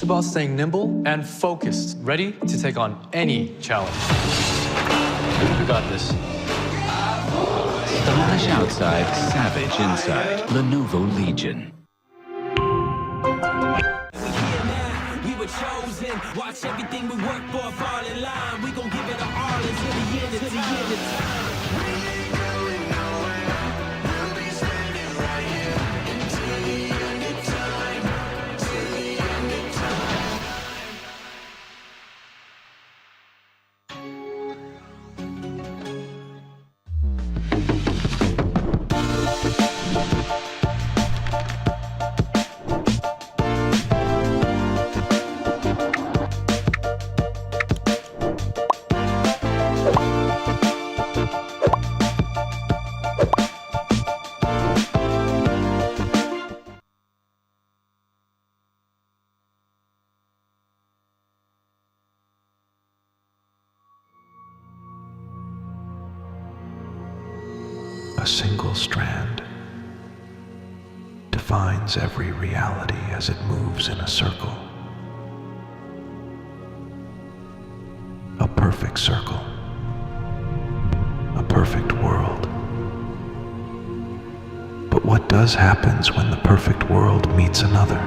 about staying nimble and focused, ready to take on any challenge. You got this. Stylish outside, savage inside. Lenovo Legion. We were chosen. Watch everything we work for fall in line. We gon' give it all until the end of time. A single strand defines every reality as it moves in a circle. A perfect circle. A perfect world. But what does happens when the perfect world meets another?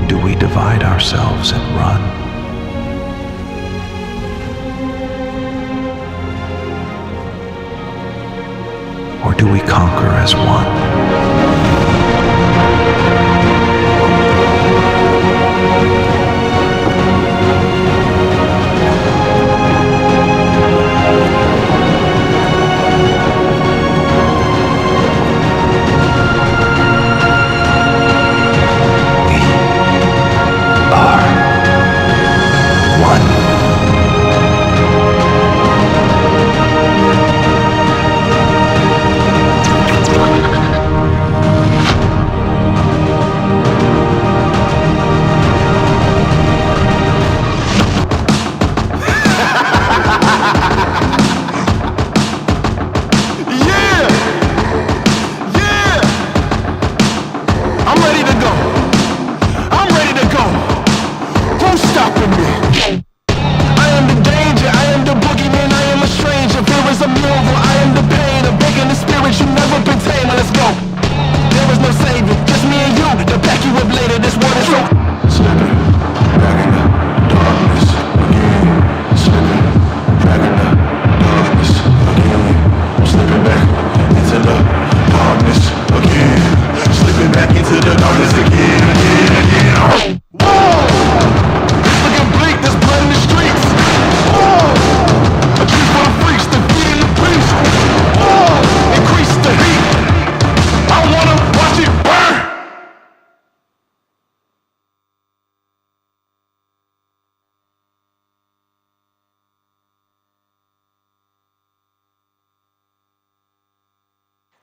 Do we divide ourselves and run? Or do we conquer as one?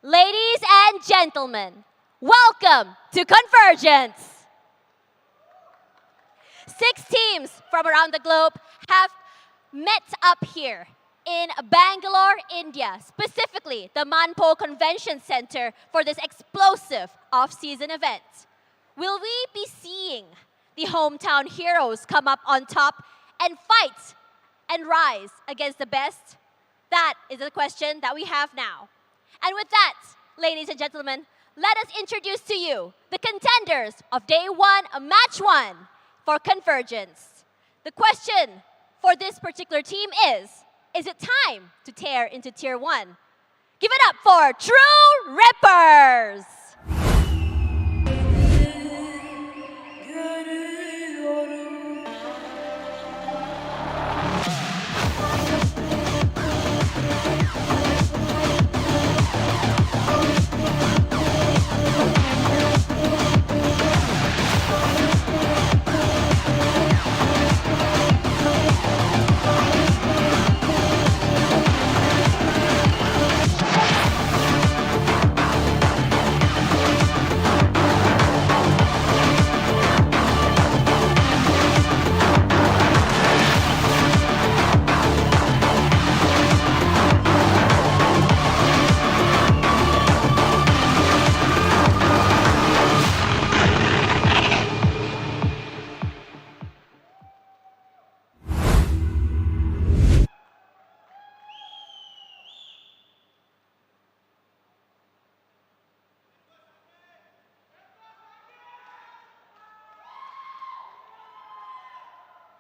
Ladies and gentlemen, welcome to Convergence. 6 teams from around the globe have met up here in Bangalore, India, specifically the Manpo Convention Center for this explosive off-season event. Will we be seeing the hometown heroes come up on top and fight and rise against the best? That is the question that we have now. And with that, ladies and gentlemen, let us introduce to you the contenders of Day 1, Match 1 for Convergence. The question for this particular team is it time to tear into Tier 1? Give it up for True Rippers!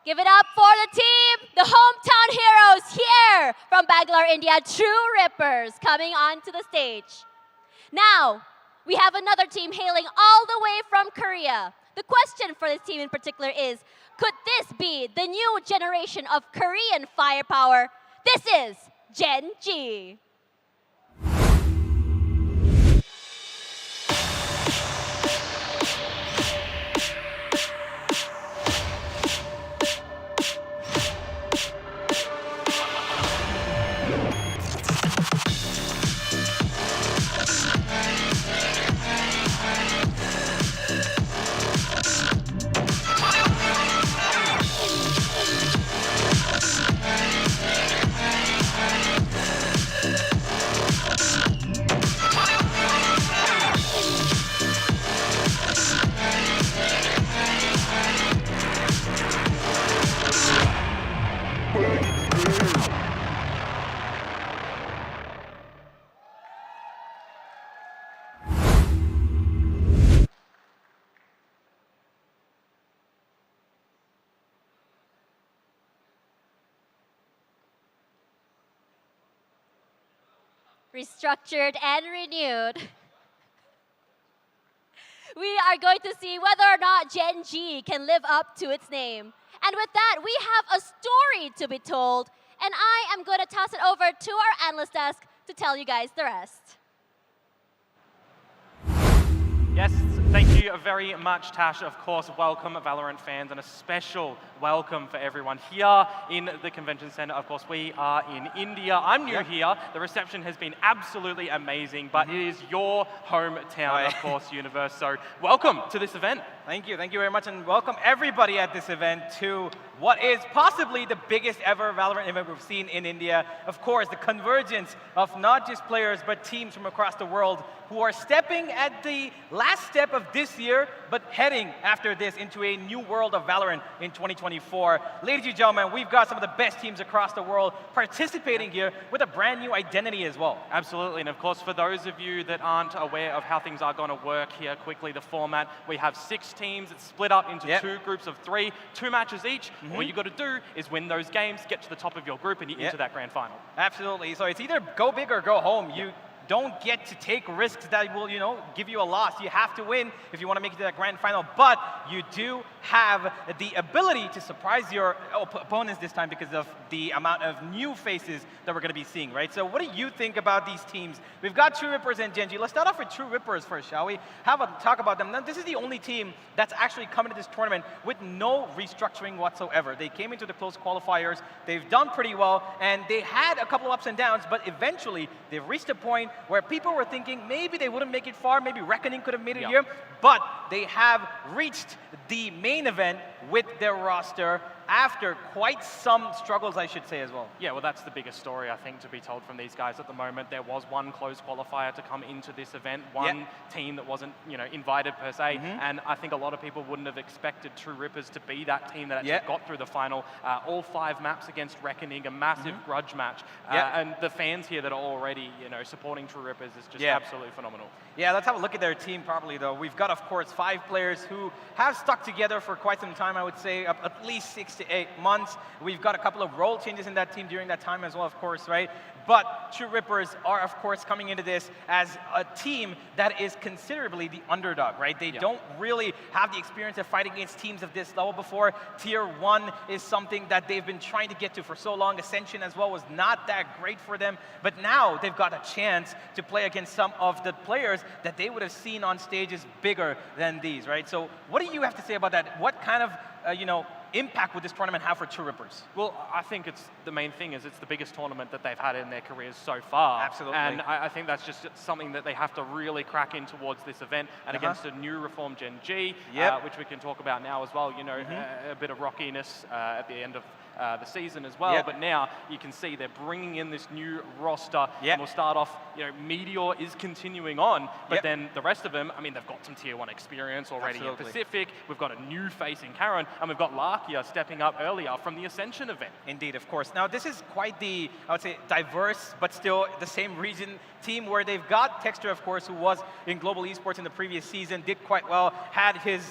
Give it up for the team, the hometown heroes here from Bangalore, India, True Rippers, coming onto the stage. Now, we have another team hailing all the way from Korea. The question for this team in particular is, could this be the new generation of Korean firepower? This is Gen.G. Restructured and renewed. We are going to see whether or not Gen.G can live up to its name. And with that, we have a story to be told, and I am going to toss it over to our analyst desk to tell you guys the rest. Yes, thank you very much, Tash. Of course, welcome Valorant fans, and a special welcome for everyone here in the convention center. Of course, we are in India. I'm new here. The reception has been absolutely amazing, but it is your hometown, of course, Universe. So welcome to this event. Thank you very much, and welcome everybody at this event to what is possibly the biggest ever Valorant event we've seen in India. Of course, the convergence of not just players, but teams from across the world who are stepping at the last step of this year, but heading after this into a new world of Valorant in 2024. Ladies and gentlemen, we've got some of the best teams across the world participating here with a brand new identity as well. Absolutely, and of course, for those of you that aren't aware of how things are going to work here, quickly, the format, we have 6 teams. It's split up into 2 groups of 3, 2 matches each. All you got to do is win those games, get to the top of your group, and you're into that grand final. Absolutely. So it's either go big or go home. You don't get to take risks that will, give you a loss. You have to win if you want to make it to that grand final. But you do have the ability to surprise your opponents this time because of the amount of new faces that we're going to be seeing, right? So what do you think about these teams? We've got True Rippers and Gen.G. Let's start off with True Rippers first, shall we? Have a talk about them. Now, this is the only team that's actually coming to this tournament with no restructuring whatsoever. They came into the close qualifiers. They've done pretty well, and they had a couple of ups and downs, but eventually they've reached a point where people were thinking maybe they wouldn't make it far, maybe Reckoning could have made it here, but they have reached the main event with their roster after quite some struggles, I should say, as well. Yeah, well, that's the biggest story, I think, to be told from these guys at the moment. There was one close qualifier to come into this event, one team that wasn't, invited per se, and I think a lot of people wouldn't have expected True Rippers to be that team that actually got through the final. All 5 maps against Reckoning, a massive grudge match, and the fans here that are already, supporting True Rippers is just absolutely phenomenal. Yeah, let's have a look at their team properly, though. We've got, of course, 5 players who have stuck together for quite some time, I would say, at least 6 to 8 months. We've got a couple of role changes in that team during that time as well, of course, right? But True Rippers are, of course, coming into this as a team that is considerably the underdog, right? They don't really have the experience of fighting against teams of this level before. Tier 1 is something that they've been trying to get to for so long. Ascension as well was not that great for them. But now they've got a chance to play against some of the players that they would have seen on stages bigger than these, right? So what do you have to say about that? What kind of, impact would this tournament have for True Rippers? Well, I think the main thing is it's the biggest tournament that they've had in their careers so far. Absolutely. And I think that's just something that they have to really crack in towards this event and against a new reformed Gen.G, which we can talk about now as well. A bit of rockiness at the end of the season as well, but now you can see they're bringing in this new roster, and we'll start off, Meteor is continuing on, but then the rest of them, I mean, they've got some Tier 1 experience already in Pacific, we've got a new face in Karen, and we've got last Lakia stepping up earlier from the Ascension event. Indeed, of course. Now, this is quite the, I would say, diverse, but still the same region team where they've got Texture, of course, who was in Global Esports in the previous season, did quite well, had his,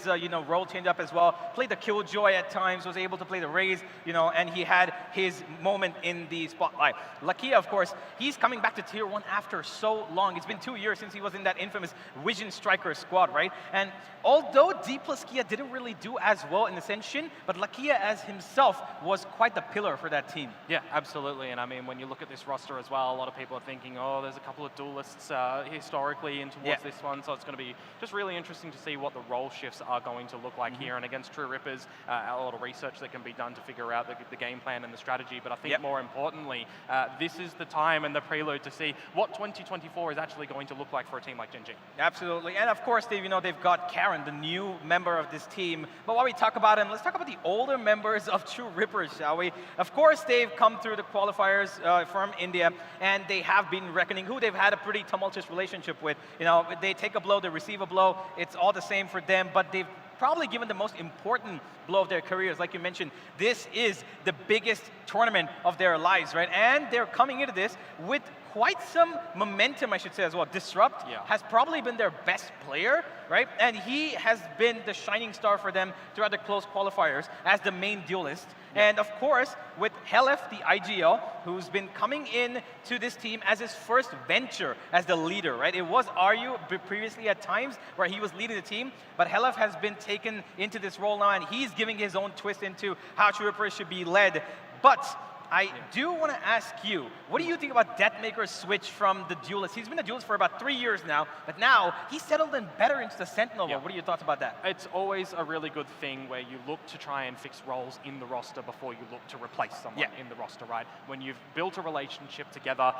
role change up as well, played the Killjoy at times, was able to play the Raze, and he had his moment in the spotlight. Lakia, of course, he's coming back to Tier 1 after so long. It's been 2 years since he was in that infamous Vision Striker squad, right? And although D plus Kia didn't really do as well in Ascension, but Lakia as himself was quite the pillar for that team. Yeah, absolutely. And I mean, when you look at this roster as well, a lot of people are thinking, oh, there's a couple of duelists historically in towards this one, so it's going to be just really interesting to see what the role shifts are going to look like here. And against True Rippers, a lot of research that can be done to figure out the game plan and the strategy. But I think more importantly, this is the time and the prelude to see what 2024 is actually going to look like for a team like Gen.G. Absolutely. And of course, they've got Karen, the new member of this team. But while we talk about him, let's talk about the older members of True Rippers, shall we? Of course, they've come through the qualifiers from India, and they have been reckoning who they've had a pretty tumultuous relationship with. They take a blow, they receive a blow. It's all the same for them, but they've probably given the most important blow of their careers. Like you mentioned, this is the biggest tournament of their lives, right? And they're coming into this with quite some momentum, I should say, as well. Disrupt has probably been their best player, right? And he has been the shining star for them throughout the close qualifiers as the main duelist. And of course, with Helef, the IGL, who's been coming in to this team as his first venture as the leader, right? It was Aryu previously at times where he was leading the team, but Helef has been taken into this role now, and he's giving his own twist into how True Rippers should be led. But I do want to ask you, what do you think about Deathmaker's switch from the duelist? He's been a duelist for about 3 years now, but now he's settled in better into the Sentinel role. What are your thoughts about that? It's always a really good thing where you look to try and fix roles in the roster before you look to replace someone in the roster, right? When you've built a relationship together,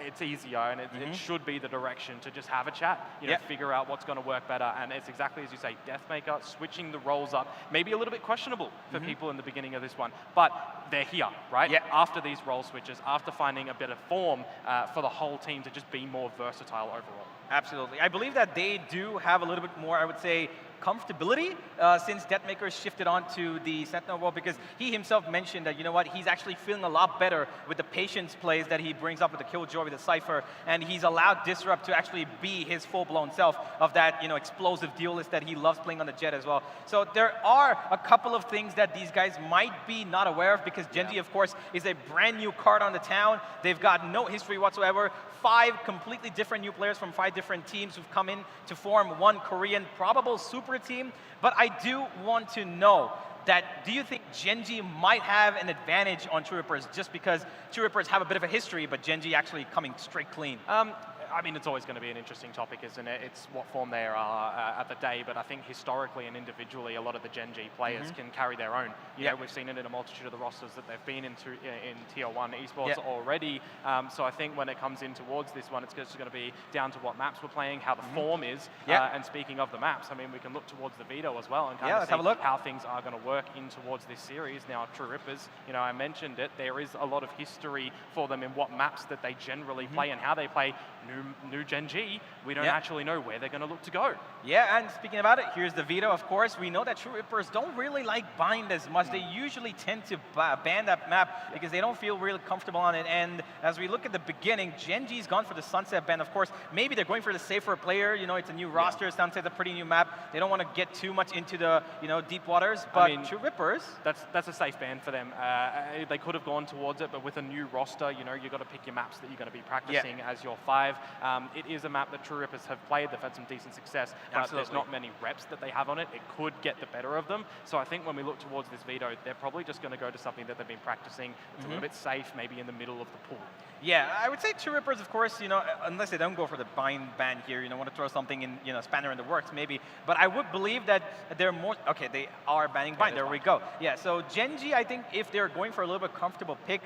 it's easier, and it should be the direction to just have a chat, figure out what's going to work better. And it's exactly as you say, Deathmaker switching the roles up, maybe a little bit questionable for people in the beginning of this one, but they're here, right? After these role switches, after finding a better form for the whole team to just be more versatile overall. Absolutely. I believe that they do have a little bit more, I would say, comfortability since Deathmaker shifted on to the Sentinel role, because he himself mentioned that, he's actually feeling a lot better with the patience plays that he brings up with the Killjoy, with the Cypher, and he's allowed Disrupt to actually be his full-blown self of that, explosive duelist that he loves playing on the Jet as well. So there are a couple of things that these guys might be not aware of, because Gen.G, of course, is a brand new card on the town. They've got no history whatsoever. 5 completely different new players from 5 different teams who've come in to form one Korean probable super team. But I do want to know that, do you think Gen.G might have an advantage on True Rippers just because True Rippers have a bit of a history, but Gen.G actually coming straight clean? I mean, it's always going to be an interesting topic, isn't it? It's what form they are at the day, but I think historically and individually, a lot of the Gen.G players can carry their own. You know, we've seen it in a multitude of the rosters that they've been in Tier 1 Esports already. So I think when it comes in towards this one, it's just going to be down to what maps we're playing, how the form is. And speaking of the maps, I mean, we can look towards the veto as well and kind of see how things are going to work in towards this series. Now, True Rippers, I mentioned it, there is a lot of history for them in what maps that they generally play and how they play. New Gen.G, we don't actually know where they're going to look to go. Yeah, and speaking about it, here's the veto, of course. We know that True Rippers don't really like Bind as much. They usually tend to ban that map because they don't feel really comfortable on it. And as we look at the beginning, Gen.G's gone for the Sunset ban. Of course, maybe they're going for the safer player. It's a new roster. Sunset's a pretty new map. They don't want to get too much into the deep waters. But I mean, True Rippers, that's a safe ban for them. They could have gone towards it, but with a new roster, you've got to pick your maps that you're going to be practicing as your 5. It is a map that True Rippers have played. They've had some decent success, but there's not many reps that they have on it. It could get the better of them. So I think when we look towards this veto, they're probably just going to go to something that they've been practicing. It's a little bit safe, maybe in the middle of the pool. Yeah, I would say True Rippers, of course, unless they don't go for the bind ban here, want to throw something in, spanner in the works, maybe. But I would believe that they're more, okay, they are banning bind, there we go. Yeah, so Gen.G, I think if they're going for a little bit comfortable pick,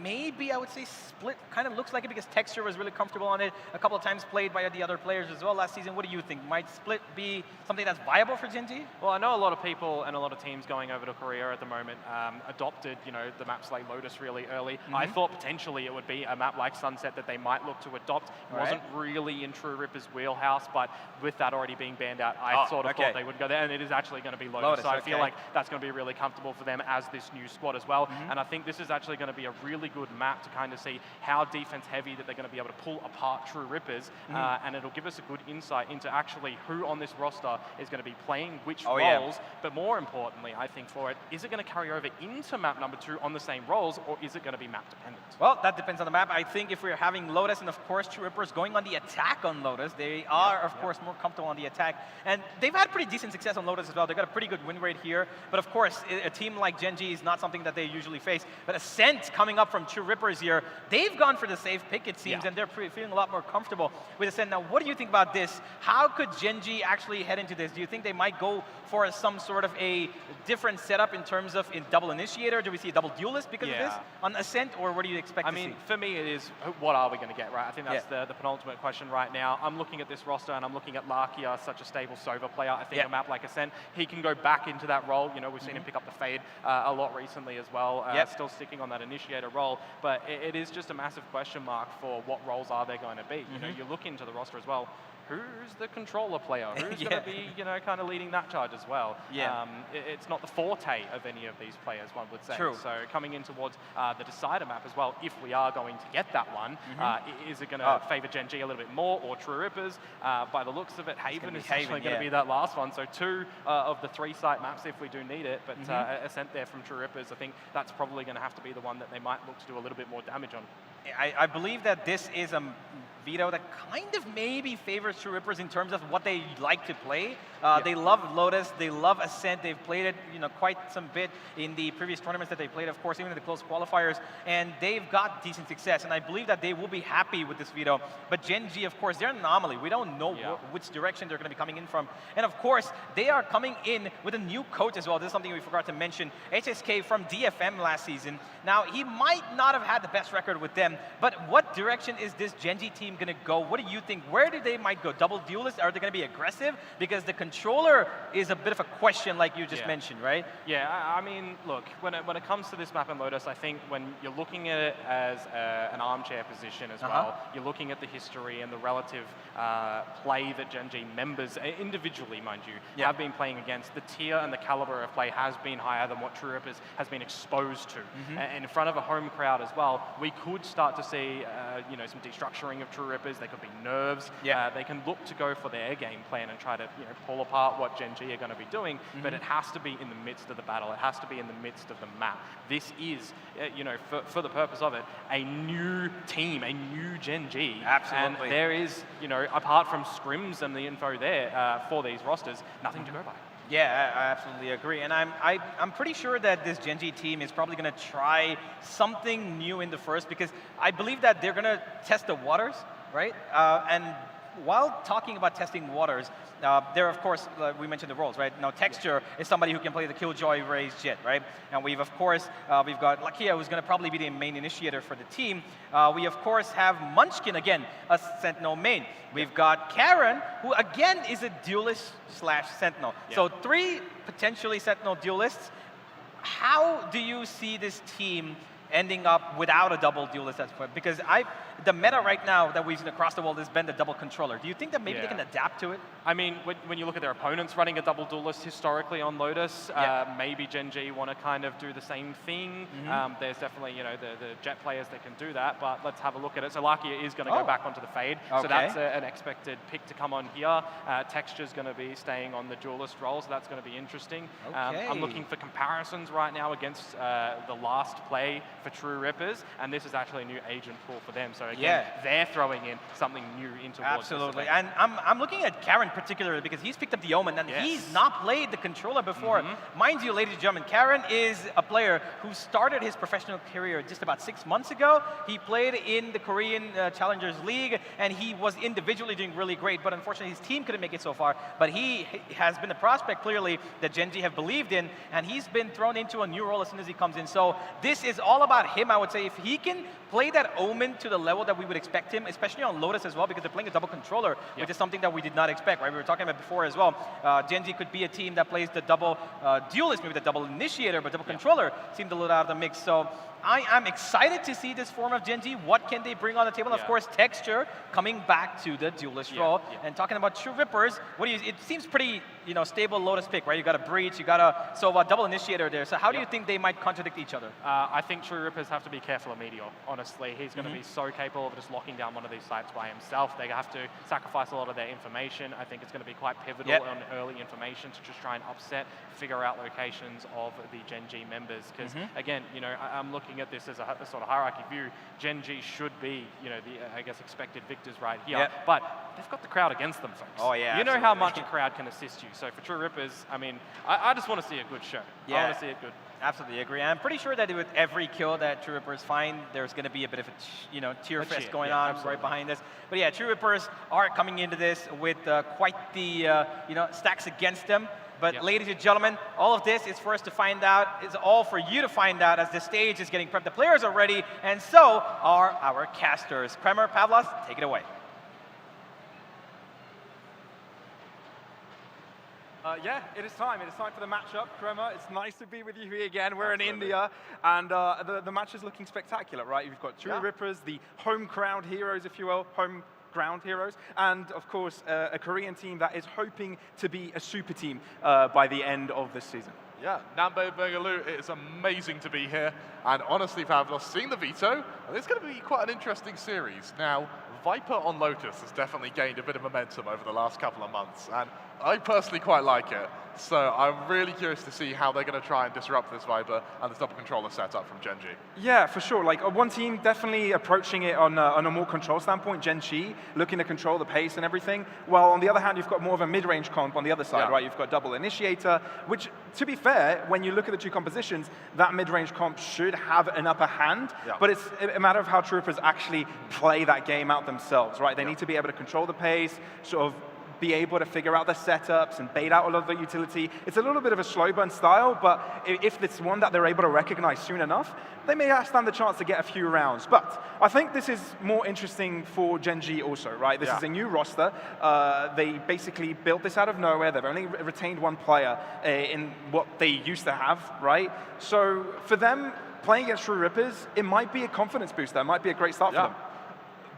maybe I would say Split kind of looks like it because Texture was really comfortable on it. a couple of times played by the other players as well last season. What do you think? Might Split be something that's viable for Gen.G? Well, I know a lot of people and a lot of teams going over to Korea at the moment adopted, the maps like Lotus really early. I thought potentially it would be a map like Sunset that they might look to adopt. It wasn't really in True Ripper's wheelhouse, but with that already being banned out, I sort of thought they would go there, and it is actually going to be Lotus. So I feel like that's going to be really comfortable for them as this new squad as well. And I think this is actually going to be a really good map to kind of see how defense heavy that they're going to be able to pull apart True Rippers, and it'll give us a good insight into actually who on this roster is going to be playing which roles, but more importantly, I think for it, is it going to carry over into map number 2 on the same roles, or is it going to be map dependent? Well, that depends on the map. I think if we're having Lotus and, of course, True Rippers going on the attack on Lotus, they are, of course, more comfortable on the attack. And they've had pretty decent success on Lotus as well. They've got a pretty good win rate here. But, of course, a team like Gen.G is not something that they usually face. But Ascent coming up from True Rippers here, they've gone for the safe pick, it seems, and they're feeling a lot more comfortable with Ascent. Now, what do you think about this? How could Gen.G actually head into this? Do you think they might go for some sort of a different setup in terms of double initiator? Do we see a double duelist because of this on Ascent, or what do you expect to see? I mean, for me, it is what are we going to get, right? I think that's the penultimate question right now. I'm looking at this roster and I'm looking at Lakia, such a stable Sova player. I think a map like Ascent, he can go back into that role. We've seen him pick up the Fade a lot recently as well, still sticking on that initiator role. But it is just a massive question mark for what roles are they going to be. You look into the roster as well. Who's the controller player? Who's going to be, kind of leading that charge as well? It's not the forte of any of these players, one would say. True. So coming in towards the decider map as well, if we are going to get that one, is it going to favor Gen.G a little bit more, or True Rippers? By the looks of it, Haven is actually going to be that last one. So 2 of the 3 site maps if we do need it, but Ascent there from True Rippers, I think that's probably going to have to be the one that they might look to do a little bit more damage on. I believe that this is a veto that kind of maybe favors True Rippers in terms of what they like to play. They love Lotus, they love Ascent, they've played it quite some bit in the previous tournaments that they played, of course, even in the close qualifiers, and they've got decent success, and I believe that they will be happy with this veto. But Gen.G, of course, they're an anomaly. We don't know which direction they're going to be coming in from. And of course, they are coming in with a new coach as well. This is something we forgot to mention. HSK from DFM last season. Now, he might not have had the best record with them, but what direction is this Gen.G team going to go? What do you think? Where do they might go? Double duelist? Are they going to be aggressive? Because the controller is a bit of a question, like you just mentioned, right? Yeah, I mean, look, when it comes to this map in Lotus, I think when you're looking at it as an armchair position as well, you're looking at the history and the relative play that Gen.G members, individually, mind you, have been playing against. The tier and the caliber of play has been higher than what True Rippers has been exposed to. And in front of a home crowd as well, we could start to see, some destructuring of True Rippers. They could be nerves. They can look to go for their game plan and try to, pull apart what Gen.G are going to be doing. But it has to be in the midst of the battle. It has to be in the midst of the map. This is, for the purpose of it, a new team, a new Gen.G. Absolutely. And there is, apart from scrims and the info there for these rosters, nothing to go by. Yeah, I absolutely agree. And I'm pretty sure that this Gen.G team is probably going to try something new in the first, because I believe that they're going to test the waters, right? And while talking about testing waters, there, of course, we mentioned the roles, right? Now, Texture is somebody who can play the Killjoy Raze Jet, right? And we've, of course, we've got Lakia, who's going to probably be the main initiator for the team. We, of course, have Munchkin, again, a Sentinel main. We've got Karen, who, again, is a duelist / Sentinel. So 3 potentially Sentinel duelists. How do you see this team ending up without a double duelist? Because the meta right now that we've seen across the world has been the double controller. Do you think that maybe they can adapt to it? I mean, when you look at their opponents running a double duelist historically on Lotus, maybe Gen.G want to kind of do the same thing. There's definitely, the Jet players that can do that, but let's have a look at it. So Lakia is going to go back onto the Fade, so that's an expected pick to come on here. Texture's going to be staying on the duelist role, so that's going to be interesting. I'm looking for comparisons right now against the last play for True Rippers, and this is actually a new agent pool for them. So again, they're throwing in something new into Absolutely, and I'm looking at Karen particularly because he's picked up the Omen, and he's not played the controller before. Mind you, ladies and gentlemen, Karen is a player who started his professional career just about 6 months ago. He played in the Korean Challengers League, and he was individually doing really great, but unfortunately his team couldn't make it so far. But he has been a prospect, clearly, that Gen.G have believed in, and he's been thrown into a new role as soon as he comes in. So this is all about him, I would say. If he can play that Omen to the level level that we would expect him, especially on Lotus as well, because they're playing a double controller, which is something that we did not expect, right? We were talking about before as well. Gen.G could be a team that plays the double duelist, maybe the double initiator, but double controller seemed a little out of the mix. So I am excited to see this form of Gen.G. What can they bring on the table? Of course, Texture coming back to the duelist role. And talking about True Rippers, it seems pretty stable Lotus pick, right? You got a Breach, you got a Sova, double initiator there. So how do you think they might contradict each other? I think True Rippers have to be careful of Meteor, honestly. He's going to be so capable of just locking down one of these sites by himself. They have to sacrifice a lot of their information. I think it's going to be quite pivotal on early information to just try and figure out locations of the Gen.G members. Because again, I'm looking at this as a sort of hierarchy view. Gen.G should be, the I guess expected victors right here. But they've got the crowd against them, folks. Oh yeah. You know how much a crowd can assist you. So for True Rippers, I mean, I just want to see a good show. I want to see it good. Absolutely agree. I'm pretty sure that with every kill that True Rippers find, there's going to be a bit of a tear fest going on right behind this. But yeah, True Rippers are coming into this with quite the stacks against them. But ladies and gentlemen, all of this is for us to find out. It's all for you to find out as the stage is getting prepped. The players are ready, and so are our casters. Kremer, Pavlos, take it away. Yeah, it is time. It is time for the matchup, Kremer. It's nice to be with you here again. We're in India, and the match is looking spectacular, right? You've got True Rippers, the home crowd heroes, if you will, home ground heroes, and of course a Korean team that is hoping to be a super team by the end of this season. Yeah, Nambe Bengaloo, it is amazing to be here. And honestly, Pavlos, seeing the veto, it's going to be quite an interesting series. Now, Viper on Lotus has definitely gained a bit of momentum over the last couple of months, and I personally quite like it. So I'm really curious to see how they're going to try and disrupt this Viper and this double controller setup from Gen.G. Yeah, for sure. Like one team definitely approaching it on a more control standpoint, Gen.G, looking to control the pace and everything. While on the other hand, you've got more of a mid-range comp on the other side, right? You've got double initiator, which, to be fair, when you look at the two compositions, that mid-range comp should have an upper hand. But it's a matter of how True Rippers actually play that game out themselves, right? They need to be able to control the pace, sort of be able to figure out the setups and bait out a lot of the utility. It's a little bit of a slow burn style, but if it's one that they're able to recognize soon enough, they may stand the chance to get a few rounds. But I think this is more interesting for Gen.G also, right? This is a new roster. They basically built this out of nowhere. They've only retained one player in what they used to have, right? So for them, playing against True Rippers, it might be a confidence booster. It might be a great start for them.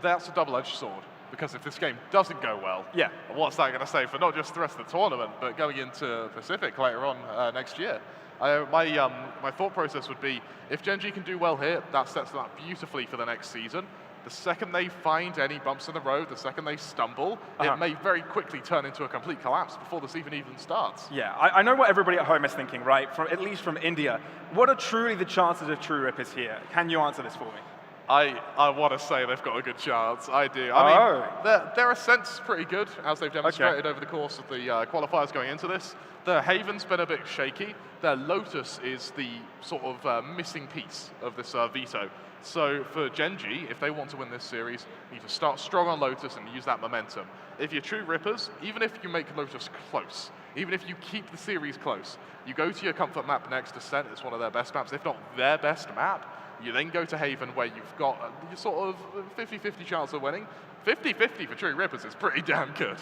That's a double-edged sword. Because if this game doesn't go well, what's that going to say for not just the rest of the tournament, but going into Pacific later on next year? My thought process would be, if Gen.G can do well here, that sets them up beautifully for the next season. The second they find any bumps in the road, the second they stumble, it may very quickly turn into a complete collapse before this even starts. Yeah, I know what everybody at home is thinking, right? At least from India. What are truly the chances of True Rippers here? Can you answer this for me? I want to say they've got a good chance. I do. I mean, their ascent's pretty good, as they've demonstrated over the course of the qualifiers going into this. Their Haven's been a bit shaky. Their Lotus is the sort of missing piece of this veto. So for Gen.G, if they want to win this series, you need to start strong on Lotus and use that momentum. If you're True Rippers, even if you make Lotus close, even if you keep the series close, you go to your comfort map next, Descent. It's one of their best maps, if not their best map. You then go to Haven, where you've got a sort of 50-50 chance of winning. 50-50 for True Rippers is pretty damn good.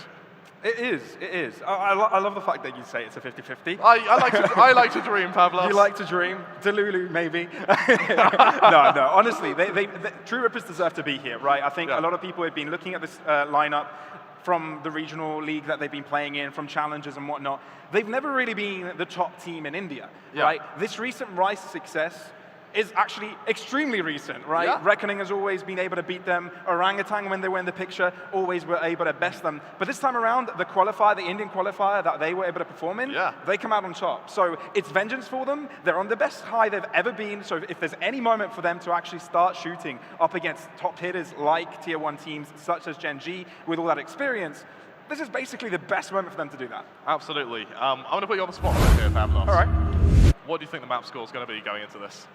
It is, it is. I love the fact that you say it's a 50-50. I like to dream, Pavlos. You like to dream. Delulu, maybe. No, honestly, True Rippers deserve to be here, right? I think a lot of people have been looking at this lineup from the regional league that they've been playing in, from challenges and whatnot. They've never really been the top team in India, right? This recent Rise success is actually extremely recent, right? Reckoning has always been able to beat them. Orangutan, when they were in the picture, always were able to best them. But this time around, the qualifier, the Indian qualifier that they were able to perform in, they come out on top. So it's vengeance for them. They're on the best high they've ever been. So if there's any moment for them to actually start shooting up against top hitters like Tier 1 teams such as Gen.G with all that experience, this is basically the best moment for them to do that. Absolutely. I'm going to put you on the spot right here, Pavlos. All right. What do you think the map score is going to be going into this?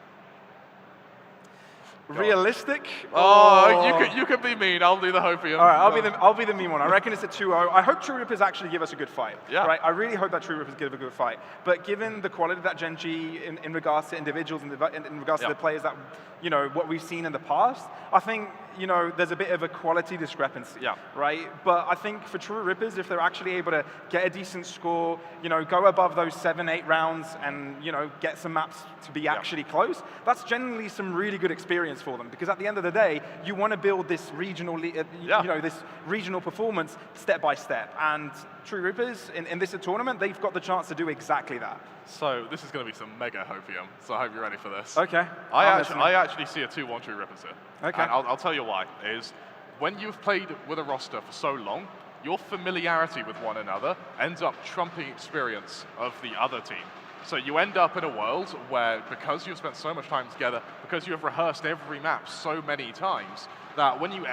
Realistic? Oh, you can be mean. I'll do the Hopium. All right, I'll be the mean one. I reckon it's a 2-0. I hope True Rippers actually give us a good fight. Yeah. Right? I really hope that True Rippers give a good fight. But given the quality of that Gen.G in regards to individuals, in regards to the players that, what we've seen in the past, I think, there's a bit of a quality discrepancy. Yeah. Right? But I think for True Rippers, if they're actually able to get a decent score, go above those 7-8 rounds and, get some maps to be actually close, that's generally some really good experience for them, because at the end of the day, you want to build this regional, this regional performance step by step. And True Rippers in this tournament, they've got the chance to do exactly that. So this is going to be some mega Hopium. So I hope you're ready for this. Okay. I actually see a 2-1 True Rippers here. Okay. And I'll tell you why. Is when you've played with a roster for so long, your familiarity with one another ends up trumping experience of the other team. So you end up in a world where, because you've spent so much time together, because you have rehearsed every map so many times, that when you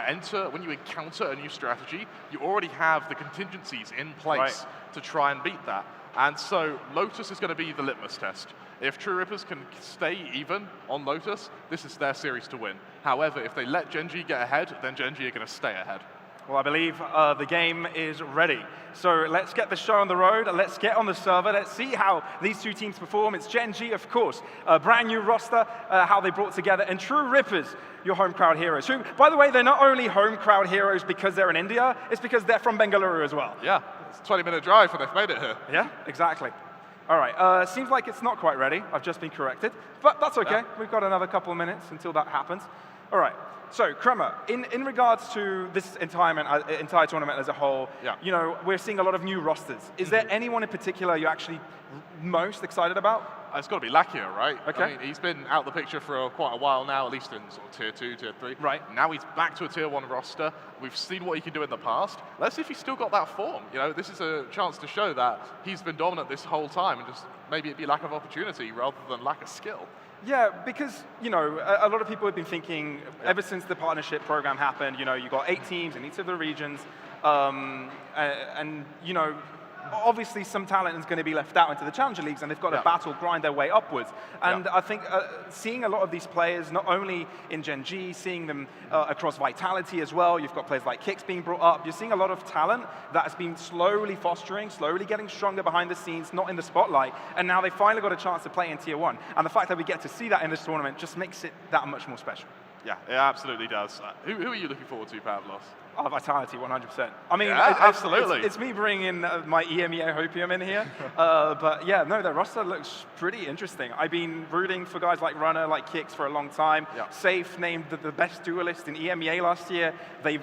encounter a new strategy, you already have the contingencies in place to try and beat that. And so Lotus is going to be the litmus test. If True Rippers can stay even on Lotus, this is their series to win. However, if they let Gen.G get ahead, then Gen.G are going to stay ahead. Well, I believe the game is ready. So let's get the show on the road, and let's get on the server. Let's see how these two teams perform. It's Gen.G, of course, a brand new roster, how they brought together, and True Rippers, your home crowd heroes, who, by the way, they're not only home crowd heroes because they're in India, it's because they're from Bengaluru as well. Yeah, it's a 20-minute drive, and they've made it here. Yeah, exactly. All right, seems like it's not quite ready. I've just been corrected, but that's okay. Yeah. We've got another couple of minutes until that happens. All right. So, Kremer, in regards to this entire tournament as a whole, we're seeing a lot of new rosters. Is there anyone in particular you're actually most excited about? It's got to be Lakia, right? Okay. I mean, he's been out the picture for quite a while now, at least in sort of tier 2, tier 3. Right. Now he's back to a tier 1 roster. We've seen what he can do in the past. Let's see if he's still got that form. This is a chance to show that he's been dominant this whole time, and just maybe it'd be lack of opportunity rather than lack of skill. Yeah, because, a lot of people have been thinking, ever since the partnership program happened, you've got 8 teams in each of the regions, and obviously some talent is going to be left out into the Challenger Leagues, and they've got to battle, grind their way upwards. And I think seeing a lot of these players, not only in Gen.G, seeing them across Vitality as well, you've got players like Kicks being brought up, you're seeing a lot of talent that has been slowly fostering, slowly getting stronger behind the scenes, not in the spotlight, and now they finally got a chance to play in Tier 1. And the fact that we get to see that in this tournament just makes it that much more special. Yeah, it absolutely does. Who are you looking forward to, Pavlos? Oh, Vitality, 100%. I mean, absolutely. It's me bringing my EMEA Hopium in here. But yeah, no, their roster looks pretty interesting. I've been rooting for guys like Runner, like Kicks for a long time. Yeah. Safe named the best duelist in EMEA last year. They,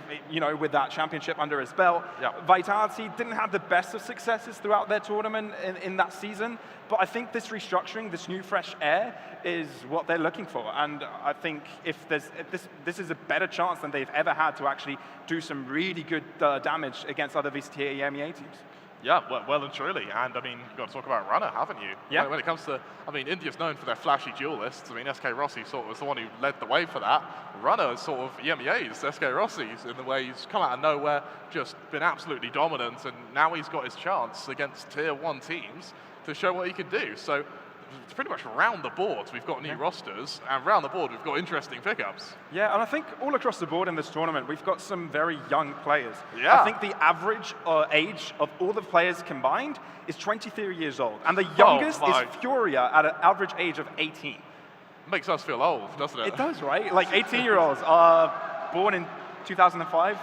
with that championship under his belt. Yeah. Vitality didn't have the best of successes throughout their tournament in that season. But I think this restructuring, this new fresh air, is what they're looking for. And I think if this is a better chance than they've ever had to actually do some really good damage against other VCTA EMEA teams. Yeah, well and truly. And I mean, you've got to talk about Runner, haven't you? Yeah. When it comes to, India's known for their flashy duelists. I mean, SK Rossi sort of was the one who led the way for that. Runner is sort of EMEA's SK Rossi's in the way he's come out of nowhere, just been absolutely dominant, and now he's got his chance against tier 1 teams to show what he can do. So it's pretty much around the board we've got new rosters, and around the board we've got interesting pickups. Yeah, and I think all across the board in this tournament we've got some very young players. Yeah. I think the average age of all the players combined is 23 years old, and the youngest is Furia at an average age of 18. Makes us feel old, doesn't it? It does, right? Like 18-year-olds are born in 2005.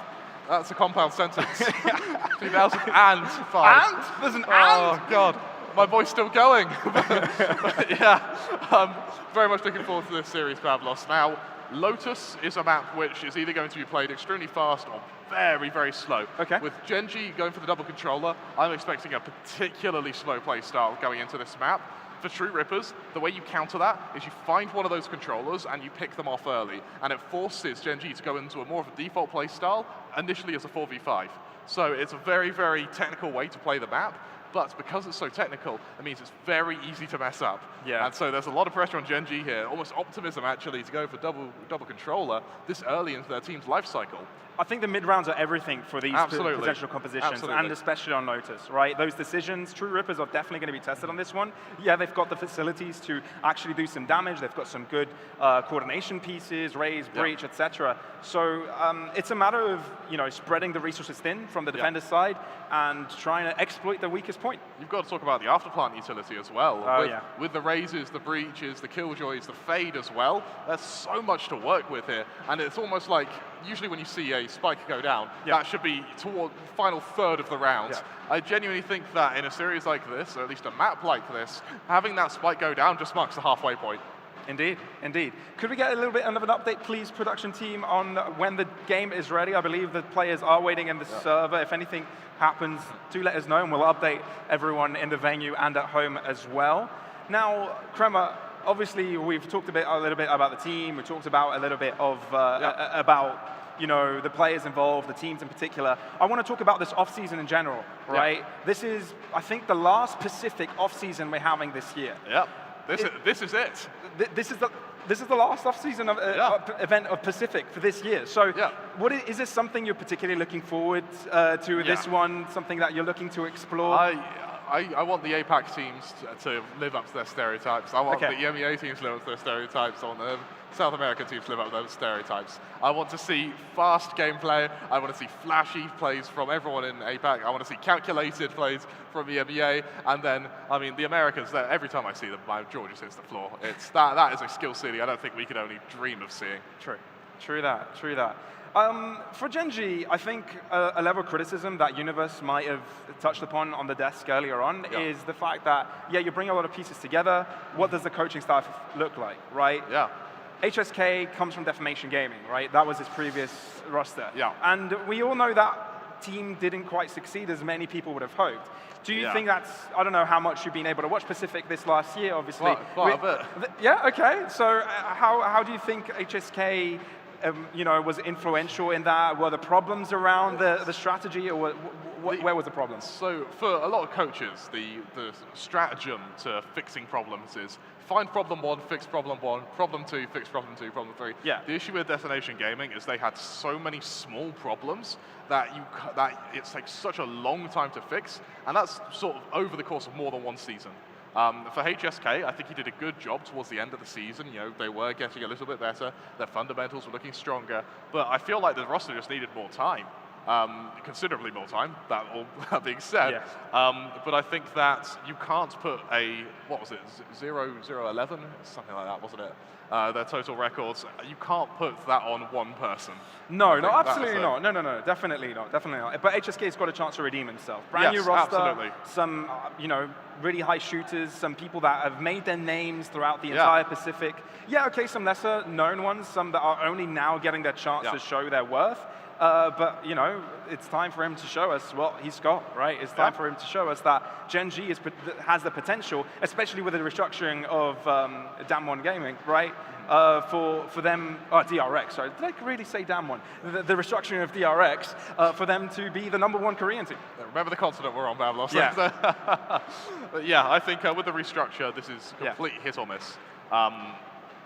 That's a compound sentence. 2005. And? There's an and? Oh, God. My voice still going. but yeah, I'm very much looking forward to this series, Pavlos. Now, Lotus is a map which is either going to be played extremely fast or very, very slow. Okay. With Gen.G going for the double controller, I'm expecting a particularly slow play style going into this map. For True Rippers, the way you counter that is you find one of those controllers and you pick them off early, and it forces Gen.G to go into a more of a default play style, initially as a 4v5. So it's a very, very technical way to play the map, but because it's so technical, it means it's very easy to mess up. Yeah. And so there's a lot of pressure on Gen.G here, almost optimism actually to go for double controller this early into their team's life cycle. I think the mid-rounds are everything for these potential compositions, and especially on Lotus, right? Those decisions, True Rippers are definitely going to be tested on this one. Yeah, they've got the facilities to actually do some damage. They've got some good coordination pieces, raise, breach, etc. So it's a matter of spreading the resources thin from the defender's side and trying to exploit the weakest point. You've got to talk about the afterplant utility as well. Oh, with the raises, the breaches, the killjoys, the fade as well. There's so much to work with here, and it's almost like usually when you see a spike go down, that should be toward the final third of the round. I genuinely think that in a series like this, or at least a map like this, having that spike go down just marks the halfway point. Indeed, indeed. Could we get a little bit of an update, please, production team, on when the game is ready? I believe the players are waiting in the server. If anything happens, do let us know, and we'll update everyone in the venue and at home as well. Now, Kremer, obviously, we've talked a little bit about the team. We talked about a little bit of about the players involved, the teams in particular. I want to talk about this off-season in general, right? This is, I think, the last Pacific off-season we're having this year. Yep. This is it. This is the last off-season event of Pacific for this year. So, is this something you're particularly looking forward to? This one, something that you're looking to explore? I want the APAC teams to live up to their stereotypes. I want the EMEA teams to live up to their stereotypes. I want the South American teams to live up to those stereotypes. I want to see fast gameplay. I want to see flashy plays from everyone in APAC. I want to see calculated plays from EMEA. And then, I mean, the Americans, every time I see them, my jaw just hits the floor. That is a skill city I don't think we could only dream of seeing. True that. For Gen.G, I think a level of criticism that Universe might have touched upon the desk earlier on is the fact that, you bring a lot of pieces together. What does the coaching staff look like, right? Yeah. HSK comes from Defamation Gaming, right? That was his previous roster. Yeah. And we all know that team didn't quite succeed as many people would have hoped. Do you think that's, I don't know how much you've been able to watch Pacific this last year, obviously. Quite a bit. Yeah, okay. So how do you think HSK was influential in that? Were the problems around the strategy, or where was the problem? So for a lot of coaches, the stratagem to fixing problems is find problem one, fix problem one, problem two, fix problem two, problem three. Yeah. The issue with Destination Gaming is they had so many small problems that it takes such a long time to fix, and that's sort of over the course of more than one season. For HSK, I think he did a good job towards the end of the season. They were getting a little bit better. Their fundamentals were looking stronger. But I feel like the roster just needed more time. Considerably more time, that all being said. Yes. But I think that you can't put a, 0-0-11? Something like that, wasn't it? Their total records. You can't put that on one person. No, absolutely not. No, definitely not. But HSK's got a chance to redeem himself. Brand new roster, absolutely. some really high shooters, some people that have made their names throughout the entire Pacific. Yeah, okay, some lesser known ones, some that are only now getting their chance to show their worth. But it's time for him to show us what he's got, right? It's time for him to show us that Gen.G has the potential, especially with the restructuring of Damwon Gaming, right? For them, DRX, sorry, did I really say Damwon? The restructuring of DRX for them to be the #1 Korean team. Remember the continent we're on, Bablos. Yeah. But yeah, I think with the restructure, this is complete hit or miss.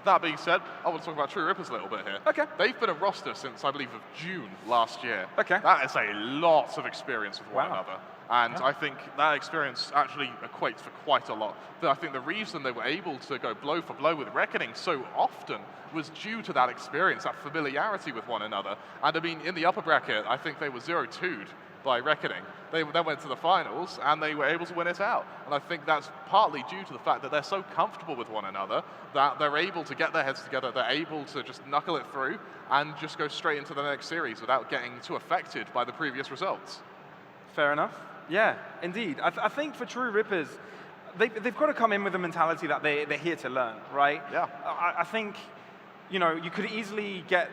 That being said, I want to talk about True Rippers a little bit here. Okay. They've been a roster since, I believe, of June last year. Okay. That is a lot of experience with one another. And I think that experience actually equates for quite a lot. But I think the reason they were able to go blow for blow with Reckoning so often was due to that experience, that familiarity with one another. And I mean, in the upper bracket, I think they were 0-2'd by Reckoning. They then went to the finals, and they were able to win it out. And I think that's partly due to the fact that they're so comfortable with one another that they're able to get their heads together, they're able to just knuckle it through and just go straight into the next series without getting too affected by the previous results. Fair enough. Yeah, indeed. I think for True Rippers, they've got to come in with a mentality that they're here to learn, right? Yeah. I think, you could easily get,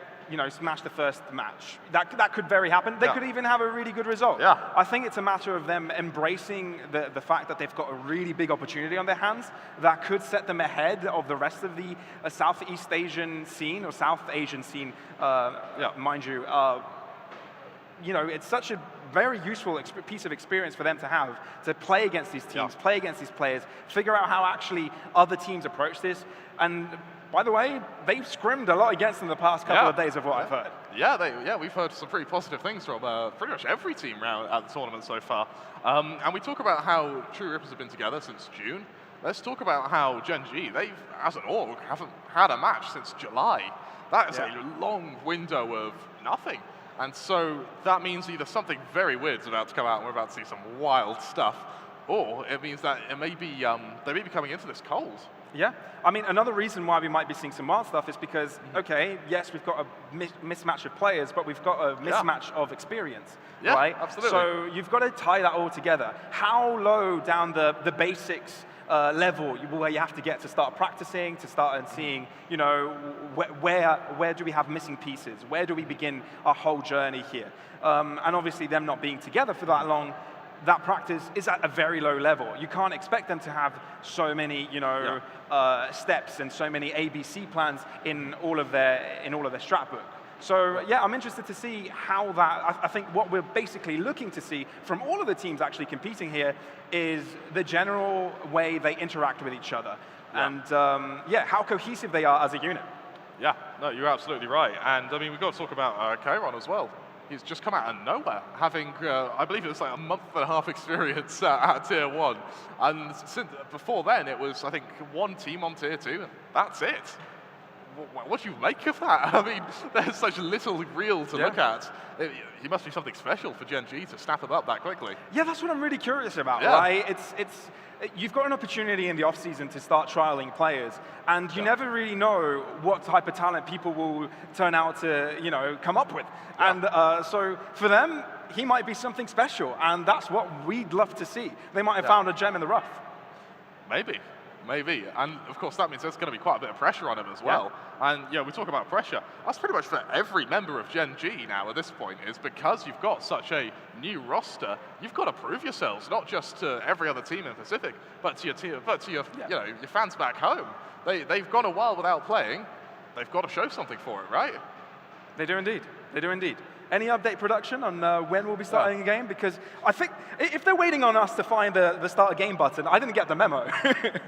smash the first match. That could very happen. They could even have a really good result. Yeah. I think it's a matter of them embracing the fact that they've got a really big opportunity on their hands that could set them ahead of the rest of the Southeast Asian scene, or South Asian scene, mind you. It's such a very useful piece of experience for them to have, to play against these teams, play against these players, figure out how actually other teams approach this. And by the way, they've scrimmed a lot against them the past couple of days of what I've heard. Yeah, we've heard some pretty positive things from pretty much every team round at the tournament so far. And we talk about how True Rippers have been together since June. Let's talk about how Gen.G, they've, as an org, haven't had a match since July. That is a long window of nothing. And so that means either something very weird's about to come out and we're about to see some wild stuff, or it means that it may be, they may be coming into this cold. Yeah, I mean, another reason why we might be seeing some wild stuff is because, okay, yes, we've got a mismatch of players, but we've got a mismatch of experience, right? Absolutely. So you've got to tie that all together. How low down the basics level where you have to get to start practicing, to start and seeing, you know, where do we have missing pieces? Where do we begin our whole journey here? And obviously them not being together for that long, that practice is at a very low level. You can't expect them to have so many, you know, steps and so many ABC plans in all of their strat book. So yeah, I'm interested to see how that, I think what we're basically looking to see from all of the teams actually competing here is the general way they interact with each other. And yeah, how cohesive they are as a unit. Yeah, no, you're absolutely right. And I mean, we've got to talk about Kairon as well. He's just come out of nowhere, having, I believe it was like a month and a half experience at Tier 1. And since, before then, it was, I think, one team on Tier 2, and that's it. What do you make of that? I mean, there's such little real to look at. It must be something special for Gen.G to snap them up that quickly. Yeah, that's what I'm really curious about, right? You've got an opportunity in the off-season to start trialing players, and you never really know what type of talent people will turn out to, you know, come up with. And so for them, he might be something special, and that's what we'd love to see. They might have found a gem in the rough. Maybe. And of course, that means there's going to be quite a bit of pressure on him as well. And yeah, we talk about pressure. That's pretty much for every member of Gen.G now at this point, is because you've got such a new roster, you've got to prove yourselves, not just to every other team in Pacific, but to your you know, your fans back home. They've gone a while without playing. They've got to show something for it, right? They do indeed. They do indeed. Any update production on when we'll be starting a game? Because I think if they're waiting on us to find the start a game button, I didn't get the memo.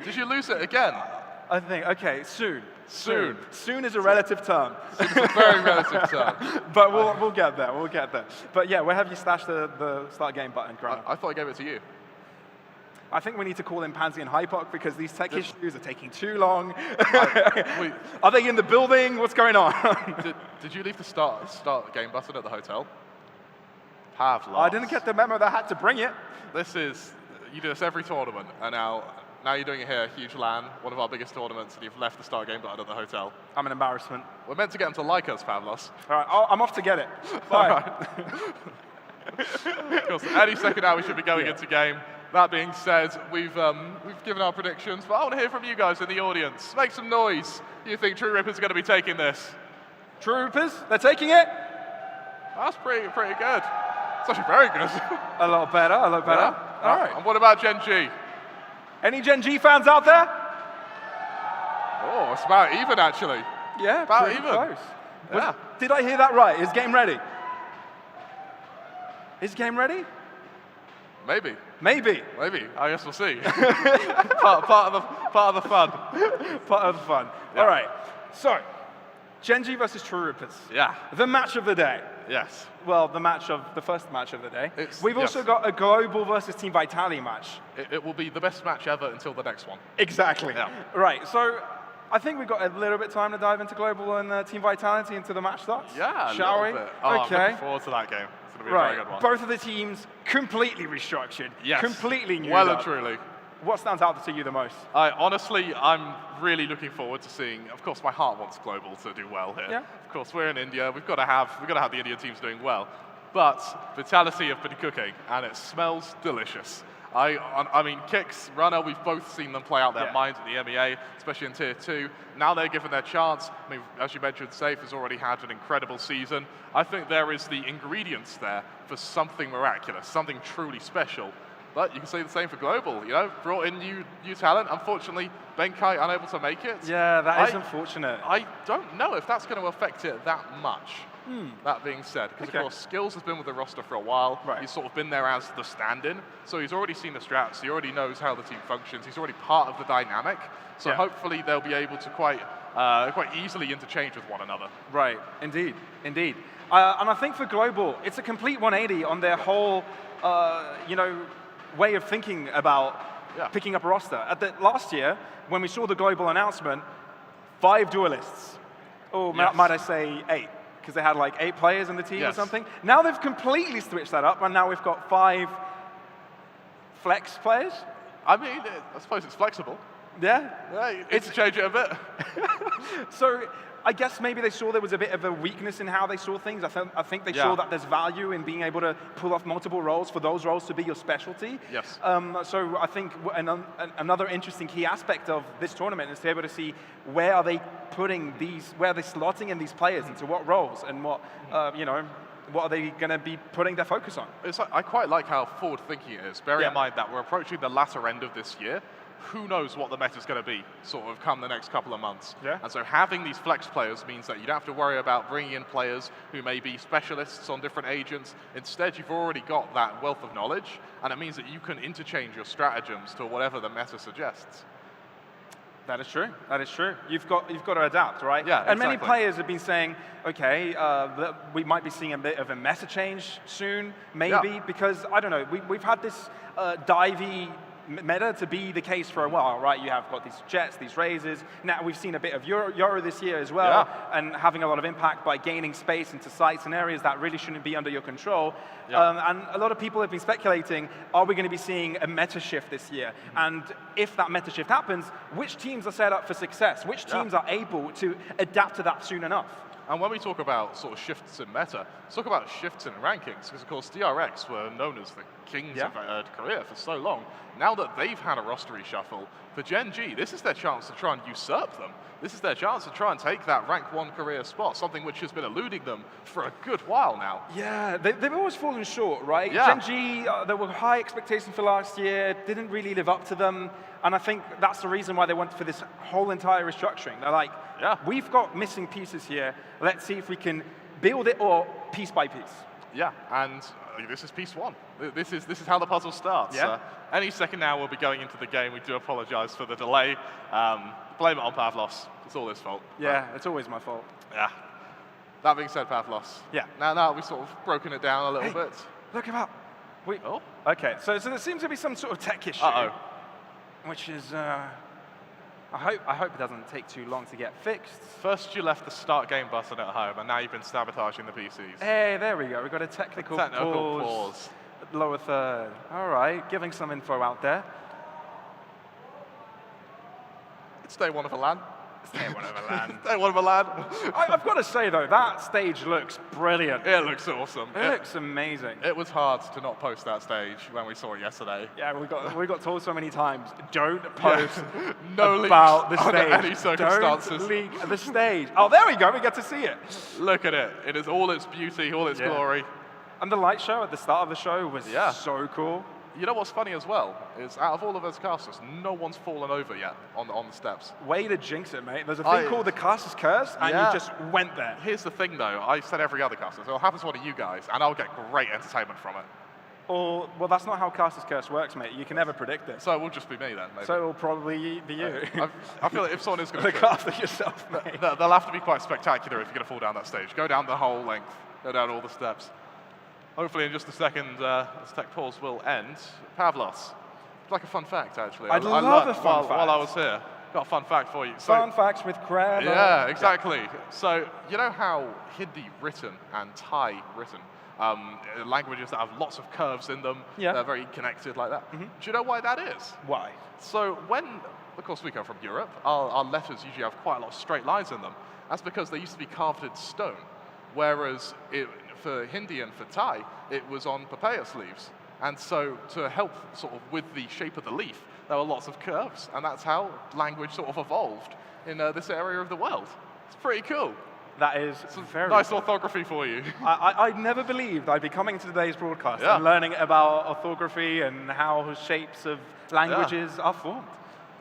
Did you lose it again? I think, okay, soon. Soon is a relative term. It's a very relative term. But we'll get there, But yeah, where have you stashed the start game button, Grant? I thought I gave it to you. I think we need to call in Pansy and Hypoc because these tech issues are taking too long. Are they in the building? What's going on? Did you leave the start game button at the hotel? Have lost. I didn't get the memo that I had to bring it. You do this every tournament, and now you're doing it here, huge LAN, one of our biggest tournaments, and you've left the start game button at the hotel. I'm an embarrassment. We're meant to get them to like us, Pavlos. All right, I'm off to get it. Bye. Of course, any second now we should be going into game. That being said, we've given our predictions, but I want to hear from you guys in the audience. Make some noise. You think True Rippers are going to be taking this? True Rippers? They're taking it? That's pretty good. It's actually very good. A lot better. Yeah. All right. And what about Gen.G? Any Gen.G fans out there? Oh, it's about even, actually. Yeah, about even. Close. Yeah. Did I hear that right? Is game ready? Is game ready? Maybe. I guess we'll see. part of the fun. Part of the fun. Yeah. All right. So, Gen.G versus True Rippers. Yeah. The match of the day. Yes. Well, the first match of the day. We've also got a global versus Team Vitality match. It will be the best match ever until the next one. Exactly. Yeah. Right. So, I think we've got a little bit of time to dive into global and Team Vitality until the match starts. Yeah. Shall we? Bit. Okay. I'm looking forward to that game. It's going to be a very good one. Both of the teams completely restructured. Yes. Completely new. Well and truly. What stands out to you the most? Honestly, I'm really looking forward to seeing. Of course, my heart wants global to do well here. Yeah. Of course, we're in India. We've got to have the Indian teams doing well. But Vitality have been cooking, and it smells delicious. I mean, Kix, Runner, we've both seen them play out their minds at the MEA, especially in Tier 2. Now they're given their chance. I mean, as you mentioned, Safe has already had an incredible season. I think there is the ingredients there for something miraculous, something truly special. But you can say the same for global. You know, brought in new talent. Unfortunately, Benkai unable to make it. Yeah, that is unfortunate. I don't know if that's going to affect it that much. That being said, because of course Skills has been with the roster for a while. He's sort of been there as the stand-in, so he's already seen the strats. He already knows how the team functions. He's already part of the dynamic. So hopefully they'll be able to quite easily interchange with one another. Right, indeed, indeed. And I think for global, it's a complete 180 on their whole, you know, way of thinking about picking up a roster. Last year, when we saw the global announcement, 5 duelists, or might I say 8, because they had like 8 players in the team or something. Now they've completely switched that up, and now we've got 5 flex players. I mean, I suppose it's flexible. Yeah? Interchange it a bit. So I guess maybe they saw there was a bit of a weakness in how they saw things. I think they saw that there's value in being able to pull off multiple roles for those roles to be your specialty. Yes. So I think another interesting key aspect of this tournament is to be able to see where are they putting these, where are they slotting in these players into what roles and what, you know, what are they going to be putting their focus on? I quite like how forward-thinking it is. Bearing in mind that we're approaching the latter end of this year, who knows what the meta's going to be, sort of, come the next couple of months. And so having these flex players means that you don't have to worry about bringing in players who may be specialists on different agents. Instead, you've already got that wealth of knowledge, and it means that you can interchange your stratagems to whatever the meta suggests. That is true. That is true. You've got to adapt, right? Yeah, and many players have been saying, okay, we might be seeing a bit of a meta change soon, maybe, because, I don't know, we've had this divey meta to be the case for a while, right? You have got these Jets, these Razors. Now we've seen a bit of Euro this year as well, and having a lot of impact by gaining space into sites and areas that really shouldn't be under your control. And a lot of people have been speculating, are we going to be seeing a meta shift this year? And if that meta shift happens, which teams are set up for success? Which teams are able to adapt to that soon enough? And when we talk about sort of shifts in meta, let's talk about shifts in rankings, because of course DRX were known as the kings of Korea for so long. Now that they've had a roster reshuffle, for Gen.G, this is their chance to try and usurp them. This is their chance to try and take that rank 1 career spot, something which has been eluding them for a good while now. Yeah, they've always fallen short, right? Gen.G, there were high expectations for last year, didn't really live up to them, and I think that's the reason why they went for this whole entire restructuring. They're like, we've got missing pieces here, let's see if we can build it or piece by piece. Yeah, and this is piece 1. This is how the puzzle starts. Any second now we'll be going into the game. We do apologize for the delay. Blame it on Pavlos. It's all his fault. Yeah, it's always my fault. Yeah. That being said, Pavlos. Now we've sort of broken it down a little bit. Look him up. Okay, so there seems to be some sort of tech issue. Which is, I hope it doesn't take too long to get fixed. First you left the start game button at home, and now you've been sabotaging the PCs. Hey, there we go. We've got a technical pause. Lower third. All right, giving some info out there. It's day 1 of a LAN. Day 1 of a LAN. Day 1 of a LAN. I've got to say, though, that stage looks brilliant. It looks awesome. It looks amazing. It was hard to not post that stage when we saw it yesterday. Yeah, we got told so many times, don't post no about the stage. Under any circumstances. Don't leak the stage. Oh, there we go. We get to see it. Look at it. It is all its beauty, all its glory. And the light show at the start of the show was so cool. You know what's funny as well is out of all of those casters, no one's fallen over yet on the steps. Way to jinx it, mate. There's a thing called the caster's curse, and you just went there. Here's the thing, though. I said every other caster, so it'll happen to one of you guys, and I'll get great entertainment from it. Well, that's not how caster's curse works, mate. You can never predict it. So it will just be me then, maybe. So it will probably be you. I feel like if someone is going to look after yourself, mate. They'll have to be quite spectacular if you're going to fall down that stage. Go down the whole length. Go down all the steps. Hopefully in just a second, this tech pause will end. Pavlos, it's like a fun fact, actually. I'd love a fun fact. While I was here, got a fun fact for you. Fun facts with Crab. Yeah, exactly. So, you know how Hindi written and Thai written, languages that have lots of curves in them, they're very connected like that. Do you know why that is? Why? So when, of course we come from Europe, our letters usually have quite a lot of straight lines in them. That's because they used to be carved in stone, whereas for Hindi and for Thai, it was on papyrus leaves. And so to help sort of with the shape of the leaf, there were lots of curves, and that's how language sort of evolved in this area of the world. It's pretty cool. That is very nice cool. orthography for you. I never believed I'd be coming to today's broadcast Yeah. and learning about orthography and how shapes of languages are formed.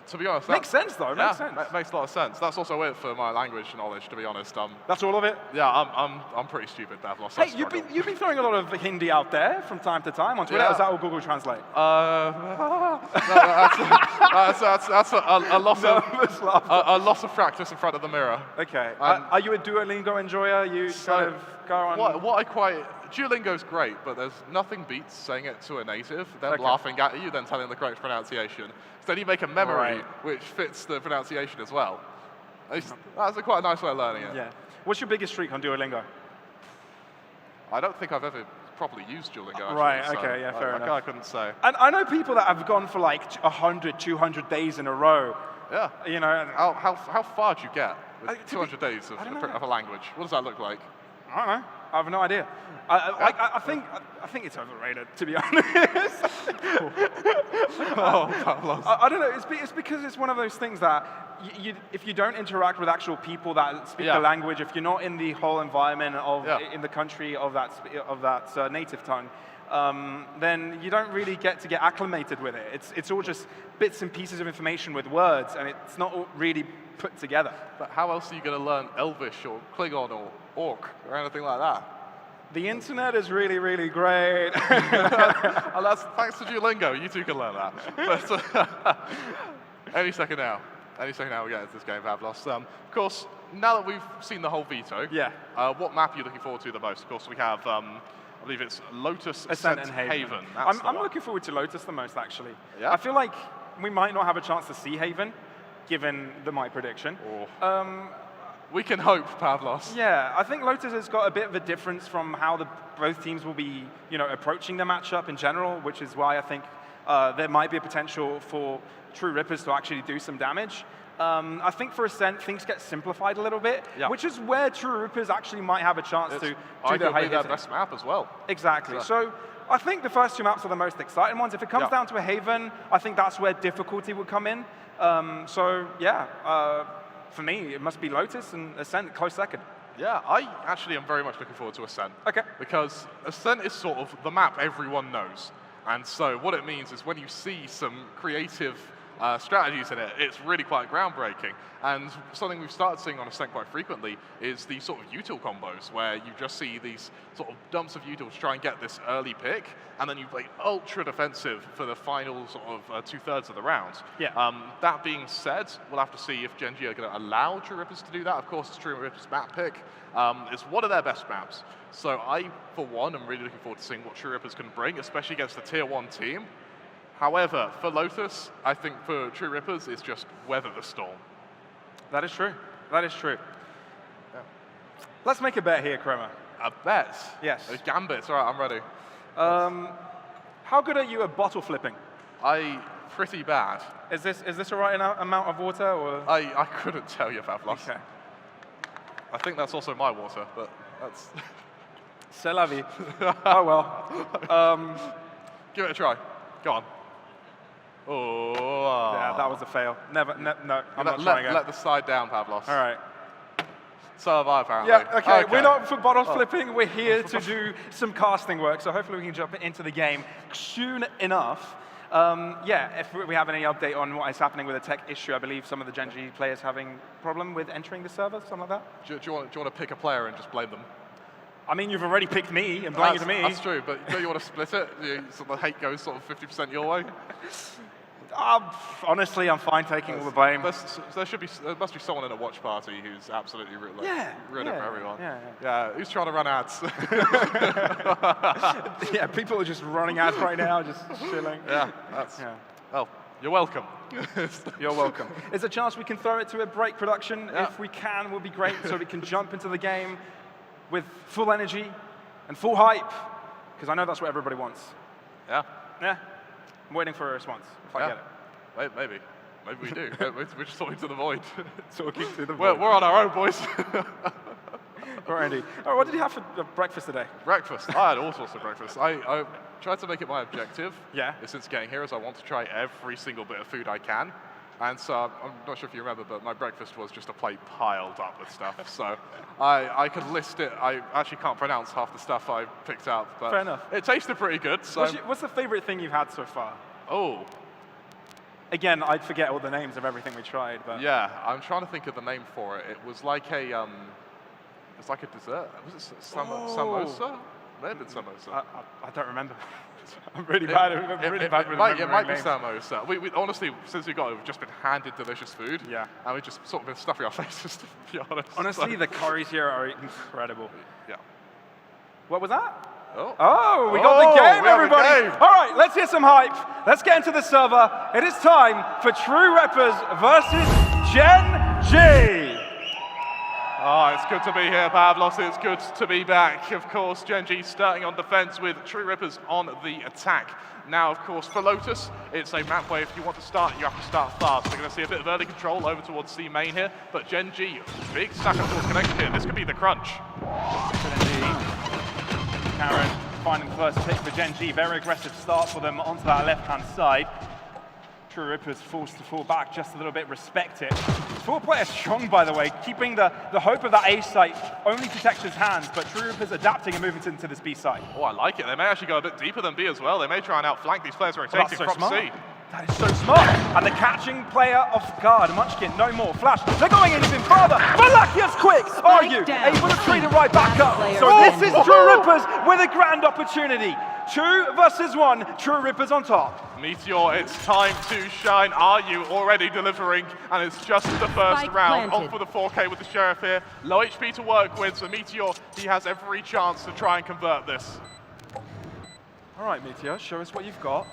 To be honest, Makes sense, though. Yeah, Makes sense. makes a lot of sense. That's also it for my language knowledge, to be honest. That's all of it? Yeah, I'm pretty stupid, Pavlos. Hey, you've been throwing a lot of Hindi out there from time to time on Twitter. Yeah. Is that all Google Translate? That's a loss of practice in front of the mirror. Okay. Are you a Duolingo enjoyer? You kind of go on... Duolingo's great, but there's nothing beats saying it to a native, then Okay. laughing at you, then telling the correct pronunciation. So then you make a memory Right. which fits the pronunciation as well. That's quite a nice way of learning it. Yeah. What's your biggest streak on Duolingo? I don't think I've ever properly used Duolingo, actually. Right, so okay, yeah, fair enough. I couldn't say. And I know people that have gone for like 100, 200 days in a row. Yeah. You know, How far do you get with to 200 days I don't know. of a language? What does that look like? I don't know. I have no idea. I think it's overrated, to be honest. I don't know. It's because it's one of those things that if you don't interact with actual people that speak the language, if you're not in the whole environment of in the country of that native tongue, then you don't really get acclimated with it. It's all just bits and pieces of information with words, and it's not all really put together. But how else are you going to learn Elvish or Klingon or Orc or anything like that? The internet is really, really great. And that's thanks to Duolingo. You too can learn that. But, any second now we get into this game, Pavlos. Of course, now that we've seen the whole veto, what map are you looking forward to the most? Of course, we have, I believe it's Lotus, Ascent, and Haven. I'm looking forward to Lotus the most, actually. Yeah? I feel like we might not have a chance to see Haven, given my prediction. We can hope, Pavlos. Yeah, I think Lotus has got a bit of a difference from how both teams will be, approaching the matchup in general, which is why I think there might be a potential for True Rippers to actually do some damage. I think for Ascent, things get simplified a little bit, which is where True Rippers actually might have a chance to do their high their best map as well. Exactly. So I think the first two maps are the most exciting ones. If it comes down to a Haven, I think that's where difficulty would come in. For me, it must be Lotus and Ascent close second. Yeah, I actually am very much looking forward to Ascent. Okay. Because Ascent is sort of the map everyone knows. And so what it means is when you see some creative strategies in it, it's really quite groundbreaking. And something we've started seeing on Ascent quite frequently is these sort of util combos, where you just see these sort of dumps of utils try and get this early pick, and then you play ultra defensive for the final sort of 2/3 of the round. Yeah. That being said, we'll have to see if Gen.G are going to allow True Rippers to do that. Of course, it's True Rippers map pick. It's one of their best maps. So I, for one, am really looking forward to seeing what True Rippers can bring, especially against a tier 1 team. However, for Lotus, I think for True Rippers, it's just weather the storm. That is true. That is true. Yeah. Let's make a bet here, Chroma. A bet? Yes. A gambit. All right, I'm ready. How good are you at bottle flipping? Pretty bad. Is this the right amount of water, or? I couldn't tell you, Pavlos. Okay. I think that's also my water, but that's... C'est la vie. Oh, well. Give it a try. Go on. Oh. Yeah, that was a fail. No, I'm not trying again. Let the side down, Pavlos. All right. So have I, apparently. Yeah, okay. We're not for bottle flipping. We're here to do some casting work, so hopefully we can jump into the game soon enough. If we have any update on what is happening with a tech issue, I believe some of the Gen.G players having a problem with entering the server, something like that. Do you want to pick a player and just blame them? I mean, you've already picked me and blamed me. That's true, but don't you want to split it? So the hate goes sort of 50% your way? Honestly, I'm fine taking all the blame. There must be someone in a watch party who's absolutely rude for everyone. Yeah, who's trying to run ads? Yeah, people are just running ads right now, just chilling. Well, you're welcome. You're welcome. There's a chance we can throw it to a break production. If we can, will be great, so we can jump into the game with full energy and full hype, because I know that's what everybody wants. Yeah. Yeah. I'm waiting for a response, if I get it. Maybe we do. We're just talking to the void. Talking to the void. We're on our own, boys. Right, Andy. Oh, what did you have for breakfast today? Breakfast? I had all sorts of breakfast. I tried to make it my objective Yeah. since getting here, is I want to try every single bit of food I can. And so I'm not sure if you remember, but my breakfast was just a plate piled up with stuff. So I could list it. I actually can't pronounce half the stuff I picked up. But Fair enough. It tasted pretty good. So What's the favorite thing you've had so far? Oh. Again, I'd forget all the names of everything we tried, but Yeah, I'm trying to think of the name for it. It was like a it's like a dessert. Was it samosa? Maybe it's samosa. I don't remember. I'm really bad. It might be samosa. We honestly, since we got it, we've just been handed delicious food. Yeah. And we've just sort of been stuffing our faces, to be honest. Honestly, the curries here are incredible. Yeah. What was that? Oh, we got the game, we have a everybody. game. All right, let's hear some hype. Let's get into the server. It is time for True Rippers versus Gen.G. Oh, it's good to be here, Pavlos. It's good to be back. Of course, Gen.G starting on defense with True Rippers on the attack. Now, of course, for Lotus, it's a map where if you want to start, you have to start fast. We're going to see a bit of early control over towards C main here, but Gen.G, big stack of force connection here. This could be the crunch. Karen finding the first pick for Gen.G. Very aggressive start for them onto that left-hand side. True Rippers forced to fall back just a little bit, respect it. 4 players strong, by the way, keeping the hope of that A site only to Texture's hands, but True Rippers adapting and moving into this B site. Oh, I like it. They may actually go a bit deeper than B as well. They may try and outflank these players rotating from C. That is so smart. And the catching player off guard. Munchkin, no more. Flash. They're going in even further. Malakia's quick. Are you able to treat it right back up? So this is True Rippers with a grand opportunity. 2 versus 1. True Rippers on top. Meteor, it's time to shine. Are you already delivering? And it's just the first round. On for the 4K with the Sheriff here. Low HP to work with, so Meteor, he has every chance to try and convert this. All right, Meteor, show us what you've got.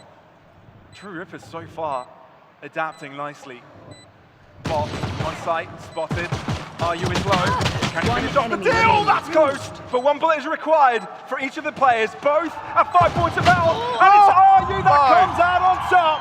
True Rippers so far adapting nicely. Bot on site, spotted. Are you is low? Can you finish off the deal? That's Ghost! But 1 bullet is required for each of the players, both at 5 points of health. And it's Are you that comes out on top.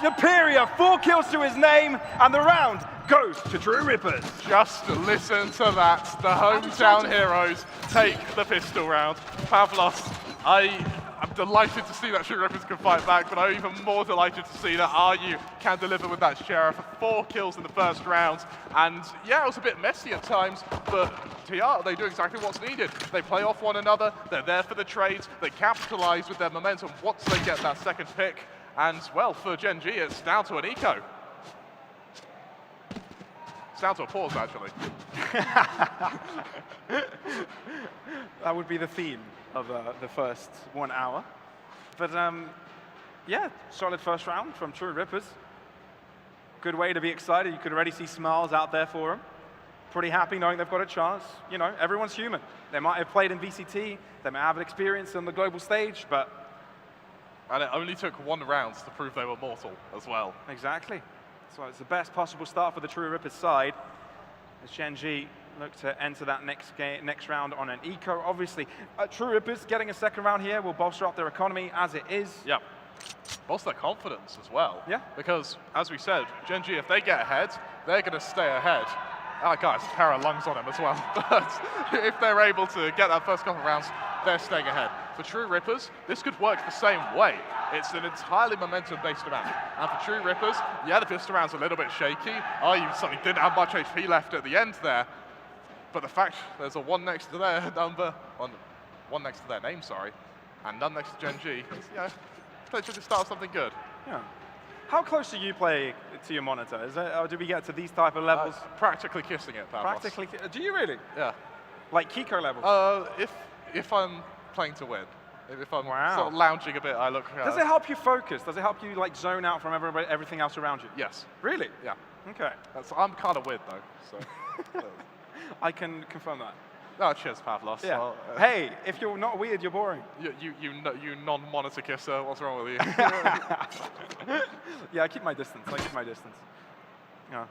Superior, 4 kills to his name, and the round goes to True Rippers. Just listen to that. The hometown heroes take the pistol round. Pavlos, I'm delighted to see that True Rippers can fight back, but I'm even more delighted to see that RU can deliver with that Sheriff for 4 kills in the first round. And yeah, it was a bit messy at times, but TR, they do exactly what's needed. They play off one another, they're there for the trades, they capitalize with their momentum once they get that second pick. And well, for Gen.G, it's down to an eco. It's down to a pause, actually. That would be the theme of the first 1 hour. But yeah, solid first round from True Rippers. Good way to be excited. You could already see smiles out there for them. Pretty happy knowing they've got a chance. You know, everyone's human. They might have played in VCT, they might have experience on the global stage, but... And it only took 1 round to prove they were mortal as well. Exactly. So it's the best possible start for the True Rippers side. As Gen.G look to enter that next round on an eco. Obviously, True Rippers getting a second round here will bolster up their economy as it is. Yep. Bolster their confidence as well. Yeah. Because, as we said, Gen.G, if they get ahead, they're going to stay ahead. Oh, guys, a pair of lungs on him as well. But if they're able to get that first couple of rounds, they're staying ahead. For True Rippers, this could work the same way. It's an entirely momentum-based round. And for True Rippers, yeah, the pistol round's a little bit shaky. You suddenly didn't have much HP left at the end there. But the fact there's a 1 next to their number, 1 next to their name, sorry, and none next to Gen.G, potentially to start something good. Yeah. How close do you play to your monitor? Is it, or do we get to these type of levels? Practically kissing it, Pavlos. Practically? Do you really? Yeah. Like Kiko levels? If I'm playing to win. If I'm sort of lounging a bit, I look... Does it help you focus? Does it help you like zone out from everything else around you? Yes. Really? Yeah. Okay. I'm kind of weird though, so... I can confirm that. Oh, cheers, Pavlos. Yeah. Well, hey, if you're not weird, you're boring. You non-monitor kisser, what's wrong with you? Yeah, I keep my distance. Yeah.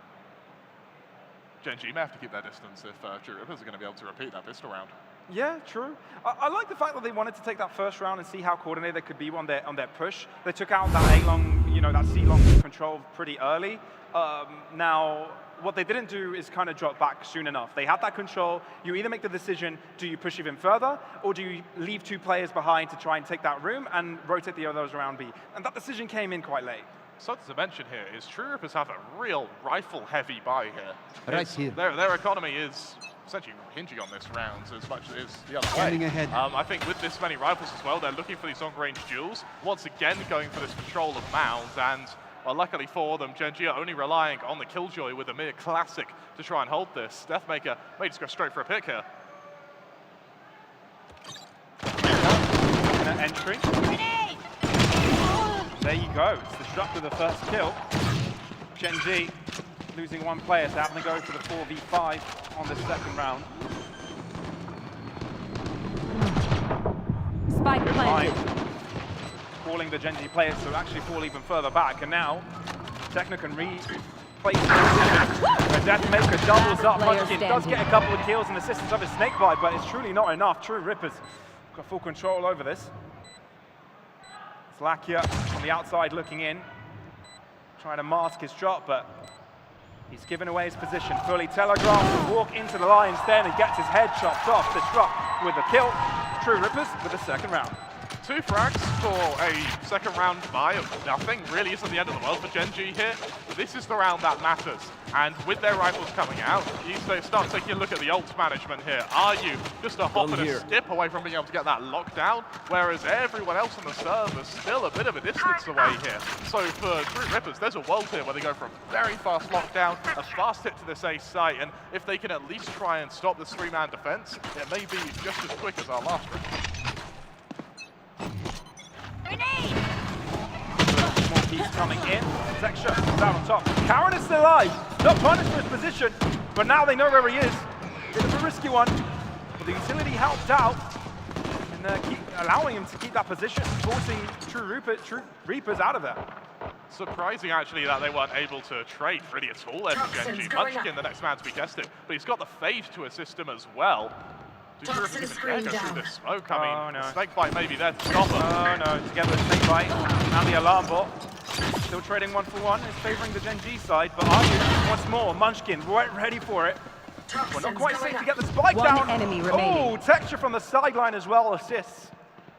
Gen.G may have to keep their distance if True Rippers are going to be able to repeat that pistol round. Yeah, true. I like the fact that they wanted to take that first round and see how coordinated they could be on their push. They took out that A-long, that C-long control pretty early. Now, what they didn't do is kind of drop back soon enough. They had that control. You either make the decision, do you push even further, or do you leave 2 players behind to try and take that room and rotate the others around B? And that decision came in quite late. something to mention here is True Rippers have a real rifle-heavy buy here. Right here. Their economy is essentially hinging on this round as much as it is the other Standing way. ahead. I think with this many rifles as well, they're looking for these long-range duels. Once again, going for this control of mounds, and well, luckily for them, Gen.G are only relying on the Killjoy with a mere classic to try and hold this. Deathmaker may just go straight for a pick here. Entry. There you go. It's Disrupt with the first kill. Gen.G losing one player, so having to go for the 4v5 on the second round. Spike planted. Calling the Gen.G players to actually fall even further back, and now Techno can replace the Deathmaker doubles up. Munchkin does get a couple of kills and assistance of his snakebite, but it's truly not enough. True Rippers got full control over this. Slakia on the outside looking in, trying to mask his drop, but he's given away his position. Fully telegraphed to walk into the lion's den and gets his head chopped off. Disrupt with a kill. True Rippers with the second round. 2 frags for a second round buy of nothing really isn't the end of the world for Gen.G here. This is the round that matters. And with their rifles coming out, you start taking a look at the ult management here. Are you just a hop and a skip away from being able to get that lockdown? Whereas everyone else on the server is still a bit of a distance away here. So for True Rippers, there's a world here where they go for a very fast lockdown, a fast hit to this A site, and if they can at least try and stop this 3-man defense, it may be just as quick as our last round. More keys coming in. Texture is out on top. Karen is still alive. Not punished for his position, but now they know where he is. Bit of a risky one, but the utility helped out and keep allowing him to keep that position, forcing True Reapers out of there. Surprising, actually, that they weren't able to trade really at all there for Gen.G. Munchkin, the next man to be tested, but he's got the fade to assist him as well. Do True Rippers even dare go through this smoke? I mean, the snakebite maybe there to stop him. Oh no, together with snakebite and the alarm bot. Still trading 1-for-1, is favoring the Gen.G side, but Aryu once more, Munchkin right ready for it. We're not quite safe to get the spike down. One enemy remaining. Oh, Texture from the sideline as well assists.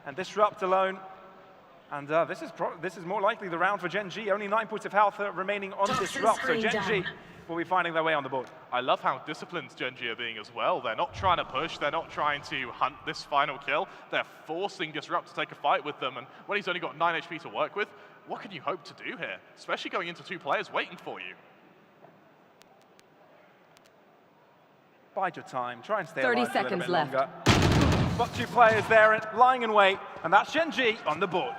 And Disrupt alone. And this is more likely the round for Gen.G. Only 9 points of health remaining on Disrupt, so Gen.G will be finding their way on the board. I love how disciplined Gen.G are being as well. They're not trying to push, they're not trying to hunt this final kill. They're forcing Disrupt to take a fight with them, and when he's only got 9 HP to work with, what can you hope to do here? Especially going into 2 players waiting for you. Bide your time, try and stay 30 alive seconds a little bit left. longer. Got 2 players there lying in wait, and that's Gen.G on the board.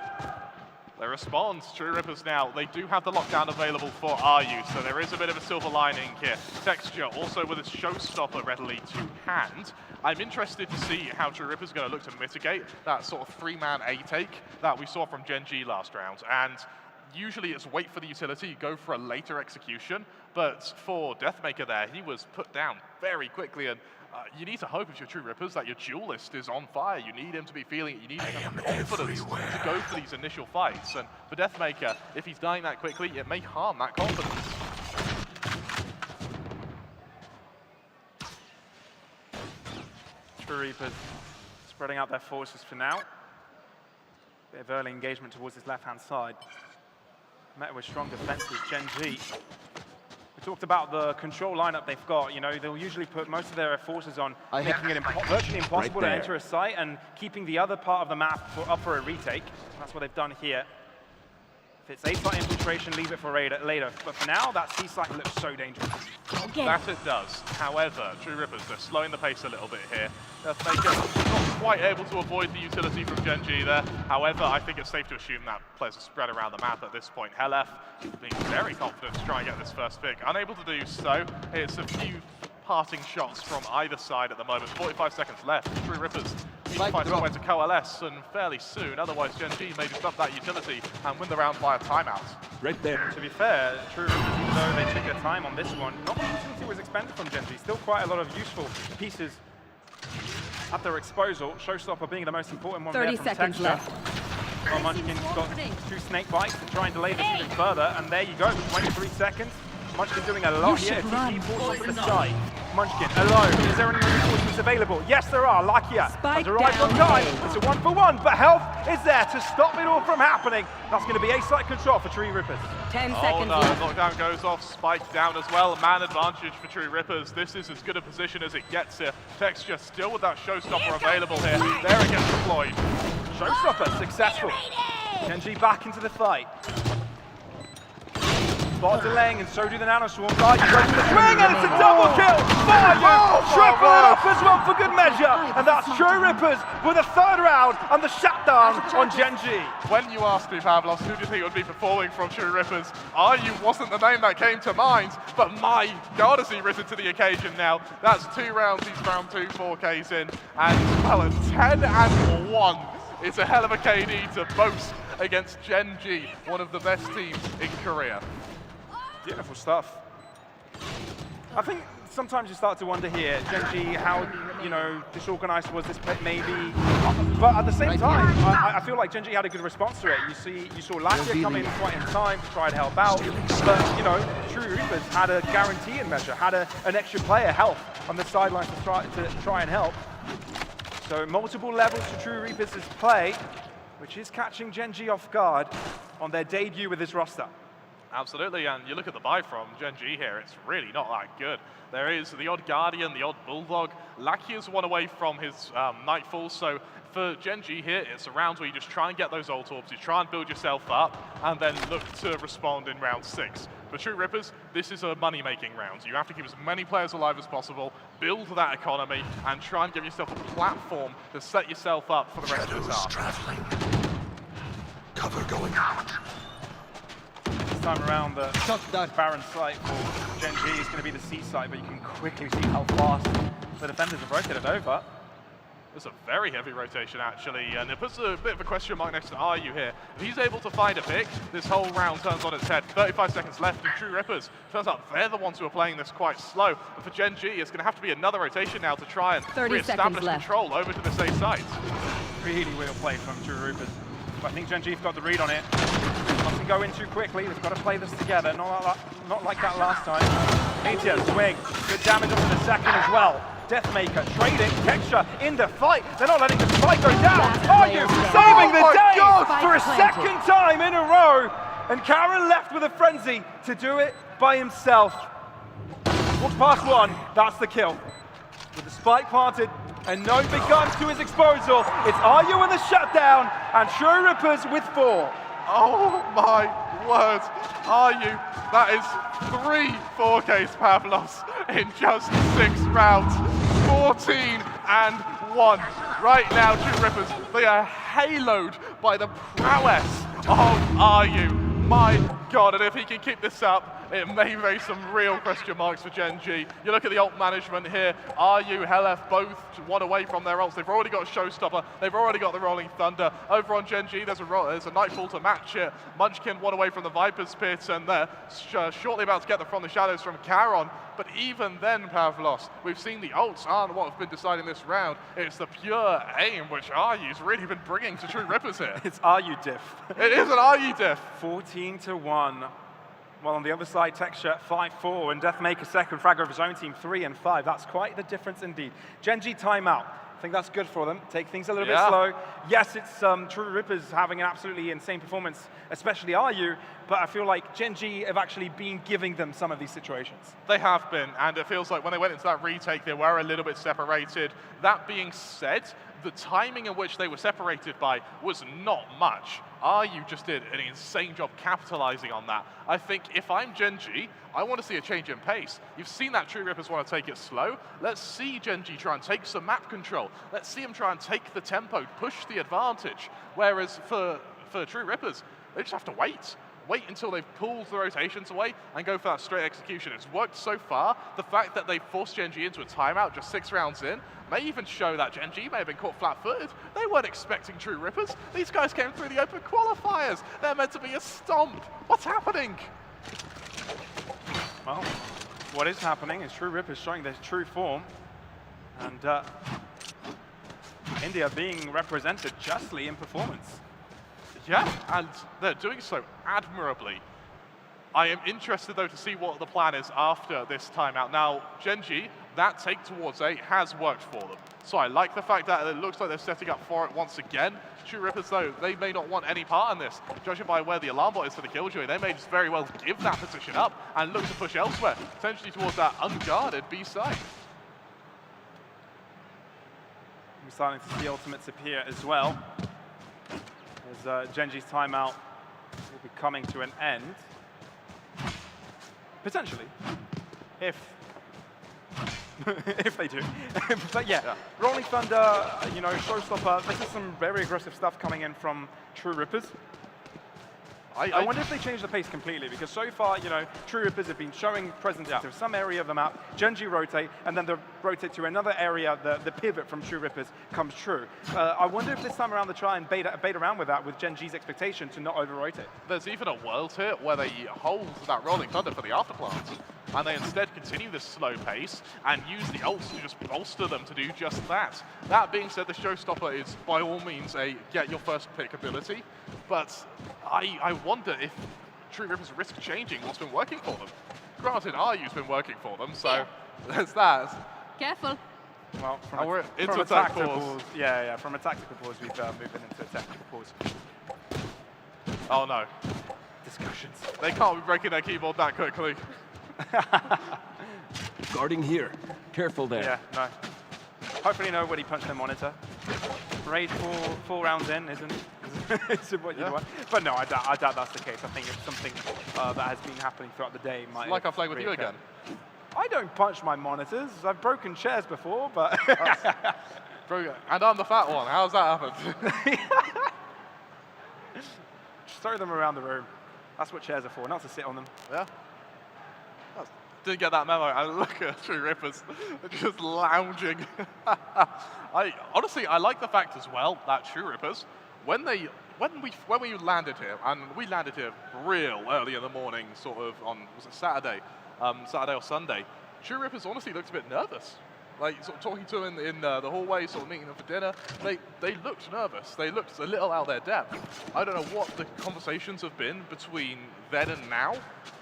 They respond. True Rippers now, they do have the lockdown available for Aryu, so there is a bit of a silver lining here. Texture also with a showstopper readily to hand. I'm interested to see how True Rippers are going to look to mitigate that sort of 3-man A-take that we saw from Gen.G last round. And usually it's wait for the utility, go for a later execution, but for Deathmaker there, he was put down very quickly, and you need to hope if you're True Rippers that your duelist is on fire. You need him to be feeling it. You need him to have the confidence to go for these initial fights. And for Deathmaker, if he's dying that quickly, it may harm that confidence. True Reapers spreading out their forces for now. Bit of early engagement towards his left-hand side. Met with strong defenses, Gen.G. We talked about the control lineup they've got. You know, they'll usually put most of their forces on making it virtually impossible to enter a site and keeping the other part of the map up for a retake. That's what they've done here. If it's A-site infiltration, leave it for later. But for now, that C-site looks so dangerous. That it does. However, True Rippers, they're slowing the pace a little bit here. Deathmaker not quite able to avoid the utility from Gen.G there. However, I think it's safe to assume that players are spread around the map at this point. Helef being very confident to try and get this first pick. Unable to do so. It's a few parting shots from either side at the moment. 45 seconds left. True Rippers need to find somewhere to coalesce, and fairly soon. Otherwise, Gen.G may disrupt that utility and win the round via timeout. Right there. To be fair, True Rippers, even though they took their time on this one, not much utility was expended from Gen.G. Still quite a lot of useful pieces at their disposal. Showstopper being the most important one 30 there from seconds Texture. left. Well, Munchkin's got 2 snake bites to try and delay this even further, and there you go, 23 seconds. Munchkin doing a lot here. TP forces to the side. Munchkin alone. Is there any reinforcements available? Yes, there are. Lakia has arrived on time. It's a 1-for-1, but health is there to stop it all from happening. That's going to be A-site control for True Rippers. 10 seconds left. Lockdown goes off, spike down as well. Man advantage for True Rippers. This is as good a position as it gets here. Texture still with that showstopper available here. There it gets deployed. Showstopper successful. Gen.G back into the fight. Spot delaying, and so do the Nanoswarm. Riot goes for the swing, and it's a double kill! Triple it up as well for good measure! And that's True Rippers with a third round and the shutdown on Gen.G. When you asked me, Pavlos, who do you think would be performing from True Rippers? Aryu wasn't the name that came to mind, but my God, has he risen to the occasion now. That's 2 rounds, he's round 2, 4Ks in, and well, a 10-1. It's a hell of a KD to boast against Gen.G, one of the best teams in Korea. Beautiful stuff. I think sometimes you start to wonder here, Gen.G, how, you know, disorganized was this maybe, but at the same time, I feel like Gen.G had a good response to it. You saw Lakia come in quite in time to try and help out, but, you know, True Reapers had a guarantee in measure, had an extra player health on the sidelines to try and help. So multiple levels to True Reapers' play, which is catching Gen.G off guard on their debut with this roster. Absolutely, and you look at the buy from Gen.G here, it's really not that good. There is the odd Guardian, the odd Bulldog. Lakia's one away from his Nightfall, so for Gen.G here, it's a round where you just try and get those ult orbs, you try and build yourself up, and then look to respond in round 6. For True Rippers, this is a money-making round. You have to keep as many players alive as possible, build that economy, and try and give yourself a platform to set yourself up for the rest of this half. Traveling. Cover going out. This time around, the Baron site for Gen.G is going to be the C site, but you can quickly see how fast the defenders have rotated over. It's a very heavy rotation, actually, and it puts a bit of a question mark next to Aryu here. If he's able to find a pick, this whole round turns on its head. 35 seconds left, and True Rippers, turns out they're the ones who are playing this quite slow. But for Gen.G, it's going to have to be another rotation now to try and re-establish control over to the safe site. Really well played from True Rippers. But I think Gen.G have got the read on it. Mustn't go in too quickly. We've got to play this together. Not like that last time. Meteor, swing. Good damage onto the second as well. Deathmaker trading, Texture in the fight. They're not letting the fight go down. Aryu saving the day for a second time in a row. And Karen left with a frenzy to do it by himself. Walks past one, that's the kill. With the spike planted and no big guns to his disposal, it's Aryu with a shutdown and True Rippers with 4. Oh my word, Aryu, that is 3 4Ks Pavlos in just 6 rounds. 14-1. Right now, True Rippers, they are haloed by the prowess of Aryu. My God, and if he can keep this up, it may raise some real question marks for Gen.G. You look at the ult management here. Aryu, Helef, both one away from their ults. They've already got a Showstopper. They've already got the Rolling Thunder. Over on Gen.G, there's a Nightfall to match it. Munchkin one away from the Viper's Pit, and they're shortly about to get them from the shadows from Charon. But even then, Pavlos, we've seen the ults aren't what have been deciding this round. It's the pure aim which Aryu's really been bringing to True Rippers here. It's Aryu diff. It is an Aryu diff. 14-1. While on the other side, Texture 5-4, and Deathmaker second, fragger of his own team 3 and 5. That's quite the difference indeed. Gen.G timeout. I think that's good for them. Take things a little bit slow. Yes, it's True Rippers having an absolutely insane performance, especially Aryu, but I feel like Gen.G have actually been giving them some of these situations. They have been, and it feels like when they went into that retake, they were a little bit separated. That being said, the timing in which they were separated by was not much. Aryu just did an insane job capitalizing on that. I think if I'm Gen.G, I want to see a change in pace. You've seen that True Rippers want to take it slow. Let's see Gen.G try and take some map control. Let's see them try and take the tempo, push the advantage. Whereas for True Rippers, they just have to wait. Wait until they've pulled the rotations away and go for that straight execution. It's worked so far. The fact that they forced Gen.G into a timeout just 6 rounds in may even show that Gen.G may have been caught flat-footed. They weren't expecting True Rippers. These guys came through the open qualifiers. They're meant to be a stomp. What's happening? Well, what is happening is True Rippers showing their true form, and India being represented justly in performance. Yeah, and they're doing so admirably. I am interested, though, to see what the plan is after this timeout. Now, Gen.G, that take towards A has worked for them. So I like the fact that it looks like they're setting up for it once again. True Rippers, though, they may not want any part in this. Judging by where the alarm bot is for the Killjoy, they may just very well give that position up and look to push elsewhere, potentially towards that unguarded B side. We're starting to see ultimates appear as well, as Gen.G's timeout will be coming to an end. Potentially, if if they do. But yeah, Rolling Thunder, you know, showstopper. This is some very aggressive stuff coming in from True Rippers. I wonder if they change the pace completely, because so far, you know, True Rippers have been showing presence to some area of the map, Gen.G rotate, and then they rotate to another area, the pivot from True Rippers comes true. I wonder if this time around they try and bait around with that with Gen.G's expectation to not over-rotate. There's even a world here where they hold that Rolling Thunder for the afterplant, and they instead continue this slow pace and use the ults to just bolster them to do just that. That being said, the showstopper is by all means a get your first pick ability, but I wonder if True Rippers risk changing what's been working for them. Granted, RU's been working for them, so there's that. Careful. Well, from a tactical pause. Yeah, from a tactical pause, we've moved into a tactical pause. Oh no. Discussions. They can't be breaking their keyboard that quickly. Guarding here. Careful there. Yeah, no. Hopefully nobody punched their monitor. Raid four rounds in isn't what you want. But no, I doubt that's the case. I think it's something that has been happening throughout the day. It's like I'm playing with you again. I don't punch my monitors. I've broken chairs before, but... And I'm the fat one. How's that happened? Just throw them around the room. That's what chairs are for, not to sit on them. Yeah. Didn't get that memo. I look at True Rippers just lounging. Honestly, I like the fact as well that True Rippers, when we landed here, and we landed here real early in the morning, sort of on, was it Saturday or Sunday, True Rippers honestly looked a bit nervous. Like, sort of talking to them in the hallway, sort of meeting them for dinner, they looked nervous. They looked a little out of their depth. I don't know what the conversations have been between then and now,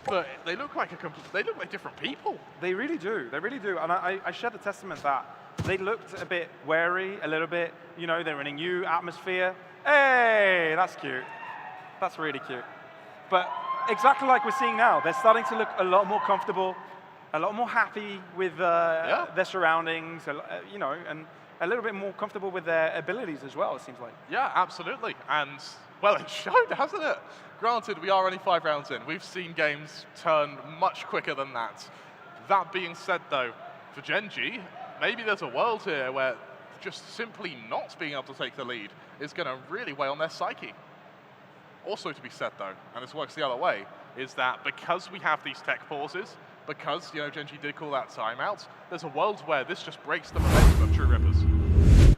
but they look like different people. They really do. They really do. And I share the testament that they looked a bit wary, a little bit, you know, they're in a new atmosphere. Hey, that's cute. That's really cute. But exactly like we're seeing now, they're starting to look a lot more comfortable, a lot more happy with their surroundings, you know, and a little bit more comfortable with their abilities as well, it seems like. Yeah, absolutely. And, well, it showed, hasn't it? Granted, we are only 5 rounds in. We've seen games turn much quicker than that. That being said, though, for Gen.G, maybe there's a world here where just simply not being able to take the lead is going to really weigh on their psyche. Also to be said, though, and this works the other way, is that because we have these tech pauses, because, you know, Gen.G did call that timeout, there's a world where this just breaks the momentum of True Rippers.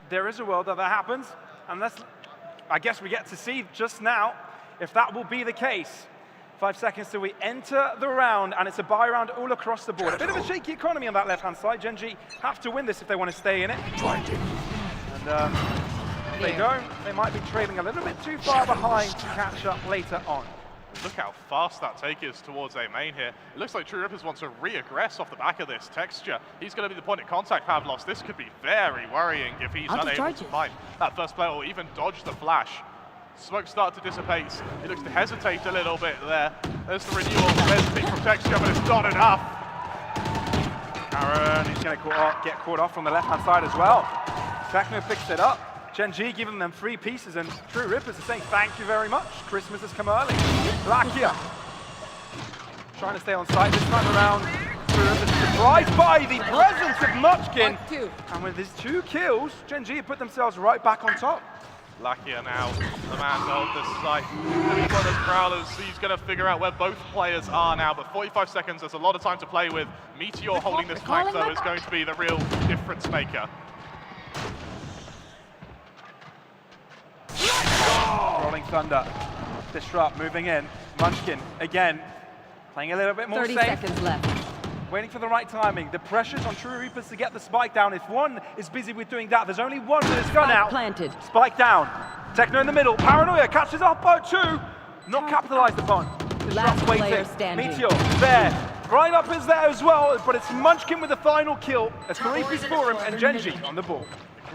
There is a world that happens, and I guess we get to see just now if that will be the case. 5 seconds till we enter the round, and it's a buy round all across the board. A bit of a shaky economy on that left-hand side. Gen.G have to win this if they want to stay in it. And if they don't, they might be trailing a little bit too far behind to catch up later on. Look how fast that take is towards A main here. It looks like True Rippers want to re-aggress off the back of this texture. He's going to be the point of contact, Pavlos. This could be very worrying if he's unable to find that first player or even dodge the flash. Smoke start to dissipate. He looks to hesitate a little bit there. There's the renewal. There's the pick from texture, but it's not enough. Aaron, he's going to get caught off on the left-hand side as well. Techno picks it up. Gen.G giving them 3 pieces, and True Rippers are saying thank you very much. Christmas has come early. Lakia trying to stay on site this time around. True Rippers surprised by the presence of Munchkin. And with his 2 kills, Gen.G put themselves right back on top. Lakia now, the man to hold this site. He's got those Prowlers, so he's going to figure out where both players are now, but 45 seconds, there's a lot of time to play with. Meteor holding this flank, though, is going to be the real difference maker. Rolling Thunder, Disrupt moving in. Munchkin again, playing a little bit more 30 safe. seconds left. Waiting for the right timing. The pressure's on True Reapers to get the spike down. If one is busy with doing that, there's only one with his gun out. Planted. Spike down. Techno in the middle. Paranoia catches up by 2. Not capitalized upon. Last player waiting. standing. Meteor, there. Right up is there as well, but it's Munchkin with the final kill. As 3-piece for him, and Gen.G on the ball.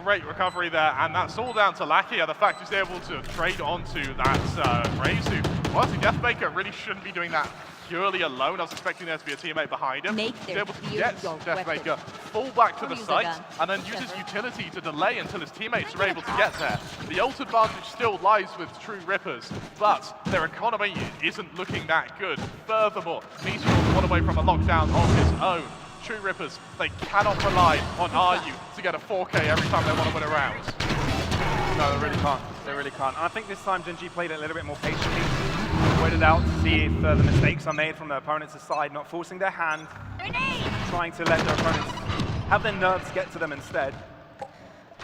Great recovery there, and that's all down to Lakia. The fact he's able to trade onto that Raze, who, honestly, Deathmaker really shouldn't be doing that purely alone. I was expecting there to be a teammate behind him. He's able to get Deathmaker full back to the site, and then use his utility to delay until his teammates are able to get there. The ult advantage still lies with True Rippers, but their economy isn't looking that good. Furthermore, Meteor is one away from a lockdown of his own. True Rippers, they cannot rely on RU to get a 4K every time they want to win a round. No, they really can't. They really can't. And I think this time Gen.G played it a little bit more patiently. Waited out to see if the mistakes are made from the opponent's side, not forcing their hand, trying to let their opponents have their nerves get to them instead.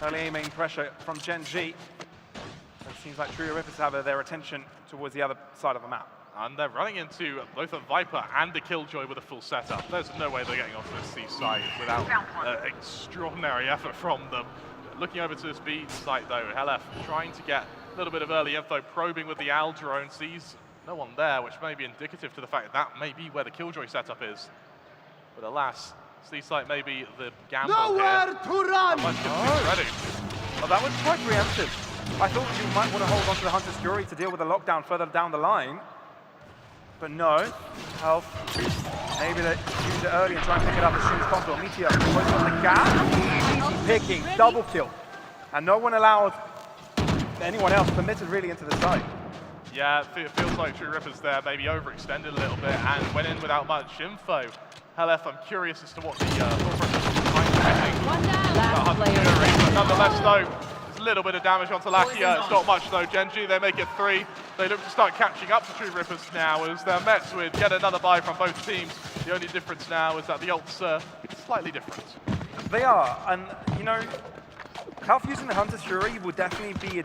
Early aiming pressure from Gen.G. It seems like True Rippers have their attention towards the other side of the map. And they're running into both a Viper and a Killjoy with a full setup. There's no way they're getting off this C site without extraordinary effort from them. Looking over to this B site though, LF trying to get a little bit of early info, probing with the Al drone, sees no one there, which may be indicative to the fact that may be where the Killjoy setup is. But alas, C site may be the gamble Nowhere here. to run! Ready. Oh, that was quite preemptive. I thought you might want to hold on to the Hunter's Fury to deal with the lockdown further down the line. But no, health. Maybe they use it early and try and pick it up as soon as possible. Meteor puts on the gap. Easy picking, double kill. And no one allowed anyone else permitted really into the site. Yeah, it feels like True Rippers there maybe overextended a little bit and went in without much info. LF, I'm curious as to what the thought process was behind the One down. Last player. Nonetheless, though, there's a little bit of damage onto Lakia. It's not much, though. Gen.G, they make it 3. They look to start catching up to True Rippers now as they're met with yet another buy from both teams. The only difference now is that the ults are slightly different. They are, and you know, Health using the Hunter's Fury would definitely be a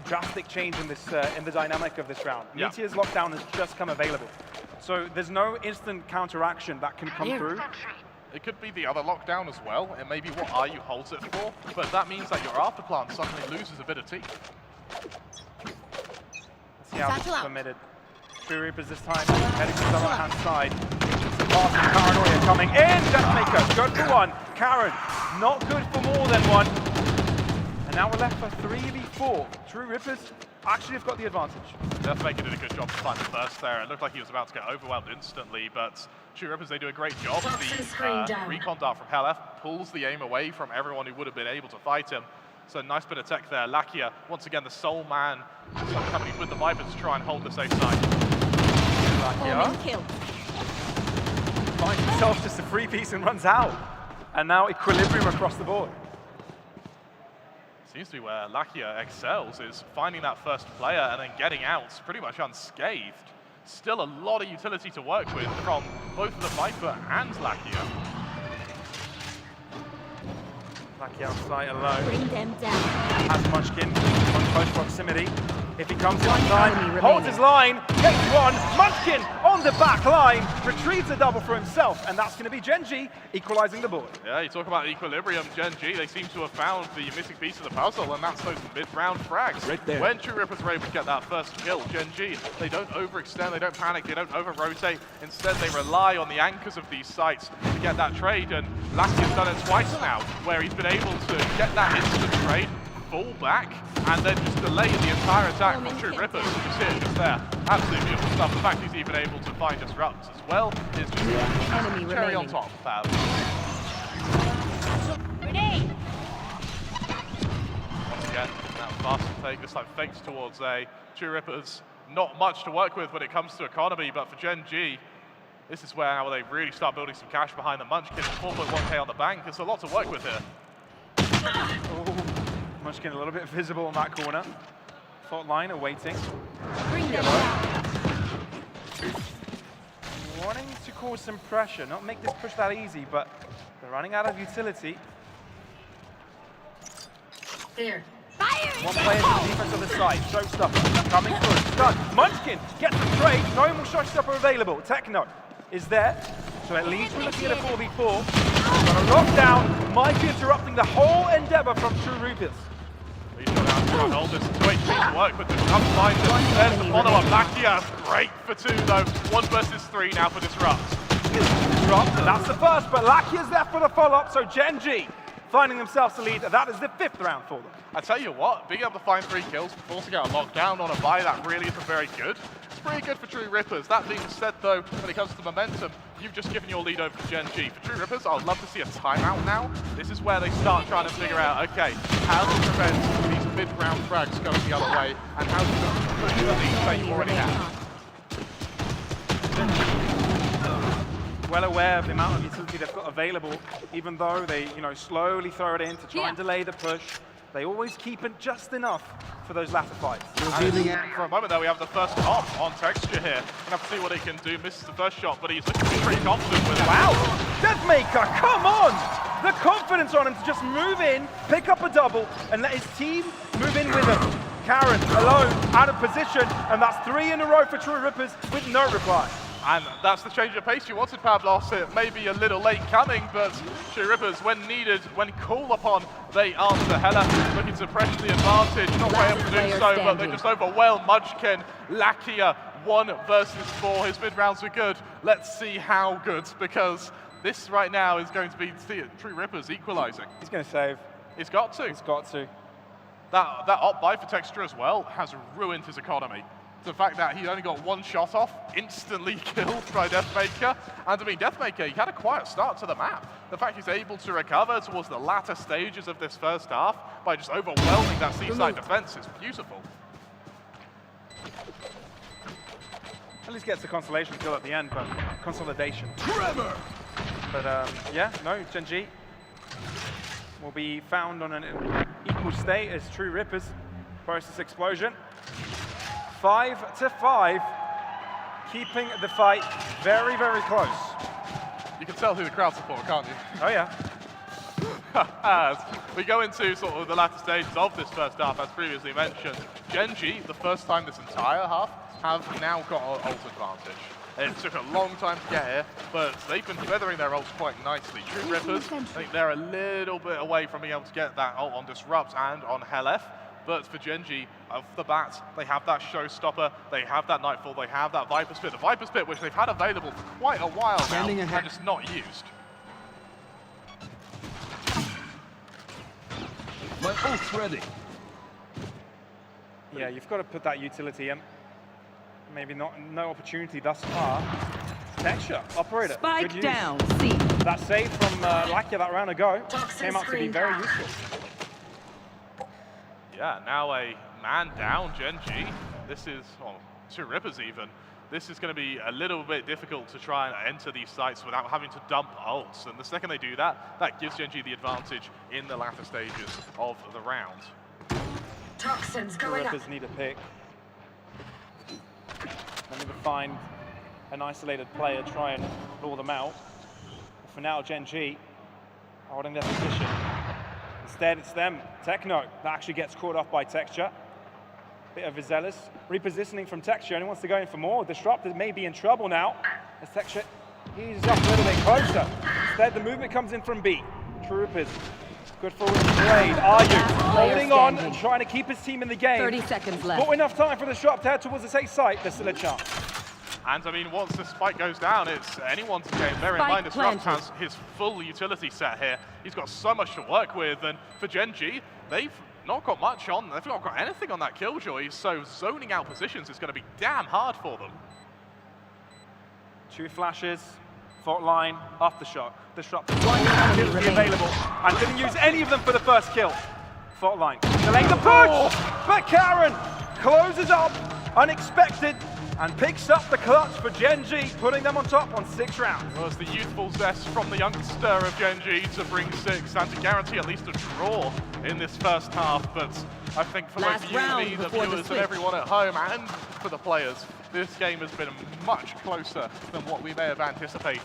drastic change in this in the dynamic of this round. Yeah. Meteor's lockdown has just come available, so there's no instant counteraction that can come through. It could be the other lockdown as well. It may be what RU holds it for, but that means that your afterplant suddenly loses a bit of teeth. Let's see how this is permitted. True Reapers this time heading to the right-hand side. Pass from Paranoia coming in. Deathmaker, good for one. Karen, not good for more than one. And now we're left for 3v4. True Rippers actually have got the advantage. Deathmaker did a good job to find the first there. It looked like he was about to get overwhelmed instantly, but True Rippers, they do a great job. The recon dart from LF pulls the aim away from everyone who would have been able to fight him. So nice bit of tech there. Lakia, once again, the sole man accompanied with the Viper to try and hold the safe side. Kill. Finds himself just a 3-piece and runs out. And now equilibrium across the board. Seems to be where Lakia excels, is finding that first player and then getting out pretty much unscathed. Still a lot of utility to work with from both the Viper and Lakia. Lakia on site alone. Bring them down. Has Munchkin on close proximity. If he comes in on time, enemy holds remaining. his line, gets one. Munchkin on the back line, retrieves a double for himself, and that's going to be Gen.G equalizing the board. Yeah, you talk about equilibrium, Gen.G, they seem to have found the missing piece of the puzzle, and that's those mid-round frags. Right there. When True Rippers were able to get that first kill, Gen.G, they don't overextend, they don't panic, they don't over-rotate. Instead, they rely on the anchors of these sites to get that trade, and Laskia's done it twice now, where he's been able to get that instant trade, fall back, and then just delay the entire attack from True Rippers. You see it just there. Absolutely beautiful stuff. The fact he's even able to find disrupts as well is just Enemy cherry on remaining. top, Fab. Grenade. Once again, that fast take, this time fakes towards A. True Rippers, not much to work with when it comes to economy, but for Gen.G, this is where now they really start building some cash behind the Munchkin. 4.1k on the bank. There's a lot to work with here. Munchkin a little bit visible on that corner. Fault line awaiting. Bring them down. Wanting to cause some pressure, not make this push that easy, but they're running out of utility. Fire. One player in the defense of the side. Showstopper coming through. Stun. Munchkin gets the trade. No more Showstopper available. Techno is there. So at least we're looking at a 4v4. Got a lockdown. Might be interrupting the whole endeavor from True Reapers. He's got out trying to hold this 2 HP to work, but Disrupt finds it. There's the follow-up. Lakia, great for 2 though. 1 versus 3 now for Disrupt. Disrupt, and that's the first, but Lakia's there for the follow-up, so Gen.G finding themselves the lead. That is the 5th round for them. I tell you what, being able to find 3 kills, forcing out a lockdown on a buy, that really isn't very good. It's pretty good for True Rippers. That being said though, when it comes to momentum, you've just given your lead over to Gen.G. For True Rippers, I'd love to see a timeout now. This is where they start trying to figure out, okay, how to prevent these mid-round frags going the other way, and how to push the lead that you already have. Well aware of the amount of utility they've got available, even though they, slowly throw it in to try and delay the push. They always keep it just enough for those latter fights. For a moment there, we have the first op on Texture here. Gonna have to see what he can do. Misses the first shot, but he's looking to be pretty confident with it. Wow! Deathmaker, come on! The confidence on him to just move in, pick up a double, and let his team move in with him. Karen, alone, out of position, and that's 3 in a row for True Rippers with no reply. And that's the change of pace you wanted, Pablos. It may be a little late coming, but True Rippers, when needed, when called upon, they answer. Hella looking to press the advantage, not quite able to do so, but they just overwhelm Mudgekin. Lakia, 1 versus 4. His mid-rounds were good. Let's see how good, because this right now is going to be True Rippers equalizing. He's going to save. He's got to. He's got to. That op buy for Texture as well has ruined his economy. The fact that he only got 1 shot off, instantly killed by Deathmaker. And I mean, Deathmaker, he had a quiet start to the map. The fact he's able to recover towards the latter stages of this first half by just overwhelming that seaside defense is beautiful. At least gets the consolation kill at the end, but consolidation. But yeah, no, Gen.G will be found on an equal state as True Rippers. Process explosion. 5-5, keeping the fight very, very close. You can tell who the crowd support, can't you? Oh yeah. As we go into sort of the latter stages of this first half, as previously mentioned, Gen.G, the first time this entire half, have now got an ult advantage. It took a long time to get here, but they've been feathering their ults quite nicely. True Rippers, I think they're a little bit away from being able to get that ult on Disrupt and on Hellef. But for Gen.G, off the bat, they have that Showstopper, they have that Nightfall, they have that Viper Spit. The Viper Spit, which they've had available for quite a while now, and just not used. My ult's ready. Yeah, you've got to put that utility in. Maybe no opportunity thus far. Texture, operator. Spike down, C. That save from Lakia that round ago came out to be very useful. Yeah, now a man down, Gen.G. This is, well, True Rippers even. This is going to be a little bit difficult to try and enter these sites without having to dump ults. And the second they do that, that gives Gen.G the advantage in the latter stages of the round. Toxins True Rippers need a pick. They need to find an isolated player, try and lure them out. But for now, Gen.G holding their position. Instead, it's them, Techno, that actually gets caught off by Texture. Bit of Vizelis, repositioning from Texture, and he wants to go in for more. Disruptor may be in trouble now, as Texture eases up a little bit closer. Instead, the movement comes in from B. True Rippers, good forward trade. Are you holding on and trying to keep his team in the game? 30 seconds left. Not enough time for the Disrupt to head towards the safe site. There's still a chance. And I mean, once the spike goes down, it's anyone's game. Bear in mind, Disrupt has his full utility set here. He's got so much to work with, and for Gen.G, they've not got much on. They've not got anything on that Killjoy, so zoning out positions is going to be damn hard for them. 2 flashes, fault line, aftershock. Disrupt is available, and didn't use any of them for the first kill. Fault line, delaying the push, but Karen closes up, unexpected, and picks up the clutch for Gen.G, putting them on top on 6 rounds. Well, it's the youthful zest from the youngster of Gen.G to bring 6 and to guarantee at least a draw in this first half. But I think for both you, me, the viewers, and everyone at home, and for the players, this game has been much closer than what we may have anticipated.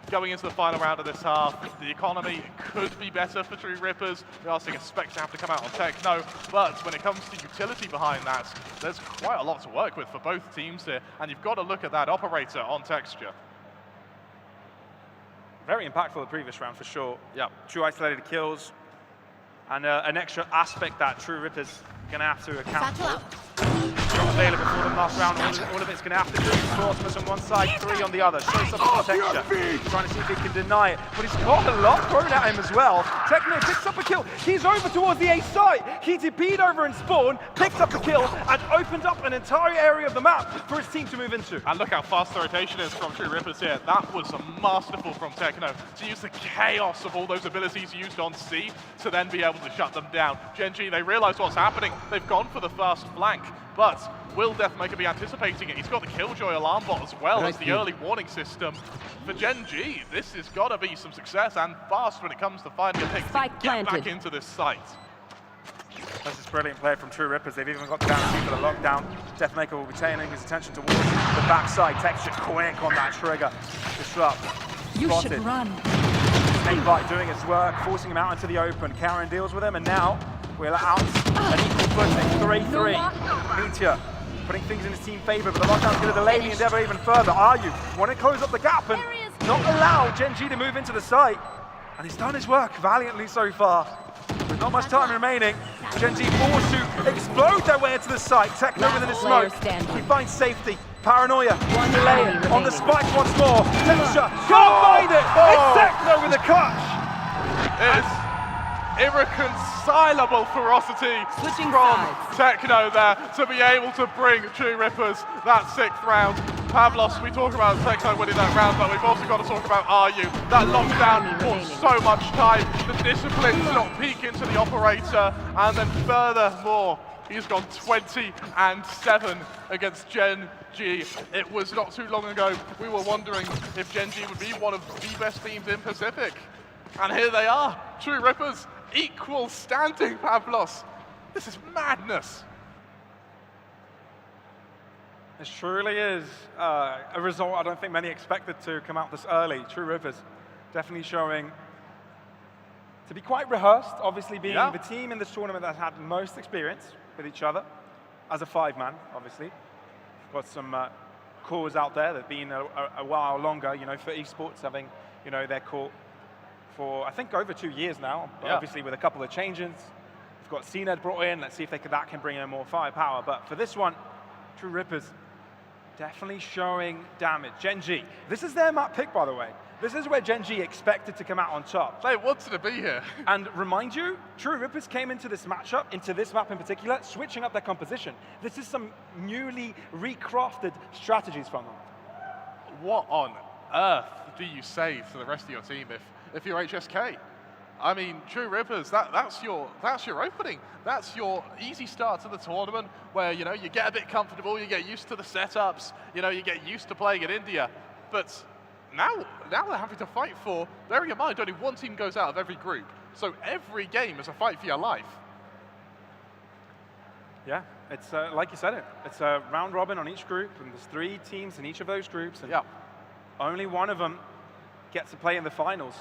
Going into the final round of this half, the economy could be better for True Rippers. We are seeing a Spec to have to come out on Techno, but when it comes to utility behind that, there's quite a lot to work with for both teams here, and you've got to look at that operator on Texture. Very impactful the previous round for sure. Yeah. 2 isolated kills, And an extra aspect that True Ripper's going to have to account for. Not available for them last round. All of it's going to have to do. Sportsman's on one side, 3 on the other. Show some texture. Trying to see if he can deny it. But he's got a lot thrown at him as well. Techno picks up a kill. He's over towards the A site. He DP'd over in spawn, picked up a kill, and opened up an entire area of the map for his team to move into. And look how fast the rotation is from True Rippers here. That was masterful from Techno to use the chaos of all those abilities used on C to then be able to shut them down. Gen.G, they realize what's happening. They've gone for the first flank, but will Deathmaker be anticipating it? He's got the Killjoy alarm bot as well as the early warning system. For Gen.G, this has got to be some success and fast when it comes to finding a pick to get back into this site. This is brilliant play from True Rippers. They've even got the guarantee for the lockdown. Deathmaker will be turning his attention towards the backside. Texture quick on that trigger. Disrupt. You Spotted. should run. Snakebite doing its work, forcing him out into the open. Karen deals with him, and now we're out an equal footing. 3-3. Meteor putting things in his team favor, but the lockdown's going to delay the endeavor even further. Are you? Want to close up the gap and not allow Gen.G to move into the site. And he's done his work valiantly so far. With not much time remaining, Gen.G forced to explode their way into the site. Techno within the smoke. He finds safety. Paranoia. Delay it on the spike once more. Texture can't find it. It's Techno with a clutch. It's irreconcilable ferocity from Techno there to be able to bring True Rippers that 6th round. Pavlos, we talk about Techno winning that round, but we've also got to talk about RU. That lockdown bought so much time, the discipline to not peek into the operator, and then furthermore, he's gone 20-7 against Gen.G. It was not too long ago we were wondering if Gen.G would be one of the best teams in Pacific. And here they are, True Rippers, equal standing, Pavlos. This is madness. This truly is a result I don't think many expected to come out this early. True Rippers definitely showing to be quite rehearsed, obviously being the team in this tournament that's had most experience with each other as a 5-man, obviously. Got some cores out there that have been a while longer, you know, for esports, having, you know, their core for, I think, over 2 years now, obviously with a couple of changes. We've got CNED brought in. Let's see if that can bring in more firepower. But for this one, True Rippers definitely showing damage. Gen.G, this is their map pick, by the way. This is where Gen.G expected to come out on top. They wanted to be here. And remind you, True Rippers came into this matchup, into this map in particular, switching up their composition. This is some newly recrafted strategies from them. What on earth do you say to the rest of your team if you're HSK? I mean, True Rippers, that's your opening. That's your easy start to the tournament where, you know, you get a bit comfortable, you get used to the setups, you know, you get used to playing in India. But now they're having to fight for, bearing in mind, only one team goes out of every group. So every game is a fight for your life. Yeah, it's like you said it. It's a round robin on each group, and there's 3 teams in each of those groups, and only one of them gets to play in the finals.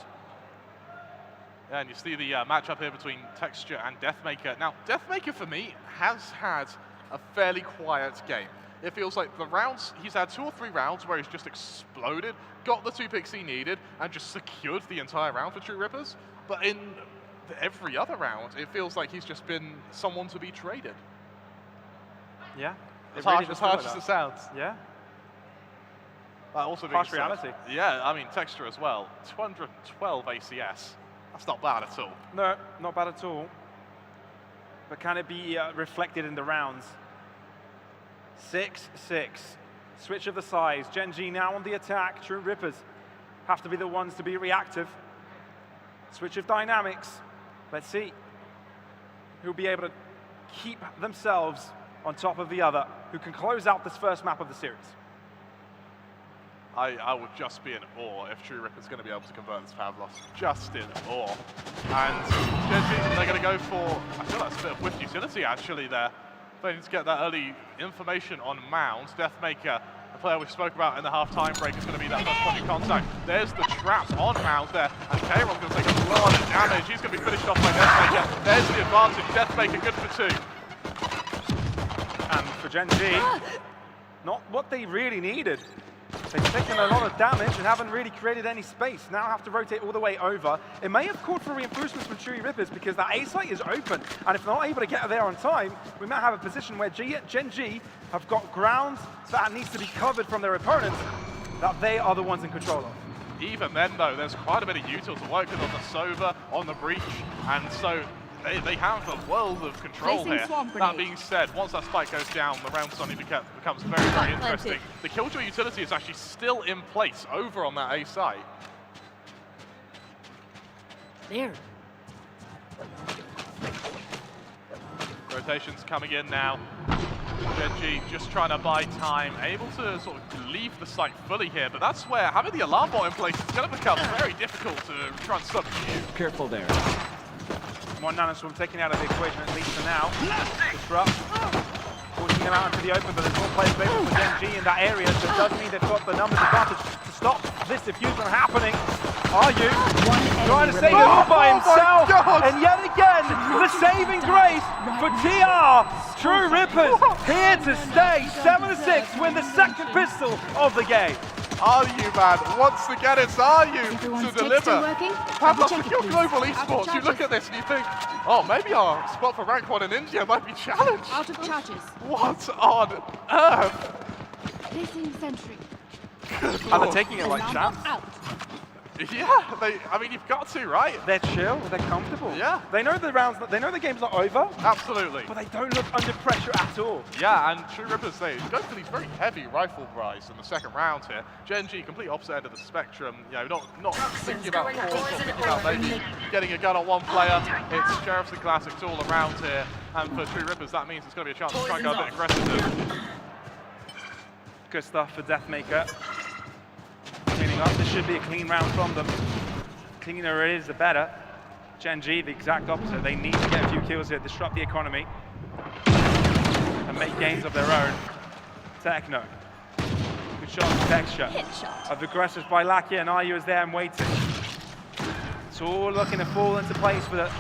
Yeah, and you see the matchup here between Texture and Deathmaker. Now, Deathmaker, for me, has had a fairly quiet game. It feels like the rounds, he's had 2 or 3 rounds where he's just exploded, got the 2 picks he needed, and just secured the entire round for True Rippers. But in every other round, it feels like he's just been someone to be traded. Yeah. As harsh as it sounds. Yeah. Also harsh reality. Yeah, I mean, Texture as well. 212 ACS. That's not bad at all. No, not bad at all. But can it be reflected in the rounds? 6-6. Switch of the size. Gen.G now on the attack. True Rippers have to be the ones to be reactive. Switch of dynamics. Let's see who'll be able to keep themselves on top of the other, who can close out this first map of the series. I would just be in awe if True Ripper's going to be able to convert this Pavlos. Just in awe. And Gen.G, they're going to go for, I feel that's a bit of whiff utility actually there. They need to get that early information on Mounds. Deathmaker, the player we spoke about in the half-time break, is going to be that first point of contact. There's the trap on Mounds there, and Kayron's going to take a lot of damage. He's going to be finished off by Deathmaker. There's the advantage. Deathmaker good for 2. And for Gen.G, not what they really needed. They've taken a lot of damage and haven't really created any space. Now have to rotate all the way over. It may have called for reinforcements from True Rippers because that A site is open. And if they're not able to get there on time, we might have a position where Gen.G have got ground that needs to be covered from their opponents that they are the ones in control of. Even then, though, there's quite a bit of util to work with on the Sova, on the breach, and so they have a world of control here. That being said, once that spike goes down, the round suddenly becomes very, very interesting. The Killjoy utility is actually still in place over on that A site. There. Rotations coming in now. Gen.G just trying to buy time, able to sort of leave the site fully here, but that's where having the alarm bot in place is going to become very difficult to try and substitute. Careful there. One nanoswarm taken out of the equation, at least for now. Disrupt. Forcing them out into the open, but there's more players available for Gen.G in that area, so it does mean they've got the numbers advantage to stop this diffusion from happening. Are you trying to save it all by himself? And yet again, the saving grace for TR. True Rippers here to stay. 7-6, win the second pistol of the game. Are you, man? Once again, it's are you to deliver. Pavlos, if you're global esports, you look at this and you think, oh, maybe our spot for rank 1 in India might be challenged. Out of charges. What on earth? Placing sentry. And they're taking it like champs. Yeah, I mean, you've got to, right? They're chill, they're comfortable. Yeah. They know the rounds, they know the game's not over. Absolutely. But they don't look under pressure at all. Yeah, and True Rippers, they go for these very heavy rifle buys in the second round here. Gen.G, complete opposite end of the spectrum. You know, not thinking about force, not thinking about maybe getting a gun on one player. It's Sheriffs and Classics all around here. And for True Rippers, that means it's going to be a chance to try and go a bit aggressive. Good stuff for Deathmaker. Cleaning up, this should be a clean round from them. Cleaner it is, the better. Gen.G, the exact opposite. They need to get a few kills here, disrupt the economy, and make games of their own. Techno. Good shot of texture. Of aggressors by Lakia, and Ayu is there and waiting. It's all looking to fall into place for the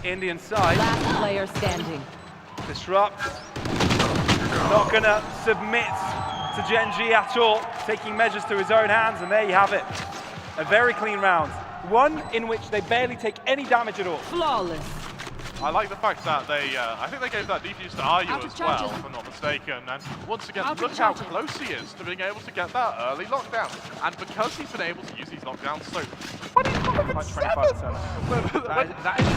Indian side. Last player standing. Disrupt. Not gonna submit to Gen.G at all, taking measures to his own hands, and there you have it. A very clean round. One in which they barely take any damage at all. Flawless. I like the fact that they, I think they gave that defuse to Ayu as well, if I'm not mistaken. And once again, look how close he is to being able to get that early lockdown. And because he's been able to use these lockdowns so 25%. That is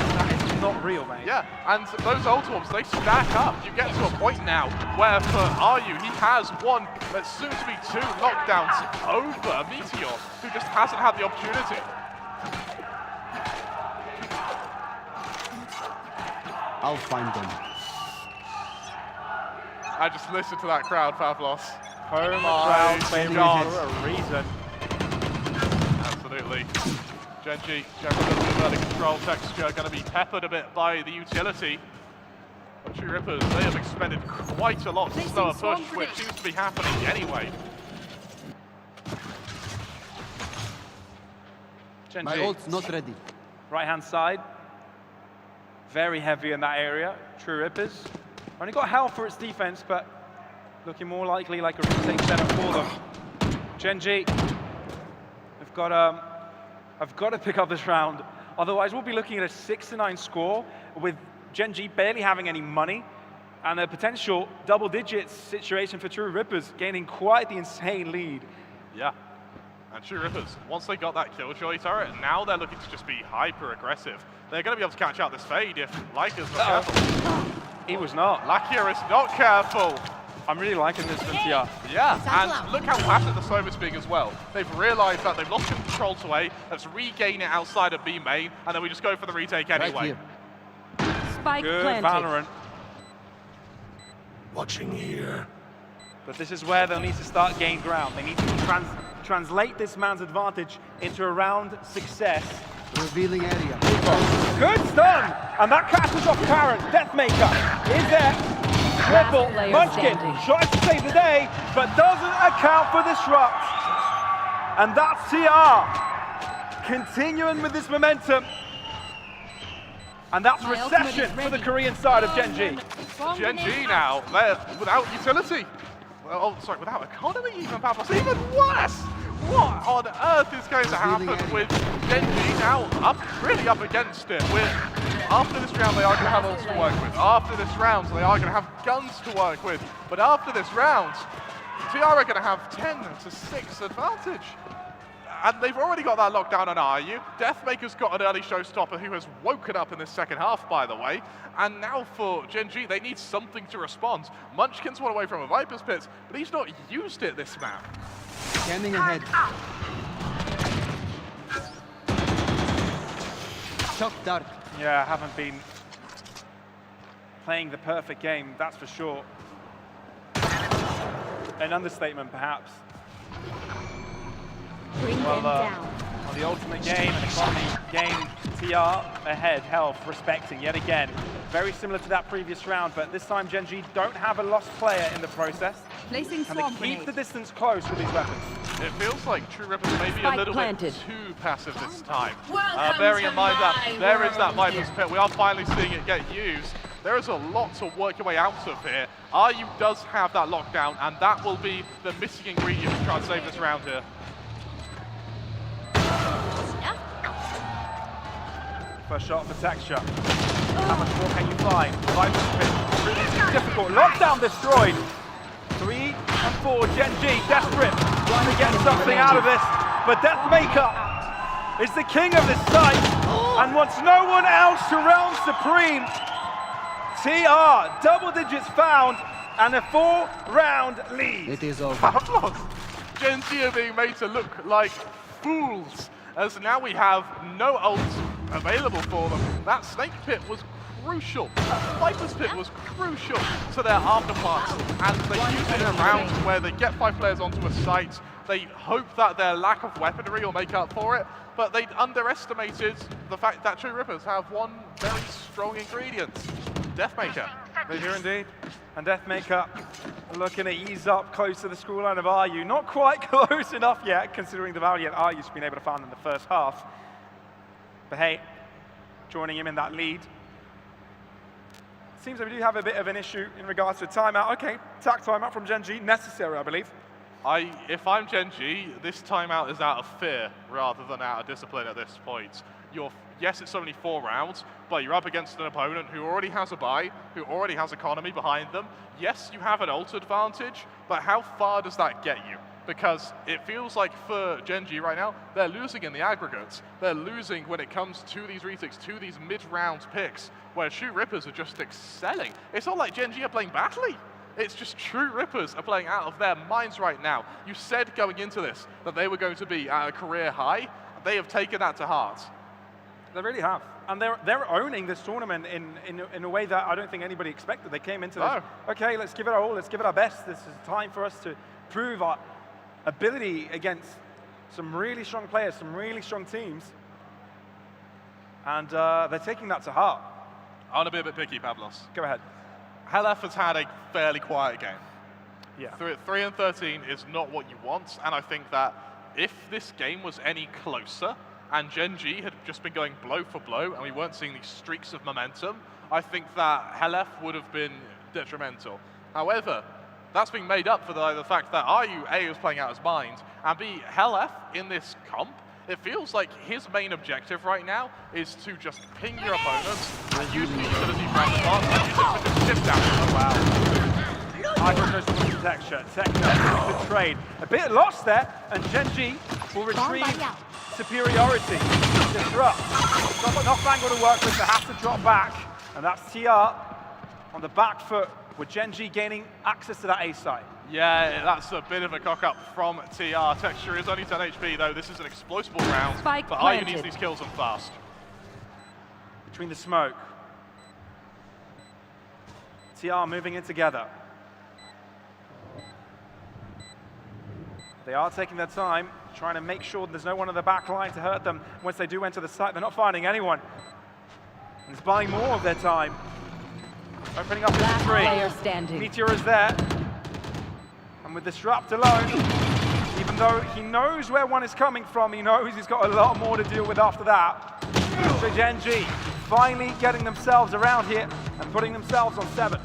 not real, mate. Yeah, and those ult orbs, they stack up. You get to a point now where for Ayu, he has one, but soon to be two lockdowns over Meteor, who just hasn't had the opportunity. I'll find them. I just listened to that crowd, Pavlos. Home crowd favourite for a reason. Absolutely. Gen.G, generally early control texture, going to be peppered a bit by the utility. But True Rippers, they have expended quite a lot to slow a push, which seems to be happening anyway. Gen.G. My ult's not ready. Right-hand side. Very heavy in that area. True Rippers. Only got hell for its defense, but looking more likely like a retake setup for them. Gen.G, I've got to pick up this round. Otherwise, we'll be looking at a 6-9 score with Gen.G barely having any money and a potential double-digit situation for True Rippers gaining quite the insane lead. Yeah. And True Rippers, once they got that Killjoy turret, now they're looking to just be hyper-aggressive. They're going to be able to catch out this fade if Lakia's not careful. He was not. Lakia is not careful. I'm really liking this from TR. Yeah, and look how passionate the Sova's being as well. They've realized that they've lost control to A, let's regain it outside of B main, and then we just go for the retake anyway. Spike Good planted. VALORANT. Watching here. But this is where they'll need to start gain ground. They need to translate this man's advantage into a round success. Revealing area. Good stun! And that catches off Karen. Deathmaker is there. Triple. Munchkin tries to save the day, but doesn't account for disrupt. And that's TR. Continuing with this momentum. And that's recession for the Korean side of Gen.G. Gen.G now, they're without utility. Oh, sorry, without economy even, Pavlos, even worse! What on earth is going to happen with Gen.G now really up against it? After this round, they are going to have ults to work with. After this round, they are going to have guns to work with. But after this round, TR are going to have 10-6 advantage. And they've already got that lockdown on RU. Deathmaker's got an early showstopper who has woken up in this second half, by the way. And now for Gen.G, they need something to respond. Munchkin's one away from a Viper's Pit, but he's not used it this map. Scanning ahead. Shock dart. Yeah, haven't been playing the perfect game, that's for sure. An understatement, perhaps. Bring them down. On the ultimate game and economy game, TR ahead, health, respecting yet again. Very similar to that previous round, but this time Gen.G don't have a lost player in the process. Placing and they keep the distance close with these weapons. It feels like True Rippers may be a little bit too passive this time. Welcome Bearing in mind that my there is that world. Viper's Pit, we are finally seeing it get used. There is a lot to work your way out of here. RU does have that lockdown, and that will be the missing ingredient to try and save this round here. First shot for Texture. How much more can you find? Viper's Pit, really difficult. Lockdown destroyed. 3 and 4, Gen.G, desperate, trying to get something out of this. But Deathmaker is the king of this site and wants no one else to realm supreme. TR, double digits found, and a 4-round lead. It is over. Gen.G are being made to look like fools, as now we have no ults available for them. That Snake Pit was crucial. That Viper's Pit was crucial to their afterparts, and they use it in a round where they get 5 players onto a site. They hope that their lack of weaponry will make up for it, but they underestimated the fact that True Rippers have one very strong ingredient, Deathmaker. They do indeed. And Deathmaker looking to ease up close to the scoreline of RU. Not quite close enough yet, considering the value that RU's been able to find in the first half. But hey, joining him in that lead. Seems like we do have a bit of an issue in regards to timeout. Okay, TAC timeout from Gen.G, necessary, I believe. If I'm Gen.G, this timeout is out of fear rather than out of discipline at this point. Yes, it's only 4 rounds, but you're up against an opponent who already has a buy, who already has economy behind them. Yes, you have an ult advantage, but how far does that get you? Because it feels like for Gen.G right now, they're losing in the aggregates. They're losing when it comes to these retics, to these mid-round picks, where True Rippers are just excelling. It's not like Gen.G are playing badly. It's just True Rippers are playing out of their minds right now. You said going into this that they were going to be at a career high. They have taken that to heart. They really have. And they're owning this tournament in a way that I don't think anybody expected. They came into this, okay, let's give it our all, let's give it our best. This is time for us to prove our ability against some really strong players, some really strong teams. And they're taking that to heart. I want to be a bit picky, Pavlos. Go ahead. Helef has had a fairly quiet game. Yeah. 3 and 13 is not what you want, and I think that if this game was any closer, and Gen.G had just been going blow for blow, and we weren't seeing these streaks of momentum, I think that Helef would have been detrimental. However, that's being made up for the fact that RU, A, is playing out his mind, and B, Helef in this comp, it feels like his main objective right now is to just ping your opponents and use the utility from the box and use it to just chip down. Oh, wow. Hybrid goes to Texture. Texture, good trade. A bit lost there, and Gen.G will retrieve superiority. Disrupt. Not going to work with, they have to drop back. And that's TR on the back foot, with Gen.G gaining access to that A site. Yeah, that's a bit of a cock-up from TR. Texture is only 10 HP, though. This is an explosive round, but RU needs these kills and fast. Between the smoke. TR moving in together. They are taking their time, trying to make sure there's no one on the back line to hurt them. Once they do enter the site, they're not finding anyone. And it's buying more of their time. Opening up into 3. Meteor is there. And with Disrupt alone, even though he knows where one is coming from, he knows he's got a lot more to deal with after that. So Gen.G finally getting themselves around here and putting themselves on 7.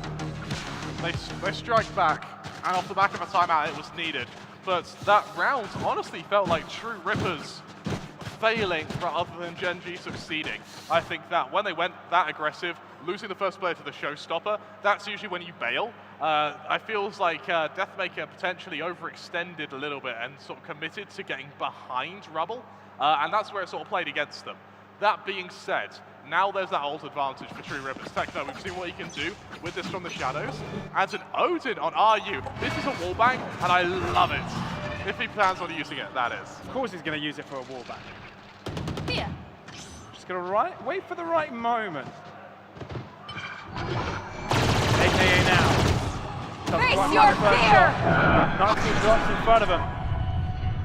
They strike back. and off the back of a timeout, it was needed. But that round honestly felt like True Rippers failing rather than Gen.G succeeding. I think that when they went that aggressive, losing the first player to the showstopper, that's usually when you bail. I feels like Deathmaker potentially overextended a little bit and sort of committed to getting behind Rubble, and that's where it sort of played against them. That being said, now there's that ult advantage for True Rippers. Techno, we've seen what he can do with this from the shadows. Adds an Odin on RU. This is a wallbang, and I love it. If he plans on using it, that is. Of course he's going to use it for a wallbang. Here. Just going to wait for the right moment. AKA now. Face your fear! Nicely drops in front of him.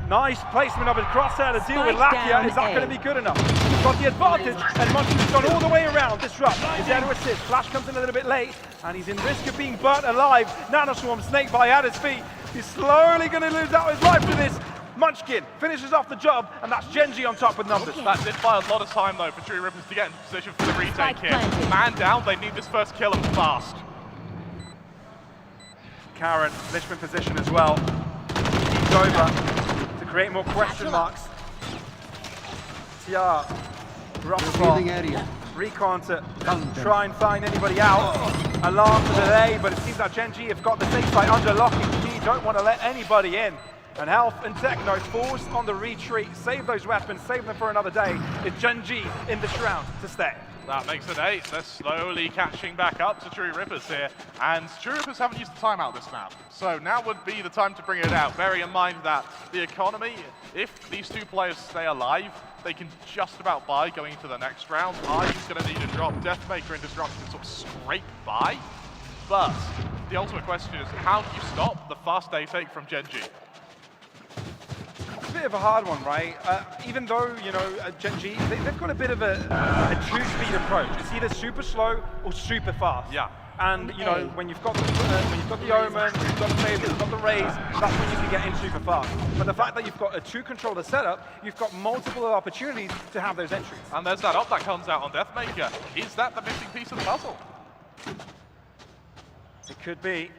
Nice placement of his crosshair to deal with Lakia. Is that going to be good enough? He's got the advantage, and Munchkin's gone all the way around. Disrupt. He's there to assist. Flash comes in a little bit late, and he's in risk of being burnt alive. Nanoswarm snake bite at his feet. He's slowly going to lose out his life to this. Munchkin finishes off the job, and that's Gen.G on top with numbers. That did buy a lot of time, though, for True Rippers to get in position for the retake here. Man down, they need this first kill and fast. Karen, Lichman position as well. He's over to create more question marks. TR, drop the ball. Recon to try and find anybody out. Alarm for delay, but it seems that Gen.G have got the safe side under lock and key. Don't want to let anybody in. And Health and Techno forced on the retreat. Save those weapons, save them for another day. It's Gen.G in this round to stay. That makes it 8. They're slowly catching back up to True Rippers here. And True Rippers haven't used the timeout this map. So now would be the time to bring it out. Bearing in mind that the economy, if these two players stay alive, they can just about buy going into the next round. Ryu's going to need a drop. Deathmaker and Disrupt can sort of scrape by. But the ultimate question is, how do you stop the fast day take from Gen.G? It's a bit of a hard one, right? Even though, you know, Gen.G, they've got a bit of a two-speed approach. It's either super slow or super fast. Yeah. And, you know, when you've got the Omen, you've got the Favor, you've got the Raze, that's when you can get in super fast. But the fact that you've got a two-controller setup, you've got multiple opportunities to have those entries. And there's that up that comes out on Deathmaker. Is that the missing piece of the puzzle? It could be.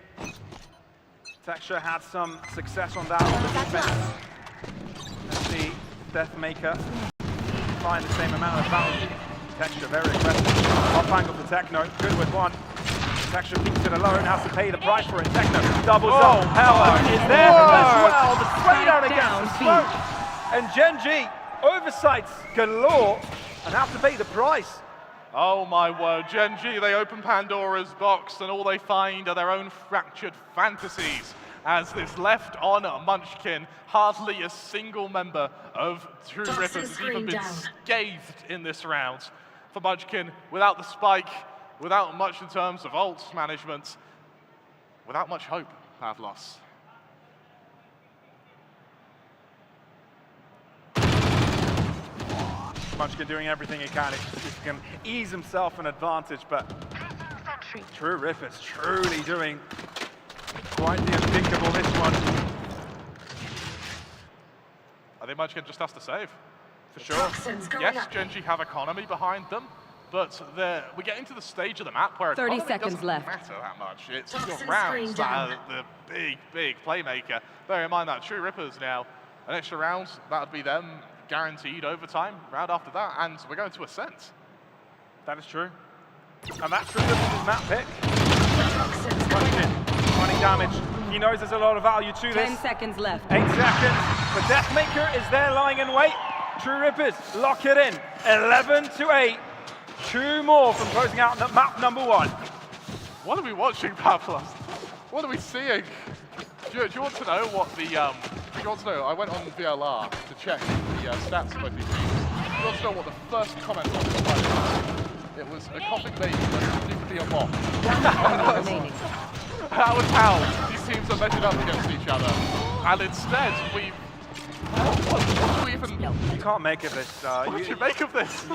Texture had some success on that on the defense. Let's see, Deathmaker find the same amount of value. Texture very aggressive. Off angle for Techno, good with one. Texture keeps it alone, has to pay the price for it. Techno doubles up. Hell is there as well. The straight out against the smoke. And Gen.G, oversights galore, and have to pay the price. Oh my word, Gen.G, they open Pandora's box and all they find are their own fractured fantasies. As this left on Munchkin, hardly a single member of True Rippers has even been scathed in this round. For Munchkin, without the spike, without much in terms of ult management, without much hope, Pavlos. Munchkin doing everything he can. He can ease himself an advantage, but True Rippers truly doing quite the unthinkable this one. I think Munchkin just has to save. For sure. Yes, Gen.G have economy behind them, but we're getting to the stage of the map where 30 economy seconds doesn't left. matter that much. It's your rounds that are the big playmaker. Bear in mind that True Rippers now, an extra round, that would be them guaranteed overtime, round after that, and we're going to Ascent. That is true. And that's True Rippers' map pick. Running damage. He knows there's a lot of value to this. 10 seconds left. 8 seconds. The Deathmaker is there lying in wait. True Rippers lock it in. 11-8. 2 more from closing out map number 1. What are we watching, Pavlos? What are we seeing? Do you want to know what the, do you want to know, I went on VLR to check the stats of both these teams. Do you want to know what the first comment on the slide was? It was a coughing baby that needs to be a mob. That was how these teams are measured up against each other. And instead, what do we even... You can't make of this. What do you make of this?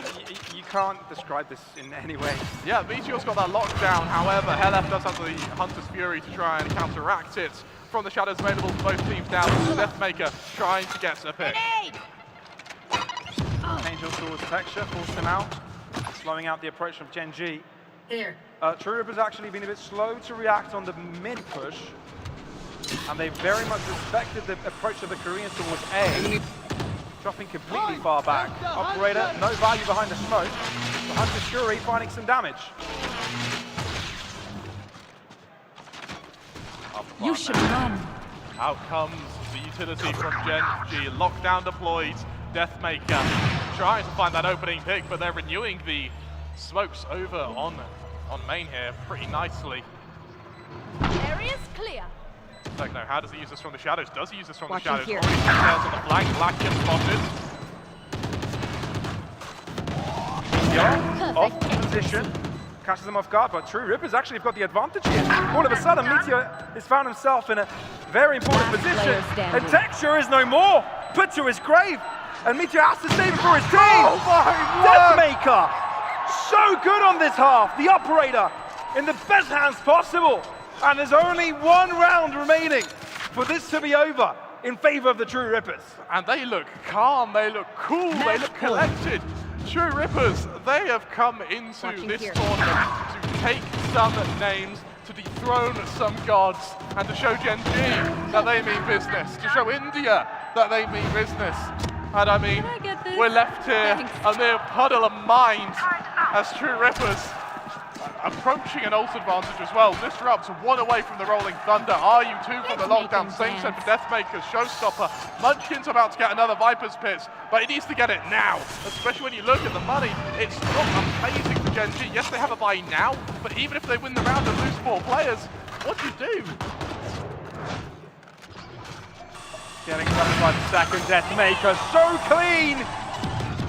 You can't describe this in any way. Yeah, Meteor's got that lockdown. However, LF does have the Hunter's Fury to try and counteract it. From the shadows available to both teams now, Deathmaker trying to get a pick. Angel towards Texture, forced him out, slowing out the approach of Gen.G. Here. True Rippers actually been a bit slow to react on the mid push. And they very much respected the approach of the Koreans towards A. Dropping completely far back. Operator, no value behind the smoke. The Hunter Shuri finding some damage. You should run. Out comes the utility from Gen.G. Lockdown deployed. Deathmaker trying to find that opening pick, but they're renewing the smokes over on main here pretty nicely. Area's clear. Don't know, how does he use this from the shadows? Does he use this from Watching the shadows? here. Already tails on the flank, Lackian spotted. Yeah, off position. Catches them off guard, but True Rippers actually have got the advantage here. All of a sudden, Meteor has found himself in a very important position. And Texture is no more. Put to his grave. And Meteor has to save it for his team. Oh my word! Deathmaker! So good on this half. The operator in the best hands possible. And there's only one round remaining for this to be over in favor of the True Rippers. And they look calm, they look cool, they look collected. True Rippers, they have come into this tournament to take some names, to dethrone some gods, and to show Gen.G that they mean business, to show India that they mean business. And I mean, we're left here a mere puddle of mind as True Rippers approaching an ult advantage as well. Disrupt one away from the Rolling Thunder. Are you two from the lockdown? Same set for Deathmaker, Showstopper. Munchkin's about to get another Viper's Pit, but he needs to get it now, especially when you look at the money. It's not amazing for Gen.G. Yes, they have a buy now, but even if they win the round and lose 4 players, what do you do? Getting covered by the second Deathmaker, so clean!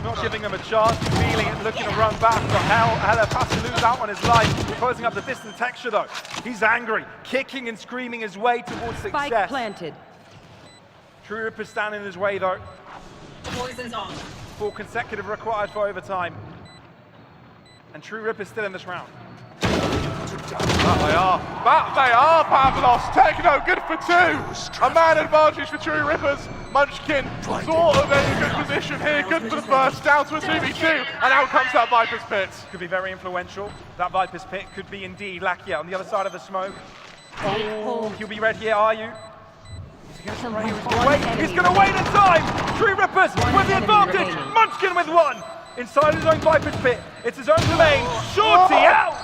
Not giving him a chance, feeling it, looking to run back, but Heller has to lose out on his life. Closing up the distant Texture though. He's angry, kicking and screaming his way towards success. Spike planted. True Ripper's standing in his way though. Poison's on. 4 consecutive required for overtime. And True Ripper's still in this round. That they are, Pavlos. Techno, good for 2. A man advantage for True Rippers. Munchkin, sort of in a good position here. Good for the first, down to a 2v2. And out comes that Viper's Pit. Could be very influential. That Viper's Pit could be indeed Lakia on the other side of the smoke. Oh, he'll be red here, are you? He's going to wait in time. True Rippers with the advantage. Munchkin with 1. Inside his own Viper's Pit. It's his own domain. Shorty out.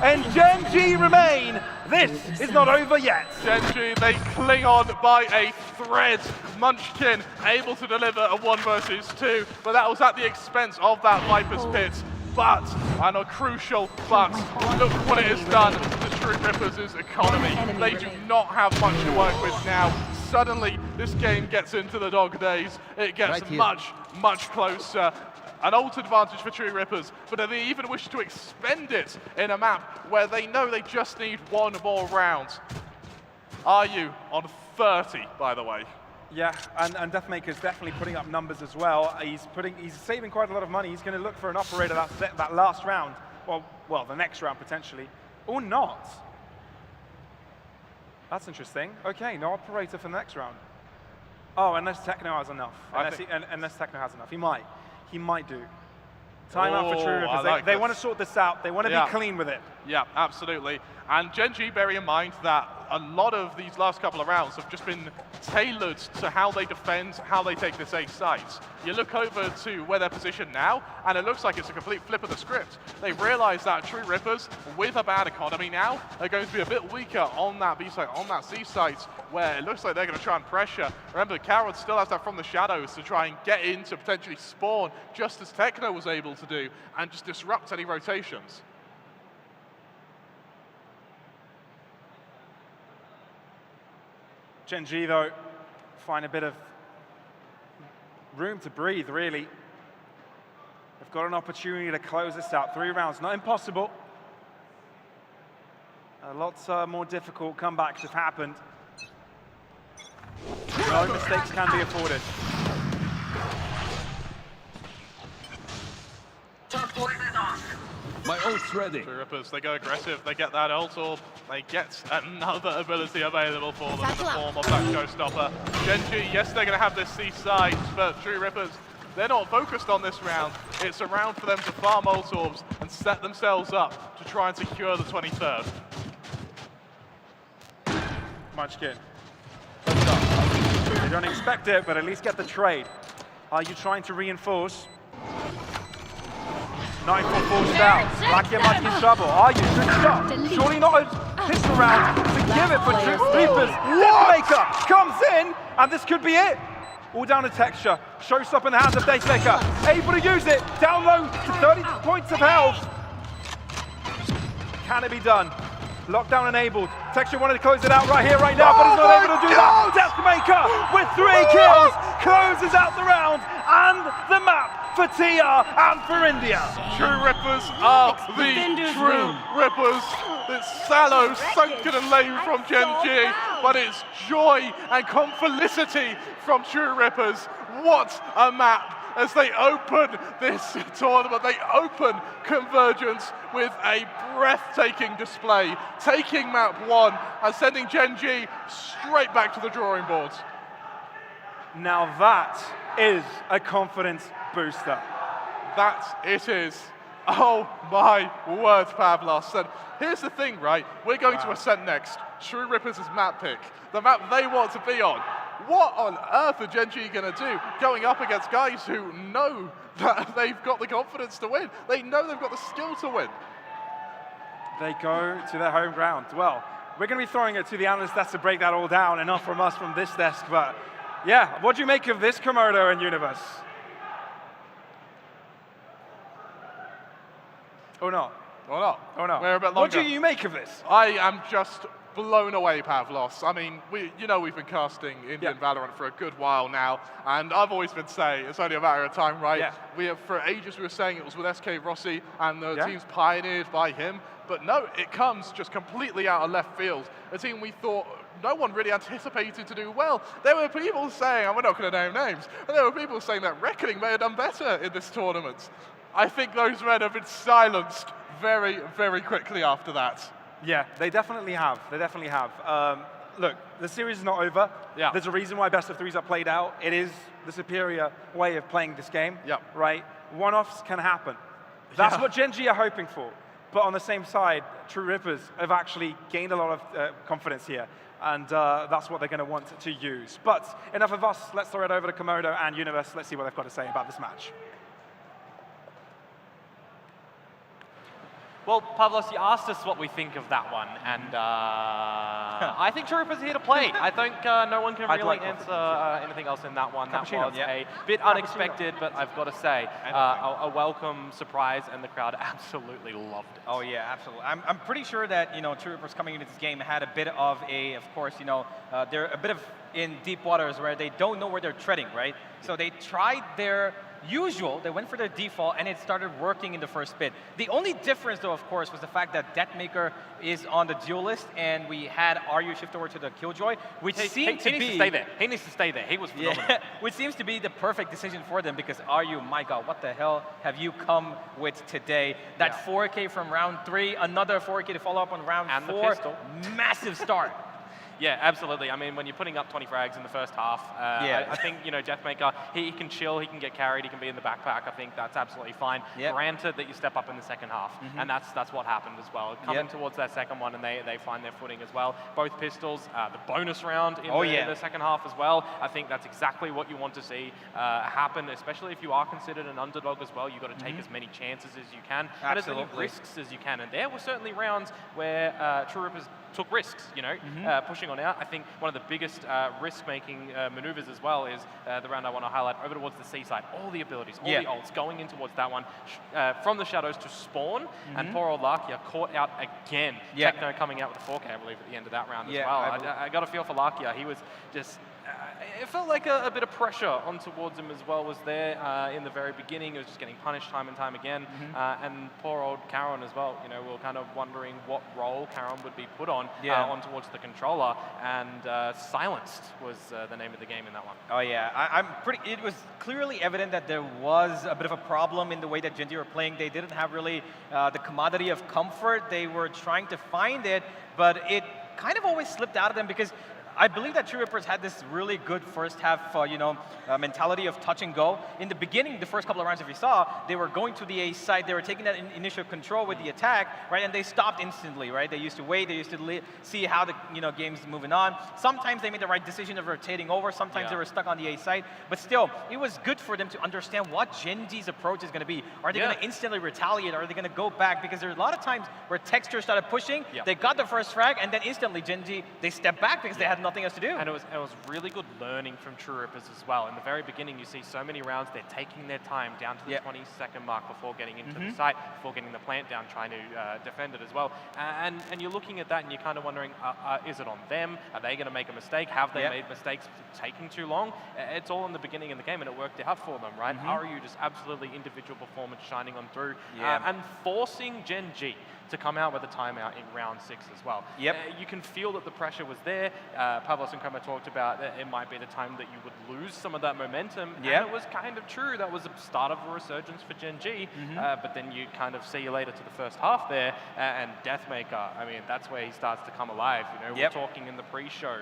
And Gen.G remain. This is not over yet. Gen.G, they cling on by a thread. Munchkin able to deliver a 1 versus 2, but that was at the expense of that Viper's Pit. But, and a crucial but, look what it has done to True Rippers' economy. They do not have much to work with now. Suddenly, this game gets into the dog days. It gets much closer. An ult advantage for True Rippers, but do they even wish to expend it in a map where they know they just need 1 more round? Are you on 30, by the way? Yeah, and Deathmaker's definitely putting up numbers as well. He's saving quite a lot of money. He's going to look for an operator that last round, well, the next round potentially, or not. That's interesting. Okay, no operator for the next round. Oh, unless Techno has enough. Unless Techno has enough, he might do. Timeout for True Rippers. They want to sort this out. They want to be clean with it. Yeah, absolutely. And Gen.G, bearing in mind that a lot of these last couple of rounds have just been tailored to how they defend, how they take this A site. You look over to where they're positioned now, and it looks like it's a complete flip of the script. They realize that True Rippers, with a bad economy now, are going to be a bit weaker on that B site, on that C site, where it looks like they're going to try and pressure. Remember, Carrot still has that from the shadows to try and get in to potentially spawn, just as Techno was able to do, and just disrupt any rotations. Gen.G, though, find a bit of room to breathe, really. They've got an opportunity to close this out. 3 rounds, not impossible. Lots more difficult comebacks have happened. No mistakes can be afforded. My ult's ready. True Rippers, they go aggressive, they get that ult orb, they get another ability available for them in the form of that Showstopper. Gen.G, yes, they're going to have this C side, but True Rippers, they're not focused on this round. It's a round for them to farm ult orbs and set themselves up to try and secure the 23rd. Munchkin don't expect it, but at least get the trade. Are you trying to reinforce? 9-4 forced out. Lakia might be in trouble. Are you? Good shot. Surely not a pistol round to give it for Reapers. Deathmaker comes in, and this could be it. All down to texture. Showstop in the hands of Deathmaker. Able to use it. Down low to 30 points of health. Can it be done? Lockdown enabled. Texture wanted to close it out right here, right now, but he's not able to do that. Deathmaker with 3 kills closes out the round and the map for TR and for India. True Rippers are the true Rippers. It's sallow, sunken and lame from Gen.G, but it's joy and confelicity from True Rippers. What a map! As they open this tournament, they open Convergence with a breathtaking display, taking map 1 and sending Gen.G straight back to the drawing boards. Now that is a confidence booster. That it is. Oh my word, Pavlos. And here's the thing, right? We're going to Ascent next. True Rippers' map pick, the map they want to be on. What on earth are Gen.G going to do going up against guys who know that they've got the confidence to win? They know they've got the skill to win. They go to their home ground. Well, we're going to be throwing it to the analyst desk to break that all down. Enough from us from this desk, but yeah, what do you make of this Komodo and Universe? Oh no. Oh no. Oh no. We're a bit longer. What do you make of this? I am just blown away, Pavlos. I mean, we've been casting Indian Valorant for a good while now, and I've always been saying it's only a matter of time, right? Yeah. For ages we were saying it was with SK Rossi, and the team's pioneered by him, but no, it comes just completely out of left field. A team we thought no one really anticipated to do well. There were people saying, and we're not going to name names, but there were people saying that Reckoning may have done better in this tournament. I think those men have been silenced very, very quickly after that. Yeah, they definitely have. They definitely have. Look, the series is not over. Yeah. There's a reason why best of threes are played out. It is the superior way of playing this game. Yeah. Right? One-offs can happen. That's what Gen.G are hoping for. But on the same side, True Rippers have actually gained a lot of confidence here. And that's what they're going to want to use. But enough of us. Let's throw it over to Komodo and Universe. Let's see what they've got to say about this match. Well, Pavlos, you asked us what we think of that one, and I think True Rippers are here to play. I think no one can really answer anything else in that one. That was a bit unexpected, but I've got to say, a welcome surprise, and the crowd absolutely loved it. Oh yeah, absolutely. I'm pretty sure that True Rippers coming into this game had a bit of of course, they're a bit of in deep waters where they don't know where they're treading, right? So they tried their usual, they went for their default, and it started working in the first bit. The only difference, though, of course, was the fact that Deathmaker is on the duelist, and we had Aryu shift over to the Killjoy, which seemed to be... He needs to stay there. He needs to stay there. He was phenomenal. Yeah, which seems to be the perfect decision for them, because Aryu, my God, what the hell have you come with today? That 4K from round 3, another 4K to follow up on round 4. The pistol. Massive start. Yeah, absolutely. I mean, when you're putting up 20 frags in the first half, I think, Deathmaker, he can chill, he can get carried, he can be in the backpack. I think that's absolutely fine. Yep. Granted that you step up in the second half, and that's what happened as well. Coming towards that second one, and they find their footing as well. Both pistols, the bonus round in the second half as well. I think that's exactly what you want to see happen, especially if you are considered an underdog as well. You've got to take as many chances as you can, and as many risks as you can. And there were certainly rounds where True Rippers took risks, pushing on out. I think one of the biggest risk-making maneuvers as well is the round I want to highlight over towards the C side. All the abilities, all the ults going in towards that one, from the shadows to spawn, and poor old Lakia caught out again. Techno coming out with a 4K, I believe, at the end of that round as well. I got a feel for Lakia. He was just... it felt like a bit of pressure on towards him as well was there in the very beginning. He was just getting punished time and time again. And poor old Karon as well. We were kind of wondering what role Karon would be put on towards the controller. And silenced was the name of the game in that one. Oh yeah, it was clearly evident that there was a bit of a problem in the way that Gen.G were playing. They didn't have really the commodity of comfort. They were trying to find it, but it kind of always slipped out of them because I believe that True Rippers had this really good first half, mentality of touch and go. In the beginning, the first couple of rounds, if you saw, they were going to the A side, they were taking that initial control with the attack, right? And they stopped instantly, right? They used to wait, they used to see how the game's moving on. Sometimes they made the right decision of rotating over, sometimes they were stuck on the A side, but still, it was good for them to understand what Gen.G's approach is going to be. Are they going to instantly retaliate? Are they going to go back? Because there's a lot of times where Texture started pushing, they got the first frag, and then instantly Gen.G, they stepped back because they had nothing else to do. And it was really good learning from True Rippers as well. In the very beginning, you see so many rounds, they're taking their time down to the 20-second mark before getting into the site, before getting the plant down, trying to defend it as well. And you're looking at that and you're kind of wondering, is it on them? Are they going to make a mistake? Have they made mistakes taking too long? It's all in the beginning of the game and it worked out for them, right? RU just absolutely individual performance shining on through and forcing Gen.G to come out with a timeout in round 6 as well. You can feel that the pressure was there. Pavlos and Kramer talked about that it might be the time that you would lose some of that momentum. And it was kind of true. That was the start of a resurgence for Gen.G. But then you kind of see you later to the first half there. And Deathmaker, I mean, that's where he starts to come alive. We're talking in the pre-show,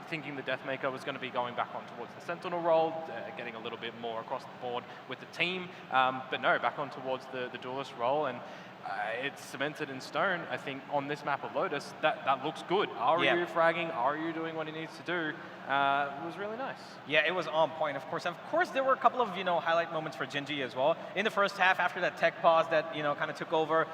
thinking the Deathmaker was going to be going back on towards the Sentinel role, getting a little bit more across the board with the team. But no, back on towards the duelist role. And it's cemented in stone, I think, on this map of Lotus. That looks good. RU fragging, RU doing what he needs to do. It was really nice. Yeah, it was on point, of course. Of course, there were a couple of, highlight moments for Gen.G as well. In the first half, after that tech pause that, kind of took over,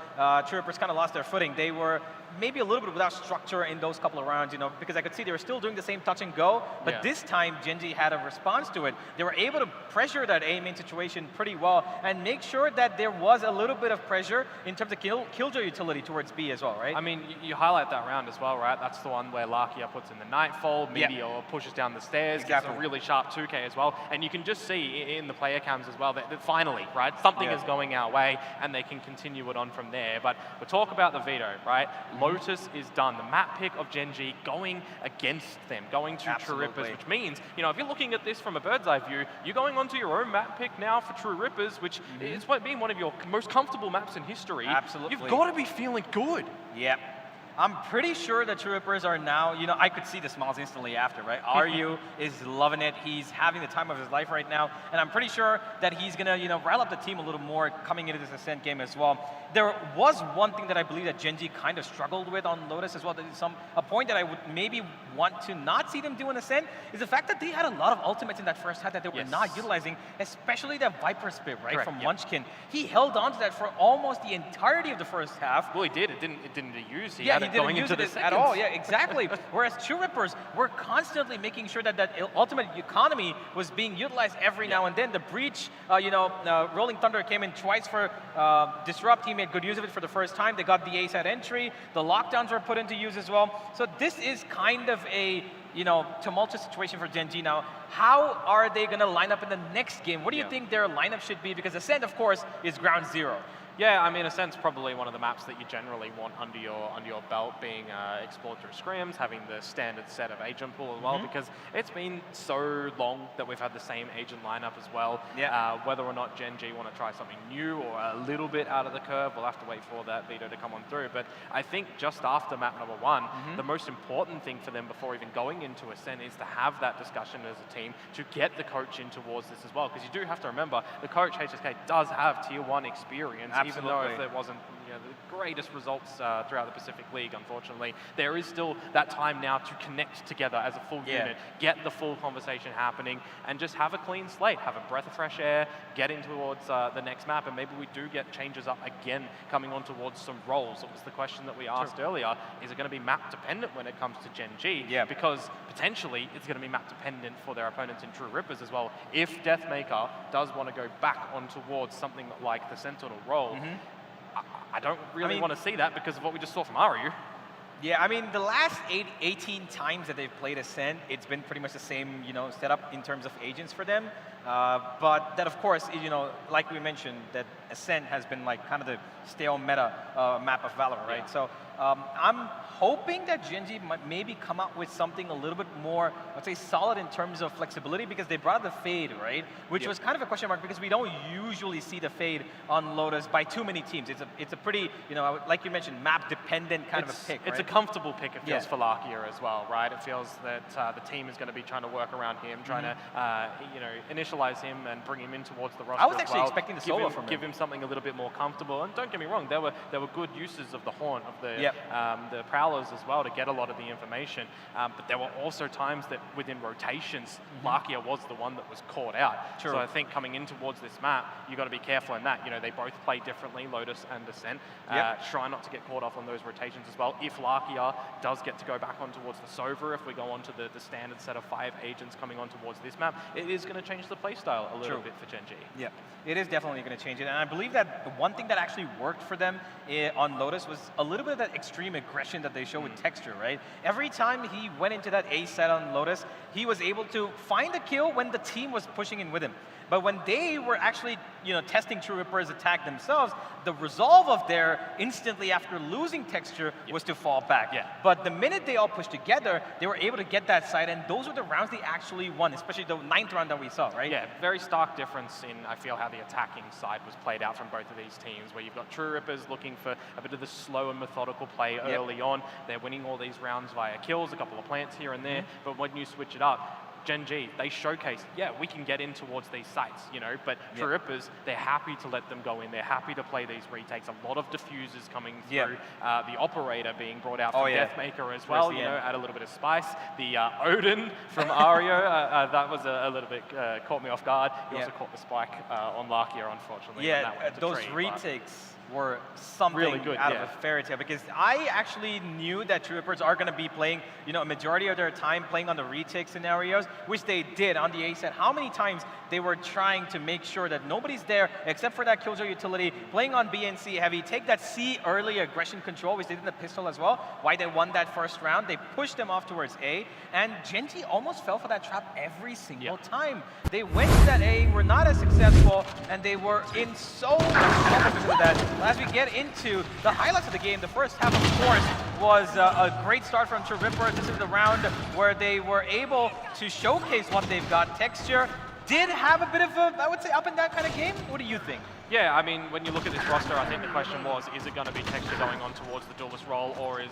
True Rippers kind of lost their footing. They were maybe a little bit without structure in those couple of rounds, because I could see they were still doing the same touch and go, but this time Gen.G had a response to it. They were able to pressure that A main situation pretty well and make sure that there was a little bit of pressure in terms of killjoy utility towards B as well, right? I mean, you highlight that round as well, right? That's the one where Lakia puts in the Nightfall, Meteor pushes down the stairs, gets a really sharp 2K as well, and you can just see in the player cams as well that finally, right, something is going our way and they can continue it on from there. But we'll talk about the veto, right? Lotus is done. The map pick of Gen.G going against them, going to True Rippers, which means, if you're looking at this from a bird's eye view, you're going onto your own map pick now for True Rippers, which is being one of your most comfortable maps in history. You've got to be feeling good. Yep. I'm pretty sure the True Rippers are now, I could see the smiles instantly after, right? RU is loving it. He's having the time of his life right now. And I'm pretty sure that he's going to, rile up the team a little more coming into this Ascent game as well. There was one thing that I believe that Gen.G kind of struggled with on Lotus as well. A point that I would maybe want to not see them do in Ascent is the fact that they had a lot of ultimates in that first half that they were not utilizing, especially that Viper Spit, right, from Munchkin. He held on to that for almost the entirety of the first half. Well, he did. It didn't use. He didn't use it at all. Yeah, exactly. Whereas True Rippers were constantly making sure that ultimate economy was being utilized every now and then. The Breach, Rolling Thunder came in twice for Disrupt. He made good use of it for the first time. They got the A side entry. The lockdowns were put into use as well. So this is kind of a tumultuous situation for Gen.G now. How are they going to line up in the next game? What do you think their lineup should be? Because Ascent, of course, is ground zero. Yeah, I mean, Ascent's probably one of the maps that you generally want under your belt, being explored through scrims, having the standard set of agent pool as well, because it's been so long that we've had the same agent lineup as well. Whether or not Gen.G want to try something new or a little bit out of the curve, we'll have to wait for that veto to come on through. But I think just after map number 1, the most important thing for them before even going into Ascent is to have that discussion as a team to get the coach in towards this as well, because you do have to remember the coach HSK does have tier 1 experience. Even though if there wasn't the greatest results throughout the Pacific League, unfortunately, there is still that time now to connect together as a full unit, get the full conversation happening, and just have a clean slate, have a breath of fresh air, get in towards the next map, and maybe we do get changes up again coming on towards some roles. It was the question that we asked earlier, is it going to be map dependent when it comes to Gen.G? Because potentially it's going to be map dependent for their opponents in True Rippers as well. If Deathmaker does want to go back on towards something like the Sentinel role, I don't really want to see that because of what we just saw from RU. Yeah, I mean, the last 18 times that they've played Ascent, it's been pretty much the same, setup in terms of agents for them. But that, of course, like we mentioned, that Ascent has been like kind of the stale meta map of Valorant, right? So I'm hoping that Gen.G might maybe come up with something a little bit more, let's say, solid in terms of flexibility, because they brought the Fade, right? Which was kind of a question mark, because we don't usually see the Fade on Lotus by too many teams. It's a pretty, like you mentioned, map-dependent kind of a pick, It's a comfortable pick, it feels, for Larkia as well, right? It feels that the team is going to be trying to work around him, trying to, initialize him and bring him in towards the roster. I was actually expecting the solo from him. Give him something a little bit more comfortable. And don't get me wrong, there were good uses of the Haunt, of the Prowlers as well, to get a lot of the information. But there were also times that within rotations, Larkia was the one that was caught out. True. So I think coming in towards this map, you've got to be careful in that. They both play differently, Lotus and Ascent. Try not to get caught off on those rotations as well. If Larkia does get to go back on towards the Sova, if we go on to the standard set of 5 agents coming on towards this map, it is going to change the playstyle a little bit for Gen.G. Yeah, it is definitely going to change it. And I believe that the one thing that actually worked for them on Lotus was a little bit of that extreme aggression that they show with Texture, right? Every time he went into that A set on Lotus, he was able to find a kill when the team was pushing in with him. But when they were actually, testing True Ripper's attack themselves, the resolve of their instantly after losing Texture was to fall back. But the minute they all pushed together, they were able to get that side, and those were the rounds they actually won, especially the 9th round that we saw, right? Yeah, very stark difference in, I feel, how the attacking side was played out from both of these teams, where you've got True Rippers looking for a bit of the slow and methodical play early on. They're winning all these rounds via kills, a couple of plants here and there, but when you switch it up, Gen.G, they showcase, we can get in towards these sites, but True Rippers, they're happy to let them go in. They're happy to play these retakes. A lot of diffusers coming through. The Operator being brought out from Deathmaker as well, add a little bit of spice. The Odin from Ario, that was a little bit, caught me off guard. He also caught the spike on Larkia, unfortunately. Yeah, those retakes were something really good, out of a fairy tale, because I actually knew that True Rippers are going to be playing, a majority of their time playing on the retake scenarios, which they did on the A set. How many times they were trying to make sure that nobody's there except for that Killjoy utility, playing on B and C heavy, take that C early aggression control, which they did in the pistol as well. Why they won that first round, they pushed them off towards A, and Gen.G almost fell for that trap every single time. They went to that A, were not as successful, and they were in so much trouble because of that. As we get into the highlights of the game, the first half, of course, was a great start from True Ripper. This is the round where they were able to showcase what they've got. Texture did have a bit of a, I would say, up and down kind of game. What do you think? Yeah, I mean, when you look at this roster, I think the question was, is it going to be Texture going on towards the duelist role, or is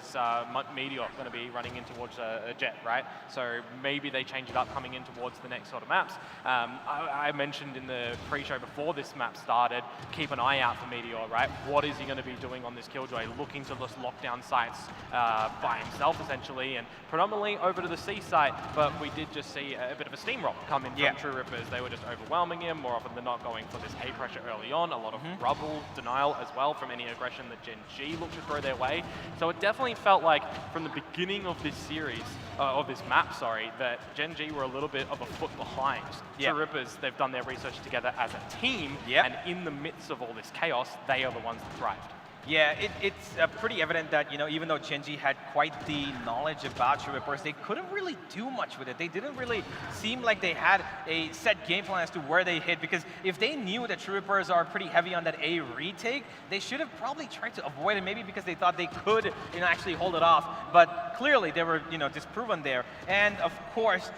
Meteor going to be running in towards a Jet, right? So maybe they change it up coming in towards the next sort of maps. I mentioned in the pre-show before this map started, keep an eye out for Meteor, right? What is he going to be doing on this Killjoy? Looking to just lock down sites by himself, essentially, and predominantly over to the C site, but we did just see a bit of a steamroll come in from True Rippers. They were just overwhelming him, more often than not going for this A pressure early on. A lot of rubble denial as well from any aggression that Gen.G looked to throw their way. So it definitely felt like from the beginning of this series, of this map, sorry, that Gen.G were a little bit of a foot behind. True Rippers, they've done their research together as a team, and in the midst of all this chaos, they are the ones that thrived. Yeah, it's pretty evident that, even though Gen.G had quite the knowledge about True Rippers, they couldn't really do much with it. They didn't really seem like they had a set game plan as to where they hit, because if they knew that True Rippers are pretty heavy on that A retake, they should have probably tried to avoid it, maybe because they thought they could, actually hold it off. But clearly, they were, disproven there. And of course,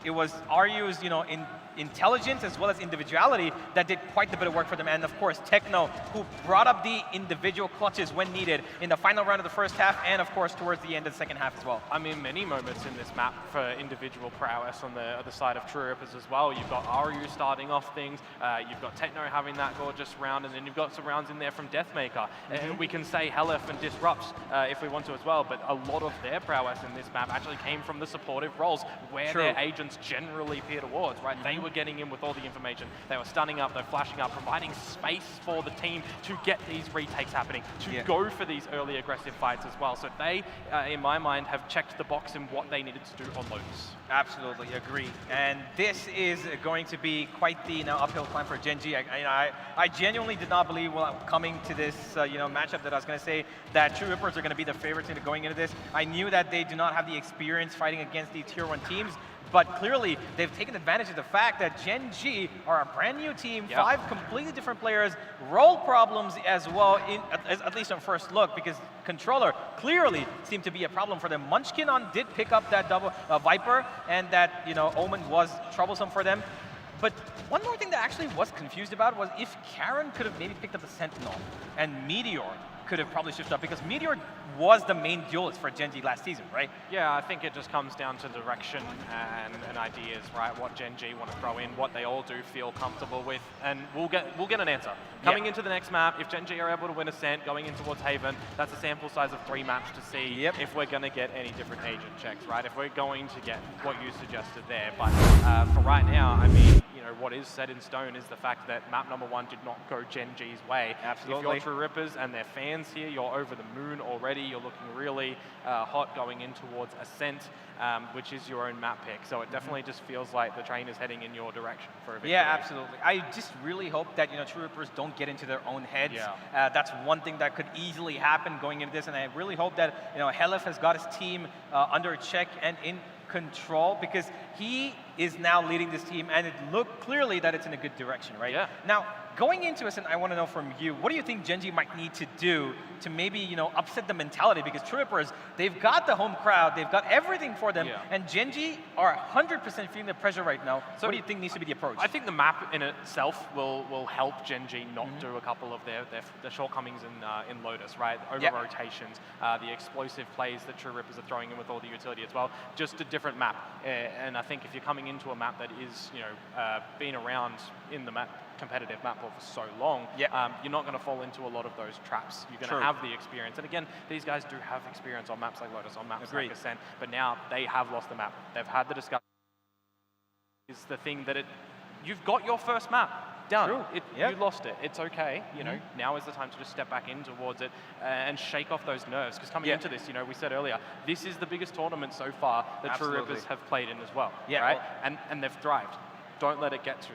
it was Ryu's, intelligence as well as individuality that did quite a bit of work for them. And of course, Techno, who brought up the individual clutches when needed in the final round of the first half, and of course, towards the end of the second half as well. I mean, many moments in this map for individual prowess on the other side of True Rippers as well. You've got Ryu starting off things, you've got Techno having that gorgeous round, and then you've got some rounds in there from Deathmaker. And we can say Helif and Disrupts if we want to as well, but a lot of their prowess in this map actually came from the supportive roles, where their agents generally peer towards, right? They were getting in with all the information. They were stunning up, they're flashing up, providing space for the team to get these retakes happening, to go for these early aggressive fights as well. So they, in my mind, have checked the box in what they needed to do on Lotus. Absolutely, agree. And this is going to be quite the uphill climb for Gen.G. I genuinely did not believe, coming to this matchup, that I was going to say that True Rippers are going to be the favorites into going into this. I knew that they do not have the experience fighting against the Tier 1 teams. But clearly, they've taken advantage of the fact that Gen.G are a brand new team, 5 completely different players, role problems as well, at least on first look, because controller clearly seemed to be a problem for them. Munchkin did pick up that double Viper, and that Omen was troublesome for them. But one more thing that I actually was confused about was if Karen could have maybe picked up the Sentinel, and Meteor could have probably shifted up, because Meteor was the main duelist for Gen.G last season, right? Yeah, I think it just comes down to direction and ideas, right? What Gen.G want to throw in, what they all do feel comfortable with, and we'll get an answer. Coming into the next map, if Gen.G are able to win Ascent, going in towards Haven, that's a sample size of 3 maps to see if we're going to get any different agent checks, right? If we're going to get what you suggested there. But for right now, I mean, what is set in stone is the fact that map number 1 did not go Gen.G's way. Absolutely. If you're True Rippers and their fans here, you're over the moon already. You're looking really hot going in towards Ascent, which is your own map pick. So it definitely just feels like the train is heading in your direction for a victory. Yeah, absolutely. I just really hope that True Rippers don't get into their own heads. Yeah. That's one thing that could easily happen going into this, and I really hope that Helif has got his team under check and in control, because he is now leading this team, and it looked clearly that it's in a good direction, right? Yeah. Now, going into Ascent, I want to know from you, what do you think Gen.G might need to do to maybe, upset the mentality? Because True Rippers, they've got the home crowd, they've got everything for them, and Gen.G are 100% feeling the pressure right now. So what do you think needs to be the approach? I think the map in itself will help Gen.G not do a couple of their shortcomings in Lotus, right? Over rotations, the explosive plays that True Rippers are throwing in with all the utility as well. Just a different map, and I think if you're coming into a map that is, been around in the competitive map for so long, you're not going to fall into a lot of those traps. You're going to have the experience. And again, these guys do have experience on maps like Lotus, on maps like Ascent, but now they have lost the map. They've had the discussion. Is the thing that you've got your first map. Done. You lost it. It's okay. Now is the time to just step back in towards it and shake off those nerves. Because coming into this, we said earlier, this is the biggest tournament so far that True Rippers have played in as well. Right? And they've thrived. Don't let it get to.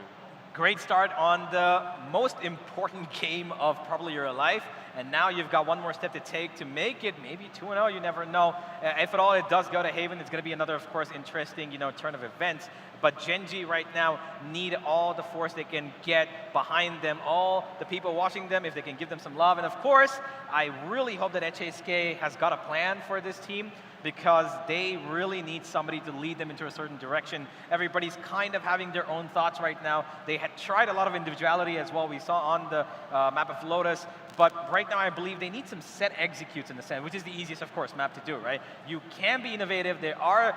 Great start on the most important game of probably your life, and now you've got one more step to take to make it maybe 2-0, you never know. If at all it does go to Haven, it's going to be another, of course, interesting turn of events. But Gen.G right now need all the force they can get behind them, all the people watching them, if they can give them some love. And of course, I really hope that HSK has got a plan for this team, because they really need somebody to lead them into a certain direction. Everybody's kind of having their own thoughts right now. They had tried a lot of individuality as well, we saw on the map of Lotus, but right now I believe they need some set executes in the sense, which is the easiest, of course, map to do, right? You can be innovative. There are,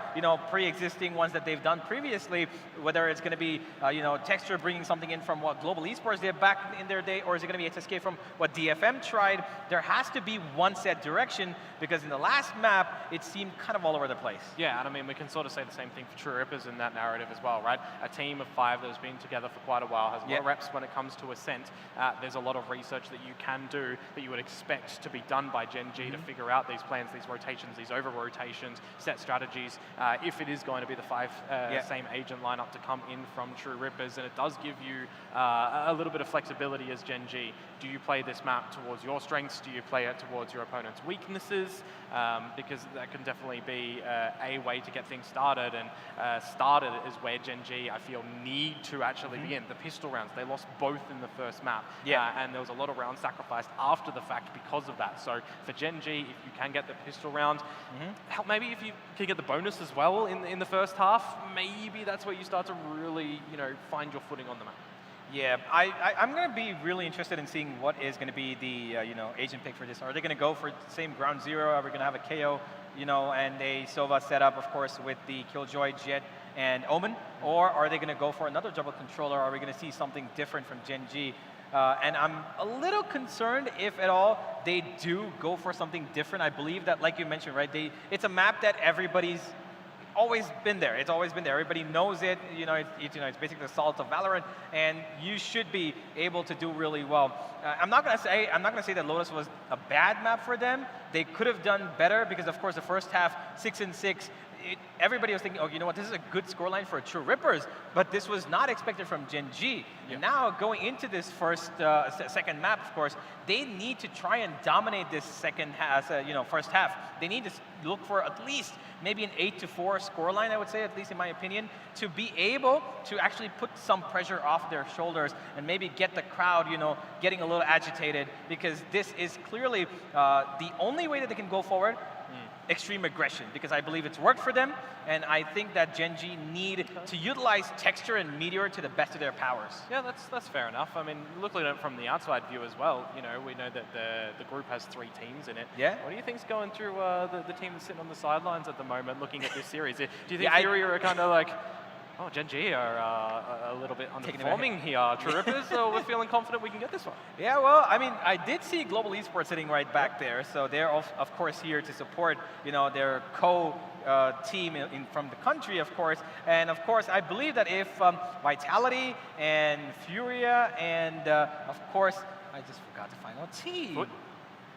pre-existing ones that they've done previously, whether it's going to be, Texture bringing something in from what Global Esports did back in their day, or is it going to be HSK from what DFM tried. There has to be one set direction, because in the last map, it seemed kind of all over the place. Yeah, and I mean, we can sort of say the same thing for True Rippers in that narrative as well, right? A team of 5 that has been together for quite a while, has a lot of reps when it comes to Ascent. There's a lot of research that you can do, that you would expect to be done by Gen.G to figure out these plans, these rotations, these over-rotations, set strategies, if it is going to be the 5 same agent lineup to come in from True Rippers, and it does give you a little bit of flexibility as Gen.G. Do you play this map towards your strengths? Do you play it towards your opponent's weaknesses? Because that can definitely be a way to get things started, and started is where Gen.G, I feel, need to actually begin. The pistol rounds, they lost both in the first map, and there was a lot of rounds sacrificed after the fact because of that. So for Gen.G, if you can get the pistol round, maybe if you can get the bonus as well in the first half, maybe that's where you start to really, find your footing on the map. Yeah, I'm going to be really interested in seeing what is going to be the agent pick for this. Are they going to go for the same ground zero? Are we going to have a KO, and a Sova setup, of course, with the Killjoy, Jet, and Omen? Or are they going to go for another double controller? Are we going to see something different from Gen.G? And I'm a little concerned if at all they do go for something different. I believe that, like you mentioned, right, it's a map that everybody's always been there. It's always been there. Everybody knows it. It's basically the salt of VALORANT, and you should be able to do really well. I'm not gonna say that Lotus was a bad map for them. They could have done better, because of course the first half 6-6. everybody was thinking, oh, you know what, this is a good scoreline for True Rippers, but this was not expected from Gen.G. And now going into this second map, of course, they need to try and dominate this first half. They need to look for at least maybe an 8-4 scoreline, I would say, at least in my opinion, to be able to actually put some pressure off their shoulders and maybe get the crowd, getting a little agitated, because this is clearly the only way that they can go forward. Extreme aggression, because I believe it's worked for them, and I think that Gen.G need to utilize Texture and Meteor to the best of their powers. Yeah, that's fair enough. I mean, looking at it from the outside view as well, we know that the group has 3 teams in it. Yeah. What do you think's going through the team that's sitting on the sidelines at the moment, looking at this series? Do you think Fury are kind of like, oh, Gen.G are a little bit underperforming here, True Rippers, so we're feeling confident we can get this one? Yeah, well, I mean, I did see Global Esports sitting right back there, so they're of course here to support, their team from the country, of course. And of course, I believe that if Vitality and Furia and of course, I just forgot the final team.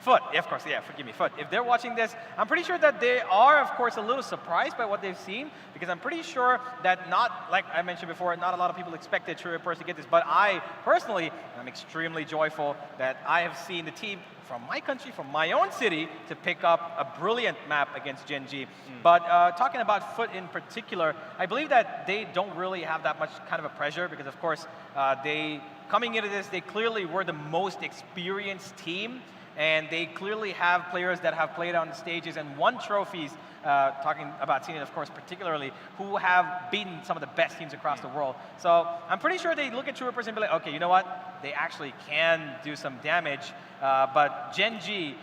Foot, yeah, of course, yeah, forgive me, Foot. If they're watching this, I'm pretty sure that they are, of course, a little surprised by what they've seen, because I'm pretty sure that like I mentioned before, not a lot of people expected True Rippers to get this, but I, personally, am extremely joyful that I have seen the team from my country, from my own city, to pick up a brilliant map against Gen.G. But talking about Foot in particular, I believe that they don't really have that much kind of a pressure, because of course, coming into this, they clearly were the most experienced team, and they clearly have players that have played on the stages and won trophies, talking about TNT, of course, particularly, who have beaten some of the best teams across the world. So I'm pretty sure they look at True Rippers and be like, okay, you know what? They actually can do some damage, but Gen.G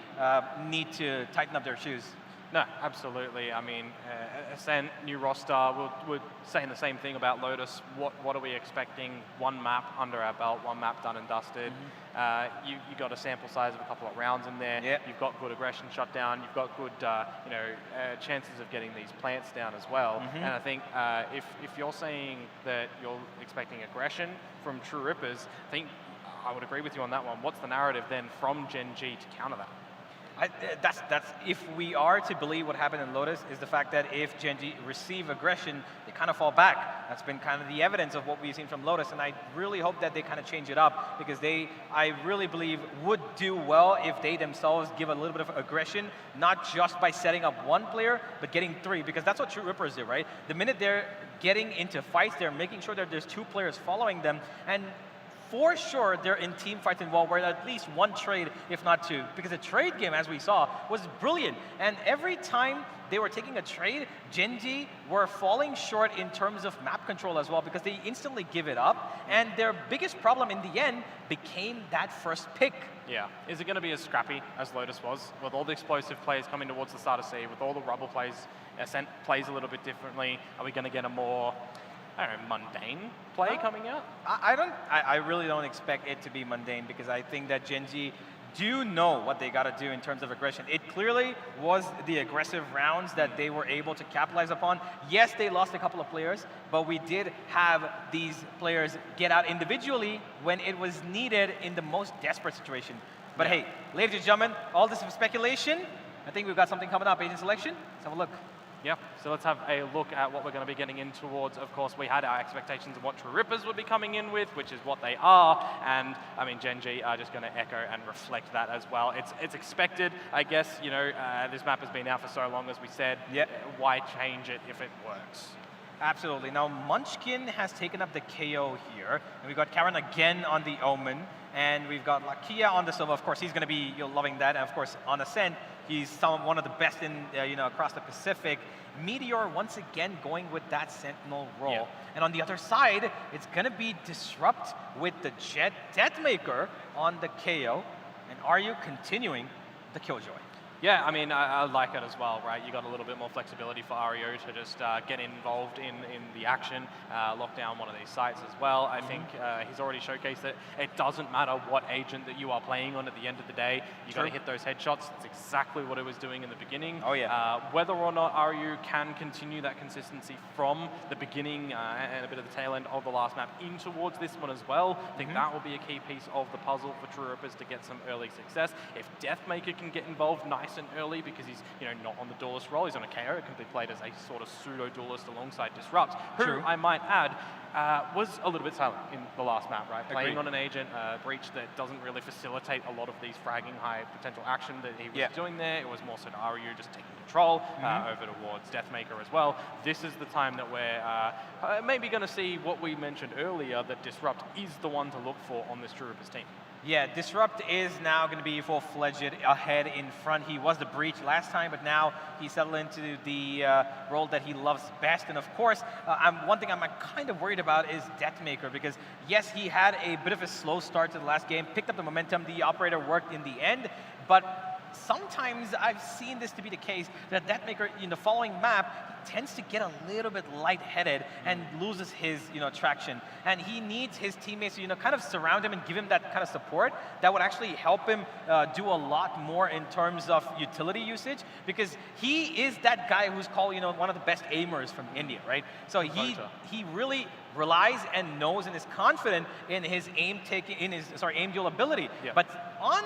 need to tighten up their shoes. No, absolutely. I mean, Ascent, new roster, we're saying the same thing about Lotus. What are we expecting? 1 map under our belt, 1 map done and dusted. You got a sample size of a couple of rounds in there. Yep. You've got good aggression shutdown. You've got good, chances of getting these plants down as well. And I think if you're saying that you're expecting aggression from True Rippers, I think I would agree with you on that one. What's the narrative then from Gen.G to counter that? That's if we are to believe what happened in Lotus, is the fact that if Gen.G receive aggression, they kind of fall back. That's been kind of the evidence of what we've seen from Lotus, and I really hope that they kind of change it up, because I really believe, would do well if they themselves give a little bit of aggression, not just by setting up 1 player, but getting 3, because that's what True Rippers do, right? The minute they're getting into fights, they're making sure that there's 2 players following them, and for sure, they're in team fights involved where at least 1 trade, if not 2. Because the trade game, as we saw, was brilliant. And every time they were taking a trade, Gen.G were falling short in terms of map control as well, because they instantly give it up. And their biggest problem in the end became that first pick. Yeah. Is it going to be as scrappy as Lotus was, with all the explosive plays coming towards the start of C, with all the rubble plays? Ascent plays a little bit differently. Are we going to get a more, I don't know, mundane play coming out? I really don't expect it to be mundane, because I think that Gen.G do know what they got to do in terms of aggression. It clearly was the aggressive rounds that they were able to capitalize upon. Yes, they lost a couple of players, but we did have these players get out individually when it was needed in the most desperate situation. But hey, ladies and gentlemen, all this is speculation. I think we've got something coming up, agent selection. Let's have a look. Yeah, so let's have a look at what we're going to be getting in towards. Of course, we had our expectations of what True Rippers would be coming in with, which is what they are, and I mean, Gen.G are just going to echo and reflect that as well. It's expected, I guess. This map has been out for so long, as we said. Yeah. Why change it if it works? Absolutely. Now, Munchkin has taken up the KO here, and we've got Karen again on the Omen, and we've got Lakia on the Silva. Of course, he's going to be loving that, and of course, on Ascent, he's one of the best in across the Pacific. Meteor once again going with that Sentinel role. Yeah. And on the other side, it's going to be Disrupt with the Jet Deathmaker on the KO. And are you continuing the Killjoy? Yeah, I mean, I like it as well, right? You got a little bit more flexibility for Ario to just get involved in the action, lock down one of these sites as well. I think he's already showcased that it doesn't matter what agent that you are playing on at the end of the day. You got to hit those headshots. That's exactly what it was doing in the beginning. Oh yeah. Whether or not Ario can continue that consistency from the beginning and a bit of the tail end of the last map in towards this one as well, I think that will be a key piece of the puzzle for True Rippers to get some early success. If Deathmaker can get involved nicely decent early because he's not on the duelist role. He's on a KO. It can be played as a sort of pseudo duelist alongside Disrupt, who I might add was a little bit silent in the last map, right? Playing on an agent breach that doesn't really facilitate a lot of these fragging high potential action that he was doing there. It was more so Aryu just taking control over towards Deathmaker as well. This is the time that we're maybe going to see what we mentioned earlier, that Disrupt is the one to look for on this True Rippers team. Yeah, Disrupt is now going to be full-fledged ahead in front. He was the breach last time, but now he settled into the role that he loves best. And of course, one thing I'm kind of worried about is Deathmaker, because yes, he had a bit of a slow start to the last game, picked up the momentum, the operator worked in the end, but sometimes I've seen this to be the case, that Deathmaker in the following map tends to get a little bit lightheaded and loses his traction. And he needs his teammates to kind of surround him and give him that kind of support that would actually help him do a lot more in terms of utility usage, because he is that guy who's called one of the best aimers from India, right? So he really relies and knows and is confident in his aim duel ability. But on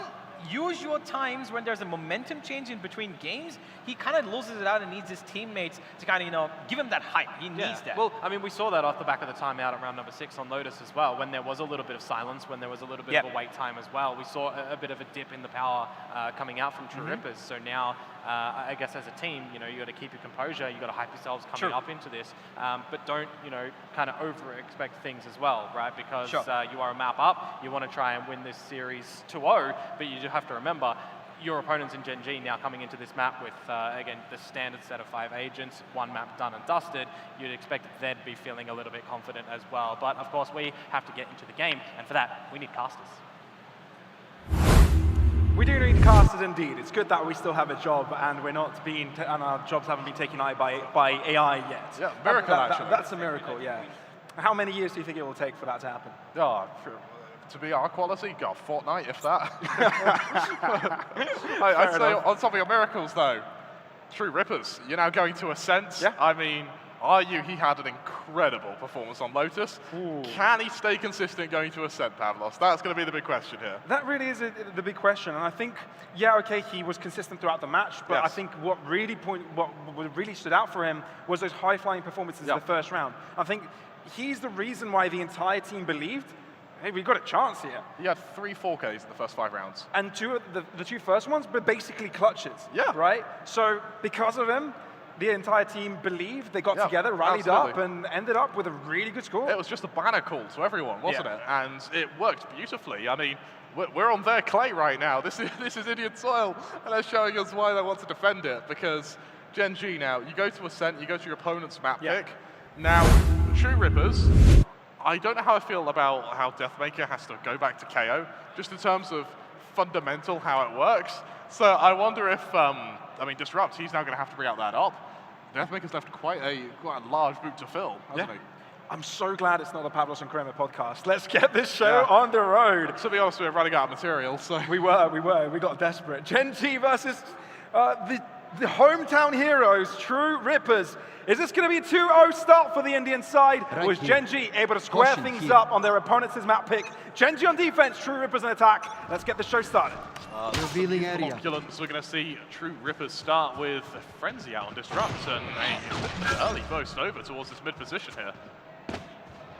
usual times when there's a momentum change in between games, he kind of loses it out and needs his teammates to kind of, give him that hype. He needs that. Well, I mean, we saw that off the back of the timeout at round number 6 on Lotus as well, when there was a little bit of silence, when there was a little bit of a wait time as well. We saw a bit of a dip in the power coming out from True Rippers. So now, I guess as a team, you got to keep your composure, you got to hype yourselves coming up into this, but don't, kind of over-expect things as well, right? Because you are a map up, you want to try and win this series 2-0, but you do have to remember, your opponents in Gen.G now coming into this map with, again, the standard set of 5 agents, 1 map done and dusted, you'd expect they'd be feeling a little bit confident as well. But of course, we have to get into the game, and for that, we need casters. We do need casters indeed. It's good that we still have a job and we're not being, and our jobs haven't been taken out by AI yet. Yeah, miracle actually. That's a miracle, yeah. How many years do you think it will take for that to happen? Oh, to be our quality, God, fortnight, if that. I'd say on something of miracles, though, True Rippers, you're now going to Ascent. Yeah. I mean, he had an incredible performance on Lotus. Ooh. Can he stay consistent going to Ascent, Pavlos? That's going to be the big question here. That really is the big question, and I think, he was consistent throughout the match, but I think what really stood out for him was those high-flying performances in the first round. I think he's the reason why the entire team believed, hey, we've got a chance here. He had 3 4Ks in the first 5 rounds. And the 2 first ones were basically clutches, right? So because of him, the entire team believed, they got together, rallied up, and ended up with a really good score. It was just a banner call to everyone, wasn't it? And it worked beautifully. I mean, we're on their clay right now. This is Indian soil, and they're showing us why they want to defend it, because Gen.G now, you go to Ascent, you go to your opponent's map pick. Now, True Rippers, I don't know how I feel about how Deathmaker has to go back to KO, just in terms of fundamental how it works. So I wonder if, Disrupt, he's now going to have to bring out that up. Deathmaker's left quite a large boot to fill, hasn't he? I'm so glad it's not the Pavlos and Kramer podcast. Let's get this show on the road. To be honest, we're running out of material, so. We got desperate. Gen.G versus the hometown heroes, True Rippers. Is this going to be a 2-0 start for the Indian side? Or was Gen.G able to square things up on their opponent's map pick? Gen.G on defense, True Rippers on attack. Let's get the show started. Revealing area. Opulence, we're going to see True Rippers start with Frenzy out on Disrupt, and an early boost over towards this mid position here.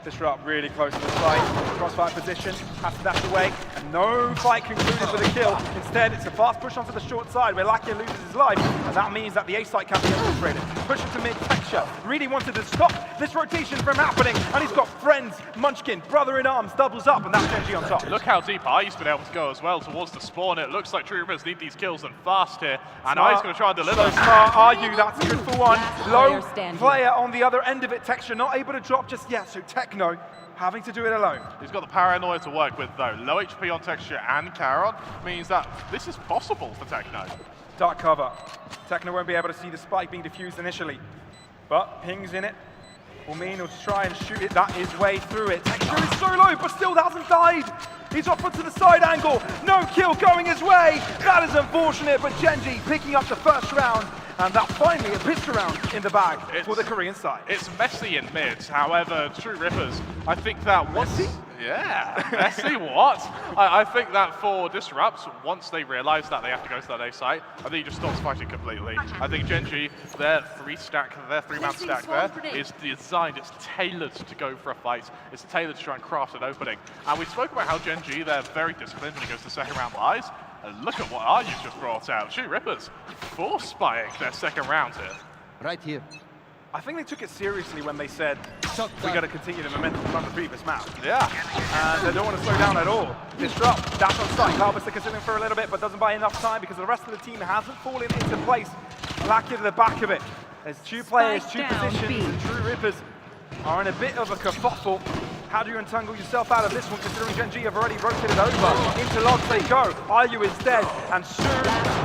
Disrupt really close to the side, crossfire position, has to dash away, and no fight concluded with a kill. Instead, it's a fast push onto the short side where Lakia loses his life, and that means that the A site can be infiltrated. Push into mid, Texture really wanted to stop this rotation from happening, and he's got friends, Munchkin, brother-in-arms, doubles up, and that's Gen.G on top. Look how deep I's been able to go as well towards the spawn. It looks like True Rippers need these kills and fast here, and I's going to try and deliver. So smart, Aryu, that's good for one. Low player on the other end of it, Texture not able to drop just yet, so Techno having to do it alone. He's got the paranoia to work with though. Low HP on Texture and Charon means that this is possible for Techno. Dark cover. Techno won't be able to see the spike being diffused initially, but pings in it will mean he'll try and shoot it that his way through it. Texture is so low, but still hasn't died. He's off onto the side angle. No kill going his way. That is unfortunate, but Gen.G picking up the first round. And that's finally a pitch round in the bag for the Korean side. It's messy in mid, however, True Rippers, I think that once... Yeah, messy what? I think that for Disrupt, once they realize that they have to go to that A site, I think he just stops fighting completely. I think Gen.G, their three-man stack there is designed, it's tailored to go for a fight. It's tailored to try and craft an opening. And we spoke about how Gen.G, they're very disciplined when it goes to second round buys. And look at what Aryu's just brought out. True Rippers force spying their second round here. Right here. I think they took it seriously when they said, we got to continue the momentum from the previous map. Yeah. And they don't want to slow down at all. Disrupt, dash on site. Cloudbuster considering for a little bit, but doesn't buy enough time because the rest of the team hasn't fallen into place. Black at the back of it. There's two players, two positions, and True Rippers are in a bit of a kerfuffle. How do you untangle yourself out of this one, considering Gen.G have already rotated over? Into logs they go. Ayu is dead, and soon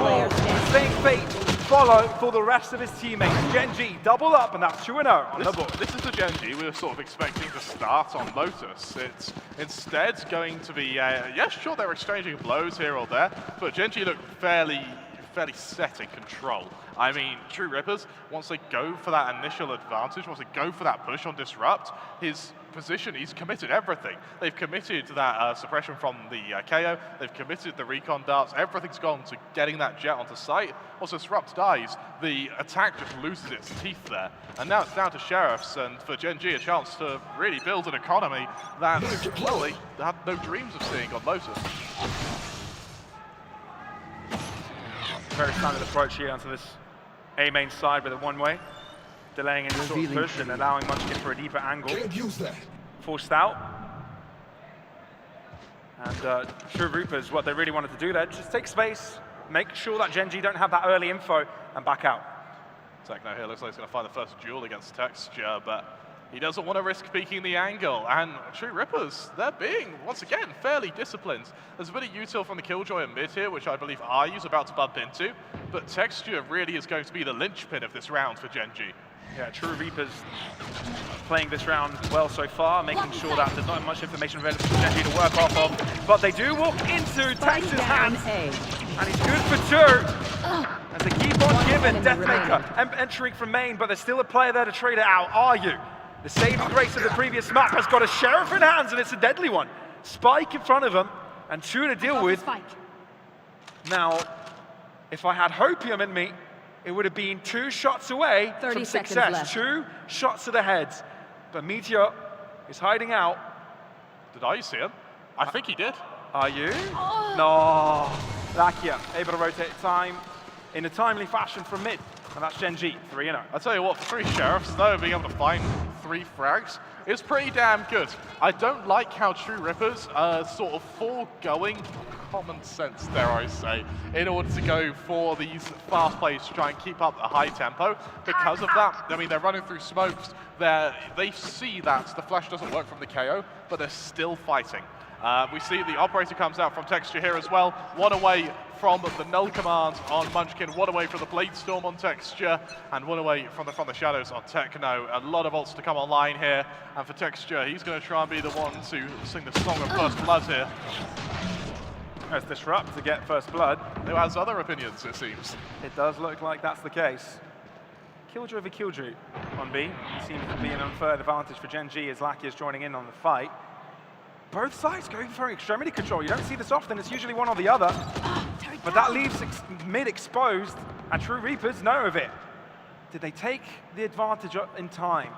will the same fate follow for the rest of his teammates. Gen.G double up, and that's 2-0 on the board. This is the Gen.G we were sort of expecting to start on Lotus. It's instead going to be, yeah, sure, they're exchanging blows here or there, but Gen.G look fairly set in control. I mean, True Rippers, once they go for that initial advantage, once they go for that push on Disrupt, his position, he's committed everything. They've committed that suppression from the KO, they've committed the recon darts, everything's gone to getting that jet onto site. Once Disrupt dies, the attack just loses its teeth there. And now it's down to Sheriffs, and for Gen.G a chance to really build an economy that, well, they had no dreams of seeing on Lotus. Very standard approach here onto this A main side with a one-way, delaying any sort of push and allowing Munchkin for a deeper angle. Forced out. And True Reapers, what they really wanted to do there, just take space, make sure that Gen.G don't have that early info, and back out. Techno here looks like he's going to find the first duel against Texture, but he doesn't want to risk peeking the angle, and True Rippers, they're being, once again, fairly disciplined. There's a bit of util from the Killjoy in mid here, which I believe Aryu's about to bump into, but Texture really is going to be the linchpin of this round for Gen.G. Yeah, True Reapers playing this round well so far, making sure that there's not much information available for Gen.G to work off of, but they do walk into Texture's hands, and he's good for two. As they keep on giving, Deathmaker entering from main, but there's still a player there to trade it out. Aryu, the saving grace of the previous map, has got a Sheriff in hands, and it's a deadly one. Spike in front of him, and two to deal with. Now, if I had Hopium in me, it would have been 2 shots away from success. 2 shots to the heads. But Meteor is hiding out. Did I see him? I think he did. Are you? No. Lakia able to rotate time in a timely fashion from mid. And that's Gen.G, 3-0. I'll tell you what, for 3 Sheriffs, though, being able to find 3 frags is pretty damn good. I don't like how True Rippers are sort of foregoing common sense, dare I say, in order to go for these fast plays to try and keep up a high tempo. Because of that, I mean, they're running through smokes. They see that the flash doesn't work from the KO, but they're still fighting. We see the operator comes out from Texture here as well. 1 away from the null command on Munchkin, 1 away from the Blade Storm on Texture, and 1 away from the shadows on Techno. A lot of ults to come online here, and for Texture, he's going to try and be the one to sing the song of first blood here. As Disrupt to get first blood. Who has other opinions, it seems. It does look like that's the case. Killjoy over Killjoy on B. Seems to be an unfair advantage for Gen.G as Lakia is joining in on the fight. Both sides going for extremity control. You don't see this often, it's usually one or the other. But that leaves mid exposed, and True Reapers know of it. Did they take the advantage in time?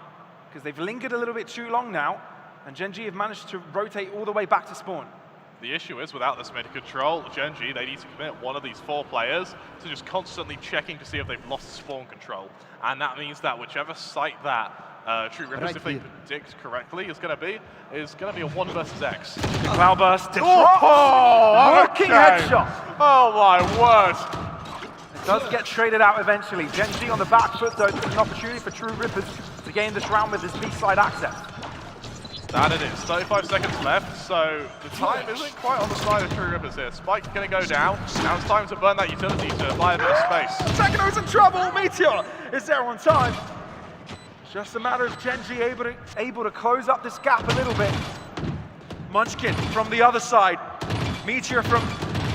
Because they've lingered a little bit too long now, and Gen.G have managed to rotate all the way back to spawn. The issue is, without this mid control, Gen.G, they need to commit one of these 4 players to just constantly checking to see if they've lost spawn control. And that means that whichever site that True Rippers, if they predict correctly, is going to be a 1 versus X. The Cloudburst, working headshot. Oh my word. It does get traded out eventually. Gen.G on the back foot, though, it's an opportunity for True Rippers to gain this round with this B-side access. That it is, 35 seconds left, so the time isn't quite on the side of True Rippers here. Spike's going to go down, now it's time to burn that utility to buy a bit of space. Techno's in trouble, Meteor is there on time. Just a matter of Gen.G able to close up this gap a little bit. Munchkin from the other side, Meteor from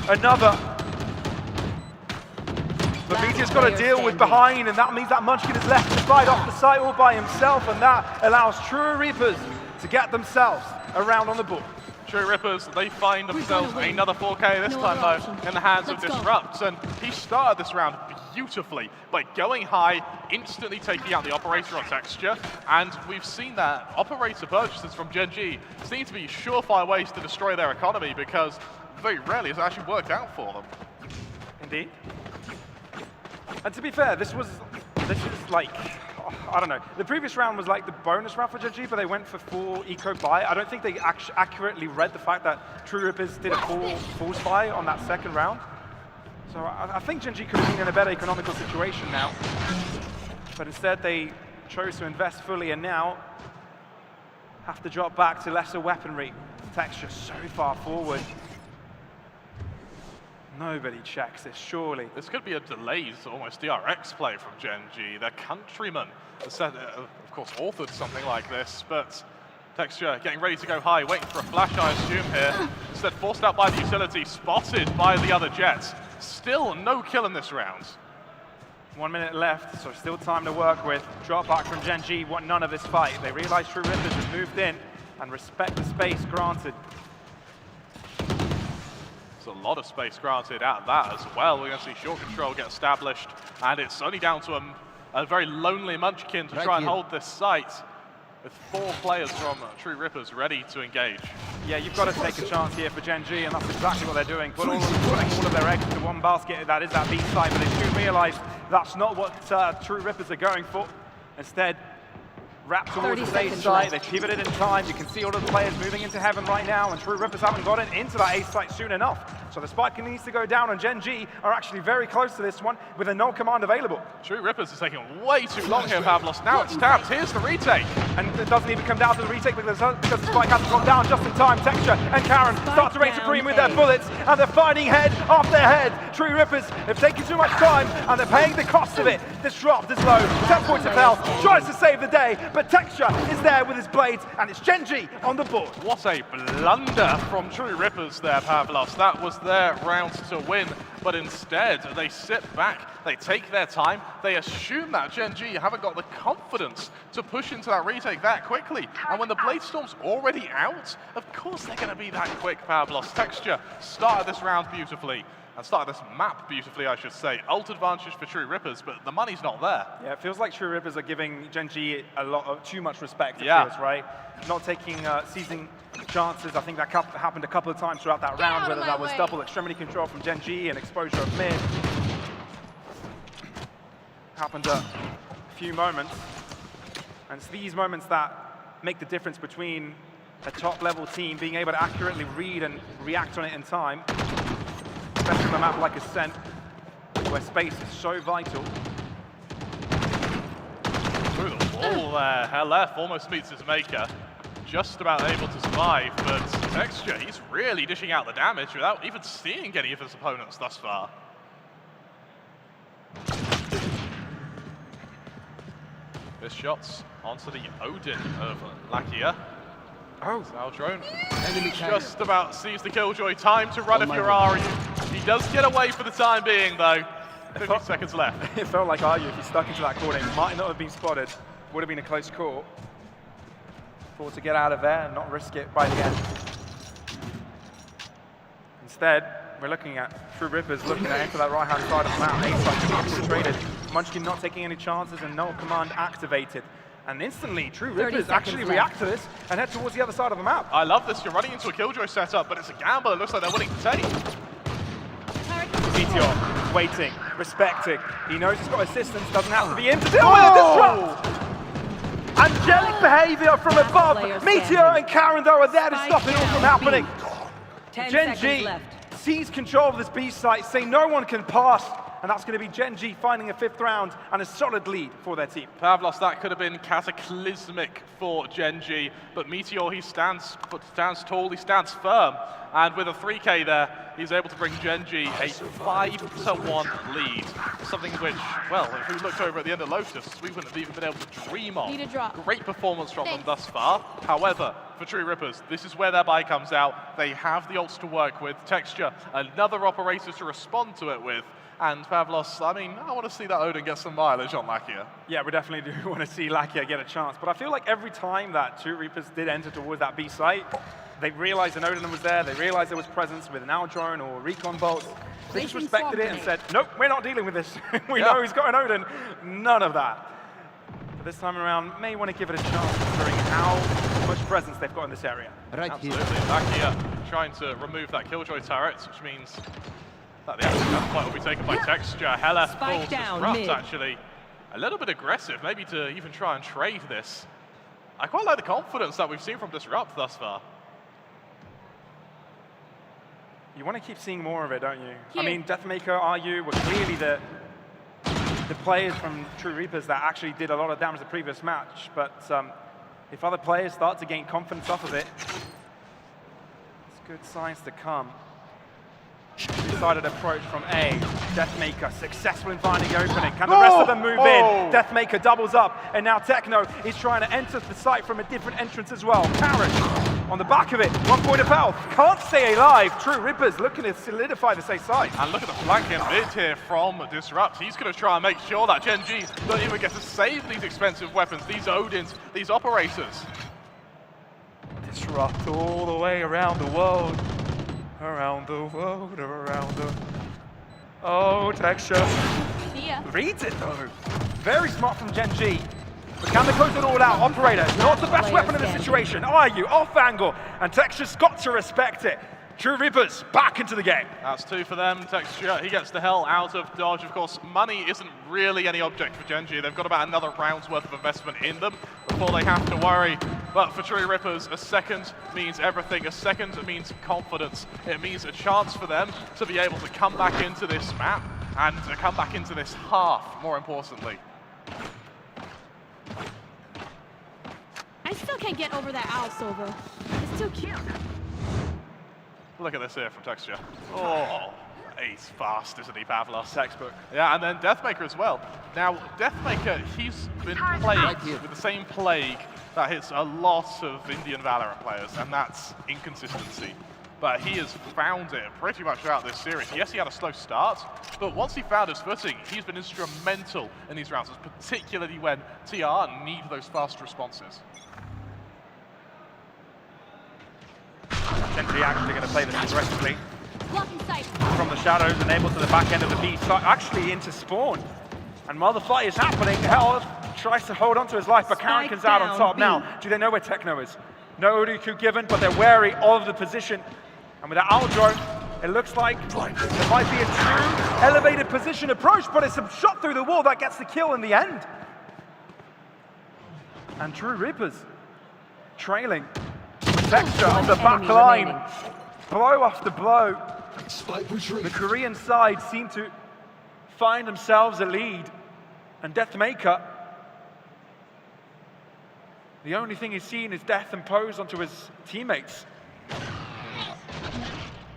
another. But Meteor's got to deal with behind, and that means that Munchkin is left to fight off the site all by himself, and that allows True Reapers to get themselves around on the board. True Rippers, they find themselves another 4K this time though in the hands of Disrupt, and he started this round beautifully by going high, instantly taking out the Operator on Texture, and we've seen that Operator purchases from Gen.G seem to be surefire ways to destroy their economy because very rarely has it actually worked out for them. Indeed. And to be fair, this is like, I don't know. The previous round was like the bonus round for Gen.G, but they went for full eco buy. I don't think they accurately read the fact that True Rippers did a full buy on that second round. So I think Gen.G could have been in a better economical situation now. But instead they chose to invest fully and now have to drop back to lesser weaponry. Texture so far forward. Nobody checks this, surely. This could be a delayed, almost DRX play from Gen.G. Their countryman said, of course, authored something like this, but Texture getting ready to go high, waiting for a flash, I assume, here. Instead, forced out by the utility, spotted by the other Jets. Still no kill in this round. 1 minute left, so still time to work with. Drop back from Gen.G, want none of this fight. They realize True Rippers have moved in and respect the space granted. There's a lot of space granted at that as well. We're going to see short control get established, and it's only down to a very lonely Munchkin to try and hold this site, with 4 players from True Rippers ready to engage. Yeah, you've got to take a chance here for Gen.G, and that's exactly what they're doing. Putting all of their eggs into one basket, that is that B side, but they do realize that's not what True Rippers are going for. Instead, wrapped towards the A site, they pivoted in time. You can see all of the players moving into heaven right now, and True Rippers haven't gotten into that A site soon enough. So the spike needs to go down, and Gen.G are actually very close to this one with a null command available. True Rippers is taking way too long here, Pavlos. Now it's tapped. Here's the retake. And it doesn't even come down to the retake because the spike has to drop down just in time. Texture and Karen start to reign supreme with their bullets, and they're fighting head after head. True Rippers have taken too much time, and they're paying the cost of it. This drop is low. 10 points of hell. Tries to save the day, but Texture is there with his blades, and it's Gen.G on the board. What a blunder from True Rippers there, Pavlos. That was their round to win, but instead they sit back, they take their time, they assume that Gen.G haven't got the confidence to push into that retake that quickly. And when the Blade Storm's already out, of course they're going to be that quick, Pavlos. Texture started this round beautifully. And started this map beautifully, I should say. Ult advantage for True Rippers, but the money's not there. Yeah, it feels like True Rippers are giving Gen.G a lot of too much respect, it feels, right? Not taking, seizing chances. I think that happened a couple of times throughout that round, whether that was double extremity control from Gen.G and exposure of mid. Happened a few moments. And it's these moments that make the difference between a top-level team being able to accurately read and react on it in time, especially on a map like Ascent, where space is so vital. Through the wall there, LF almost meets his maker. Just about able to survive, but Texture, he's really dishing out the damage without even seeing any of his opponents thus far. This shot's onto the Odin of Lakia. Oh, Now drone just about sees the Killjoy. Time to run if you're Ari. He does get away for the time being, though. 50 seconds left. It felt like Aryu, if he stuck into that corner, it might not have been spotted. Would have been a close call. Thought to get out of there and not risk it by the end. Instead, we're looking at True Rippers looking to enter that right-hand side of the map. A-side infiltrated. Munchkin not taking any chances and null command activated. And instantly, True Rippers actually react to this and head towards the other side of the map. I love this. You're running into a Killjoy setup, but it's a gamble. It looks like they're willing to take. Meteor, waiting, respecting. He knows he's got assistance, doesn't have to be him to deal with it. Disrupt! Angelic behavior from above. Meteor and Karen, though, are there to stop it all from happening. Gen.G sees control of this B site, saying no one can pass. And that's going to be Gen.G finding a 5th round and a solid lead for their team. Pavlos, that could have been cataclysmic for Gen.G, but Meteor, he stands tall, he stands firm. And with a 3K there, he's able to bring Gen.G a 5-1 lead. Something which, well, if we looked over at the end of Lotus, we wouldn't have even been able to dream of. Great performance from them thus far. However, for True Rippers, this is where their buy comes out. They have the ults to work with. Texture, another operator to respond to it with. And Pavlos, I mean, I want to see that Odin get some mileage on Lakia. Yeah, we definitely do want to see Lakia get a chance. But I feel like every time that True Reapers did enter towards that B site, they realized an Odin was there, they realized there was presence with an Owl drone or recon bolts. They just respected it and said, nope, we're not dealing with this. We know he's got an Odin. None of that. But this time around, may want to give it a chance considering how much presence they've got in this area. Right Absolutely. Lakia trying to remove that Killjoy turret, which means that the actual gunfight will be taken by Texture. Hella full disrupt, actually. A little bit aggressive, maybe to even try and trade this. I quite like the confidence that we've seen from Disrupt thus far. You want to keep seeing more of it, don't you? I mean, Deathmaker, RU were clearly the players from True Reapers that actually did a lot of damage the previous match. But if other players start to gain confidence off of it, it's good signs to come. Decided approach from A. Deathmaker successful in finding the opening. Can the rest of them move in? Deathmaker doubles up, and now Techno is trying to enter the site from a different entrance as well. Karen on the back of it, 1 point of health. Can't stay alive. True Rippers looking to solidify the safe side. And look at the flanking mid here from Disrupt. He's going to try and make sure that Gen.G don't even get to save these expensive weapons, these Odins, these operators. Disrupt all the way around the world. Around the world, around the... Oh, Texture. Reads it though. Very smart from Gen.G. But can they close it all out? Operator, not the best weapon in this situation. Are you? Off angle. And Texture's got to respect it. True Reapers back into the game. That's 2 for them. Texture, he gets the hell out of dodge. Of course, money isn't really any object for Gen.G. They've got about another round's worth of investment in them before they have to worry. But for True Rippers, a second means everything. A second means confidence. It means a chance for them to be able to come back into this map and to come back into this half, more importantly. I still can't get over that owl, Silver. It's too cute. Look at this here from Texture. Oh, he's fast, isn't he, Pavlos? Textbook. Yeah, and then Deathmaker as well. Now, Deathmaker, he's been plagued with the same plague that hits a lot of Indian Valorant players, and that's inconsistency. But he has found it pretty much throughout this series. Yes, he had a slow start, but once he found his footing, he's been instrumental in these rounds, particularly when TR need those fast responses. Gen.G actually going to play this aggressively. From the shadows and able to the back end of the B side, actually into spawn. And while the fight is happening, Hell tries to hold on to his life, but Karen comes out on top. Now, do they know where Techno is? No Uruku given, but they're wary of the position. And with that Owl drone, it looks like there might be a true elevated position approach, but it's a shot through the wall that gets the kill in the end. And True Reapers trailing. Texture on the back line. Blow after blow. The Korean side seem to find themselves a lead. And Deathmaker, the only thing he's seen is death imposed onto his teammates.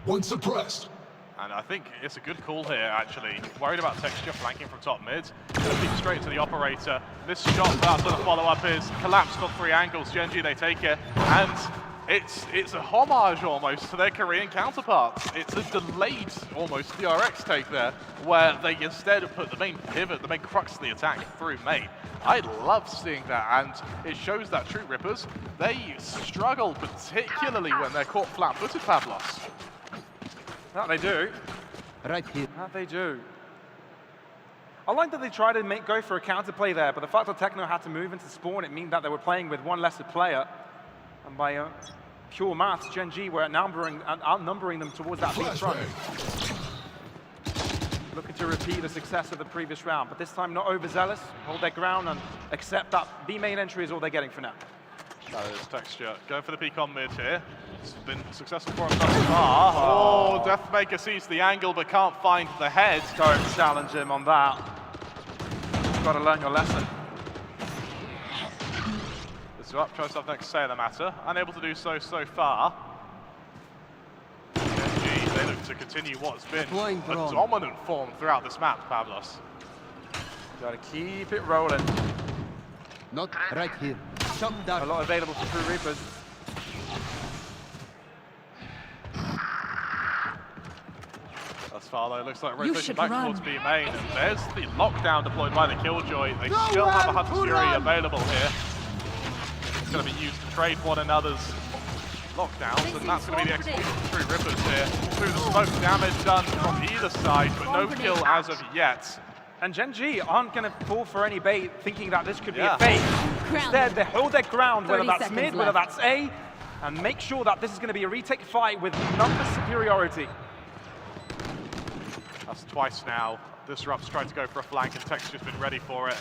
One suppressed. And I think it's a good call here, actually. Worried about Texture flanking from top mid. Looking straight to the operator. This shot without sort of follow-up is collapsed on 3 angles. Gen.G, they take it. And it's a homage almost to their Korean counterparts. It's a delayed, almost, DRX take there, where they instead put the main pivot, the main crux of the attack through main. I love seeing that, and it shows that True Rippers, they struggle, particularly when they're caught flat-footed, Pavlos. That they do. Right here. That they do. I like that they tried to go for a counterplay there, but the fact that Techno had to move into spawn, it meant that they were playing with one lesser player. And by pure maths, Gen.G were outnumbering them towards that B front. Looking to repeat the success of the previous round, but this time not overzealous, hold their ground and accept that B main entry is all they're getting for now. That is Texture. Going for the peak on mid here. It's been successful for him thus far. Oh, Deathmaker sees the angle but can't find the head. Don't challenge him on that. You've got to learn your lesson. Disrupt tries to have next say in the matter. Unable to do so far. Gen.G, they look to continue what's been a dominant form throughout this map, Pavlos. Got to keep it rolling. Not right here. A lot available for True Reapers. Thus far though. Looks like rotation back towards B main, and there's the lockdown deployed by the Killjoy. They still have a Hunter's Fury available here. It's going to be used to trade one another's lockdowns, and that's going to be the execution of True Rippers here. Through the smoke, damage done from either side, but no kill as of yet. And Gen.G aren't going to fall for any bait thinking that this could be a fake. Instead, they hold their ground, whether that's mid, whether that's A, and make sure that this is going to be a retake fight with number superiority. That's twice now. Disrupt's tried to go for a flank, and TEC's just been ready for it.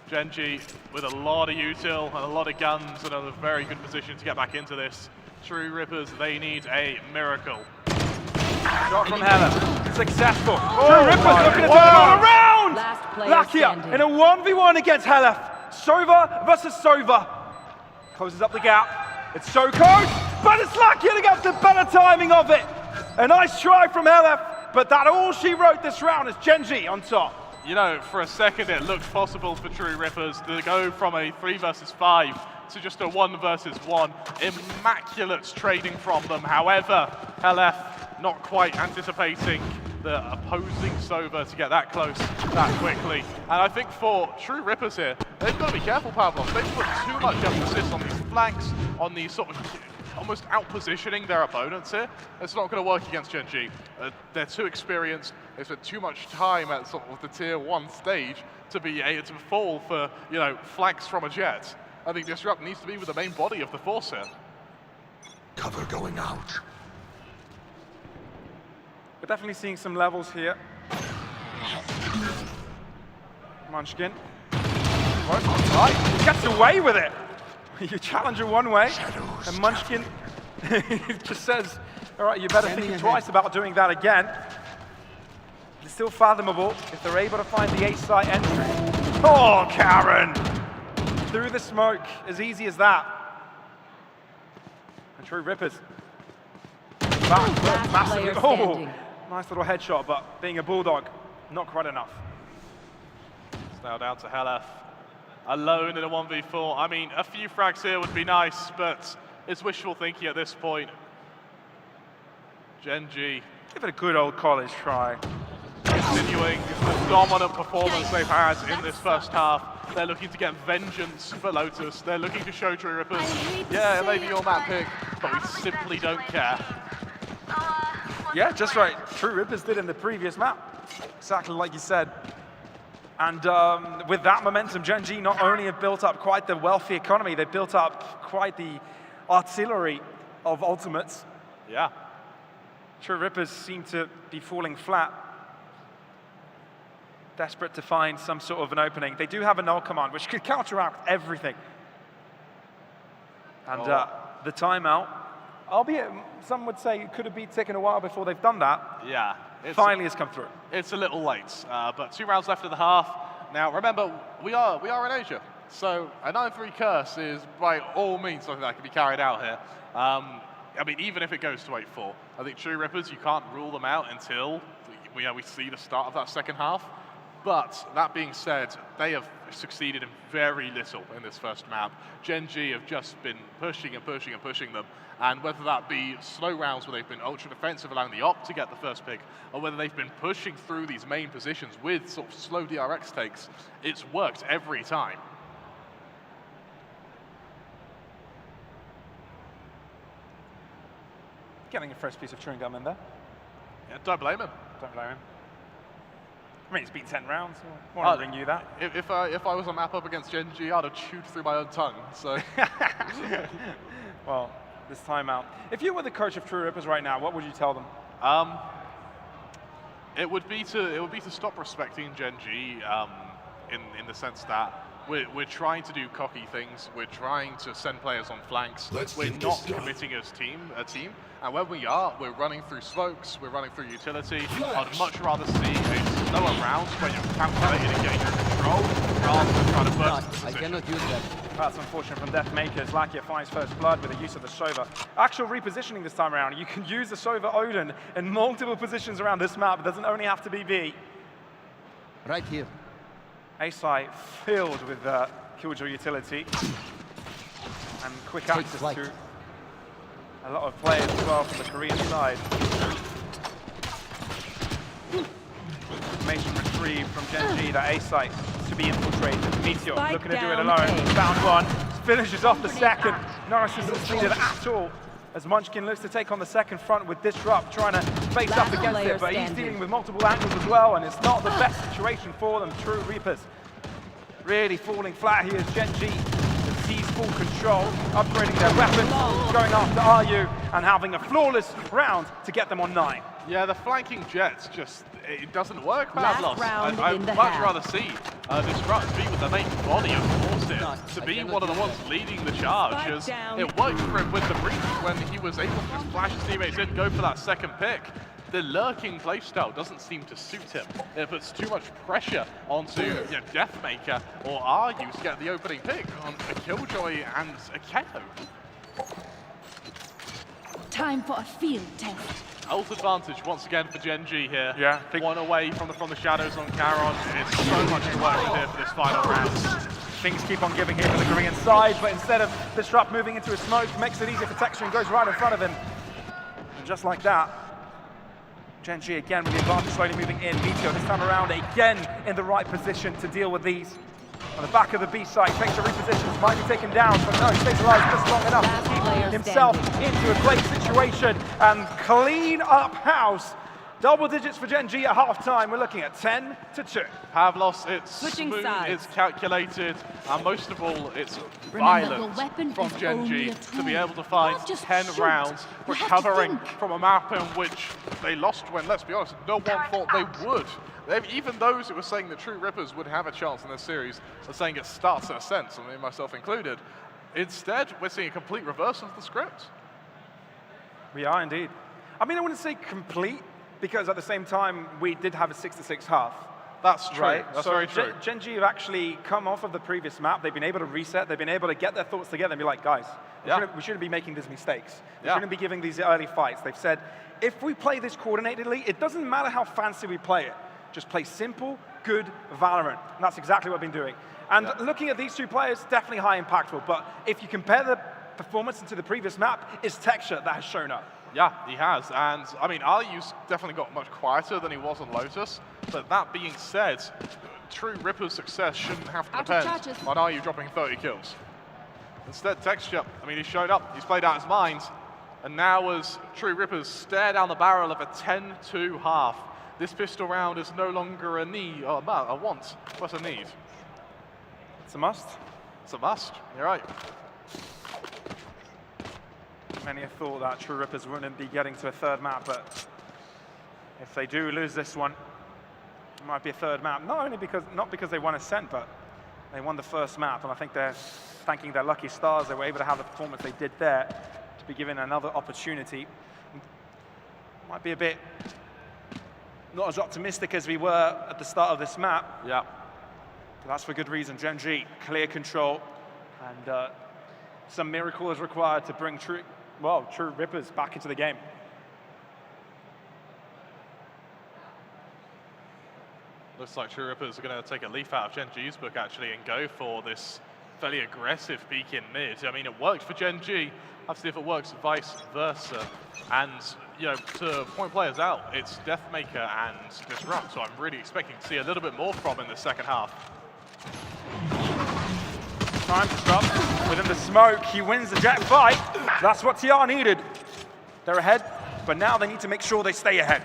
Gen.G with a lot of util and a lot of guns and a very good position to get back into this. True Rippers, they need a miracle. Shot from Hella, successful. True Rippers looking to turn it all around! Lakia in a 1v1 against Hella. Sova versus Sova. Closes up the gap. It's so close, but it's Lakia that gets the better timing of it. A nice try from Hella, but that all she wrote this round is Gen.G on top. You know, for a second it looked possible for True Rippers to go from a 3 versus 5 to just a 1 versus 1. Immaculate trading from them. However, LF not quite anticipating the opposing Sova to get that close that quickly. And I think for True Rippers here, they've got to be careful, Pavlos. They've put too much emphasis on these flanks, on these sort of almost out-positioning their opponents here. It's not going to work against Gen.G. They're too experienced. They've spent too much time at sort of the tier 1 stage to be able to fall for, you know, flanks from a jet. I think Disrupt needs to be with the main body of the force here. Cover going out. We're definitely seeing some levels here. Munchkin. Right. He gets away with it. You challenge her one way, and Munchkin just says, all right, you better think twice about doing that again. It's still fathomable if they're able to find the A site entry. Oh, Karen! Through the smoke, as easy as that. And True Rippers. Massively. Oh, nice little headshot, but being a bulldog, not quite enough. It's now down to Helef. Alone in a 1v4. I mean, a few frags here would be nice, but it's wishful thinking at this point. Gen.G. Give it a good old college try. Continuing the dominant performance they've had in this first half. They're looking to get vengeance for Lotus. They're looking to show True Rippers, yeah, it may be your map pick, but we simply don't care. Yeah, just right. True Rippers did in the previous map. Exactly like you said. And with that momentum, Gen.G not only have built up quite the wealthy economy, they've built up quite the artillery of ultimates. Yeah. True Rippers seem to be falling flat. Desperate to find some sort of an opening. They do have a null command, which could counteract everything. And the timeout, albeit some would say it could have been taken a while before they've done that. Yeah. Finally has come through. It's a little late, but 2 rounds left of the half. Now, remember, we are in Asia, so a 9-3 curse is by all means something that can be carried out here. I mean, even if it goes to 8-4, I think True Rippers, you can't rule them out until we see the start of that second half. But that being said, they have succeeded in very little in this first map. Gen.G have just been pushing and pushing and pushing them. And whether that be slow rounds where they've been ultra defensive, allowing the op to get the first pick, or whether they've been pushing through these main positions with sort of slow DRX takes, it's worked every time. Getting a fresh piece of chewing gum in there. Yeah, don't blame him. Don't blame him. I mean, it's been 10 rounds. I want to bring you that. If I was a map up against Gen.G, I'd have chewed through my own tongue. So, well, this time out. If you were the coach of True Rippers right now, what would you tell them? It would be to stop respecting Gen.G in the sense that we're trying to do cocky things. We're trying to send players on flanks. We're not committing as a team. And when we are, we're running through smokes, we're running through utility. I'd much rather see a slower round when you're calculating and getting your control rather than trying to burst the position. I cannot use that. That's unfortunate from Deathmakers. Lakia finds first blood with the use of the Sova. Actual repositioning this time around. You can use the Sova Odin in multiple positions around this map. It doesn't only have to be B. Right here. A site filled with Killjoy utility and quick access to a lot of players as well from the Korean side. Information retrieved from Gen.G, that A site to be infiltrated. Meteor Spike looking to do it down alone. A. Found one, finishes off the second. No assistance needed at all. As Munchkin looks to take on the second front with Disrupt, trying to face up against it, but he's dealing with multiple angles as well, and it's not the best situation for them. True Reapers really falling flat here as Gen.G sees full control, upgrading their weapons, going after RU, and having a flawless round to get them on 9. Yeah, the flanking Jets just, it doesn't work, Last Pavlos. round I'd in the much half. rather see Disrupt be with the main body of forces, to be one of the ones leading the charge, Spike as down. it worked for him with the breach when he was able to just flash his teammates in, go for that second pick. The lurking playstyle doesn't seem to suit him. It puts too much pressure onto Deathmaker or RU to get the opening pick on a Killjoy and a KO. Time for a field test. Ult advantage once again for Gen.G here. Yeah. One away from the shadows on Charon. It's so much to work with here for this final round. Things keep on giving here for the Korean side, but instead of Disrupt moving into a smoke, makes it easier for Texture and goes right in front of him. And just like that, Gen.G again with the advantage, slowly moving in. Meteor this time around again in the right position to deal with these. On the back of the B side, Texture repositions, might be taken down, but no, stays alive just long enough to keep himself into a great situation and clean up house. Double digits for Gen.G at halftime. We're looking at 10-2. Pavlos, it's Switching smooth, sides. it's calculated, and most of all, it's Remember, violent the weapon from is only Gen.G a to be tool. able to find Not just 10 shoot. rounds, You have to recovering think. from a map in which they lost when, let's be honest, no one thought they would. Even those who were saying that True Rippers would have a chance in this series are saying it starts at a sense, and myself included. Instead, we're seeing a complete reversal of the script. We are indeed. I mean, I wouldn't say complete, because at the same time, we did have a 6-6 half. That's true. Right? That's so very true. Gen.G have actually come off of the previous map. They've been able to reset. They've been able to get their thoughts together and be like, guys, we shouldn't be making these mistakes. We shouldn't be giving these early fights. They've said, if we play this coordinatedly, it doesn't matter how fancy we play it. Just play simple, good Valorant. And that's exactly what we've been doing. And looking at these two players, definitely high impactful. But if you compare the performance into the previous map, it's Texture that has shown up. Yeah, he has, and I mean, RU's definitely got much quieter than he was on Lotus, but that being said, True Ripper's success shouldn't have to depend on RU dropping 30 kills. Instead, Texture, I mean, he showed up, he's played out his mind, and now as True Rippers stare down the barrel of a 10-2 half, this pistol round is no longer a need, or a want, but a need. It's a must. It's a must, you're right. Many have thought that True Rippers wouldn't be getting to a third map, but if they do lose this one, it might be a third map. Not because they won Ascent, but they won the first map, and I think they're thanking their lucky stars they were able to have the performance they did there to be given another opportunity. Might be a bit not as optimistic as we were at the start of this map. Yeah. But that's for good reason. Gen.G, clear control, and some miracle is required to bring True Rippers back into the game. Looks like True Rippers are going to take a leaf out of Gen.G's book, actually, and go for this fairly aggressive peek in mid. I mean, it worked for Gen.G. Have to see if it works vice versa. And, you know, to point players out, it's Deathmaker and Disrupt, so I'm really expecting to see a little bit more from in the second half. Time Disrupt within the smoke. He wins the jet fight. That's what TR needed. They're ahead, but now they need to make sure they stay ahead.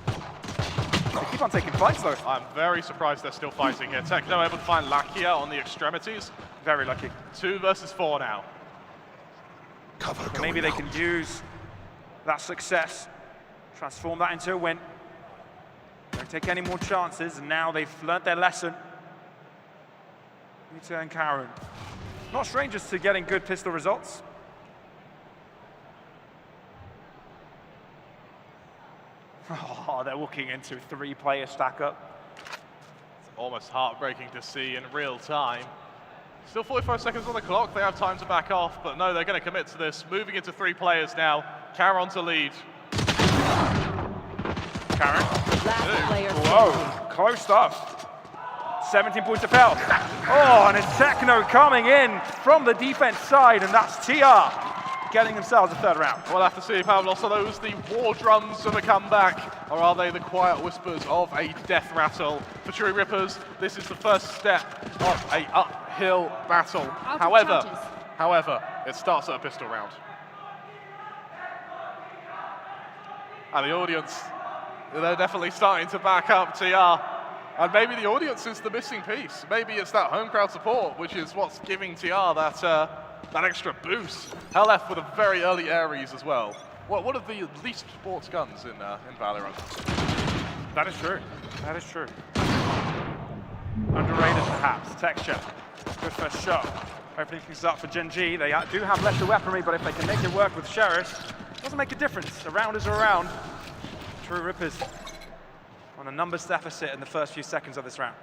They keep on taking fights, though. I'm very surprised they're still fighting here. Techno able to find Lakia on the extremities. Very lucky. 2 versus 4 now. Cover So maybe they can use that success, transform that into a win. Don't take any more chances, and now they've learned their lesson. Nita and Karen. Not strangers to getting good pistol results. Oh, they're walking into 3-player stack up. It's almost heartbreaking to see in real time. Still 45 seconds on the clock. They have time to back off, but no, they're going to commit to this. Moving into 3 players now. Charon to lead. Karen. Last player. Whoa, close stuff. 17 points to Pell. Oh, and it's Techno coming in from the defense side, and that's TR. getting themselves a third round. We'll have to see, Pavlos, are those the war drums of a comeback, or are they the quiet whispers of a death rattle? For True Rippers, this is the first step of a uphill battle. However, it starts at a pistol round. And the audience, they're definitely starting to back up TR. And maybe the audience is the missing piece. Maybe it's that home crowd support, which is what's giving TR that extra boost. LF with a very early Ares as well. What are the least sports guns in VALORANT? That is true. That is true. Underrated, perhaps. Texture. Good first shot. Hopefully things up for Gen.G. They do have lesser weaponry, but if they can make it work with Sheriff, it doesn't make a difference. A round is a round. True Rippers on a numbers deficit in the first few seconds of this round.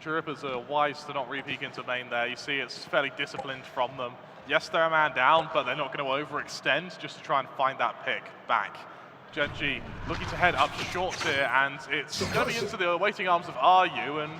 True Rippers are wise to not re-peek into main there. You see it's fairly disciplined from them. Yes, they're a man down, but they're not going to overextend just to try and find that pick back. Gen.G looking to head up short here, and it's going to be into the waiting arms of RU, and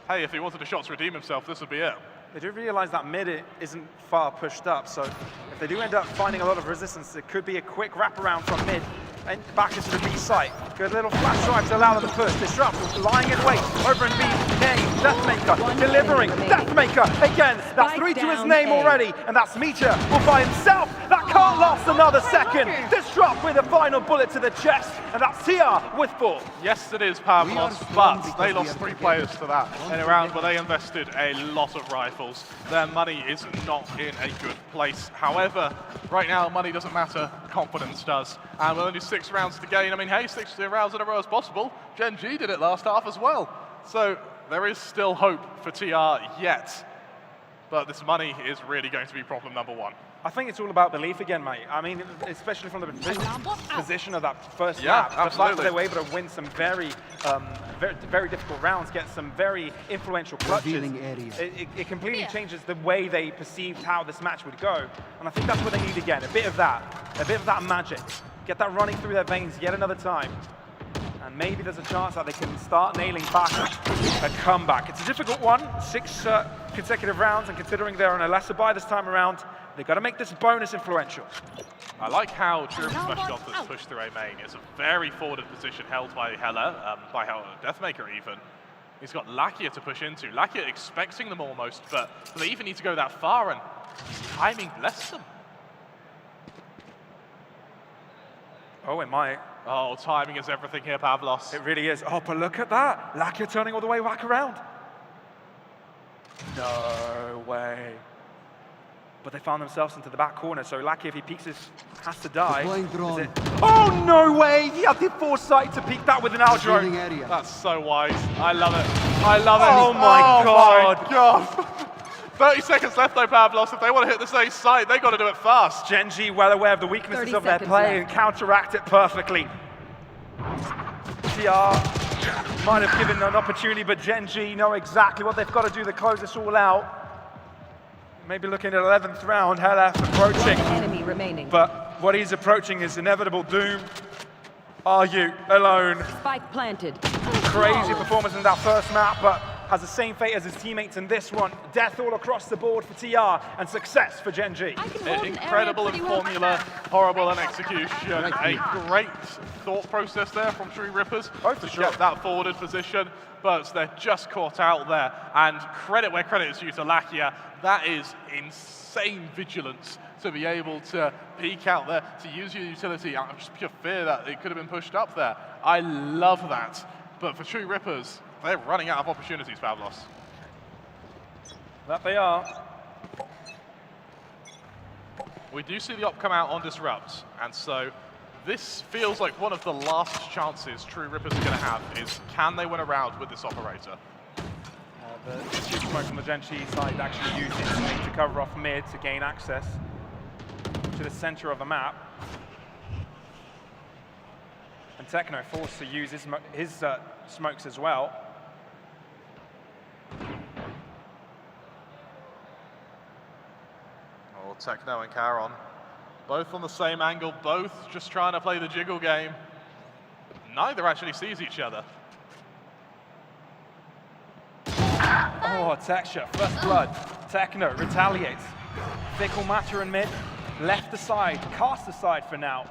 hey, if he wanted a shot to redeem himself, this would be it. They do realize that mid isn't far pushed up, so if they do end up finding a lot of resistance, it could be a quick wraparound from mid and back into the B site. Good little flash drive to allow them to push. Disrupt, lying in wait, over in B, K, Deathmaker, delivering, Deathmaker, again, that's 3 to his name already, and that's Meteor all by himself. That can't last another second. Disrupt with a final bullet to the chest, and that's TR with 4. Yes, it is Pavlos, but they lost 3 players to that in a round where they invested a lot of rifles. Their money is not in a good place. However, right now, money doesn't matter, confidence does. And with only 6 rounds to gain, I mean, hey, 6 rounds in a row is possible. Gen.G did it last half as well. So there is still hope for TR yet. But this money is really going to be problem number 1. I think it's all about belief again, mate. I mean, especially from the position of that first map. The fact that they were able to win some very difficult rounds, get some very influential clutches. It completely changes the way they perceived how this match would go. And I think that's what they need again, a bit of that magic. Get that running through their veins yet another time. And maybe there's a chance that they can start nailing back a comeback. It's a difficult one, 6 consecutive rounds, and considering they're on a lesser buy this time around, they've got to make this bonus influential. I like how True Rippers got this push through A main. It's a very forwarded position held by Hella, by Deathmaker even. He's got Lakia to push into. Lakia expecting them almost, but they even need to go that far, and timing bless them. Oh, it might. Oh, timing is everything here, Pavlos. It really is. Oh, but look at that. Lakia turning all the way back around. No way. But they found themselves into the back corner, so Lakia, if he peeks, has to die. Oh, no way! He had the foresight to peek that with an outro. That's so wise. I love it. I love it. Oh, my God. My God. 30 seconds left though, Pavlos. If they want to hit this A site, they've got to do it fast. Gen.G well aware of the weaknesses of their play and counteract it perfectly. TR might have given an opportunity, but Gen.G know exactly what they've got to do to close this all out. Maybe looking at 11th round, LF approaching. Enemy remaining. But what he's approaching is inevitable doom. Are you alone? Spike planted. Crazy performance in that first map, but has the same fate as his teammates in this one. Death all across the board for TR, and success for Gen.G. Incredible in formula, horrible in execution. A great thought process there from True Rippers to get that forwarded position, but they're just caught out there. And credit where credit is due to Lakia. That is insane vigilance to be able to peek out there, to use your utility out of just pure fear that it could have been pushed up there. I love that. But for True Rippers, they're running out of opportunities, Pavlos. That they are. We do see the op come out on Disrupt, and so this feels like one of the last chances True Rippers are going to have is, can they win a round with this operator? The huge smoke from the Gen.G side actually used it to cover off mid to gain access to the center of the map. And Techno forced to use his smokes as well. Oh, Techno and Charon, both on the same angle, both just trying to play the jiggle game. Neither actually sees each other. Oh, Texture, first blood. Techno retaliates. Fickle Matter in mid. left aside, cast aside for now.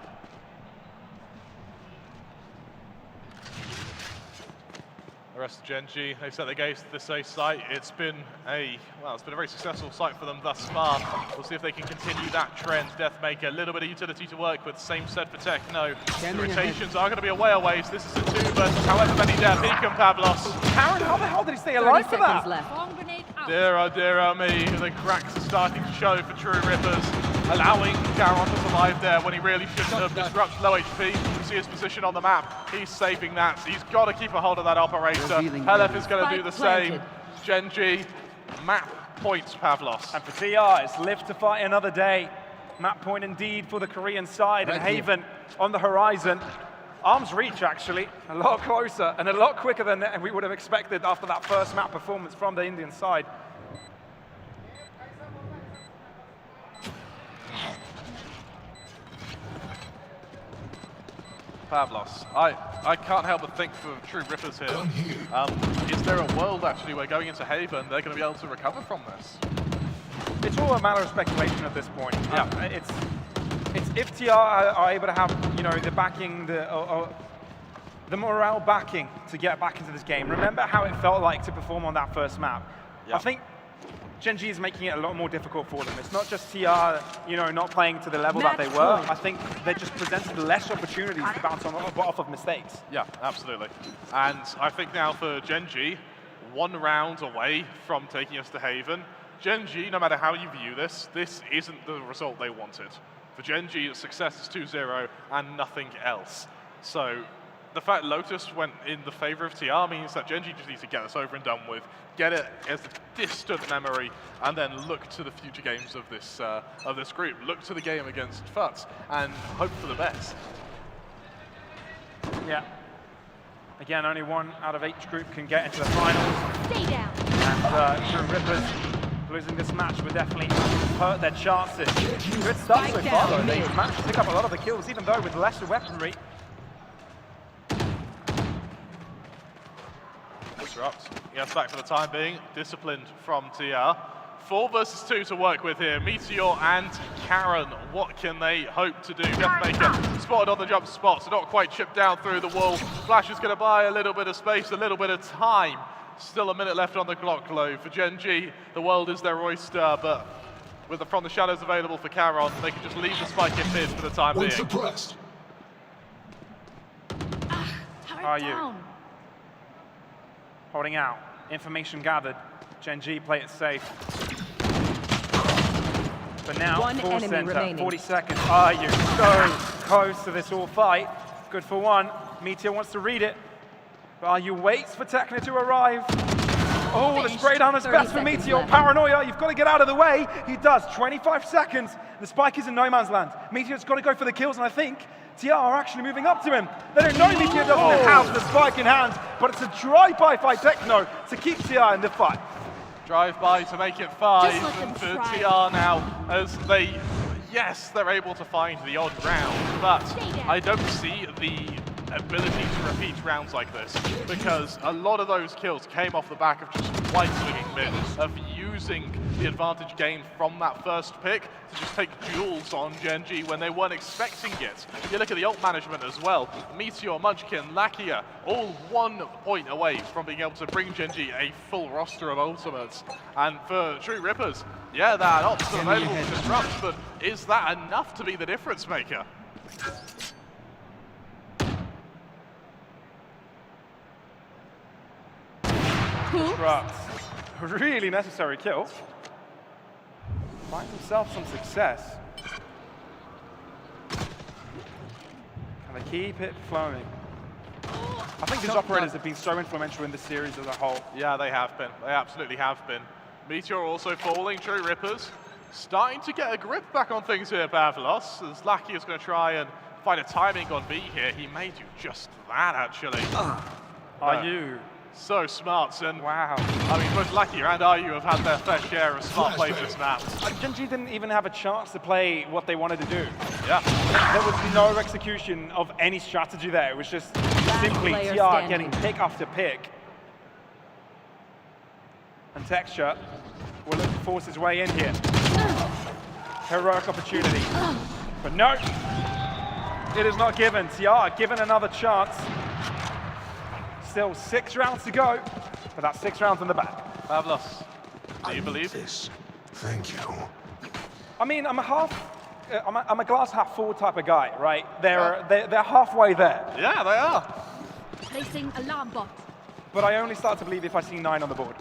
The rest of Gen.G, they set their gaze to this A site. It's been a very successful site for them thus far. We'll see if they can continue that trend. Deathmaker, a little bit of utility to work with. Same set for Techno. The rotations are going to be away ways. This is a 2 versus however many death. Here come Pavlos. Karen, how the hell did he stay alive for that? Bomb grenade out. Dear me, the cracks are starting to show for True Rippers, allowing Karen to survive there when he really shouldn't have. Disrupts low HP. You see his position on the map. He's saving that. He's got to keep a hold of that operator. Helef is going to do the same. Gen.G, map points Pavlos. And for TR, it's live to fight another day. Map point indeed for the Korean side, and Haven on the horizon. Arm's reach, actually, a lot closer and a lot quicker than we would have expected after that first map performance from the Indian side. Pavlos, I can't help but think for True Rippers here, is there a world actually where going into Haven they're going to be able to recover from this? It's all a matter of speculation at this point. Yeah, it's if TR are able to have, you know, the backing, the morale backing to get back into this game. Remember how it felt like to perform on that first map. I think Gen.G is making it a lot more difficult for them. It's not just TR, you know, not playing to the level that they were. I think they just presented less opportunities to bounce off of mistakes. Yeah, absolutely. And I think now for Gen.G, 1 round away from taking us to Haven. Gen.G, no matter how you view this isn't the result they wanted. For Gen.G, success is 2-0 and nothing else. So the fact Lotus went in the favor of TR means that Gen.G just needs to get this over and done with, get it as a distant memory, and then look to the future games of this group. Look to the game against FUTS and hope for the best. Yeah. Again, only 1 out of each group can get into the finals. Stay down. And True Rippers losing this match would definitely hurt their chances. Good stuff so far, though. They managed to pick up a lot of the kills, even though with lesser weaponry. Disrupts. Gets back for the time being. Disciplined from TR. 4 versus 2 to work with here. Meteor and Karen. What can they hope to do? Deathmaker spotted on the jump spot, so not quite chipped down through the wall. Flash is going to buy a little bit of space, a little bit of time. Still a minute left on the clock, though. For Gen.G, the world is their oyster, but with the From the Shadows available for Karen, they can just leave the spike in mid for the time being. Suppressed. Are you holding out? Information gathered. Gen.G play it safe. But now, 1 full enemy center, remaining. 40 seconds. Are you so close to this all fight? Good for 1. Meteor wants to read it. But are you waits for Techno to arrive? Oh, the spray down is best for Meteor. left. Paranoia, you've got to get out of the way. He does. 25 seconds. The spike is in no man's land. Meteor's got to go for the kills, and I think TR are actually moving up to him. They don't know Meteor doesn't have the spike in hand, but it's a drive-by by Techno to keep TR in the fight. Drive-by to make it 5, Just let them and for try. TR now, as they, yes, they're able to find the odd round, but I don't see the ability to repeat rounds like this, because a lot of those kills came off the back of just white swinging mid, of using the advantage gained from that first pick to just take duels on Gen.G when they weren't expecting it. You look at the ult management as well. Meteor, Munchkin, Lakia, all 1 point away from being able to bring Gen.G a full roster of ultimates. And for True Rippers, yeah, that ult's still available to disrupt, but is that enough to be the difference maker? Disrupt. Really necessary kill. Finds himself some success. Can they keep it flowing? I think these operators have been so influential in the series as a whole. Yeah, they have been. They absolutely have been. Meteor also falling. True Rippers starting to get a grip back on things here, Pavlos, as Lackey is going to try and find a timing on B here. He may do just that, actually. Are you? So smart, and wow. I mean, both Lucky and RU have had their fair share of smart plays this map. Gen.G didn't even have a chance to play what they wanted to do. Yeah. There was no execution of any strategy there. It was just simply TR getting pick after pick. And Texture will look to force his way in here. heroic opportunity. But no, it is not given. TR given another chance. Still 6 rounds to go, but that's 6 rounds in the bag. Pavlos, do you believe? This. Thank you. I mean, I'm a glass half full type of guy, right? They're halfway there. Yeah, they are. Placing alarm bot. But I only start to believe if I see 9 on the board.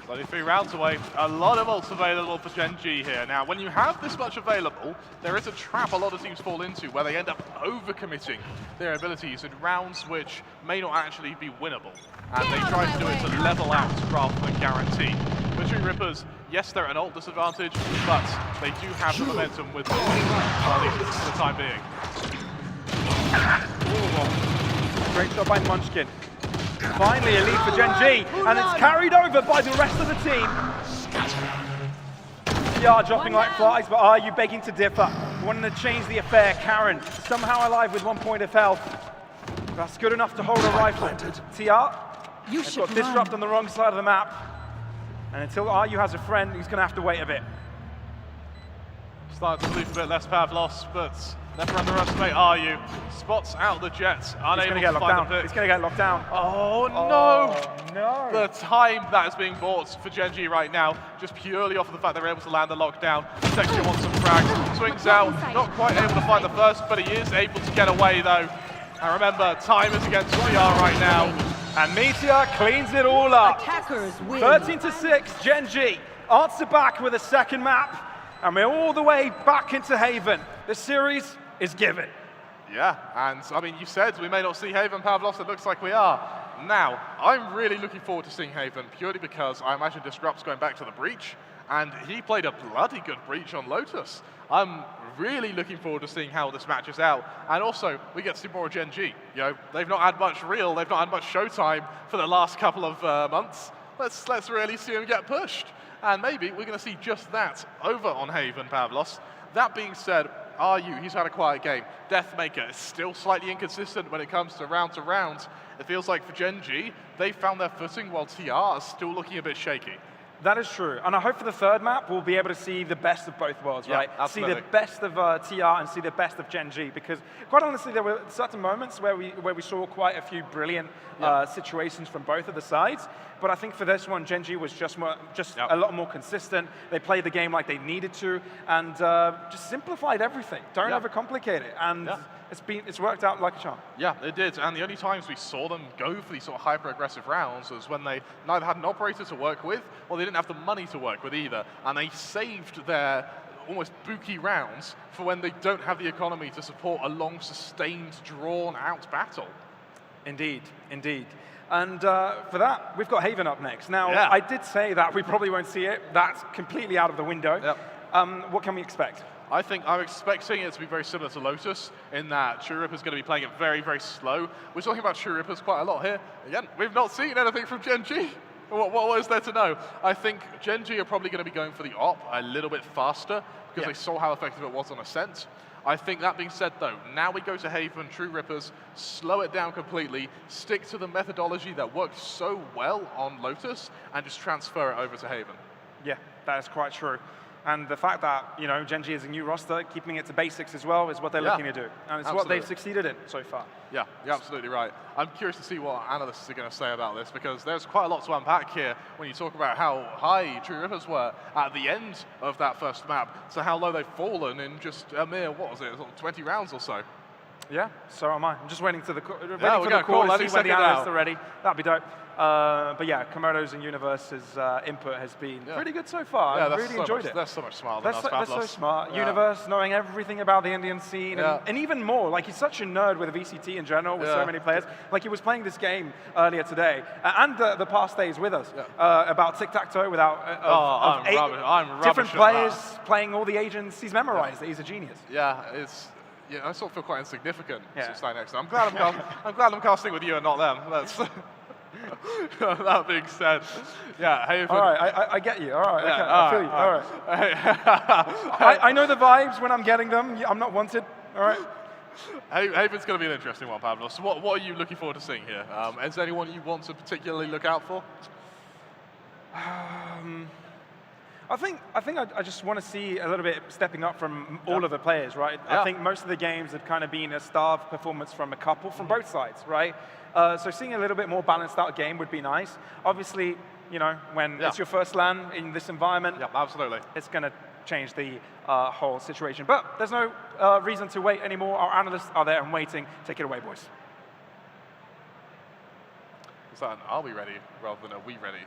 Only 3 rounds away. A lot of ults available for Gen.G here. Now, when you have this much available, there is a trap a lot of teams fall into where they end up overcommitting their abilities in rounds which may not actually be winnable. And they try to do it to level out rather than guarantee. With True Rippers, yes, they're at an ult disadvantage, but they do have the momentum with them, at least for the time being. Ooh, great job by Munchkin. Finally, a lead for Gen.G, and it's carried over by the rest of the team. TR dropping like flies, but are you begging to differ? Wanting to change the affair. Karen, somehow alive with 1 point of health. That's good enough to hold a rifle. TR, has got Disrupt on the wrong side of the map. And until RU has a friend, he's going to have to wait a bit. Starting to believe a bit less Pavlos, but never underestimate RU. Spots out the Jets, unable to find the pick. He's going to get locked down. Oh no! No! The time that is being bought for Gen.G right now, just purely off of the fact they're able to land the lockdown. Texture wants some frags, swings out, not quite able to find the first, but he is able to get away though. And remember, time is against TR right now. And Meteor cleans it all up. Attackers win. 13-6, Gen.G answer back with a second map. And we're all the way back into Haven. The series is given. Yeah, and I mean, you said we may not see Haven, Pavlos, it looks like we are. Now, I'm really looking forward to seeing Haven, purely because I imagine Disrupt's going back to the Breach, and he played a bloody good Breach on Lotus. I'm really looking forward to seeing how this matches out. And also, we get to see more of Gen.G. You know, they've not had much real, they've not had much showtime for the last couple of months. Let's really see them get pushed. And maybe we're going to see just that over on Haven, Pavlos. That being said, RU, he's had a quiet game. Deathmaker is still slightly inconsistent when it comes to round. It feels like for Gen.G, they found their footing while TR is still looking a bit shaky. That is true. And I hope for the third map, we'll be able to see the best of both worlds, right? Absolutely. See the best of TR and see the best of Gen.G, because quite honestly, there were certain moments where we saw quite a few brilliant situations from both of the sides. But I think for this one, Gen.G was just a lot more consistent. They played the game like they needed to, and just simplified everything. Don't overcomplicate it. And it's worked out like a charm. Yeah, it did. And the only times we saw them go for these sort of hyper-aggressive rounds was when they neither had an operator to work with, or they didn't have the money to work with either. And they saved their almost booky rounds for when they don't have the economy to support a long, sustained, drawn-out battle. Indeed, indeed. And for that, we've got Haven up next. Now, I did say that we probably won't see it. That's completely out of the window. What can we expect? I think I'm expecting it to be very similar to Lotus in that True Ripper's going to be playing it very, very slow. We're talking about True Rippers quite a lot here. Again, we've not seen anything from Gen.G. What is there to know? I think Gen.G are probably going to be going for the op a little bit faster because they saw how effective it was on Ascent. I think that being said, though, now we go to Haven, True Rippers, slow it down completely, stick to the methodology that worked so well on Lotus, and just transfer it over to Haven. Yeah, that is quite true. And the fact that, you know, Gen.G is a new roster, keeping it to basics as well is what they're looking to do. And it's what they've succeeded in so far. Yeah, you're absolutely right. I'm curious to see what analysts are going to say about this, because there's quite a lot to unpack here when you talk about how high True Rippers were at the end of that first map to how low they've fallen in just a mere, 20 rounds or so. Yeah, so am I. I'm just waiting for the call to see when the analysts are ready. That'd be dope. But yeah, Komodo's and Universe's input has been pretty good so far. I've really enjoyed it. They're so much smarter than us, They're so smart. Universe knowing everything about the Indian scene, and even more. Like, he's such a nerd with a VCT in general, with so many players. Like, he was playing this game earlier today, and the past days with us, about tic-tac-toe without I'm different players playing all the agents. He's memorized it. He's a genius. Yeah, I sort of feel quite insignificant standing next to them. I'm glad I'm casting with you and not them. That's that being said, Haven. All right, I get you. All right, okay, I feel you. All right. I know the vibes when I'm getting them. I'm not wanted. All right. Haven's going to be an interesting one, Pavlos. So what are you looking forward to seeing here? Is there anyone you want to particularly look out for? I just want to see a little bit stepping up from all of the players, right? I think most of the games have kind of been a starved performance from a couple from both sides, right? So seeing a little bit more balanced out game would be nice. Obviously, you know, when it's your first LAN in this environment, absolutely, it's going to change the whole situation. But there's no reason to wait anymore. Our analysts are there and waiting. Take it away, boys. Is that an are we ready rather than are we ready?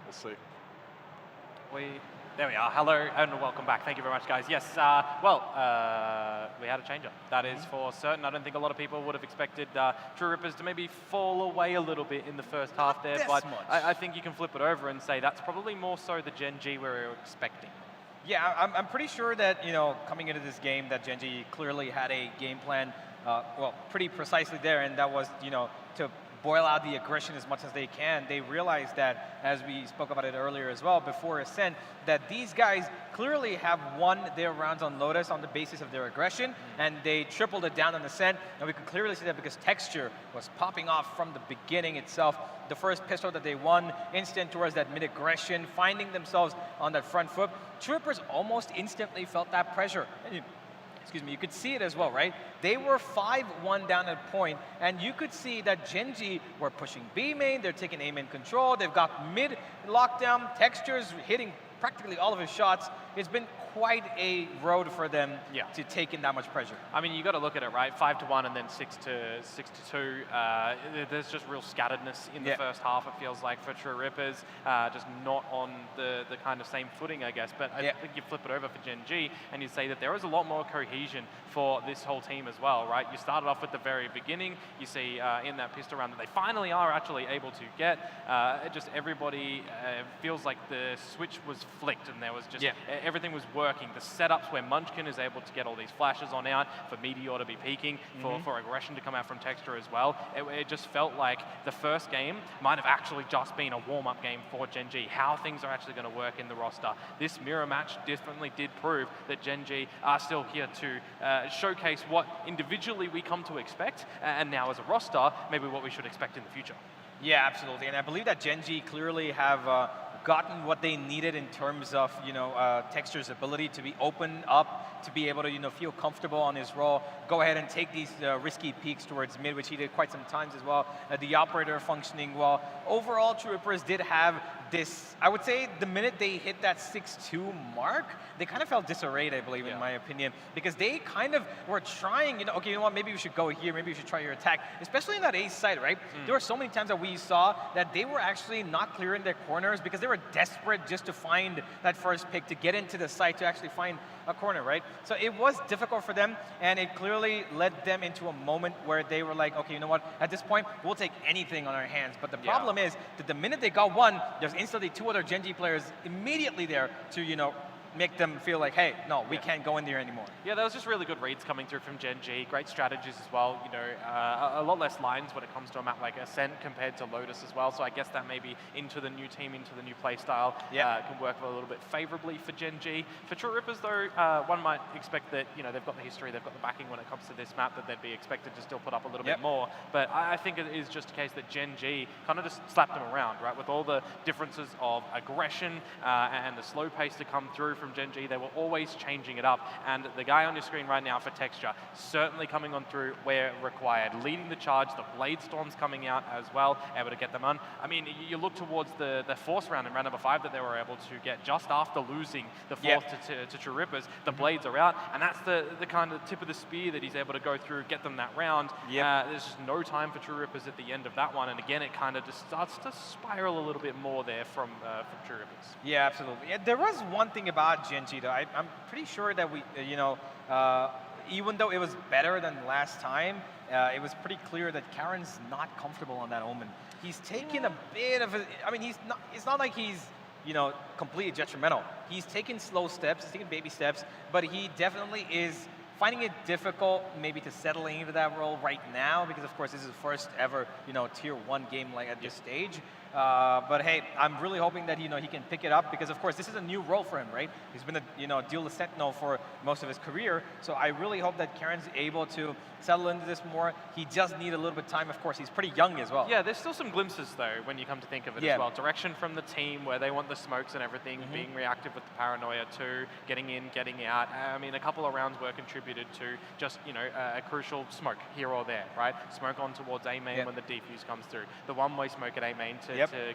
We'll see. There we are. Hello and welcome back. Thank you very much, guys. Yes, we had a changer. That is for certain. I don't think a lot of people would have expected True Rippers to maybe fall away a little bit in the first half there, but I think you can flip it over and say that's probably more so the Gen.G we were expecting. Yeah, I'm pretty sure that, you know, coming into this game, that Gen.G clearly had a game plan, well, pretty precisely there, and that was, you know, to boil out the aggression as much as they can. They realized that, as we spoke about it earlier as well, before Ascent, that these guys clearly have won their rounds on Lotus on the basis of their aggression, and they tripled it down on Ascent, and we could clearly see that because Texture was popping off from the beginning itself. The first pistol that they won, instant towards that mid-aggression, finding themselves on that front foot. Troopers almost instantly felt that pressure. Excuse me, you could see it as well, right? They were 5-1 down at point, and you could see that Gen.G were pushing B main, they're taking A main control, they've got mid lockdown, Textures hitting practically all of his shots. It's been quite a road for them to take in that much pressure. I mean, you got to look at it, right? 5-1 and then 6-2. There's just real scatteredness in the first half. It feels like for True Rippers, just not on the kind of same footing, I guess. But I think you flip it over for Gen.G and you say that there is a lot more cohesion for this whole team as well, right? You started off at the very beginning. You see in that pistol round that they finally are actually able to get. Just everybody feels like the switch was flicked and there was just everything was working. The setups where Munchkin is able to get all these flashes on out, for Meteor to be peeking, for aggression to come out from Texture as well. It just felt like the first game might have actually just been a warm-up game for Gen.G, how things are actually going to work in the roster. This mirror match definitely did prove that Gen.G are still here to showcase what individually we come to expect, and now as a roster, maybe what we should expect in the future. Yeah, absolutely. And I believe that Gen.G clearly have gotten what they needed in terms of, you know, Texture's ability to be open up, to be able to, you know, feel comfortable on his role, go ahead and take these risky peeks towards mid, which he did quite some times as well. The operator functioning well. Overall, True Rippers did have this, I would say the minute they hit that 6-2 mark, they kind of felt disarrayed, I believe, in my opinion, because they kind of were trying, you know, okay, you know what, maybe we should go here, maybe we should try your attack, especially in that ace side, right? There were so many times that we saw that they were actually not clearing their corners because they were desperate just to find that first pick, to get into the site, to actually find a corner, right? So it was difficult for them, and it clearly led them into a moment where they were like, okay, you know what, at this point, we'll take anything on our hands. But the problem is that the minute they got one, there's instantly two other Gen.G players immediately there to, you know, make them feel like, hey, no, we can't go in there anymore. Yeah, there was just really good reads coming through from Gen.G, great strategies as well, you know, a lot less lines when it comes to a map like Ascent compared to Lotus as well, so I guess that maybe into the new team, into the new play style, can work a little bit favorably for Gen.G. For True Rippers though, one might expect that, you know, they've got the history, they've got the backing when it comes to this map, that they'd be expected to still put up a little bit more, but I think it is just a case that Gen.G kind of just slapped them around, right, with all the differences of aggression and the slow pace to come through from Gen.G, they were always changing it up, and the guy on your screen right now for Texture, certainly coming on through where required, leading the charge, the Blade Storms coming out as well, able to get them on. I mean, you look towards the force round in round number 5 that they were able to get just after losing the fourth to True Rippers, the Blades are out, and that's the kind of tip of the spear that he's able to go through, get them that round. There's just no time for True Rippers at the end of that one, and again, it kind of just starts to spiral a little bit more there from True Rippers. Yeah, absolutely. Yeah, there was one thing about Gen.G though, I'm pretty sure that we, you know, even though it was better than last time, it was pretty clear that Karen's not comfortable on that Omen. He's taken a bit of a, I mean, it's not like he's, you know, completely detrimental. He's taken slow steps, he's taken baby steps, but he definitely is finding it difficult maybe to settle into that role right now, because of course this is the first ever, you know, tier 1 game like at this stage. But hey, I'm really hoping that he can pick it up because, of course, this is a new role for him, right? He's been a dual sentinel for most of his career. So I really hope that Karen's able to settle into this more. He just need a little bit of time. Of course, he's pretty young as well. Yeah, there's still some glimpses though when you come to think of it as well. Direction from the team where they want the smokes and everything, being reactive with the paranoia too, getting in, getting out. I mean, a couple of rounds were contributed to just a crucial smoke here or there, right? Smoke on towards A main when the defuse comes through. The one-way smoke at A main to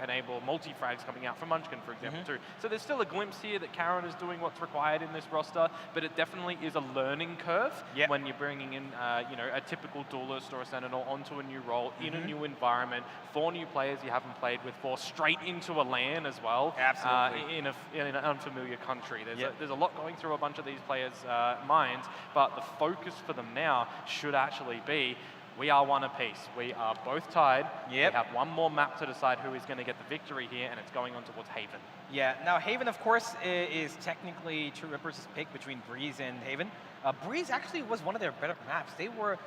enable multi-frags coming out from Munchkin, for example, too. So there's still a glimpse here that Karen is doing what's required in this roster, but it definitely is a learning curve when you're bringing in a typical duelist or a sentinel onto a new role in a new environment, 4 new players you haven't played with, 4 straight into a LAN as well. Absolutely. In an unfamiliar country. There's a lot going through a bunch of these players' minds, but the focus for them now should actually be, we are one apiece. We are both tied. We have one more map to decide who is going to get the victory here, and it's going on towards Haven. Yeah, now Haven, of course, is technically True Rippers' pick between Breeze and Haven. Breeze actually was one of their better maps. They were,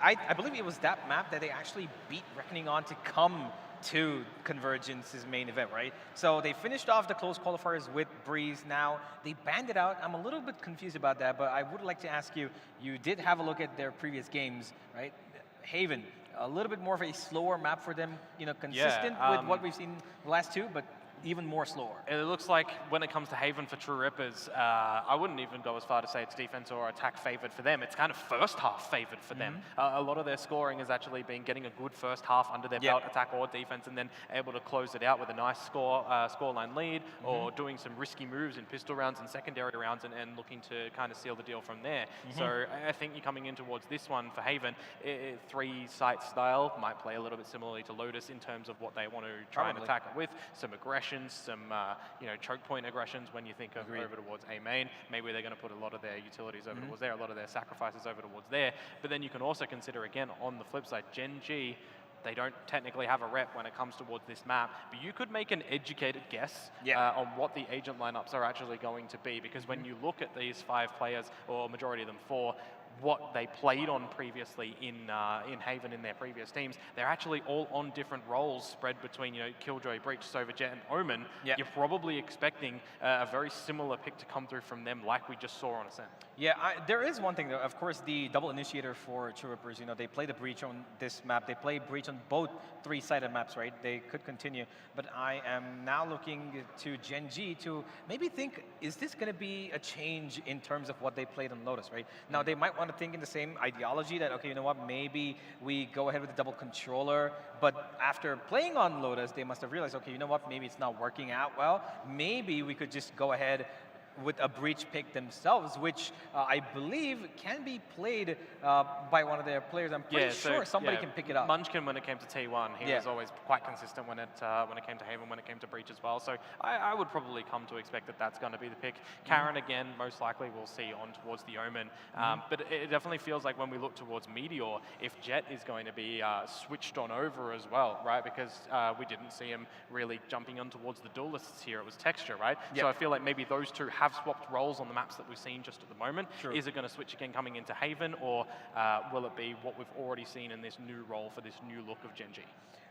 I believe it was that map that they actually beat Reckoning on to come to Convergence's main event, right? So they finished off the close qualifiers with Breeze. Now they banned it out. I'm a little bit confused about that, but I would like to ask you, you did have a look at their previous games, right? Haven, a little bit more of a slower map for them, consistent with what we've seen the last 2, but even more slower. It looks like when it comes to Haven for True Rippers, I wouldn't even go as far to say it's defense or attack favored for them. It's kind of first half favored for them. A lot of their scoring has actually been getting a good first half under their belt, attack or defense, and then able to close it out with a nice scoreline lead, or doing some risky moves in pistol rounds and secondary rounds and looking to kind of seal the deal from there. So I think you're coming in towards this one for Haven. 3-site style might play a little bit similarly to Lotus in terms of what they want to try and attack it with. Some aggression, some choke point aggressions when you think of over towards A main. Maybe they're going to put a lot of their utilities over towards there, a lot of their sacrifices over towards there. But then you can also consider, again, on the flip side, Gen.G, they don't technically have a rep when it comes towards this map, but you could make an educated guess on what the agent lineups are actually going to be, because when you look at these 5 players, or majority of them 4, what they played on previously in Haven in their previous teams, they're actually all on different roles spread between Killjoy, Breach, Sovajet, and Omen. You're probably expecting a very similar pick to come through from them, like we just saw on Ascent. Yeah, there is one thing though. Of course, the double initiator for True Rippers, they play the Breach on this map. They play Breach on both 3-sided maps, right? They could continue, but I am now looking to Gen.G to maybe think, is this going to be a change in terms of what they played on Lotus, right? Now they might want to think in the same ideology that, okay, you know what, maybe we go ahead with the double controller, but after playing on Lotus, they must have realized, okay, you know what, maybe it's not working out well. Maybe we could just go ahead with a Breach pick themselves, which I believe can be played by one of their players. I'm pretty sure somebody can pick it up. Munchkin, when it came to T1, he was always quite consistent when it came to Haven, when it came to Breach as well. So I would probably come to expect that that's going to be the pick. Karen, again, most likely we'll see on towards the Omen. But it definitely feels like when we look towards Meteor, if Jet is going to be switched on over as well, right? Because we didn't see him really jumping on towards the duelists here. It was Texture, right? So I feel like maybe those two have swapped roles on the maps that we've seen just at the moment. Is it going to switch again coming into Haven, or will it be what we've already seen in this new role for this new look of Gen.G?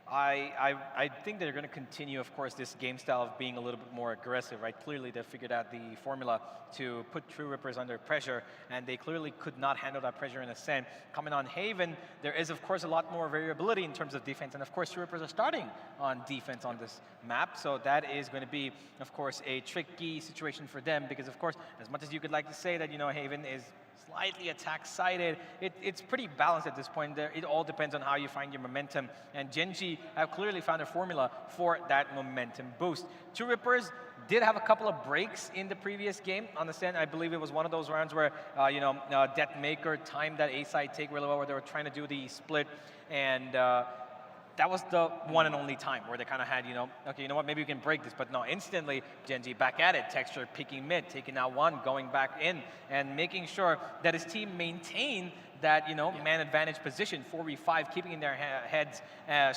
I think they're going to continue, of course, this game style of being a little bit more aggressive, right? Clearly, they've figured out the formula to put True Rippers under pressure, and they clearly could not handle that pressure in Ascent. Coming on Haven, there is, of course, a lot more variability in terms of defense, and of course, True Rippers are starting on defense on this map, so that is going to be, of course, a tricky situation for them, because, of course, as much as you could like to say that, Haven is slightly attack-sided, it's pretty balanced at this point. It all depends on how you find your momentum, and Gen.G have clearly found a formula for that momentum boost. True Rippers did have a couple of breaks in the previous game. On the stand, I believe it was one of those rounds where, Deathmaker timed that A-side take really well, where they were trying to do the split, and that was the one and only time where they kind of had, okay, you know what, maybe we can break this. But no, instantly, Gen.G back at it. Texture picking mid, taking out one, going back in, and making sure that his team maintained that, man advantage position, 4v5, keeping in their heads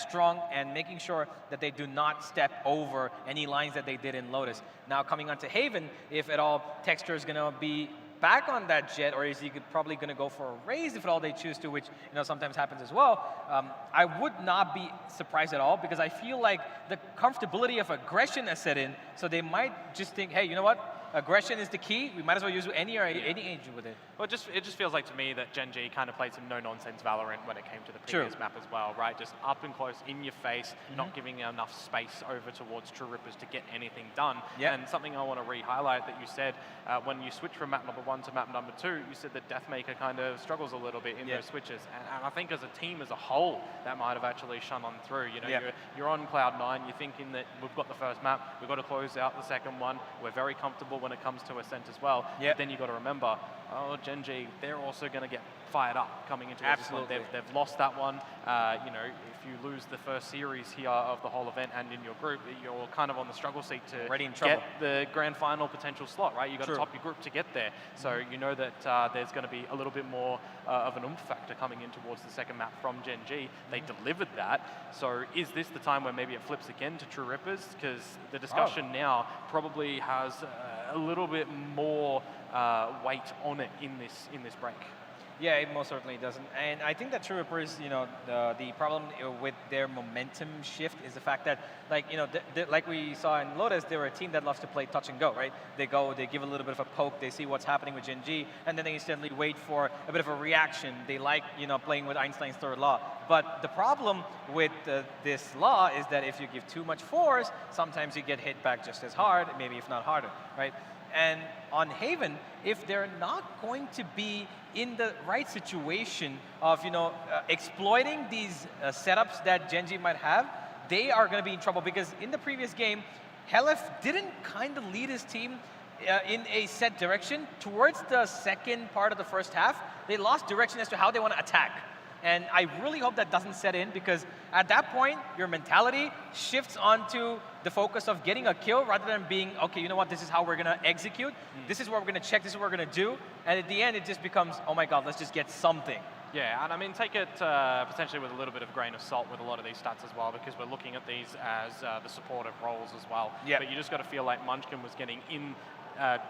strong and making sure that they do not step over any lines that they did in Lotus. Now, coming onto Haven, if at all Texture is going to be back on that jet, or is he probably going to go for a raise if at all they choose to, which sometimes happens as well. I would not be surprised at all because I feel like the comfortability of aggression has set in, so they might just think, hey, you know what? Aggression is the key. We might as well use any agent with it. Well, it just feels like to me that Gen.G kind of played some no-nonsense Valorant when it came to the previous map as well, right? Just up and close, in your face, not giving enough space over towards True Rippers to get anything done. And something I want to re-highlight that you said, when you switch from map number 1 to map number 2, you said that Deathmaker kind of struggles a little bit in those switches. And I think as a team as a whole, that might have actually shone on through. You're on cloud 9, you're thinking that we've got the first map, we've got to close out the second one, we're very comfortable when it comes to Ascent as well. But then you've got to remember, Gen.G, they're also going to get fired up coming into this one. They've lost that one. If you lose the first series here of the whole event and in your group, you're kind of on the struggle seat to get the grand final potential slot, right? You've got to top your group to get there. So you know that there's going to be a little bit more of an oomph factor coming in towards the second map from Gen.G. They delivered that. So is this the time where maybe it flips again to True Rippers? Because the discussion now probably has a little bit more weight on it in this break. Yeah, it most certainly doesn't. And I think that True Rippers, the problem with their momentum shift is the fact that, like we saw in Lotus, they were a team that loves to play touch and go, right? They go, they give a little bit of a poke, they see what's happening with Gen.G, and then they instantly wait for a bit of a reaction. They like, playing with Einstein's third law. But the problem with this law is that if you give too much force, sometimes you get hit back just as hard, maybe if not harder, right? And on Haven, if they're not going to be in the right situation of exploiting these setups that Gen.G might have, they are going to be in trouble because in the previous game, Helef didn't kind of lead his team in a set direction. Towards the second part of the first half, they lost direction as to how they want to attack. And I really hope that doesn't set in because at that point, your mentality shifts onto the focus of getting a kill rather than being, okay, you know what, this is how we're going to execute. This is what we're going to check. This is what we're going to do. And at the end, it just becomes, oh my God, let's just get something. Yeah, and I mean, take it potentially with a little bit of grain of salt with a lot of these stats as well, because we're looking at these as the supportive roles as well. But you just got to feel like Munchkin was getting in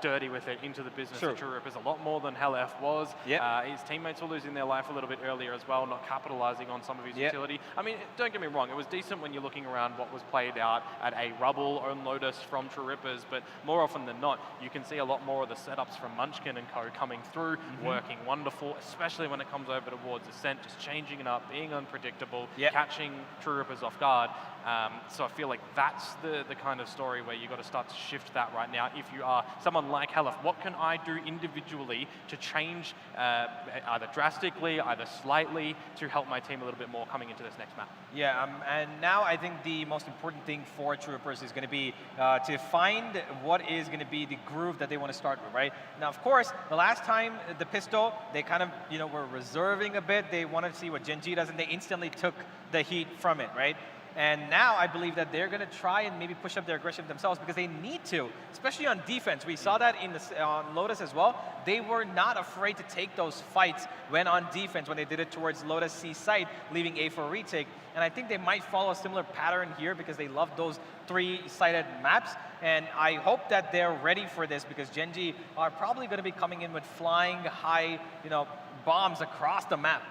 dirty with it into the business of True Rippers a lot more than Helef was. His teammates were losing their life a little bit earlier as well, not capitalizing on some of his utility. I mean, don't get me wrong, it was decent when you're looking around what was played out at a Rubble on Lotus from True Rippers, but more often than not, you can see a lot more of the setups from Munchkin and co coming through, working wonderful, especially when it comes over towards Ascent, just changing it up, being unpredictable, catching True Rippers off guard. So I feel like that's the kind of story where you've got to start to shift that right now. If you are someone like Helef, what can I do individually to change either drastically, either slightly, to help my team a little bit more coming into this next map? Yeah, and now I think the most important thing for True Rippers is going to be to find what is going to be the groove that they want to start with, right? Now, of course, the last time, the pistol, they kind of, were reserving a bit. They wanted to see what Gen.G does, and they instantly took the heat from it, right? And now I believe that they're going to try and maybe push up their aggression themselves because they need to, especially on defense. We saw that on Lotus as well. They were not afraid to take those fights when on defense, when they did it towards Lotus C site, leaving A for a retake. And I think they might follow a similar pattern here because they love those three-sided maps. And I hope that they're ready for this because Gen.G are probably going to be coming in with flying high, bombs across the map.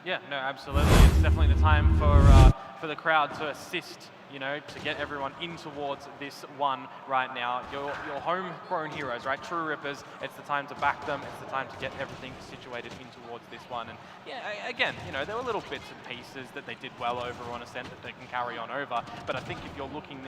Yeah, no, absolutely. It's definitely the time for the crowd to assist, to get everyone in towards this one right now. Your homegrown heroes, right? True Rippers, it's the time to back them. It's the time to get everything situated in towards this one. And yeah, again, there were little bits and pieces that they did well over on Ascent that they can carry on over. But I think if you're looking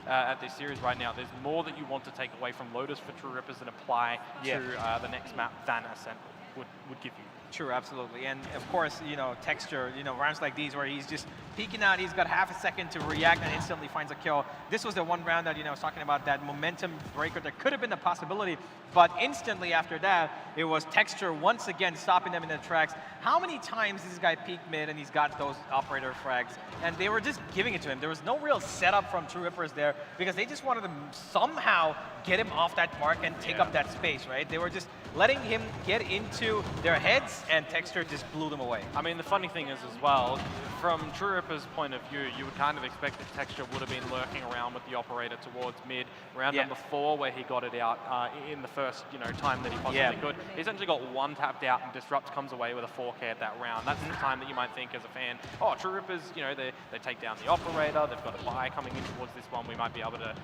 at this series right now, there's more that you want to take away from Lotus for True Rippers and apply to the next map than Ascent would give you. True, absolutely. And of course, Texture, rounds like these where he's just peeking out, he's got half a second to react and instantly finds a kill. This was the one round that, I was talking about, that momentum breaker that could have been a possibility, but instantly after that, it was Texture once again stopping them in their tracks. How many times this guy peeked mid and he's got those operator frags? And they were just giving it to him. There was no real setup from True Rippers there because they just wanted to somehow get him off that mark and take up that space, right? They were just letting him get into their heads and Texture just blew them away. I mean, the funny thing is as well, from True Ripper's point of view, you would kind of expect that Texture would have been lurking around with the operator towards mid. Round number 4, where he got it out in the first time that he possibly could. He's essentially got one tapped out, and Disrupt comes away with a 4K at that round. That's the time that you might think as a fan, oh, True Rippers, they take down the operator, they've got a buy coming in towards this one, we might be able to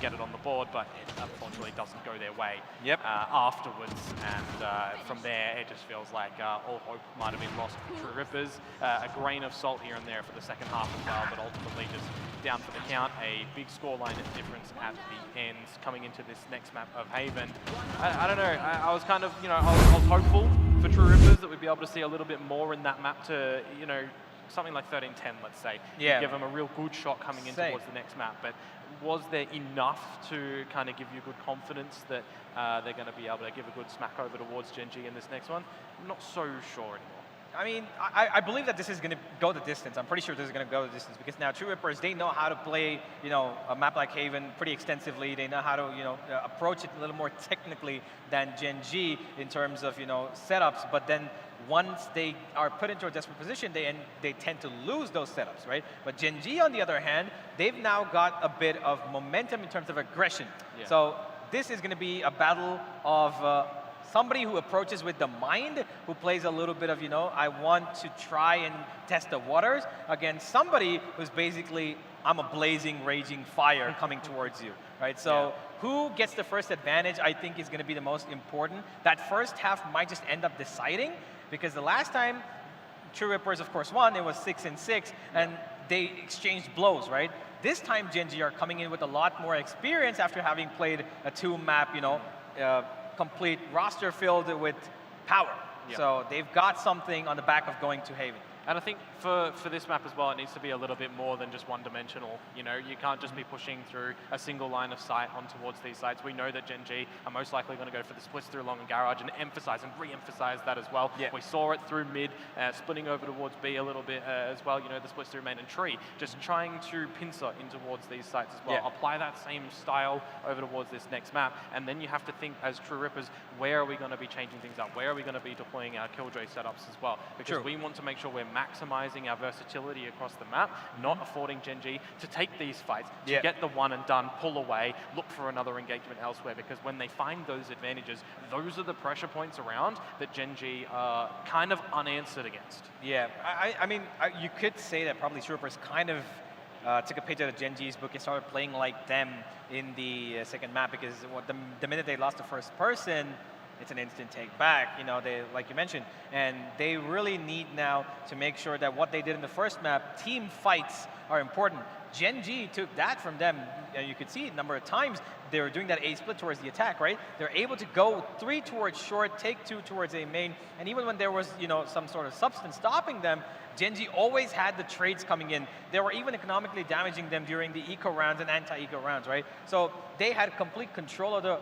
get it on the board, but it unfortunately doesn't go their way afterwards. And from there, it just feels like all hope might have been lost for True Rippers. A grain of salt here and there for the second half as well, but ultimately just down for the count. A big scoreline difference at the end coming into this next map of Haven. I don't know, I was kind of, I was hopeful for True Rippers that we'd be able to see a little bit more in that map to, something like 13-10, let's say. Yeah. Give them a real good shot coming in towards the next map. But was there enough to kind of give you good confidence that they're going to be able to give a good smack over towards Gen.G in this next one? I'm not so sure anymore. I mean, I believe that this is going to go the distance. I'm pretty sure this is going to go the distance because now True Rippers, they know how to play, a map like Haven pretty extensively. They know how to, approach it a little more technically than Gen.G in terms of, setups. But then once they are put into a desperate position, they tend to lose those setups, right? But Gen.G, on the other hand, they've now got a bit of momentum in terms of aggression. Yeah. So this is going to be a battle of somebody who approaches with the mind, who plays a little bit of, I want to try and test the waters, against somebody who's basically, I'm a blazing, raging fire coming towards you, right? So who gets the first advantage, I think, is going to be the most important. That first half might just end up deciding, because the last time True Rippers, of course, won, it was 6-6, and they exchanged blows, right? This time, Gen.G are coming in with a lot more experience after having played a 2-map, complete roster filled with power. Yep. So they've got something on the back of going to Haven. And I think for this map as well, it needs to be a little bit more than just one-dimensional. You can't just be pushing through a single line of sight on towards these sites. We know that Gen.G are most likely going to go for the splits through long and garage and emphasize and re-emphasize that as well. Yeah. We saw it through mid, splitting over towards B a little bit as well. The splits through main and tree. Just trying to pincer in towards these sites as well. Yeah. Apply that same style over towards this next map, and then you have to think as True Rippers, where are we going to be changing things up? Where are we going to be deploying our Killjoy setups as well? Because we want to make sure we're maximizing our versatility across the map, not affording Gen.G to take these fights, to get the one and done, pull away, look for another engagement elsewhere, because when they find those advantages, those are the pressure points around that Gen.G are kind of unanswered against. Yeah, I mean, you could say that probably True Rippers kind of took a page out of Gen.G's book and started playing like them in the second map, because the minute they lost the first person, it's an instant take back, they, like you mentioned, and they really need now to make sure that what they did in the first map, team fights are important. Gen.G took that from them. You could see a number of times they were doing that A split towards the attack, right? They're able to go 3 towards short, take 2 towards A main, and even when there was, some sort of substance stopping them, Gen.G always had the trades coming in. They were even economically damaging them during the eco rounds and anti-eco rounds, right? So they had complete control of the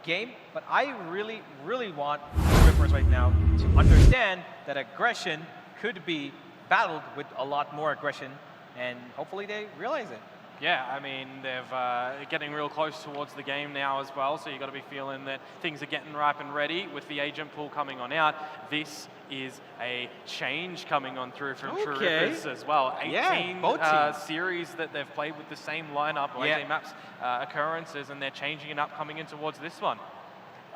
game, but I really, really want Rippers right now to understand that aggression could be battled with a lot more aggression, and hopefully they realize it. Yeah, I mean, they're getting real close towards the game now as well, so you've got to be feeling that things are getting ripe and ready with the agent pool coming on out. This is a change coming on through from True Rippers as well. 18 series that they've played with the same lineup, or 18 maps occurrences, and they're changing it up coming in towards this one.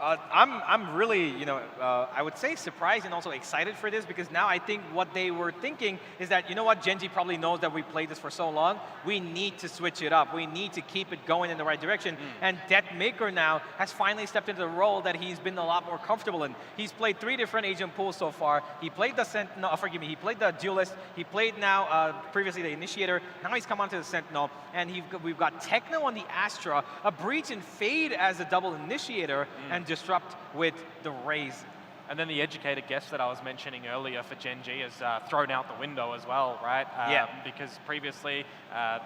I'm really, I would say surprised and also excited for this, because now I think what they were thinking is that, Gen.G probably knows that we played this for so long. We need to switch it up. We need to keep it going in the right direction. And Deathmaker now has finally stepped into the role that he's been a lot more comfortable in. He's played 3 different agent pools so far. He played the Sentinel, he played the Duelist. He played now, previously the Initiator. Now he's come onto the Sentinel. And we've got Techno on the Astra, a Breach and Fade as a double Initiator, and Disrupt with the Raze. And then the educator guess that I was mentioning earlier for Gen.G is thrown out the window as well, right? Because previously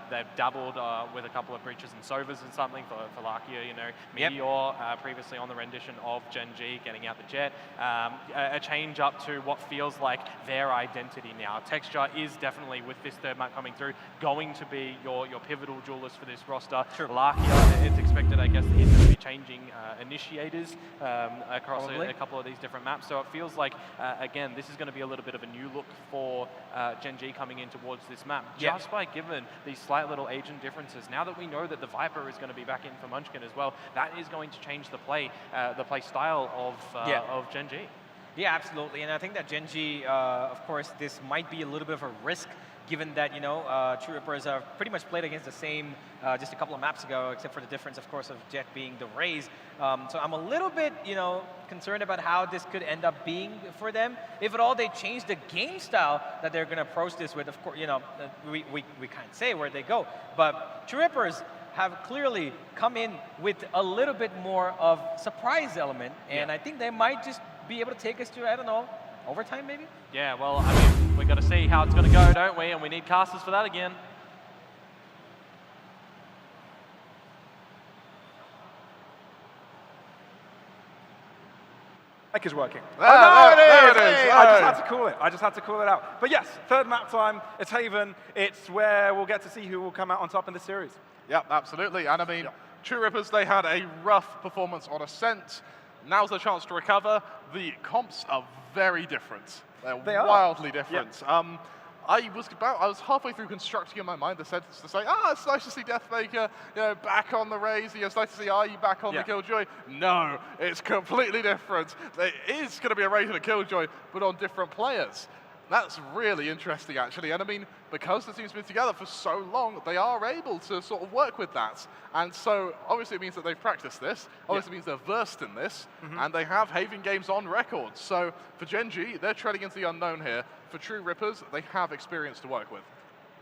they've dabbled with a couple of breaches and sovers and something for Lakia, Meteor previously on the rendition of Gen.G, getting out the jet. A change up to what feels like their identity now. Texture is definitely, with this third map coming through, going to be your pivotal duelist for this roster. Sure. Lakia, it's expected, I guess, that he's going to be changing initiators across a couple of these different map. So it feels like, again, this is going to be a little bit of a new look for Gen.G coming in towards this map, just by given these slight little agent differences. Now that we know that the Viper is going to be back in for Munchkin as well, that is going to change the play style of Gen.G. Yeah, absolutely. And I think that Gen.G, of course, this might be a little bit of a risk, given that, True Rippers have pretty much played against the same just a couple of maps ago, except for the difference, of course, of Jet being the Raze. So I'm a little bit, concerned about how this could end up being for them. If at all they change the game style that they're going to approach this with, of course, we can't say where they go. But True Rippers have clearly come in with a little bit more of surprise element, and I think they might just be able to take us to, I don't know, overtime maybe? Yeah, well, I mean, we've got to see how it's going to go, don't we? And we need casters for that again. Mic is working. There it is. I just had to call it. I just had to call it out. But yes, third map time. It's Haven. It's where we'll get to see who will come out on top in the series. Yeah, absolutely. And I mean, True Rippers, they had a rough performance on Ascent. Now's their chance to recover. The comps are very different. They're wildly different. Yeah. I was halfway through constructing in my mind the sentence to say, it's nice to see Deathmaker, back on the Raze. It's nice to see IE back on the Killjoy. No, it's completely different. It is going to be a Raze and a Killjoy, but on different players. That's really interesting, actually. And I mean, because the team's been together for so long, they are able to sort of work with that. And so, obviously, it means that they've practiced this. Obviously, it means they're versed in this. And they have Haven games on record. So, for Gen.G, they're treading into the unknown here. For True Rippers, they have experience to work with.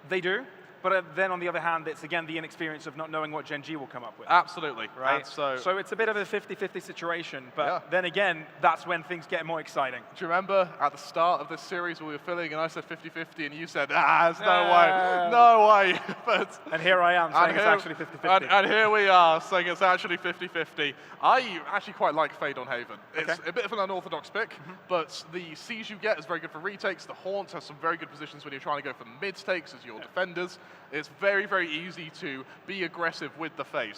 They do. But then on the other hand, it's again the inexperience of not knowing what Gen.G will come up with. Absolutely. Right? So it's a bit of a 50-50 situation, but then again, that's when things get more exciting. Do you remember at the start of this series we were filling and I said 50-50 and you said, there's no way. And here I am saying it's actually 50-50. And here we are saying it's actually 50-50. I actually quite like Fade on Haven. It's a bit of an unorthodox pick, but the siege you get is very good for retakes. The Haunt has some very good positions when you're trying to go for mid takes as your defenders. It's very, very easy to be aggressive with the Fade.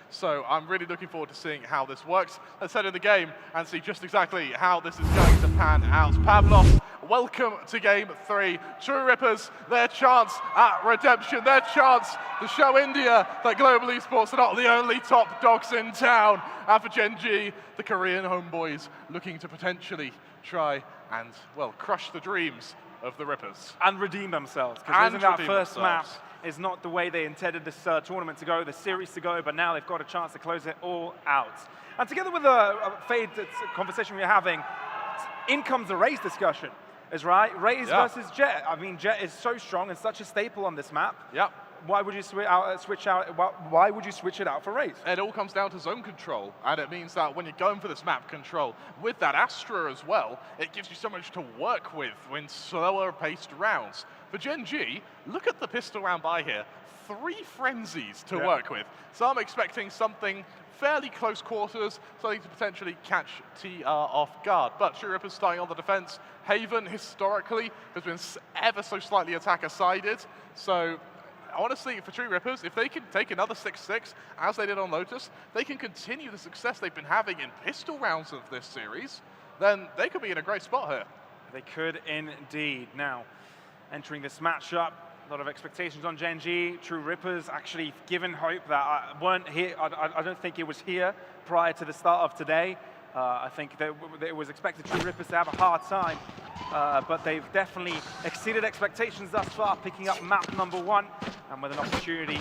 So I'm really looking forward to seeing how this works. Let's head in the game and see just exactly how this is going to pan out. Pavlov, welcome to Game 3. True Rippers, their chance at redemption, their chance to show India that global esports are not the only top dogs in town. And for Gen.G, the Korean homeboys looking to potentially try and, well, crush the dreams of the Rippers. And redeem themselves, because losing that first map is not the way they intended this tournament to go, the series to go, but now they've got a chance to close it all out. And together with the Fade conversation we're having, in comes the Raze discussion, is right? Raze versus Jet. I mean, Jet is so strong and such a staple on this map. Yep. Why would you why would you switch it out for Raze? It all comes down to zone control, and it means that when you're going for this map control, with that Astra as well, it gives you so much to work with in slower paced rounds. For Gen.G, look at the pistol round by here. 3 frenzies to work with. So I'm expecting something fairly close quarters, something to potentially catch TR off guard. But True Rippers starting on the defense. Haven, historically, has been ever so slightly attacker-sided. So honestly, for True Rippers, if they can take another 6-6, as they did on Lotus, they can continue the success they've been having in pistol rounds of this series, then they could be in a great spot here. They could indeed. Now, entering this matchup, a lot of expectations on Gen.G. True Rippers actually given hope that weren't here. I don't think it was here prior to the start of today. I think that it was expected True Rippers to have a hard time, but they've definitely exceeded expectations thus far, picking up map number 1, and with an opportunity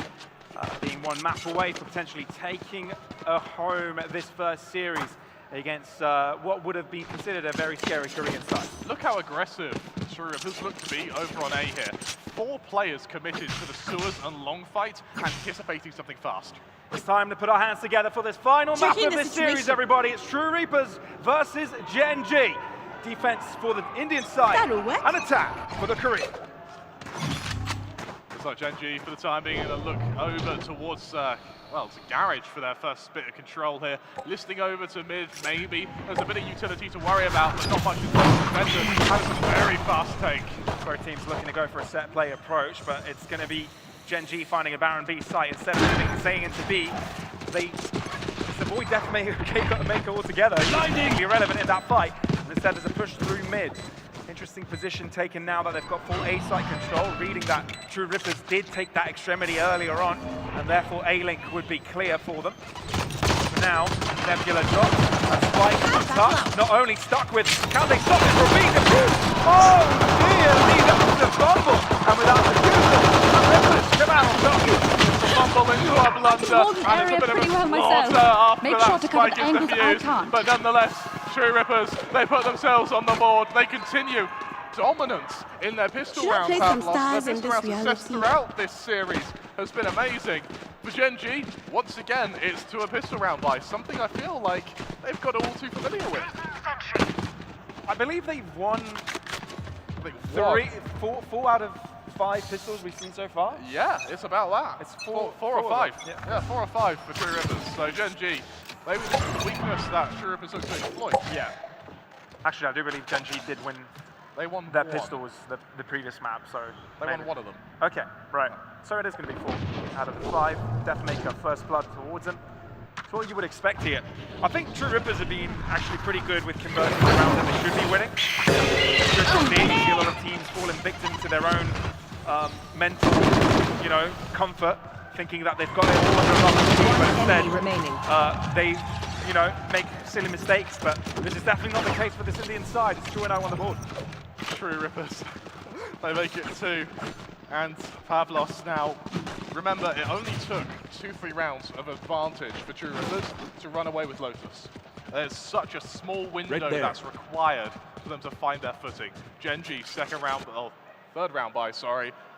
being 1 map away for potentially taking home this first series against what would have been considered a very scary Korean side. Look how aggressive True Rippers look to be over on A here. 4 players committed to the sewers and long fight, anticipating something fast. It's time to put our hands together for this final map of this series, everybody. It's True Reapers versus Gen.G. Defense for the Indian side and attack for the Korean. Looks like Gen.G for the time being going to look over towards, well, it's a garage for their first bit of control here. Listing over to mid, maybe. There's a bit of utility to worry about, but not much in terms of defenders. And it's a very fast take. Both teams looking to go for a set play approach, but it's going to be Gen.G finding a Baron B site instead of staying into B. They just avoid Deathmaker altogether. Blinding! Irrelevant in that fight. And instead there's a push through mid. Interesting position taken now that they've got full A site control, reading that True Rippers did take that extremity earlier on, and therefore A-Link would be clear for them. For now, Nebula drop, and Spike untouched, not only stuck with, can they stop it from being approved? Oh dear, lead up to the fumble, and without the Google, the Rippers come out on top. Fumble into a blunder, and it's a bit of a slaughter after that Spike is defused, but nonetheless, True Rippers, they put themselves on the board. They continue dominance in their pistol round loss. Their pistol round success throughout this series has been amazing. For Gen.G, once again, it's to a pistol round by something I feel like they've got all too familiar with. I believe they've won four out of 5 pistols we've seen so far. Yeah, it's about that. It's four or five. Yeah, 4 or 5 for True Rippers. So Gen.G, maybe this is the weakness that True Rippers look to exploit. Yeah. Actually, I do believe Gen.G did win. They won their one. pistols the previous map, so they won one of them. Okay, right. So it is going to be 4 out of the 5. Deathmaker first blood towards them. It's what you would expect here. I think True Rippers have been actually pretty good with converting the round that they should be winning. You see a lot of teams falling victim to their own mental, comfort, thinking that they've got it all under lock, but instead they, make silly mistakes. But this is definitely not the case for this Indian side. It's 2-0 on the board. True Rippers, they make it 2. And Pavlos now, remember, it only took 2-3 rounds of advantage for True Rippers to run away with Lotus. There's such a small window that's required for them to find their footing. Gen.G, third round by,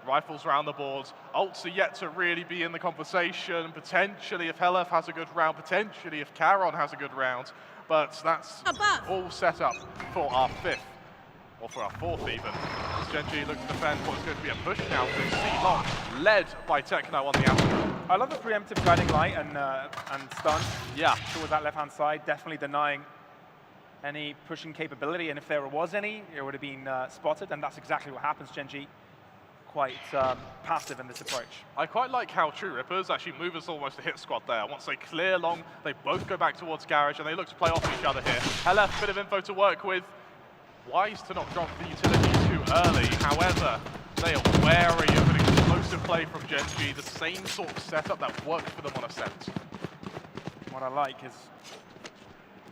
rifles around the boards. Ults are yet to really be in the conversation. Potentially if Helef has a good round, potentially if Charon has a good round. But that's all set up for our 5th. Or for our 4th even. As Gen.G looks to defend what's going to be a push now to C-Long, led by Techno on the outside. I love the preemptive guiding light and stun towards that left-hand side, definitely denying any pushing capability, and if there was any, it would have been spotted, and that's exactly what happens. Gen.G quite passive in this approach. I quite like how True Rippers actually move as almost a hit squad there. Once they clear Long, they both go back towards Garage, and they look to play off each other here. Helef, bit of info to work with. Wise to not drop the utility too early, however, they are wary of an explosive play from Gen.G, the same sort of setup that worked for them on Ascent. What I like is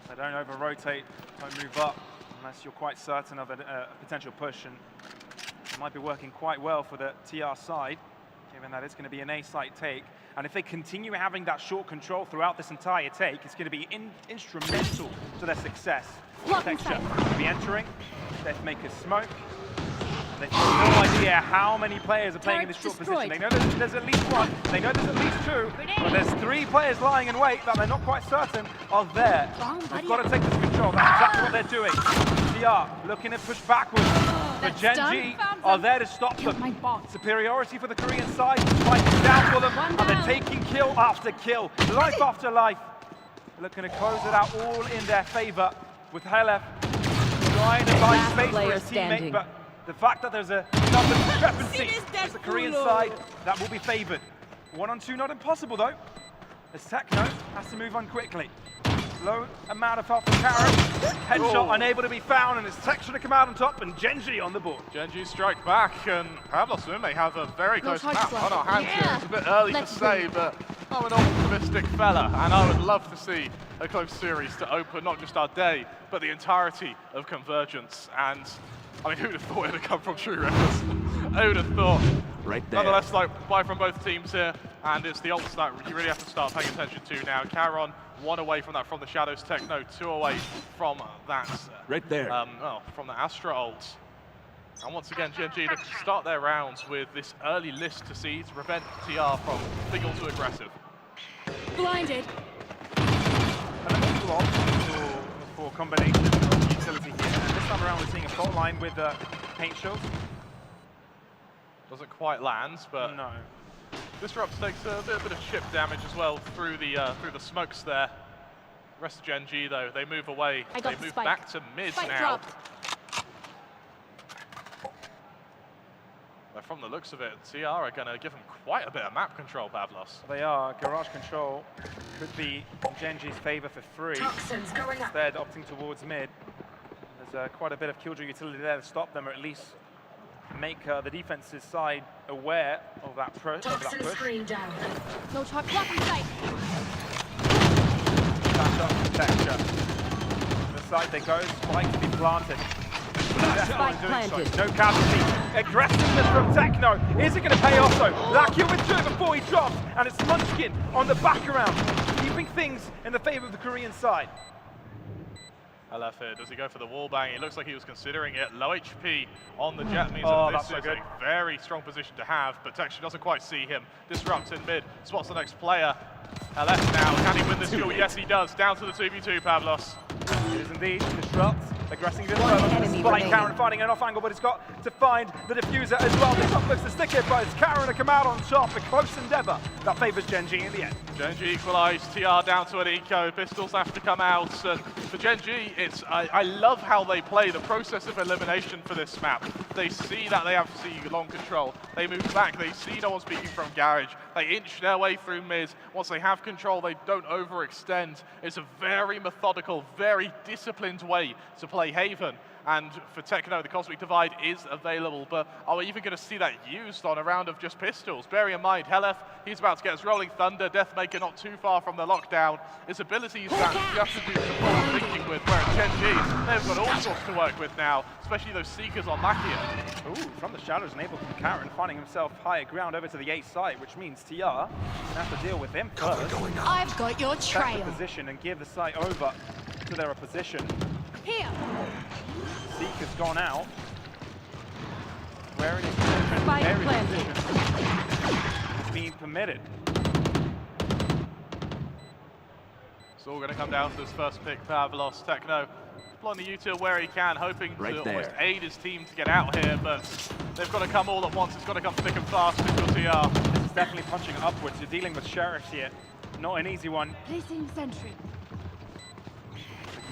they don't over-rotate, don't move up, unless you're quite certain of a potential push, and it might be working quite well for the TR side, given that it's going to be an A-site take. And if they continue having that short control throughout this entire take, it's going to be instrumental to their success. Texture will be entering, Deathmaker smoke. They have no idea how many players are playing in this short position. They know there's at least 1, they know there's at least 2, but there's 3 players lying in wait that they're not quite certain are there. They've got to take this control, that's exactly what they're doing. TR looking to push backwards, but Gen.G are there to stop them. Superiority for the Korean side, Spike is down for them, and they're taking kill after kill, life after life. They're looking to close it out all in their favor, with Helef trying to find space for his teammate, but the fact that there's a number discrepancy as the Korean side, that will be favored. 1-on-2 not impossible though, as Techno has to move on quickly. Low amount of health for Charon, headshot unable to be found, and it's Texture to come out on top, and Gen.G on the board. Gen.G strike back, and Pavlos may have a very close map on our hands here. It's a bit early to say, but I'm an optimistic fella, and I would love to see a close series to open not just our day, but the entirety of Convergence. And I mean, who'd have thought it would come from True Rippers? Who'd have thought? Right there. Nonetheless, buy from both teams here, and it's the ults that you really have to start paying attention to now. Charon, 1 away from that from the Shadows. Techno, 2 away from that. Right there. From the Astra ult. And once again, Gen.G look to start their rounds with this early list to see to prevent TR from being all too aggressive. Blinded. And a multiple ult for combination of utility here. And this time around, we're seeing a fault line with paint shields. Doesn't quite land, but no. Disrupt takes a bit of chip damage as well through the smokes there. The rest of Gen.G though, they move away. They move back to mid now. But from the looks of it, TR are going to give him quite a bit of map control, Pavlos. They are. Garage control could be in Gen.G's favor for 3. Toxins going up. Instead, opting towards mid. There's quite a bit of killjoy utility there to stop them, or at least make the defense's side aware of that push. Toxin screen down. No chalk block in sight. That's up protection. The side they go, spike to be planted. Spike planted. No casualty. Aggressiveness from Techno. Is it going to pay off though? Lakia with 2 before he drops, and it's Munchkin on the back around, keeping things in the favor of the Korean side. LF here, does he go for the wall bang? It looks like he was considering it. Low HP on the Jet means that this is a very strong position to have, but Texture doesn't quite see him. Disrupts in mid, spots the next player. LF now, can he win this duel? Yes, he does. Down to the 2v2, Pavlos. It is indeed. Disrupt. Aggressing this further. Spike Karen finding an off angle, but he's got to find the diffuser as well. This one looks to stick it, but it's Karen to come out on top. A close endeavor. That favors Gen.G in the end. Gen.G equalised, TR down to an eco. Pistols have to come out. And for Gen.G, it's I love how they play the process of elimination for this map. They see that they have C long control. They move back. They see no one speaking from garage. They inch their way through mid. Once they have control, they don't overextend. It's a very methodical, very disciplined way to play Haven. And for Techno, the Cosmic Divide is available, but are we even going to see that used on a round of just pistols? Bearing in mind, Helef, he's about to get his Rolling Thunder, Deathmaker not too far from the lockdown. His abilities that you have to do some forward thinking with, whereas Gen.G, they've got all sorts to work with now, especially those Seekers on Lakia. Ooh, from the shadows, enabled from Karen, finding himself higher ground over to the A site, which means TR have to deal with him first. I've got your trail. Set the position and give the site over to their opposition. Here. Seeker's gone out. Where in his position? Spike There planted. is it's being permitted. It's all going to come down to this first pick, Pavlos. Techno deploying the util where he can, hoping to almost aid his team to get out here, but they've got to come all at once. It's got to come thick and fast if you're TR. This is definitely punching upwards. You're dealing with Sheriffs here. Not an easy one. Placing sentry.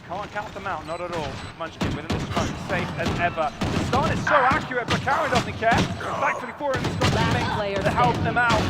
Can't count them out, not at all. Munchkin within the smoke, safe as ever. The stun is so accurate, but Karen doesn't care. Thankfully for him, he's got the things to help them out.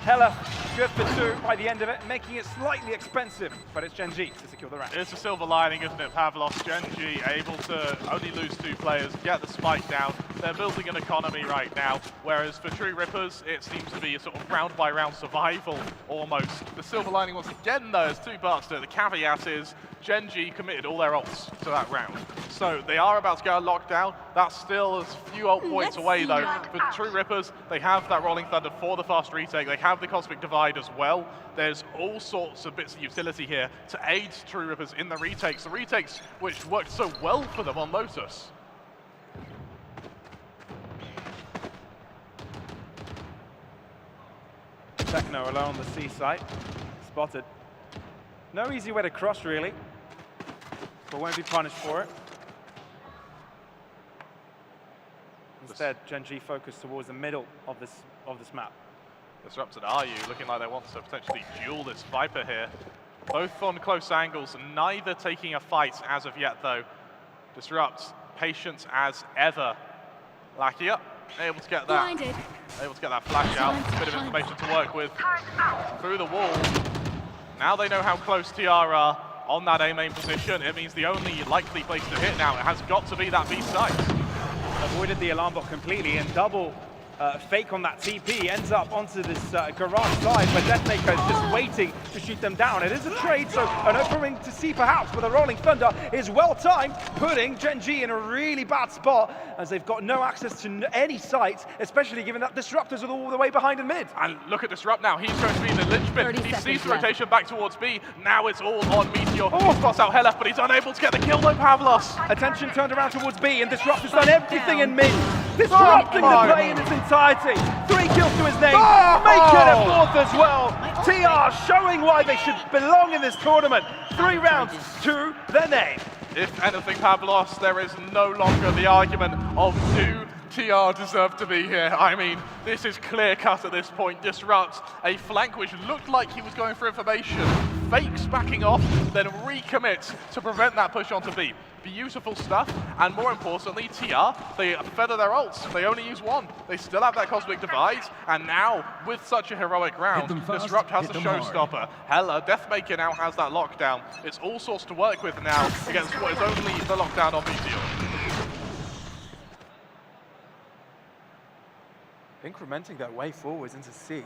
Hella good for 2 by the end of it, making it slightly expensive, but it's Gen.G to secure the round. It's a silver lining, isn't it, Pavlos? Gen.G able to only lose 2 players, get the spike down. They're building an economy right now, whereas for True Rippers, it seems to be a sort of round-by-round survival, almost. The silver lining, once again, though, is 2 parts to it. The caveat is Gen.G committed all their ults to that round. So they are about to go lockdown. That's still a few ult points away, though. For True Rippers, they have that Rolling Thunder for the fast retake. They have the Cosmic Divide as well. There's all sorts of bits of utility here to aid True Rippers in the retakes. The retakes which worked so well for them on Lotus. Techno alone on the C site. Spotted. No easy way to cross, really, but won't be punished for it. Instead, Gen.G focused towards the middle of this map. Disrupted are you, looking like they want to potentially duel this Viper here. Both on close angles, neither taking a fight as of yet, though. Disrupt, patient as ever. Lakia, able to get that. Blinded. Able to get that flash out. A bit of information to work with. Through the wall. Now they know how close TR are on that A main position. It means the only likely place to hit now, it has got to be that B site. Avoided the alarm bot completely, and double fake on that TP ends up onto this garage side where Deathmaker is just waiting to shoot them down. It is a trade, so an opening to see perhaps, but a Rolling Thunder is well timed, putting Gen.G in a really bad spot as they've got no access to any site, especially given that Disruptors are all the way behind in mid. And look at Disrupt now, he's going to be the linchpin. He sees the rotation back towards B, now it's all on Meteor. He spots out Helef, but he's unable to get the kill though, Pavlos. Attention turned around towards B, and Disrupt has done everything in mid, disrupting the play in its entirety. 3 kills to his name, making it 4th as well. TR showing why they should belong in this tournament. 3 rounds to their name. If anything, Pavlos, there is no longer the argument of do TR deserved to be here. I mean, this is clear cut at this point. Disrupts a flank which looked like he was going for information. Fakes backing off, then recommits to prevent that push onto B. Beautiful stuff, and more importantly, TR, they feather their ults. They only use one. They still have that Cosmic Divide, and now, with such a heroic round, Disrupt has the showstopper. Hella, Deathmaker now has that lockdown. It's all sorts to work with now against what is only the lockdown on Meteor. Incrementing their way forwards into C.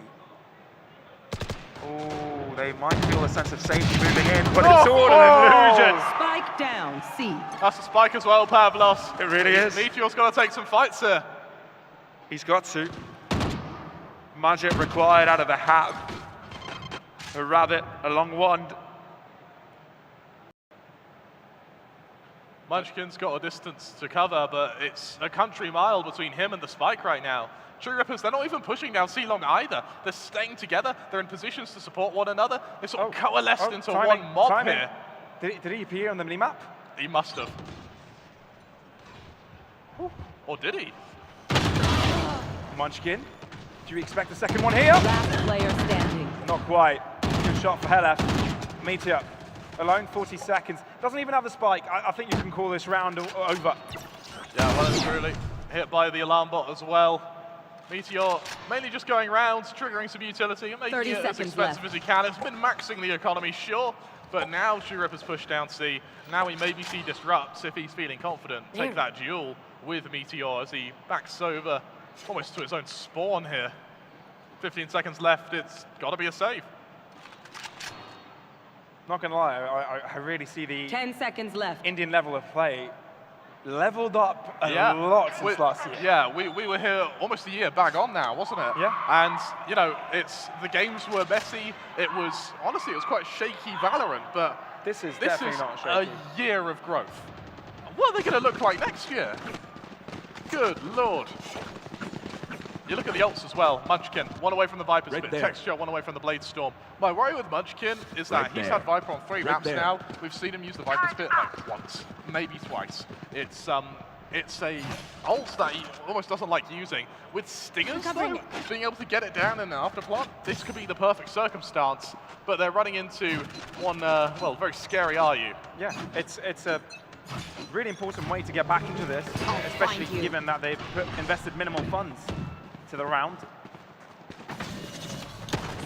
Oh, they might feel a sense of safety moving in, but it's all an illusion. Spike down, C. That's a spike as well, Pavlos. It really is. Meteor's got to take some fights here. He's got to. Magic required out of the hat. A rabbit, a long wand. Munchkin's got a distance to cover, but it's a country mile between him and the spike right now. True Rippers, they're not even pushing down C-Long either. They're staying together. They're in positions to support one another. They sort of coalesced into one mob here. Did he appear on the minimap? He must have. Ooh. Or did he? Munchkin. Do you expect the second one here? Last player standing. Not quite. Good shot for Helef. Meteor. Alone 40 seconds. Doesn't even have the spike. I think you can call this round over. Yeah, well and truly. Hit by the alarm bot as well. Meteor mainly just going rounds, triggering some utility, and making it as expensive as he can. It's been maxing the economy, sure, but now True Ripper's pushed down C. Now we maybe see Disrupts, if he's feeling confident, take that duel with Meteor as he backs over almost to his own spawn here. 15 seconds left, it's got to be a save. Not going to lie, I really see the 10 seconds left. Indian level of play leveled up a lot since last year. Yeah, we were here almost a year back on now, wasn't it? Yeah. And, you know, the games were messy. It was, honestly, it was quite shaky Valorant, but this is definitely not shaky. A year of growth. What are they going to look like next year? Good Lord. You look at the ults as well. Munchkin, one away from the Viper Spit. Texture, one away from the Blade Storm. My worry with Munchkin is that he's had Viper on 3 maps now. We've seen him use the Viper Spit like once, maybe twice. It's a ult that he almost doesn't like using. With Stingers, though, being able to get it down in an afterplant, this could be the perfect circumstance. But they're running into one, well, very scary RU. Yeah, it's a really important way to get back into this, especially given that they've invested minimal funds to the round.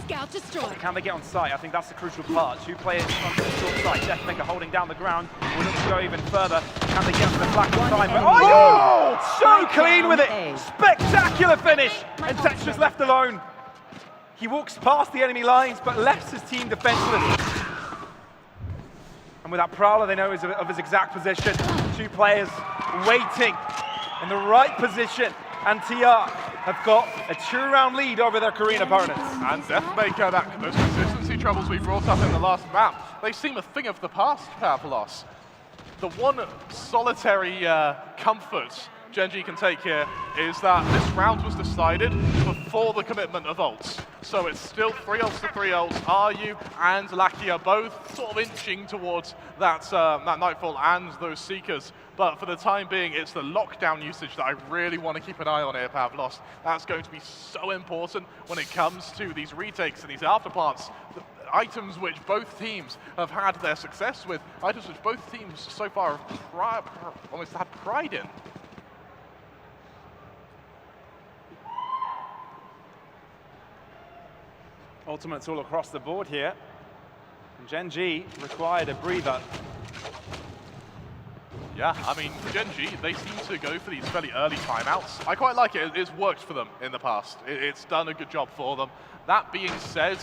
Scout destroyed. Can they get on site? I think that's the crucial part. 2 players on the short side. Deathmaker holding down the ground. We'll look to go even further. Can they get to the flank in time? Oh, so clean with it! Spectacular finish! And Texture's left alone. He walks past the enemy lines, but left his team defenseless. And with that Prowler, they know of his exact position. 2 players waiting in the right position. And TR have got a 2-round lead over their Korean opponents. And Deathmaker, those consistency troubles we brought up in the last map, they seem a thing of the past, Pavlos. The one solitary comfort Gen.G can take here is that this round was decided before the commitment of ults. So it's still 3 ults to 3 ults. RU and Lackey are both sort of inching towards that, that Nightfall and those Seekers. But for the time being, it's the lockdown usage that I really want to keep an eye on here, Pavlos. That's going to be so important when it comes to these retakes and these afterplants. Items which both teams have had their success with. Items which both teams so far have almost had pride in. Ultimates all across the board here. And Gen.G required a breather. Yeah, I mean, Gen.G, they seem to go for these fairly early timeouts. I quite like it. It's worked for them in the past. It's done a good job for them. That being said,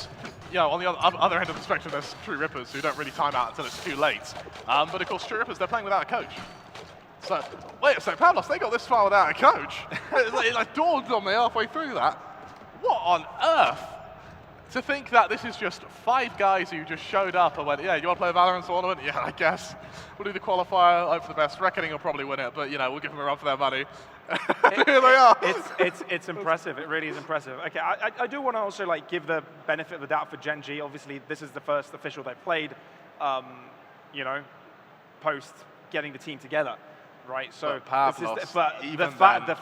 you know, on the other end of the spectrum, there's True Rippers who don't really time out until it's too late. But of course, True Rippers, they're playing without a coach. So, wait a second, Pavlos, they got this far without a coach? it dawned on me halfway through that. What on earth? To think that this is just 5 guys who just showed up and went, yeah, you want to play a Valorant tournament? Yeah, I guess. We'll do the qualifier, hope for the best. Reckoning will probably win it, but, you know, we'll give them a run for their money. Here they are. It's impressive. It really is impressive. Okay, I do want to also like give the benefit of the doubt for Gen.G. Obviously, this is the first official they played, you know, post getting the team together. right? So the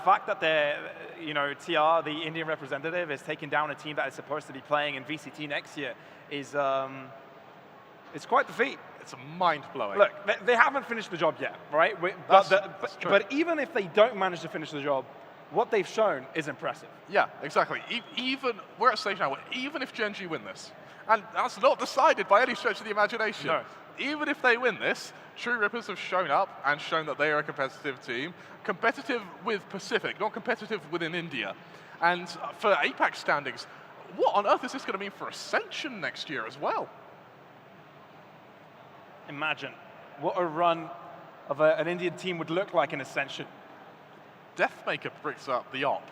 fact that they're, TR, the Indian representative, is taking down a team that is supposed to be playing in VCT next year is it's quite the feat. It's mind-blowing. Look, they haven't finished the job yet, right? But even if they don't manage to finish the job, what they've shown is impressive. Yeah, exactly. Even we're at a stage now where even if Gen.G win this, and that's not decided by any stretch of the imagination, no. Even if they win this, True Rippers have shown up and shown that they are a competitive team. Competitive with Pacific, not competitive within India. And for APAC standings, what on earth is this going to mean for Ascension next year as well? Imagine what a run of an Indian team would look like in Ascension. Deathmaker brings up the op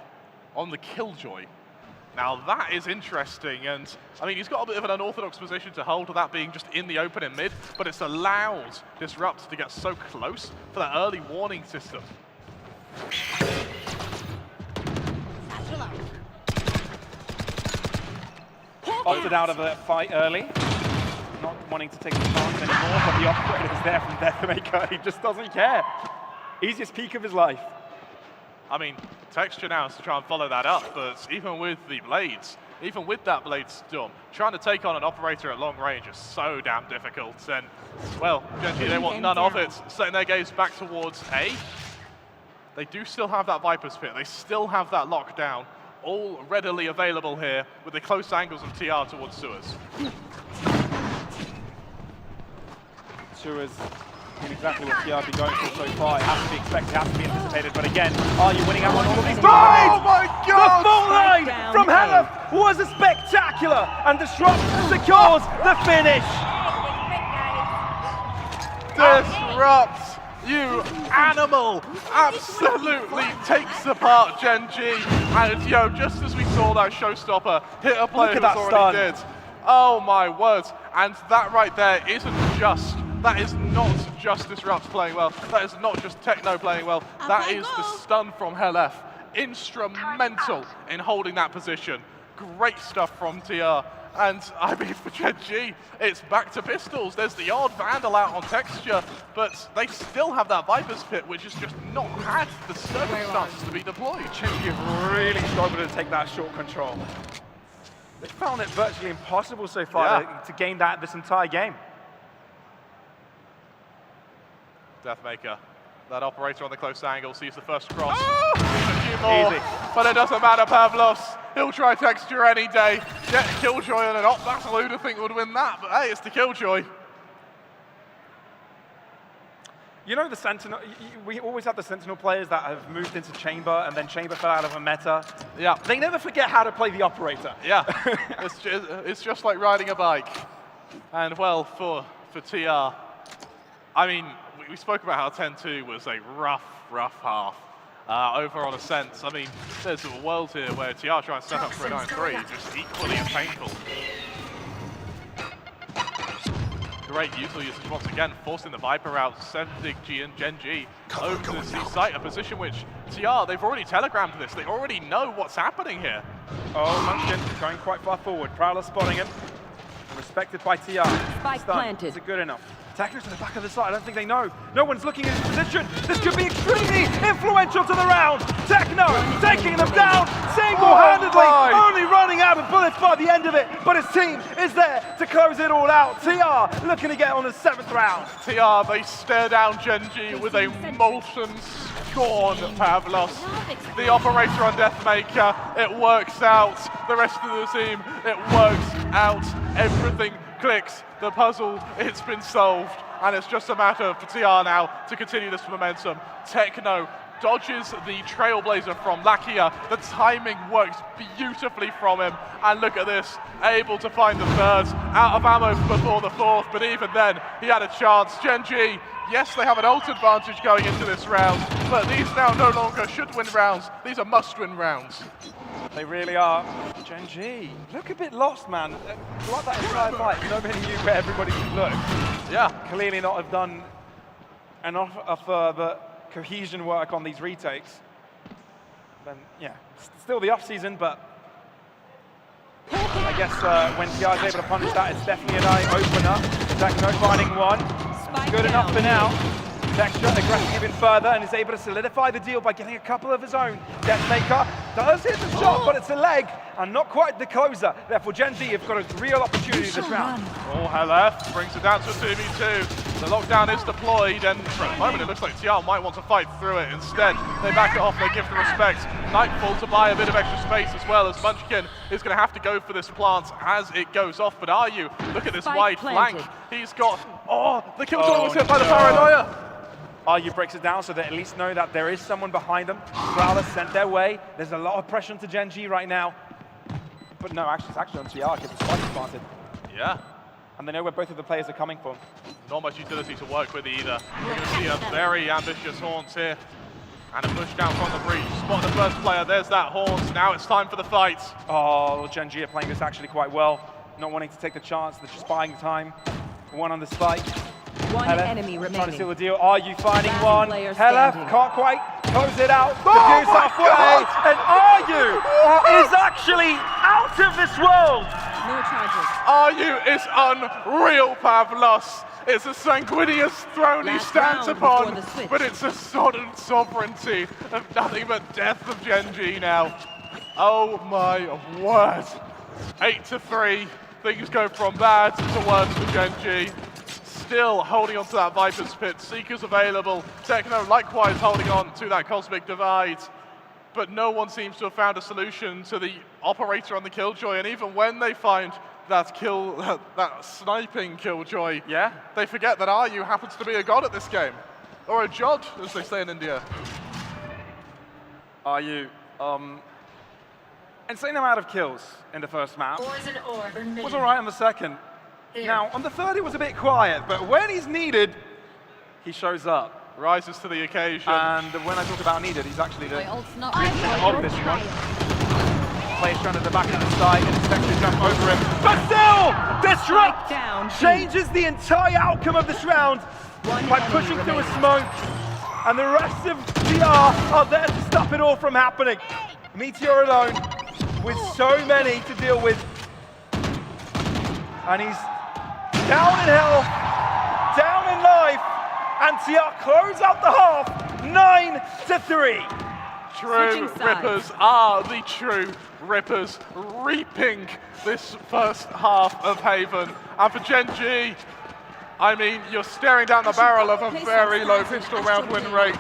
on the Killjoy. Now that is interesting, and I mean he's got a bit of an unorthodox position to hold, that being just in the open in mid, but it's allowed Disrupt to get so close for that early warning system. Opted out of the fight early, not wanting to take the chance anymore, but the operator is there from Deathmaker. He just doesn't care. Easiest peak of his life. I mean, Texture now has to try and follow that up, but even with the blades, even with that blade storm, trying to take on an operator at long range is so damn difficult. And, well, Gen.G, they want none of it, setting their gaze back towards A. They do still have that Viper's Pit, they still have that lockdown, all readily available here with the close angles of TR towards Sewers. Sewers in exactly what TR have been going for so far. It has to be expected, it has to be anticipated, but again, are you winning out on all of these blades? Oh my God! The full line from Helef was a spectacular, and Disrupt secures the finish. Disrupt, you animal, absolutely takes apart Gen.G. And just as we saw that showstopper hit a player who's already dead. Oh my words, and that right there that is not just Disrupt playing well, that is not just Techno playing well, that is the stun from Helef. Instrumental in holding that position. Great stuff from TR. And I mean, for Gen.G, it's back to pistols. There's the odd Vandal out on Texture, but they still have that Viper's Pit, which has just not had the circumstances to be deployed. Gen.G have really struggled to take that short control. They found it virtually impossible so far to gain this entire game. Deathmaker, that operator on the close angle, sees the first cross. A few more, easy. But it doesn't matter, Pavlos. He'll try Texture any day. Get Killjoy and an op, that's who to think would win that, but hey, it's the Killjoy. The Sentinel, we always have the Sentinel players that have moved into Chamber, and then Chamber fell out of a meta. Yeah. They never forget how to play the operator. Yeah, it's just like riding a bike. And well, for TR, I mean, we spoke about how 10-2 was a rough half. Over on Ascent, I mean, there's a world here where TR trying to set up for a 9-3, just equally as painful. Great user usage once again, forcing the Viper out, sending Gen.G over to the C site, a position which TR, they've already telegrammed this, they already know what's happening here. Oh, Munchkin going quite far forward, Prowler spotting him, respected by TR. Spike planted. Is it good enough? Techno to the back of the site, I don't think they know. No one's looking in his position. This could be extremely influential to the round. Techno taking them down single-handedly, only running out of bullets by the end of it, but his team is there to close it all out. TR looking to get on the 7th round. TR, they stare down Gen.G with a molten scorn, Pavlos. The operator on Deathmaker, it works out. The rest of the team, it works out. Everything clicks. The puzzle, it's been solved, and it's just a matter for TR now to continue this momentum. Techno dodges the Trailblazer from Lakia. The timing works beautifully from him, and look at this, able to find the third, out of ammo before the fourth, but even then, he had a chance. Gen.G, yes, they have an ult advantage going into this round, but these now no longer should win rounds. These are must-win rounds. They really are. Gen.G, look a bit lost, man. Throughout that entire fight, nobody knew where everybody should look. Yeah. Clearly not have done enough of the cohesion work on these retakes. Then, yeah, still the off-season, but I guess when TR is able to punish that, it's definitely an eye opener. Techno finding one. Spike Good enough for now. Texture aggressing even further and is able to solidify the deal by getting a couple of his own. Deathmaker does hit the shot, but it's a leg and not quite the closer. Therefore, Gen.G have got a real opportunity this round. Oh, LF brings it down to a 2v2. The lockdown is deployed, and for the moment it looks like TR might want to fight through it. Instead, they back it off, they give the respect. Nightfall to buy a bit of extra space as well, as Munchkin is going to have to go for this plant as it goes off. But are you? Look at this wide flank. He's got, the Killjoy was hit by the paranoia. RU breaks it down so they at least know that there is someone behind them. Prowler sent their way. There's a lot of pressure into Gen.G right now. But no, actually, it's actually on TR because the spike is planted. Yeah. And they know where both of the players are coming from. Not much utility to work with either. We're going to see a very ambitious Horns here. And a push down from the breach. Spot the first player, there's that Horns. Now it's time for the fight. Oh, Gen.G are playing this actually quite well. Not wanting to take the chance, they're just buying time. One on the spike. One enemy remaining. Trying to seal the deal. Are you finding one? Last Hella player can't quite close it out. Diffuse halfway. And Are you is actually out of this world. No charges. RU is unreal, Pavlos. It's a sanguineous throne he stands upon, but it's a sodden sovereignty of nothing but death of Gen.G now. Oh my word. 8-3. Things go from bad to worse for Gen.G. Still holding on to that Viper's Pit. Seeker's available. Techno likewise holding on to that Cosmic Divide. But no one seems to have found a solution to the operator on the Killjoy. And even when they find that sniping Killjoy, they forget that RU happens to be a god at this game. Or a jod, as they say in India. RU, insane amount of kills in the first map. Was all right on the second. Now, on the third, it was a bit quiet, but when he's needed, he shows up. Rises to the occasion. And when I talk about needed, he's actually the of this one. Plays around at the back of the side and expects to jump over him. But still, Disrupt changes the entire outcome of this round by pushing through a smoke. And the rest of TR are there to stop it all from happening. Meteor alone, with so many to deal with. And he's down in health, down in life, and TR close out the half, 9-3. True Rippers are the true Rippers, reaping this first half of Haven. And for Gen.G, I mean, you're staring down the barrel of a very low pistol round win rate.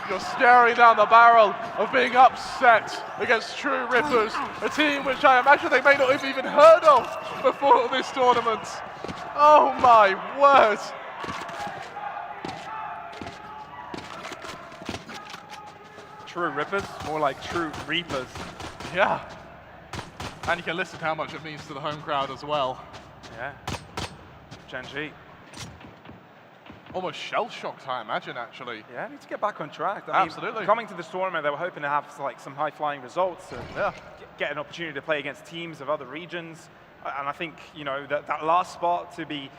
You're staring down the barrel of being upset against True Rippers, a team which I imagine they may not have even heard of before this tournament. Oh my word. True Rippers, more like True Reapers. Yeah. And you can listen to how much it means to the home crowd as well. Yeah. Gen.G. Almost shell-shocked, I imagine, actually. Yeah, need to get back on track. Absolutely. Coming to this tournament, they were hoping to have like some high-flying results and get an opportunity to play against teams of other regions. And I think, you know, that last spot to be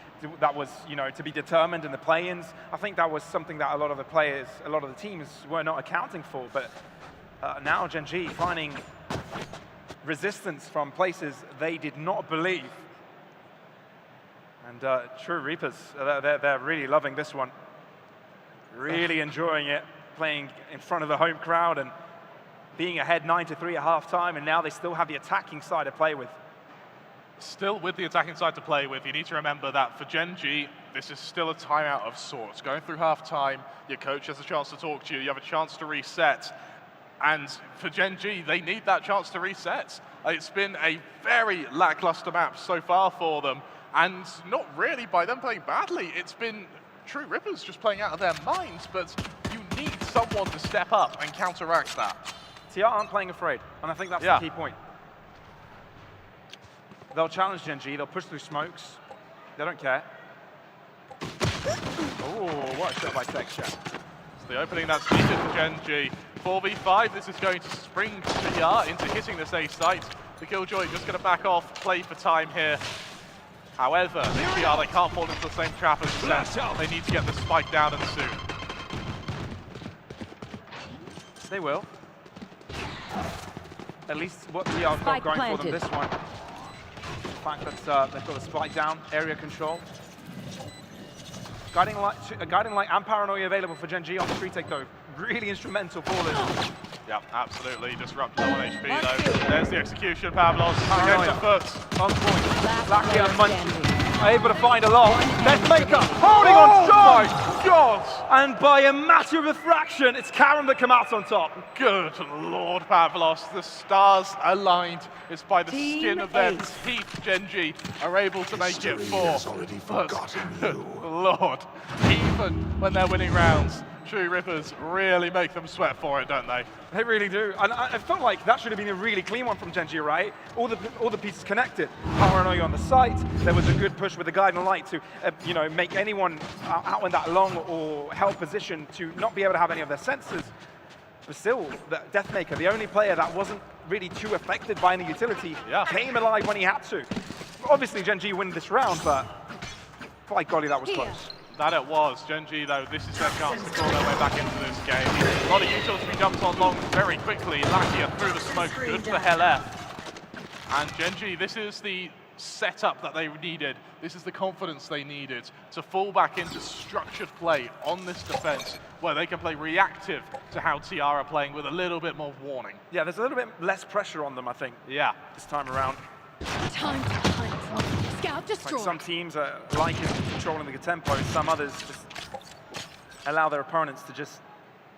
determined in the play-ins, I think that was something that a lot of the players, a lot of the teams were not accounting for. But now Gen.G finding resistance from places they did not believe. And True Reapers, they're really loving this one. Really enjoying it, playing in front of the home crowd and being ahead 9-3 at halftime, and now they still have the attacking side to play with. Still with the attacking side to play with, you need to remember that for Gen.G, this is still a timeout of sorts. Going through halftime, your coach has a chance to talk to you, you have a chance to reset. And for Gen.G, they need that chance to reset. It's been a very lackluster map so far for them. And not really by them playing badly, it's been True Rippers just playing out of their minds, but you need someone to step up and counteract that. TR aren't playing afraid, and I think that's the key point. They'll challenge Gen.G, they'll push through smokes, they don't care. Oh, what a shot by Texture. It's the opening that's needed for Gen.G. 4v5, this is going to spring TR into hitting this A site. The Killjoy just going to back off, play for time here. However, TR, they can't fall into the same trap as Set. They need to get the spike down and soon. They will. At least what TR's got going for them this one. The fact that they've got the spike down, area control. Guiding Light and Paranoia available for Gen.G on the retake though. Really instrumental for this. Yeah, absolutely. Disrupted on HP though. There's the execution, Pavlos. Against the foot. On point. Lucky and Munchkin. Able to find a lot. Deathmaker holding on strong. My God! And by a matter of a fraction, it's Karen that come out on top. Good Lord, Pavlos. The stars aligned. It's by the skin of their teeth Gen.G are able to make it 4. Good Lord. Even when they're winning rounds, True Rippers really make them sweat for it, don't they? They really do. And I felt like that should have been a really clean one from Gen.G, right? All the pieces connected. Paranoia on the site. There was a good push with the Guiding Light to, you know, make anyone out in that long or held position to not be able to have any of their senses. But still, the Deathmaker, the only player that wasn't really too affected by any utility, came alive when he had to. Obviously, Gen.G win this round, but by golly, that was close. That it was. Gen.G, though, this is their chance to claw their way back into this game. A lot of utility jumps on long very quickly. Lakia through the smoke, good for LF. And Gen.G, this is the setup that they needed. This is the confidence they needed to fall back into structured play on this defense, where they can play reactive to how TR are playing with a little bit more warning. Yeah, there's a little bit less pressure on them, I think. Yeah. This time around. Time to hunt. Scout destroy. Like some teams are controlling the tempo, some others just allow their opponents to just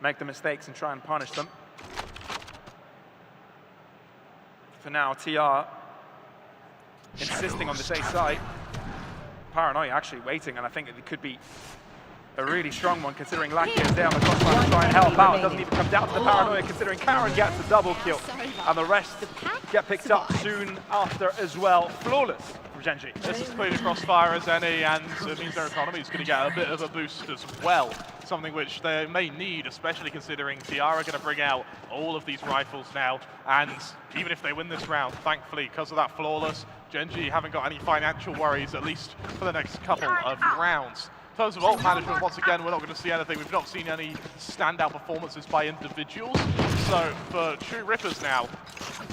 make the mistakes and try and punish them. For now, TR insisting on this A side. Paranoia actually waiting, and I think it could be a really strong one considering Lakia is there on the crossbar to try and help out. It doesn't even come down to the Paranoia considering Karen gets a double kill. And the rest get picked up soon after as well. Flawless from Gen.G. This is clean crossfire as any, and it means their economy is going to get a bit of a boost as well. Something which they may need, especially considering TR are going to bring out all of these rifles now. And even if they win this round, thankfully, because of that flawless, Gen.G haven't got any financial worries, at least for the next couple of rounds. In terms of ult management, once again, we're not going to see anything. We've not seen any standout performances by individuals. So for True Rippers now,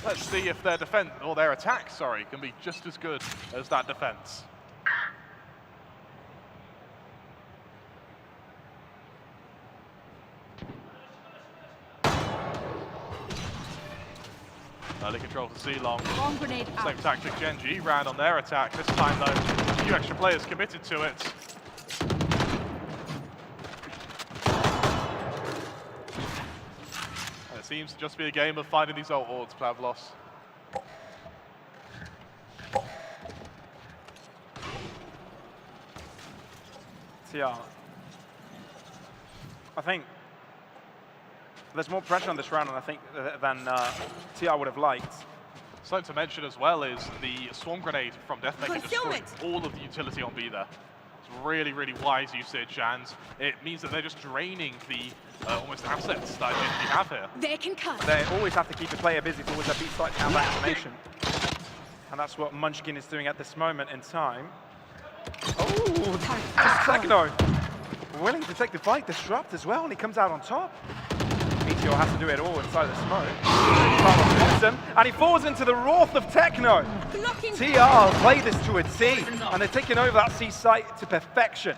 let's see if their defense, or their attack, sorry, can be just as good as that defense. Early control for C-Long. Bomb grenade out. Same tactic Gen.G ran on their attack. This time, though, a few extra players committed to it. And it seems to just be a game of finding these ult wards, Pavlos. TR. I think there's more pressure on this round, and I think than TR would have liked. Something to mention as well is the swarm grenade from Deathmaker destroyed all of the utility on B there. It's really, really wise usage, and it means that they're just draining the almost assets that Gen.G have here. They can cut. They always have to keep the player busy towards their B site to have that information. And that's what Munchkin is doing at this moment in time. Oh, Techno willing to take the fight, disrupt as well, and he comes out on top. Meteor has to do it all inside the smoke. And he falls into the wrath of Techno. TR play this to a T, and they're taking over that C site to perfection.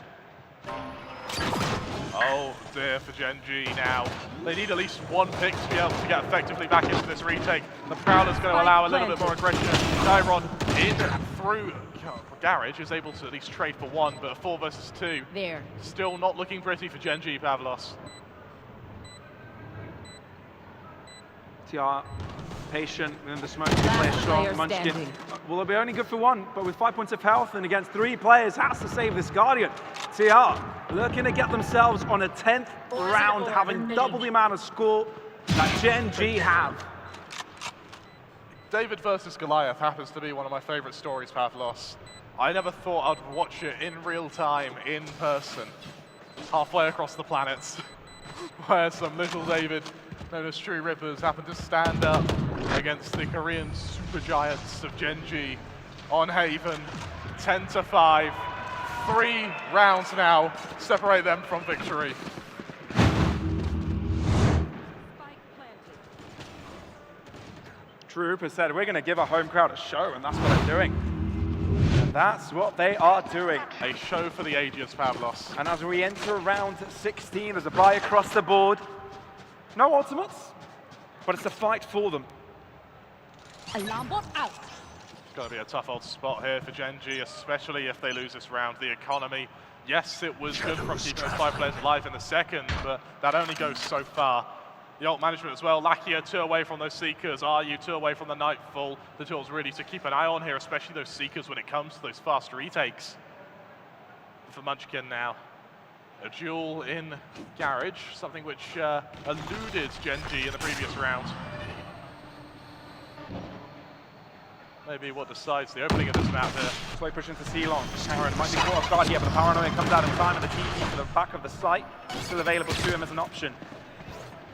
Oh dear for Gen.G now. They need at least one pick to be able to get effectively back into this retake. The Prowler's going to allow a little bit more aggression. Dairon in through Garage is able to at least trade for one, but 4 versus 2. There. Still not looking pretty for Gen.G, Pavlos. TR patient within the smoke, player strong. Munchkin will be only good for one, but with 5 points of health and against 3 players, has to save this Guardian. TR looking to get themselves on a 10th round, having double the amount of score that Gen.G have. David versus Goliath happens to be one of my favorite stories, Pavlos. I never thought I'd watch it in real time, in person, halfway across the planets, where some little David, known as True Rippers, happened to stand up against the Korean supergiants of Gen.G on Haven, 10-5. 3 rounds now separate them from victory. True Rippers said, we're going to give our home crowd a show, and that's what they're doing. That's what they are doing. A show for the ages, Pavlos. And as we enter round 16, there's a buy across the board. No ultimates, but it's a fight for them. Alarm bot out. It's going to be a tough old spot here for Gen.G, especially if they lose this round. The economy, yes, it was good from keeping those 5 players alive in the second, but that only goes so far. The ult management as well. Lakia 2 away from those Seekers. RU 2 away from the Nightfall. The tools really to keep an eye on here, especially those Seekers when it comes to those fast retakes. For Munchkin now, a duel in Garage, something which eluded Gen.G in the previous round. Maybe what decides the opening of this map here. Slow push into Ceylon. Karen might be caught off guard here, but the Paranoia comes out in time, and the TP to the back of the site is still available to him as an option.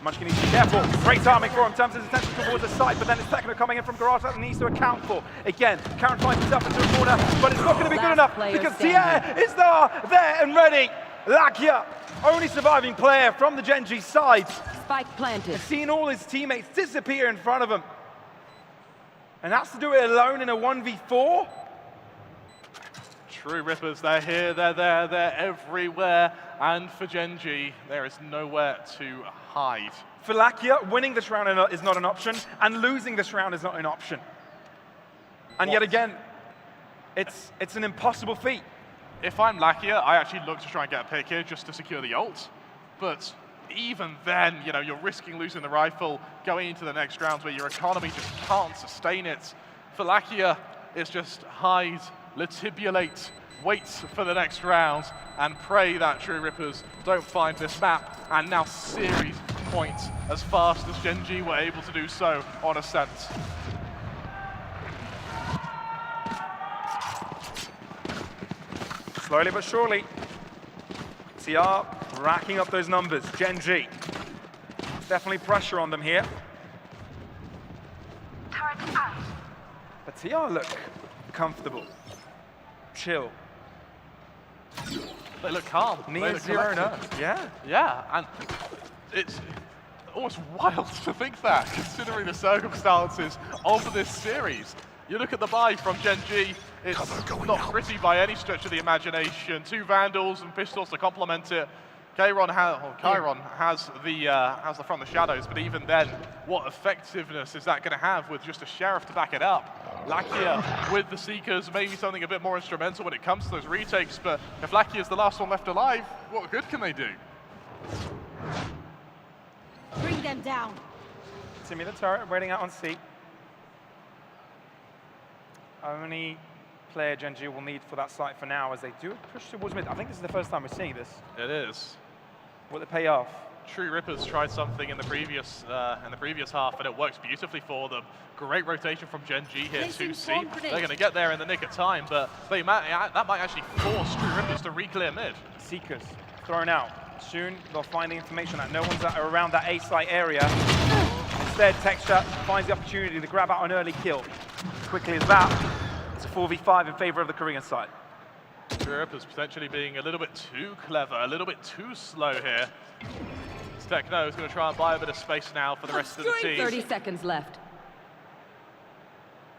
Munchkin needs to be careful. Great timing for him. Turns his attention towards the site, but then it's Techno coming in from Garage that needs to account for. Again, Karen finds himself into a corner, but it's not going to be good enough because Tier is there and ready. Lakia, only surviving player from the Gen.G side. Spike planted. Seeing all his teammates disappear in front of him. And has to do it alone in a 1v4. True Rippers, they're here, they're there, they're everywhere. And for Gen.G, there is nowhere to hide. For Lakia, winning this round is not an option, and losing this round is not an option. And yet again, it's an impossible feat. If I'm Lakia, I actually look to try and get a pick here just to secure the ult. But even then, you know, you're risking losing the rifle, going into the next round where your economy just can't sustain it. For Lakia, it's just hide, letibulate, wait for the next round, and pray that True Rippers don't find this map, and now series point as fast as Gen.G were able to do so on Ascent. Slowly but surely, TR racking up those numbers. Gen.G, definitely pressure on them here. But TR look comfortable, chill. They look calm. Near zero nerves. Yeah. Yeah, and it's almost wild to think that, considering the circumstances of this series. You look at the buy from Gen.G, it's not pretty by any stretch of the imagination. 2 Vandals and pistols to complement it. Chiron has the front of the shadows, but even then, what effectiveness is that going to have with just a Sheriff to back it up? Lakia with the Seekers, maybe something a bit more instrumental when it comes to those retakes, but if Lakia is the last one left alive, what good can they do? Bring them down. Timmy the turret waiting out on C. Only player Gen.G will need for that site for now as they do push towards mid. I think this is the first time we're seeing this. It is. Will it pay off? True Rippers tried something in the previous half, and it works beautifully for them. Great rotation from Gen.G here to C. They're going to get there in the nick of time, but that might actually force True Rippers to re-clear mid. Seekers thrown out. Soon they'll find the information that no one's around that A site area. Instead, Texture finds the opportunity to grab out an early kill. Quickly as that, it's a 4v5 in favor of the Korean side. True Rippers potentially being a little bit too clever, a little bit too slow here. Techno is going to try and buy a bit of space now for the rest of the team. 30 seconds left.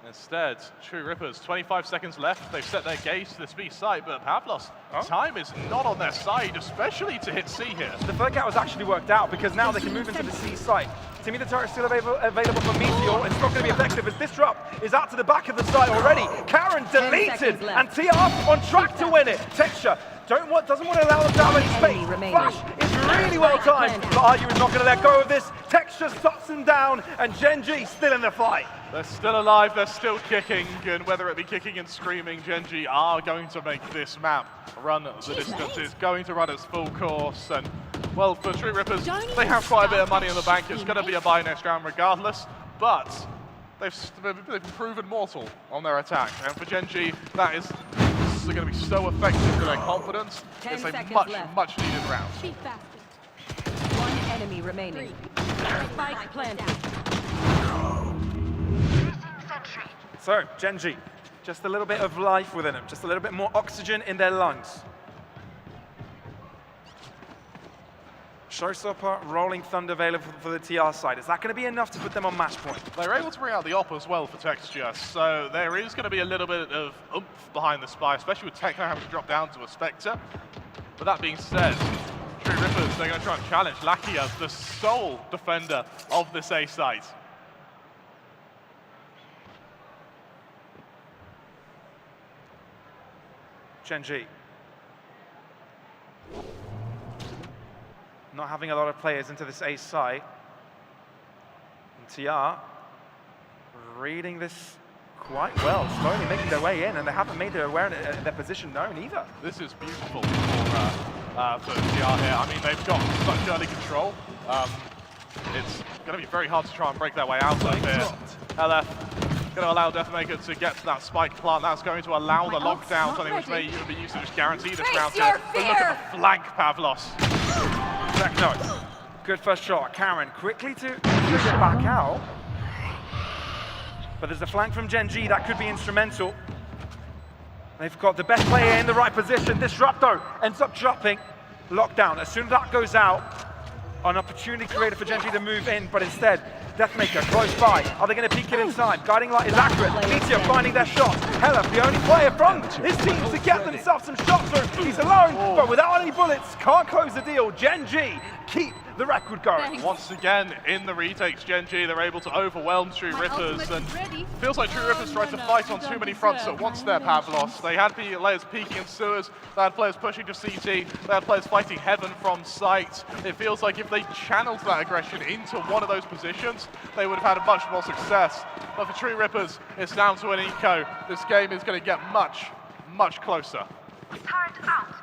Instead, True Rippers, 25 seconds left. They've set their gaze to this B site, but Pavlos, time is not on their side, especially to hit C here. The third cat was actually worked out because now they can move into the C site. Timmy the turret is still available for Meteor. It's not going to be effective as Disrupt is out to the back of the site already. Karen deleted, and TR on track to win it. Texture doesn't want to allow them to have any space. Flash is really well timed, but RU is not going to let go of this. Texture stops them down, and Gen.G still in the fight. They're still alive, they're still kicking, and whether it be kicking and screaming, Gen.G are going to make this map run the distance. It's going to run its full course, and well, for True Rippers, they have quite a bit of money in the bank. It's going to be a buy next round regardless, but they've proven mortal on their attack, and for Gen.G, that is going to be so effective for their confidence. It's a much needed round. One enemy remaining. Spike planted. So, Gen.G, just a little bit of life within them, just a little bit more oxygen in their lungs. Showstopper, Rolling Thunder available for the TR side. Is that going to be enough to put them on match point? They're able to bring out the op as well for Texture, so there is going to be a little bit of oomph behind the Spy, especially with Techno having to drop down to a Spectre. But that being said, True Rippers, they're going to try and challenge Lackey as the sole defender of this A site. Gen.G. Not having a lot of players into this A site. And TR reading this quite well, slowly making their way in, and they haven't made their position known either. This is beautiful for TR here. I mean, they've got such early control. It's going to be very hard to try and break their way out of here. LF going to allow Deathmaker to get to that spike plant. That's going to allow the lockdown, something which may even be used to just guarantee this round here. But look at the flank, Pavlos. Techno, good first shot. Karen quickly to push it back out. But there's a flank from Gen.G that could be instrumental. They've got the best player in the right position. Disrupto ends up dropping. Lockdown, as soon as that goes out, an opportunity created for Gen.G to move in, but instead, Deathmaker close by. Are they going to peek it inside? Guiding light is accurate. Meteor finding their shot. Hella, the only player from his team to get themselves some shots through. He's alone, but without any bullets, can't close the deal. Gen.G keep the record going. Once again, in the retakes, Gen.G, they're able to overwhelm True Rippers, and feels like True Rippers tried to fight on too many fronts at once there, Pavlos. They had players peeking in sewers, they had players pushing to CT, they had players fighting heaven from sight. It feels like if they channeled that aggression into one of those positions, they would have had much more success. But for True Rippers, it's down to an eco. This game is going to get much, much closer. Turret out.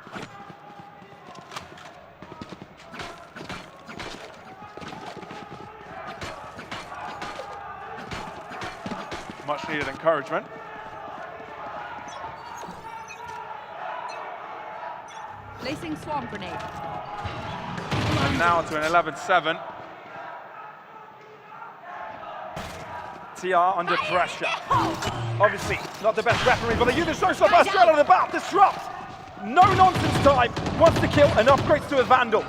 Much needed encouragement. Placing swarm grenade. And now to an 11-7. TR under pressure. Obviously, not the best weaponry, but they use the showstopper straight out of the bat. Disrupt. No nonsense time. Wants to kill and upgrades to a Vandal.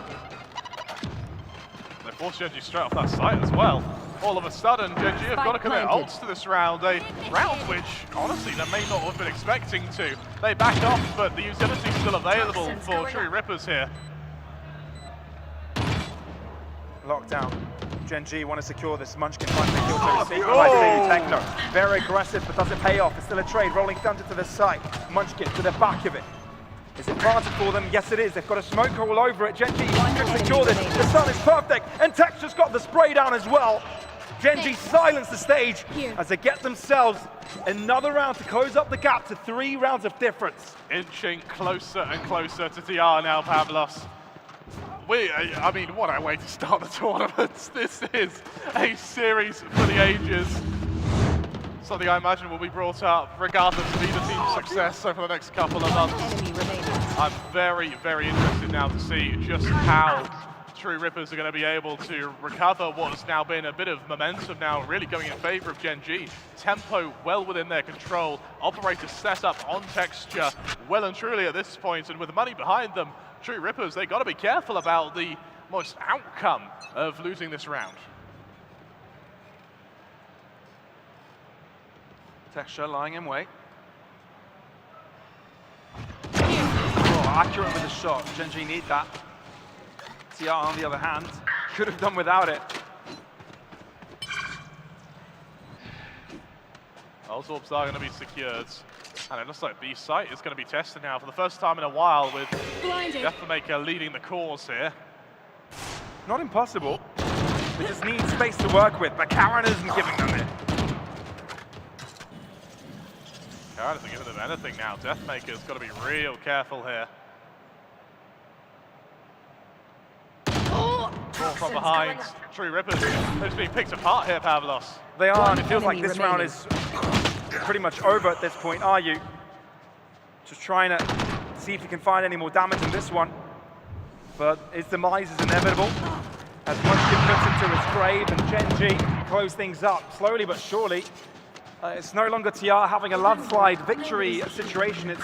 They forced Gen.G straight off that site as well. All of a sudden, Gen.G have got to commit ults to this round. A round which, honestly, they may not have been expecting to. They back off, but the utility's still available for True Rippers here. Lockdown. Gen.G want to secure this Munchkin fight. Techno. Very aggressive, but doesn't pay off. It's still a trade. Rolling Thunder to the side. Munchkin to the back of it. Is it planted for them? Yes, it is. They've got a smoke all over it. Gen.G can secure this. The stun is perfect, and Tech's just got the spray down as well. Gen.G silence the stage as they get themselves another round to close up the gap to 3 rounds of difference. Inching closer and closer to TR now, Pavlos. I mean, what a way to start the tournament. This is a series for the ages. Something I imagine will be brought up regardless of either team's success over the next couple of months. I'm very, very interested now to see just how True Rippers are going to be able to recover what has now been a bit of momentum now really going in favor of Gen.G. Tempo well within their control. Operators set up on texture well and truly at this point, and with the money behind them, True Rippers, they got to be careful about the most outcome of losing this round. Texture lying in wait. Oh, accurate with the shot. Gen.G need that. TR on the other hand, could have done without it. Those orbs are going to be secured. And it looks like B site is going to be tested now for the first time in a while, with Deathmaker leading the cause here. Not impossible. They just need space to work with, but Karen isn't giving them it. Karen isn't giving them anything now. Deathmaker's got to be real careful here. From behind, True Rippers, they're just being picked apart here, Pavlos. They are, and it feels like this round is pretty much over at this point, are you? Just trying to see if you can find any more damage in this one. But his demise is inevitable. As Munchkin puts him to his grave, and Gen.G close things up slowly but surely. It's no longer TR having a landslide victory situation.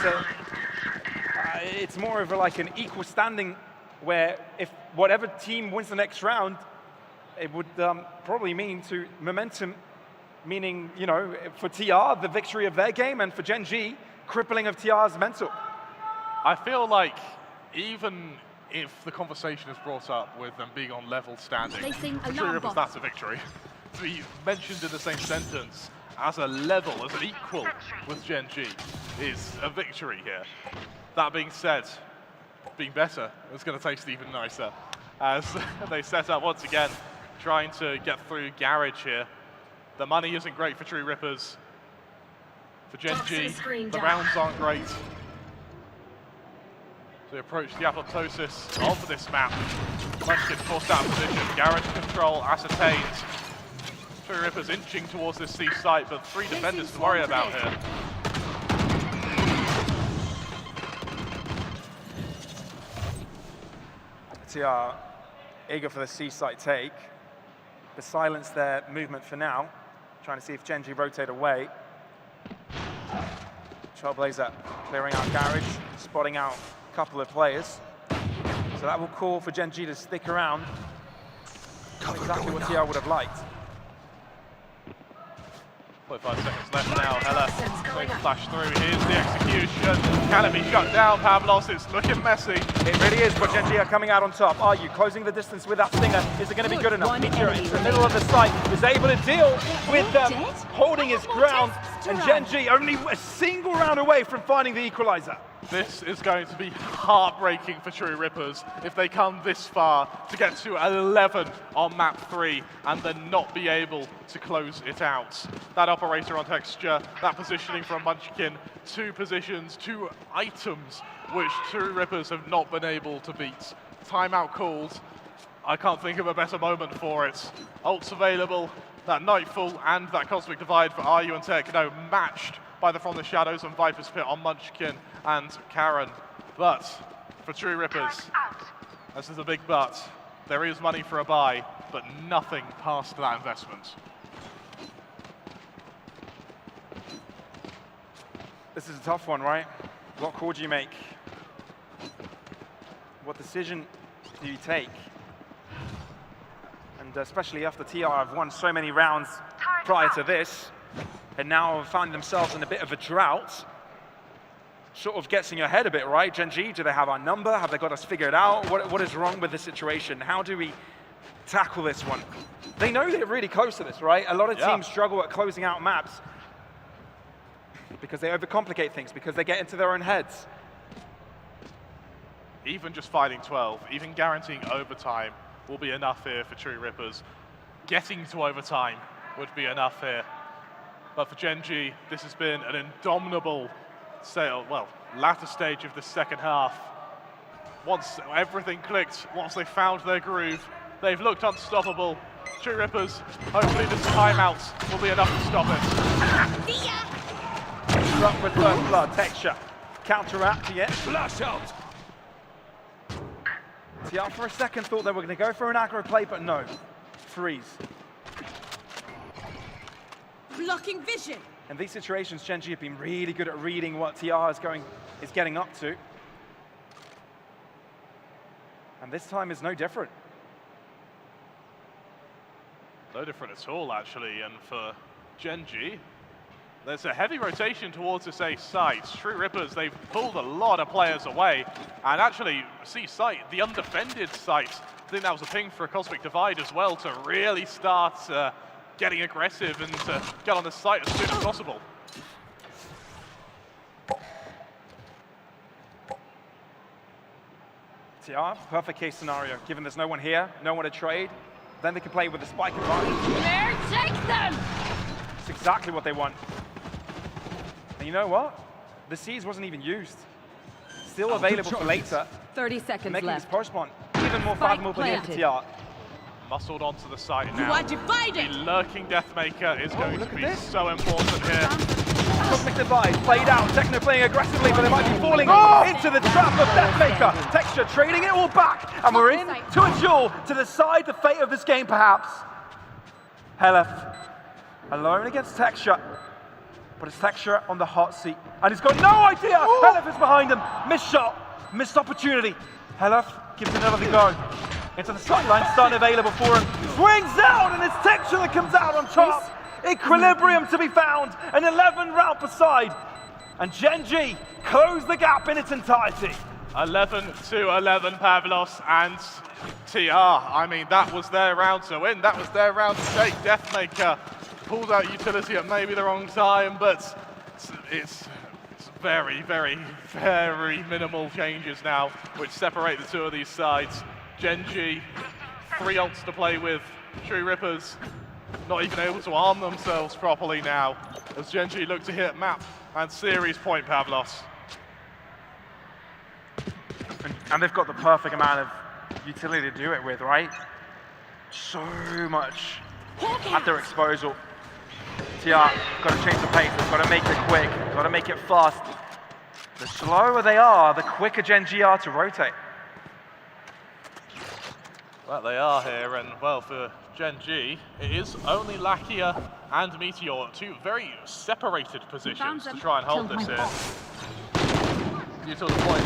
It's more of like an equal standing where if whatever team wins the next round, it would probably mean to momentum, meaning, you know, for TR, the victory of their game, and for Gen.G, crippling of TR's mental. I feel like even if the conversation is brought up with them being on level standing, for True Rippers, that's a victory. To be mentioned in the same sentence as a level, as an equal with Gen.G is a victory here. That being said, being better is going to taste even nicer as they set up once again, trying to get through Garage here. The money isn't great for True Rippers. For Gen.G, the rounds aren't great. They approach the apoptosis of this map. Munchkin forced out of position. Garage control ascertained. True Rippers inching towards this C site, but 3 defenders to worry about here. TR eager for the C site take, but silence their movement for now. Trying to see if Gen.G rotate away. Trailblazer clearing out Garage, spotting out a couple of players. So that will call for Gen.G to stick around. Not exactly what TR would have liked. 45 seconds left now. Hella going to flash through. Here's the execution. Can it be shut down, Pavlos? It's looking messy. It really is, but Gen.G are coming out on top. Are you closing the distance with that stinger? Is it going to be good enough? Meteor into the middle of the site is able to deal with them, holding his ground. And Gen.G only a single round away from finding the equalizer. This is going to be heartbreaking for True Rippers if they come this far to get to 11 on map 3 and then not be able to close it out. That operator on Texture, that positioning from Munchkin, 2 positions, 2 items which True Rippers have not been able to beat. Timeout called. I can't think of a better moment for it. Ults available, that Nightfall and that Cosmic Divide for RU and TEC, no, matched by the From the Shadows and Viper's Pit on Munchkin and Karen. But for True Rippers, this is a big but. There is money for a buy, but nothing past that investment. This is a tough one, right? What call do you make? What decision do you take? And especially after TR have won so many rounds prior to this, and now find themselves in a bit of a drought. Sort of gets in your head a bit, right? Gen.G, do they have our number? Have they got us figured out? What is wrong with the situation? How do we tackle this one? They know they're really close to this, right? A lot of teams struggle at closing out maps because they overcomplicate things, because they get into their own heads. Even just fighting 12, even guaranteeing overtime will be enough here for True Rippers. Getting to overtime would be enough here. But for Gen.G, this has been an indomitable latter stage of the second half. Once everything clicked, once they found their groove, they've looked unstoppable. True Rippers, hopefully this timeout will be enough to stop it. Struck with first blood, Texture. Counteract yet. Flash out! TR for a second thought they were going to go for an aggro play, but no. Freeze. Blocking vision. In these situations, Gen.G have been really good at reading what TR is getting up to. And this time is no different. No different at all, actually. And for Gen.G, there's a heavy rotation towards this A site. True Rippers, they've pulled a lot of players away. And actually, C site, the undefended site, I think that was a ping for a Cosmic Divide as well to really start getting aggressive and to get on the site as soon as possible. TR, perfect case scenario. Given there's no one here, no one to trade, then they can play with the spike advantage. There, take them! It's exactly what they want. And you know what? The Siege wasn't even used. Still available for later. 30 seconds making left. this post-spawn even more fathomable for TR. Muscled onto the site now. You are divided! The lurking Deathmaker is going to be so important here. Cosmic Divide played out. Techno playing aggressively, but they might be falling into the trap of Deathmaker. Texture trading it all back, and we're in to a duel to decide the fate of this game, perhaps. Helef alone against Texture, but it's Texture on the hot seat, and he's got no idea. Helef is behind him. Missed shot. Missed opportunity. Helef gives another go. Into the sideline, stun available for him. Swings out, and it's Texture that comes out on top. Equilibrium to be found, an 11 round per side. And Gen.G close the gap in its entirety. 11-11, Pavlos and TR. I mean, that was their round to win. That was their round to take. Deathmaker pulled out utility at maybe the wrong time, but it's very, very, very minimal changes now, which separate the two of these sides. Gen.G, 3 ults to play with. True Rippers not even able to arm themselves properly now, as Gen.G look to hit map and series point, Pavlos. And they've got the perfect amount of utility to do it with, right? So much at their disposal. TR, got to change the pace, they've got to make it quick, got to make it fast. The slower they are, the quicker Gen.G are to rotate. Well, they are here, and well, for Gen.G, it is only Lakia and Meteor, 2 very separated positions to try and hold this here. You to the point,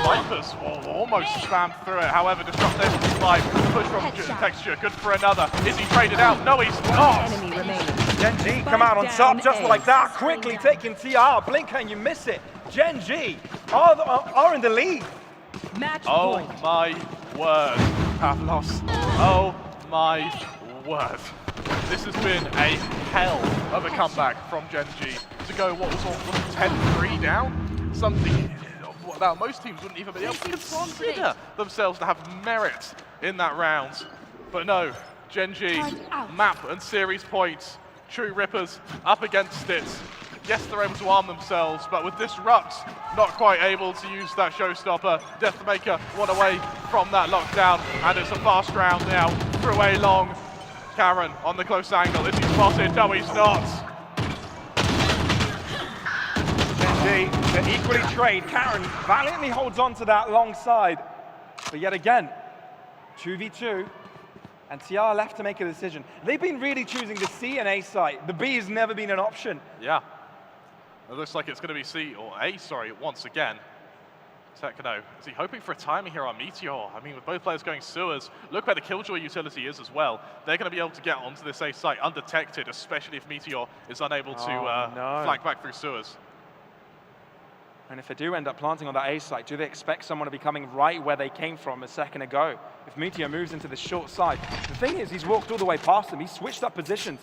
Vipers will almost spam through it, however, disruptive by push from Texture, good for another. Is he traded out? No, he's not! Gen.G come out on top just like that, quickly taking TR. Blink and you miss it. Gen.G are in the lead. Match oh point. My word, Pavlos. Oh my word. This has been a hell of a comeback from Gen.G to go what was almost 10-3 down. Something that most teams wouldn't even be able to consider themselves to have merit in that round. But no, Gen.G, map and series points. True Rippers up against it. Yes, they're able to arm themselves, but with Disrupt, not quite able to use that showstopper. Deathmaker one away from that lockdown, and it's a fast round now. Through a long. Karen on the close angle. Is he spotted? No, he's not. Gen.G, they equally trade. Karen valiantly holds on to that long side. But yet again, 2v2. And TR left to make a decision. They've been really choosing the C and A site. The B has never been an option. Yeah. It looks like it's going to be C, or A, sorry, once again. Techno, is he hoping for a timing here on Meteor? I mean, with both players going sewers, look where the Killjoy utility is as well. They're going to be able to get onto this A site undetected, especially if Meteor is unable to flank back through sewers. And if they do end up planting on that A site, do they expect someone to be coming right where they came from a second ago? If Meteor moves into the short side, the thing is, he's walked all the way past them, he's switched up positions,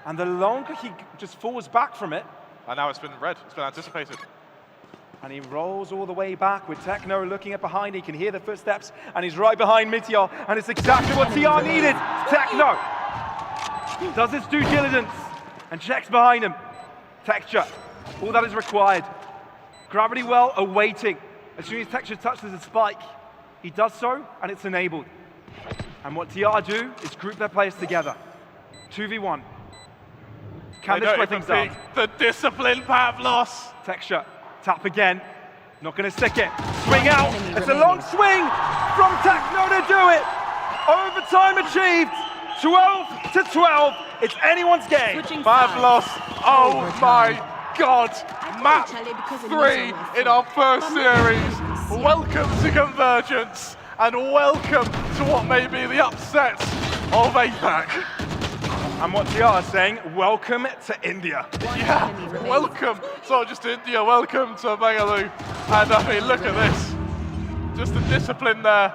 and the longer he just falls back from it. And now it's been read, it's been anticipated. And he rolls all the way back with Techno looking at behind, he can hear the footsteps, and he's right behind Meteor, and it's exactly what TR needed. Techno does his due diligence and checks behind him. Texture, all that is required. Gravity Well awaiting. As soon as Texture touches the spike, he does so, and it's enabled. And what TR do is group their players together. 2v1. Can this slow things down? The discipline, Pavlos. Texture, tap again. Not going to stick it. Swing out. It's a long swing from Techno to do it. Overtime achieved. 12-12. It's anyone's game. Pavlos. Oh my God. Map 3 in our first series. Welcome to Convergence, and welcome to what may be the upset of APAC. And what TR is saying, welcome to India. Yeah, welcome, it's not just India, welcome to Bangalore. And I mean, look at this. Just the discipline there,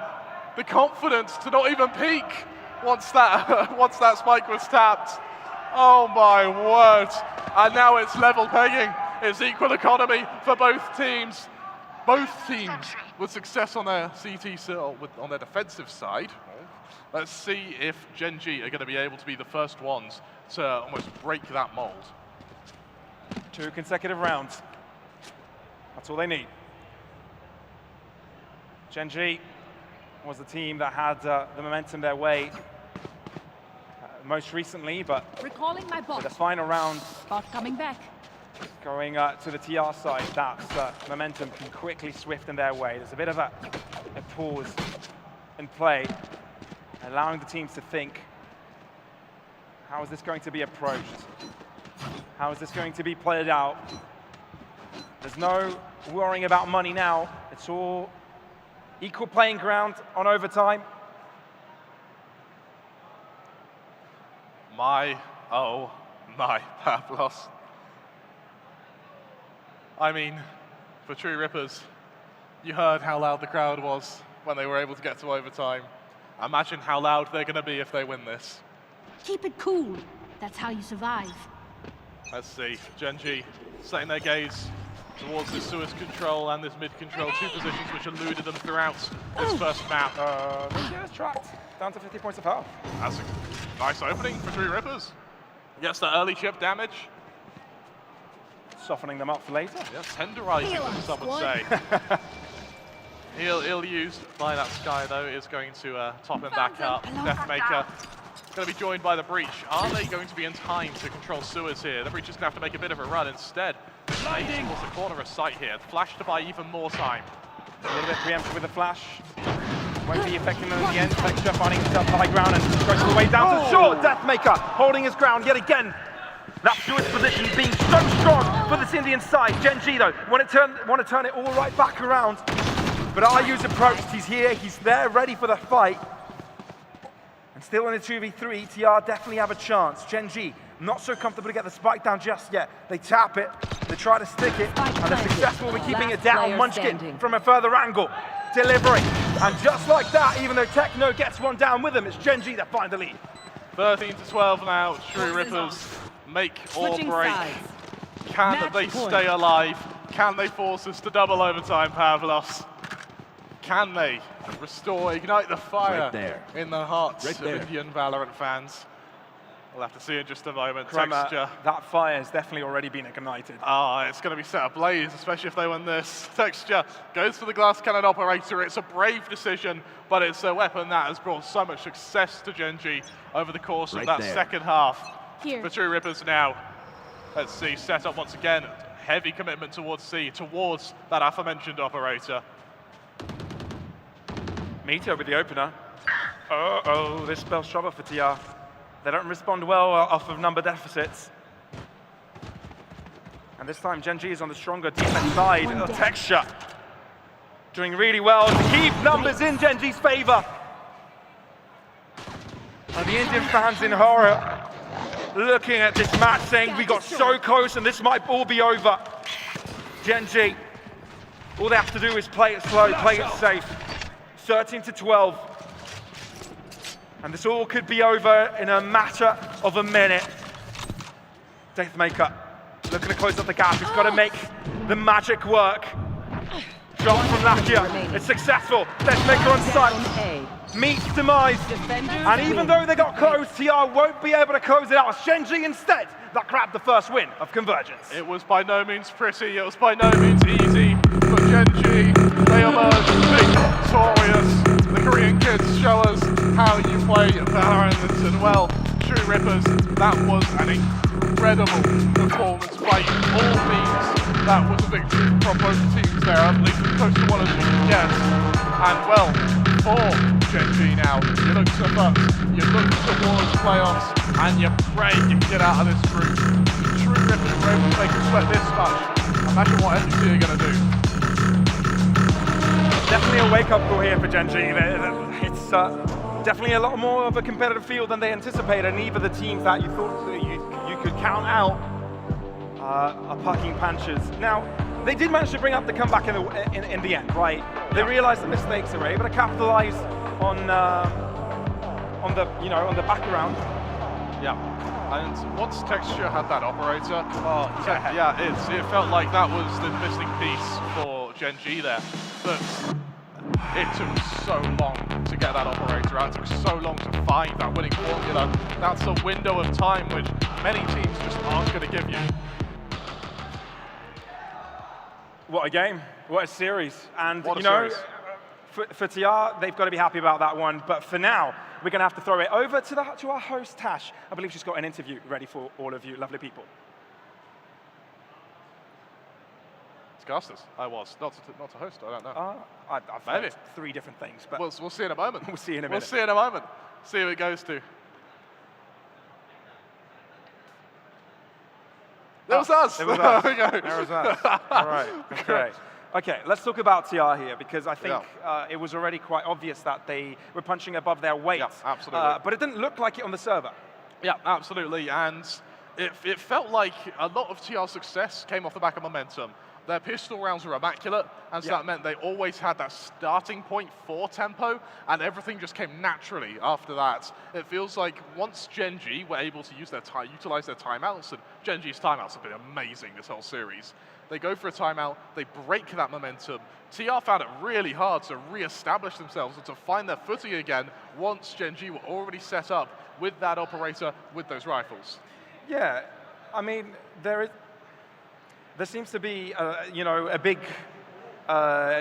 the confidence to not even peek once that spike was tapped. Oh my word. And now it's level pegging. It's equal economy for both teams. Both teams with success on their CT, on their defensive side. Let's see if Gen.G are going to be able to be the first ones to almost break that mold. 2 consecutive rounds. That's all they need. Gen.G was the team that had the momentum their way most recently, but recalling my bot. with the final round Bot coming back. Going to the TR side, that momentum can quickly swift in their way. There's a bit of a pause in play, allowing the teams to think, how is this going to be approached? How is this going to be played out? There's no worrying about money now. It's all Equal playing ground on overtime. Oh my, Pavlos. I mean, for True Rippers, you heard how loud the crowd was when they were able to get to overtime. Imagine how loud they're going to be if they win this. Keep it cool. That's how you survive. Let's see, Gen.G setting their gaze towards this Suez control and this mid control, two positions which eluded them throughout this first map. Ninja is tracked, down to 50 points of health. That's a nice opening for True Rippers. Gets the early chip damage. Softening them up for later. Yeah, tenderizing them, some would say. He'll use by that Sky though, is going to top him back up. Deathmaker going to be joined by the Breach. Are they going to be in time to control Suez here? The Breach is going to have to make a bit of a run instead. Blinding towards the corner of sight here. Flash to buy even more time. A little bit preemptive with the flash. Won't be affecting them in the end. Texture finding himself high ground and goes all the way down to short. Deathmaker holding his ground yet again. That Suez position being so strong for this Indian side. Gen.G though, want to turn it all right back around. But RU's approached, he's here, he's there, ready for the fight. And still in a 2v3, TR definitely have a chance. Gen.G, not so comfortable to get the spike down just yet. They tap it, they try to stick it, and they're successful with keeping it down. Munchkin from a further angle, delivering. And just like that, even though Techno gets one down with him, it's Gen.G that find the lead. 13 to 12 now, True Rippers make or break. Can they stay alive? Can they force us to double overtime, Pavlos? Can they ignite the fire in the hearts of Indian Valorant fans? We'll have to see in just a moment. Texture. That fire has definitely already been ignited. It's going to be set ablaze, especially if they win this. Texture goes for the glass cannon operator. It's a brave decision, but it's a weapon that has brought so much success to Gen.G over the course of that second half. For True Rippers now, let's see, set up once again. Heavy commitment towards C, towards that aforementioned operator. Meteor with the opener. This spell's trouble for TR. They don't respond well off of number deficits. And this time, Gen.G is on the stronger defense side. Texture doing really well to keep numbers in Gen.G's favor. And the Indian fans in horror looking at this match saying, we got so close and this might all be over. Gen.G, all they have to do is play it slow, play it safe. 13 to 12. And this all could be over in a matter of a minute. Deathmaker looking to close up the gap. He's got to make the magic work. Shot from Lakia. It's successful. Deathmaker on sight. Meets demise. And even though they got close, TR won't be able to close it out. It's Gen.G instead that grabbed the first win of Convergence. It was by no means pretty. It was by no means easy. But Gen.G, they emerged victorious. The Korean kids show us how you play Valorant, and well, True Rippers, that was an incredible performance by all means. That was a victory from both teams there, at least as close to one as you can get. And well, for Gen.G now, you look to first, you look towards playoffs, and you pray you can get out of this group. True Rippers were able to make it sweat this much. Imagine what NG are going to do. Definitely a wake-up call here for Gen.G. It's definitely a lot more of a competitive field than they anticipated, and even the teams that you thought you could count out are packing punches. Now, they did manage to bring up the comeback in the end, right? They realized the mistakes and were able to capitalize on the back around. Yeah. And once Texture had that operator, it felt like that was the missing piece for Gen.G there. But it took so long to get that operator out. It took so long to find that winning formula. That's a window of time which many teams just aren't going to give you. What a game! What a series! And what a series. For TR, they've got to be happy about that one. But for now, we're going to have to throw it over to our host, Tash. I believe she's got an interview ready for all of you lovely people. Casters. I was not to host. I don't know. I've maybe heard 3 different things, but we'll see in a moment. We'll see in a minute. We'll see in a moment. See who it goes to. There was us. It was us. There we go. There was us. All right. Okay. Okay, let's talk about TR here because I think it was already quite obvious that they were punching above their weight. Yeah, absolutely. But it didn't look like it on the server. Yeah, absolutely. And it felt like a lot of TR's success came off the back of momentum. Their pistol rounds were immaculate, and so that meant they always had that starting point for tempo, and everything just came naturally after that. It feels like once Gen.G were able to utilize their timeouts, and Gen.G's timeouts have been amazing this whole series. They go for a timeout, they break that momentum. TR found it really hard to re-establish themselves and to find their footing again once Gen.G were already set up with that operator, with those rifles. Yeah, I mean, there seems to be, a big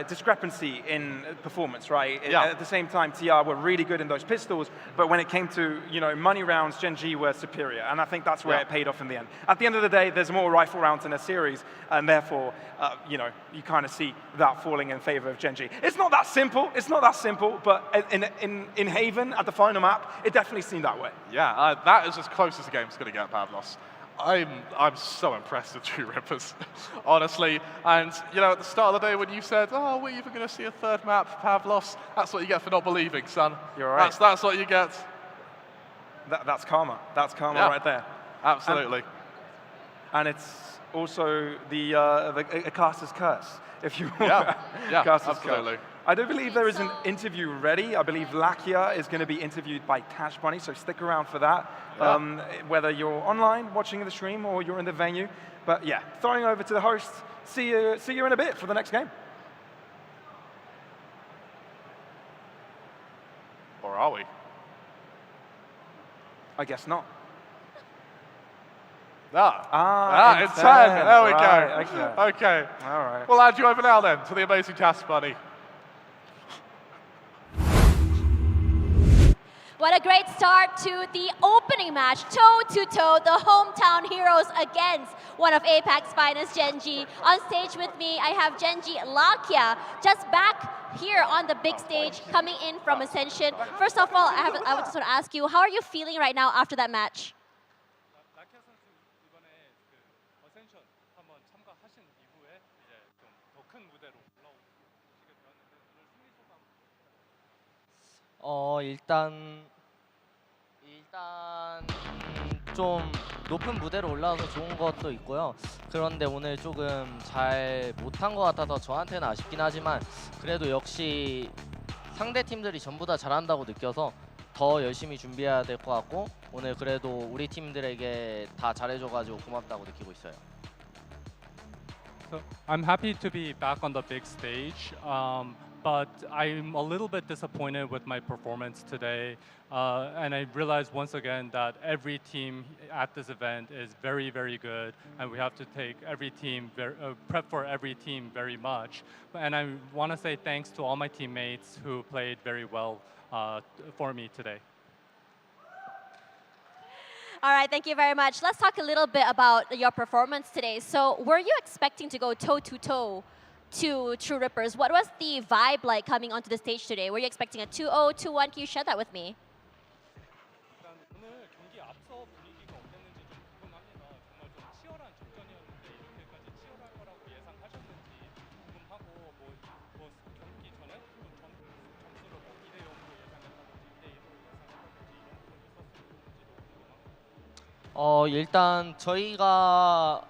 discrepancy in performance, right? Yeah. At the same time, TR were really good in those pistols, but when it came to, money rounds, Gen.G were superior, and I think that's where it paid off in the end. At the end of the day, there's more rifle rounds in a series, and therefore, you kind of see that falling in favor of Gen.G. It's not that simple, but in Haven, at the final map, it definitely seemed that way. Yeah, that is as close as the game's going to get, Pavlos. I'm so impressed with True Rippers, honestly. And, at the start of the day when you said, oh, we're even going to see a third map, Pavlos, that's what you get for not believing, son. You're right. That's what you get. That's karma. That's karma right there. Absolutely. And it's also the caster's curse, if you will. Yeah, caster's absolutely. Curse. I do believe there is an interview ready. I believe Lakia is going to be interviewed by Cash Bunny, so stick around for that. Yeah. Whether you're online watching the stream or you're in the venue. But yeah, throwing over to the host. See you in a bit for the next game. Or are we? I guess not. In 10. There we go. Okay. All right. We'll add you over now then to the amazing Task Bunny. What a great start to the opening match, toe-to-toe, the hometown heroes against one of APAC's finest, Gen.G. On stage with me, I have Gen.G Lakia, just back here on the big stage, coming in from Ascension. First of all, I just want to ask you, how are you feeling right now after that match? 일단 좀 높은 무대로 올라와서 좋은 것도 있고요. 그런데 오늘 조금 잘 못한 것 같아서 저한테는 아쉽긴 하지만 그래도 역시 상대 팀들이 전부 다 잘한다고 느껴서 더 열심히 준비해야 될 것 같고 오늘 그래도 우리 팀들에게 다 잘해줘가지고 고맙다고 느끼고 있어요. So I'm happy to be back on the big stage. But I'm a little bit disappointed with my performance today. And I realized once again that every team at this event is very, very good. And we have to take every team, prep for every team very much. And I want to say thanks to all my teammates who played very well for me today. All right, thank you very much. Let's talk a little bit about your performance today. So were you expecting to go toe-to-toe to True Rippers? What was the vibe like coming onto the stage today? Were you expecting a 2-0, 2-1? Can you share that with me? 일단 저희가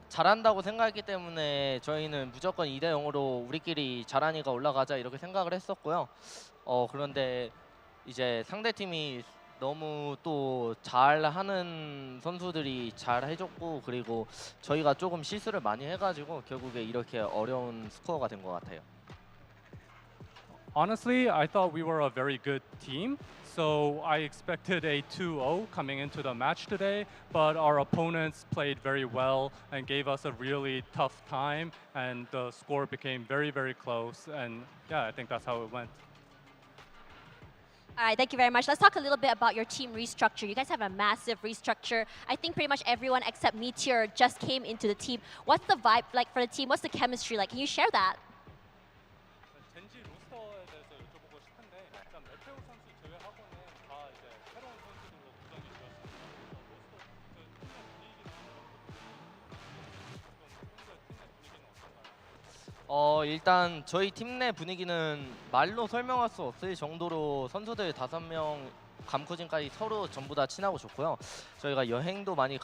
잘한다고 생각했기 때문에 저희는 무조건 2대 0으로 우리끼리 잘하니까 올라가자 이렇게 생각을 했었고요. 그런데 이제 상대팀이 너무 또 잘하는 선수들이 잘 해줬고 그리고 저희가 조금 실수를 많이 해가지고 결국에 이렇게 어려운 스코어가 된 것 같아요. Honestly, I thought we were a very good team. So I expected a 2-0 coming into the match today, but our opponents played very well and gave us a really tough time, and the score became very, very close. And yeah, I think that's how it went. All right, thank you very much. Let's talk a little bit about your team restructure. You guys have a massive restructure. I think pretty much everyone except Meteor just came into the team. What's the vibe like for the team? What's the chemistry like? Can you share that? 일단 저희 팀 내 분위기는 말로 설명할 수 없을 정도로 선수들 5명 감코진까지 서로 전부 다 친하고 좋고요. 저희가 여행도 많이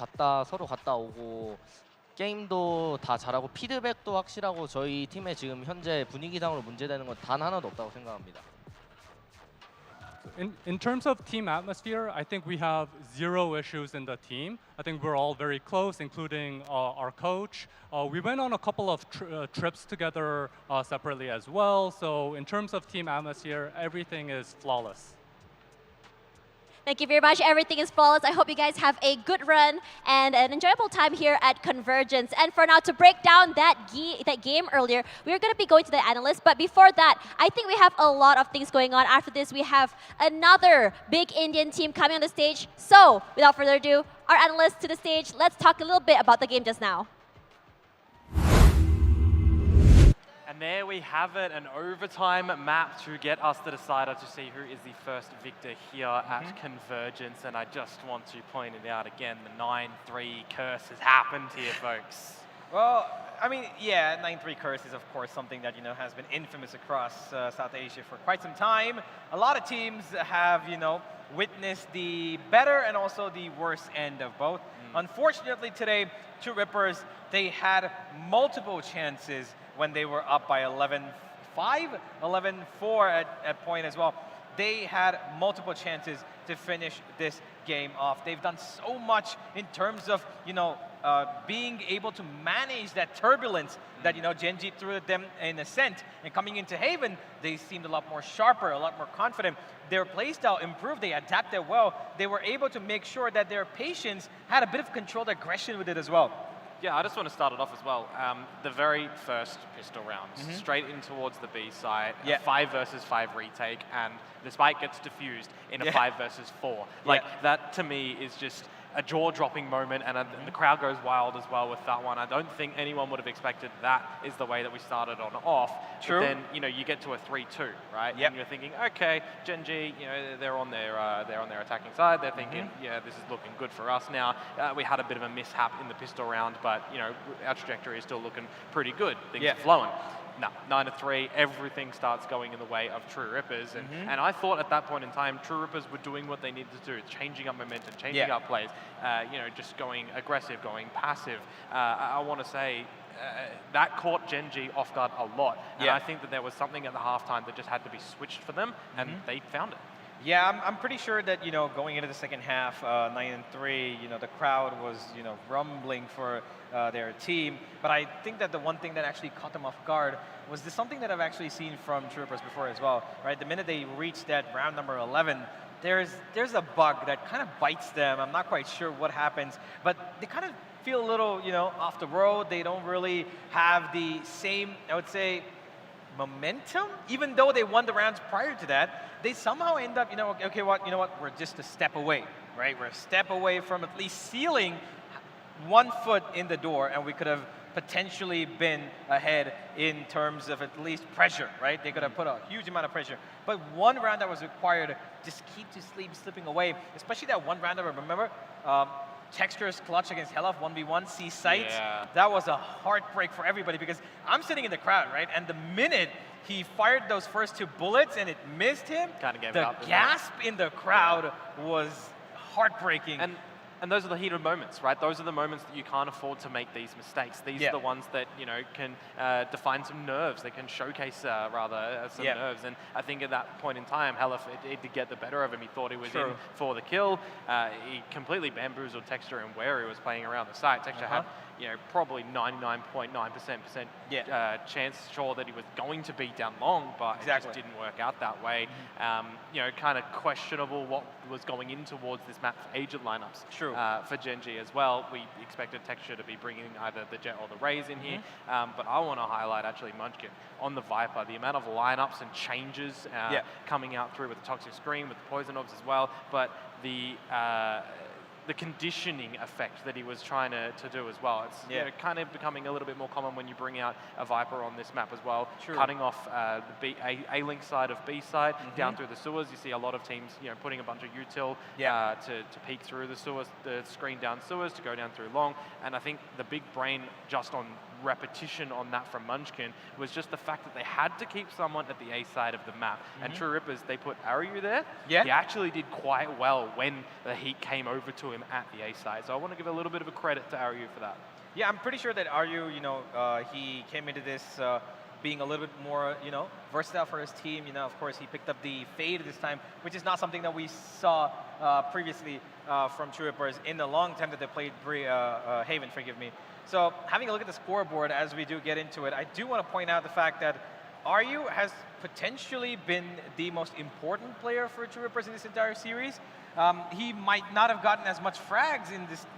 서로 갔다 오고 게임도 다 잘하고 피드백도 확실하고 저희 팀의 지금 현재 분위기상으로 문제되는 건 단 하나도 없다고 생각합니다. In terms of team atmosphere, I think we have zero issues in the team. I think we're all very close, including our coach. We went on a couple of trips together separately as well. So in terms of team atmosphere, everything is flawless. Thank you very much. Everything is flawless. I hope you guys have a good run and an enjoyable time here at Convergence. And for now, to break down that game earlier, we're going to be going to the analysts. But before that, I think we have a lot of things going on. After this, we have another big Indian team coming on the stage. So without further ado, our analysts to the stage. Let's talk a little bit about the game just now. And there we have it, an overtime map to get us the decider to see who is the first victor here at Convergence. And I just want to point it out again, the 9-3 curse has happened here, folks. Well, I mean, yeah, 9-3 curse is of course something that, has been infamous across South Asia for quite some time. A lot of teams have, witnessed the better and also the worst end of both. Unfortunately today, True Rippers, they had multiple chances when they were up by 11-5, 11-4 at point as well. They had multiple chances to finish this game off. They've done so much in terms of, being able to manage that turbulence that, Gen.G threw at them in Ascent. And coming into Haven, they seemed a lot more sharper, a lot more confident. Their playstyle improved, they adapted well. They were able to make sure that their patience had a bit of controlled aggression with it as well. Yeah, I just want to start it off as well. The very first pistol round, straight in towards the B side, a 5 versus 5 retake, and the spike gets diffused in a 5 versus 4. Like, that to me is just a jaw-dropping moment, and the crowd goes wild as well with that one. I don't think anyone would have expected that is the way that we started on off. True. But then, you get to a 3-2, right? And you're thinking, okay, Gen.G, they're on their attacking side. They're thinking, yeah, this is looking good for us now. We had a bit of a mishap in the pistol round, but our trajectory is still looking pretty good. Things are flowing. No, 9-3, everything starts going in the way of True Rippers. And I thought at that point in time, True Rippers were doing what they needed to do, changing up momentum, changing up plays, just going aggressive, going passive. I want to say that caught Gen.G off guard a lot. And I think that there was something at the halftime that just had to be switched for them, and they found it. Yeah, I'm pretty sure that, going into the second half, 9-3, the crowd was, rumbling for their team. But I think that the one thing that actually caught them off guard was this something that I've actually seen from True Rippers before as well, right? The minute they reach that round number 11, there's a bug that kind of bites them. I'm not quite sure what happens, but they kind of feel a little, off the road. They don't really have the same, I would say, momentum. Even though they won the rounds prior to that, they somehow end up, okay, we're just a step away, right? We're a step away from at least sealing 1 foot in the door, and we could have potentially been ahead in terms of at least pressure, right? They could have put a huge amount of pressure. But one round that was required just keep slipping away, especially that one round that, remember, Texture's clutch against Helaf 1v1, C sites. Yeah. That was a heartbreak for everybody because I'm sitting in the crowd, right? And the minute he fired those first 2 bullets and it missed him, the gasp in the crowd was heartbreaking. And those are the heated moments, right? Those are the moments that you can't afford to make these mistakes. These are the ones that, can define some nerves. They can showcase, some nerves. And I think at that point in time, Helaf, it did get the better of him. He thought he was in for the kill. He completely bamboozled Texture and where he was playing around the site. Texture had, probably 99.9% chance, sure, that he was going to be down long, but it just didn't work out that way. Kind of questionable what was going in towards this map for agent lineups. For Gen.G as well. We expected Texture to be bringing either the Jet or the Raze in here, but I want to highlight actually Munchkin on the Viper, the amount of lineups and changes coming out through with the Toxic Screen, with the Poison Orbs as well, but the conditioning effect that he was trying to do as well. It's kind of becoming a little bit more common when you bring out a Viper on this map as well. Cutting off the A-Link side of B side down through the sewers. You see a lot of teams putting a bunch of util to peek through the sewers, the screen down sewers to go down through long. And I think the big brain just on repetition on that from Munchkin was just the fact that they had to keep someone at the A side of the map. And True Rippers, they put Aryu there. Yeah. He actually did quite well when the heat came over to him at the A side. So I want to give a little bit of a credit to Aryu for that. Yeah, I'm pretty sure that Aryu, he came into this being a little bit more, versatile for his team. Of course, he picked up the Fade this time, which is not something that we saw previously from True Rippers in the long time that they played Haven, forgive me. So having a look at the scoreboard as we do get into it, I do want to point out the fact that Aryu has potentially been the most important player for True Rippers in this entire series. He might not have gotten as much frags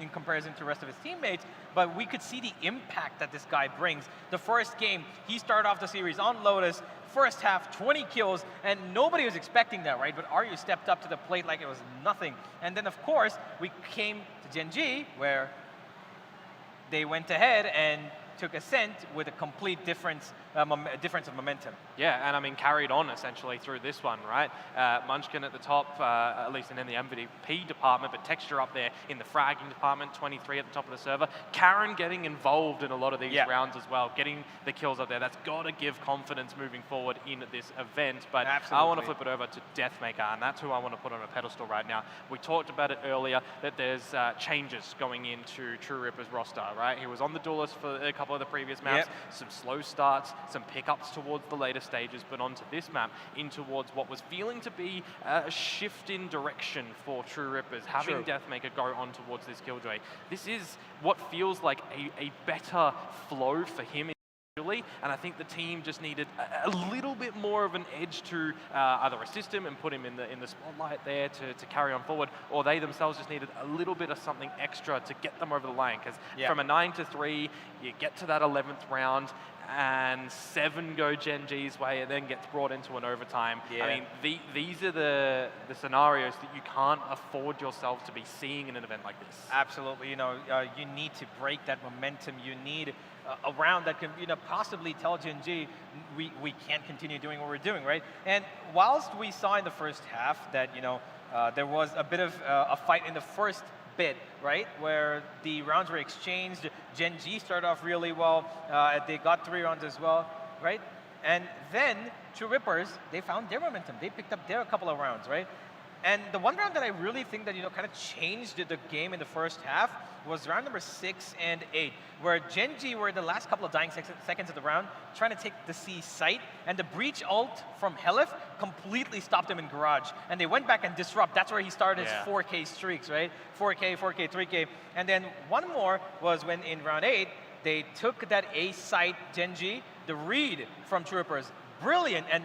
in comparison to the rest of his teammates, but we could see the impact that this guy brings. The first game, he started off the series on Lotus, first half, 20 kills, and nobody was expecting that, right? But Aryu stepped up to the plate like it was nothing. And then, of course, we came to Gen.G, where they went ahead and took Ascent with a complete difference of momentum. Yeah, and I mean carried on essentially through this one, right? Munchkin at the top, at least in the MVP department, but Texture up there in the fragging department, 23 at the top of the server. Karen getting involved in a lot of these rounds as well, getting the kills up there. That's got to give confidence moving forward in this event. But I want to flip it over to Deathmaker, and that's who I want to put on a pedestal right now. We talked about it earlier that there's changes going into True Ripper's roster, right? He was on the Duelist for a couple of the previous maps, some slow starts, some pickups towards the later stages, but onto this map, in towards what was feeling to be a shift in direction for True Rippers, having Deathmaker go on towards this Killjoy. This is what feels like a better flow for him. And I think the team just needed a little bit more of an edge to either assist him and put him in the spotlight there to carry on forward, or they themselves just needed a little bit of something extra to get them over the line. Because from a 9-3, you get to that 11th round, and 7 go Gen.G's way, and then gets brought into an overtime. I mean, these are the scenarios that you can't afford yourself to be seeing in an event like this. Absolutely. You need to break that momentum. You need a round that can, possibly tell Gen.G we can't continue doing what we're doing, right? And whilst we saw in the first half that, there was a bit of a fight in the first bit, right, where the rounds were exchanged. Gen.G started off really well. They got 3 rounds as well, right? And then True Rippers, they found their momentum. They picked up their couple of rounds, right? And the one round that I really think that, kind of changed the game in the first half was round number 6 and 8, where Gen.G were the last couple of dying seconds of the round trying to take the C site, and the breach ult from Helif completely stopped him in Garage. And they went back and Disrupt. That's where he started his 4K streaks, right? 4K, 4K, 3K. And then one more was when in round 8, they took that A site Gen.G, the read from True Rippers, brilliant, and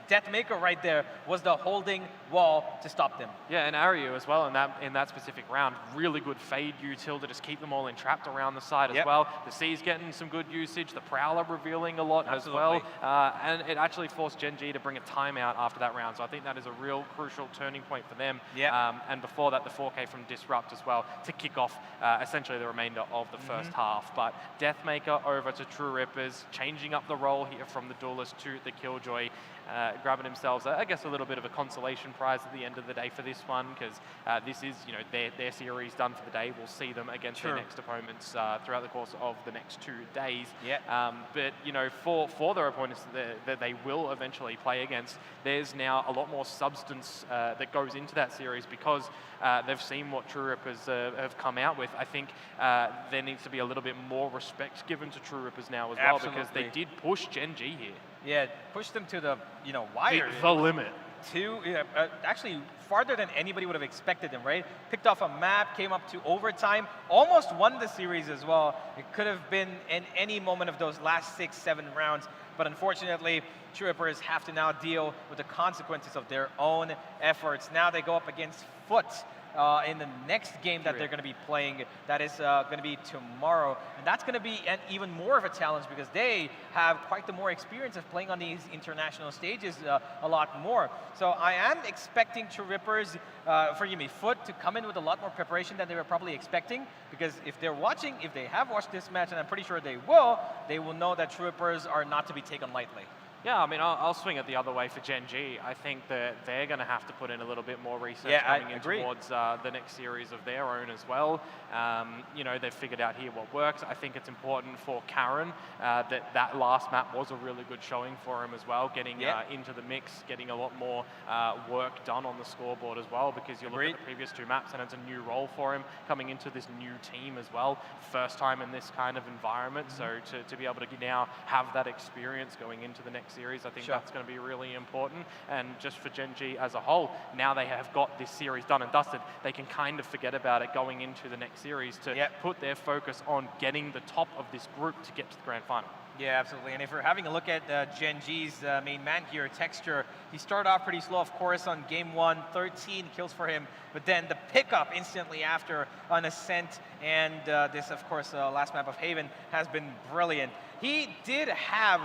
Deathmaker right there was the holding wall to stop them. Yeah, and Aryu as well in that specific round. Really good fade util to just keep them all entrapped around the side as well. The C's getting some good usage. The Prowler revealing a lot as well. And it actually forced Gen.G to bring a timeout after that round. So I think that is a real crucial turning point for them. And before that, the 4K from Disrupt as well to kick off essentially the remainder of the first half. But Deathmaker over to True Rippers, changing up the role here from the Duelist to the Killjoy. Grabbing themselves, I guess, a little bit of a consolation prize at the end of the day for this one, because this is, their series done for the day. We'll see them against their next opponents throughout the course of the next 2 days. But for their opponents that they will eventually play against, there's now a lot more substance that goes into that series because they've seen what True Rippers have come out with. I think there needs to be a little bit more respect given to True Rippers now as well, because they did push Gen.G here. Yeah, pushed them to the wire. The limit. Actually farther than anybody would have expected them, right? Picked off a map, came up to overtime, almost won the series as well. It could have been in any moment of those last 6, 7 rounds, but unfortunately, True Rippers have to now deal with the consequences of their own efforts. Now they go up against Foot in the next game that they're going to be playing. That is going to be tomorrow. And that's going to be even more of a challenge because they have quite the more experience of playing on these international stages a lot more. So I am expecting True Rippers, Foot, to come in with a lot more preparation than they were probably expecting, because if they have watched this match, and I'm pretty sure they will know that True Rippers are not to be taken lightly. Yeah, I mean, I'll swing it the other way for Gen.G. I think that they're going to have to put in a little bit more research coming in towards the next series of their own as well. You know, they've figured out here what works. I think it's important for Karen that last map was a really good showing for him as well, getting into the mix, getting a lot more work done on the scoreboard as well, because you look at the previous 2 maps and it's a new role for him coming into this new team as well. First time in this kind of environment, so to be able to now have that experience going into the next series, I think that's going to be really important. And just for Gen.G as a whole, now they have got this series done and dusted, they can kind of forget about it going into the next series to put their focus on getting the top of this group to get to the grand final. Yeah, absolutely. And if we're having a look at Gen.G's main man here, Texture, he started off pretty slow, of course, on game 1, 13 kills for him, but then the pickup instantly after on Ascent, and this, of course, last map of Haven has been brilliant. He did have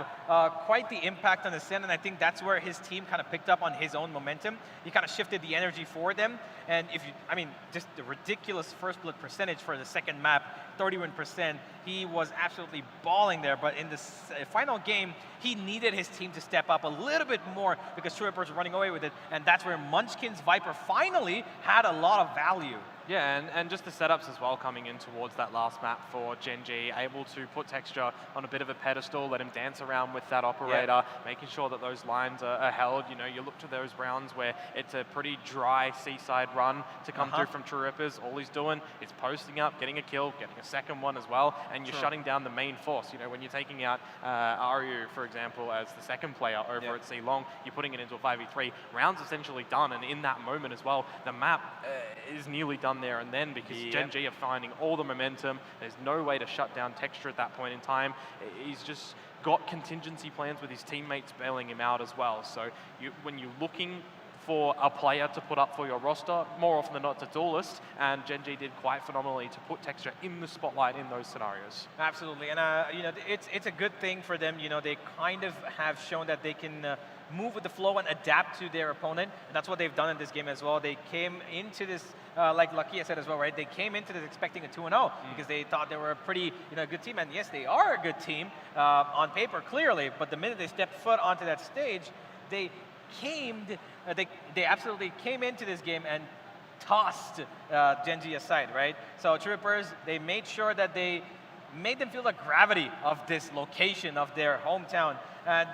quite the impact on Ascent, and I think that's where his team kind of picked up on his own momentum. He kind of shifted the energy for them, and if you, I mean, just the ridiculous first blood percentage for the second map, 31%. He was absolutely balling there, but in the final game, he needed his team to step up a little bit more because True Rippers were running away with it, and that's where Munchkin's Viper finally had a lot of value. Yeah, and just the setups as well coming in towards that last map for Gen.G, able to put Texture on a bit of a pedestal, let him dance around with that operator, making sure that those lines are held. You know, you look to those rounds where it's a pretty dry seaside run to come through from True Rippers. All he's doing is posting up, getting a kill, getting a second one as well, and you're shutting down the main force. You know, when you're taking out Aryu, for example, as the second player over at C Long, you're putting it into a 5v3. Round's essentially done, and in that moment as well, the map is nearly done there and then, because Gen.G are finding all the momentum. There's no way to shut down Texture at that point in time. He's just got contingency plans with his teammates bailing him out as well. So when you're looking for a player to put up for your roster, more often than not it's a duelist, and Gen.G did quite phenomenally to put Texture in the spotlight in those scenarios. Absolutely, and you know, it's a good thing for them. You know, they kind of have shown that they can move with the flow and adapt to their opponent, and that's what they've done in this game as well. They came into this, like Lakia said as well, right? They came into this expecting a 2-0 because they thought they were a pretty, good team, and yes, they are a good team on paper, clearly. But the minute they stepped foot onto that stage, they absolutely came into this game and tossed Gen.G aside, right? So True Rippers, they made sure that they made them feel the gravity of this location of their hometown.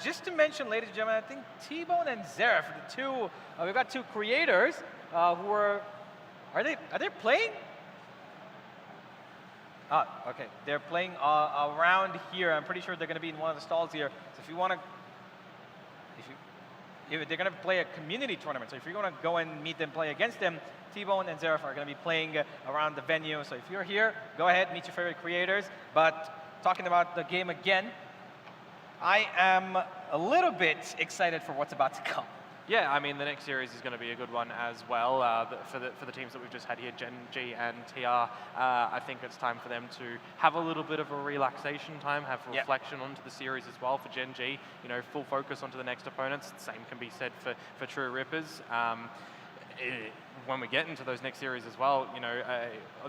Just to mention, ladies and gentlemen, I think T-Bone and Zeref, the two, we've got 2 creators who are they playing? Okay, they're playing around here. I'm pretty sure they're going to be in one of the stalls here. So if you want to, they're going to play a community tournament. So if you're going to go and meet them, play against them, T-Bone and Zeref are going to be playing around the venue. So if you're here, go ahead, meet your favorite creators. But talking about the game again, I am a little bit excited for what's about to come. Yeah, I mean, the next series is going to be a good one as well. For the teams that we've just had here, Gen.G and TR, I think it's time for them to have a little bit of a relaxation time, have reflection onto the series as well. For Gen.G, full focus onto the next opponents. Same can be said for True Rippers. When we get into those next series as well,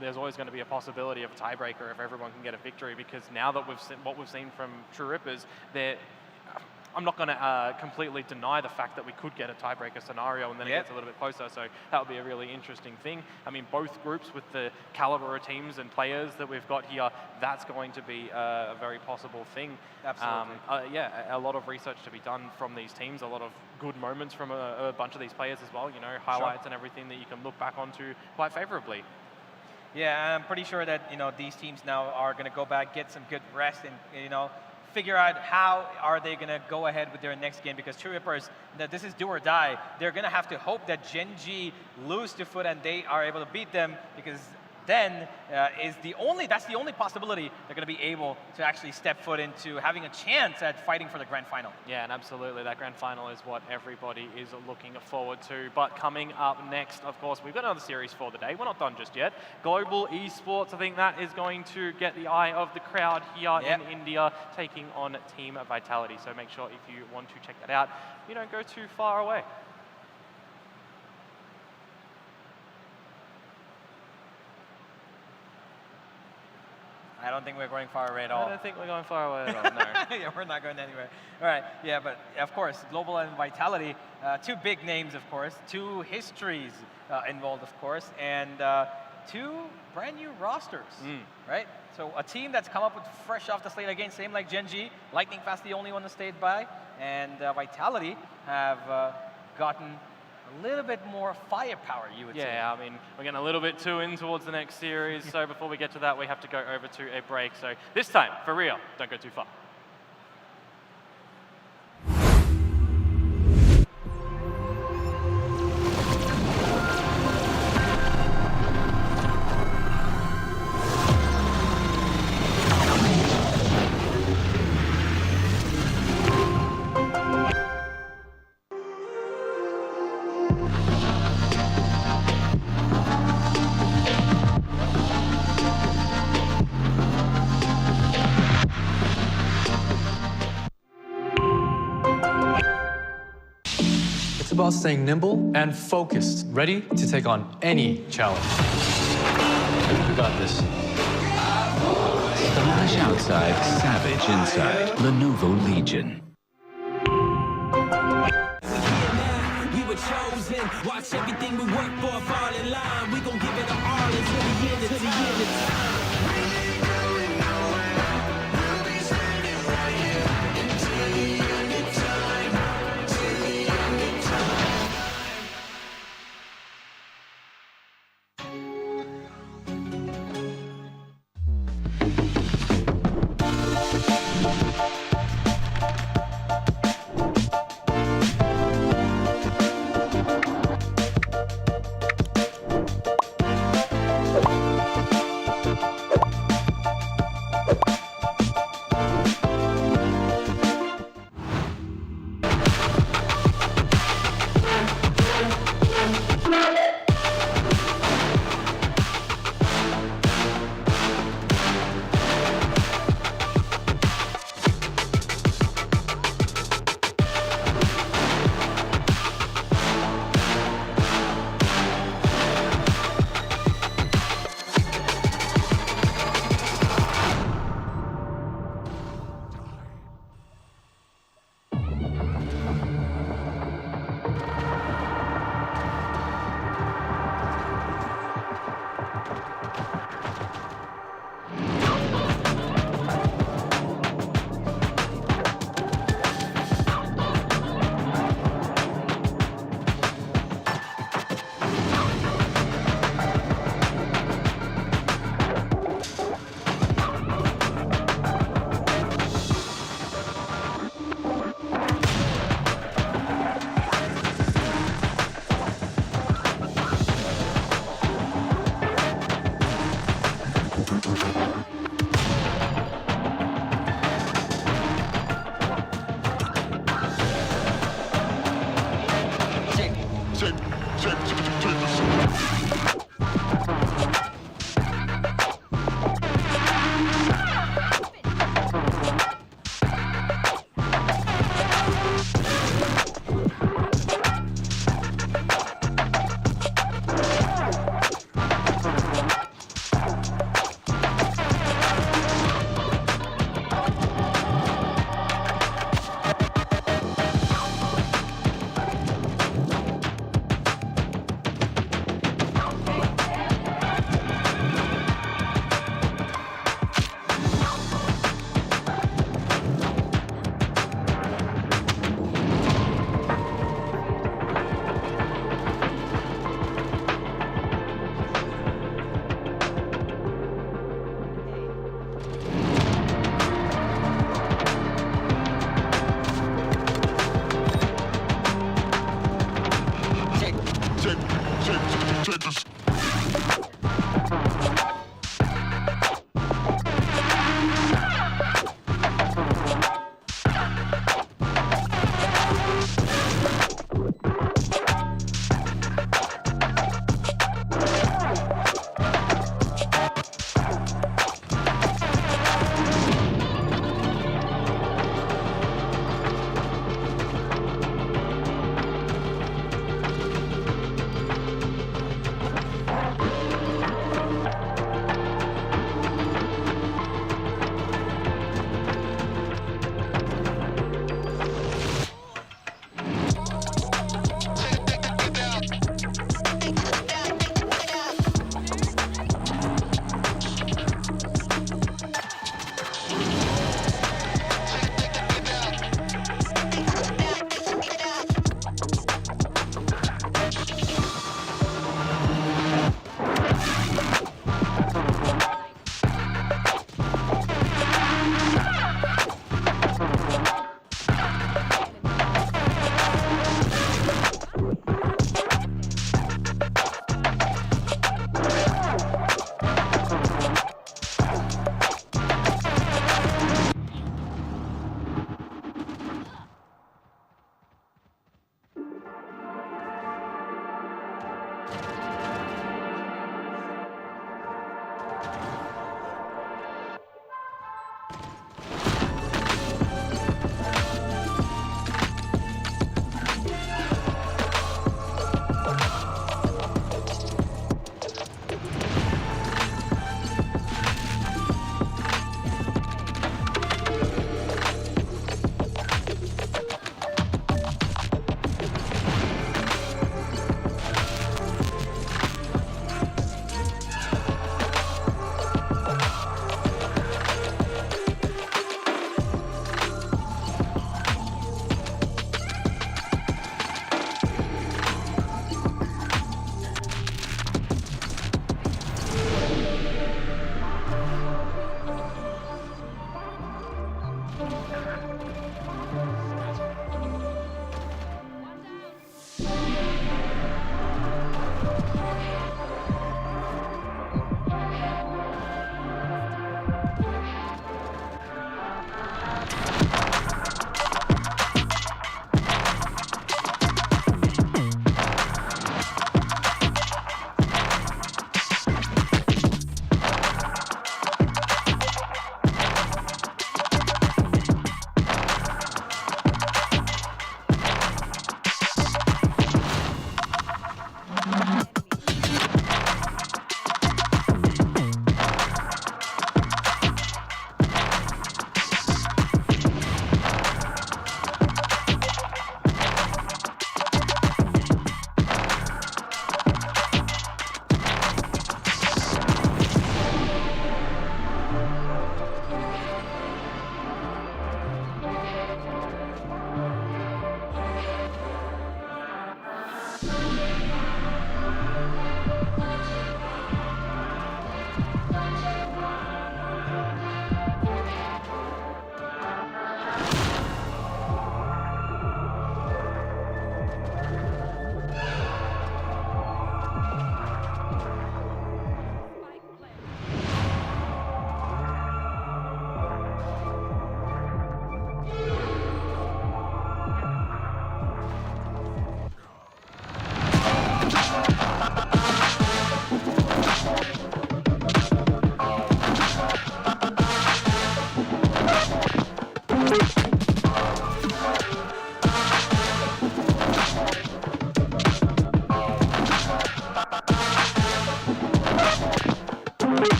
there's always going to be a possibility of a tiebreaker if everyone can get a victory, because now that we've seen from True Rippers, I'm not going to completely deny the fact that we could get a tiebreaker scenario and then it gets a little bit closer, so that would be a really interesting thing. I mean, both groups with the caliber of teams and players that we've got here, that's going to be a very possible thing. Absolutely. A lot of research to be done from these teams, a lot of good moments from a bunch of these players as well, highlights and everything that you can look back onto quite favorably. Yeah, I'm pretty sure that, these teams now are going to go back, get some good rest, and, figure out how are they going to go ahead with their next game, because True Rippers, that this is do or die. They're going to have to hope that Gen.G lose to Foot and they are able to beat them, because then that's the only possibility they're going to be able to actually step foot into having a chance at fighting for the grand final. Yeah, and absolutely, that grand final is what everybody is looking forward to. But coming up next, of course, we've got another series for the day. We're not done just yet. Global Esports, I think that is going to get the eye of the crowd here in India, taking on Team Vitality. So make sure if you want to check that out, you don't go too far away. I don't think we're going far away at all. I don't think we're going far away at all, no. Yeah, we're not going anywhere. All right, yeah, but of course, Global and Vitality, two big names, of course, two histories involved, of course, and two brand new rosters, right? So a team that's come up with fresh off the slate again, same like Gen.G, Lightning Fast the only one that stayed by, and Vitality have gotten a little bit more firepower, you would say. Yeah, I mean, we're getting a little bit too in towards the next series, so before we get to that, we have to go over to a break. So this time, for real, don't go too far. It's about staying nimble and focused, ready to take on any challenge. We got this. Flash outside, savage inside. Lenovo Legion. We were chosen. Watch everything we work for fall in line. We gon' give it all until the end of time.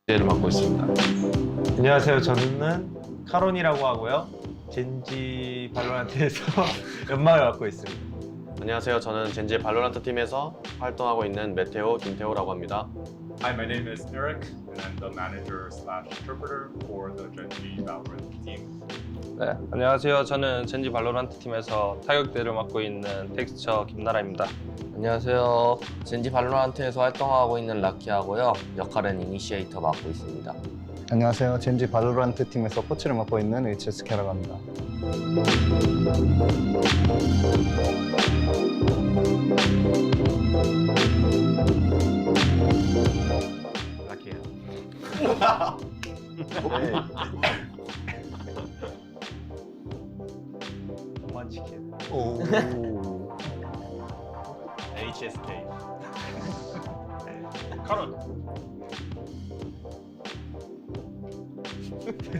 를 맡고 있습니다. 안녕하세요. 저는 카론이라고 하고요. 젠지 발로란트에서 연막을 맡고 있습니다. 안녕하세요. 저는 젠지 발로란트 팀에서 활동하고 있는 메테오 김태호라고 합니다. Hi, my name is Eric, and I'm the manager/interpreter for the Gen.G VALORANT team. 네, 안녕하세요. 저는 젠지 발로란트 팀에서 타격대를 맡고 있는 텍스처 김나라입니다. 안녕하세요. 젠지 발로란트에서 활동하고 있는 라키하고요. 역할은 이니시에이터 맡고 있습니다. 안녕하세요. 젠지 발로란트 팀에서 코치를 맡고 있는 HSK라고 합니다. 원치킨. 오. HSK. 카론.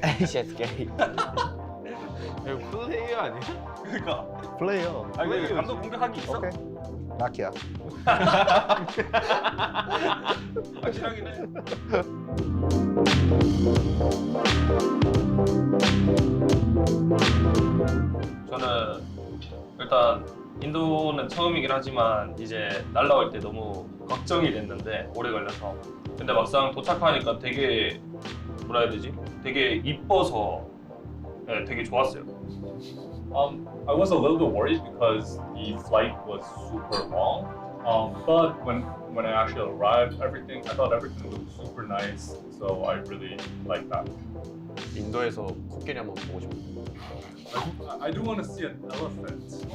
HSK. 이거 플레이어 아니야? 그러니까. 플레이어. 아 이거 감독 공격하기 있어? 오케이. 라키야. 확실하긴 해. 저는 일단 인도는 처음이긴 하지만 이제 날라올 때 너무 걱정이 됐는데 오래 걸려서 근데 막상 도착하니까 되게 뭐라 해야 되지? 되게 이뻐서 네, 되게 좋았어요. I was a little bit worried because the flight was super long. But when I actually arrived, I thought everything looked super nice. So I really liked that. 인도에서 코끼리 한번 보고 싶어요. I do want to see an elephant.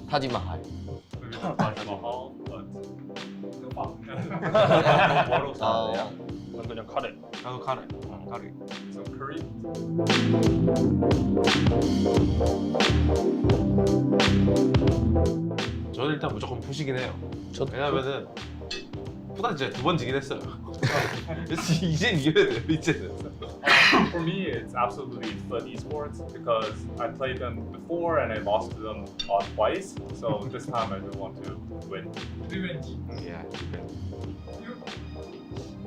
타지마할. Maybe the Taj Mahal, but 뭐로 사는데요? 난 그냥 카레. 나도 카레. 카레. So curry. 저는 일단 무조건 푸시긴 해요. 왜냐면은 푸다 진짜 2번 지긴 했어요. 이젠 이겨야 돼요. 이제는. For me, it's absolutely FUT Esports because I played them before and I lost to them twice. So this time I do want to win. Revenge.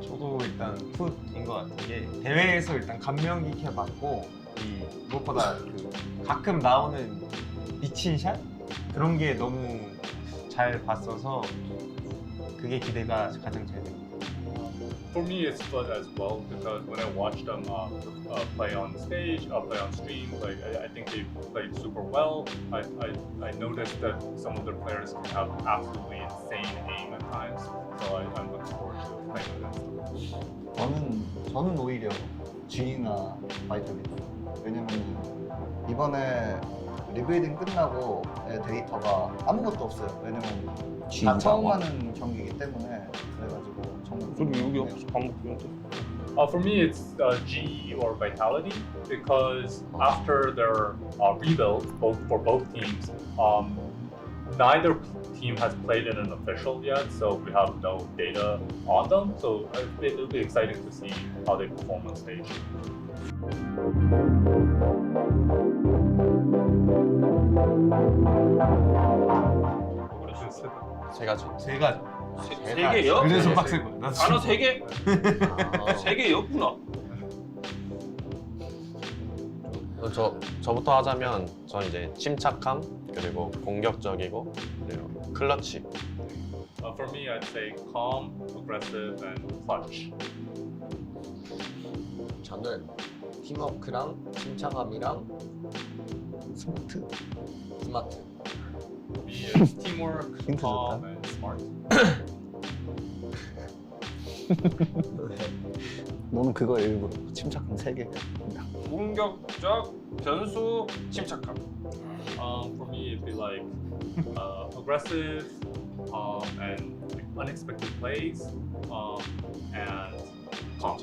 저도 일단 풋인 것 같은 게 대회에서 일단 감명 깊게 봤고 무엇보다 그 가끔 나오는 미친 샷 그런 게 너무 잘 봤어서 그게 기대가 가장 잘 됩니다. For me, it's FUT as well because when I watched them play on stage, play on stream, like I think they played super well. I noticed that some of their players can have absolutely insane aim at times, so I'm looking forward to playing against them. 저는 오히려 G나 바이탈리티. 왜냐면 이번에 리빌딩 끝나고 데이터가 아무것도 없어요. 왜냐면 다 처음 하는 경기이기 때문에 그래가지고 정말. 그럼 여기 없어 밥 먹는데. For me, it's G or Vitality because after their rebuild, for both teams, neither team has played in an official yet, so we have no data on them. So it'll be exciting to see how they perform on stage. 세 가지. 세 가지. 세 개요? 그래서 빡센 거야. 단어 세 개? 세 개였구나. 저부터 하자면 전 이제 침착함 그리고 공격적이고 그리고 클러치. For me, I'd say calm, aggressive, and clutch. 저는 팀워크랑 침착함이랑 스마트. For me, it's teamwork, calm, and smart. 너는 그거 일부러 침착한 3개. 공격적, 변수, 침착함. For me, it'd be like aggressive and unexpected plays and calm.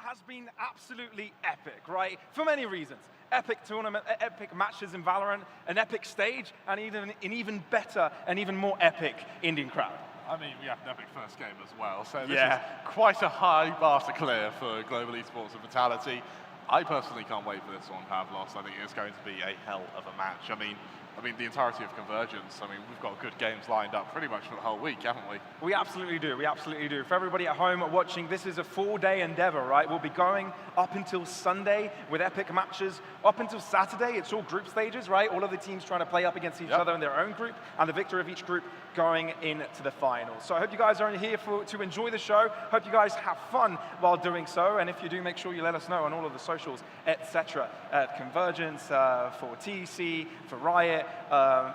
Has been absolutely epic, right? For many reasons. Epic tournament, epic matches in VALORANT, an epic stage, and even an even better and even more epic Indian crowd. I mean, we have an epic first game as well, so this is quite a high bar to clear for Global Esports and Vitality. I personally can't wait for this one, Pavlos. I think it's going to be a hell of a match. I mean, the entirety of Convergence, we've got good games lined up pretty much for the whole week, haven't we? We absolutely do, we absolutely do. For everybody at home watching, this is a 4-day endeavor, right? We'll be going up until Sunday with epic matches. Up until Saturday, it's all group stages, right? All of the teams trying to play up against each other in their own group, and the victor of each group going into the finals. So I hope you guys are here to enjoy the show. Hope you guys have fun while doing so, and if you do, make sure you let us know on all of the socials, etc. At Convergence, for TEC, for Riot,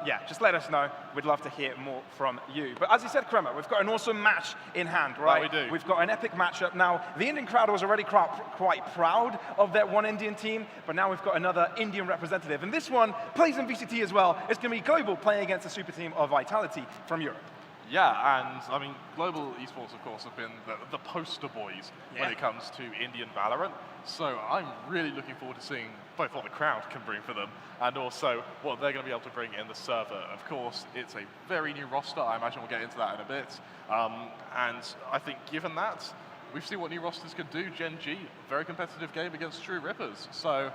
yeah, just let us know. We'd love to hear more from you. But as you said, Kremer, we've got an awesome match in hand, right? That we do. We've got an epic matchup. Now, the Indian crowd was already quite proud of their one Indian team, but now we've got another Indian representative. And this one plays in VCT as well. It's going to be Global playing against a super team of Vitality from Europe. Yeah, and I mean, Global Esports, of course, have been the poster boys when it comes to Indian Valorant. So I'm really looking forward to seeing both what the crowd can bring for them and also what they're going to be able to bring in the server. Of course, it's a very new roster. I imagine we'll get into that in a bit. And I think given that, we've seen what new rosters can do. Gen.G, very competitive game against true Rippers. So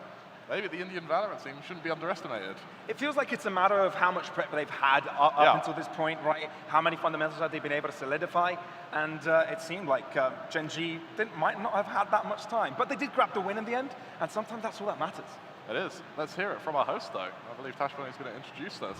maybe the Indian Valorant team shouldn't be underestimated. It feels like it's a matter of how much prep they've had up until this point, right? How many fundamentals have they been able to solidify? And it seemed like Gen.G might not have had that much time. But they did grab the win in the end, and sometimes that's all that matters. It is. Let's hear it from our host, though. I believe Tashbone is going to introduce us.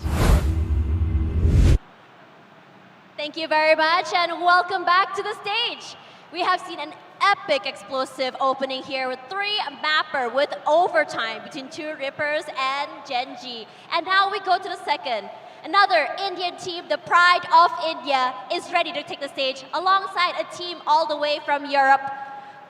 Thank you very much, and welcome back to the stage. We have seen an epic explosive opening here with 3 mapper with overtime between 2 Rippers and Gen.G. And now we go to the second. Another Indian team, the pride of India, is ready to take the stage alongside a team all the way from Europe.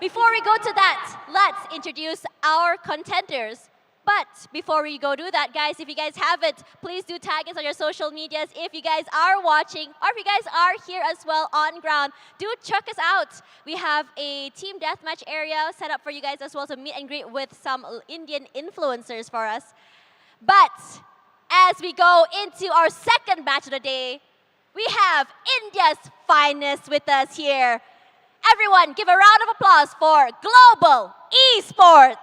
Before we go to that, let's introduce our contenders. But before we go do that, guys, if you guys haven't, please do tag us on your social medias if you guys are watching, or if you guys are here as well on ground. Do check us out. We have a team deathmatch area set up for you guys as well, so meet and greet with some Indian influencers for us. But as we go into our second match of the day, we have India's finest with us here. Everyone, give a round of applause for Global Esports.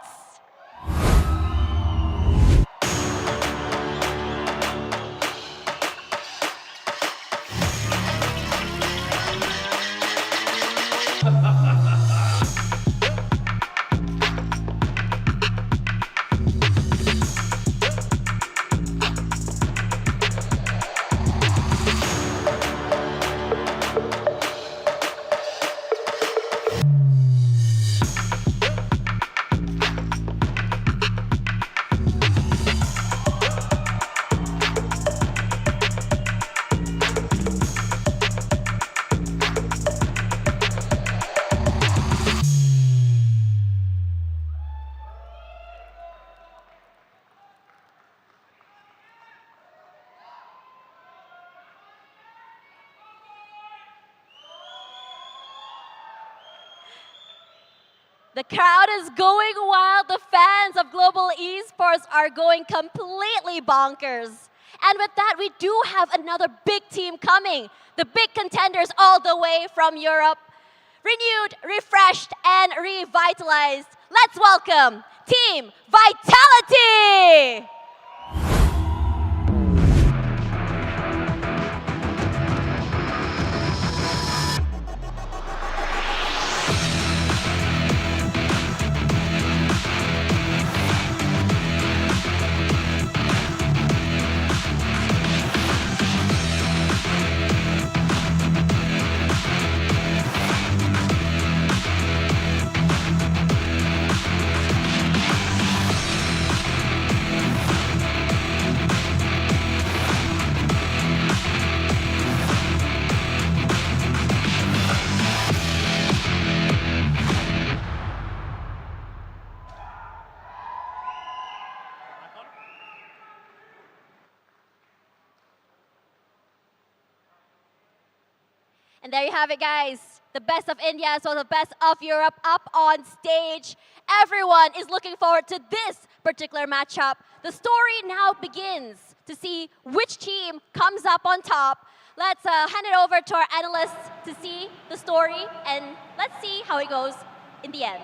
The crowd is going wild. The fans of Global Esports are going completely bonkers. And with that, we do have another big team coming. The big contenders all the way from Europe. Renewed, refreshed, and revitalized. Let's welcome Team Vitality! And there you have it, guys. The best of India as well as the best of Europe up on stage. Everyone is looking forward to this particular matchup. The story now begins to see which team comes up on top. Let's hand it over to our analysts to see the story, and let's see how it goes in the end.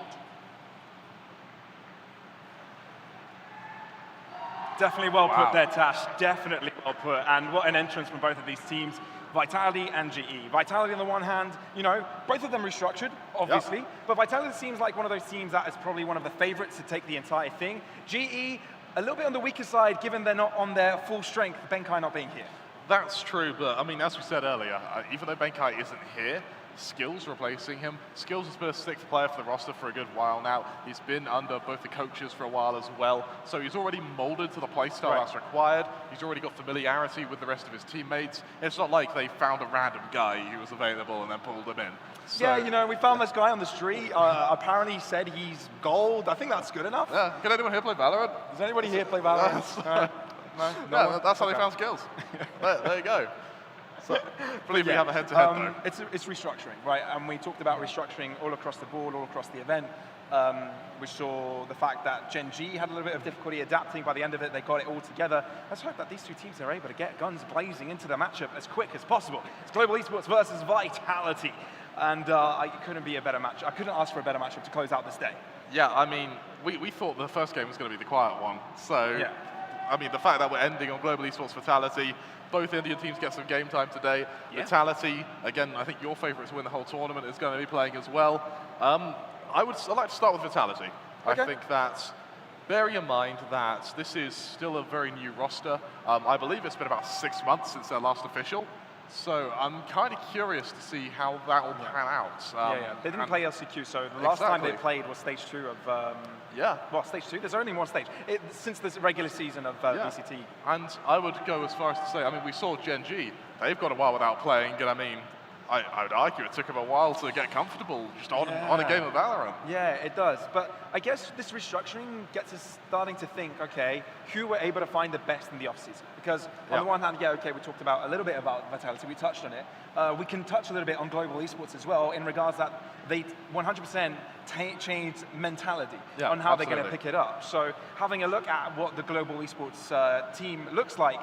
Definitely well put there, Tash. Definitely well put. And what an entrance from both of these teams. Vitality and GE. Vitality on the one hand, you know, both of them restructured, obviously, but Vitality seems like one of those teams that is probably one of the favorites to take the entire thing. GE, a little bit on the weaker side, given they're not on their full strength, Benkai not being here. That's true, but I mean, as we said earlier, even though Benkai isn't here, Skills replacing him. Skills has been a sixth player for the roster for a good while now. He's been under both the coaches for a while as well, so he's already molded to the playstyle that's required. He's already got familiarity with the rest of his teammates. It's not like they found a random guy who was available and then pulled him in. So, yeah, you know, we found this guy on the street. Apparently he said he's gold. I think that's good enough. Yeah, can anyone here play Valorant? Does anybody here play Valorant? No, yeah, that's how they found Skills. there you go. So, believe we have a head-to-head though. It's restructuring, right? And we talked about restructuring all across the board, all across the event. We saw the fact that Gen.G had a little bit of difficulty adapting. By the end of it, they got it all together. Let's hope that these two teams are able to get guns blazing into the matchup as quick as possible. It's Global Esports versus Vitality. And it couldn't be a better match. I couldn't ask for a better matchup to close out this day. Yeah, I mean, we thought the first game was going to be the quiet one. So, yeah. I mean, the fact that we're ending on Global Esports Vitality, both Indian teams get some game time today. Yeah. Vitality, again, I think your favourite to win the whole tournament is going to be playing as well. I'd like to start with Vitality. Okay. I think that, bearing in mind that this is still a very new roster, I believe it's been about 6 months since their last official. So I'm kind of curious to see how that will pan out. They didn't play LCQ, so the last time they played was stage 2 of... well, stage 2, there's only one stage. Since this regular season of VCT. And I would go as far as to say, I mean, we saw Gen.G, they've gone a while without playing, and I mean, I would argue it took them a while to get comfortable just on a game of Valorant. Yeah, it does. But I guess this restructuring gets us starting to think, okay, who were able to find the best in the offseason? Because on the one hand, okay, we talked about a little bit about Vitality, we touched on it. We can touch a little bit on Global Esports as well in regards that they 100% changed mentality on how they're going to pick it up. So having a look at what the Global Esports team looks like,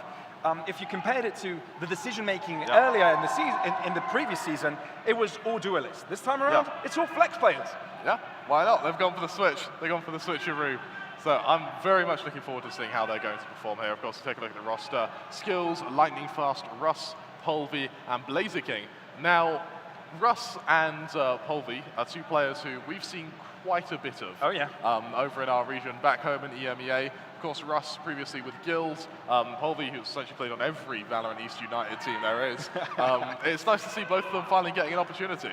if you compared it to the decision-making earlier in the season, in the previous season, it was all duelists. This time around, it's all flex players. Yeah, why not? They've gone for the switch. They've gone for the switcheroo. So I'm very much looking forward to seeing how they're going to perform here. Of course, take a look at the roster. Skills, Lightning Fast, Russ, Polvi, and Blazer King. Now, Russ and Polvi are two players who we've seen quite a bit of over in our region, back home in EMEA. Of course, Russ previously with Guild, Polvi, who's essentially played on every Valorant East United team there is. It's nice to see both of them finally getting an opportunity.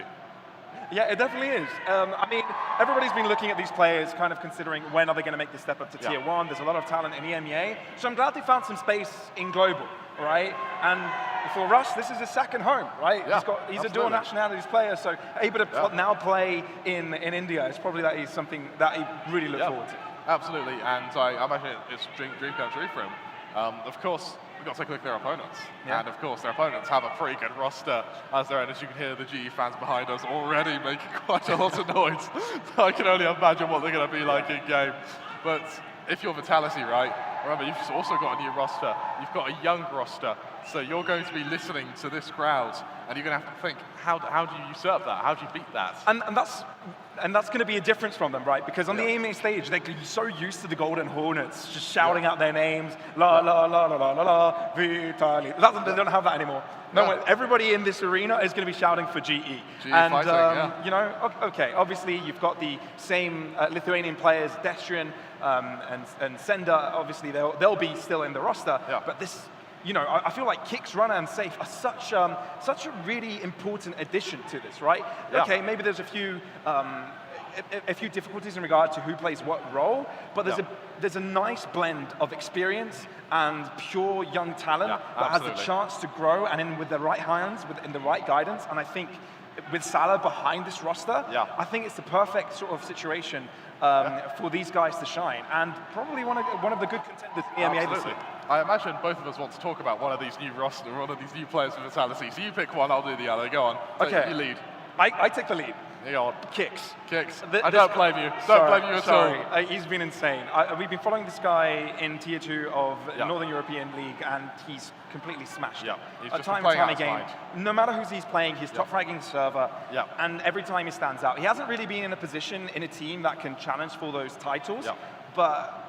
Yeah, it definitely is. I mean, everybody's been looking at these players, kind of considering when are they going to make the step up to Tier 1. There's a lot of talent in EMEA. So I'm glad they found some space in Global, right? And for Russ, this is his second home, right? Yeah, he's a dual nationalities player, so able to now play in India is probably something that he really looks forward to. Absolutely, and I imagine it's dream come true for him. Of course, we've got to take a look at their opponents. And of course, their opponents have a pretty good roster as they're in. As you can hear the GE fans behind us already making quite a lot of noise. I can only imagine what they're going to be like in game. But if you're Vitality, right, remember, you've also got a new roster. You've got a young roster. So you're going to be listening to this crowd, and you're going to have to think, how do you usurp that? How do you beat that? And that's going to be a difference from them, right? Because on the AMA stage, they're so used to the Golden Hornets, just shouting out their names, la la la la la la la, Vitali. They don't have that anymore. No, everybody in this arena is going to be shouting for GE. Fighting, you know, okay, obviously you've got the same Lithuanian players, Destrian and Sender. Obviously, they'll be still in the roster, but this. You know, I feel like Kicks, Runner, and Safe are such a really important addition to this, right? Okay, maybe there's a few difficulties in regard to who plays what role, but there's a nice blend of experience and pure young talent that has the chance to grow, and with the right hands, in the right guidance. And I think with Salah behind this roster, I think it's the perfect sort of situation for these guys to shine, and probably one of the good contenders in the EMEA this year. I imagine both of us want to talk about one of these new players for Vitality. So you pick one, I'll do the other. Go on. Okay. You lead. I take the lead. Go on. Kicks. I don't blame you. Don't blame you at all. He's been insane. We've been following this guy in Tier 2 of Northern European League, and he's completely smashed. He's just time and time again. No matter who he's playing, he's top fragging server, and every time he stands out. He hasn't really been in a position in a team that can challenge for those titles, but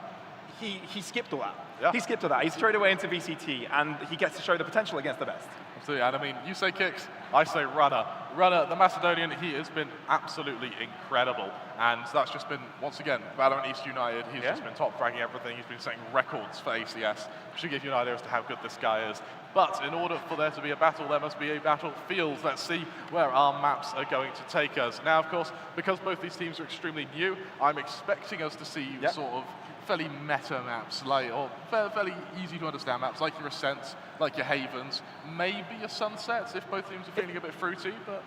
he skipped all that. Yeah. He skipped all that. He's straight away into VCT, and he gets to show the potential against the best. Absolutely, and I mean, you say Kicks, I say Runner. Runner, the Macedonian, he has been absolutely incredible. And that's just been, once again, Valorant East United. He's just been top fragging everything. He's been setting records for ACS. Should give you an idea as to how good this guy is. But in order for there to be a battle, there must be a battlefield. Let's see where our maps are going to take us. Now, of course, because both these teams are extremely new, I'm expecting us to see sort of fairly meta maps, like, or fairly easy to understand maps, like your Ascents, like your Havens, maybe your Sunsets if both teams are feeling a bit fruity, but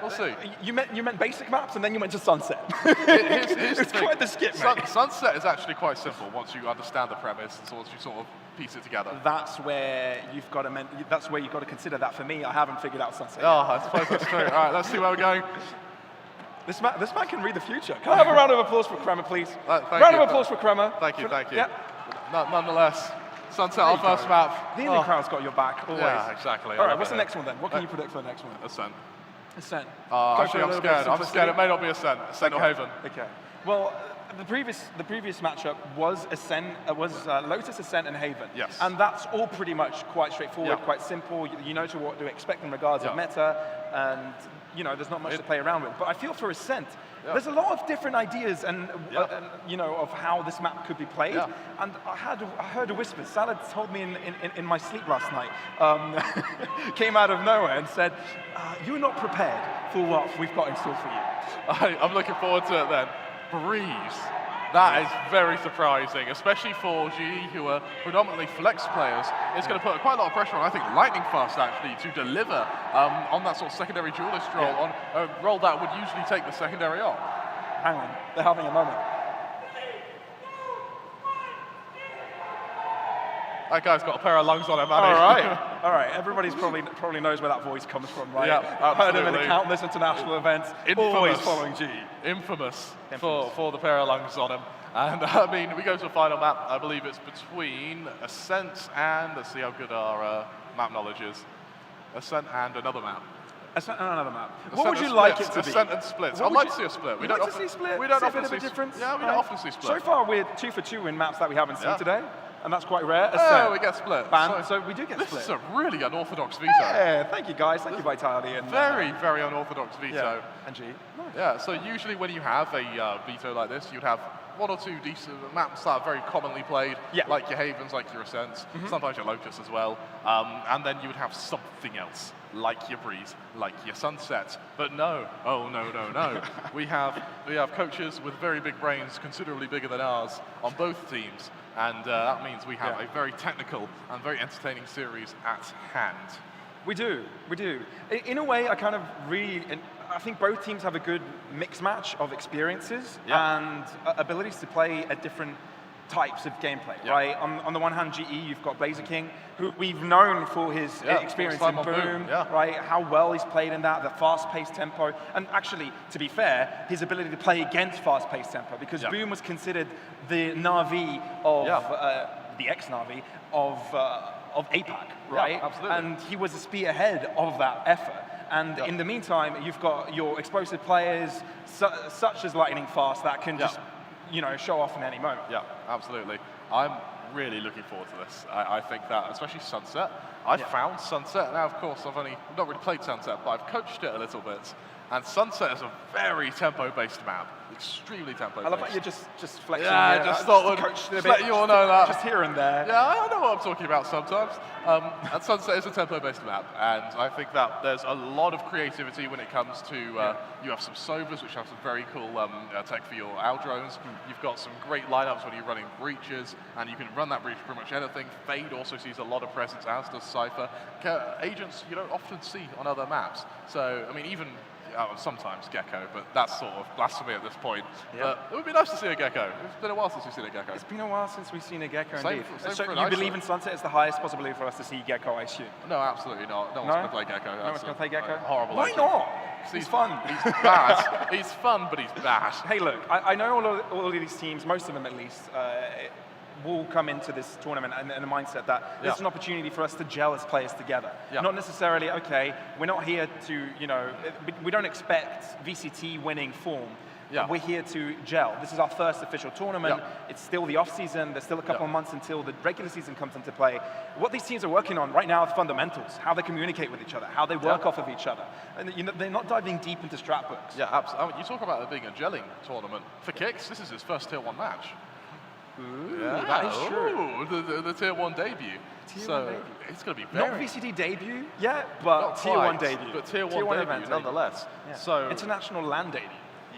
we'll see. You meant basic maps, and then you went to Sunset. It's quite the skip, mate. Sunset is actually quite simple once you understand the premise and once you sort of piece it together. That's where you've got to consider that. For me, I haven't figured out Sunset. Oh, I suppose that's true. All right, let's see where we're going. This man can read the future. Can I have a round of applause for Kremer, please? Round of applause for Kremer. Thank you. Yeah. Nonetheless, Sunset, our first map. The Indian crowd's got your back, always. Yeah, exactly. All right, what's the next one then? What can you predict for the next one? Ascent. Ascent. Actually, I'm scared. I'm scared. It may not be Ascent. Ascent or Haven. Okay. Well, the previous matchup was Lotus, Ascent, and Haven. Yes. And that's all pretty much quite straightforward, quite simple. You know what to expect in regards of meta, and there's not much to play around with. But I feel for Ascent, there's a lot of different ideas and of how this map could be played. And I heard a whisper. Salad told me in my sleep last night, came out of nowhere and said, "You're not prepared for what we've got in store for you." I'm looking forward to it then. Breeze. That is very surprising, especially for GE, who are predominantly flex players. It's going to put quite a lot of pressure on, I think, Lightning Fast, actually, to deliver on that sort of secondary duelist role, on a role that would usually take the secondary off. Hang on, they're having a moment. That guy's got a pair of lungs on him, All right. Everybody's probably knows where that voice comes from, right? Yeah, I've heard him in countless international events. Always following G. Infamous. For the pair of lungs on him. And I mean, we go to a final map. I believe it's between Ascent and, let's see how good our map knowledge is. Ascent and another map. Ascent and another map. What would you like it to be? Ascent and Splits. I'd like to see a split. We don't often see split. We don't often see a see difference. Yeah, we don't often see split. So far, we're 2 for 2 in maps that we haven't seen today. And that's quite rare. Oh, we get split. So we do get split. This is a really unorthodox veto. Yeah, thank you guys. Thank you, Vitality. And, very, very unorthodox veto. Yeah. And G. Yeah, so usually when you have a veto like this, you'd have 1 or 2 decent maps that are very commonly played, like your Havens, like your Ascents, sometimes your Lotus as well. And then you would have something else, like your Breeze, like your Sunset. But no, no. we have coaches with very big brains, considerably bigger than ours, on both teams. And that means we have a very technical and very entertaining series at hand. We do. In a way, I think both teams have a good mixed match of experiences and abilities to play at different types of gameplay, right? On the one hand, GE, you've got Blazer King, who we've known for his experience in Boom, right? How well he's played in that, the fast-paced tempo, and actually, to be fair, his ability to play against fast-paced tempo, because Boom was considered the Na'Vi of, the ex-Na'Vi of APAC, right? Yeah, absolutely. And he was a spearhead of that effort. And in the meantime, you've got your explosive players, such as Lightning Fast, that can just show off in any moment. Yeah, absolutely. I'm really looking forward to this. I think that, especially Sunset. I've found Sunset. Now, of course, I've not really played Sunset, but I've coached it a little bit. And Sunset is a very tempo-based map. Extremely tempo-based. I love that you're just flexing. Yeah, just thought we'd let you all know that. Just here and there. Yeah, I know what I'm talking about sometimes. And Sunset is a tempo-based map, and I think that there's a lot of creativity when it comes to, you have some Sovas, which have some very cool tech for your owl drones. You've got some great lineups when you're running breaches, and you can run that breach pretty much anything. Fade also sees a lot of presence, as does Cypher. Agents you don't often see on other maps. So, I mean, even sometimes Gecko, but that's sort of blasphemy at this point. But it would be nice to see a Gecko. It's been a while since we've seen a Gecko. It's been a while since we've seen a Gecko, Same indeed. So for you believe in Sunset as the highest possibility for us to see Gecko, I assume? No, absolutely not. No one's going to play Gecko. No one's going to play Gecko? Horrible. Why not? He's fun. He's bad. He's fun, but he's bad. Hey, look, I know all of these teams, most of them at least, will come into this tournament in the mindset that this is an opportunity for us to gel as players together. Not necessarily, okay, we're not here to, we don't expect VCT winning form. We're here to gel. This is our first official tournament. It's still the off-season. There's still a couple of months until the regular season comes into play. What these teams are working on right now are fundamentals, how they communicate with each other, how they work off of each other. And they're not diving deep into strat books. Yeah, absolutely. You talk about it being a gelling tournament. For Kicks, this is his first Tier 1 match. Ooh, that is true. The Tier 1 debut. It's going to be very... Not VCT debut yet, but Tier 1 debut. But Tier 1 debut, nonetheless. Yeah. So international LAN debut.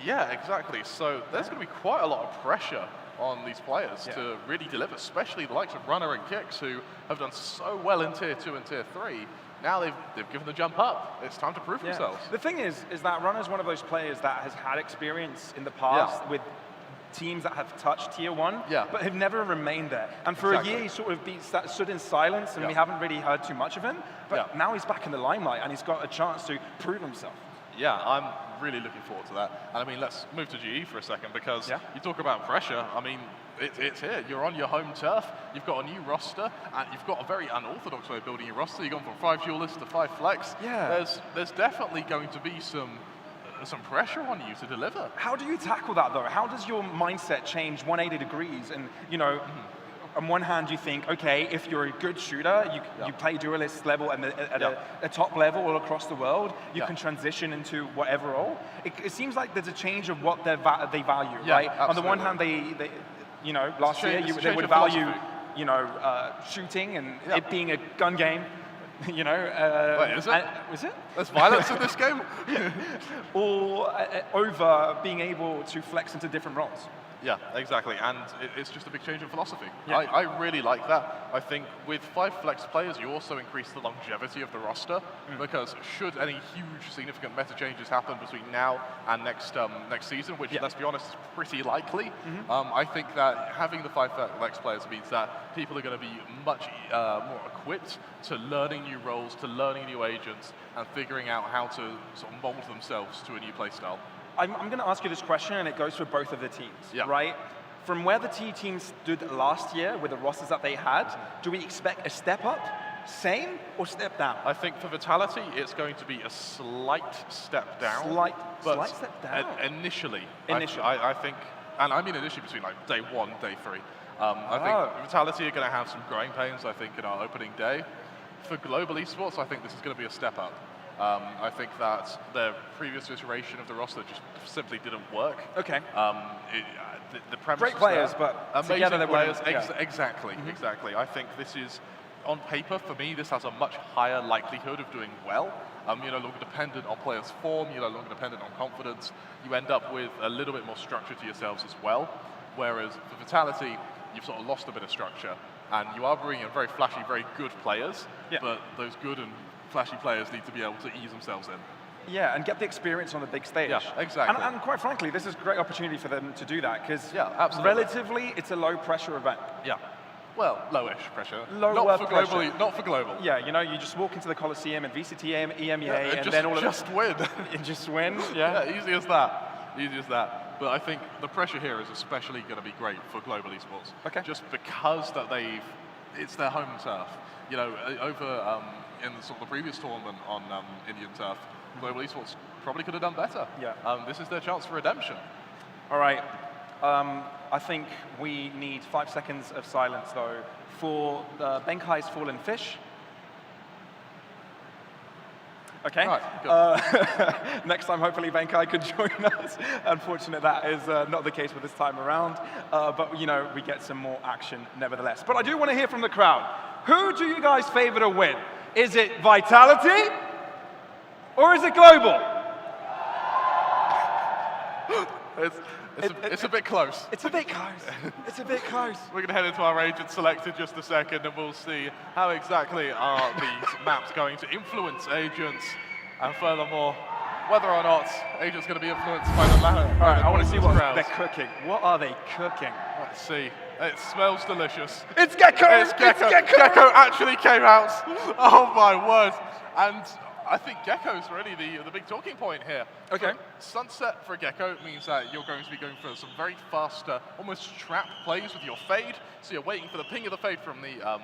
Yeah, exactly. So there's going to be quite a lot of pressure on these players to really deliver, especially the likes of Runner and Kicks, who have done so well in Tier 2 and Tier 3. Now they've given the jump up. It's time to prove themselves. The thing is that Runner's one of those players that has had experience in the past with teams that have touched Tier 1, but have never remained there. And for a year, he sort of stood in silence, and we haven't really heard too much of him. But now he's back in the limelight, and he's got a chance to prove himself. Yeah, I'm really looking forward to that. And I mean, let's move to GE for a second, because you talk about pressure. I mean, it's here. You're on your home turf. You've got a new roster, and you've got a very unorthodox way of building your roster. You've gone from 5 duelists to 5 flex. There's definitely going to be some pressure on you to deliver. How do you tackle that, though? How does your mindset change 180 degrees? And, on one hand, you think, okay, if you're a good shooter, you play duelist level and at a top level all across the world, you can transition into whatever role. It seems like there's a change of what they value, right? Absolutely. On the one hand, they last year they would value, shooting and it being a gun game. Wait, is it? Was it? There's violence in this game? Or over being able to flex into different roles. Yeah, exactly, and it's just a big change in philosophy. I really like that. I think with 5 flex players, you also increase the longevity of the roster, because should any huge significant meta changes happen between now and next season, which, let's be honest, is pretty likely, I think that having the 5 flex players means that people are going to be much more equipped to learning new roles, to learning new agents, and figuring out how to sort of mold themselves to a new playstyle. I'm going to ask you this question, and it goes for both of the teams, right? From where the TE team stood last year with the rosters that they had, do we expect a step up, same, or step down? I think for Vitality, it's going to be a slight step down. Slight step down? Initially. I think, and I mean initially between like day 1, day 3. I think Vitality are going to have some growing pains, I think, in our opening day. For Global Esports, I think this is going to be a step up. I think that the previous iteration of the roster just simply didn't work. Okay. The premise Great players, but amazing together players. Exactly. I think this is, on paper, for me, this has a much higher likelihood of doing well. You're no longer dependent on players' form. You're no longer dependent on confidence. You end up with a little bit more structure to yourselves as well. Whereas for Vitality, you've sort of lost a bit of structure, and you are bringing in very flashy, very good players. But those good and flashy players need to be able to ease themselves in. Yeah, and get the experience on the big stage. Yeah, exactly. And quite frankly, this is a great opportunity for them to do that, because relatively, it's a low-pressure event. Yeah. Well, lowish pressure. Not for global. Yeah, you just walk into the Coliseum and VCT EMEA, and then all of just win. And just win. Yeah, easy as that. Easy as that. But I think the pressure here is especially going to be great for Global Esports. Okay. Just because that it's their home turf. Over in the sort of the previous tournament on Indian turf, Global Esports probably could have done better. Yeah. This is their chance for redemption. All right. I think we need 5 seconds of silence, though, for Benkai's Fallen Fish. Okay. Right, next time, hopefully, Benkai could join us. Unfortunately, that is not the case with this time around. But, we get some more action nevertheless. But I do want to hear from the crowd. Who do you guys favor to win? Is it Vitality? Or is it Global? It's a bit close. It's a bit close. It's a bit close. We're going to head into our agent select in just a second, and we'll see how exactly are these maps going to influence agents, and furthermore, whether or not agents going to be influenced by the latter. All right, I want to see what they're cooking. What are they cooking? Let's see. It smells delicious. It's Gecko! It's Gecko! Gecko actually came out. Oh my word! And I think Gecko's really the big talking point here. Okay. Sunset for Gecko means that you're going to be going for some very fast, almost trap plays with your fade. So you're waiting for the ping of the fade from the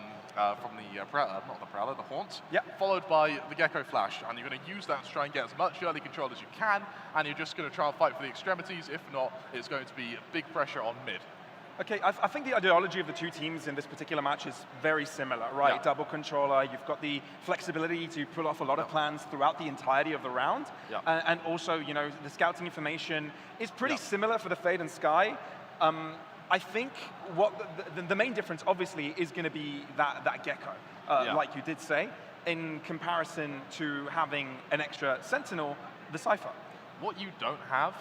from the not the Prowler, the Haunt, followed by the Gecko Flash, and you're going to use that to try and get as much early control as you can, and you're just going to try and fight for the extremities. If not, it's going to be big pressure on mid. Okay, I think the ideology of the two teams in this particular match is very similar, right? Yeah. Double controller, you've got the flexibility to pull off a lot of plans throughout the entirety of the round. Yeah. And also, you know, the scouting information is pretty similar for the Fade and Sky. I think what the main difference, obviously, is going to be that Gecko, like you did say, in comparison to having an extra Sentinel, the Cypher. What you don't have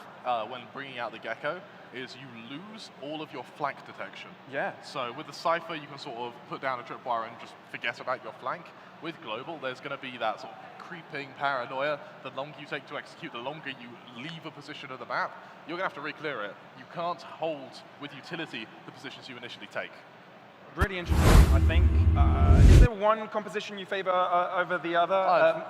when bringing out the Gecko is you lose all of your flank detection. Yeah. So with the Cypher, you can sort of put down a tripwire and just forget about your flank. With Global, there's going to be that sort of creeping paranoia. The longer you take to execute, the longer you leave a position of the map, you're going to have to re-clear it. You can't hold with utility the positions you initially take. Really interesting, I think. Is there one composition you favor over the other,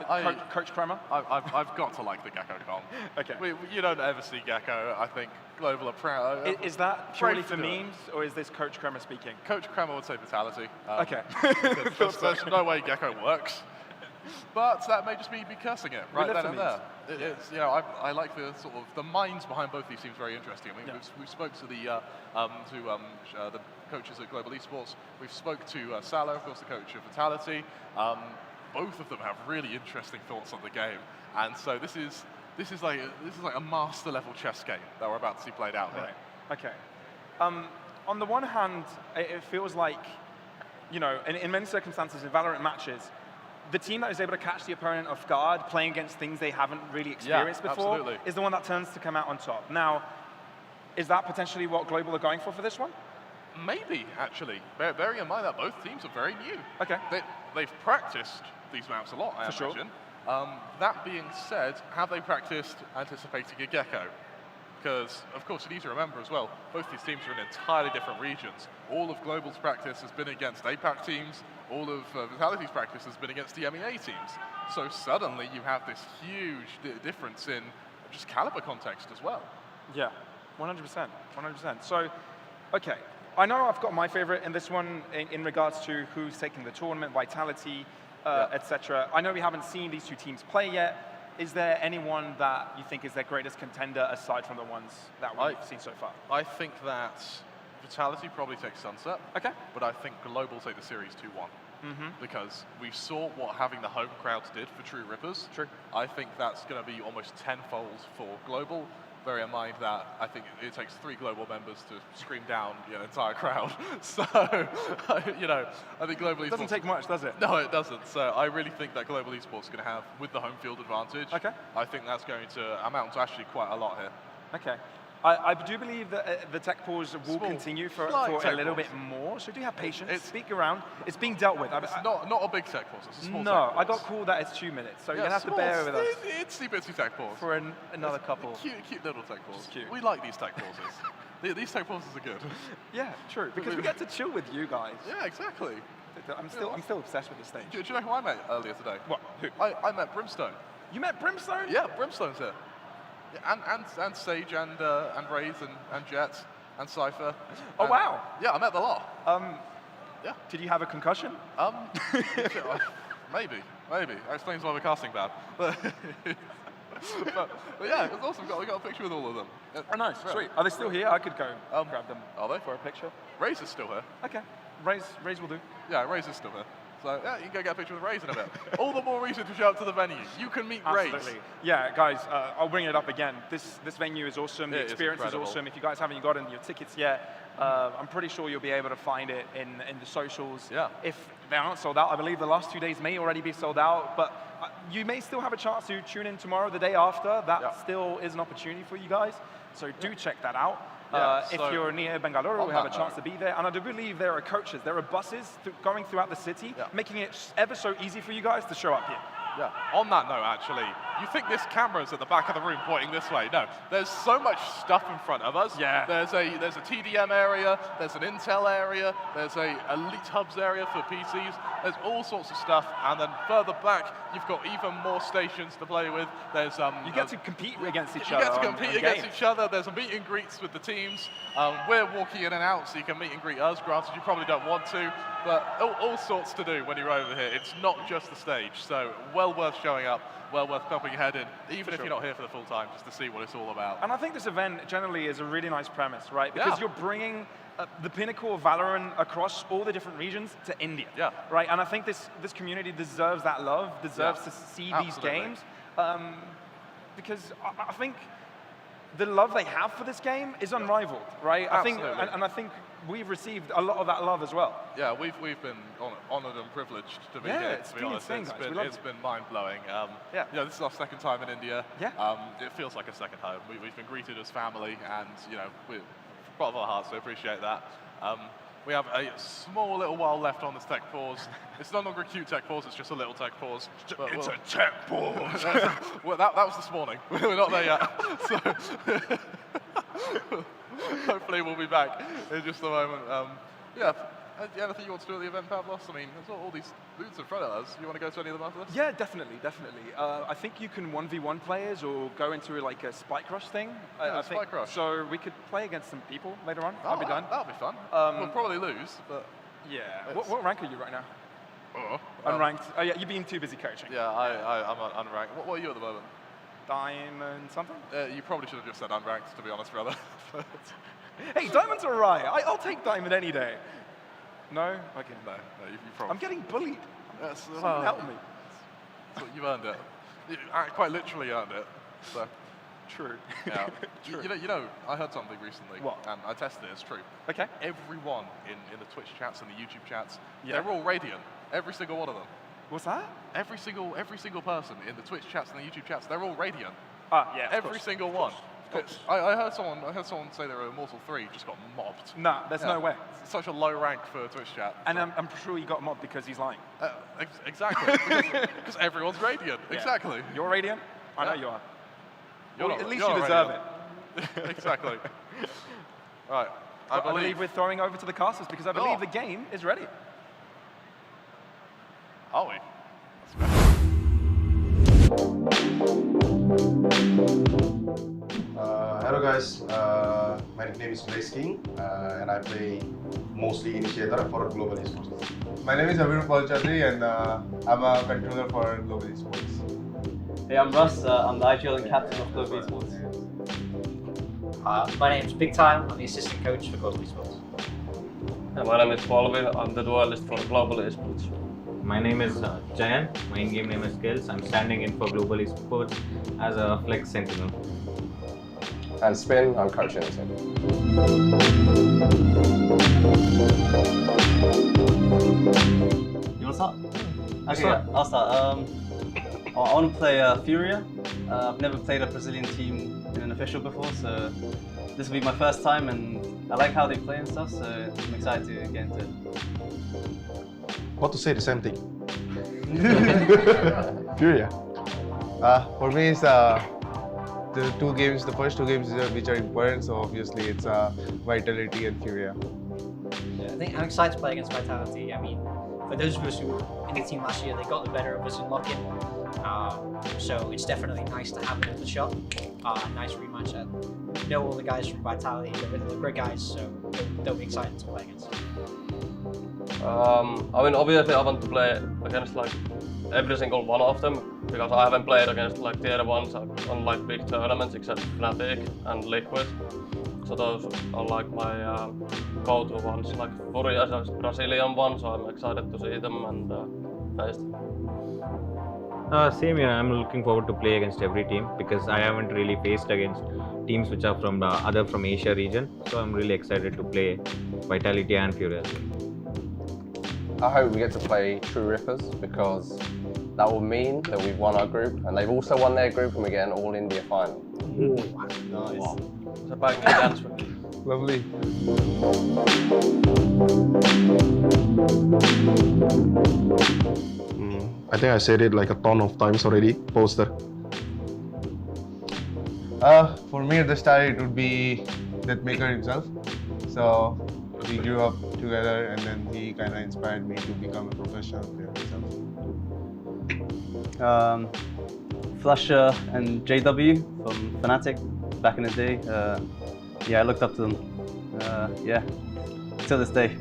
Coach Kramer? I've got to like the Gecko comp. Okay. You don't ever see Gecko, I think. Global are proud. Is that purely for memes, or is this Coach Kramer speaking? Coach Kramer would say Vitality. Okay. There's no way Gecko works. But that may just be cursing it right then and there. It's, you know, I like the sort of the minds behind both these teams very interesting. I mean, we spoke to the coaches at Global Esports. We've spoke to Salo, of course, the coach of Vitality. Both of them have really interesting thoughts on the game, and so this is like a master level chess game that we're about to see played out here. Right. Okay. On the one hand, it feels like, you know, in many circumstances in Valorant matches, the team that is able to catch the opponent off guard, playing against things they haven't really experienced before, is the one that tends to come out on top. Now, is that potentially what Global are going for this one? Maybe, actually. Bearing in mind that both teams are very new. Okay. They've practiced these maps a lot, I imagine. That being said, have they practiced anticipating a Gecko? Because, of course, you need to remember as well, both these teams are in entirely different regions. All of Global's practice has been against APAC teams. All of Vitality's practice has been against the MEA teams. So suddenly you have this huge difference in just caliber context as well. Yeah, 100%, 100%. So, okay, I know I've got my favorite in this one in regards to who's taking the tournament, Vitality, etc. I know we haven't seen these two teams play yet. Is there anyone that you think is their greatest contender aside from the ones that we've seen so far? I think that Vitality probably takes Sunset. Okay. But I think Global take the series 2-1. Because we saw what having the home crowds did for True Rippers. True. I think that's going to be almost tenfold for Global. Bear in mind that I think it takes 3 Global members to scream down the entire crowd. So, you know, I think Global Esports... Doesn't take much, does it? No, it doesn't. So I really think that Global Esports is going to have, with the home field advantage, I think that's going to amount to actually quite a lot here. Okay. I do believe that the tech pause will continue for a little bit more, so do have patience. Speak around. It's being dealt with. It's not a big tech pause, it's a small tech No, pause. I got called that it's 2 minutes, so you're going to have to bear with us. It's a bitsy tech pause. For another couple. Cute little tech pause. Cute. We like these tech pauses. These tech pauses are good. Yeah, true, because we get to chill with you guys. Yeah, exactly. I'm still obsessed with this stage. Do you know who I met earlier today? What? Who? I met Brimstone. You met Brimstone? Yeah, Brimstone's here. Yeah, and Sage and Raze and Jet and Cypher. Oh wow! Yeah, I met the lot. Yeah. Did you have a concussion? Maybe. That explains why we're casting bad. But yeah, it was awesome. We got a picture with all of them. Oh nice, sweet. Are they still here? I could go grab them. Are they? For a picture? Raze is still here. Okay. Raze will do. Yeah, Raze is still here. So yeah, you can go get a picture with Raze in a bit. All the more reason to show up to the venue. You can meet Raze. Absolutely. Yeah, guys, I'll bring it up again. This venue is awesome. The experience is awesome. If you guys haven't gotten your tickets yet, I'm pretty sure you'll be able to find it in the socials. Yeah. If they aren't sold out, I believe the last 2 days may already be sold out, but you may still have a chance to tune in tomorrow, the day after. That still is an opportunity for you guys. So do check that out. If you're near Bangalore, we have a chance to be there. And I do believe there are coaches, there are buses going throughout the city, making it ever so easy for you guys to show up here. Yeah, on that note, actually, you think this camera's at the back of the room pointing this way? No, there's so much stuff in front of us. Yeah. There's a TDM area, there's an Intel area, there's a Elite Hubs area for PCs, there's all sorts of stuff, and then further back, you've got even more stations to play with. There's You get to compete against each You other. get to on compete games. against each other. There's a meet and greets with the teams. We're walking in and out, so you can meet and greet us. Granted, you probably don't want to, but all sorts to do when you're over here. It's not just the stage, so well worth showing up, well worth popping your head in, even if you're not here for the full time, just to see what it's all about. And I think this event generally is a really nice premise, right? Because Yeah. you're bringing the pinnacle of Valorant across all the different regions to India. Yeah. Right? And I think this community deserves that love, deserves to see these Absolutely. games. Because I think the love they have for this game is unrivaled, right? Absolutely. I think, and I think we've received a lot of that love as well. Yeah, we've been honoured and privileged to be Yeah, here, it's to be been honest. insane, guys. We love It's been mind-blowing. Yeah. You know, this is our second time in India. Yeah. It feels like a second home. We've been greeted as family, and you know, we're part of our hearts, so appreciate that. We have a small little while left on this tech pause. It's no longer a cute tech pause, it's just a little tech pause. It's a tech pause. Well, that was this morning. We're not there yet. So hopefully we'll be back in just a moment. Yeah, anything you want to do at the event, Pavlos? I mean, there's all these booths in front of us. You want to go to any of them after this? Yeah, definitely. I think you can 1v1 players or go into like a Spike Rush thing. Yeah, I think. Spike Rush. So we could play against some people later on. That'll be done. That'll be fun. We'll probably lose, but yeah. What rank are you right now? Oh, Unranked. Oh yeah, you've been too busy coaching. Yeah, I'm unranked. What are you at the moment? Diamond something? You probably should have just said unranked, to be honest, brother. Hey, Diamond's alright. I'll take Diamond any day. No? Okay. No, you probably. I'm getting bullied. Someone help me. You've earned it. You quite literally earned it. So. True. Yeah. True. You know, I heard something recently. What? And I tested it. It's true. Okay. Everyone in the Twitch chats and the YouTube chats, they're all Radiant. Every single one of them. What's that? Every single person in the Twitch chats and the YouTube chats, they're all Radiant. Yeah. Every single one. I heard someone say they were Immortal 3, just got mobbed. Nah, there's no way. It's such a low rank for Twitch chat. And I'm sure he got mobbed because he's lying. Exactly. Because everyone's Radiant. Yeah. Exactly. You're Radiant? I know you are. You're Well, not, at least you're you not deserve Radiant. Exactly. Right. I believe we're throwing over to the casters because I believe the game is ready. Are we? Hello guys, my nickname is Blaze King and I play mostly Initiator for Global Esports. My name is Abhirup Balchandri and I'm a controller for Global Esports. Hey, I'm Russ, I'm the IGL and captain of Global Esports. My name is Big Time, I'm the assistant coach for Global Esports. My name is Polvi, I'm the duelist for Global Esports. My name is Jayan, my in-game name is Skills. I'm standing in for Global Esports as a Flex Sentinel. And Spin, I'm coaching the team. You want to start? Okay, I'll start. I want to play Furia. I've never played a Brazilian team in an official before, so this will be my first time, and I like how they play and stuff, so I'm excited to get into it. What to say, the same thing. Furia. For me, it's the first two games which are important, so obviously it's Vitality and Furia. Yeah, I think I'm excited to play against Vitality. I mean, for those of us who were in the team last year, they got the better of us in lock-in. So it's definitely nice to have another shot. A nice rematch. I know all the guys from Vitality, they're great guys, so they'll be excited to play against. I mean, obviously I want to play against like every single one of them because I haven't played against like tier ones on like big tournaments except Fnatic and Liquid. So those are like my go-to ones. Like Furia is a Brazilian one, so I'm excited to see them and face them. Same here, I'm looking forward to play against every team because I haven't really faced against teams which are from from Asia region. So I'm really excited to play Vitality and Furia. I hope we get to play true Rippers because that will mean that we've won our group and they've also won their group and we get an All India final. Nice. Wow. It's a bang dance. Lovely. I think I said it like a ton of times already. Poster. For me at the start it would be Deathmaker himself. So we grew up together and then he kind of inspired me to become a professional player myself. Flusher and JW from Fnatic back in the day. Yeah, I looked up to them. Yeah, till this day.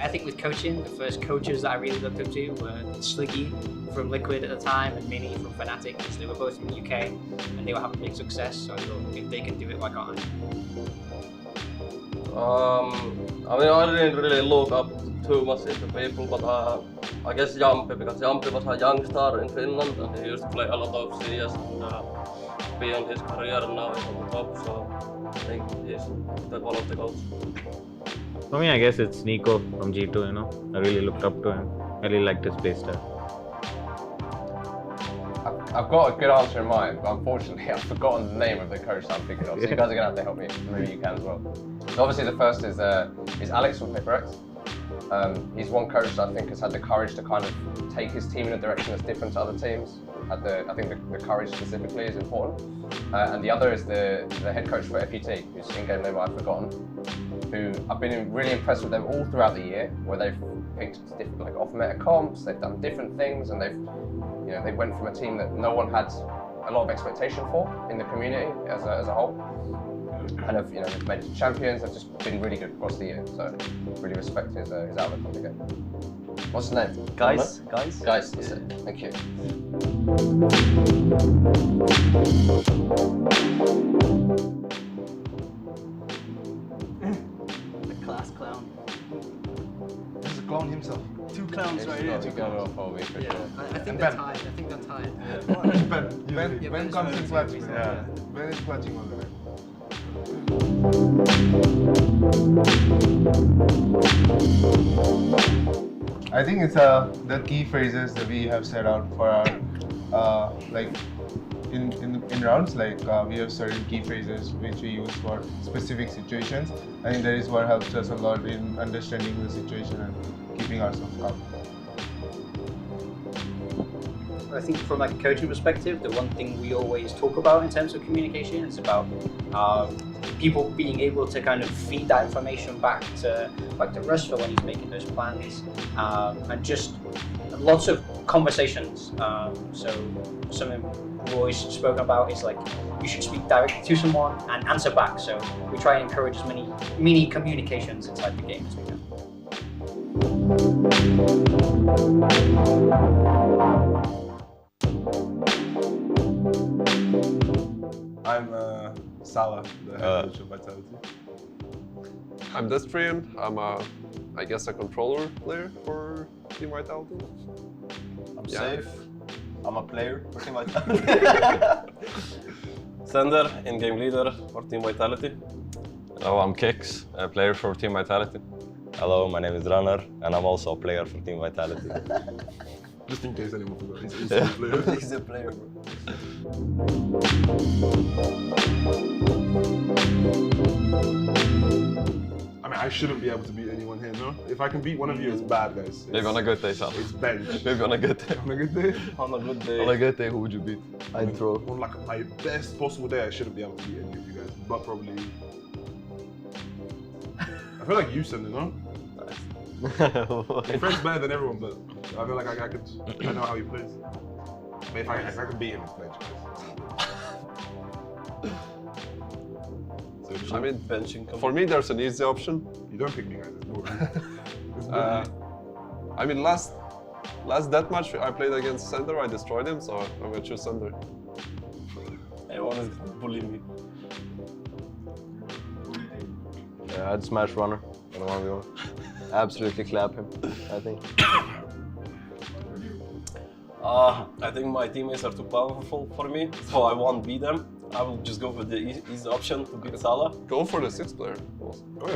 I think with coaching, the first coaches that I really looked up to were Sliggy from Liquid at the time and Minnie from Fnatic, because they were both from the UK and they were having big success. So I thought if they can do it, why can't I mean, I didn't really look up too much into people, but I guess Jumpy, because Jumpy was a young star in Finland and he used to play a lot of CS and beyond his career now he's on the top, so I think he's one of the goats. For me, I guess it's Nico from G2, you know. I really looked up to him. I really liked his playstyle. I've got a good answer in mind, but unfortunately I've forgotten the name of the coach that I'm thinking of, so you guys are going to have to help me. Maybe you can as well. So obviously the first is Alex from PaperX. He's one coach that I think has had the courage to kind of take his team in a direction that's different to other teams. I think the courage specifically is important. And the other is the head coach for FET, whose in-game name I've forgotten, who I've been really impressed with them all throughout the year, where they've picked different like off-meta comps, they've done different things, and they went from a team that no one had a lot of expectation for in the community as a whole. And they've made it champions, they've just been really good across the year, so really respect his outlook on the game. What's his name? Guys, that's it. Thank you. The class clown. This is a clown himself. Two clowns right here. I think they're tied. I think they're tied. Ben comes in clutch. Yeah. Ben is clutching all the way. I think it's the key phrases that we have set out for our like in rounds. Like we have certain key phrases which we use for specific situations. I think that is what helps us a lot in understanding the situation and keeping ourselves calm. I think from like a coaching perspective, the one thing we always talk about in terms of communication is about people being able to kind of feed that information back to like to Russell when he's making those plans, and just lots of conversations. So something we've always spoken about is like you should speak directly to someone and answer back. So we try and encourage as many mini communications inside the game as we can. I'm Salah, the head coach of Vitality. I'm Destrian. I'm I guess a controller player for Team Vitality. I'm Safe. I'm a player for Team Vitality. Sender, in-game leader for Team Vitality. Hello, I'm Kix, a player for Team Vitality. Hello, my name is Runner, and I'm also a player for Team Vitality. Just in case anyone forgot, he's a player. He's a player, bro. I mean, I shouldn't be able to beat anyone here, no? If I can beat one of you, it's bad, guys. Maybe on a good day, Sal. It's bench. Maybe on a good day. On a good day? On a good day. On a good day, who would you beat? I'd throw. On like my best possible day, I shouldn't be able to beat any of you guys, but probably... I feel like you send it, no? Fred's better than everyone, but I feel like I know how he plays. But if I can beat him, it's bench, guys. I mean, for me, there's an easy option. You don't pick me, guys. It's boring. It's boring. I mean, last deathmatch I played against Sender, I destroyed him, so I'm gonna choose Sender. Everyone is gonna bully me. Yeah, I'd smash Runner in a 1v1. Absolutely clap him, I think. I think my teammates are too powerful for me, so I won't beat them. I will just go for the easy option to beat Salah. Go for the 6th player.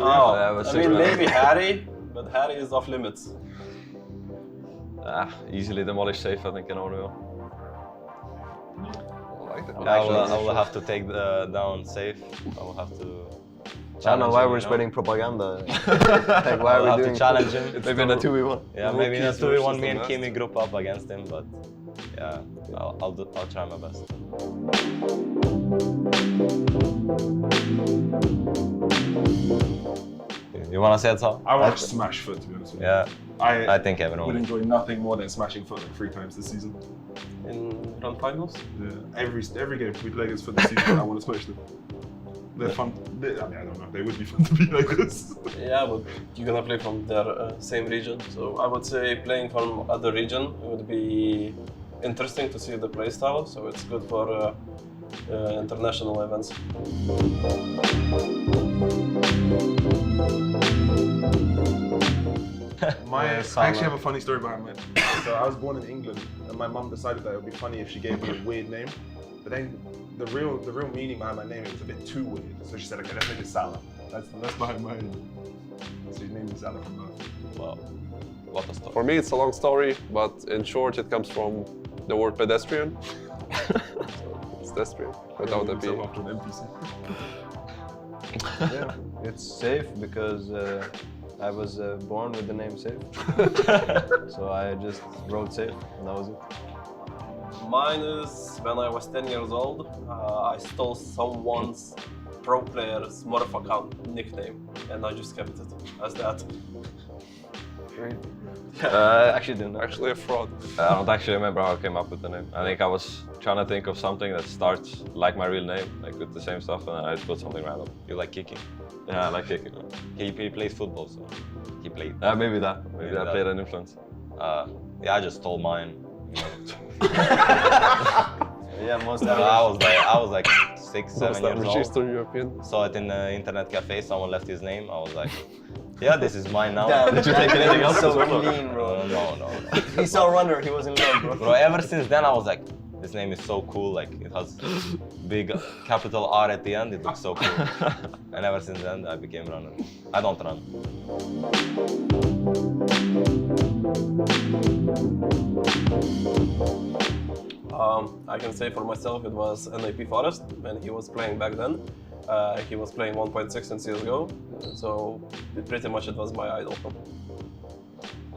I mean, maybe Harry, but Harry is off limits. Easily demolish Safe, I think, in 1v1. I will have to take down Safe. I will have to I don't know why we're spreading propaganda. Like, why are we doing? To challenge him. Maybe in a 2v1. Yeah, maybe in a 2v1. Me and Kimi group up against him, but yeah, I'll try my best. You wanna say it, Tom? I want to smash foot, to be honest with you. Yeah, I think everyone would enjoy nothing more than smashing foot like 3 times this season. In Grand Finals? Yeah, every game we play against foot this season, I want to smash them. They're fun. I mean, I don't know. They would be fun to be like this. Yeah, but you're gonna play from their same region, so I would say playing from other region would be interesting to see the play style. So it's good for international events. I actually have a funny story behind mine. So I was born in England, and my mum decided that it would be funny if she gave me a weird name. But then the real meaning behind my name, it was a bit too weird. So she said, okay, let's make it Salah. That's behind my name. So she named me Salah from birth. Wow, what a story. For me, it's a long story, but in short, it comes from the word pedestrian. So it's pedestrian without a P. After an NPC. Yeah, it's safe because I was born with the name Safe. So I just wrote Safe, and that was it. Mine is when I was 10 years old, I stole someone's pro player's Smurf account nickname, and I just kept it as that. Actually didn't know. Actually a fraud. I don't actually remember how I came up with the name. I think I was trying to think of something that starts like my real name, like with the same stuff, and I just put something random. You like kicking? Yeah, I like kicking. He plays football, so he played. Maybe that. Maybe that played an influence. Yeah, I just stole mine. You know. Yeah, most of it. I was like 6, 7 years old. Eastern European. Saw it in the internet cafe. Someone left his name. I was like, yeah, this is mine now. Damn, did you take anything else? So clean, bro. No. He saw Runner, he was in love, bro. Bro, ever since then I was like, this name is so cool. Like it has big capital R at the end. It looks so cool. And ever since then I became Runner. I don't run. I can say for myself it was NIP Forest when he was playing back then. He was playing 1.6 in CSGO, so pretty much it was my idol.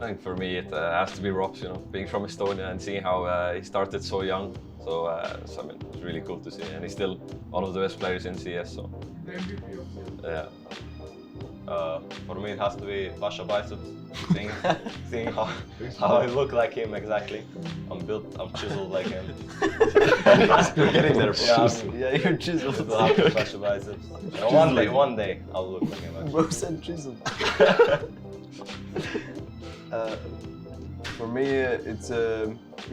I think for me it has to be Robs, you know, being from Estonia and seeing how he started so young. So I mean, it's really cool to see, and he's still one of the best players in CS. So yeah. For me it has to be Pasha Biceps, seeing how I look like him exactly. I'm chiseled like him. You're getting there, bro. Yeah, you're chiseled. Pasha Biceps. One day I'll look like him actually. Bro said chiseled. For me, it's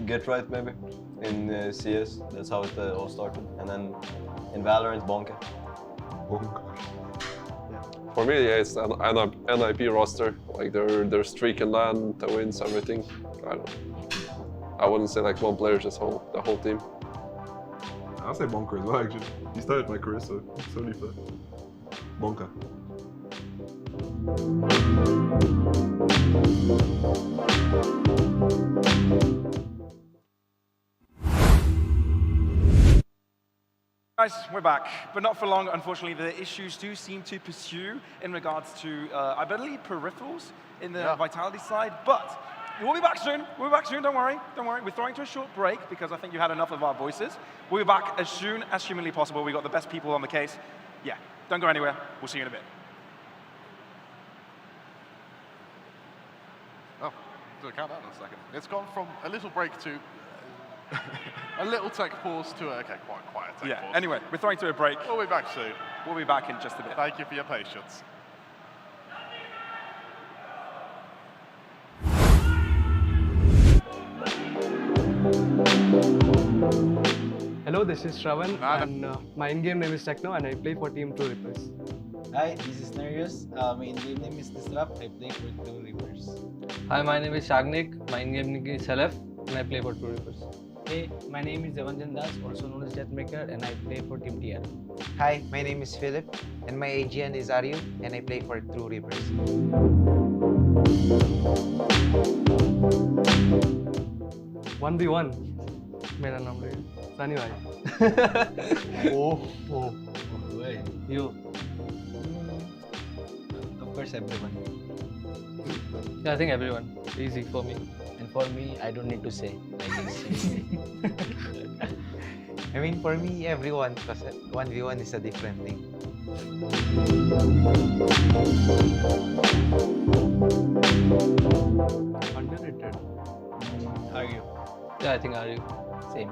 Get Right maybe in CS. That's how it all started, and then in VALORANT, Bonka. For me, yeah, it's an NIP roster. Like their streak in LAN, the wins, everything. I don't know. I wouldn't say like one player, just the whole team. I'll say Bonka as well, actually. He started my career, so it's only fair. Bonka. Guys, we're back, but not for long, unfortunately. The issues do seem to pursue in regards to, I believe, peripherals in the Vitality side, but we'll be back soon. We'll be back soon, don't worry. We're throwing to a short break because I think you had enough of our voices. We'll be back as soon as humanly possible. We've got the best people on the case. Yeah, don't go anywhere. We'll see you in a bit. Oh, do a countdown in a second. It's gone from a little break to a little tech pause to quite a tech pause. Anyway, we're throwing to a break. We'll be back soon. We'll be back in just a bit. Thank you for your patience. Hello, this is Shravan, and my in-game name is Techno, and I play for Team 2 Reapers. Hi, this is Narius. My in-game name is Disrupt. I play for 2 Reapers. Hi, my name is Shagnik. My in-game name is Selef, and I play for 2 Reapers. Hey, my name is Devanjan Das, also known as Deathmaker, and I play for Team TR. Hi, my name is Philip, and my AGN is Aryu, and I play for True Reapers. 1v1. मेरा नाम है सनी भाई. Oh. You. course, everyone. Yeah, I think everyone. Easy for me. And for me, I don't need to say. Like it's I mean, for me, everyone, because 1v1 is a different thing. Underrated. Are you? Yeah, I think are you? same.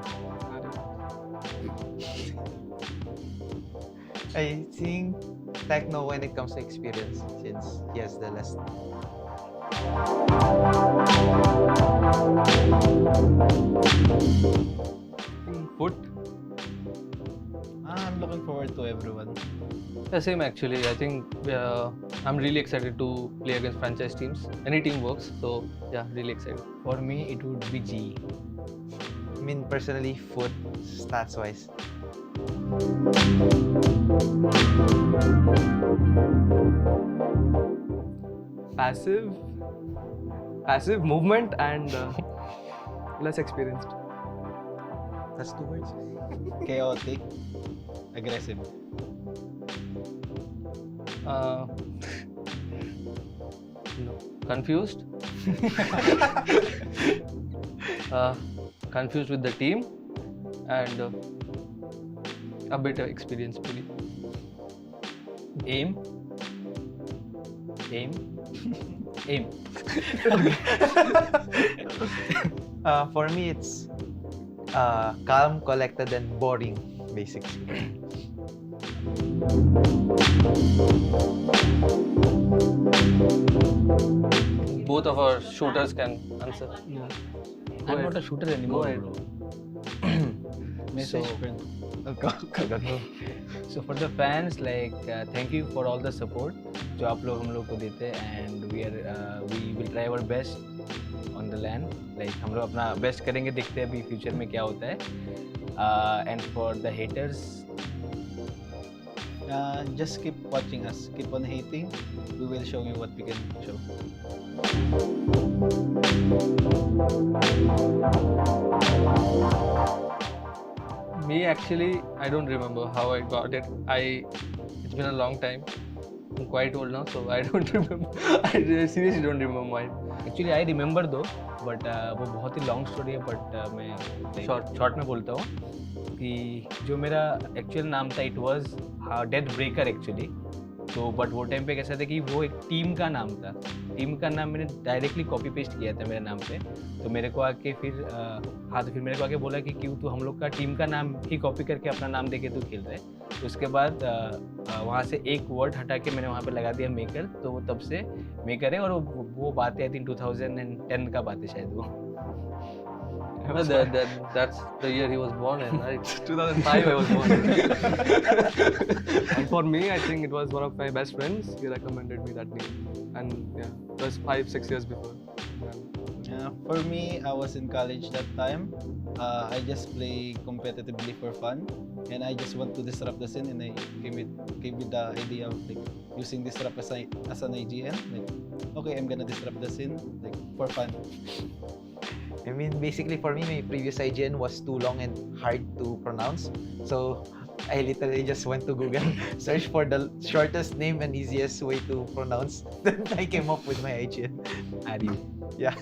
I think Techno when it comes to experience, since he has the less. Foot. I'm looking forward to everyone. The same actually. I think I'm really excited to play against franchise teams. Any team works. So yeah, really excited. For me, it would be G. I mean, personally, Foot, stats wise. Passive movement and less experienced. That's 2 words. Chaotic. Aggressive. No. Confused. Confused with the team and a bit of experience, maybe. Aim. For me, it's calm, collected, and boring, basically. Both of our shooters can answer. Yeah. I'm not a shooter anymore, bro. Message So- friend. So for the fans, like thank you for all the support जो आप लोग हम लोग को देते हैं, and we will try our best on the land. Like हम लोग अपना best करेंगे, देखते हैं अभी future में क्या होता है. And for the haters, Just keep watching us. Keep on hating. We will show you what we can show. Me actually, I don't remember how I got it. It's been a long time. I'm quite old now, so I don't remember. I seriously don't remember mine. actually I remember though, but वो बहुत ही long story है, but मैं short में बोलता हूँ कि जो मेरा actual नाम था, it was Death Breaker actually. तो बट वो टाइम पे कैसा था कि वो एक टीम का नाम था. टीम का नाम मैंने डायरेक्टली कॉपी पेस्ट किया था मेरे नाम पे. तो मेरे को आके फिर तो फिर मेरे को आके बोला कि क्यों तू हम लोग का टीम का नाम ही कॉपी करके अपना नाम देके तू खेल रहा है. तो उसके बाद वहाँ से एक वर्ड हटा के मैंने वहाँ पे लगा दिया मेकर. तो वो तब से मेकर है. और वो बात है आई थिंक 2010 का बात है शायद वो. That's the year he was born in, right? 2005 I was born. And for me, I think it was one of my best friends. He recommended me that name. And yeah, it was 5-6 years before. For me, I was in college that time. I just play competitively for fun, and I just want to disrupt the scene. And I came with the idea of like using disrupt as an IGN. Like, okay, I'm gonna disrupt the scene like for fun. I mean, basically for me, my previous IGN was too long and hard to pronounce. So I literally just went to Google, searched for the shortest name and easiest way to pronounce. Then I came up with my IGN. Ari. Yeah.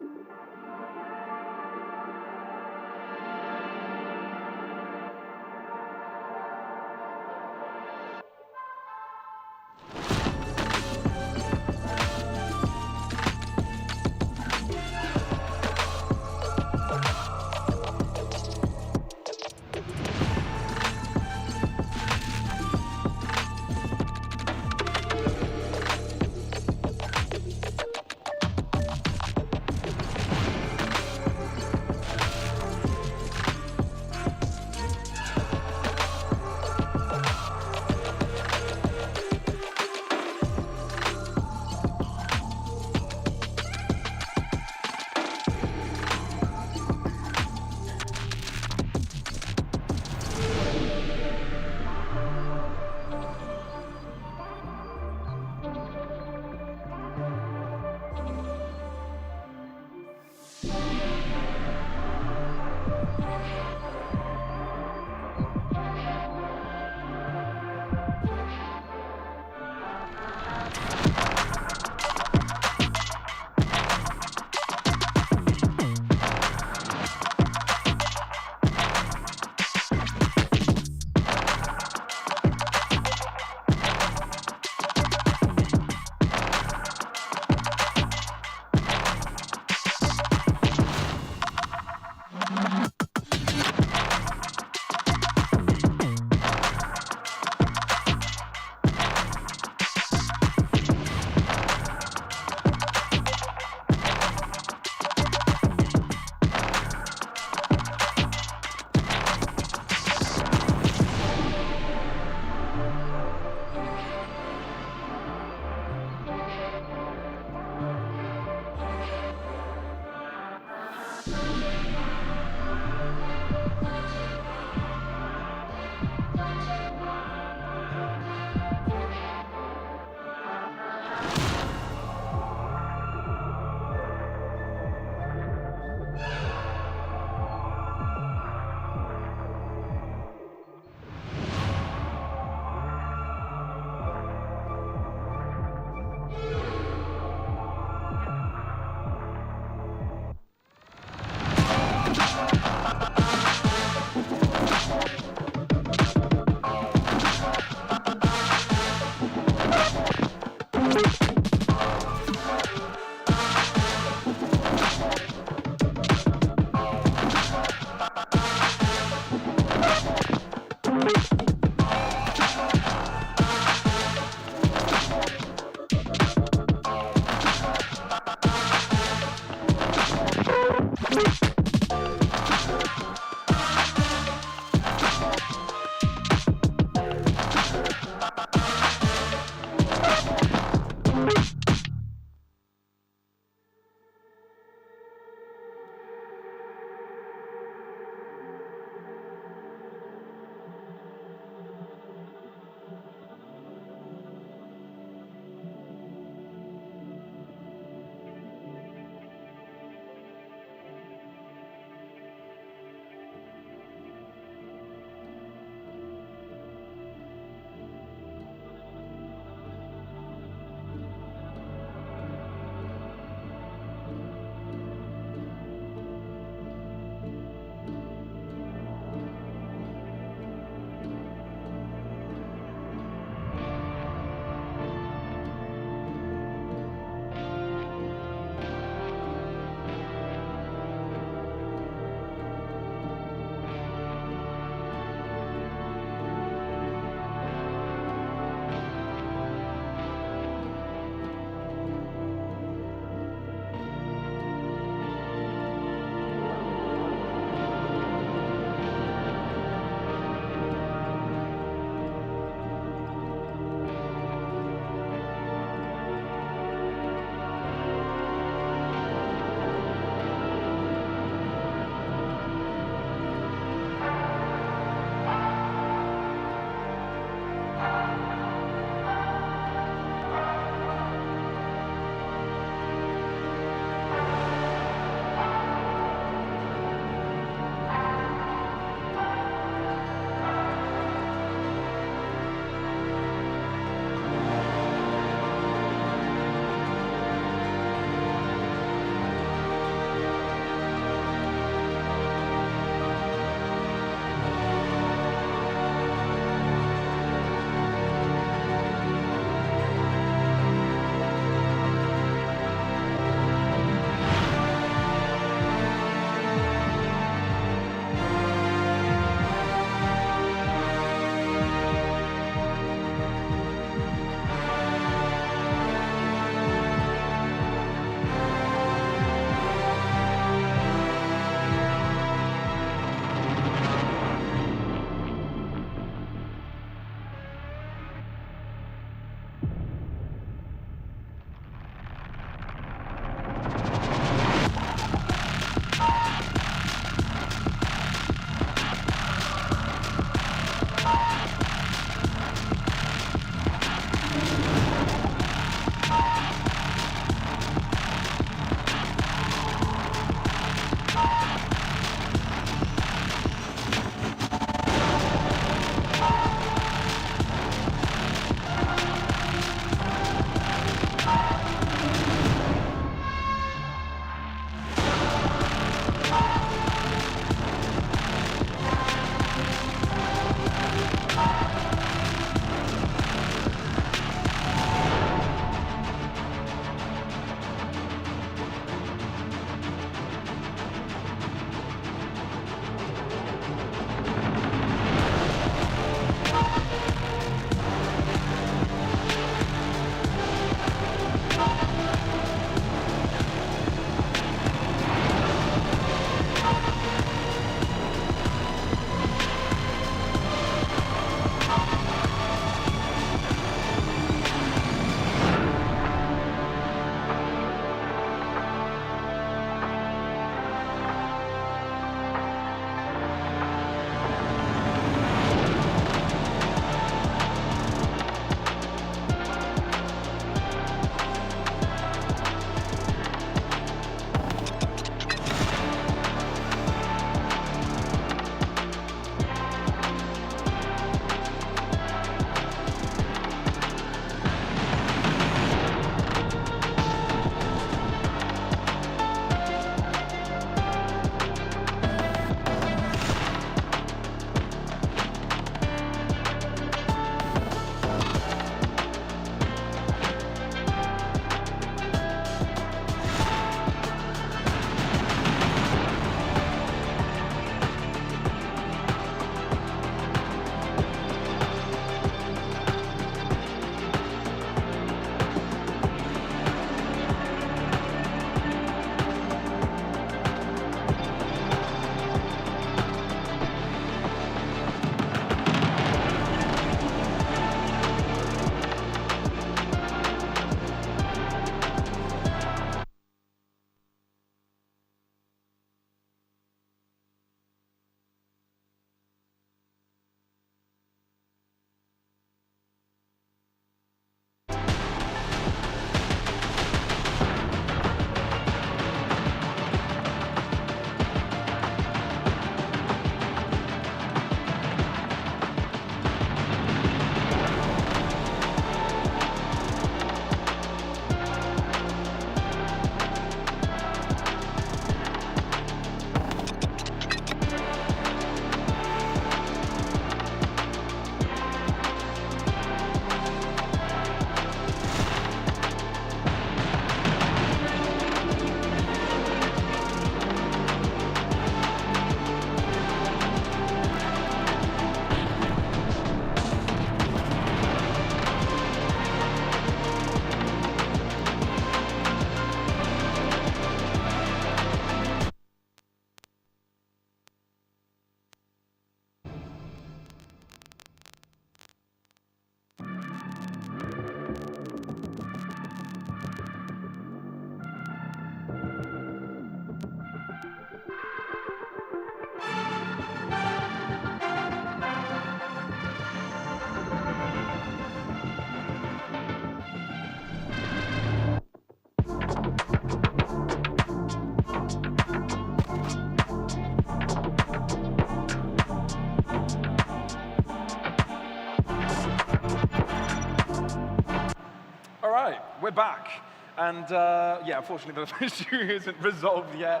we're back. And yeah, unfortunately the issue isn't resolved yet,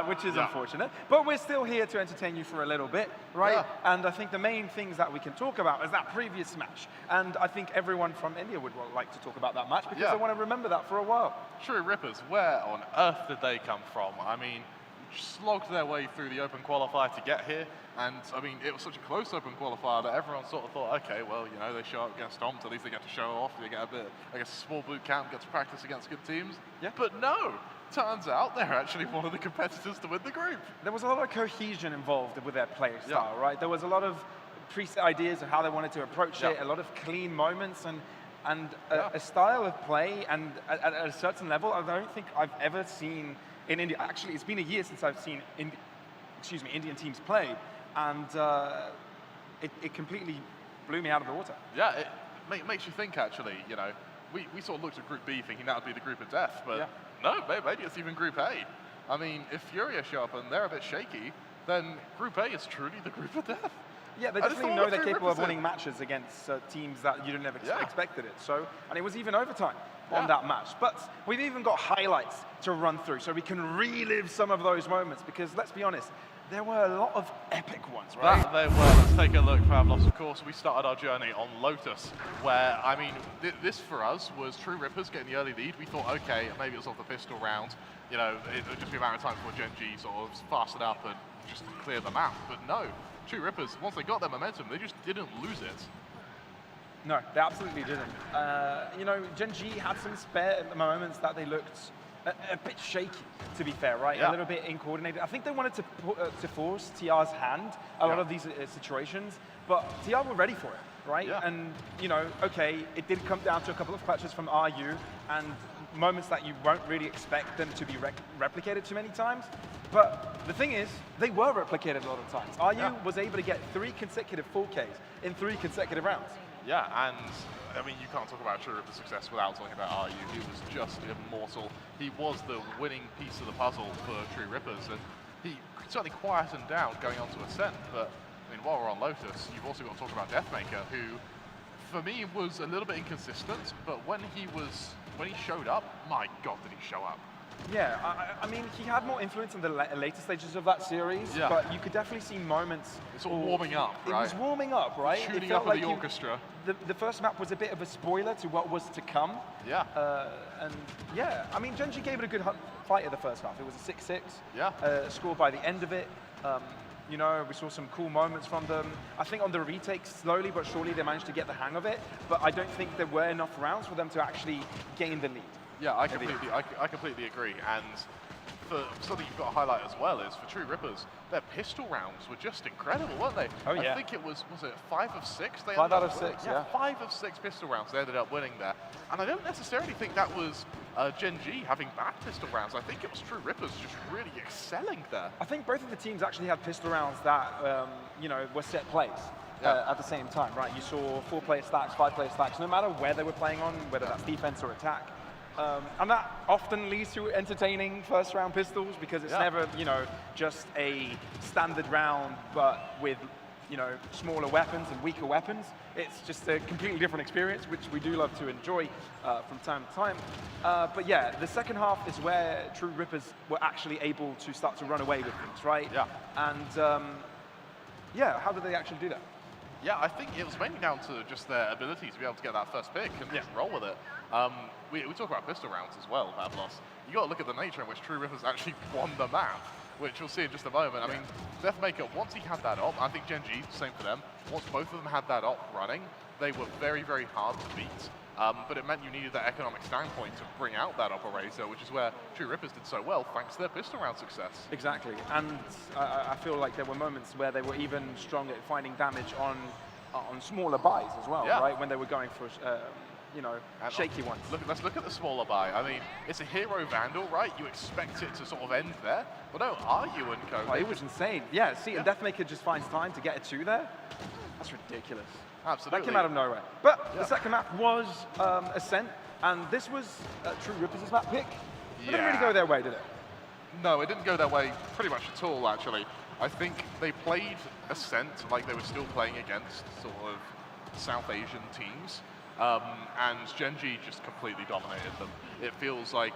which is unfortunate. But we're still here to entertain you for a little bit, right? Yeah. And I think the main things that we can talk about is that previous match. And I think everyone from India would like to talk about that match because they want to remember that for a while. True Rippers, where on earth did they come from? I mean, slogged their way through the open qualifier to get here. And I mean, it was such a close open qualifier that everyone sort of thought, okay, well, you know, they show up, get stomped, at least they get to show off, they get a bit, I guess, a small boot camp, get to practice against good teams. Yeah. But no, turns out they're actually one of the competitors to win the group. There was a lot of cohesion involved with their play style, right? There was a lot of preset ideas of how they wanted to approach it, a lot of clean moments, and a style of play, and at a certain level, I don't think I've ever seen in India. Actually, it's been a year since I've seen Indian teams play, and it completely blew me out of the water. Yeah, it makes you think, actually, you know, we sort of looked at Group B thinking that would be the group of death, but no, maybe it's even Group A. I mean, if Furia show up and they're a bit shaky, then Group A is truly the group of death. Yeah, they definitely know they're capable of winning matches against teams that you never expected it. So, and it was even overtime on that match. But we've even got highlights to run through so we can relive some of those moments because let's be honest, there were a lot of epic ones, right? That they were. Let's take a look, Pavlos. Of course, we started our journey on Lotus, where, I mean, this for us was True Rippers getting the early lead. We thought, okay, maybe it was off the pistol round. You know, it would just be a matter of time before Gen.G sort of fastened up and just cleared the map. But no, True Rippers, once they got their momentum, they just didn't lose it. No, they absolutely didn't. You know, Gen.G had some spare moments that they looked a bit shaky, to be fair, right? A little bit incoordinated. I think they wanted to force TR's hand a lot of these situations, but TR were ready for it, right? And, you know, okay, it did come down to a couple of clutches from RU and moments that you won't really expect them to be replicated too many times. But the thing is, they were replicated a lot of times. RU was able to get 3 consecutive 4Ks in 3 consecutive rounds. Yeah, and I mean, you can't talk about True Ripper's success without talking about RU. He was just immortal. He was the winning piece of the puzzle for True Rippers, and he certainly quietened down going on to Ascent. But I mean, while we're on Lotus, you've also got to talk about Deathmaker, who, for me, was a little bit inconsistent. But when he showed up, my God, did he show up! Yeah, I mean, he had more influence in the later stages of that series, but you could definitely see moments. It's all warming up, right? It was warming up, right? Shooting up like the orchestra. The first map was a bit of a spoiler to what was to come. Yeah. And yeah, I mean, Gen.G gave it a good fight in the first half. It was a 6-6. Yeah. Score by the end of it. You know, we saw some cool moments from them. I think on the retakes, slowly but surely, they managed to get the hang of it. But I don't think there were enough rounds for them to actually gain the lead. Yeah, I completely agree. And for something you've got to highlight as well is for True Rippers, their pistol rounds were just incredible, weren't they? Oh, yeah. I think it was it 5 of 6? 5 out of 6, yeah. 5 of 6 pistol rounds they ended up winning there. And I don't necessarily think that was Gen.G having bad pistol rounds. I think it was True Rippers just really excelling there. I think both of the teams actually had pistol rounds that, you know, were set plays. At the same time, right? You saw 4-player stacks, 5-player stacks, no matter where they were playing on, whether that's defense or attack. And that often leads to entertaining first-round pistols because it's never, you know, just a standard round, but with, you know, smaller weapons and weaker weapons. It's just a completely different experience, which we do love to enjoy from time to time. But yeah, the second half is where True Rippers were actually able to start to run away with things, right? Yeah. And yeah, how did they actually do that? Yeah, I think it was mainly down to just their ability to be able to get that first pick and just roll with it. We talk about pistol rounds as well, Pavlos. You got to look at the nature in which True Rippers actually won the map, which we'll see in just a moment. I mean, Deathmaker, once he had that op, I think Gen.G, same for them, once both of them had that op running, they were very, very hard to beat. But it meant you needed that economic standpoint to bring out that operator, which is where True Rippers did so well, thanks to their pistol round success. Exactly, and I feel like there were moments where they were even strong at finding damage on smaller buys as well, right? When they were going for, you know, and shaky ones. Let's look at the smaller buy. I mean, it's a hero Vandal, right? You expect it to sort of end there, but no, RU and co. Oh, it was insane. Yeah, see, and Deathmaker just finds time to get a 2 there. That's ridiculous. Absolutely. That came out of nowhere. But the second map was Ascent, and this was True Rippers' map pick. It didn't really go their way, did it? No, it didn't go their way pretty much at all, actually. I think they played Ascent like they were still playing against sort of South Asian teams. And Gen.G just completely dominated them. It feels like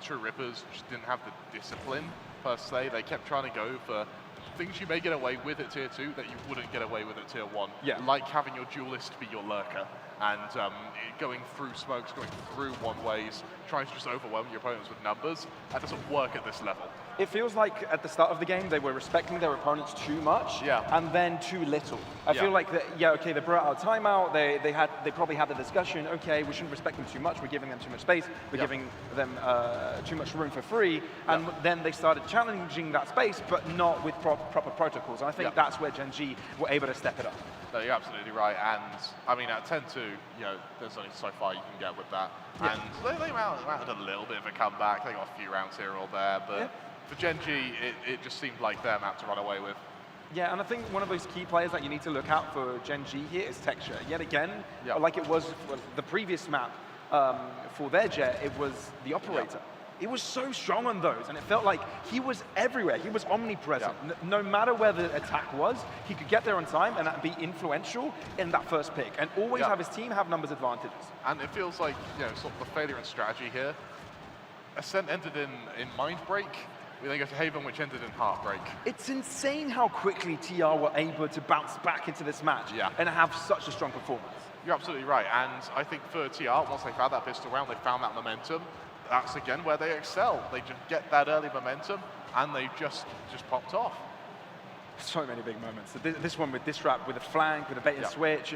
True Rippers just didn't have the discipline, per se. They kept trying to go for things you may get away with at Tier 2 that you wouldn't get away with at Tier 1. Yeah. Like having your duelist be your lurker, and going through smokes, going through one-ways, trying to just overwhelm your opponents with numbers. That doesn't work at this level. It feels like at the start of the game they were respecting their opponents too much, and then too little. I feel like okay, they brought out a timeout. They probably had the discussion. Okay, we shouldn't respect them too much. We're giving them too much space. We're giving them too much room for free. And then they started challenging that space, but not with proper protocols. And I think that's where Gen.G were able to step it up. No, you're absolutely right. And I mean, at 10-2, there's only so far you can get with that. And they mounted a little bit of a comeback. They got a few rounds here or there, but for Gen.G, it just seemed like their map to run away with. Yeah, and I think one of those key players that you need to look out for Gen.G here is Texture. Yet again, like it was for the previous map for their Jet, it was the Operator. He was so strong on those, and it felt like he was everywhere. He was omnipresent. No matter where the attack was, he could get there on time and be influential in that first pick, and always have his team have numbers advantages. And it feels like, sort of the failure in strategy here. Ascent ended in Mind Break. We then go to Haven, which ended in Heartbreak. It's insane how quickly TR were able to bounce back into this match and have such a strong performance. You're absolutely right, and I think for TR, once they found that pistol round, they found that momentum. That's again where they excel. They just get that early momentum, and they just popped off. So many big moments. This one with Disrupt, with a flank, with a bait and switch,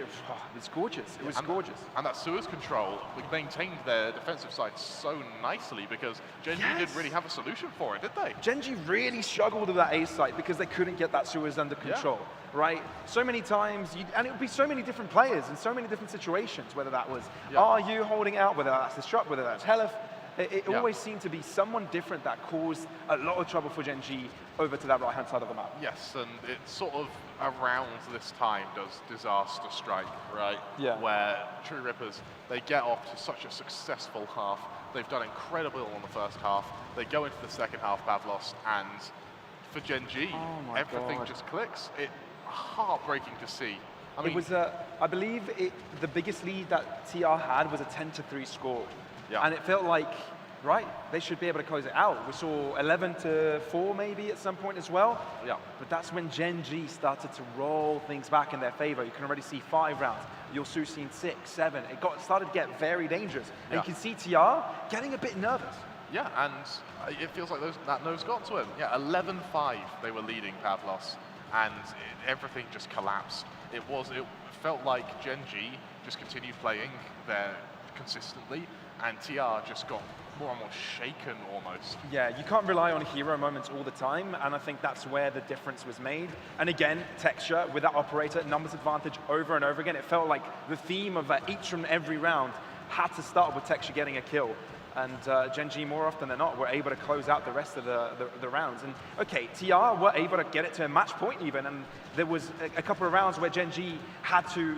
it's gorgeous. It was gorgeous. And that Suez control, we maintained their defensive side so nicely because Gen.G didn't really have a solution for it, did they? Gen.G really struggled with that A site because they couldn't get that Suez under control, right? So many times, and it would be so many different players in so many different situations, whether that was RU holding out, whether that's Disrupt, whether that's Helif. It always seemed to be someone different that caused a lot of trouble for Gen.G over to that right-hand side of the map. Yes, and it's sort of around this time does Disaster strike, right? Yeah. Where True Rippers, they get off to such a successful half. They've done incredibly well in the first half. They go into the second half, Pavlos, and for Gen.G, everything just clicks. It's heartbreaking to see. I mean, it was, I believe, the biggest lead that TR had was a 10-3 score. And it felt like, they should be able to close it out. We saw 11-4 maybe at some point as well. But that's when Gen.G started to roll things back in their favor. You can already see 5 rounds. You'll soon see 6, 7. It started to get very dangerous. And you can see TR getting a bit nervous. Yeah, and it feels like that nose got to him. 11-5 they were leading Pavlos, and everything just collapsed. It felt like Gen.G just continued playing there consistently, and TR just got more and more shaken almost. Yeah, you can't rely on hero moments all the time, and I think that's where the difference was made. And again, Texture with that Operator, numbers advantage over and over again. It felt like the theme of each and every round had to start with Texture getting a kill. And Gen.G, more often than not, were able to close out the rest of the rounds. And okay, TR were able to get it to a match point even, and there was a couple of rounds where Gen.G had to,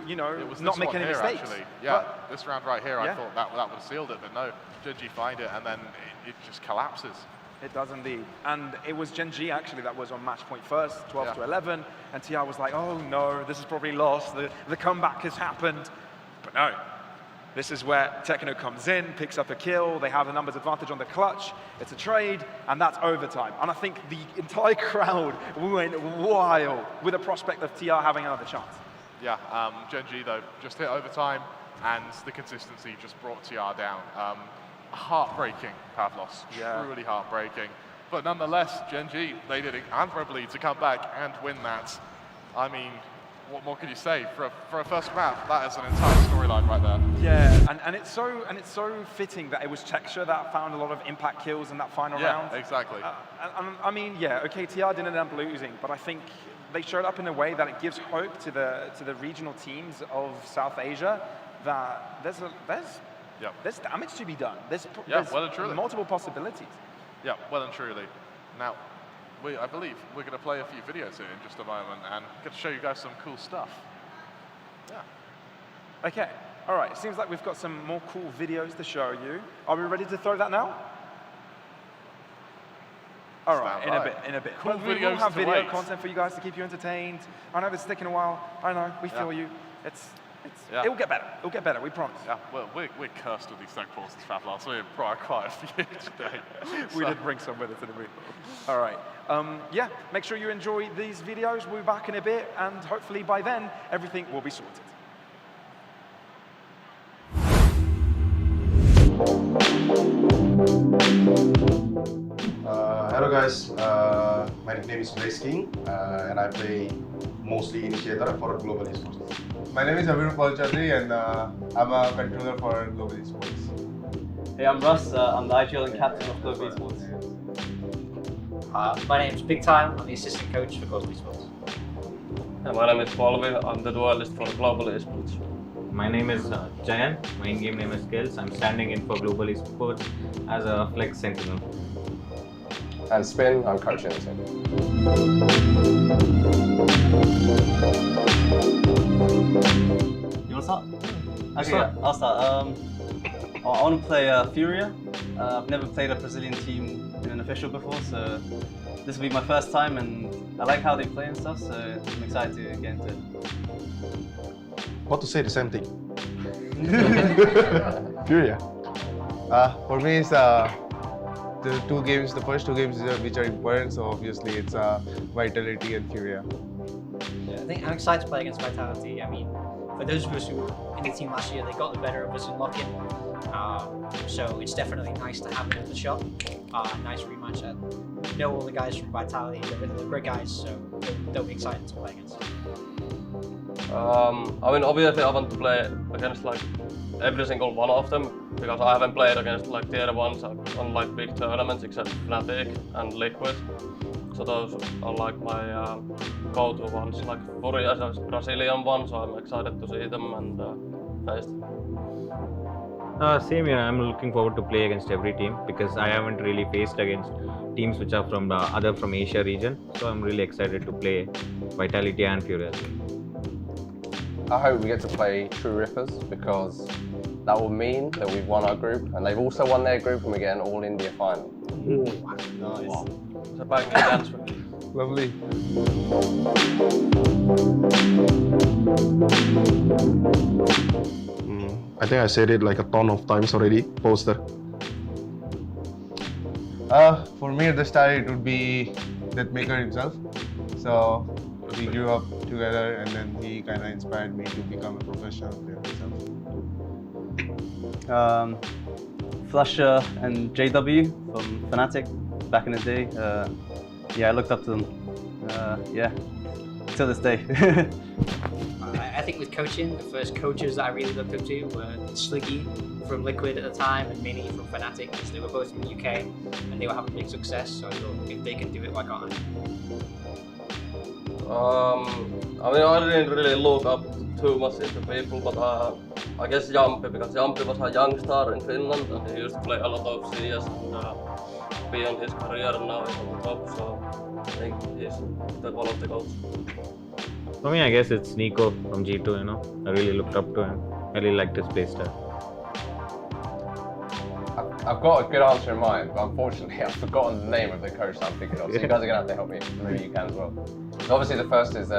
not make any mistakes. Actually. Yeah, this round right here, I thought that would have sealed it, but no, Gen.G find it, and then it just collapses. It does indeed. And it was Gen.G actually that was on match point first, 12-11, and TR was like, oh no, this is probably lost, the comeback has happened. But no. This is where Techno comes in, picks up a kill, they have the numbers advantage on the clutch, it's a trade, and that's overtime. And I think the entire crowd went wild with the prospect of TR having another chance. Yeah, Gen.G though, just hit overtime, and the consistency just brought TR down. Heartbreaking, Pavlos, truly heartbreaking. But nonetheless, Gen.G, they did admirably to come back and win that. I mean, what more can you say for a first map? That is an entire storyline right there. Yeah, and it's so fitting that it was Texture that found a lot of impact kills in that final round. Yeah, exactly. I mean, okay, TR didn't end up losing, but I think they showed up in a way that it gives hope to the regional teams of South Asia that there's damage to be done. There's well and truly. Multiple possibilities. Yeah, well and truly. Now, I believe we're going to play a few videos here in just a moment and get to show you guys some cool stuff. Yeah. Okay, all right, it seems like we've got some more cool videos to show you. Are we ready to throw that now? All right, in a bit. Cool we will have video wait. content for you guys to keep you entertained. I know this is taking a while. I know, we feel you. It'll get better. It'll get better. We promise. Yeah, well, we're cursed with these tech courses, Traveler, so we brought quite a few today. We did bring some with us, didn't we? All right. Yeah, make sure you enjoy these videos. We'll be back in a bit, and hopefully by then, everything will be sorted. Hello guys, my name is King, and I play mostly initiator for global esports. My name is Abhirup Chaudhary and I'm a controller for global esports. Hey, I'm Russ. I'm the IGL and captain of Global Esports. My name's Big Time. I'm the assistant coach for Global Esports. My name is Polvi. I'm the duelist for Global Esports. My name is Jayan. My in-game name is Skills. I'm standing in for Global Esports as a flex sentinel. And Spin, I'm coaching the team. You want to start? Okay, yeah, I'll start. I want to play Furia. I've never played a Brazilian team in an official before, so this will be my first time, and I like how they play and stuff, so I'm excited to get into it. What to say, the same thing. Furia. For me, it's the first two games which are important, so obviously it's Vitality and Furia. Yeah, I think I'm excited to play against Vitality. I mean, for those of us who were in the team last year, they got the better of us in lock-in. So it's definitely nice to have another shot. Nice rematch. I know all the guys from Vitality, they're really great guys, so they'll be excited to play against. I mean, obviously I want to play against like every single one of them, because I haven't played against like tier 1s on like big tournaments except Fnatic and Liquid. So those are like my go-to ones. Like Furia is a Brazilian one, so I'm excited to see them and face them. Same here. I'm looking forward to play against every team because I haven't really faced against teams which are from from Asia region. So I'm really excited to play Vitality and Furia. I hope we get to play True Rippers, because that will mean that we've won our group, and they've also won their group, and we get an All-India final. Nice. It's a bang answer. Lovely. I think I said it like a ton of times already. Poster. For me at the start it would be Deathmaker himself. So we grew up together and then he kind of inspired me to become a professional player myself. Flusher and JW from Fnatic back in the day. Yeah, I looked up to them. Yeah, till this day. I think with coaching, the first coaches that I really looked up to were Sliggy from Liquid at the time and Minnie from Fnatic, because they were both from the UK and they were having big success, so I thought if they can do it, why can't I? I mean, I didn't really look up too much into people, but I guess Jumpy, because Jumpy was a young star in Finland and he used to play a lot of CS and beyond his career and now he's on the top, so I think he's one of the goals. For me, I guess it's Nico from G2, you know. I really looked up to him. I really liked his playstyle. I've got a good answer in mind, but unfortunately I've forgotten the name of the coach that I'm thinking of, so you guys are going to have to help me. Maybe you can as well. So obviously the first is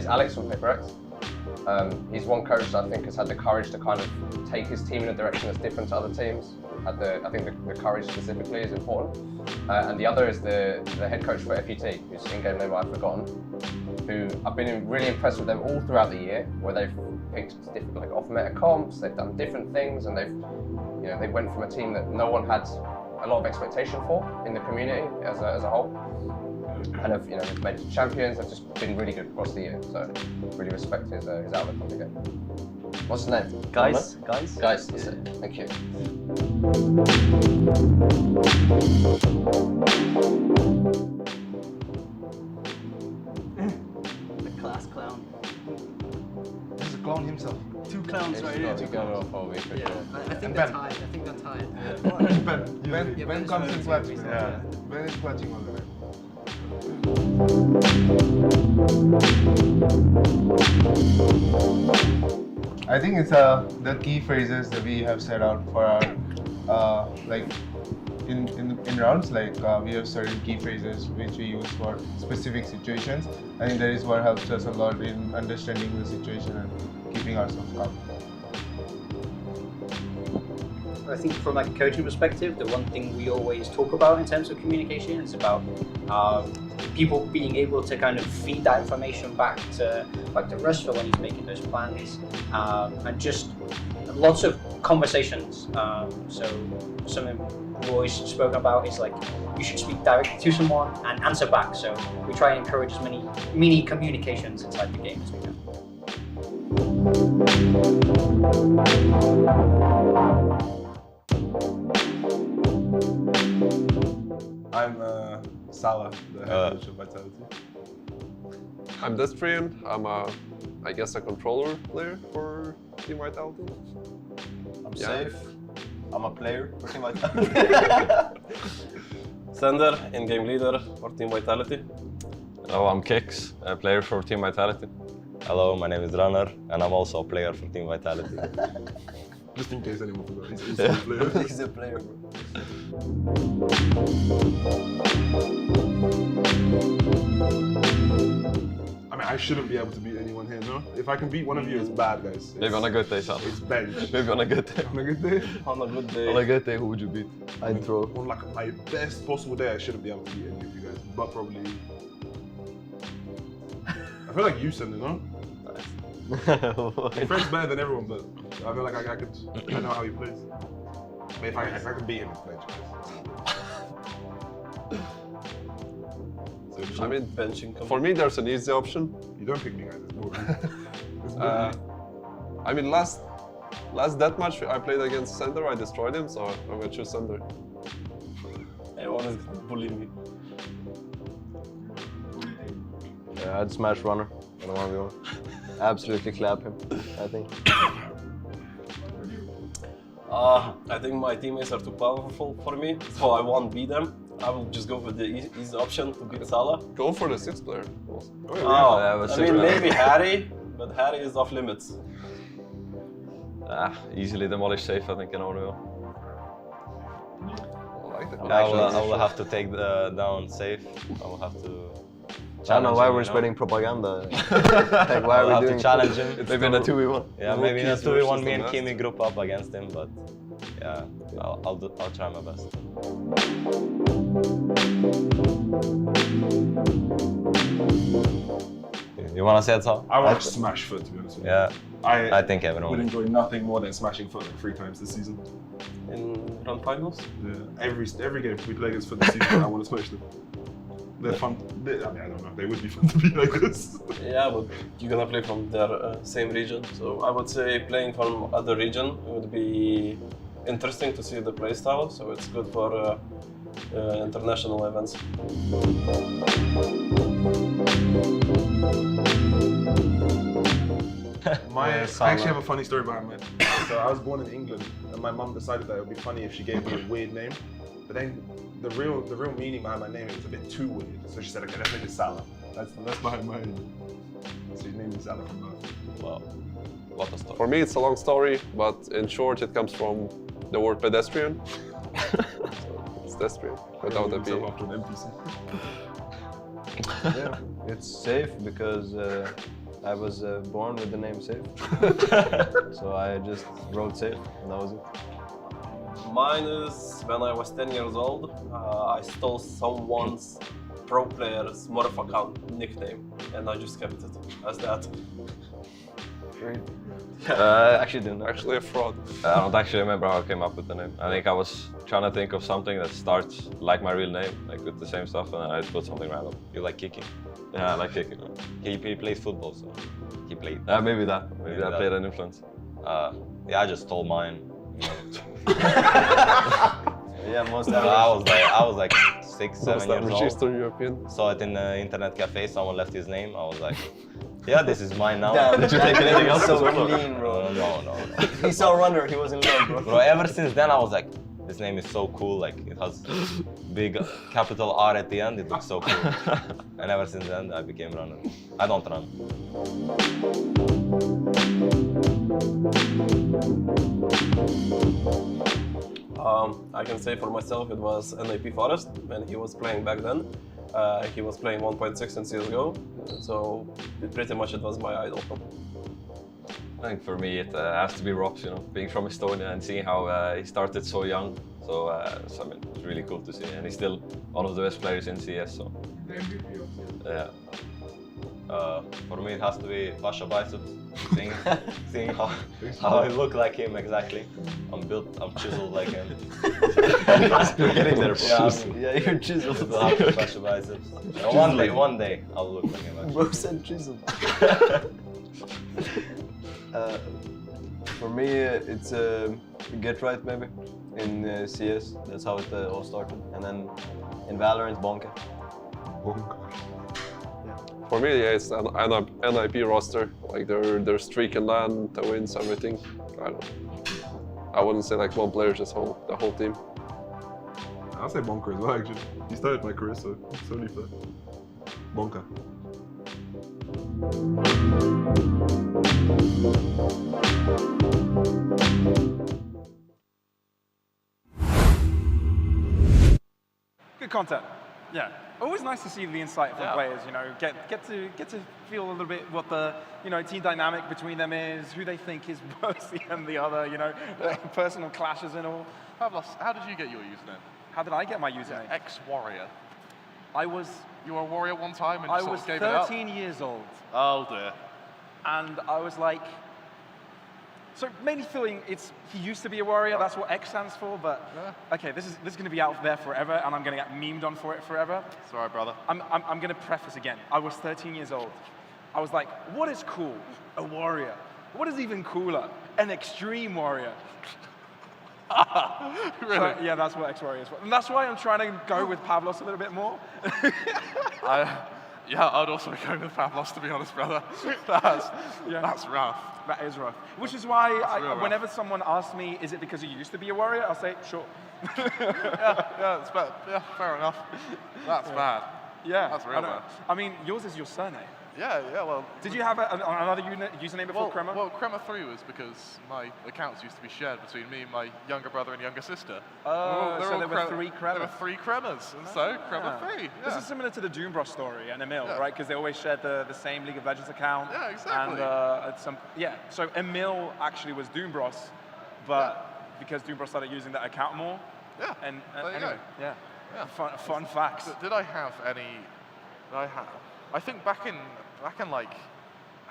Alex from PaperX. He's one coach that I think has had the courage to kind of take his team in a direction that's different to other teams. I think the courage specifically is important. And the other is the head coach for FUT, whose in-game name I've forgotten, who I've been really impressed with them all throughout the year, where they've picked different like off-meta comps, they've done different things, and they went from a team that no one had a lot of expectation for in the community as a whole, and have they've made champions. They've just been really good across the year. So really respect his outlook on the game. What's his name? Guys. Guys, that's it. Thank you. The class clown. This is a clown himself. Two clowns right here. I think they're tied. I think they're tied. Ben comes in clutch. Yeah. Ben is clutching all the time. I think it's the key phrases that we have set out for our in rounds, like we have certain key phrases which we use for specific situations. I think that is what helps us a lot in understanding the situation and keeping ourselves calm. I think from like a coaching perspective, the one thing we always talk about in terms of communication is about people being able to kind of feed that information back to Russ for when he's making those plans, and just lots of conversations. So something we've always spoken about is like you should speak directly to someone and answer back. So we try and encourage as many mini communications inside the game as we can. I'm Salah, the head coach of Vitality. I'm Destrian. I'm I guess a controller player for Team Vitality. I'm Safe. I'm a player for Team Vitality. Sander, in-game leader for Team Vitality. Hello, I'm Kix, a player for Team Vitality. Hello, my name is Runner, and I'm also a player for Team Vitality. Just in case anyone forgot, he's a player. He's a player, bro. I mean, I shouldn't be able to beat anyone here, no? If I can beat one of you, it's bad, guys. Maybe on a good day, Sal. It's bench. Maybe on a good day. On a good day? On a good day. On a good day, who would you beat? I'd throw. On like my best possible day, I shouldn't be able to beat any of you guys, but probably... I feel like you send it, no? Fred's better than everyone, but I feel like I know how he plays. But if I could beat him, it's bench, guys. I mean, for me, there's an easy option. You don't pick me, guys. It's boring. It's boring. I mean, last deathmatch I played against Sander, I destroyed him, so I'm gonna choose Sander. Everyone is bullying me. Yeah, I'd smash Runner in a 1v1. Absolutely clap him, I think. I think my teammates are too powerful for me, so I won't beat them. I will just go for the easy option to beat Salah. Go for the 6th player. I mean, maybe Harry, but Harry is off limits. Easily demolish Safe, I think, in Oreo. I will have to take down Safe. I will have to. I don't know why we're spreading propaganda. Like, why are we doing? To challenge him. Maybe in a 2v1. Yeah, maybe in a 2v1. Me and Kimi group up against him, but yeah, I'll try my best. You wanna say it, Sal? I want to smash Foot, to be honest with you. Yeah, I think everyone would enjoy nothing more than smashing Foot like 3 times this season. In round finals? Yeah, every game we play against Foot this season, I want to smash them. They're fun. I mean, I don't know. They would be fun to be like this. Yeah, but you're gonna play from their same region, so I would say playing from other region would be interesting to see the playstyle. So it's good for international events. I actually have a funny story behind me. So I was born in England, and my mum decided that it would be funny if she gave me a weird name. But then the real meaning behind my name was a bit too weird. So she said, okay, let's make it Salah. That's behind my name. So she named me Salah from birth. Wow. What a story. For me, it's a long story, but in short, it comes from the word pedestrian. So it's Destrian, without a P. After an NPC. Yeah, it's Safe because I was born with the name Safe. So I just wrote Safe, and that was it. Mine is when I was 10 years old, I stole someone's pro player's Morph account nickname, and I just kept it as that. Actually didn't know. Actually a fraud. I don't actually remember how I came up with the name. I think I was trying to think of something that starts like my real name, like with the same stuff, and I put something random. You like kicking? Yeah, I like kicking. He plays football, so he played. Maybe that. Maybe that played an influence. Yeah, I just stole mine. You know. Yeah, most I was like 6, 7 years old. Eastern European. Saw it in the internet cafe. Someone left his name. I was like, yeah, this is mine now. Damn, did you take anything else? So clean, bro. No. He saw Runner. He was in love, bro. Bro, ever since then, I was like, this name is so cool. Like, it has big capital R at the end. It looks so cool. And ever since then, I became Runner. I don't run. I can say for myself it was NIP Forest when he was playing back then. He was playing 1.6 in CSGO, so pretty much it was my idol. I think for me it has to be Robs, you know, being from Estonia and seeing how he started so young. So, I mean, it's really cool to see, and he's still one of the best players in CS. So, yeah. For me, it has to be Pasha Biceps. Seeing how I look like him exactly. I'm chiseled like him. You're getting there, bro. Yeah, you're chiseled. It will have to be Pasha Biceps. One day, I'll look like him. Actually. Bro said chiseled. For me, it's Get Right maybe in CS. That's how it all started, and then in VALORANT, Bonka. For me, yeah, it's an NIP roster. Like their streak in LAN, the wins, everything. I don't know. I wouldn't say like one player, just the whole team. I'll say Bonka as well, actually. He started my career, so it's only fair. Bonka. Good content. Yeah. Always nice to see the insight from players. You know, get to feel a little bit what the team dynamic between them is, who they think is worse than the other. You know, personal clashes and all. Pavlos, how did you get your username? How did I get my username? Ex-warrior. You were a warrior one time and I sort was of gave it up? 13 years old. Oh dear. And I was like, so mainly feeling he used to be a warrior, that's what X stands for, but okay, this is gonna be out there forever and I'm gonna get memed on for it forever. Sorry, brother. I'm gonna preface again. I was 13 years old. I was like, what is cool? A warrior. What is even cooler? An extreme warrior. Really? So, yeah, that's what X-Warrior is. And that's why I'm trying to go with Pavlos a little bit more. Yeah, I'd also be going with Pavlos, to be honest, brother. That's rough. That is rough. Which is why whenever someone asks me, is it because you used to be a warrior? I'll say, sure. yeah, it's bad. Yeah, fair enough. That's bad. Yeah. That's real bad. I mean, yours is your surname. Yeah, well... Did you have another username before Crema? Well, Crema 3 was because my accounts used to be shared between me, my younger brother and younger sister. Oh, so there were 3 Cremas. There were 3 Cremas, and so Crema 3. Yeah. This is similar to the Doombros story and Emil, right? Because they always shared the same League of Legends account. Yeah, exactly. And so Emil actually was Doombros, but because Doombros started using that account more. Yeah. And there you anyway, go. Yeah. Fun facts. Did I have any? I think back in like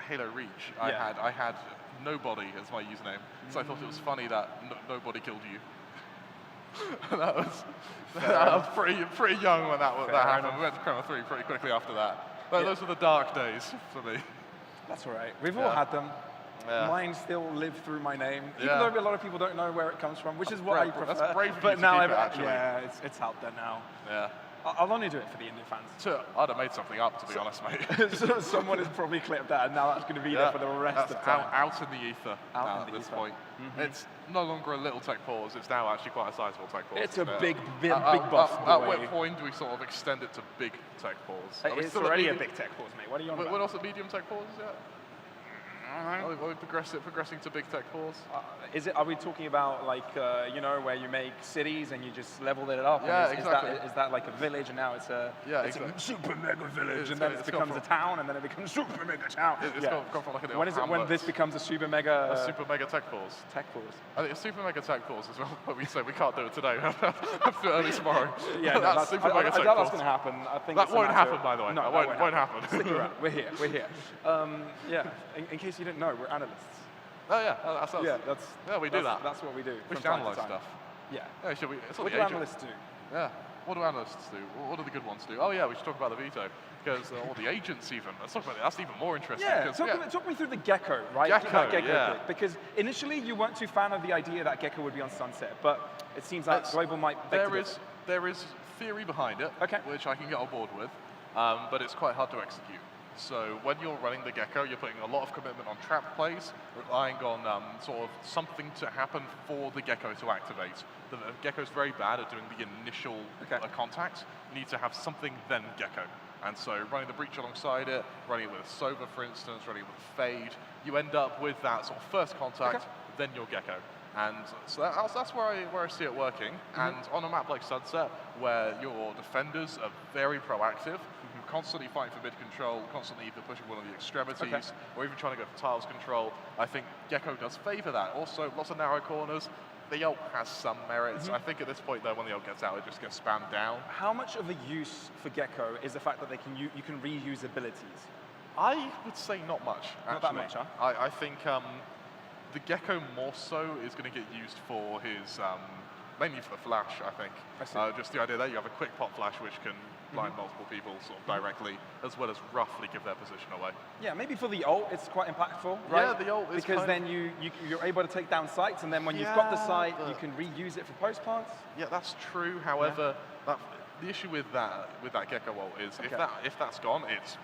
Halo Reach, I had nobody as my username, so I thought it was funny that nobody killed you. that was pretty young when that happened. We went to Crema 3 pretty quickly after that. Those were the dark days for me. That's all right. We've all had them. Yeah. Mine still live through my name, even Yeah. though a lot of people don't know where it comes from, which is what I prefer. That's brave of you but to now keep it, actually. it's out there now. Yeah. I'll only do it for the Indian fans. So I'd have made something up, to be honest, mate. So someone has probably clipped that, and now that's going to be there for the rest of time. Out in the ether at this point. It's no longer a little tech pause, it's now actually quite a sizable tech pause. It's a big buff At boy. what point do we sort of extend it to big tech pause? It's already a big tech pause, mate. What are you on about? We're also medium tech pause yet? Are we progressing to big tech pause? Are we talking about like where you make cities and you just leveled it up? Yeah, and exactly. Is that like a village and now it's a super mega village and then it becomes a town and then it becomes super mega town? It's gone from like a little When is it when this becomes a super mega? A super mega tech pause. Tech pause. I think a super mega tech pause as well. But we say we can't do it today. Let's do it early tomorrow. Yeah, that's super mega tech I doubt pause. that's going to happen. I think that won't happen, by the way. No, that won't happen. Stick around. We're here. In case you didn't know, we're analysts. Oh yeah, that's us. We do that. That's what we do. We should analyze stuff. Yeah. Should we? What do analysts do? Yeah. What do analysts do? What do the good ones do? Oh yeah, we should talk about the veto. Because, or the agents even. Let's talk about it. That's even more interesting. Yeah, talk me through the Gecko, right? Gecko, Gecko. Because initially you weren't too fan of the idea that Gecko would be on Sunset, but it seems like Global might there is theory behind it, which I can get on board with, but it's quite hard to execute. So when you're running the Gecko, you're putting a lot of commitment on trap plays, relying on sort of something to happen for the Gecko to activate. The Gecko's very bad at doing the initial contact. You need to have something, then Gecko. And so running the breach alongside it, running it with Sova, for instance, running it with Fade, you end up with that sort of first contact, then your Gecko. And so that's where I see it working. And on a map like Sunset, where your defenders are very proactive, constantly fighting for mid control, constantly either pushing one of the extremities, or even trying to go for tiles control, I think Gecko does favor that. Also, lots of narrow corners. The ult has some merits. I think at this point, though, when the ult gets out, it just gets spammed down. How much of a use for Gecko is the fact that you can reuse abilities? I would say not much, actually. Not that much, huh? I think the Gecko more so is going to get used for his, mainly for the flash, I think. Just the idea that you have a quick pop flash which can blind multiple people sort of directly, as well as roughly give their position away. Yeah, maybe for the ult, it's quite impactful, right? Yeah, the ult is because then you're able to take down sites, and then when you've got the site, you can reuse it for post plants. Yeah, that's true. However, the issue with that Gecko ult is if that's gone, it's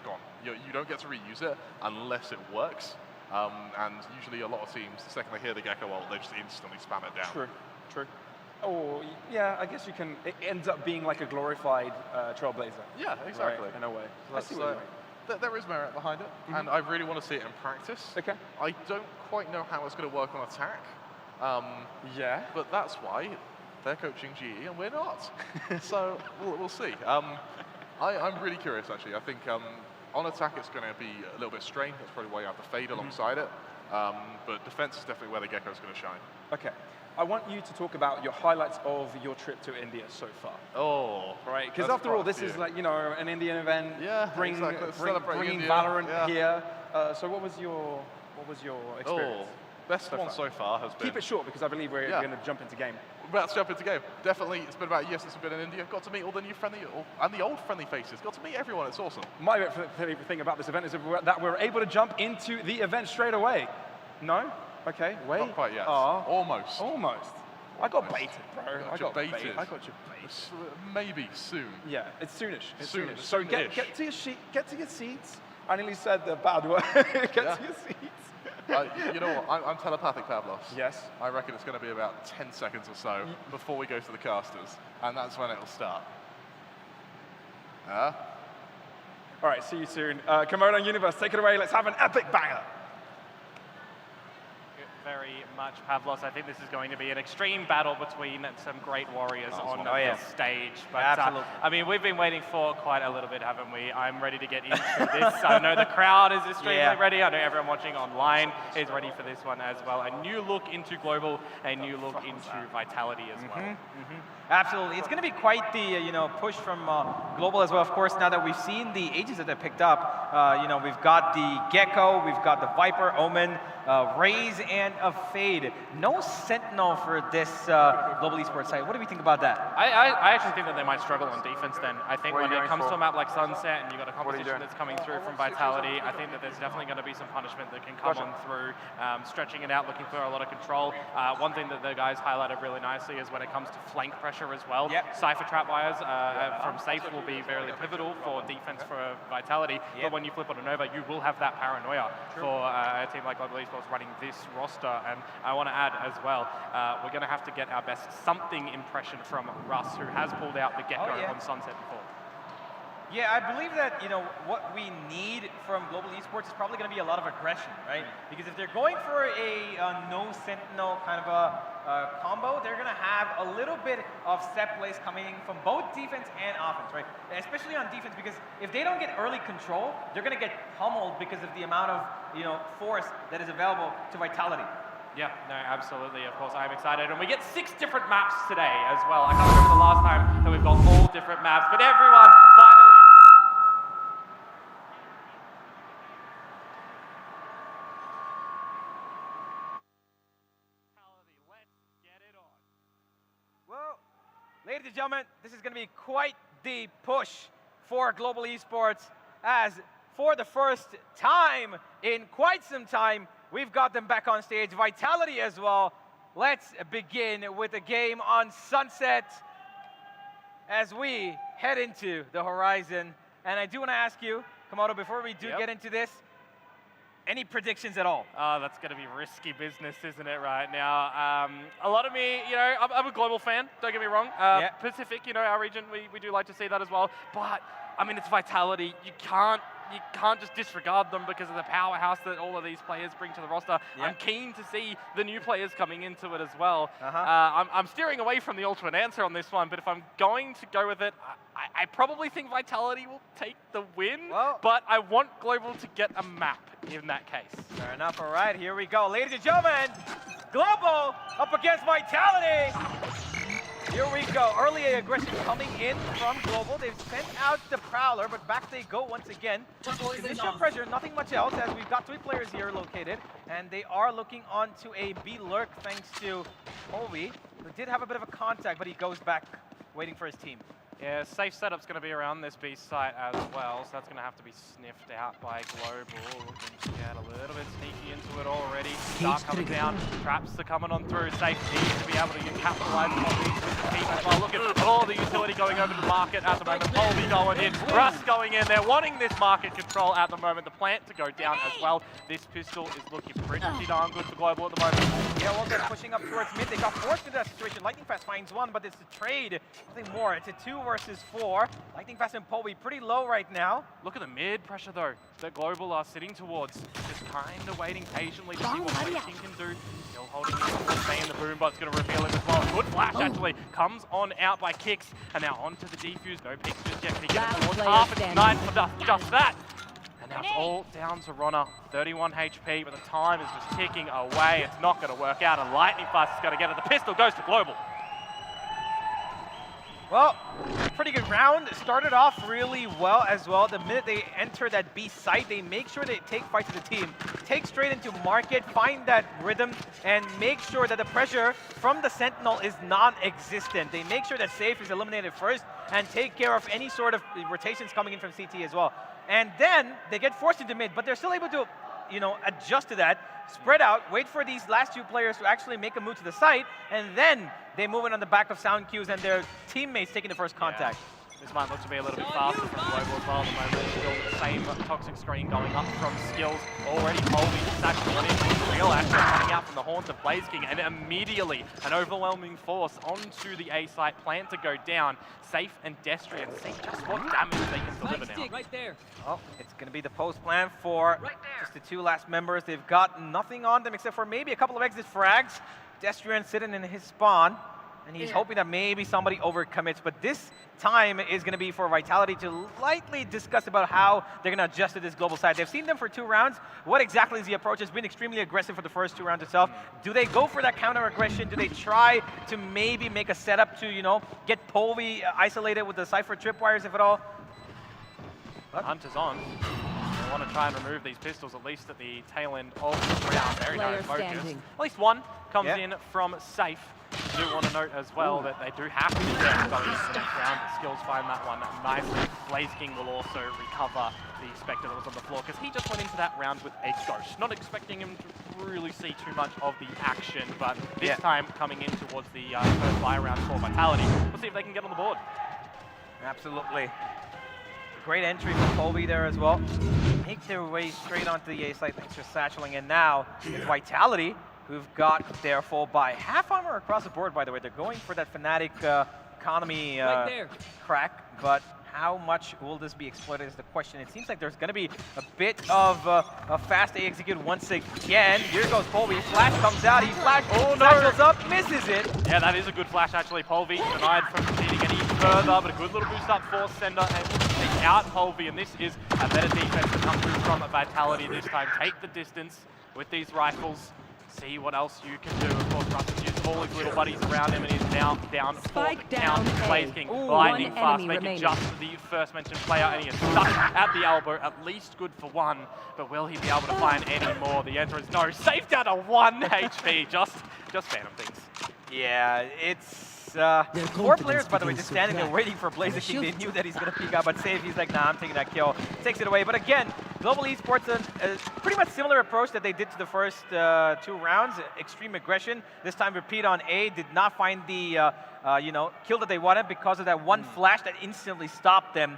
gone. You don't get to reuse it unless it works. And usually a lot of teams, the second they hear the Gecko ult, they just instantly spam it down. True. Oh, yeah, I guess you can, it ends up being like a glorified Trailblazer. Yeah, exactly. Right, in a way. I see what you mean. There is merit behind it, and I really want to see it in practice. Okay. I don't quite know how it's going to work on attack. But that's why they're coaching GE and we're not. So we'll see. I'm really curious, actually. I think on attack it's going to be a little bit strained. That's probably why you have the fade alongside it. But defense is definitely where the Gecko's going to shine. Okay. I want you to talk about your highlights of your trip to India so far. Oh, right. Because after all, this is like, you know, an Indian event. Yeah, bringing India. VALORANT here. So what was your experience? Best one so far has been. Keep it short because I believe we're going to jump into game. We're about to jump into game. Definitely, it's been about a year since we've been in India. Got to meet all the new friendly and the old friendly faces. Got to meet everyone. It's awesome. My favorite thing about this event is that we're able to jump into the event straight away. No? Okay, wait. Not quite yet. Almost. I got baited, bro. I got you baited. Maybe soon. Yeah, it's soonish. Soonish. So get to your seats. I nearly said the bad word. Get to your seats. You know what? I'm telepathic, Pavlos. Yes. I reckon it's going to be about 10 seconds or so before we go to the casters, and that's when it'll start. All right, see you soon. Komodo Universe, take it away. Let's have an epic banger. Very much, Pavlos. I think this is going to be an extreme battle between some great warriors on this stage. But Absolutely. I mean, we've been waiting for quite a little bit, haven't we? I'm ready to get into this. I know the crowd is extremely ready. I know everyone watching online is ready for this one as well. A new look into global, a new look into Vitality as well. Absolutely. It's going to be quite the push from global as well. Of course, now that we've seen the ages that they picked up, we've got the Gecko, we've got the Viper, Omen, Raze, and a Fade. No Sentinel for this global esports side. What do we think about that? I actually think that they might struggle on defense then. I think when it comes to a map like Sunset and you've got a competition that's coming through from Vitality, I think that there's definitely going to be some punishment that can come on through, stretching it out, looking for a lot of control. One thing that the guys highlighted really nicely is when it comes to flank pressure as well. Cypher trap wires from Safe will be very pivotal for defense for Vitality, but when you flip on a Nova, you will have that paranoia for a team like Global Esports running this roster. And I want to add as well, we're going to have to get our best something impression from Russ, who has pulled out the Gecko on Sunset before. Yeah, I believe that, what we need from Global Esports is probably going to be a lot of aggression, right? Because if they're going for a no Sentinel kind of a combo, they're going to have a little bit of set plays coming from both defense and offense, right? Especially on defense, because if they don't get early control, they're going to get pummeled because of the amount of, force that is available to Vitality. Yeah, no, absolutely. Of course, I'm excited. And we get 6 different maps today as well. I can't remember the last time that we've got all different maps, but everyone finally... Well, ladies and gentlemen, this is going to be quite the push for Global Esports, as for the first time in quite some time, we've got them back on stage. Vitality as well. Let's begin with the game on Sunset as we head into the horizon. And I do want to ask you, Komodo, before we do get into this, any predictions at all? Oh, that's going to be risky business, isn't it, right now? A lot of me, I'm a global fan, don't get me wrong. Pacific, our region, we do like to see that as well. But, I mean, it's Vitality. You can't you can't just disregard them because of the powerhouse that all of these players bring to the roster. I'm keen to see the new players coming into it as well. I'm steering away from the ultimate answer on this one, but if I'm going to go with it, I probably think Vitality will take the win, but I want Global to get a map in that case. Fair enough. All right, here we go. Ladies and gentlemen, Global up against Vitality. Here we go. Early aggression coming in from Global. They've sent out the Prowler, but back they go once again. Initial pressure, nothing much else, as we've got 3 players here located, and they are looking onto a B lurk thanks to Ovi, who did have a bit of a contact, but he goes back waiting for his team. Yeah, safe setup's going to be around this B site as well, so that's going to have to be sniffed out by Global. Looking to get a little bit sneaky into it already. Dark coming down, traps are coming on through. Safe needs to be able to capitalize on these with the team as well. Look at all the utility going over to the market at the moment. Polby going in, Russ going in. They're wanting this market control at the moment. The plant to go down as well. This pistol is looking pretty darn good for Global at the moment. Yeah, well, they're pushing up towards mid. They got forced into that situation. Lightning Fast finds one, but it's a trade. Nothing more. It's a 2 versus 4. Lightning Fast and Polby pretty low right now. Look at the mid pressure though that Global are sitting towards. Just kind of waiting patiently to see what King can do. Still holding in the boom, but it's going to reveal him as well. Good flash actually comes on out by Kicks, and now onto the defuse. No picks just yet. Can he get it towards half? It's nice for just that. And now it's all down to Ronna. 31 HP, but the time is just ticking away. It's not going to work out, and Lightning Fast is going to get it. The pistol goes to Global. Well, pretty good round. Started off really well as well. The minute they enter that B site, they make sure they take fight to the team. Take straight into market, find that rhythm, and make sure that the pressure from the Sentinel is non-existent. They make sure that Safe is eliminated first and take care of any sort of rotations coming in from CT as well. And then they get forced into mid, but they're still able to, adjust to that, spread out, wait for these last 2 players to actually make a move to the site, and then they move in on the back of sound cues and their teammates taking the first contact. This might look to be a little bit faster from Global as well at the moment. Still the same toxic screen going up from Skills. Already holding actually on in. Real action coming out from the horns of Blaze King, and immediately an overwhelming force onto the A site. Plant to go down. Safe and Destrian see just what damage they can deliver now. Right there. Oh, it's going to be the post plan for just the 2 last members. They've got nothing on them except for maybe a couple of exit frags. Destrian sitting in his spawn, and he's hoping that maybe somebody overcommits, but this time is going to be for Vitality to lightly discuss about how they're going to adjust to this Global side. They've seen them for 2 rounds. What exactly is the approach? It's been extremely aggressive for the first 2 rounds itself. Do they go for that counter aggression? Do they try to maybe make a setup to, get Polby isolated with the Cypher tripwires, if at all? Hunter's on. They want to try and remove these pistols, at least at the tail end of the round. Very nice focus. At least one comes in from Safe. I do want to note as well that they do have to be careful going into the next round. The Skills find that one nicely. Blaze King will also recover the Spectre that was on the floor, because he just went into that round with a Ghost. Not expecting him to really see too much of the action, but this time coming in towards the first buy round for Vitality. We'll see if they can get on the board. Absolutely. Great entry from Colby there as well. Make their way straight onto the A site, thanks for satcheling. And now it's Vitality, who've got their full buy. Half armor across the board, by the way. They're going for that Fnatic economy crack, but how much will this be exploited is the question. It seems like there's going to be a bit of a fast A execute once again. Here goes Polby. Flash comes out. He flash satchels up, misses it. Yeah, that is a good flash actually. Polby denied from proceeding any further, but a good little boost up for Sender, and take out Polby. And this is a better defense to come through from Vitality this time. Take the distance with these rifles. See what else you can do. Of course, Russ has used all his little buddies around him, and he's now down for the count. Blaze King, Lightning Fast, making just the first mentioned player, and he is stuck at the elbow, at least good for 1. But will he be able to find any more? The answer is no. Safe down to 1 HP. Just Phantom things. Yeah, it's 4 players, by the way, just standing there waiting for Blaze King. They knew that he's going to peek out, but Safe, he's like, nah, I'm taking that kill. Takes it away. But again, Global Esports, a pretty much similar approach that they did to the first 2 rounds. Extreme aggression. This time repeat on A. Did not find the kill that they wanted because of that one flash that instantly stopped them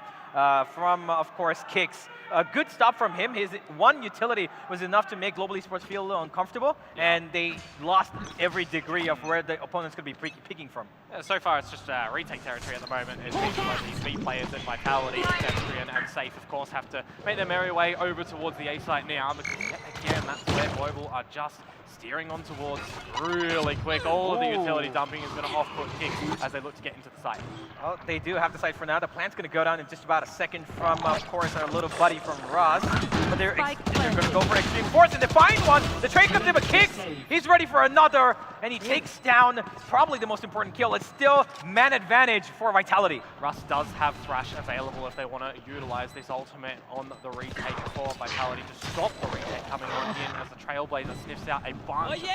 from, of course, Kicks. a good stop from him. His one utility was enough to make Global Esports feel a little uncomfortable, and they lost every degree of where the opponent's going to be picking from. Yeah, so far, it's just retake territory at the moment. It seems like these B players at Vitality, Destrian, and Safe, of course, have to make their merry way over towards the A site now, because yet again, that's where Global are just steering on towards really quick. All of the utility dumping is going to off-put Kicks as they look to get into the site. Well, they do have the site for now. The plant's going to go down in just about a second from, of course, our little buddy from Roz. But they're going to go for Extreme Force, and they find one. The trade comes in, but Kicks, he's ready for another, and he takes down probably the most important kill. It's still man advantage for Vitality. Russ does have Thrash available if they want to utilize this ultimate on the retake for Vitality to stop the retake coming on in as the Trailblazer sniffs out a bunch of these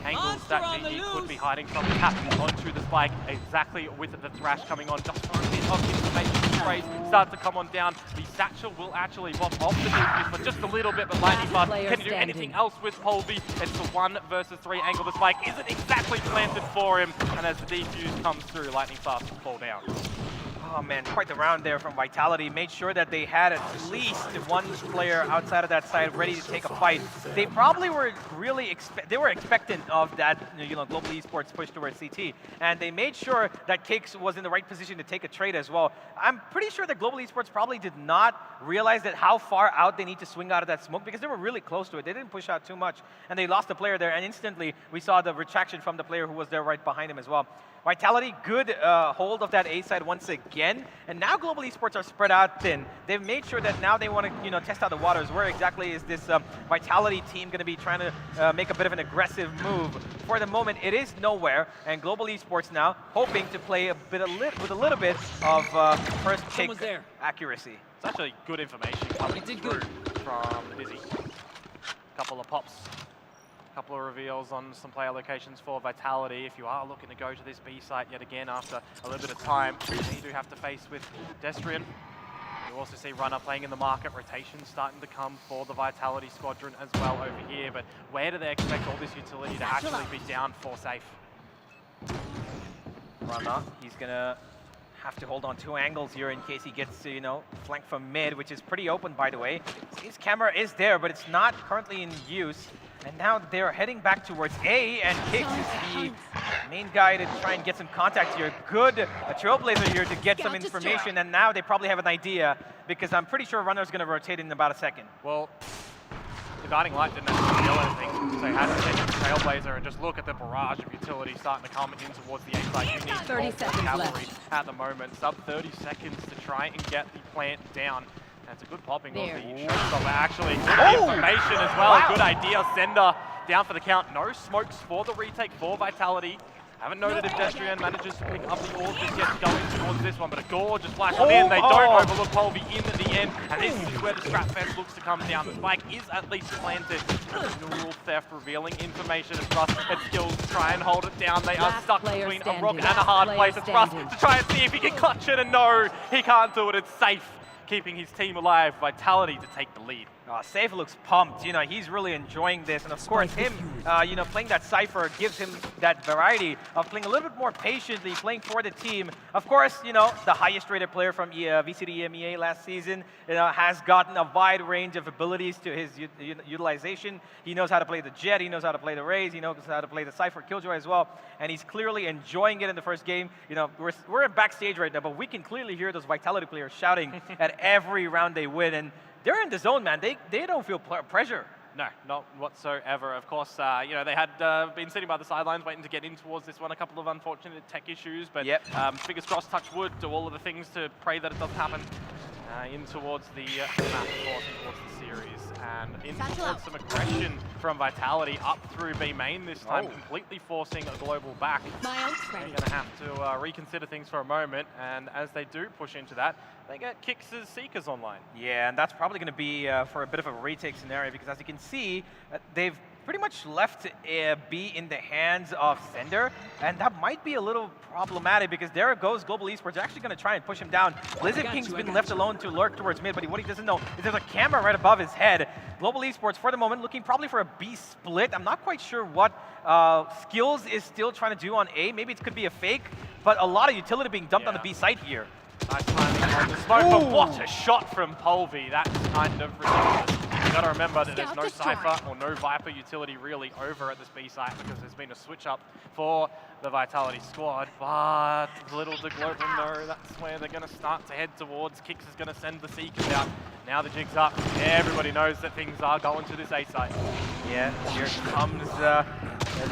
angles that Gen.G could be hiding from. Tapping onto the spike exactly with the Thrash coming on. Just for a bit of information, sprays start to come on down. The Satchel will actually pop off the defuse for just a little bit, but Lightning Fast can do anything else with Polby. It's the 1 versus 3 angle. The spike isn't exactly planted for him, and as the defuse comes through, Lightning Fast will fall down. Oh man, quite the round there from Vitality. Made sure that they had at least one player outside of that side ready to take a fight. They probably were really expectant of that, Global Esports push towards CT, and they made sure that Kicks was in the right position to take a trade as well. I'm pretty sure that Global Esports probably did not realize that how far out they need to swing out of that smoke, because they were really close to it. They didn't push out too much, and they lost the player there, and instantly we saw the retraction from the player who was there right behind him as well. Vitality, good hold of that A side once again, and now Global Esports are spread out thin. They've made sure that now they want to, test out the waters. Where exactly is this Vitality team going to be trying to make a bit of an aggressive move? For the moment, it is nowhere, and Global Esports now hoping to play with a little bit of first pick accuracy. It's actually good information coming through from Dizzy. Couple of pops. Couple of reveals on some player locations for Vitality. If you are looking to go to this B site yet again after a little bit of time, you do have to face with Destrian. You also see Runner playing in the market, rotations starting to come for the Vitality squadron as well over here, but where do they expect all this utility to actually be down for Safe? Runner, he's gonna have to hold on 2 angles here in case he gets to, flank from mid, which is pretty open, by the way. His camera is there, but it's not currently in use. And now they're heading back towards A, and Kicks is the main guy to try and get some contact here. Good Trailblazer here to get some information, and now they probably have an idea, because I'm pretty sure Runner's going to rotate in about a second. Well, the Guiding Light didn't actually kill anything, so he had to take a Trailblazer and just look at the barrage of utility starting to come in towards the A side. You need 30 seconds cavalry left at the moment. Sub 30 seconds to try and get the plant down. That's a good popping of the shot. Actually, good information as well. Wow. Good idea. Sender down for the count. No smokes for the retake for Vitality. Haven't noted if Destrian manages to pick up the ore just yet going towards this one, but a gorgeous flash on in. They don't overlook Polby in at the end, and this is where the strap fence looks to come down. The spike is at least planted. Neural theft revealing information as Russ and Skills try and hold it down. They are stuck between a rock and a hard place. It's Russ to try and see if he can clutch it, and no, he can't do it. It's Safe keeping his team alive. Vitality to take the lead. Safe looks pumped. He's really enjoying this, and of course, him, playing that Cypher gives him that variety of playing a little bit more patiently, playing for the team. Of course, the highest-rated player from VCD EMEA last season, has gotten a wide range of abilities to his utilization. He knows how to play the Jet, he knows how to play the Raze, he knows how to play the Cypher Killjoy as well, and he's clearly enjoying it in the first game. We're backstage right now, but we can clearly hear those Vitality players shouting at every round they win, and they're in the zone, man. They don't feel pressure. No, not whatsoever. Of course, they had been sitting by the sidelines waiting to get in towards this one. A couple of unfortunate tech issues, but fingers crossed, touch wood, do all of the things to pray that it doesn't happen. In towards the map, of course, towards the series, and in towards some aggression from Vitality up through B main this time, completely forcing a global back. They're going to have to reconsider things for a moment, and as they do push into that, they get Kicks' Seekers online. Yeah, and that's probably going to be for a bit of a retake scenario, because as you can see, they've pretty much left B in the hands of Sender, and that might be a little problematic, because there goes Global Esports. They're actually going to try and push him down. Blizzard King's been left alone to lurk towards mid, but what he doesn't know is there's a camera right above his head. Global Esports, for the moment, looking probably for a B split. I'm not quite sure what Skills is still trying to do on A. Maybe it could be a fake, but a lot of utility being dumped on the B site here. Nice timing on the smoke, but what a shot from Polvi. That's kind of ridiculous. You gotta remember that there's no Cypher or no Viper utility really over at this B site because there's been a switch up for the Vitality squad, but little do Global know that's where they're gonna start to head towards. Kix is gonna send the Seekers out. Now the jig's up. Everybody knows that things are going to this A site. Yeah, here comes the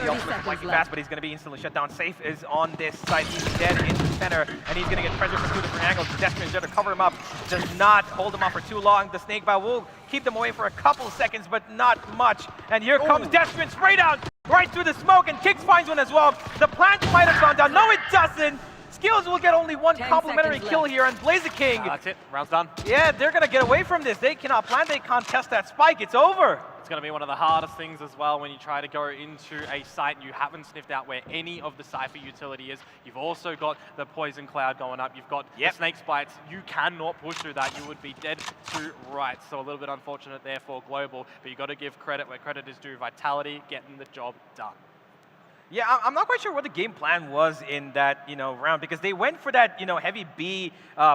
ultimate from Lightning Fast, but he's going to be instantly shut down. Safe is on this side. He's dead in the center, and he's going to get pressure from 2 different angles. Destrin is there to cover him up. Does not hold him up for too long. The Snake Bite will keep them away for a couple seconds, but not much. And here comes Destrin, spray down right through the smoke, and Kix finds one as well. The plant might have gone down. No, it doesn't. Skills will get only one complimentary kill here on Blaziking. That's it, round's done. Yeah, they're going to get away from this. They cannot plant, they can't test that spike. It's over. It's going to be one of the hardest things as well when you try to go into a site and you haven't sniffed out where any of the Cypher utility is. You've also got the Poison Cloud going up. You've got the Snake Bites. You cannot push through that. You would be dead to rights. So a little bit unfortunate there for Global, but you've got to give credit where credit is due. Vitality getting the job done. Yeah, I'm not quite sure what the game plan was in that round, because they went for that heavy B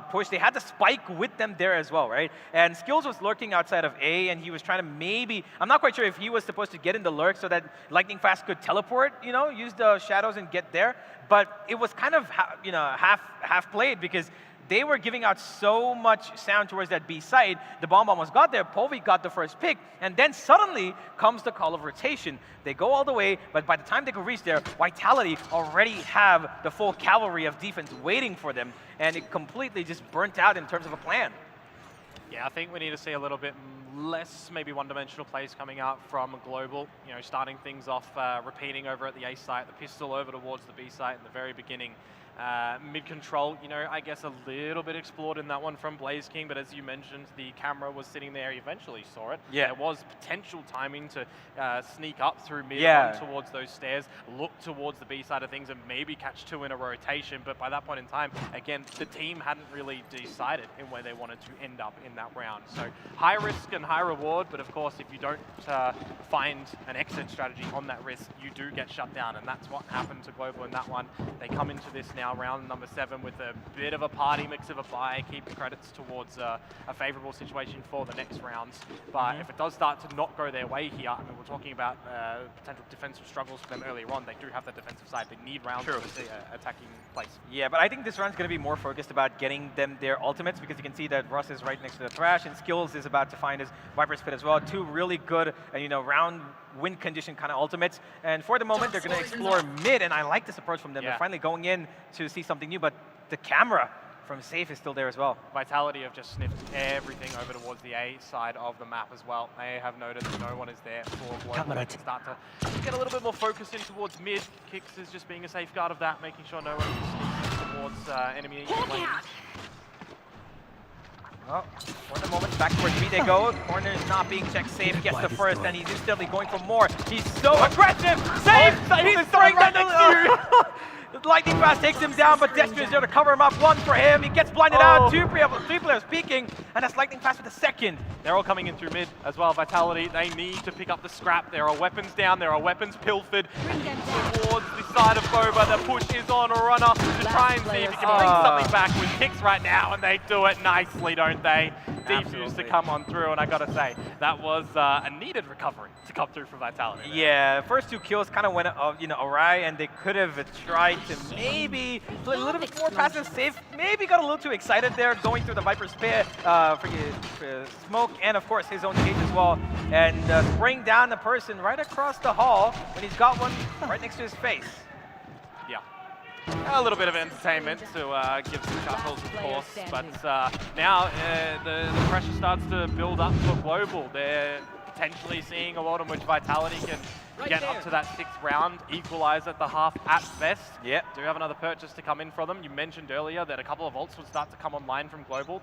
push. They had the spike with them there as well, right? And Skills was lurking outside of A, and he was trying to maybe, I'm not quite sure if he was supposed to get in the lurk so that Lightning Fast could teleport, use the shadows and get there. But it was kind of half played, because they were giving out so much sound towards that B side. The bomb almost got there. Polvi got the first pick. And then suddenly comes the call of rotation. They go all the way, but by the time they could reach there, Vitality already have the full cavalry of defense waiting for them. And it completely just burnt out in terms of a plan. Yeah, I think we need to see a little bit less maybe one-dimensional plays coming out from Global. Starting things off, repeating over at the A site, the pistol over towards the B site in the very beginning. Mid-control, I guess a little bit explored in that one from BlazeKing, but as you mentioned, the camera was sitting there. He eventually saw it. Yeah. There was potential timing to sneak up through mid on towards those stairs, look towards the B side of things, and maybe catch 2 in a rotation. But by that point in time, again, the team hadn't really decided in where they wanted to end up in that round. So high risk and high reward, but of course, if you don't find an exit strategy on that risk, you do get shut down, and that's what happened to Global in that one. They come into this now, round number 7, with a bit of a party mix of a buy, keep the credits towards a favorable situation for the next rounds. But if it does start to not go their way here, I mean, we're talking about potential defensive struggles for them earlier on. They do have that defensive side. They need rounds to see attacking place. Yeah, but I think this round's going to be more focused about getting them their ultimates, because you can see that Russ is right next to the Thrash, and Skills is about to find his Viper's Pit as well. 2 really good, round win condition kind of ultimates. And for the moment, they're going to explore mid, and I like this approach from them. They're finally going in to see something new, but the camera from Safe is still there as well. Vitality have just sniffed everything over towards the A side of the map as well. They have noted that no one is there for Global. They can start to get a little bit more focused in towards mid. Kix is just being a safeguard of that, making sure no one sneaks towards enemy lanes. Well, for the moment, back towards B they go. Corner is not being checked. Safe gets the first, and he's instantly going for more. He's so aggressive. Safe! He's throwing that next to you. Lightning Fast takes him down, but Destro is there to cover him up. 1 for him. He gets blinded out. 3 players peeking, and that's Lightning Fast with the second. They're all coming in through mid as well. Vitality, they need to pick up the scrap. There are weapons down. There are weapons pilfered towards the side of Boba. The push is on a runner to try and see if he can bring something back with Kix right now, and they do it nicely, don't they? Defuse to come on through, and I gotta say, that was a needed recovery to come through for Vitality. Yeah, first 2 kills kind of went awry, and they could have tried to maybe play a little bit more passive. Safe maybe got a little too excited there, going through the Viper's Pit for smoke, and of course his own cage as well, and spraying down the person right across the hall when he's got one right next to his face. Yeah. A little bit of entertainment to give some chuckles, of course, but now the pressure starts to build up for Global. They're potentially seeing a world in which Vitality can get up to that 6th round, equalize at the half at best. Yeah. Do have another purchase to come in for them. You mentioned earlier that a couple of ults would start to come online from Global.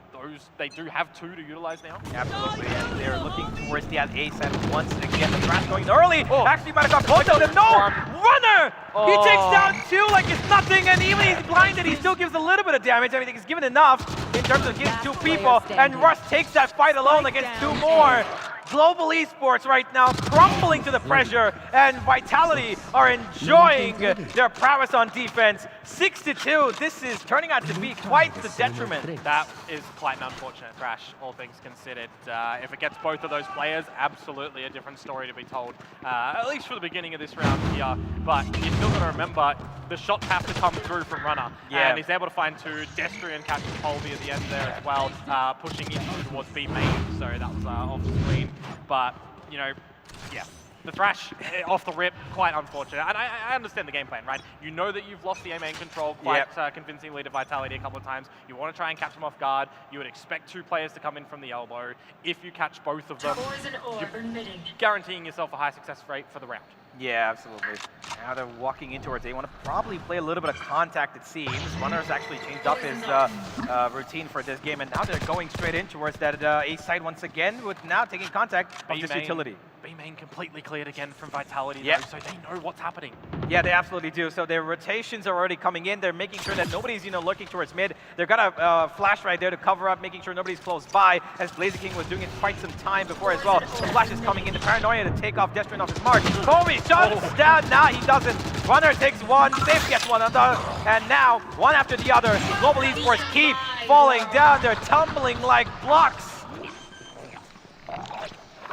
They do have 2 to utilize now. Absolutely, and they're looking towards the A side once again. The Thrash going early. Actually might have got both of them. No! Runner! He takes down 2 like it's nothing, and even he's blinded, he still gives a little bit of damage. I mean, he's given enough in terms of killing 2 people, and Russ takes that fight alone against 2 more. Global Esports right now crumbling to the pressure, and Vitality are enjoying their prowess on defense. 6-2, this is turning out to be quite the detriment. That is quite an unfortunate thrash, all things considered. If it gets both of those players, absolutely a different story to be told, at least for the beginning of this round here. But you still got to remember, the shots have to come through from Runner. Yeah. And he's able to find two. Destrian catches Polvi at the end there as well, pushing in towards B main. So that was off the screen. But, you know, yeah. The thrash off the rip, quite unfortunate. And I understand the game plan, right? You know that you've lost the A main control quite convincingly to Vitality a couple of times. You want to try and catch them off guard. You would expect two players to come in from the elbow. If you catch both of them, you're guaranteeing yourself a high success rate for the round. Yeah, absolutely. Now they're walking in towards A. Want to probably play a little bit of contact, it seems. Runner's actually changed up his routine for this game, and now they're going straight in towards that A side once again, with now taking contact of this utility. B main completely cleared again from Vitality, Yep. though, so they know what's happening. Yeah, they absolutely do. So their rotations are already coming in. They're making sure that nobody's, looking towards mid. They've got a flash right there to cover up, making sure nobody's close by, as Blaziking was doing it quite some time before as well. The flash is coming in. The paranoia to take off Destrian off his mark. Kobe shuts down. Nah, he doesn't. Runner takes one. Safe gets one another. And now, one after the other, Global Esports keep falling down. They're tumbling like blocks.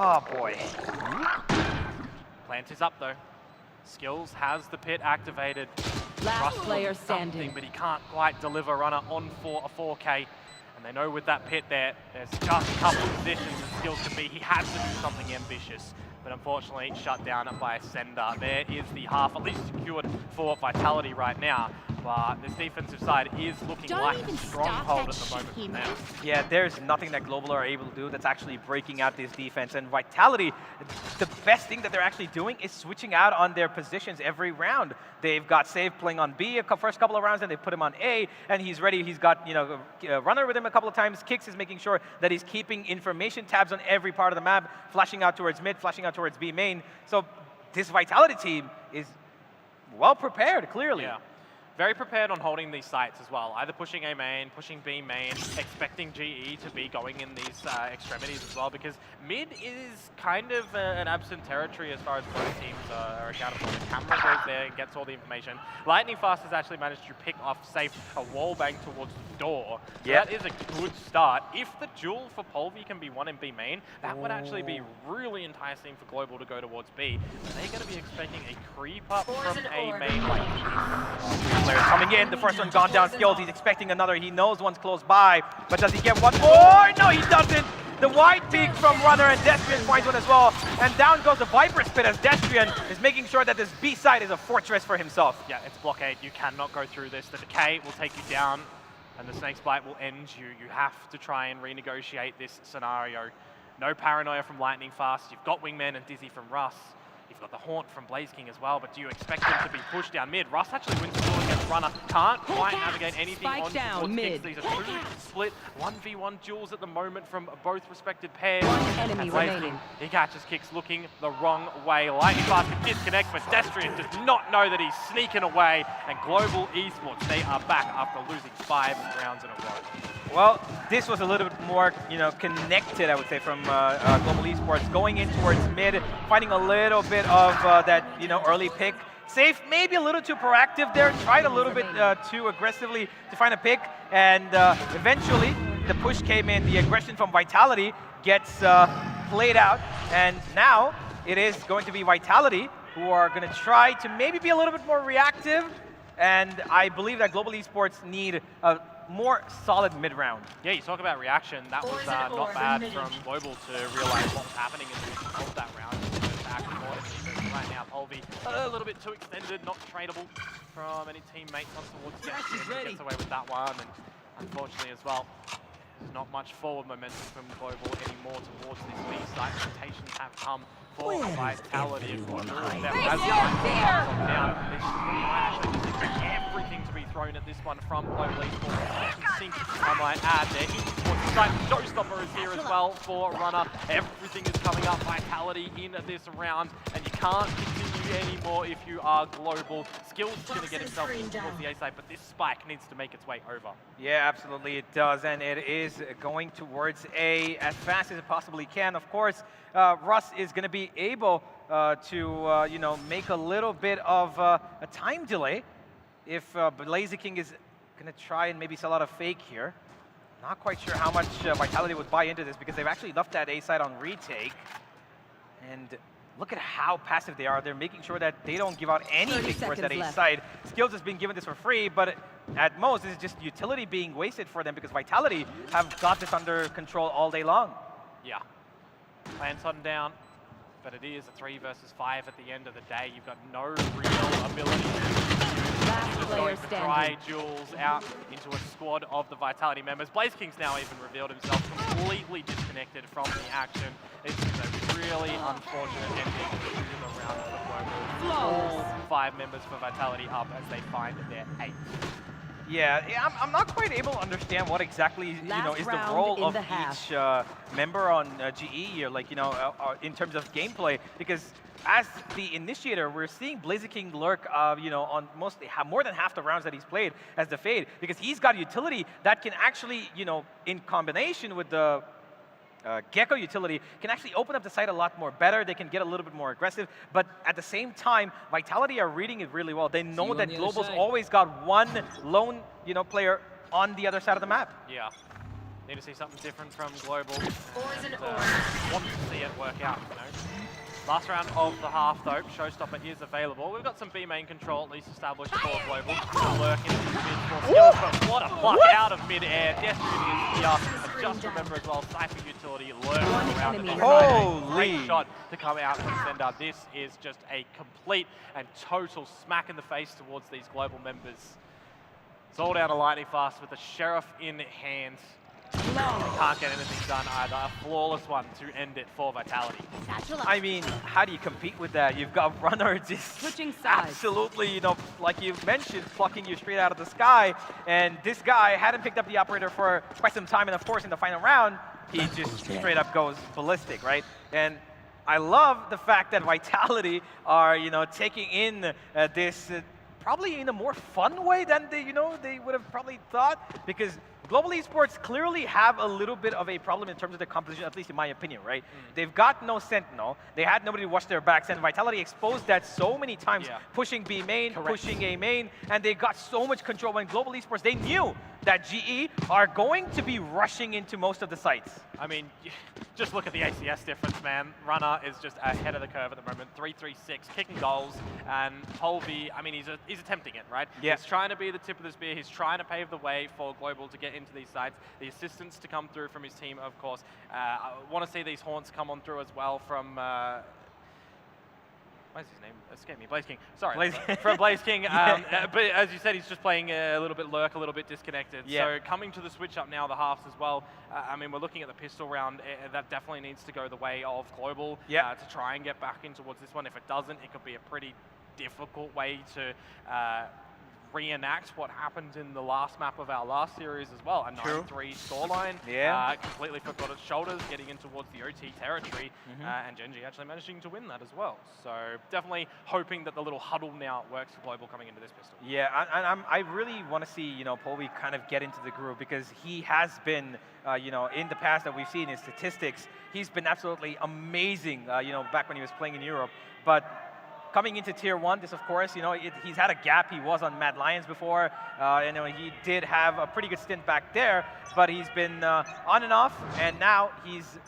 Oh, boy. Plant is up though. Skills has the pit activated. Last Russ player looking for something, standing. but he can't quite deliver. Runner on for a 4K. And they know with that pit there's just a couple of positions and Skills can be. He has to do something ambitious. But unfortunately, shut down by Sender. There is the half, at least secured for Vitality right now. But this defensive side is looking like a stronghold at the moment from now. Yeah, there's nothing that Global are able to do that's actually breaking out this defense. And Vitality, the best thing that they're actually doing is switching out on their positions every round. They've got Save playing on B first couple of rounds, and they put him on A, and he's ready. He's got Runner with him a couple of times. Kicks is making sure that he's keeping information tabs on every part of the map, flashing out towards mid, flashing out towards B main. So this Vitality team is well prepared, clearly. Yeah. Very prepared on holding these sites as well, either pushing A main, pushing B main, expecting GE to be going in these extremities as well, because mid is kind of an absent territory as far as both teams are accountable. The camera goes there and gets all the information. Lightning Fast has actually managed to pick off Safe a wall bang towards the door. So that is a good start. If the duel for Polvi can be won in B main, that would actually be really enticing for Global to go towards B. But they're going to be expecting a creep up from A main like this. Players coming in, the first one gone down. Skills, he's expecting another. He knows one's close by, but does he get one more? No, he doesn't. The wide peak from Runner, and Destrian finds one as well. And down goes the Viper's Pit as Destrian is making sure that this B side is a fortress for himself. Yeah, it's blockade. You cannot go through this. The decay will take you down, and the Snake's Bite will end you. You have to try and renegotiate this scenario. No paranoia from Lightning Fast. You've got Wingman and Dizzy from Russ. You've got the Haunt from Blaze King as well, but do you expect him to be pushed down mid? Russ actually wins the duel against Runner. Can't quite navigate anything on towards mid. These are two split 1v1 duels at the moment from both respective pairs. Enemy Blaze remaining. King, he catches Kicks looking the wrong way. Lightning Fast can disconnect, but Destrian does not know that he's sneaking away. And Global Esports, they are back after losing 5 rounds in a row. Well, this was a little bit more, connected, I would say, from Global Esports, going in towards mid, finding a little bit of that, early pick. Safe, maybe a little too proactive there, tried a little bit too aggressively to find a pick, and eventually the push came in. The aggression from Vitality gets played out, and now it is going to be Vitality who are going to try to maybe be a little bit more reactive, and I believe that Global Esports need a more solid mid-round. Yeah, you talk about reaction. That was not bad from Global to realize what was happening in the of that round. Right now, Polvi a little bit too extended, not tradable from any teammates on towards Destrian. Gets away with that one, and unfortunately as well, there's not much forward momentum from Global anymore towards this B site. Rotations have come for Vitality. Everything to be thrown at this one from Global Esports. Sync, I might add, there into towards the site. Showstopper is here as well for Runner. Everything is coming up. Vitality in this round, and you can't continue anymore if you are Global. Skills is going to get himself towards the A side, but this spike needs to make its way over. Yeah, absolutely it does, and it is going towards A as fast as it possibly can. Of course, Russ is going to be able to, you know, make a little bit of a time delay if Blaziking is going to try and maybe sell out a fake here. Not quite sure how much Vitality would buy into this because they've actually left that A side on retake. And look at how passive they are. They're making sure that they don't give out anything towards that A side. Skills has been given this for free, but at most, this is just utility being wasted for them because Vitality have got this under control all day long. Yeah. Plants on down, but it is a 3 versus 5 at the end of the day. You've got no real ability to just going for dry duels out into a squad of the Vitality members. BlazeKing's now even revealed himself completely disconnected from the action. It's a really unfortunate ending to the round for Global. All 5 members for Vitality up as they find their 8th. Yeah, I'm not quite able to understand what exactly is the role of each member on GE here, like, in terms of gameplay, because as the initiator, we're seeing BlazeKing lurk, on mostly more than half the rounds that he's played as the Fade, because he's got utility that can actually, in combination with the Gecko utility, can actually open up the site a lot more better. They can get a little bit more aggressive, but at the same time, Vitality are reading it really well. They know that Global's always got one lone, player on the other side of the map. Yeah. Need to see something different from Global. Want to see it work out, Last round of the half, though, Showstopper is available. We've got some B main control at least established for Global. Lurk into mid for skills, but what a pluck out of mid-air. Destrian is here. And just remember as well, Cypher utility lurking around the Holy! Great shot to come out from Sendar. This is just a complete and total smack in the face towards these Global members. It's all down to lightning fast with the Sheriff in hand. Can't get anything done either. A flawless one to end it for Vitality. I mean, how do you compete with that? You've got Runner just absolutely, like you mentioned, plucking you straight out of the sky. And this guy hadn't picked up the operator for quite some time. And of course, in the final round, he just straight up goes ballistic, right? And I love the fact that Vitality are, taking in this probably in a more fun way than they would have probably thought, because Global Esports clearly have a little bit of a problem in terms of the composition, at least in my opinion, right? They've got no Sentinel. They had nobody to watch their backs, and Vitality exposed that so many times, pushing B main, pushing A main, and they got so much control. When Global Esports, they knew that GE are going to be rushing into most of the sites. I mean, just look at the ACS difference, man. Runner is just ahead of the curve at the moment. 3-3-6, kicking goals, and Polby, I mean, he's attempting it, right? Yeah. He's trying to be the tip of the spear. He's trying to pave the way for Global to get into these sites. The assistance to come through from his team, of course. I want to see these Haunts come on through as well from... What's his name? Escape me. BlazeKing. Sorry. From BlazeKing. But as you said, he's just playing a little bit lurk, a little bit disconnected. Yeah. So coming to the switch up now, the halves as well. I mean, we're looking at the pistol round. That definitely needs to go the way of Global to try and get back in towards this one. If it doesn't, it could be a pretty difficult way to reenact what happened in the last map of our last series as well. A 9-3 scoreline. Yeah. Completely forgot its shoulders, getting in towards the OT territory, and Gen.G actually managing to win that as well. So definitely hoping that the little huddle now works for Global coming into this pistol. Yeah, I really want to see, Polby kind of get into the groove, because he has been, in the past that we've seen his statistics, he's been absolutely amazing, back when he was playing in Europe. But coming into Tier 1, this, of course, he's had a gap. He was on Mad Lions before. He did have a pretty good stint back there, but he's been on and off, and now he's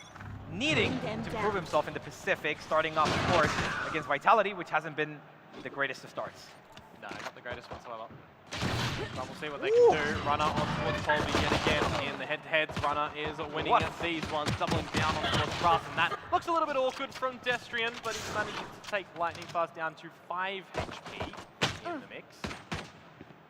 needing to prove himself in the Pacific, starting off, of course, against Vitality, which hasn't been the greatest of starts. No, not the greatest whatsoever. But we'll see what they can do. Runner on towards Polby yet again in the head-to-heads. Runner is winning at these ones, doubling down on towards Brass, and that looks a little bit awkward from Destrian, but he's managed to take Lightning Fast down to 5 HP in the mix.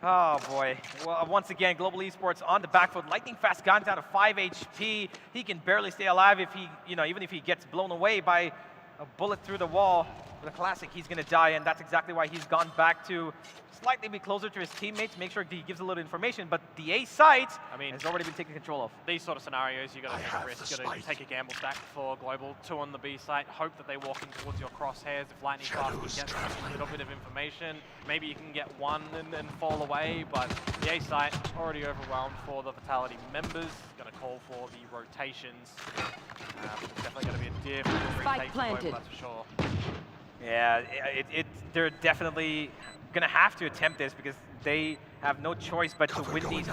Oh boy. Well, once again, Global Esports on the back foot. Lightning Fast gone down to 5 HP. He can barely stay alive if he, even if he gets blown away by a bullet through the wall. With a classic, he's going to die, and that's exactly why he's gone back to slightly be closer to his teammates, make sure he gives a little information, but the A site has already been taken control of. These sort of scenarios, you've got to take a risk, you've got to take a gamble stack for Global. 2 on the B site, hope that they walk in towards your crosshairs. If Lightning Fast can get a little bit of information, maybe you can get one and then fall away, but the A site already overwhelmed for the Vitality members. Going to call for the rotations. It's definitely going to be a difficult retake for Global, that's for sure. Yeah, they're definitely going to have to attempt this because they have no choice but to win these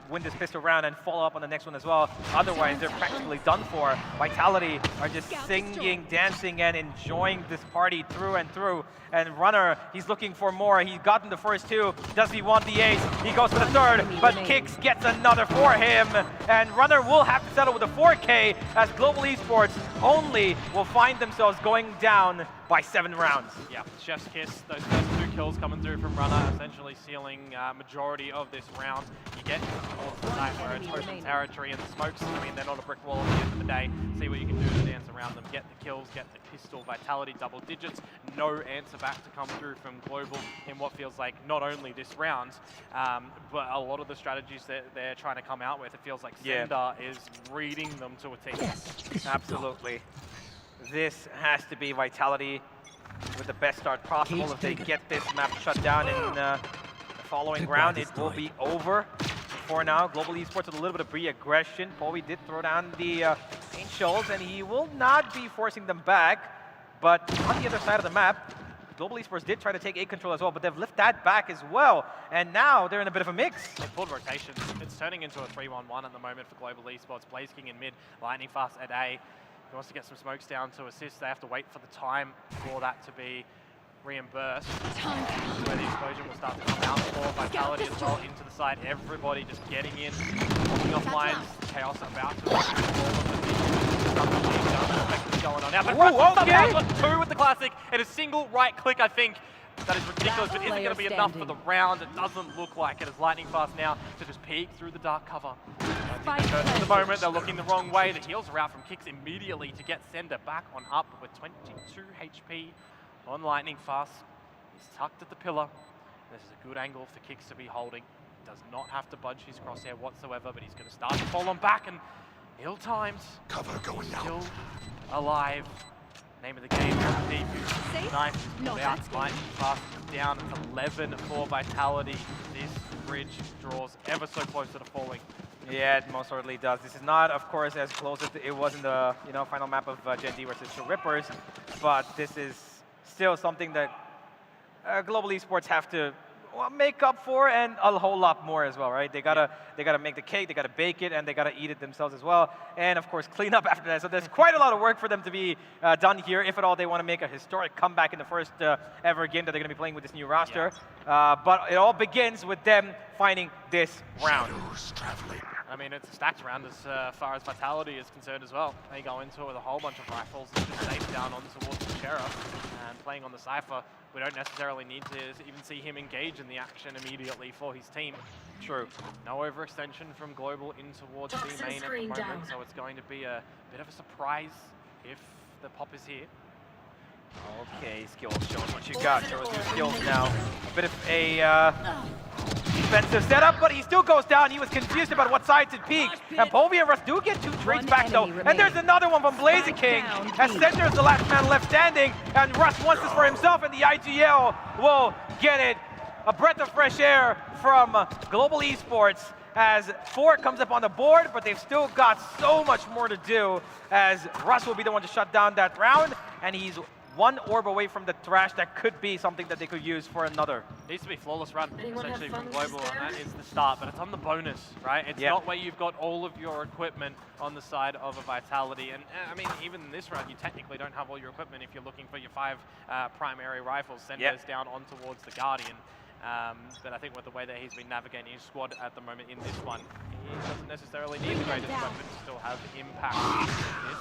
win this pistol round and follow up on the next one as well. Otherwise, they're practically done for. Vitality are just singing, dancing, and enjoying this party through and through. And Runner, he's looking for more. He's gotten the first two. Does he want the ace? He goes for the third, but Kicks gets another for him. And Runner will have to settle with a 4K as Global Esports only will find themselves going down by 7 rounds. Yeah, Chef's Kiss, those first 2 kills coming through from Runner, essentially sealing majority of this round. You get towards the side where it's open territory and the smokes, I mean, they're not a brick wall at the end of the day. See what you can do to dance around them, get the kills, get the pistol, Vitality double digits. No answer back to come through from Global in what feels like not only this round, but a lot of the strategies that they're trying to come out with, it feels like Sender is reading them to a T. Yes, absolutely. This has to be Vitality with the best start possible. If they get this map shut down in the following round, it will be over. For now, Global Esports with a little bit of pre-aggression. Povi did throw down the paint shells, and he will not be forcing them back. But on the other side of the map, Global Esports did try to take A control as well, but they've lifted that back as well. And now they're in a bit of a mix. They pulled rotations. It's turning into a 3-1-1 at the moment for Global Esports. Blaze King in mid, Lightning Fast at A. He wants to get some smokes down to assist. They have to wait for the time for that to be reimbursed. Where the explosion will start to come out for Vitality as well into the side. Everybody just getting in, walking off lines. Chaos about to going on now. But okay. Got 2 with the classic and a single right click, I think. That is ridiculous, but isn't going to be enough for the round. It doesn't look like it. As Lightning Fast now to just peek through the dark cover. At the moment, they're looking the wrong way. The heals are out from Kicks immediately to get Sender back on up with 22 HP on Lightning Fast. He's tucked at the pillar. This is a good angle for Kicks to be holding. Does not have to budge his crosshair whatsoever, but he's going to start to fall on back and ill times. Cover going down. Still alive. Name of the game, deep. Nice. Out, Lightning Fast down. It's 11 for Vitality. This bridge draws ever so close to the falling. Yeah, it most certainly does. This is not, of course, as close as it was in the final map of Gen.G versus the Rippers, but this is still something that Global Esports have to make up for, and a whole lot more as well, right? They gotta make the cake, they gotta bake it, and they gotta eat it themselves as well, and of course clean up after that. So there's quite a lot of work for them to be done here, if at all they want to make a historic comeback in the first ever game that they're gonna be playing with this new roster. But it all begins with them finding this round. I mean, it's a stacked round as far as Vitality is concerned as well. They go into it with a whole bunch of rifles and just safe down on towards the Sheriff and playing on the Cypher. We don't necessarily need to even see him engage in the action immediately for his team. True. No overextension from Global in towards the main at the moment, so it's going to be a bit of a surprise if the pop is here. Okay, skills, show us what you got. Show us your skills now. A bit of a defensive setup, but he still goes down. He was confused about what side to peek. And Povi and Russ do get 2 trades back though. And there's another one from Blaze King. As Sender is the last man left standing. And Russ wants this for himself, and the IGL will get it. A breath of fresh air from Global Esports as 4 comes up on the board, but they've still got so much more to do as Russ will be the one to shut down that round, and he's 1 orb away from the Thrash. That could be something that they could use for another. Needs to be flawless run, essentially, from Global, and that is the start, but it's on the bonus, right? It's not where you've got all of your equipment on the side of a Vitality, and I mean, even in this round, you technically don't have all your equipment if you're looking for your 5 primary rifles. Sender's down on towards the Guardian, but I think with the way that he's been navigating his squad at the moment in this one, he doesn't necessarily need the greatest weapon to still have impact in this.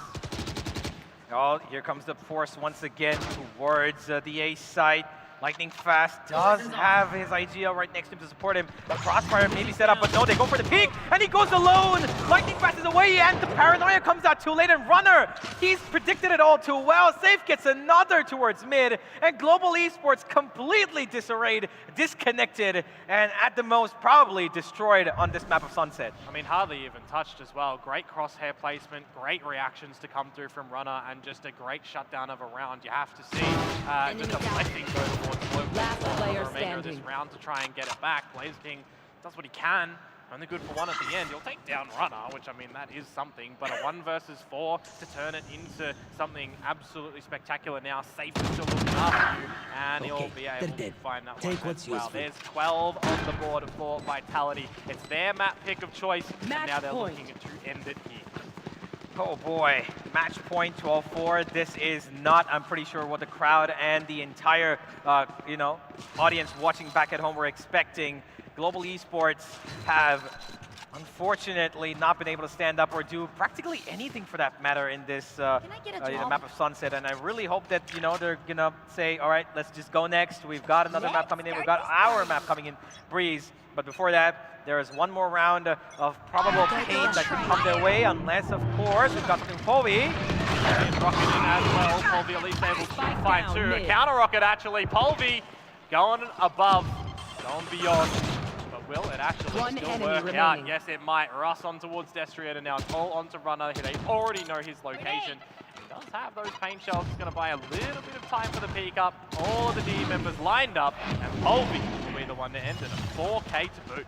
Oh, here comes the force once again towards the A site. Lightning Fast does have his IGL right next to him to support him. The crossfire may be set up, but no, they go for the peek, and he goes alone. Lightning Fast is away, and the paranoia comes out too late, and Runner, he's predicted it all too well. Safe gets another towards mid, and Global Esports completely disarrayed, disconnected, and at the most probably destroyed on this map of Sunset. I mean, hardly even touched as well. Great crosshair placement, great reactions to come through from Runner, and just a great shutdown of a round. You have to see just a blessing go towards Global for the remainder of this round to try and get it back. Blaze King does what he can, Only good for one at the end. You'll take down Runner, which, I mean, that is something, but a 1 versus 4 to turn it into something absolutely spectacular now. Safe is still looking after you, and he'll be able to find that one as well. There's 12 on the board for Vitality. It's their map pick of choice, and now they're looking to end it here. Oh boy, match point 12-4. This is not, I'm pretty sure, what the crowd and the entire, audience watching back at home were expecting. Global Esports have, unfortunately, not been able to stand up or do practically anything for that matter in this map of Sunset. And I really hope that, they're gonna say, all right, let's just go next. We've got another map coming in. We've got our map coming in, Breeze. But before that, there is one more round of probable pain that could come their way, unless, of course, we've got something Polvi. And rocket in as well. Polvi at least able to find two. A counter rocket, actually. Polvi going above, going beyond. But will it actually still work out? Yes, it might. Russ on towards Destrian and now Cole onto Runner. They already know his location. He does have those paint shells. He's going to buy a little bit of time for the peek up. All of the D members lined up, and Polvi will be the one to end it. A 4K to boot.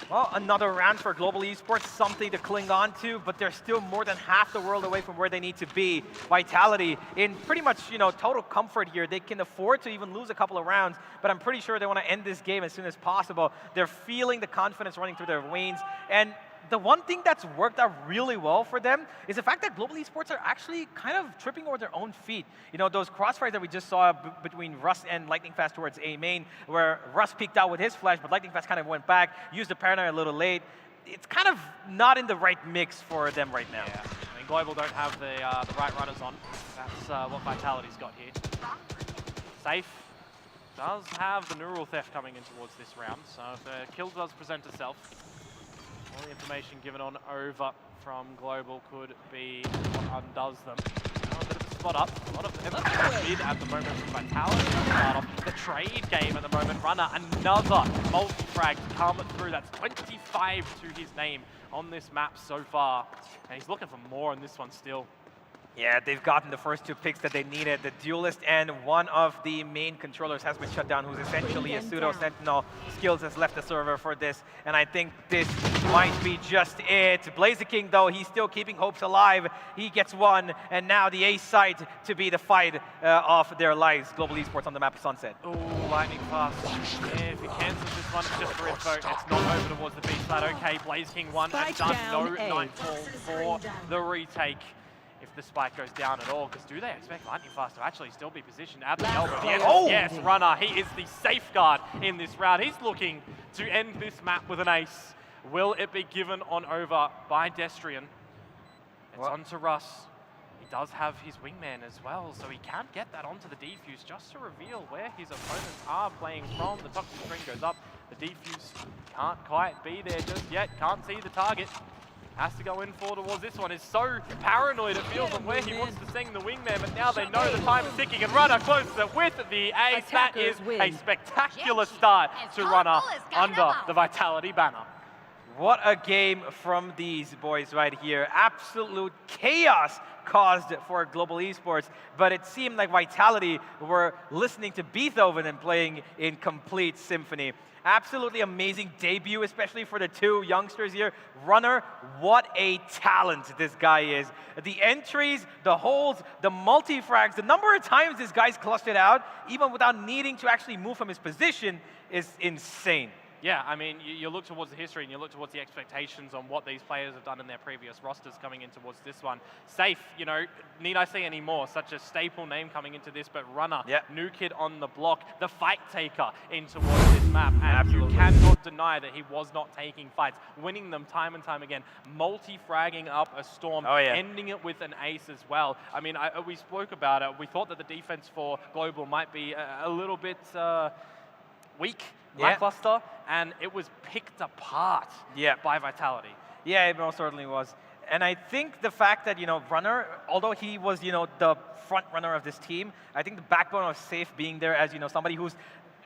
Well, another round for Global Esports, something to cling on to, but they're still more than half the world away from where they need to be. Vitality in pretty much, total comfort here. They can afford to even lose a couple of rounds, but I'm pretty sure they want to end this game as soon as possible. They're feeling the confidence running through their veins, and the one thing that's worked out really well for them is the fact that Global Esports are actually kind of tripping over their own feet. Those crossfires that we just saw between Russ and Lightning Fast towards A main, where Russ peeked out with his flash, but Lightning Fast kind of went back, used the paranoia a little late. It's kind of not in the right mix for them right now. Yeah, I mean, Global don't have the right runners on. That's what Vitality's got here. Safe does have the neural theft coming in towards this round, so if the kill does present itself, all the information given on over from Global could be what undoes them. A bit of a spot up. A lot of everything mid at the moment from Vitality. Start off the trade game at the moment. Runner, another multi-frag to come through. That's 25 to his name on this map so far. And he's looking for more on this one still. Yeah, they've gotten the first 2 picks that they needed. The Duelist and one of the main controllers has been shut down, who's essentially a pseudo-sentinel. Skills has left the server for this, and I think this might be just it. Blaziking, though, he's still keeping hopes alive. He gets one, and now the A site to be the fight of their lives. Global Esports on the map of Sunset. Oh, Lightning Fast. Yeah, if he cancels this one, it's just for info. It's not over towards the B side. Okay, Blaziking one and done. No Nightfall for the retake. If the spike goes down at all, because do they expect Lightning Fast to actually still be positioned at the elbow? Yes, yes, Runner, he is the safeguard in this round. He's looking to end this map with an ace. Will it be given on over by Destrian? It's on to Russ. He does have his wingman as well, so he can get that onto the defuse just to reveal where his opponents are playing from. The toxic string goes up. The defuse can't quite be there just yet. Can't see the target. Has to go in for towards this one. Is so paranoid, it feels, on where he wants to sing the wingman, but now they know the time is ticking, and Runner closes it with the ace. That is a spectacular start to Runner under the Vitality banner. What a game from these boys right here. Absolute chaos caused for Global Esports, but it seemed like Vitality were listening to Beethoven and playing in complete symphony. Absolutely amazing debut, especially for the 2 youngsters here. Runner, what a talent this guy is. The entries, the holds, the multi-frags, the number of times this guy's clustered out, even without needing to actually move from his position, is insane. Yeah, I mean, you look towards the history and you look towards the expectations on what these players have done in their previous rosters coming in towards this one. Safe, need I say any more? Such a staple name coming into this, but Runner, new kid on the block, the fight taker in towards this map. And you cannot deny that he was not taking fights, winning them time and time again, multi-fragging up a Storm, ending it with an ace as well. I mean, we spoke about it. We thought that the defense for Global might be a little bit weak, lackluster, and it was picked apart by Vitality. Yeah, it most certainly was. And I think the fact that, Runner, although he was, the front runner of this team, I think the backbone of Safe being there as, somebody who's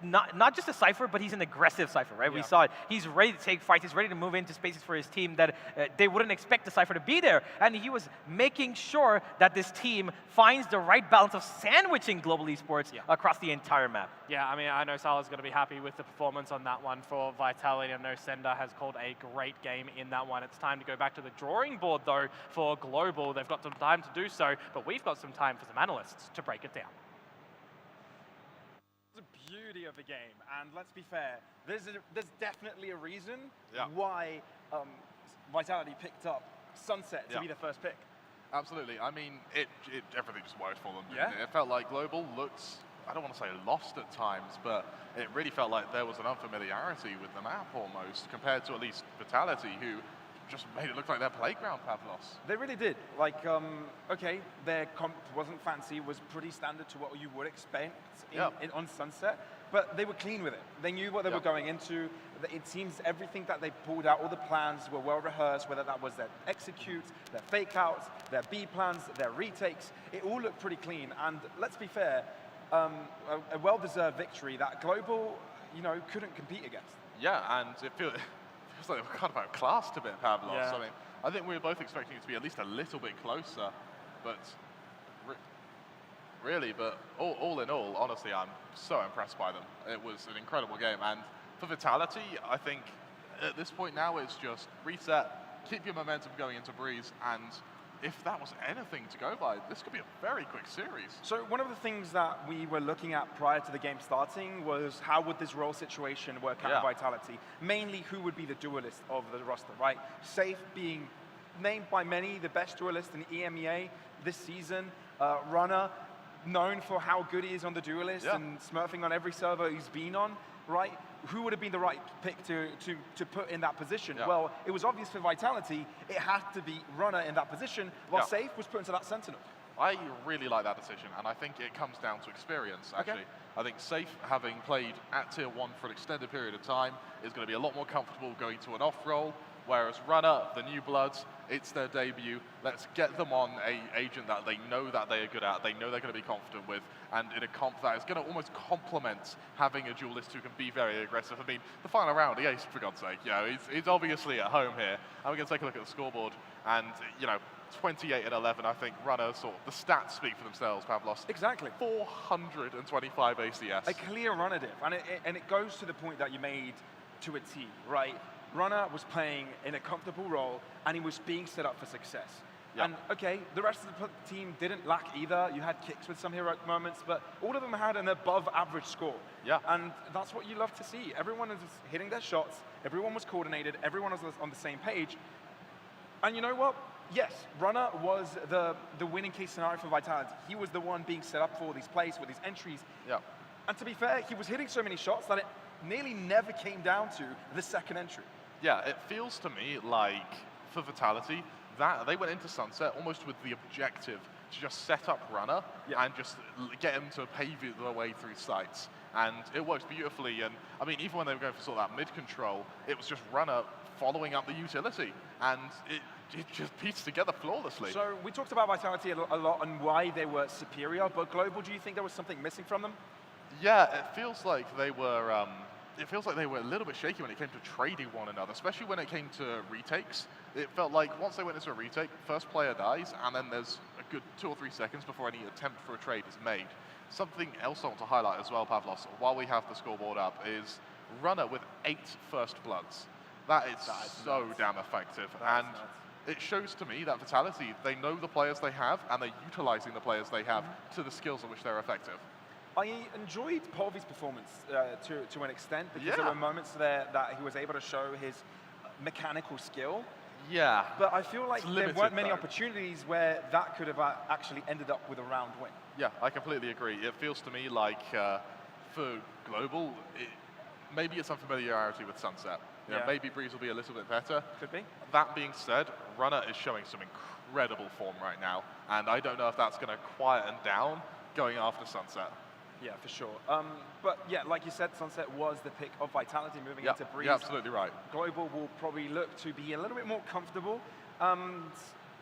not just a Cypher, but he's an aggressive Cypher, right? We saw it. He's ready to take fights. He's ready to move into spaces for his team that they wouldn't expect the Cypher to be there. And he was making sure that this team finds the right balance of sandwiching global esports across the entire map. Yeah, I mean, I know Salah's going to be happy with the performance on that one for Vitality. I know Sender has called a great game in that one. It's time to go back to the drawing board, though, for Global. They've got some time to do so, but we've got some time for some analysts to break it down. The beauty of the game, and let's be fair, there's definitely a reason why Vitality picked up Sunset to be the first pick. Absolutely. I mean, everything just worked for them. Yeah. It felt like Global looked, I don't want to say lost at times, but it really felt like there was an unfamiliarity with the map almost, compared to at least Vitality, who just made it look like their playground, Pavlos. They really did. Like, okay, their comp wasn't fancy, was pretty standard to what you would expect on Sunset, but they were clean with it. They knew what they were going into. It seems everything that they pulled out, all the plans were well rehearsed, whether that was their executes, their fake outs, their B plans, their retakes. It all looked pretty clean. And let's be fair, a well-deserved victory that Global, couldn't compete against. Yeah, and it feels like they were kind of outclassed a bit, Pavlos. Yeah. I mean, I think we were both expecting it to be at least a little bit closer, but really, but all in all, honestly, I'm so impressed by them. It was an incredible game, and for Vitality, I think at this point now it's just reset, keep your momentum going into Breeze, and if that was anything to go by, this could be a very quick series. So one of the things that we were looking at prior to the game starting was how would this role situation work out in Vitality? Mainly who would be the duelist of the roster, right? Safe being named by many the best duelist in EMEA this season. Runner, known for how good he is on the duelist and smurfing on every server he's been on, right? Who would have been the right pick to put in that position? Well, it was obvious for Vitality, it had to be Runner in that position, while Safe was put into that Sentinel. I really like that decision, and I think it comes down to experience, actually. I think Safe, having played at Tier 1 for an extended period of time, is going to be a lot more comfortable going to an off role, whereas Runner, the new bloods, it's their debut. Let's get them on a agent that they know that they are good at, they know they're going to be confident with, and in a comp that is going to almost complement having a duelist who can be very aggressive. I mean, the final round, he aced, for God's sake. He's obviously at home here. And we're going to take a look at the scoreboard, and 28 and 11, I think Runner the stats speak for themselves, Pavlos. Exactly. 425 ACS. A clear Runner diff, and it goes to the point that you made to a T, right? Runner was playing in a comfortable role, and he was being set up for success. And okay, the rest of the team didn't lack either. You had kicks with some heroic moments, but all of them had an above average score. And that's what you love to see. Everyone was hitting their shots, everyone was coordinated, everyone was on the same page. And you know what? Yes, Runner was the winning case scenario for Vitality. He was the one being set up for all these plays, with these entries. And to be fair, he was hitting so many shots that it nearly never came down to the second entry. Yeah, it feels to me like, for Vitality, that they went into Sunset almost with the objective to just set up Runner and just get him to pave their way through sites. And it worked beautifully. And I mean, even when they were going for sort of that mid-control, it was just Runner following up the utility. And it just pieced together flawlessly. So we talked about Vitality a lot and why they were superior, but Global, do you think there was something missing from them? Yeah, it feels like they were a little bit shaky when it came to trading one another, especially when it came to retakes. It felt like once they went into a retake, first player dies, and then there's a good 2 or 3 seconds before any attempt for a trade is made. Something else I want to highlight as well, Pavlos, while we have the scoreboard up, is Runner with 8 first bloods. That is so damn effective. And it shows to me that Vitality, they know the players they have, and they're utilizing the players they have to the skills at which they're effective. I enjoyed Polvy's performance to an extent, because there were moments there that he was able to show his mechanical skill. Yeah. But I feel like there weren't many opportunities where that could have actually ended up with a round win. Yeah, I completely agree. It feels to me like for Global, maybe it's unfamiliarity with Sunset. Maybe Breeze will be a little bit better. Could be. That being said, Runner is showing some incredible form right now, and I don't know if that's going to quieten down going after Sunset. Yeah, for sure. But yeah, like you said, Sunset was the pick of Vitality moving into Breeze. Yeah, absolutely right. Global will probably look to be a little bit more comfortable.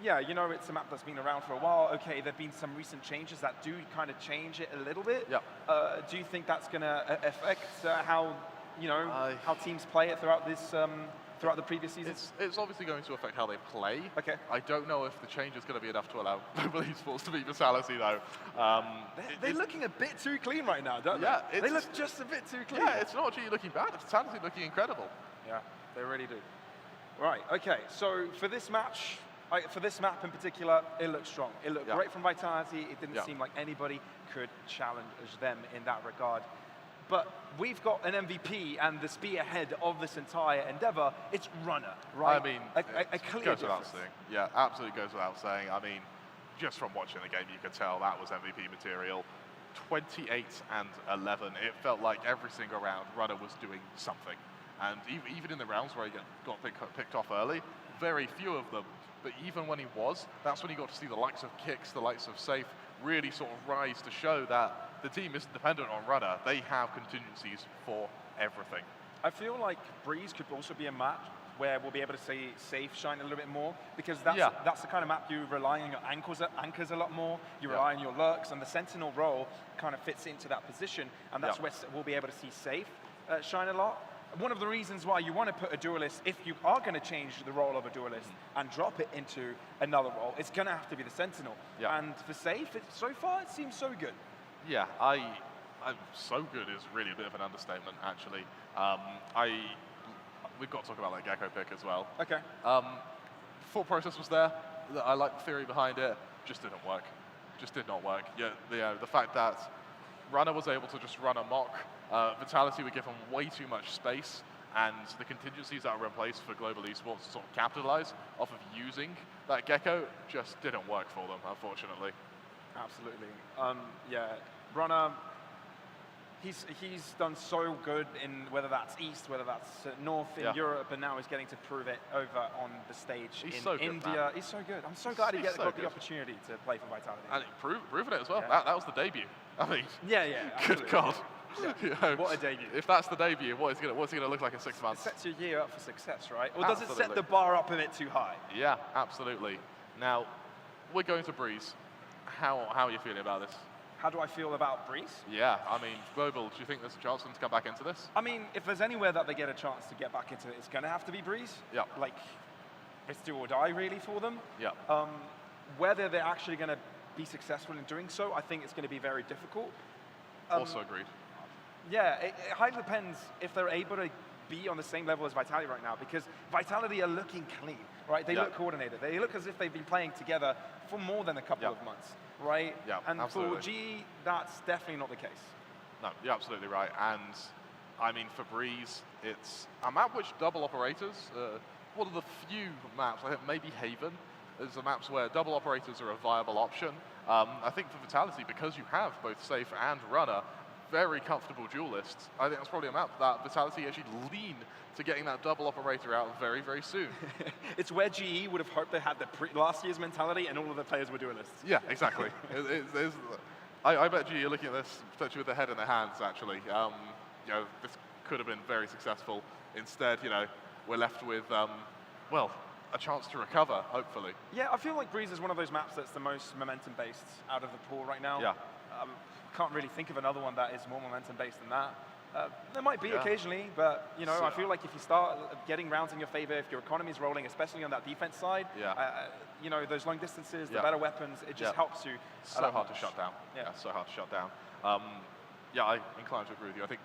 yeah, you know, it's a map that's been around for a while. Okay, there've been some recent changes that do kind of change it a little bit. Yeah. Do you think that's going to affect how, you know, how teams play it throughout this, throughout the previous seasons? It's obviously going to affect how they play. Okay. I don't know if the change is going to be enough to allow Global Esports to beat Vitality, though. They're looking a bit too clean right now, don't they? They look just a bit too clean. Yeah, it's not G looking bad. It's Vitality looking incredible. Yeah, they really do. Right, okay, so for this match, for this map in particular, it looked strong. It looked great from Vitality. It didn't seem like anybody could challenge them in that regard. But we've got an MVP and the spearhead of this entire endeavor. It's Runner, right? I mean, a clear goes without difference. saying. Yeah, absolutely goes without saying. I mean, just from watching the game, you could tell that was MVP material. 28 and 11. It felt like every single round, Runner was doing something. And even in the rounds where he got picked off early, very few of them. But even when he was, that's when you got to see the likes of Kicks, the likes of Safe, really sort of rise to show that the team isn't dependent on Runner. They have contingencies for everything. I feel like Breeze could also be a map where we'll be able to see Safe shine a little bit more, because that's the kind of map you rely on your anchors a lot more, you rely on your lurks, and the Sentinel role kind of fits into that position, and that's where we'll be able to see Safe shine a lot. One of the reasons why you want to put a duelist, if you are going to change the role of a duelist and drop it into another role, it's going to have to be the Sentinel. And for Safe, so far it seems so good. Yeah, I'm so good is really a bit of an understatement, actually. We've got to talk about that Gecko pick as well. Okay. Thought process was there. I like the theory behind it. Just didn't work. Just did not work. Yeah, the fact that Runner was able to just run amok. Vitality would give him way too much space, and the contingencies that were in place for Global Esports to sort of capitalize off of using that Gecko just didn't work for them, unfortunately. Absolutely. Yeah, Runner, he's done so good in whether that's East, whether that's North in Europe, and now he's getting to prove it over on the stage in India. Man. He's so good. I'm so glad he got the opportunity to play for Vitality. And proving it as well. Yeah. That was the debut. I mean, good absolutely. God. Yeah. You know, what a debut. If that's the debut, what's he going to look like in 6 months? It sets your year up for success, right? Or does it set the bar up a bit too high? Yeah, absolutely. Now, we're going to Breeze. How are you feeling about this? How do I feel about Breeze? Yeah, I mean, Global, do you think there's a chance for them to come back into this? I mean, if there's anywhere that they get a chance to get back into it, it's going to have to be Breeze. Yeah. Like, it's do or die, really, for them. Yeah. Whether they're actually going to be successful in doing so, I think it's going to be very difficult. Also agreed. Yeah, it highly depends if they're able to be on the same level as Vitality right now, because Vitality are looking clean, right? They look coordinated. They look as if they've been playing together for more than a couple of months, right? Yeah, and absolutely. for G, that's definitely not the case. No, you're absolutely right. And I mean, for Breeze, it's a map which double operators, one of the few maps, I think maybe Haven, is the maps where double operators are a viable option. I think for Vitality, because you have both Safe and Runner, very comfortable duelists, I think that's probably a map that Vitality actually lean to getting that double operator out very, very soon. It's where GE would have hoped they had the last year's mentality and all of the players were duelists. Yeah, exactly. I bet GE are looking at this potentially with their head in their hands, actually. You know, this could have been very successful. Instead, you know, we're left with, well, a chance to recover, hopefully. Yeah, I feel like Breeze is one of those maps that's the most momentum-based out of the pool right now. Yeah. Can't really think of another one that is more momentum-based than that. There might be occasionally, but you know, I feel like if you start getting rounds in your favor, if your economy is rolling, especially on that defense side, you know, those long distances, the better weapons, it just helps you. So hard to shut down. Yeah, so hard to shut down. Yeah, I'm inclined to agree with you. I think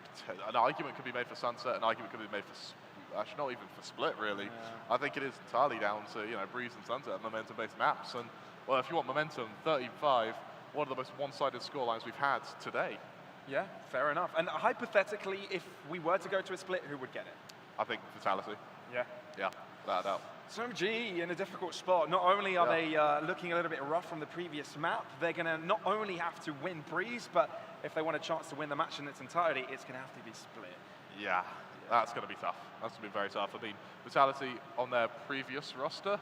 an argument could be made for Sunset, an argument could be made for, actually not even for Split, really. I think it is entirely down to, you know, Breeze and Sunset, momentum-based maps. And, well, if you want momentum, 35, one of the most one-sided scorelines we've had today. Yeah, fair enough. And hypothetically, if we were to go to a split, who would get it? I think Vitality. Yeah. Yeah, without a doubt. So G in a difficult spot. Not only are they looking a little bit rough from the previous map, they're going to not only have to win Breeze, but if they want a chance to win the match in its entirety, it's going to have to be Split. Yeah, that's going to be tough. That's going to be very tough. I mean, Vitality on their previous roster,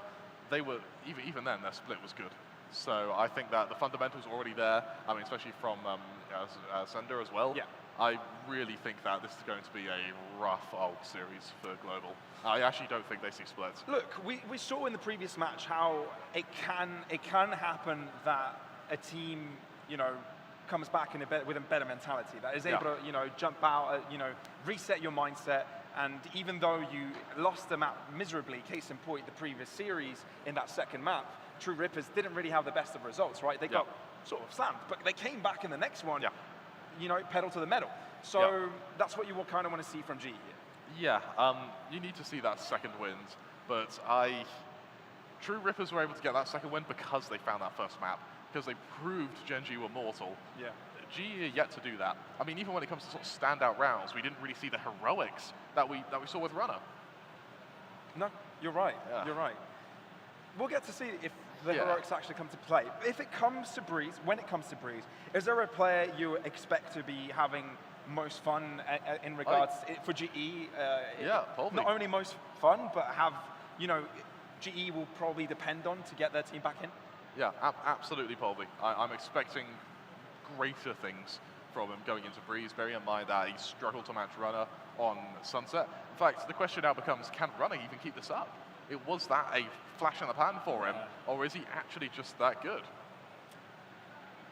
they were, even then, their Split was good. So I think that the fundamentals are already there. I mean, especially from Sender as well. Yeah. I really think that this is going to be a rough old series for Global. I actually don't think they see splits. Look, we saw in the previous match how it can happen that a team, you know, comes back with a better mentality, that is able to, you know, jump out, you know, reset your mindset. And even though you lost the map miserably, case in point, the previous series in that second map, True Rippers didn't really have the best of results, right? They got sort of slammed, but they came back in the next one, you know, pedal to the metal. So that's what you will kind of want to see from GE. Yeah, you need to see that second wind, but True Rippers were able to get that second win because they found that first map, because they proved Gen.G were mortal. Yeah. GE are yet to do that. I mean, even when it comes to sort of standout rounds, we didn't really see the heroics that we saw with Runner. No, you're right. Yeah. You're right. We'll get to see if the heroics actually come to play. If it comes to Breeze, when it comes to Breeze, is there a player you expect to be having most fun in regards for GE? Yeah, probably. Not only most fun, but have, you know, GE will probably depend on to get their team back in? Yeah, absolutely, probably. I'm expecting greater things from him going into Breeze, bearing in mind that he struggled to match Runner on Sunset. In fact, the question now becomes, can Runner even keep this up? Was that a flash in the pan for him, or is he actually just that good?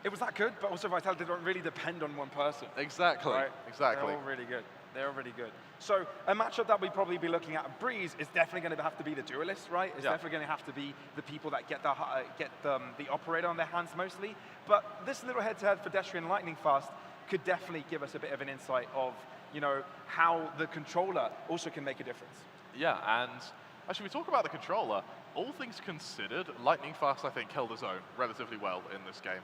It was that good, but also Vitality don't really depend on one person. Exactly, right? exactly. They're all really good. They're really good. So a matchup that we'd probably be looking at Breeze is definitely going to have to be the duelists, right? It's definitely going to have to be the people that get the operator on their hands mostly. But this little head-to-head for Destry and Lightning Fast could definitely give us a bit of an insight of, you know, how the controller also can make a difference. Yeah, and actually, we talk about the controller. All things considered, Lightning Fast, I think, held his own relatively well in this game.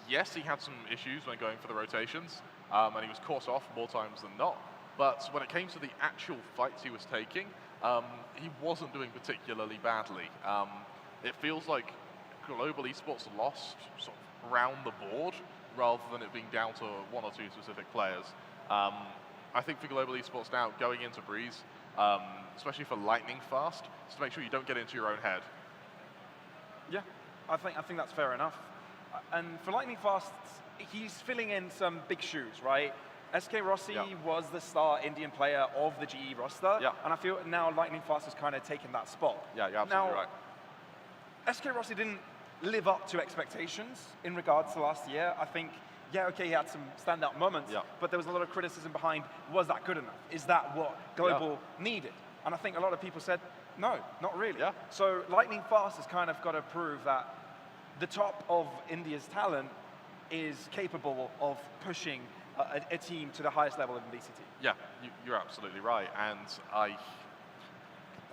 Yes, he had some issues when going for the rotations, and he was caught off more times than not. But when it came to the actual fights he was taking, he wasn't doing particularly badly. It feels like Global Esports lost sort of around the board, rather than it being down to one or two specific players. I think for Global Esports now, going into Breeze, especially for Lightning Fast, just to make sure you don't get into your own head. Yeah, I think that's fair enough. And for Lightning Fast, he's filling in some big shoes, right? SK Rossi was the star Indian player of the GE roster, and I feel now Lightning Fast has kind of taken that spot. Yeah, you're absolutely right. SK Rossi didn't live up to expectations in regards to last year. I think, he had some standout moments, but there was a lot of criticism behind, was that good enough? Is that what Global needed? And I think a lot of people said, no, not really. So Lightning Fast has kind of got to prove that the top of India's talent is capable of pushing a team to the highest level of VCT. Yeah, you're absolutely right. And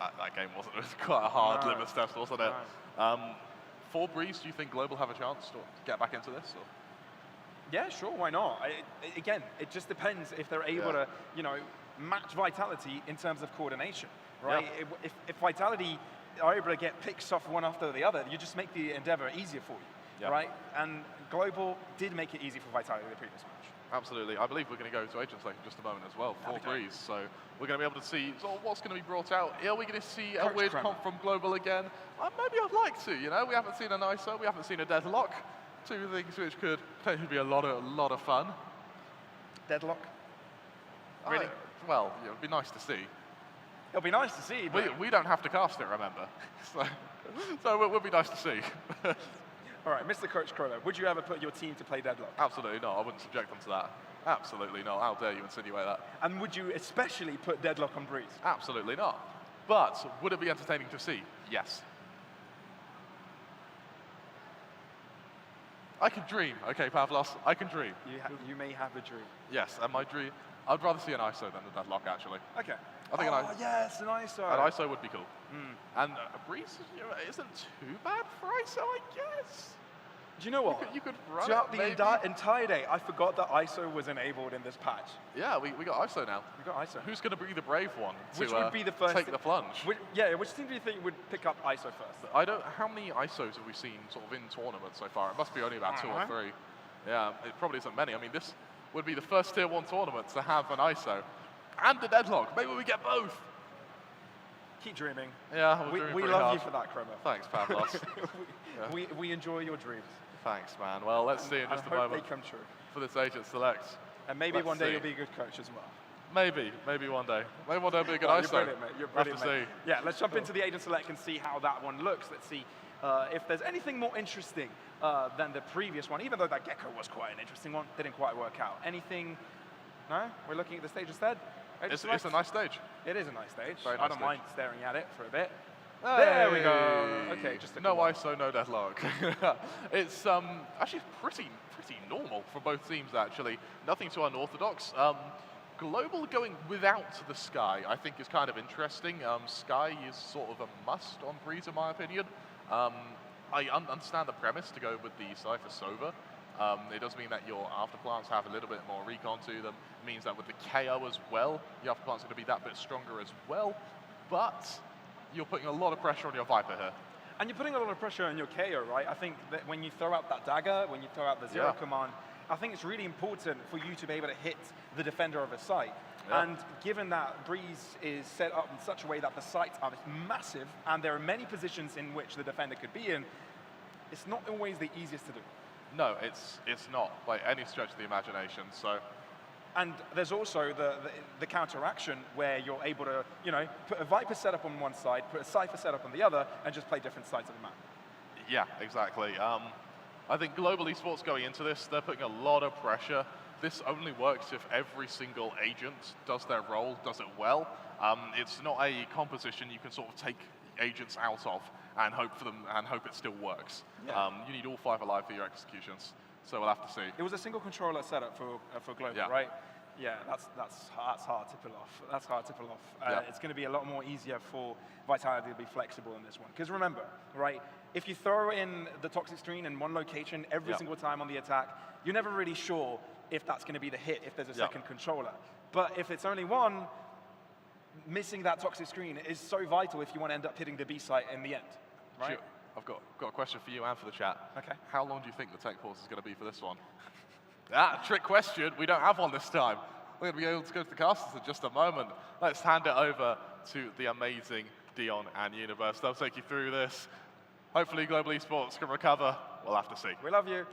that game was quite a hard litmus test, wasn't it? For Breeze, do you think Global have a chance to get back into this? Or? Yeah, sure, why not? Again, it just depends if they're able to, you know, match Vitality in terms of coordination, right? If Vitality are able to get picks off one after the other, you just make the endeavor easier for you, right? And Global did make it easy for Vitality in the previous match. Absolutely. I believe we're going to go to Agent Select in just a moment as well for Breeze. So we're going to be able to see what's going to be brought out. Are we going to see a weird comp from Global again? Maybe I'd like to, you know? We haven't seen an ISO, we haven't seen a Deadlock. Two things which could potentially be a lot of fun. Deadlock? Really? Well, it would be nice to see. It'll be nice to see, but we don't have to cast it, remember? so it would be nice to see. All right, Mr. Coach Crowler, would you ever put your team to play Deadlock? Absolutely not. I wouldn't subject them to that. Absolutely not. How dare you insinuate that? And would you especially put Deadlock on Breeze? Absolutely not. But would it be entertaining to see? Yes. I can dream, okay, Pavlos? I can dream. You may have a dream. Yes, and my dream, I'd rather see an ISO than a Deadlock, actually. Okay. I think yes, an ISO. An ISO would be cool. And Breeze isn't too bad for ISO, I guess. Do you know what? You could run throughout it, the entire day, I forgot that ISO was enabled in this patch. Yeah, we got ISO now. We got ISO. Who's going to be the brave one to which would be the first take the plunge? Which team do you think would pick up ISO first? How many ISOs have we seen sort of in tournaments so far? It must be only about 2 or 3. Yeah, it probably isn't many. I mean, this would be the first Tier 1 tournament to have an ISO and a Deadlock. Maybe we get both. Keep dreaming. Yeah, we love you for that, Cromer. Thanks, Pavlos. we enjoy your dreams. Thanks, man. Well, let's see in just a moment. They come true. For this Agent Select. And maybe one day you'll be a good coach as well. Maybe one day. Maybe one day will be a good ice You're brilliant, mate. You're brilliant, We'll have mate. to see. Yeah, let's jump into the agent select and see how that one looks. Let's see if there's anything more interesting than the previous one, even though that Gecko was quite an interesting one. Didn't quite work out. Anything? No? We're looking at the stage instead? It's a nice stage. It is a nice stage. Very I nice don't stage. mind staring at it for a bit. There we go. Okay, just no ISO, no deadlock. It's actually pretty normal for both teams actually. Nothing too unorthodox. Global going without the Sky, I think, is kind of interesting. Sky is sort of a must on Breeze, in my opinion. I understand the premise to go with the Cypher Sova. It does mean that your afterplants have a little bit more recon to them. It means that with the KO as well, the afterplant's going to be that bit stronger as well. But you're putting a lot of pressure on your Viper here. And you're putting a lot of pressure on your KO, right? I think that when you throw out that dagger, when you throw out the zero command, I think it's really important for you to be able to hit the defender of a site. Yeah. And given that Breeze is set up in such a way that the sites are massive, and there are many positions in which the defender could be in, it's not always the easiest to do. No, it's not by any stretch of the imagination. So. And there's also the counteraction where you're able to, put a Viper setup on one side, put a Cypher setup on the other, and just play different sides of the map. Yeah, exactly. I think Global Esports going into this, they're putting a lot of pressure. This only works if every single agent does their role, does it well. It's not a composition you can sort of take agents out of and hope for them and hope it still works. Yeah. You need all 5 alive for your executions. So we'll have to see. It was a single controller setup for Global, right? Yeah, that's hard to pull off. That's hard to pull off. It's going to be a lot more easier for Vitality to be flexible in this one. Because remember, right, if you throw in the toxic screen in one location every single time on the attack, you're never really sure if that's going to be the hit, if there's a second controller. But if it's only one, missing that toxic screen is so vital if you want to end up hitting the B site in the end, right? Sure. I've got a question for you and for the chat. Okay. How long do you think the tech pause is going to be for this one? Trick question. We don't have one this time. We're going to be able to go to the casters in just a moment. Let's hand it over to the amazing Dion and Universe. They'll take you through this. Hopefully Global Esports can recover. We'll have to see. We love you.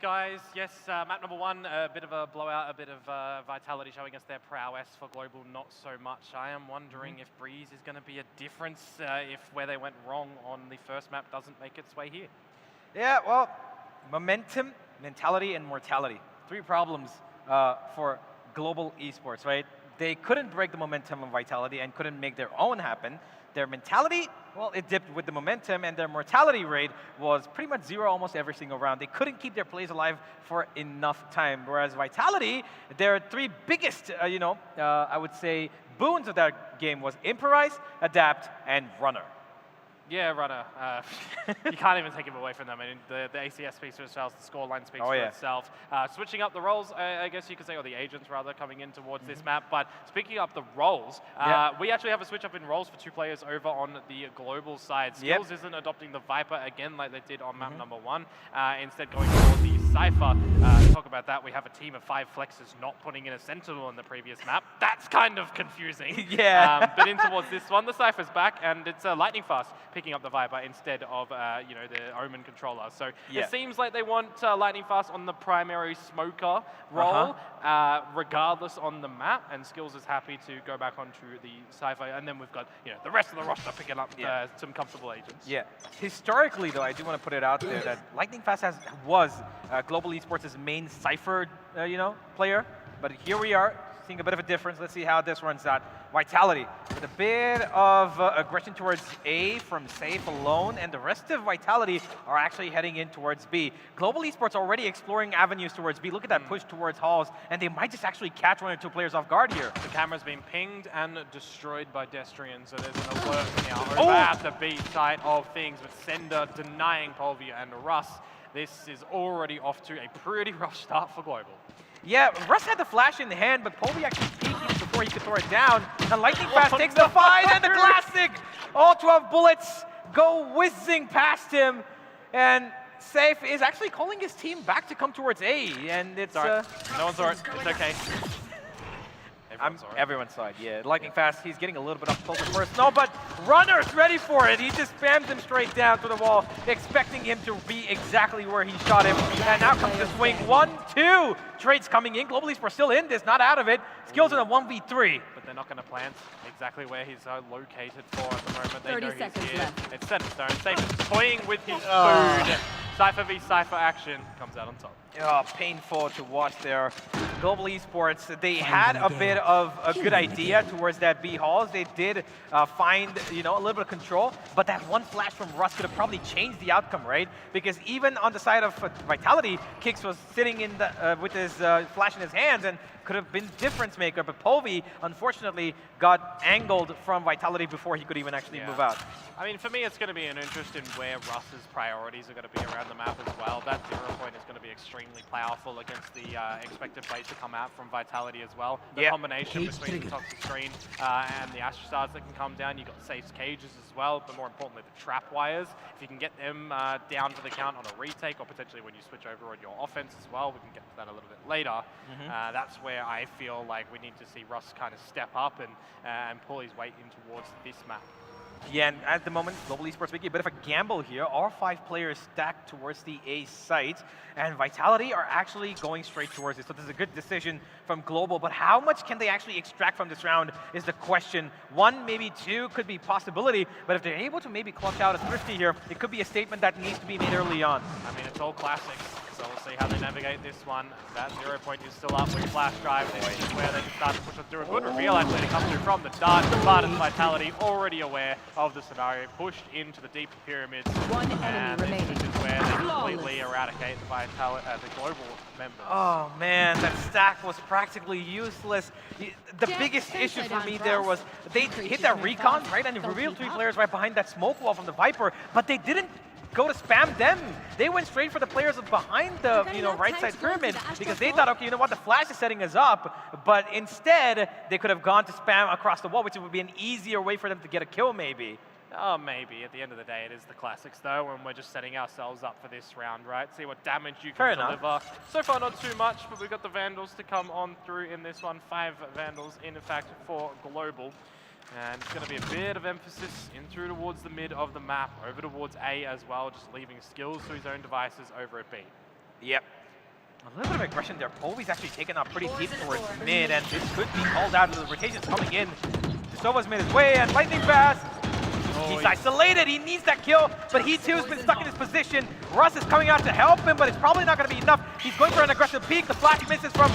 Guys, yes, map number 1, a bit of a blowout, a bit of Vitality showing us their prowess. For Global, not so much. I am wondering if Breeze is going to be a difference if where they went wrong on the first map doesn't make its way here. Yeah, well, momentum, mentality, and mortality. 3 problems for Global Esports, right? They couldn't break the momentum of Vitality and couldn't make their own happen. Their mentality, well, it dipped with the momentum, and their mortality rate was pretty much 0 almost every single round. They couldn't keep their plays alive for enough time. Whereas Vitality, their 3 biggest, I would say, boons of that game was Improvise, Adapt, and Runner. Yeah, Runner. You can't even take him away from them. I mean, the ACS speaks for itself, the scoreline speaks for itself. Switching up the roles, I guess you could say, or the agents rather, coming in towards this map. But speaking up the roles, we actually have a switch up in roles for 2 players over on the global side. Skills isn't adopting the Viper again like they did on map number 1. Instead going for the Cypher. Talk about that. We have a team of 5 flexes not putting in a Sentinel in the previous map. That's kind of confusing. But in towards this one, the Cypher's back, and it's Lightning Fast picking up the Viper instead of the Omen controller. So it seems like they want Lightning Fast on the primary smoker role, regardless on the map, and Skills is happy to go back onto the Cypher, and then we've got the rest of the roster picking up some comfortable agents. Yeah. Historically, though, I do want to put it out there that Lightning Fast was Global Esports' main Cypher, player, but here we are. Seeing a bit of a difference. Let's see how this runs out. Vitality with a bit of aggression towards A from Safe alone, and the rest of Vitality are actually heading in towards B. Global Esports already exploring avenues towards B. Look at that push towards halls, and they might just actually catch 1 or 2 players off guard here. The camera's been pinged and destroyed by Destrian, so there's an alert now over at the B side of things, with Sender denying Polvia and Russ. This is already off to a pretty rough start for Global. Yeah, Russ had the flash in hand, but Polvia actually peeking before he could throw it down. And Lightning Fast takes the fight, and the classic! All 12 bullets go whizzing past him. And Safe is actually calling his team back to come towards A. And it's... No one's alright. It's okay. Everyone's side, yeah. Lightning fast, he's getting a little bit up closer first. No, but Runner's ready for it. He just spams him straight down to the wall, expecting him to be exactly where he shot him. And now comes the swing. 1-2. Trades coming in. Global Esports still in this, not out of it. Skills in a 1v3. But they're not going to plant exactly where he's located for at the moment. They know he's here. It's set in stone. Safe is toying with his food. Cypher v Cypher action comes out on top. Oh, painful to watch there. Global Esports, they had a bit of a good idea towards that B halls. They did find, a little bit of control, but that one flash from Russ could have probably changed the outcome, right? Because even on the side of Vitality, Kix was sitting in the, with his flash in his hands and could have been difference maker, but Polvi, unfortunately, got angled from Vitality before he could even actually move out. I mean, for me, it's going to be an interest in where Russ's priorities are going to be around the map as well. That 0 point is going to be extremely powerful against the expected plays to come out from Vitality as well. The combination between the toxic screen and the Astro Stars that can come down. You've got Safe's cages as well, but more importantly, the trap wires. If you can get them down to the count on a retake, or potentially when you switch over on your offense as well, we can get to that a little bit later. That's where I feel like we need to see Russ kind of step up and pull his weight in towards this map. Yeah, and at the moment, Global Esports making a bit of a gamble here. All 5 players stacked towards the A site, and Vitality are actually going straight towards it. So this is a good decision from Global, but how much can they actually extract from this round is the question. 1, maybe 2 could be possibility, but if they're able to maybe clutch out a Thrifty here, it could be a statement that needs to be made early on. I mean, it's all classics, so we'll see how they navigate this one. That 0 point is still up with Flash Drive. This is where they can start to push us through. A good reveal actually to come through from the dart. But as Vitality already aware of the scenario, pushed into the deep pyramids. One enemy remaining. This is where they completely eradicate the global members. Oh man, that stack was practically useless. The biggest issue for me there was they hit that recon, right, and revealed 3 players right behind that smoke wall from the Viper, but they didn't go to spam them. They went straight for the players behind the right side pyramid because they thought, okay, you know what, the flash is setting us up, but instead they could have gone to spam across the wall, which would be an easier way for them to get a kill maybe. Oh, maybe. At the end of the day, it is the classics, though, and we're just setting ourselves up for this round, right? See what damage you can deliver. So far, not too much, but we've got the Vandals to come on through in this one. 5 Vandals, in fact, for Global. And it's going to be a bit of emphasis in through towards the mid of the map, over towards A as well, just leaving skills to his own devices over at B. Yep. A little bit of aggression there. Polvi's actually taken up pretty deep towards mid, and this could be called out. The rotation's coming in. Sova's made his way, and lightning fast. He's isolated, he needs that kill, but he too has been stuck in his position. Russ is coming out to help him, but it's probably not going to be enough. He's going for an aggressive peek. The flash misses from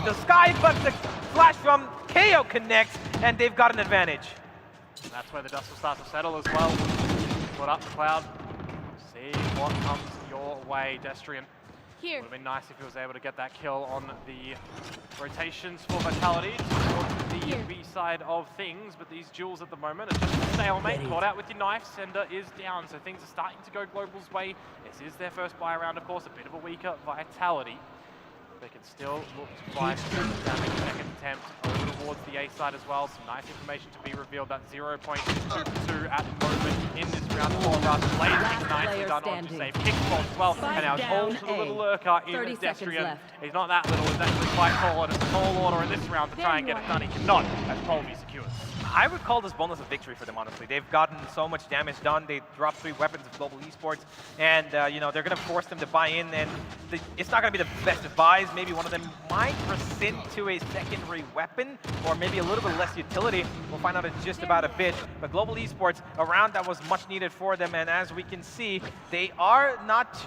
the sky, but the flash from KO connects, and they've got an advantage. And that's where the dust will start to settle as well. Put up the cloud. See what comes your way, Destrian. Would have been nice if he was able to get that kill on the rotations for Vitality towards the B side of things, but these duels at the moment are just a stalemate. Caught out with your knife, Sender is down, so things are starting to go Global's way. This is their first buy round, of course, a bit of a weaker Vitality. They can still look to find some damage second attempt over towards the A side as well. Some nice information to be revealed. That 0 point is 2-2 at the moment in this round for Russ. Blazing nicely done on to save Kickball as well. And now it's all to the little lurker in Destrian. He's not that little, he's actually quite tall, and it's a tall order in this round to try and get it done. He cannot, as Polvi secures. I would call this bonus a victory for them, honestly. They've gotten so much damage done. They dropped 3 weapons of Global Esports, and they're going to force them to buy in, and it's not going to be the best of buys. Maybe one of them might rescind to a secondary weapon, or maybe a little bit less utility. We'll find out in just about a bit. But Global Esports, a round that was much needed for them, and as we can see, they are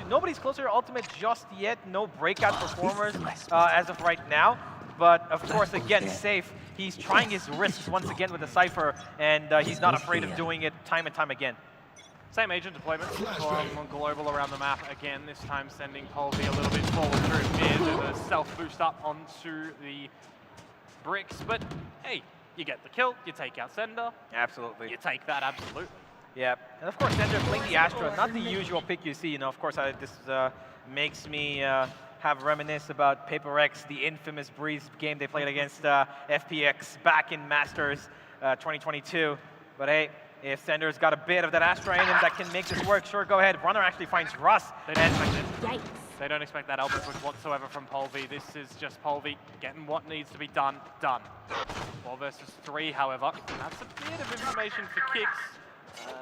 nobody's closer to ultimate just yet. No breakout performers as of right now. But of course, again, Safe, he's trying his risks once again with the Cypher, and he's not afraid of doing it time and time again. Same agent deployment from Global around the map again, this time sending Polvi a little bit forward through mid with a self-boost up onto the bricks. But hey, you get the kill, you take out Sender. Absolutely. You take that, absolutely. Yeah, and of course, Sender playing the Astra, not the usual pick you see. Of course, this makes me have reminisce about Paper X, the infamous Breeze game they played against FPX back in Masters 2022. But hey, if Sender's got a bit of that Astra in him that can make this work, sure, go ahead. Runner actually finds Russ. Yikes. They don't expect that elbow push whatsoever from Polvi. This is just Polvi getting what needs to be done. 4 versus 3, however. That's a bit of information for Kicks.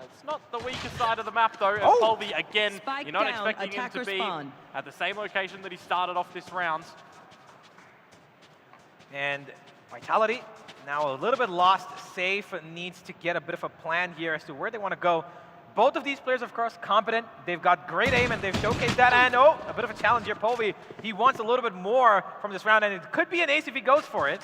It's not the weaker side of the map, though. And Polvi, again, Spike you're not down, expecting him to attacker be spawn. at the same location that he started off this round. And Vitality now a little bit lost. Safe needs to get a bit of a plan here as to where they want to go. Both of these players, of course, competent. They've got great aim, and they've showcased that. And, oh, a bit of a challenge here. Polvi, he wants a little bit more from this round, and it could be an ace if he goes for it.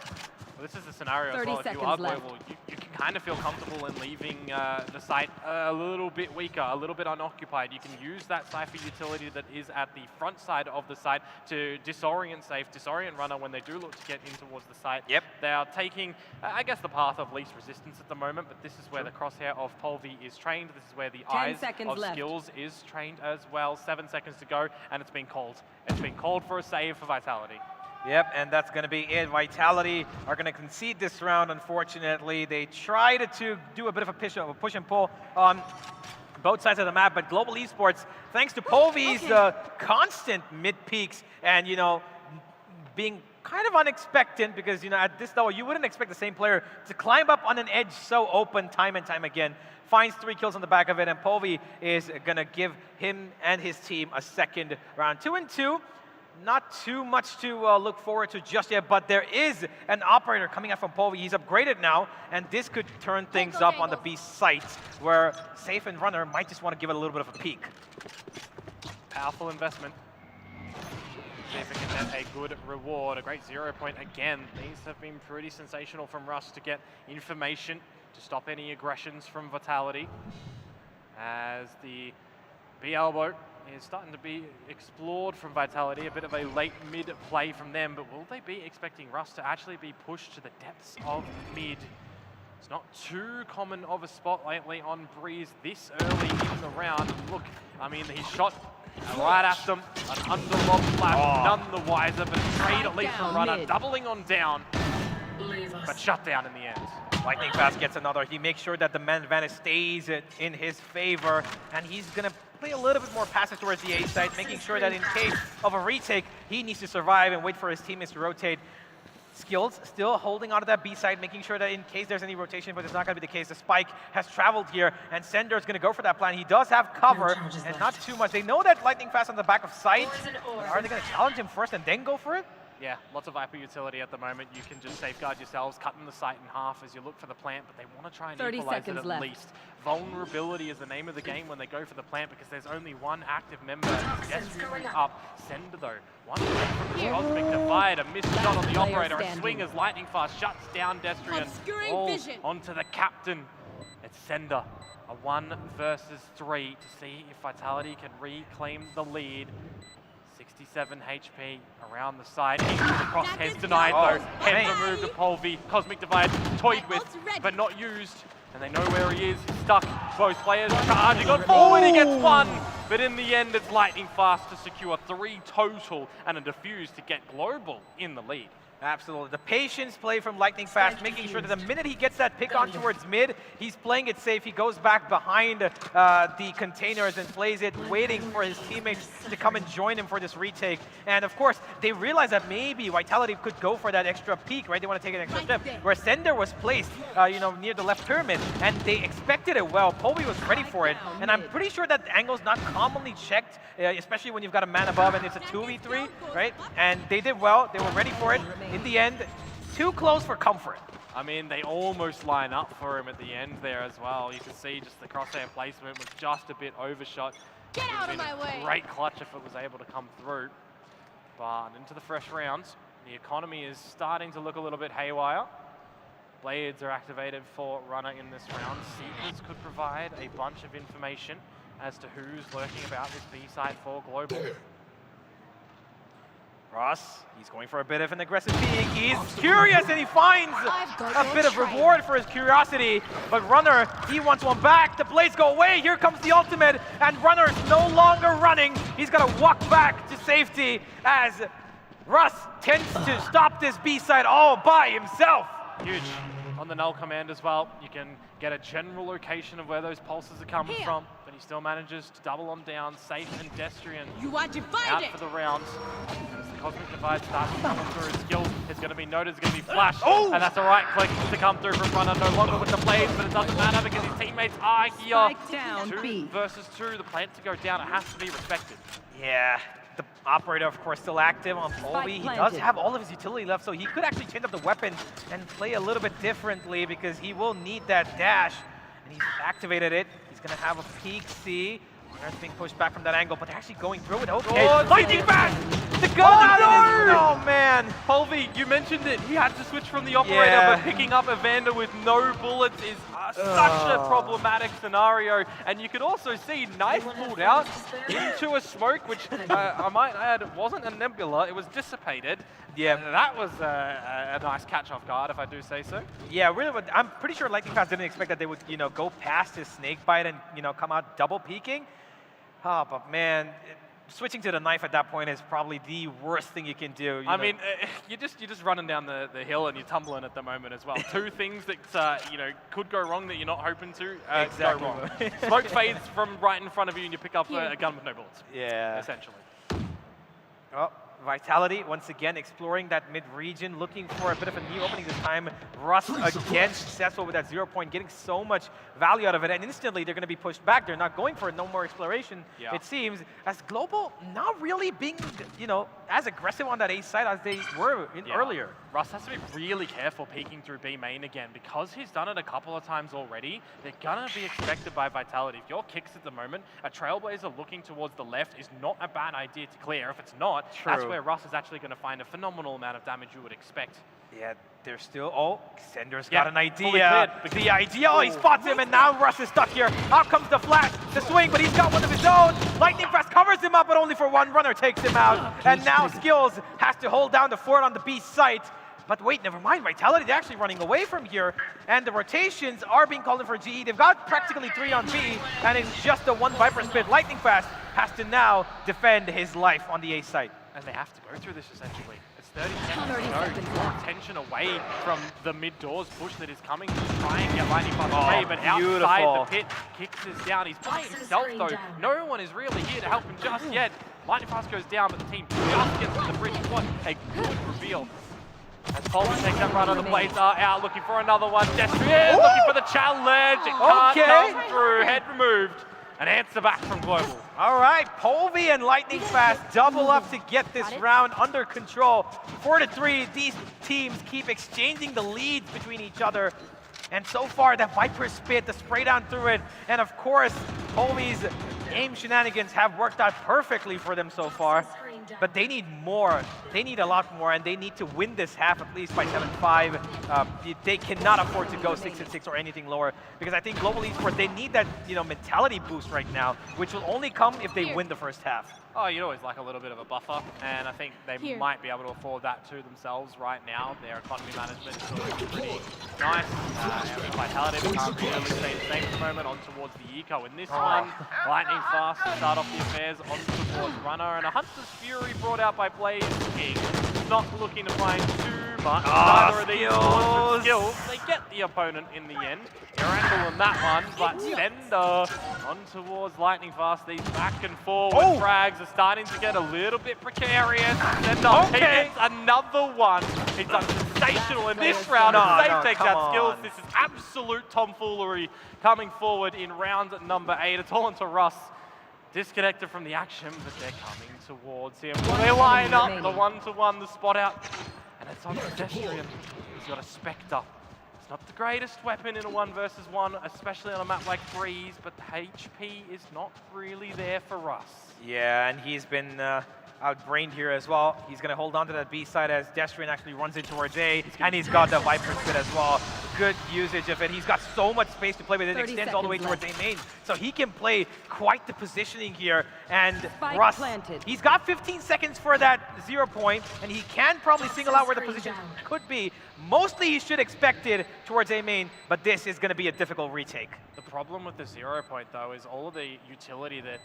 Well, this is the scenario as 30 well. If you seconds are left. global, you can kind of feel comfortable in leaving the site a little bit weaker, a little bit unoccupied. You can use that Cypher utility that is at the front side of the site to disorient Safe, disorient Runner when they do look to get in towards the site. Yep. They are taking, I guess, the path of least resistance at the moment, but this is where the crosshair of Polvi is trained. This is where the 10 eyes seconds of left. Skills is trained as well. 7 seconds to go, and it's been called. It's been called for a save for Vitality. Yep, and that's going to be it. Vitality are going to concede this round, unfortunately. They tried to do a bit of a push and pull on both sides of the map, but Global Esports, thanks to Polvi's constant mid-peaks and, you know, being kind of unexpected, because, you know, at this level, you wouldn't expect the same player to climb up on an edge so open time and time again. Finds 3 kills on the back of it, and Polvi is going to give him and his team a second round. 2-2. Not too much to look forward to just yet, but there is an operator coming out from Polvi. He's upgraded now, and this could turn things up on the B site, where Safe and Runner might just want to give it a little bit of a peek. Powerful investment. See if it can get a good reward. A great 0 point again. These have been pretty sensational from Russ to get information to stop any aggressions from Vitality. As the B elbow is starting to be explored from Vitality, a bit of a late mid play from them, but will they be expecting Russ to actually be pushed to the depths of mid? It's not too common of a spot lately on Breeze this early in the round. Look, I mean, he shot right at them, an underlob flash, none the wiser, but a trade at least from Runner, doubling on down, but shut down in the end. Lightning Fast gets another. He makes sure that the man advantage stays in his favor, and he's going to play a little bit more passive towards the A side, making sure that in case of a retake, he needs to survive and wait for his teammates to rotate. Skills still holding onto that B side, making sure that in case there's any rotation, but it's not going to be the case. The Spike has traveled here, and Sender's going to go for that plan. He does have cover, and not too much. They know that Lightning Fast on the back of site. Are they going to challenge him first and then go for it? Yeah, lots of Viper utility at the moment. You can just safeguard yourselves, cutting the site in half as you look for the plant, but they want to try and 30 equalize it seconds at left. least. Vulnerability is the name of the game when they go for the plant, because there's only one active member gesturing up. Sender, though, one away from the Cosmic Divide, a missed shot on the operator, a swing as Lightning Fast shuts down Destrian, all onto the captain. It's Sender, a 1 versus 3 to see if Vitality can reclaim the lead. 67 HP around the side. The crosshairs denied though. Heads removed to Polvi. Cosmic Divide toyed with, but not used. And they know where he is. He's stuck. Both players charging on forward. He gets 1. But in the end, it's Lightning Fast to secure 3 total and a defuse to get Global in the lead. Absolutely. The patience play from Lightning Fast, making sure that the minute he gets that pick on towards mid, he's playing it safe. He goes back behind the containers and plays it, waiting for his teammates to come and join him for this retake. And of course, they realize that maybe Vitality could go for that extra peek, right? They want to take an extra step. Where Sender was placed, you know, near the left pyramid, and they expected it well. Polvi was ready for it, and I'm pretty sure that angle's not commonly checked, especially when you've got a man above and it's a 2v3, right? And they did well. They were ready for it. In the end, too close for comfort. I mean, they almost line up for him at the end there as well. You can see just the crosshair placement was just a bit overshot. Get out of my way! Great clutch if it was able to come through. But into the fresh rounds, the economy is starting to look a little bit haywire. Blades are activated for Runner in this round. Seekers could provide a bunch of information as to who's lurking about this B side for Global. Ross, he's going for a bit of an aggressive peek. He's curious and he finds a bit of reward for his curiosity. But Runner, he wants one back. The blades go away. Here comes the ultimate. And Runner is no longer running. He's going to walk back to safety as Russ tends to stop this B side all by himself. Huge. On the null command as well, you can get a general location of where those pulses are coming from. But he still manages to double them down. Safe and Destrian divide out it. for the round. As the Cosmic Divide starts to come through his skills, it's going to be noted, it's going to be flashed. Oh! And that's a right click to come through from Runner. No longer with the blades, but it doesn't matter because his teammates are here. Spike down, 2 B. versus 2, the plant to go down, it has to be respected. Yeah, the operator, of course, still active on Polvi. He does planted. have all of his utility left, so he could actually change up the weapon and play a little bit differently because he will need that dash. And he's activated it. He's going to have a peek C. Runner's being pushed back from that angle, but they're actually going through it. Okay, lightning fast! The gun oh man! Polvi, you mentioned it. He had to switch from the operator, but picking up Evander with no bullets is such a problematic scenario. And you could also see Knife pulled out into a smoke, which I might add wasn't a nebula. It was dissipated. Yeah, that was a nice catch off guard, if I do say so. Yeah, really. But I'm pretty sure Lightning Fast didn't expect that they would, go past his snake bite and come out double peeking. Oh, but man. Switching to the knife at that point is probably the worst thing you can do. I mean, you're just running down the hill and you're tumbling at the moment as well. 2 things that could go wrong that you're not hoping to exactly. go wrong. Smoke fades from right in front of you and you pick up a gun with no bullets. Yeah. Essentially. Oh, Vitality once again exploring that mid-region, looking for a bit of a new opening this time. Russ again successful with that 0 point, getting so much value out of it, and instantly they're going to be pushed back. They're not going for it, no more exploration, it seems, as Global not really being, as aggressive on that A side as they were earlier. Russ has to be really careful peeking through B main again, because he's done it a couple of times already. They're going to be expected by Vitality. If your kicks at the moment, a Trailblazer looking towards the left is not a bad idea to clear. If it's not, that's where Russ is actually going to find a phenomenal amount of damage you would expect. Yeah, they're still... Oh, Sender's got an idea. The idea, he spots him, and now Russ is stuck here. Out comes the flash, the swing, but he's got one of his own. Lightning Fast covers him up, but only for one. Runner takes him out. And now Skills has to hold down the fort on the B site. But wait, never mind, Vitality, they're actually running away from here. And the rotations are being called in for GE. They've got practically 3 on B, and it's just a 1 Viper split. Lightning Fast has to now defend his life on the A site. And they have to go through this, essentially. It's 30 seconds to go. Draw attention away from the mid-doors push that is coming to try and get Lightning Fast away, but outside the pit, Kicks is down. He's by himself, though. No one is really here to help him just yet. Lightning Fast goes down, but the team just gets to the bridge. What a good reveal. As Polvi takes that run on the blades are out, looking for another one. Destrian looking for the challenge. It can't come through. Head removed. An answer back from Global. All right, Polvi and Lightning Fast double up to get this round under control. 4-3, these teams keep exchanging the leads between each other. And so far, that Viper spit, the spray down through it, and of course, Polvi's aim shenanigans have worked out perfectly for them so far. But they need more. They need a lot more, and they need to win this half at least by 7-5. They cannot afford to go 6-6 or anything lower, because I think Global Esports, they need that mentality boost right now, which will only come if they win the first half. Oh, you'd always like a little bit of a buffer, and I think they might be able to afford that to themselves right now. Their economy management is looking pretty nice. And Vitality can't really stay the same at the moment, on towards the Eco. In this one, Lightning Fast to start off the affairs, on towards Runner, and a Hunter's Fury brought out by Blaze King. Not looking to find too much. Neither of these skills. They get the opponent in the end. Erangel on that one, but Sender on towards Lightning Fast. These back and forward frags are starting to get a little bit precarious. Sender he gets another one. He's done sensational in this round. Safe takes out skills. This is absolute tomfoolery coming forward in round number 8. It's all onto Russ. Disconnected from the action, but they're coming towards him. They line up the 1-to-1, the spot out, and it's on Pedestrian. He's got a Spectre. It's not the greatest weapon in a 1 versus 1, especially on a map like Breeze, but the HP is not really there for Russ. Yeah, and he's been outbrained here as well. He's going to hold on to that B side as Destrian actually runs it towards A, and he's got the Viper spit as well. Good usage of it. He's got so much space to play with. It extends all the way towards A main, so he can play quite the positioning here. And Russ, he's got 15 seconds for that 0 point, and he can probably single out where the position could be. Mostly he should expect it towards A main, but this is going to be a difficult retake. The problem with the 0 point, though, is all of the utility that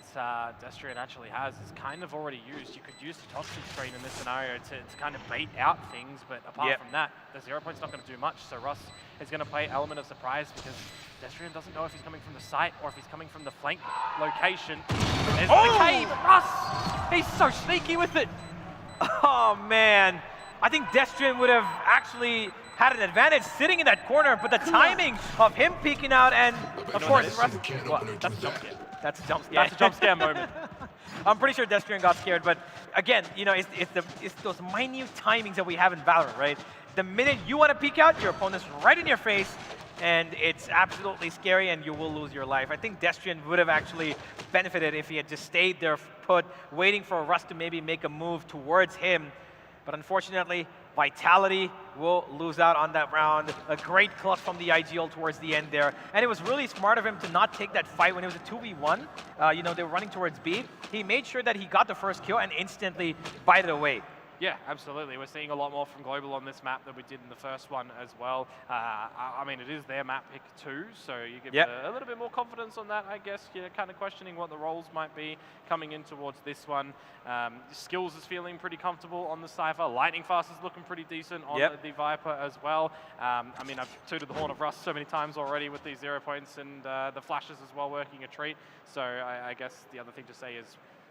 Destrian actually has is kind of already used. You could use the Toxic Screen in this scenario to kind of bait out things, but apart from that, the 0 point's not going to do much. So Russ is going to play element of surprise, because Destrian doesn't know if he's coming from the site or if he's coming from the flank location. There's the cave. Russ! He's so sneaky with it. Oh man, I think Destrian would have actually had an advantage sitting in that corner, but the timing of him peeking out and of course Russ. What? That's a jump scare. That's a jump scare. That's a jump scare moment. I'm pretty sure Destrian got scared, but again, you know, it's those minute timings that we have in Valorant, right? The minute you want to peek out, your opponent's right in your face, and it's absolutely scary, and you will lose your life. I think Destrian would have actually benefited if he had just stayed there put, waiting for Russ to maybe make a move towards him. But unfortunately, Vitality will lose out on that round. A great clutch from the IGL towards the end there. And it was really smart of him to not take that fight when it was a 2v1. You know, they were running towards B. He made sure that he got the first kill and instantly bite it away. Yeah, absolutely. We're seeing a lot more from Global on this map than we did in the first one as well. I mean, it is their map pick too, so you give it a little bit more confidence on that, I guess. You're kind of questioning what the roles might be coming in towards this one. Skills is feeling pretty comfortable on the Cypher. Lightning Fast is looking pretty decent on the Viper as well. I mean, I've tooted the horn of Rust so many times already with these 0 points and the flashes as well working a treat. So I guess the other thing to say is,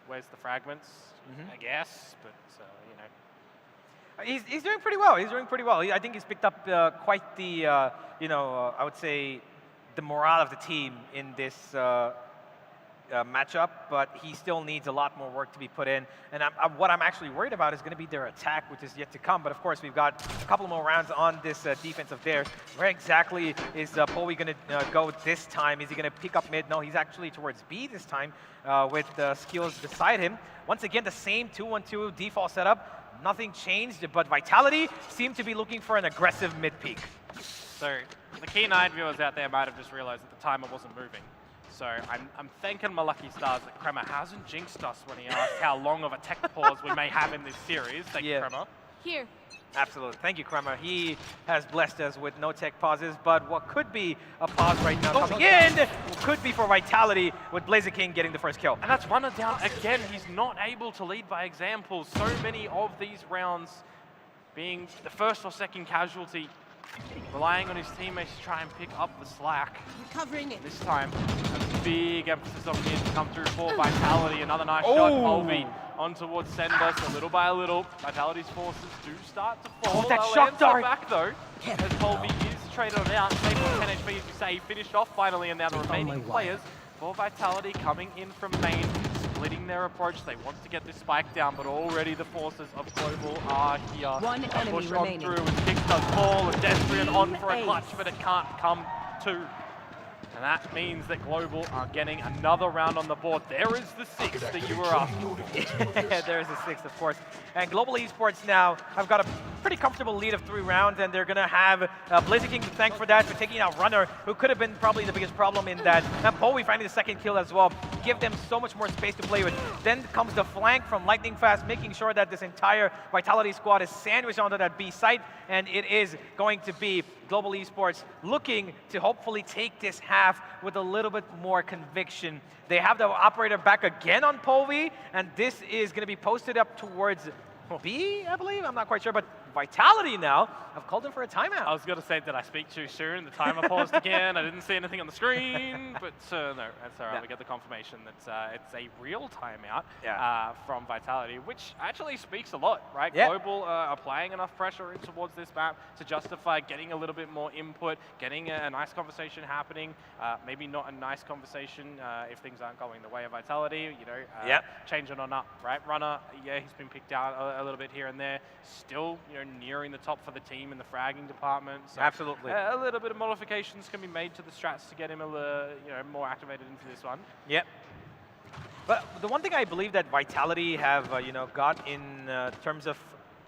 where's the fragments? I guess, but you know. He's doing pretty well. He's doing pretty well. I think he's picked up quite the, you know, I would say, the morale of the team in this matchup, but he still needs a lot more work to be put in. And what I'm actually worried about is going to be their attack, which is yet to come. But of course, we've got a couple more rounds on this defense of theirs. Where exactly is Powi going to go this time? Is he going to pick up mid? No, he's actually towards B this time with skills beside him. Once again, the same 2-1-2 default setup. Nothing changed, but Vitality seemed to be looking for an aggressive mid-peak. So the keen eyed viewers out there might have just realized that the timer wasn't moving. So I'm thanking my lucky stars that Kremer hasn't jinxed us when he asked how long of a tech pause we may have in this series. Thank you, Kremer. Here. Absolutely. Thank you, Kremer. He has blessed us with no tech pauses, but what could be a pause right now coming in could be for Vitality with Blaziken getting the first kill. And that's Runner down again. He's not able to lead by example. So many of these rounds being the first or second casualty, relying on his teammates to try and pick up the slack. Covering it. This time, a big emphasis on mid to come through for Vitality. Another nice shot, Polvi on towards Sendus, so little by little. Vitality's forces do start to fall. that They'll shock answer dart. back though, as Polvi is traded on out. Same with 10 HP, as you say, he finished off finally, and now the remaining players for Vitality coming in from main, splitting their approach. They want to get this spike down, but already the forces of Global are here. One enemy push remaining. on through, and Kick does fall, and Destrian on for a clutch, but it can't come to. And that means that Global are getting another round on the board. There is the 6 that you were asking. There is a 6, of course. And Global Esports now have got a pretty comfortable lead of 3 rounds, and they're going to have Blaziken to thank for that, for taking out Runner, who could have been probably the biggest problem in that. And Powi finding the second kill as well. Give them so much more space to play with. Then comes the flank from Lightning Fast, making sure that this entire Vitality squad is sandwiched onto that B site, and it is going to be Global Esports looking to hopefully take this half with a little bit more conviction. They have the operator back again on Povi, and this is going to be posted up towards B, I believe. I'm not quite sure, but Vitality now have called him for a timeout. I was going to say, did I speak too soon? The timer paused again. I didn't see anything on the screen, but no, that's all right. We get the confirmation that it's a real timeout from Vitality, which actually speaks a lot, right? Global are applying enough pressure in towards this map to justify getting a little bit more input, getting a nice conversation happening. Maybe not a nice conversation if things aren't going the way of Vitality, you know, changing on up, right? Runner, he's been picked out a little bit here and there. Still, you know, nearing the top for the team in the fragging department. So absolutely. A little bit of modifications can be made to the strats to get him more activated into this one. Yep. But the one thing I believe that Vitality have got in terms of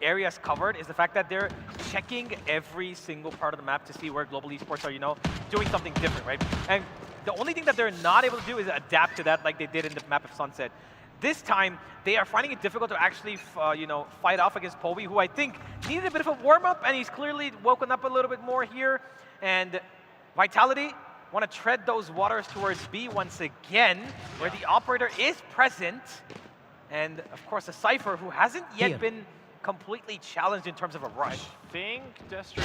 areas covered is the fact that they're checking every single part of the map to see where Global Esports are, doing something different, right? And the only thing that they're not able to do is adapt to that like they did in the map of Sunset. This time, they are finding it difficult to actually, fight off against Povi, who I think needed a bit of a warm-up, and he's clearly woken up a little bit more here. And Vitality want to tread those waters towards B once again, where the operator is present. And, of course, a Cypher who hasn't yet been completely challenged in terms of a rush. I think Destry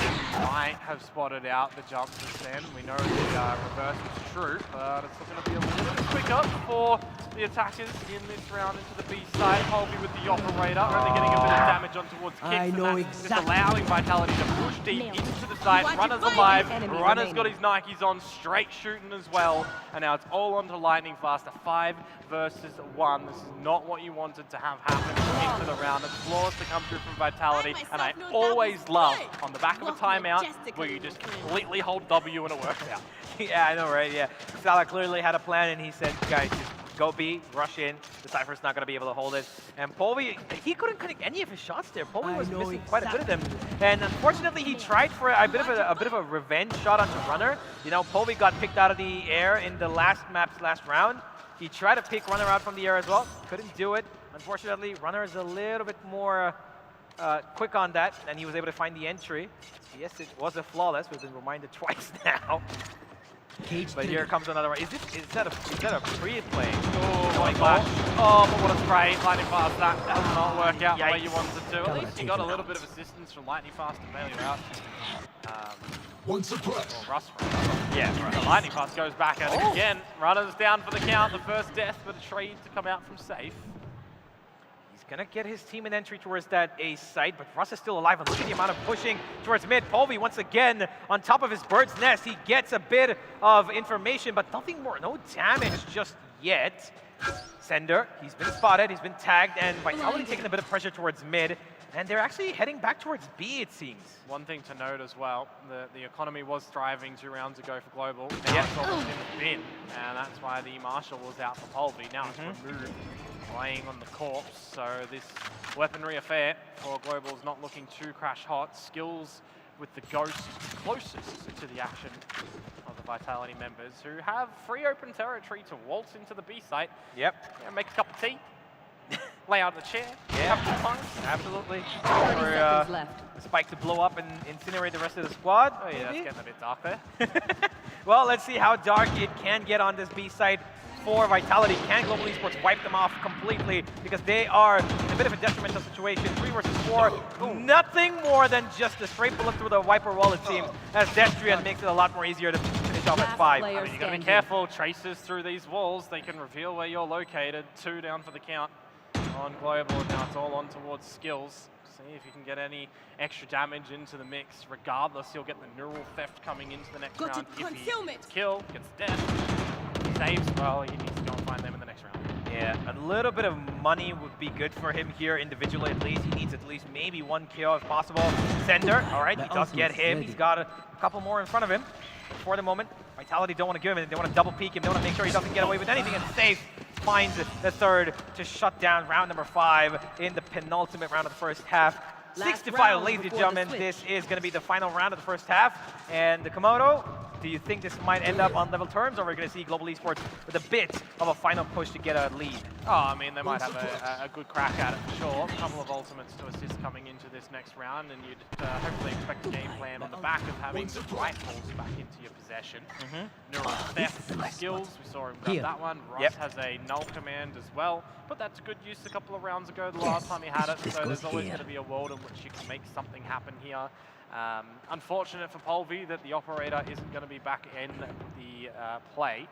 might have spotted out the jump just then. We know the reverse was true, but it's going to be a little bit quicker for the attackers in this round into the B side. Colby with the operator, only getting a bit of damage on towards kicks. I know and that's exactly. just allowing Vitality to push deep into the side. Runner's alive. Runner's got his Nikes on, straight shooting as well. And now it's all onto Lightning Fast. A 5 versus 1. This is not what you wanted to have happen into the round. It's flawless to come through from Vitality. And I always love on the back of a timeout where you just completely hold W and it works out. Yeah, I know, right? Yeah. Salah clearly had a plan, and he said, guys, just go B, rush in. The Cypher's not going to be able to hold it. And Polvi, he couldn't connect any of his shots there. Polvi was missing quite a bit of them. And unfortunately, he tried for a bit of a revenge shot onto Runner. You know, Polvi got picked out of the air in the last round. He tried to pick Runner out from the air as well. Couldn't do it. Unfortunately, Runner is a little bit more quick on that, and he was able to find the entry. Yes, it was a flawless. We've been reminded twice now. But here comes another one. Is that a pre-play? Oh my gosh. Oh, but what a spray. Lightning Fast, that does not work out the way you wanted to. At least you got a little bit of assistance from Lightning Fast to bail you out. One surprise. Or Russ. Yeah, the Lightning Fast goes back at it again. Runner's down for the count. The first death, but a trade to come out from safe. Gonna get his team an entry towards that A site, but Russ is still alive, and look at the amount of pushing towards mid. Polvi once again on top of his bird's nest. He gets a bit of information, but nothing more, no damage just yet. Sender, he's been spotted, he's been tagged, and Vitality taking a bit of pressure towards mid, and they're actually heading back towards B, it seems. One thing to note as well, the economy was thriving 2 rounds ago for Global. Now it's almost in the bin, and that's why the Marshal was out for Polvi. Now it's removed, laying on the corpse. So this weaponry affair for Global is not looking too crash hot. Skills with the Ghost closest to the action of the Vitality members, who have free open territory to waltz into the B site. Yep. Yeah, make a cup of tea. Lay out the chair. Yeah, have some fun. Absolutely. For Spike to blow up and incinerate the rest of the squad. Oh yeah, that's getting a bit dark there. Well, let's see how dark it can get on this B site for Vitality. Can Global Esports wipe them off completely? Because they are in a bit of a detrimental situation. 3 versus 4. Nothing more than just a straight bullet through the wiper wall, it seems, as Destrian makes it a lot more easier to finish off at 5. I mean, you gotta be careful. Traces through these walls, they can reveal where you're located. 2 down for the count on Global, and now it's all on towards Skills. See if you can get any extra damage into the mix. Regardless, you'll get the neural theft coming into the next round. If he gets killed, gets death, saves, well, he needs to go and find them in the next round. Yeah, a little bit of money would be good for him here individually at least. He needs at least maybe 1 kill if possible. Sender, all right, he does get him. He's got a couple more in front of him. For the moment, Vitality don't want to give him, they want to double peek him, they want to make sure he doesn't get away with anything, and Safe finds the third to shut down round number 5 in the penultimate round of the first half. 6-5, ladies and gentlemen, this is going to be the final round of the first half, and the Komodo, do you think this might end up on level terms, or we're going to see Global Esports with a bit of a final push to get a lead? Oh, I mean, they might have a good crack at it for sure. A couple of ultimates to assist coming into this next round, and you'd hopefully expect a game plan on the back of having rifles back into your possession. Neural theft skills, we saw him grab that one. Ross has a null command as well, but that's good use a couple of rounds ago, the last time he had it, so there's always going to be a world in which you can make something happen here. Unfortunate for Polvi that the operator isn't going to be back in the play,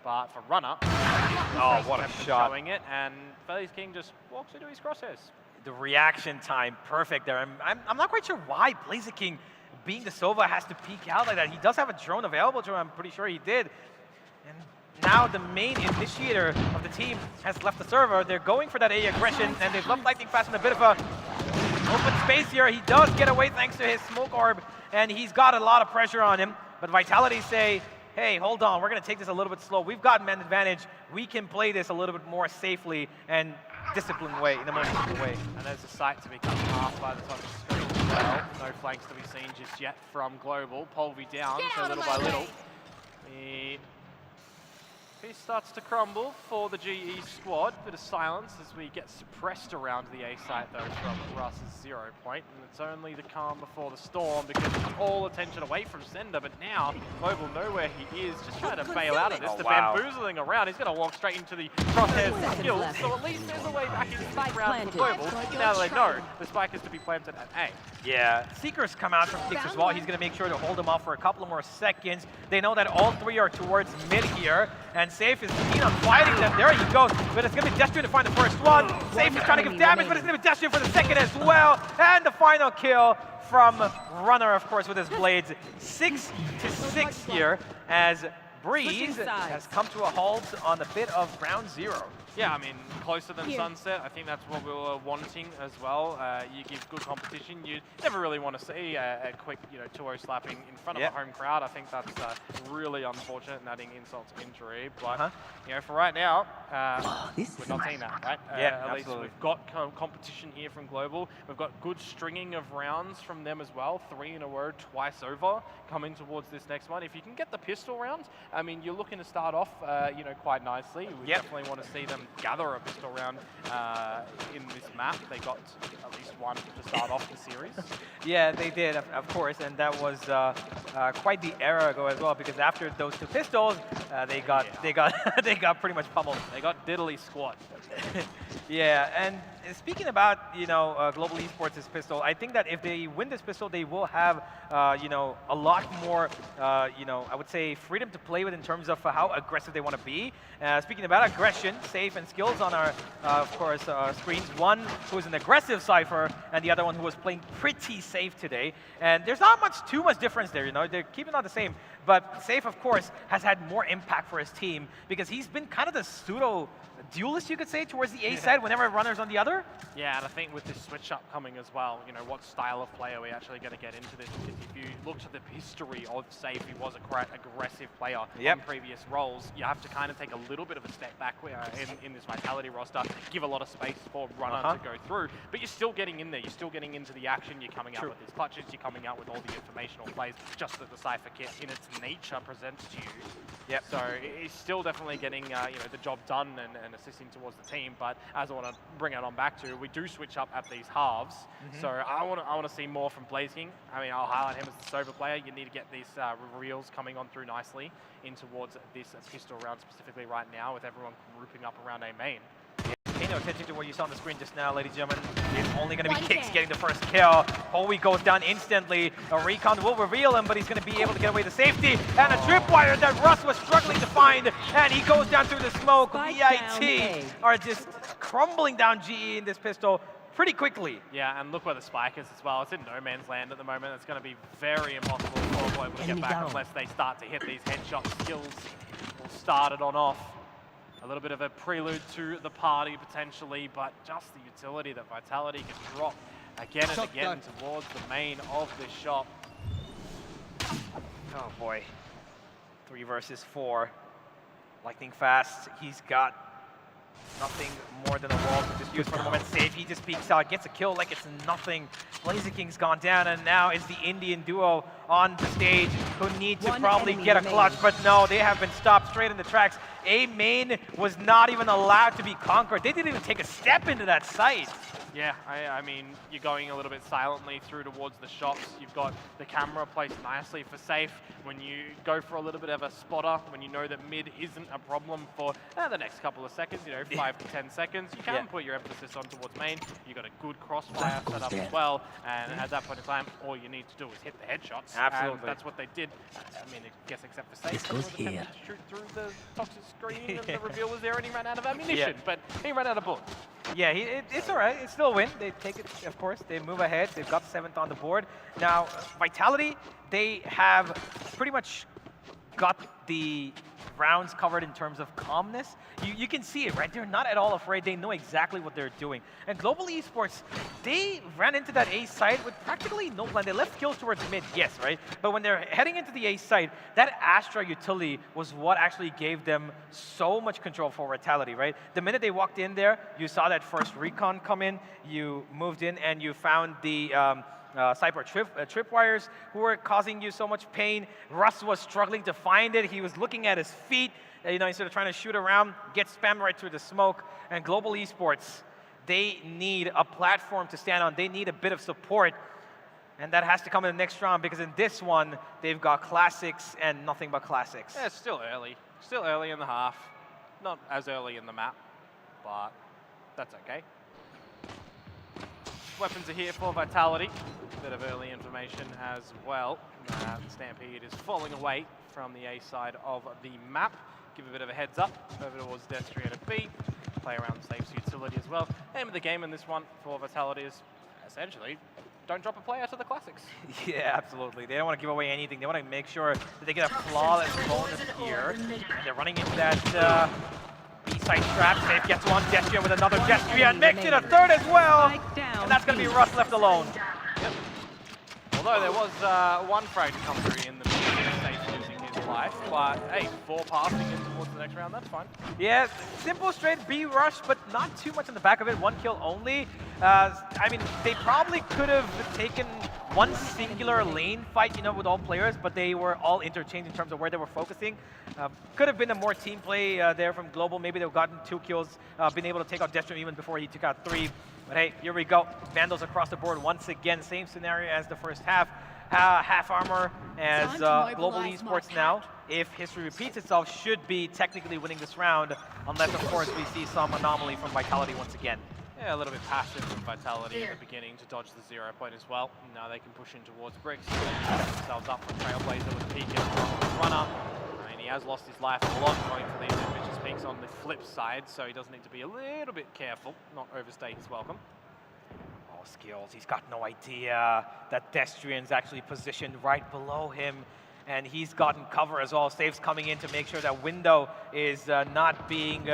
but for Runner, oh, what a shot. Showing it, and FaZe King just walks into his crosshairs. The reaction time, perfect there. I'm not quite sure why Blazer King, being the Sova, has to peek out like that. He does have a drone available to him, I'm pretty sure he did. And now the main initiator of the team has left the server. They're going for that A aggression, and they've left Lightning Fast in a bit of a open space here. He does get away thanks to his smoke orb, and he's got a lot of pressure on him. But Vitality say, hey, hold on, we're going to take this a little bit slow. We've got man advantage. We can play this a little bit more safely and disciplined way, in a more disciplined way. And there's a site to be cut in half by the touch screen as well. No flanks to be seen just yet from Global. Polvi down, so little by little. He starts to crumble for the GE squad. Bit of silence as we get suppressed around the A site though from Russ's 0 point. And it's only the calm before the storm because it's all attention away from Sender. But now Global know where he is, just trying to bail out of this. The bamboozling around. He's going to walk straight into the crosshairs of Skills. So at least there's a way back into this round for Global, now that they know the spike is to be planted at A. Yeah, Seeker's come out from kicks as well. He's going to make sure to hold them off for a couple more seconds. They know that all three are towards mid here, and Safe is keen on fighting them. There he goes, but it's going to be Destrian to find the first one. Safe is trying to give damage, but it's going to be Destrian for the second as well. And the final kill from Runner, of course, with his blades. 6-6 here, as Breeze has come to a halt on a bit of round 0. Yeah, I mean, closer than Sunset. I think that's what we were wanting as well. You give good competition. You never really want to see a quick, 2-0 slapping in front of a home crowd. I think that's really unfortunate and adding insult to injury. But for right now, we're not seeing that, right? At least we've got competition here from Global. We've got good stringing of rounds from them as well. 3 in a row, twice over, coming towards this next one. If you can get the pistol round, I mean, you're looking to start off, quite nicely. We definitely want to see them gather a pistol round in this map. They got at least one to start off the series. Yeah, they did, of course, and that was quite the era ago as well. Because after those 2 pistols, they got pretty much pummeled. They got diddly squat. Yeah, and speaking about Global Esports' pistol, I think that if they win this pistol, they will have a lot more I would say freedom to play with in terms of how aggressive they want to be. Speaking about aggression, Safe and Skills on our of course screens. One who is an aggressive Cypher, and the other one who was playing pretty safe today. And there's not too much difference there. They're keeping on the same. But Safe, of course, has had more impact for his team because he's been kind of the pseudo duelist, you could say, towards the A side whenever Runner's on the other. Yeah, and I think with this switch up coming as well, what style of play are we actually going to get into this? Because if you look to the history of Safe, he was a quite aggressive player in previous roles. You have to kind of take a little bit of a step back in this Vitality roster, give a lot of space for Runner to go through, but you're still getting in there. You're still getting into the action. You're coming out with these clutches. You're coming out with all the informational plays, just that the Cypher kit in its nature presents to you. Yep. So he's still definitely getting the job done and assisting towards the team. But as I want to bring it on back to, we do switch up at these halves. So I want to see more from BlazKing. I mean, I'll highlight him as the Sova player. You need to get these reveals coming on through nicely in towards this pistol round specifically right now, with everyone grouping up around a main. Pay no attention to what you saw on the screen just now, ladies and gentlemen. It's only going to be Kicks getting the first kill. Howie goes down instantly. A recon will reveal him, but he's going to be able to get away to safety. And a tripwire that Russ was struggling to find. And he goes down through the smoke. VIT are just crumbling down GE in this pistol pretty quickly. Yeah, and look where the spike is as well. It's in no man's land at the moment. It's going to be very impossible for Global to get back unless they start to hit these headshot skills. We'll start it on off. A little bit of a prelude to the party potentially, but just the utility that Vitality can drop again and again towards the main of this shop. Oh boy. 3 versus 4. Lightning fast. He's got nothing more than a wall to just use for the moment. Safe. He just peeks out, gets a kill like it's nothing. BlazKing's gone down, and now it's the Indian duo on the stage who need to probably get a clutch, but no, they have been stopped straight in the tracks. A main was not even allowed to be conquered. They didn't even take a step into that site. Yeah, I mean, you're going a little bit silently through towards the shops. You've got the camera placed nicely for Safe. When you go for a little bit of a spotter, when you know that mid isn't a problem for the next couple of seconds, 5 to 10 seconds, you can put your emphasis on towards main. You've got a good crossfire set up as well, and at that point in time, all you need to do is hit the headshots. Absolutely. And that's what they did. I mean, I guess except for Safe, he was attempting to shoot through the toxic screen, and the reveal was there, and he ran out of ammunition, but he ran out of bullets. Yeah, it's all right. It's still a win. They take it, of course. They move ahead. They've got 7th on the board. Now, Vitality, they have pretty much got the rounds covered in terms of calmness. You can see it, right? They're not at all afraid. They know exactly what they're doing. And Global Esports, they ran into that A site with practically no plan. They left kills towards mid, yes, right? But when they're heading into the A site, that Astra utility was what actually gave them so much control for Vitality, right? The minute they walked in there, you saw that first recon come in, you moved in, and you found the Cypher tripwires who were causing you so much pain. Russ was struggling to find it. He was looking at his feet, instead of trying to shoot around, get spammed right through the smoke. And Global Esports, they need a platform to stand on. They need a bit of support. And that has to come in the next round, because in this one, they've got classics and nothing but classics. Yeah, it's still early. Still early in the half. Not as early in the map, but that's okay. weapons are here for Vitality. A bit of early information as well. Stampede is falling away from the A side of the map. Give a bit of a heads up over towards Destrian and B. Play around Safe's utility as well. Aim of the game in this one for Vitality is essentially don't drop a player to the classics. Yeah, absolutely. They don't want to give away anything. They want to make sure that they get a flawless bonus here. And they're running into that B-side trap. Safe gets one. Destrian with another Destrian. Makes it a third as well. And that's going to be Russ left alone. Yep. Although there was one frag to come through in the beginning, Safe losing his life. But hey, 4 passing in towards the next round, that's fine. Yeah, simple straight B rush, but not too much on the back of it. 1 kill only. I mean, they probably could have taken one singular lane fight, you know, with all players, but they were all interchanged in terms of where they were focusing. Could have been a more team play there from Global. Maybe they've gotten 2 kills, been able to take out Destrian even before he took out 3. But hey, here we go. Vandals across the board once again. Same scenario as the first half. Half armor as Global Esports now, if history repeats itself, should be technically winning this round, unless of course we see some anomaly from Vitality once again. Yeah, a little bit passive from Vitality at the beginning to dodge the 0 point as well. Now they can push in towards Bricks. Set themselves up for Trailblazer with a peek in runner. And he has lost his life a lot going for these ambitious peaks on the flip side, so he does need to be a little bit careful, not overstay his welcome. Oh, skills. He's got no idea that Destrian's actually positioned right below him. And he's gotten cover as well. Safe's coming in to make sure that window is not being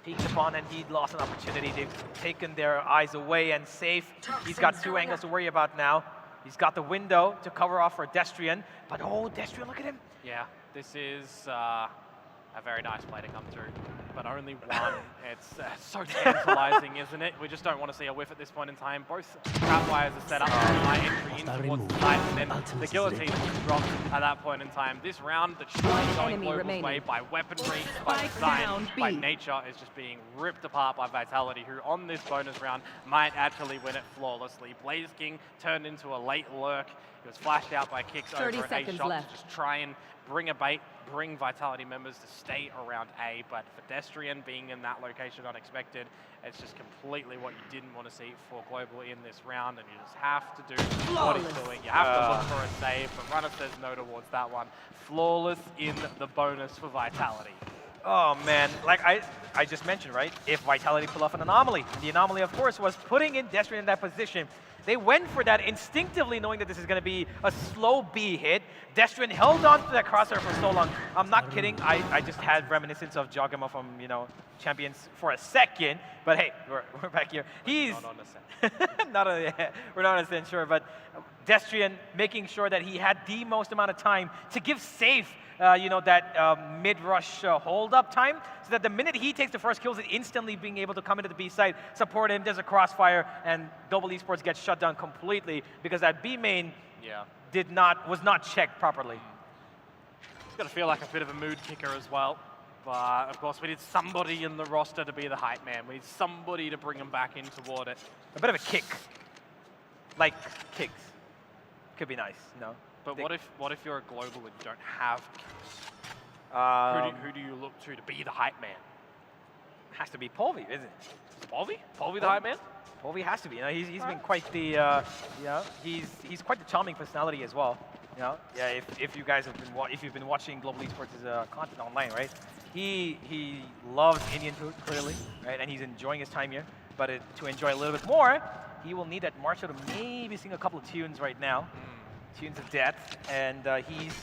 peeked upon, and he lost an opportunity. They've taken their eyes away, and Safe, he's got 2 angles to worry about now. He's got the window to cover off for Destrian, but oh, Destrian, look at him. Yeah, this is a very nice play to come through, but only one. It's so tantalizing, isn't it? We just don't want to see a whiff at this point in time. Both trap wires are set up for high entry in towards the side, and then the guillotine is dropped at that point in time. This round, the choice going Global's way by weaponry, by design, by nature, is just being ripped apart by Vitality, who on this bonus round might actually win it flawlessly. Blaze King turned into a late lurk. He was flashed out by kicks over an A shot to just try and bring a bait, bring Vitality members to stay around A, but for Destrian being in that location unexpected, it's just completely what you didn't want to see for Global in this round, and you just have to do what he's doing. You have to look for a save, but Runner says no towards that one. Flawless in the bonus for Vitality. Oh man, like I just mentioned, right? If Vitality pull off an anomaly, the anomaly of course was putting in Destrian in that position. They went for that instinctively, knowing that this is going to be a slow B hit. Destrian held on to that crosshair for so long. I'm not kidding. I just had reminiscence of Jogama from, you know, Champions for a second. But hey, we're back here. He's not on a set. We're not 100% sure, but Destrian making sure that he had the most amount of time to give Safe you know, that mid-rush hold-up time, so that the minute he takes the first kills, it instantly being able to come into the B side, support him, there's a crossfire, and Global Esports gets shut down completely because that B main was not checked properly. It's got to feel like a bit of a mood kicker as well. But of course, we need somebody in the roster to be the hype man. We need somebody to bring him back in toward it. A bit of a kick, like kicks, could be nice, you know. But what if you're a Global and you don't have kicks? Who do you look to be the hype man? Has to be Polvi, isn't it? Is Polvi? Polvi the hype man? Polvi has to be. You know, he's been quite the you know, he's quite the charming personality as well. You know, yeah. If you guys have been if you've been watching Global Esports' content online, right? He loves Indian food clearly, right? And he's enjoying his time here. But to enjoy a little bit more, he will need that Marshall to maybe sing a couple of tunes right now. Tunes of death, and he's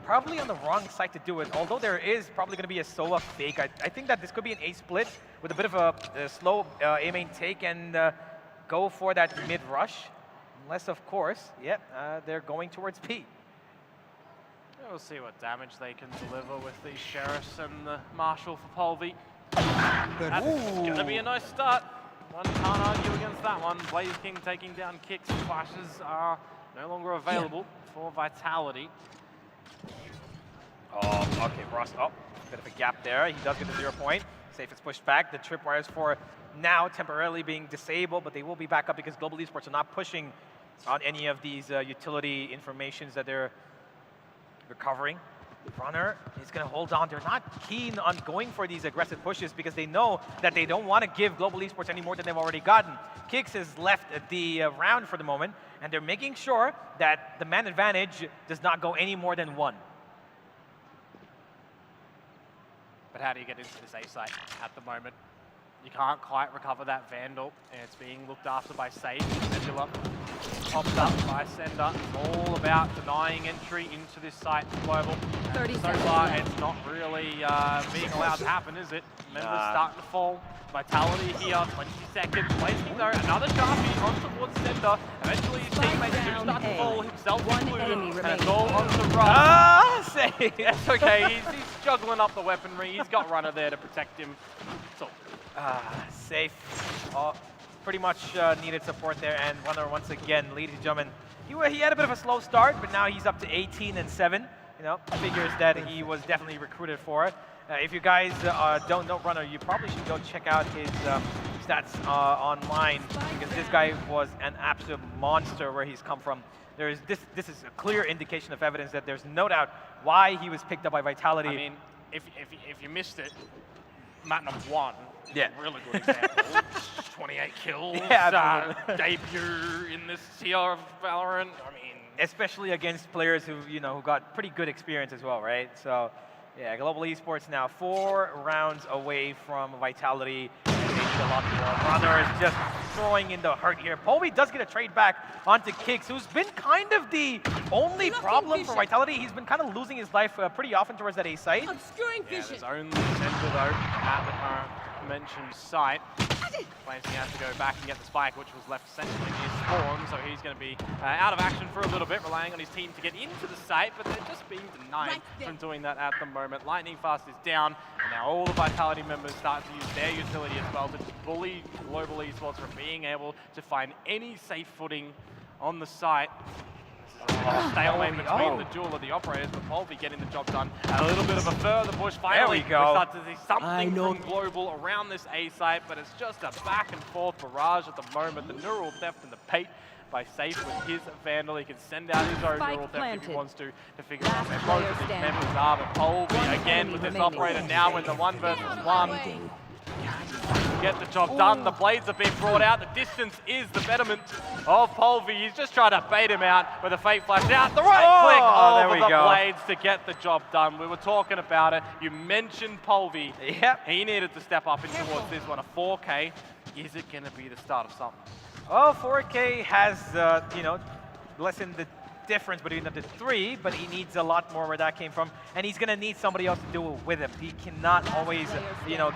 probably on the wrong side to do it, although there is probably going to be a Sova fake. I think that this could be an A split with a bit of a slow A main take and go for that mid-rush, unless of course, they're going towards P. We'll see what damage they can deliver with these Sheriffs and the Marshal for Polvi. That's going to be a nice start. One can't argue against that one. Blaze King taking down kicks, flashes are no longer available for Vitality. Oh, okay, Ross. Oh, bit of a gap there. He does get the 0 point. Safe is pushed back. The tripwires for now temporarily being disabled, but they will be back up because Global Esports are not pushing on any of these utility informations that they're recovering. Runner is going to hold on. They're not keen on going for these aggressive pushes because they know that they don't want to give Global Esports any more than they've already gotten. Kix has left the round for the moment, and they're making sure that the man advantage does not go any more than 1. But how do you get into this A site at the moment? You can't quite recover that Vandal, and it's being looked after by Sage. Nebula popped up by Sender. It's all about denying entry into this site for Global. 30 so seconds. far, it's not really being allowed to happen, is it? Members starting to fall. Vitality here, 20 seconds. Wasting though, another Sharpie on towards Sender. Eventually his teammates do start to fall, himself included, and it's all on to Russ. Sage! That's okay, he's juggling up the weaponry. He's got Runner there to protect him. So, safe. Pretty much needed support there, and Runner once again, ladies and gentlemen, he had a bit of a slow start, but now he's up to 18-7. You know, figures that he was definitely recruited for it. If you guys don't know Runner, you probably should go check out his stats online, because this guy was an absolute monster where he's come from. This is a clear indication of evidence that there's no doubt why he was picked up by Vitality. I mean, if you missed it, Map number 1. Yeah. Really good example. 28 kills. Yeah, Debut in this tier of Valorant. I mean, especially against players who who got pretty good experience as well, right? So, yeah, Global Esports now 4 rounds away from Vitality. And they need a lot more. Runner is just throwing in the hurt here. Povey does get a trade back onto Kix, who's been kind of the only problem for Vitality. He's been kind of losing his life pretty often towards that A site. Obscuring vision. There's only Sender though at the current mentioned site. Lancing has to go back and get the spike, which was left essentially near spawn, so he's going to be out of action for a little bit, relying on his team to get into the site, but they're just being denied from doing that at the moment. Lightning Fast is down, and now all the Vitality members start to use their utility as well to bully Global Esports from being able to find any safe footing on the site. Stalemate between the duel of the operators, but Polvi getting the job done. And a little bit of a further push. Finally, there we go. start to see something from Global around this A site, but it's just a back and forth barrage at the moment. The neural theft in the pate by Safe with his Vandal. He can send out his own neural theft if he wants to figure out where both of these members are. But Polvi again with this operator now in the 1 versus 1. Get the job done. The blades have been brought out. The distance is the betterment of Polvi. He's just trying to bait him out with a fake flash out. The right click over the blades to get the job done. We were talking about it. You mentioned Polvi. Yep. He needed to step up in towards this one. A 4K. Is it going to be the start of something? Well, 4K has, lessened the difference between the 3, but he needs a lot more where that came from, and he's going to need somebody else to do it with him. He cannot always,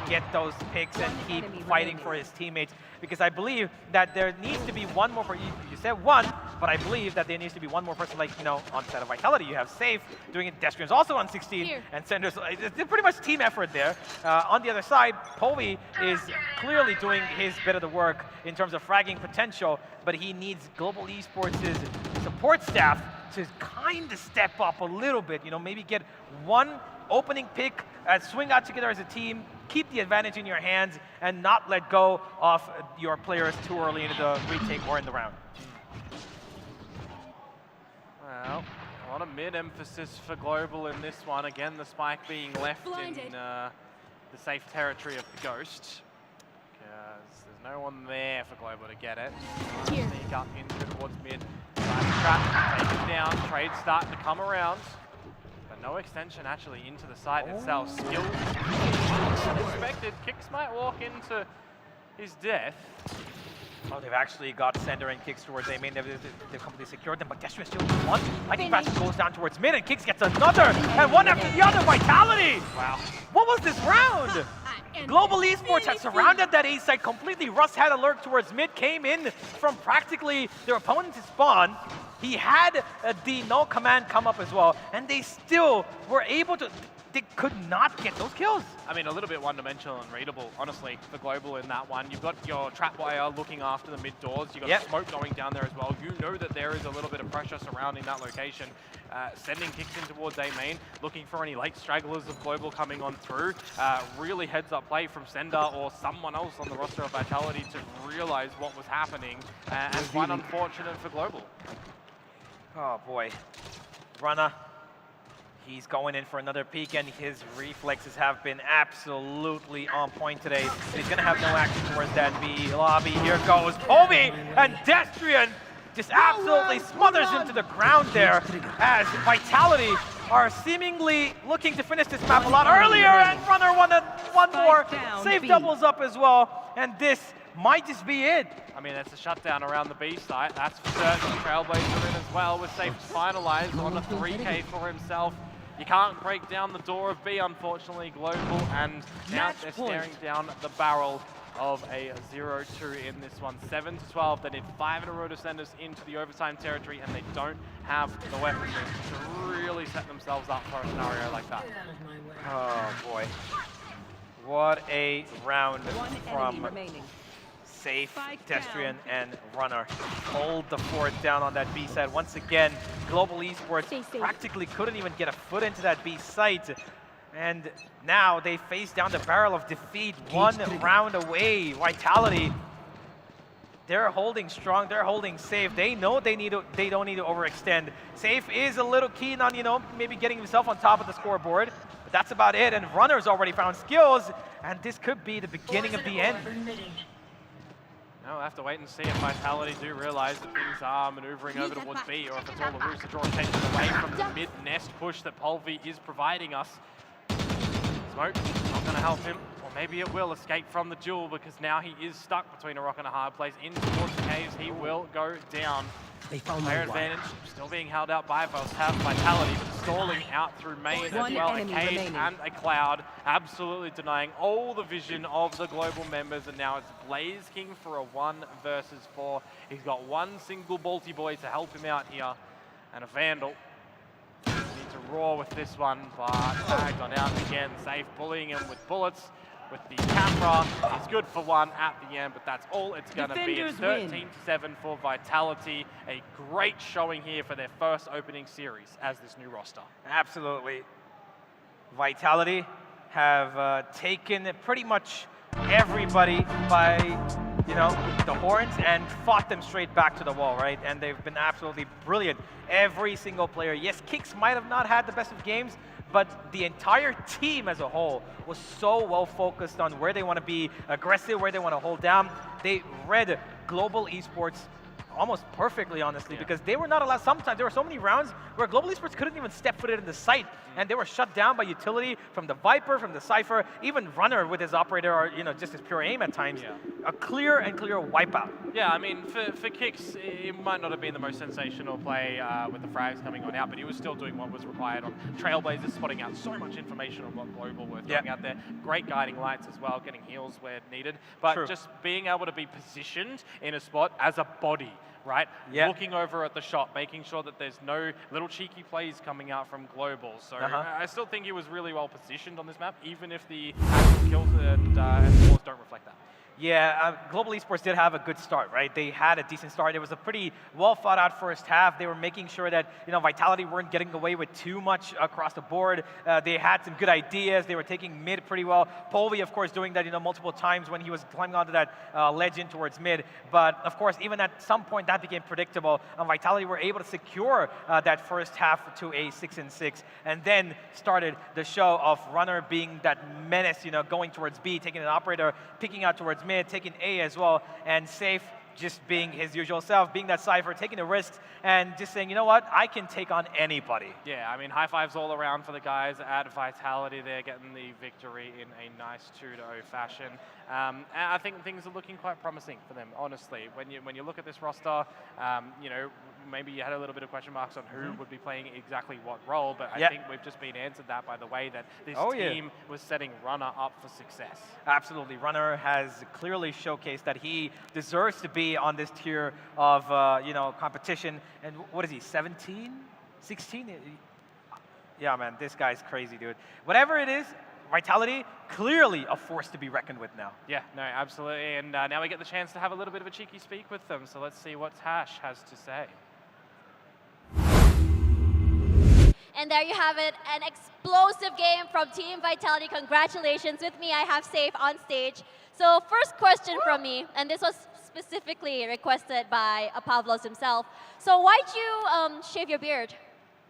get those picks and keep fighting for his teammates, because I believe that there needs to be one more person. You said 1, but I believe that there needs to be one more person, like, on the side of Vitality. You have Safe doing it, Destrian's also on 16, and Sender's, it's pretty much team effort there. On the other side, Povey is clearly doing his bit of the work in terms of fragging potential, but he needs Global Esports' support staff to kind of step up a little bit, maybe get one opening pick, swing out together as a team, keep the advantage in your hands, and not let go of your players too early into the retake or in the round. Well, a lot of mid-emphasis for Global in this one. Again, the spike being left in the safe territory of the Ghost. There's no one there for Global to get it. Sneak up into towards mid. Trap, take it down. Trade starting to come around. But no extension actually into the site itself. Skills unexpected. Kix might walk into his death. Oh, they've actually got Sender and Kix towards A main. They've completely secured them, but Destro still needs one. Lightning Fast goes down towards mid, and Kix gets another, and one after the other. Vitality! Wow. What was this round? Global Esports had surrounded that A site completely. Russ had a lurk towards mid, came in from practically their opponent's spawn. He had the null command come up as well, and they still were able to. They could not get those kills. I mean, a little bit one-dimensional and readable, honestly, for Global in that one. You've got your Trapwire looking after the mid doors. You've got smoke going down there as well. You know that there is a little bit of pressure surrounding that location. Sending Kicks in towards A main, looking for any late stragglers of Global coming on through. Really heads-up play from Sender or someone else on the roster of Vitality to realize what was happening. And quite unfortunate for Global. Oh, boy. Runner. He's going in for another peek, and his reflexes have been absolutely on point today. And he's going to have no action towards that B lobby. Here goes Kobe, and Destrian just absolutely smothers him to the ground there, as Vitality are seemingly looking to finish this map a lot earlier, and Runner one more. Save doubles up as well, and this might just be it. I mean, it's a shutdown around the B site. That's for certain. Trailblazer in as well, with Safe finalized on a 3K for himself. You can't break down the door of B, unfortunately, Global, and now they're staring down the barrel of a 0-2 in this one. 7-12, they need 5 in a row to send us into the overtime territory, and they don't have the weaponry to really set themselves up for a scenario like that. Oh boy. What a round from Safe, Destrian, and Runner. Hold the fort down on that B side. Once again, Global Esports practically couldn't even get a foot into that B site. And now they face down the barrel of defeat, one round away. Vitality, they're holding strong, they're holding safe. They know they don't need to overextend. Safe is a little keen on, maybe getting himself on top of the scoreboard, but that's about it. And Runner's already found skills, and this could be the beginning of the end. No, we'll have to wait and see if Vitality do realize that things are maneuvering over towards B, or if it's all the moves to draw attention away from the mid-nest push that Polvi is providing us. Smoke, not going to help him, or maybe it will escape from the duel, because now he is stuck between a rock and a hard place. In towards the caves, he will go down. Player advantage still being held out by Vitality, but stalling out through main as well. A Cade and a Cloud, absolutely denying all the vision of the global members, and now it's Blaze King for a 1 versus 4. He's got one single Balti boy to help him out here, and a Vandal. Need to roar with this one, but tagged on out again. Safe bullying him with bullets. With the camera, he's good for 1 at the end, but that's all it's going to be. It's 13-7 for Vitality. A great showing here for their first opening series as this new roster. Absolutely. Vitality have taken pretty much everybody by, the horns and fought them straight back to the wall, right? And they've been absolutely brilliant. Every single player. Yes, Kicks might have not had the best of games, but the entire team as a whole was so well focused on where they want to be aggressive, where they want to hold down. They read Global Esports almost perfectly, honestly, because they were not allowed. Sometimes there were so many rounds where Global Esports couldn't even step foot in the site, and they were shut down by utility from the Viper, from the Cypher, even Runner with his operator, or just his pure aim at times. A clear and clear wipeout. Yeah, I mean, for Kicks, it might not have been the most sensational play with the frags coming on out, but he was still doing what was required on Trailblazers, spotting out so much information on what Global were throwing out there. Great guiding lights as well, getting heals where needed, but just being able to be positioned in a spot as a body, right? Looking over at the shot, making sure that there's no little cheeky plays coming out from Global. So I still think he was really well positioned on this map, even if the actual kills and scores don't reflect that. Yeah, Global Esports did have a good start, right? They had a decent start. It was a pretty well thought out first half. They were making sure that, Vitality weren't getting away with too much across the board. They had some good ideas. They were taking mid pretty well. Polvi, of course, doing that, multiple times when he was climbing onto that ledge in towards mid. But, of course, even at some point, that became predictable. And Vitality were able to secure that first half to a 6-6, and then started the show of Runner being that menace, going towards B, taking an operator, picking out towards mid, taking A as well, and Safe just being his usual self, being that Cypher, taking the risks, and just saying, you know what, I can take on anybody. Yeah, I mean, high fives all around for the guys at Vitality. They're getting the victory in a nice 2-0 fashion. And I think things are looking quite promising for them, honestly. When you look at this roster, maybe you had a little bit of question marks on who would be playing exactly what role, but I think we've just been answered that by the way that this team was setting Runner up for success. Absolutely. Runner has clearly showcased that he deserves to be on this tier of competition. And what is he, 17? 16? Yeah, man, this guy's crazy, dude. Whatever it is, Vitality, clearly a force to be reckoned with now. Yeah, no, absolutely. And now we get the chance to have a little bit of a cheeky speak with them. So let's see what Tash has to say. And there you have it, an explosive game from Team Vitality. Congratulations. With me, I have Safe on stage. So first question from me, and this was specifically requested by Pavlos himself. So why'd you shave your beard?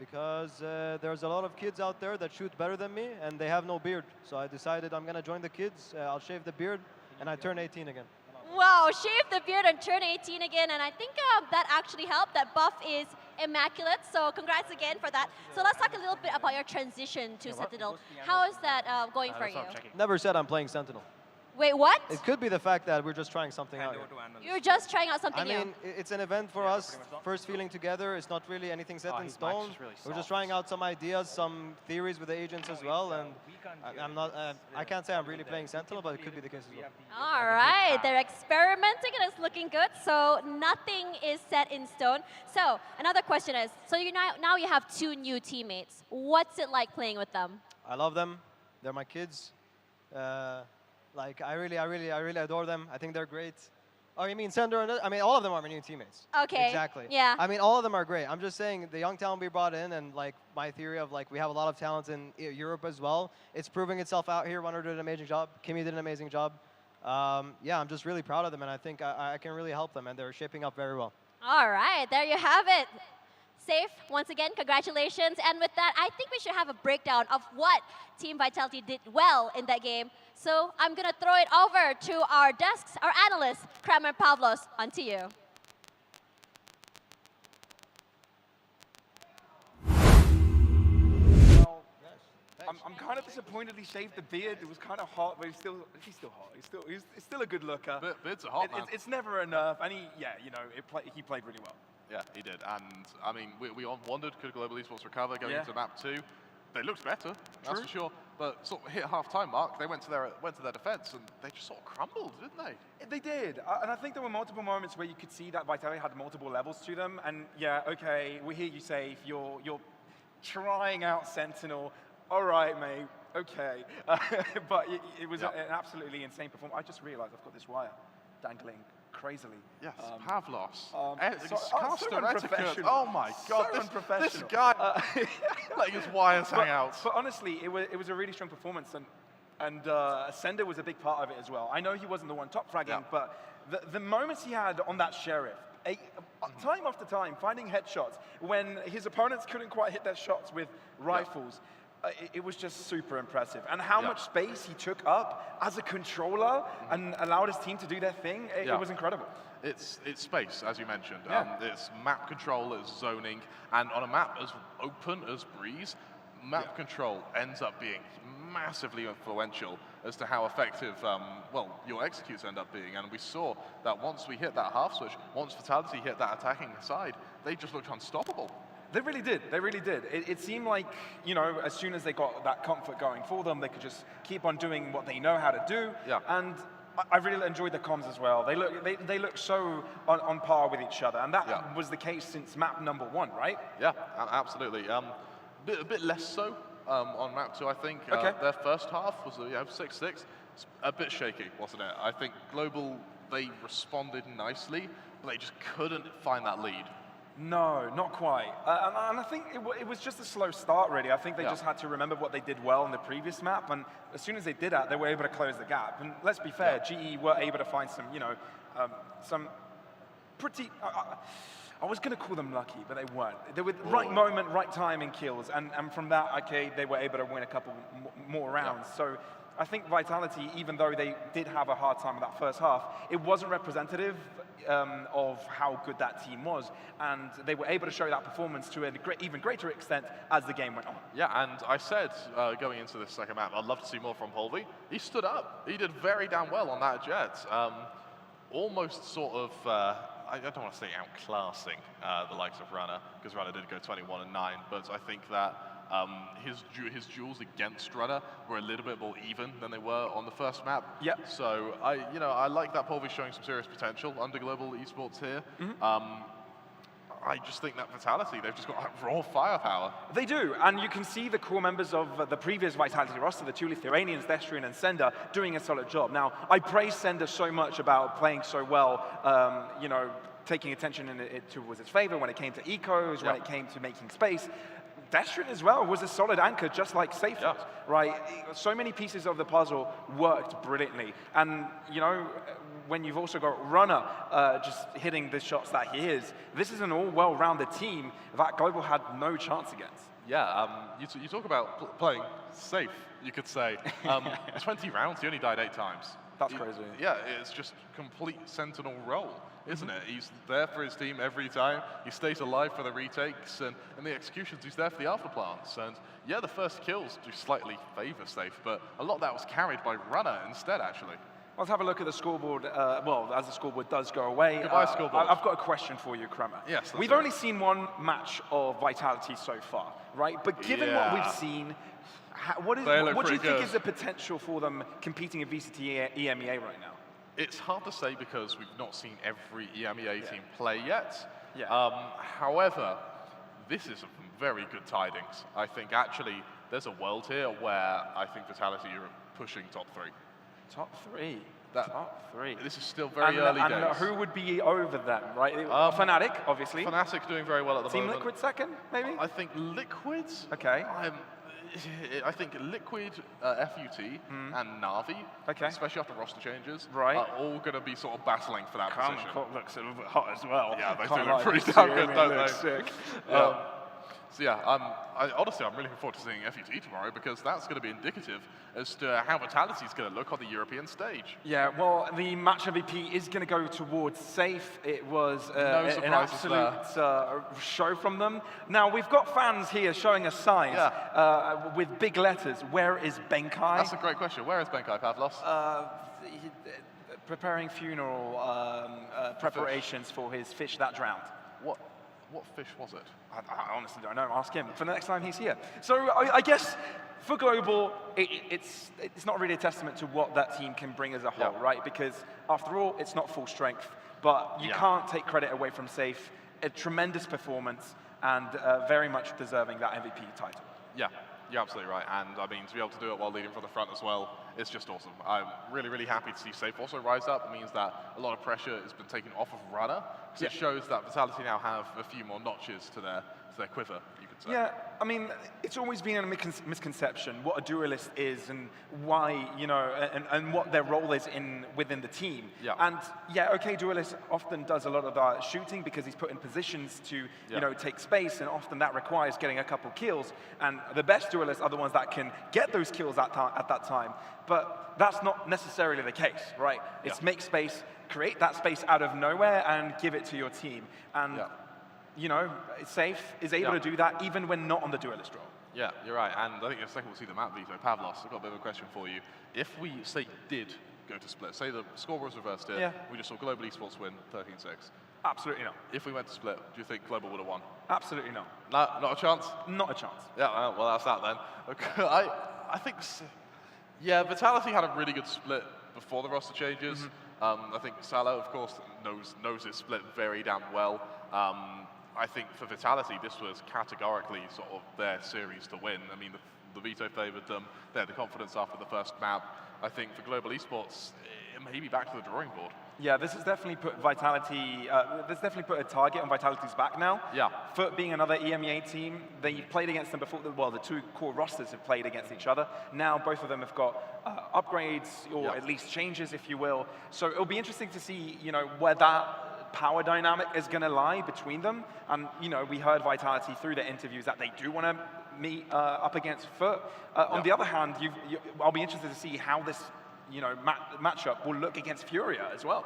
because there's a lot of kids out there that shoot better than me, and they have no beard. So I decided I'm gonna join the kids. I'll shave the beard, and I turn 18 again. Wow, shave the beard and turn 18 again, and I think that actually helped. That buff is immaculate, so congrats again for that. So let's talk a little bit about your transition to Sentinel. How is that going for you? Never said I'm playing Sentinel. Wait, what? It could be the fact that we're just trying something out here. You're just trying out something I mean, it's an event for us, first feeling together. It's not really anything set in stone. We're just trying out some ideas, some theories with the agents as well, and I can't say I'm really playing Sentinel, but it could be the case as well. All right, they're experimenting and it's looking good, so nothing is set in stone. So another question is, so now you have 2 new teammates. What's it like playing with them? I love them. They're my kids. Like, I really adore them. I think they're great. Oh, you mean Sender? I mean, all of them are my new teammates. Okay. Exactly. Yeah. I mean, all of them are great. I'm just saying the young talent we brought in, and like my theory of like we have a lot of talent in Europe as well. It's proving itself out here. Runner did an amazing job. Kimmy did an amazing job. Yeah, I'm just really proud of them, and I think I can really help them, and they're shaping up very well. All right, there you have it. Safe, once again, congratulations. And with that, I think we should have a breakdown of what Team Vitality did well in that game. So I'm going to throw it over to our desks, our analysts, Kramer and Pavlos, onto you. I'm kind of disappointed he shaved the beard. It was kind of hot, but he's still hot. He's still a good looker. Beards are hot, man. It's never enough, and he played really well. Yeah, he did. And I mean, we wondered, could Global Esports recover going into map 2? They looked better, that's for sure. But sort of hit half-time mark, they went to their defense, and they just sort of crumbled, didn't they? They did, and I think there were multiple moments where you could see that Vitality had multiple levels to them. And yeah, okay, we hear you say if you're trying out Sentinel. All right, mate. Okay, but it was an absolutely insane performance. I just realized I've got this wire dangling crazily. Yes, Pavlos. So unprofessional. Oh my God, this guy letting his wires hang out. But honestly, it was a really strong performance, and Sender was a big part of it as well. I know he wasn't the one top fragging, but the moments he had on that Sheriff, time after time, finding headshots when his opponents couldn't quite hit their shots with rifles. It was just super impressive. And how much space he took up as a controller and allowed his team to do their thing, it was incredible. It's space, as you mentioned. It's map control, it's zoning, and on a map as open as Breeze, map control ends up being massively influential as to how effective, your executes end up being. And we saw that once we hit that half switch, once Vitality hit that attacking side, they just looked unstoppable. They really did. They really did. It seemed like, as soon as they got that comfort going for them, they could just keep on doing what they know how to do. Yeah. And I really enjoyed the comms as well. They look so on par with each other, and that was the case since map number 1, right? Yeah, absolutely. A bit less so on map 2, I think. Their first half was 6-6. It's a bit shaky, wasn't it? I think Global, they responded nicely, but they just couldn't find that lead. No, not quite. And I think it was just a slow start, really. I think they just had to remember what they did well in the previous map, and as soon as they did that, they were able to close the gap. And let's be fair, GE were able to find some pretty... I was going to call them lucky, but they weren't. They were right moment, right time in kills, and from that, okay, they were able to win a couple more rounds. So I think Vitality, even though they did have a hard time in that first half, it wasn't representative of how good that team was, and they were able to show that performance to an even greater extent as the game went on. Yeah, and I said going into this second map, I'd love to see more from Polvi. He stood up. He did very damn well on that Jet. Almost sort of, I don't want to say outclassing the likes of Runner, because Runner did go 21-9, but I think that his duels against Runner were a little bit more even than they were on the first map. Yeah. So I like that Polvi showing some serious potential under Global Esports here. I just think that Vitality, they've just got like, raw firepower. They do, and you can see the core members of the previous Vitality roster, the two Lithuanians, Destrian and Sender, doing a solid job. Now, I praise Sender so much about playing so well, taking attention towards his favor when it came to ecos, when it came to making space. Destrian as well was a solid anchor, just like Safe, right? So many pieces of the puzzle worked brilliantly. And, you know, when you've also got Runner just hitting the shots that he is, this is an all well-rounded team that Global had no chance against. Yeah, you talk about playing safe, you could say. 20 rounds, he only died 8 times. That's crazy. Yeah, it's just complete sentinel role, isn't it? He's there for his team every time. He stays alive for the retakes, and in the executions, he's there for the alpha plants. And yeah, the first kills do slightly favor Safe, but a lot of that was carried by Runner instead, actually. Let's have a look at the scoreboard. Well, as the scoreboard does go away. Goodbye, scoreboard. I've got a question for you, Kramer. Yes, we've only seen one match of Vitality so far, right? But given what we've seen, what do you think is the potential for them competing in VCT EMEA right now? It's hard to say because we've not seen every EMEA team play yet. Yeah. However, this is very good tidings. I think actually there's a world here where I think Vitality are pushing top 3. Top 3. Top 3. This is still very early days. And who would be over them, right? Fnatic, obviously. Fnatic doing very well at the moment. Team Liquid second, maybe? I think Liquid. Okay. I think Liquid, FUT, and Na'Vi, especially after roster changes, are all going to be sort of battling for that position. Looks a little bit hot as well. Yeah, they do look pretty damn good, don't they? Sick. So yeah, honestly, I'm really looking forward to seeing FUT tomorrow because that's going to be indicative as to how Vitality is going to look on the European stage. Yeah, well, the match MVP is going to go towards Safe. It was an absolute show from them. Now, we've got fans here showing us signs with big letters. Where is Benkai? That's a great question. Where is Benkai, Pavlos? Preparing funeral preparations for his fish that drowned. What fish was it? I honestly don't know. Ask him for the next time he's here. So I guess for Global, it's not really a testament to what that team can bring as a whole, right? Because after all, it's not full strength, but you can't take credit away from Safe. A tremendous performance and very much deserving that MVP title. Yeah, you're absolutely right. And I mean, to be able to do it while leading from the front as well, it's just awesome. I'm really, really happy to see Safe also rise up. It means that a lot of pressure has been taken off of Runner. So it shows that Vitality now have a few more notches to their quiver, you could say. Yeah, I mean, it's always been a misconception what a duelist is and why, you know, and what their role is within the team. Yeah. And yeah, okay, duelist often does a lot of that shooting because he's put in positions to, you know, take space, and often that requires getting a couple kills. And the best duelists are the ones that can get those kills at that time. But that's not necessarily the case, right? It's make space, create that space out of nowhere, and give it to your team. And you know, Safe is able to do that even when not on the duelist role. Yeah, you're right. And I think in a second we'll see the map veto. Pavlos, I've got a bit of a question for you. If we, say, did go to split, say the score was reversed here, we just saw Global Esports win 13-6. Absolutely not. If we went to split, do you think Global would have won? Absolutely not. No, not a chance? Not a chance. Yeah, well, that's that then. Okay. I think, yeah, Vitality had a really good split before the roster changes. I think Salah, of course, knows his split very damn well. I think for Vitality, this was categorically sort of their series to win. I mean, the veto favored them. They had the confidence after the first map. I think for Global Esports, it may be back to the drawing board. Yeah, this has definitely put Vitality, this definitely put a target on Vitality's back now. Yeah. FUT being another EMEA team, they played against them before, well, the two core rosters have played against each other. Now both of them have got upgrades, or at least changes, if you will. So it'll be interesting to see, you know, where that power dynamic is going to lie between them. And, you know, we heard Vitality through their interviews that they do want to meet up against FUT. On the other hand, I'll be interested to see how this, you know, matchup will look against Furia as well.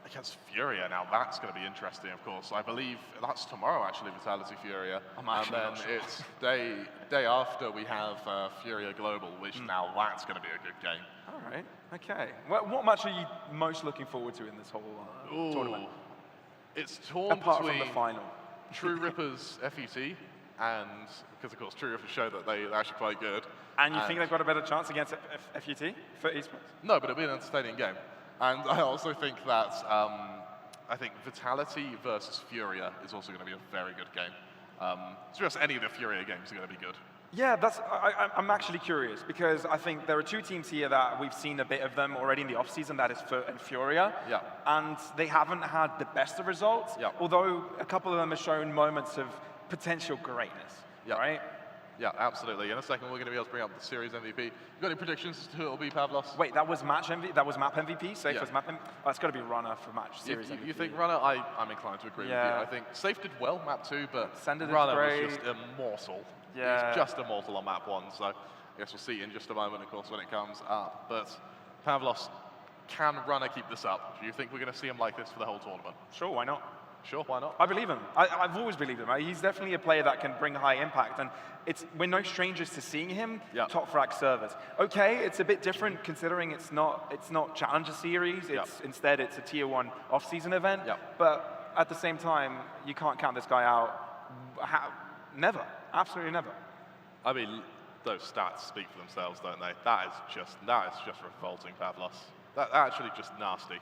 Against Furia, now that's going to be interesting, of course. I believe that's tomorrow, actually, Vitality Furia. I'm actually and then it's day after we have Furia Global, which now that's going to be a good game. All right, okay. What match are you most looking forward to in this whole tournament? It's torn apart between from the final. True Rippers FUT, and because of course True Rippers show that they're actually quite good. And you think they've got a better chance against FUT for esports? No, but it'll be an entertaining game. And I also think that I think Vitality versus Furia is also going to be a very good game. To be honest, any of the Furia games are going to be good. Yeah, I'm actually curious because I think there are two teams here that we've seen a bit of them already in the offseason, that is FUT and Furia. Yeah. And they haven't had the best of results, although a couple of them have shown moments of potential greatness, right? Yeah, absolutely. In a second, we're going to be able to bring up the series MVP. You got any predictions as to who it'll be, Pavlos? Wait, that was match MVP? That was map MVP? Safe was map MVP? Oh, it's got to be Runner for match series MVP. You think Runner? I'm inclined to agree with you. I think Safe did well map 2, but Runner was just immortal. Yeah. He's just immortal on map 1, so I guess we'll see in just a moment, of course, when it comes up. But Pavlos, can Runner keep this up? Do you think we're going to see him like this for the whole tournament? Sure, why not? Sure, why not? I believe him. I've always believed him. He's definitely a player that can bring high impact, and we're no strangers to seeing him top frag servers. Okay, it's a bit different considering it's not Challenger Series. Instead it's a Tier 1 off-season event. But at the same time, you can't count this guy out. Never, absolutely never. I mean, those stats speak for themselves, don't they? That is just revolting, Pavlos. That's actually just nasty.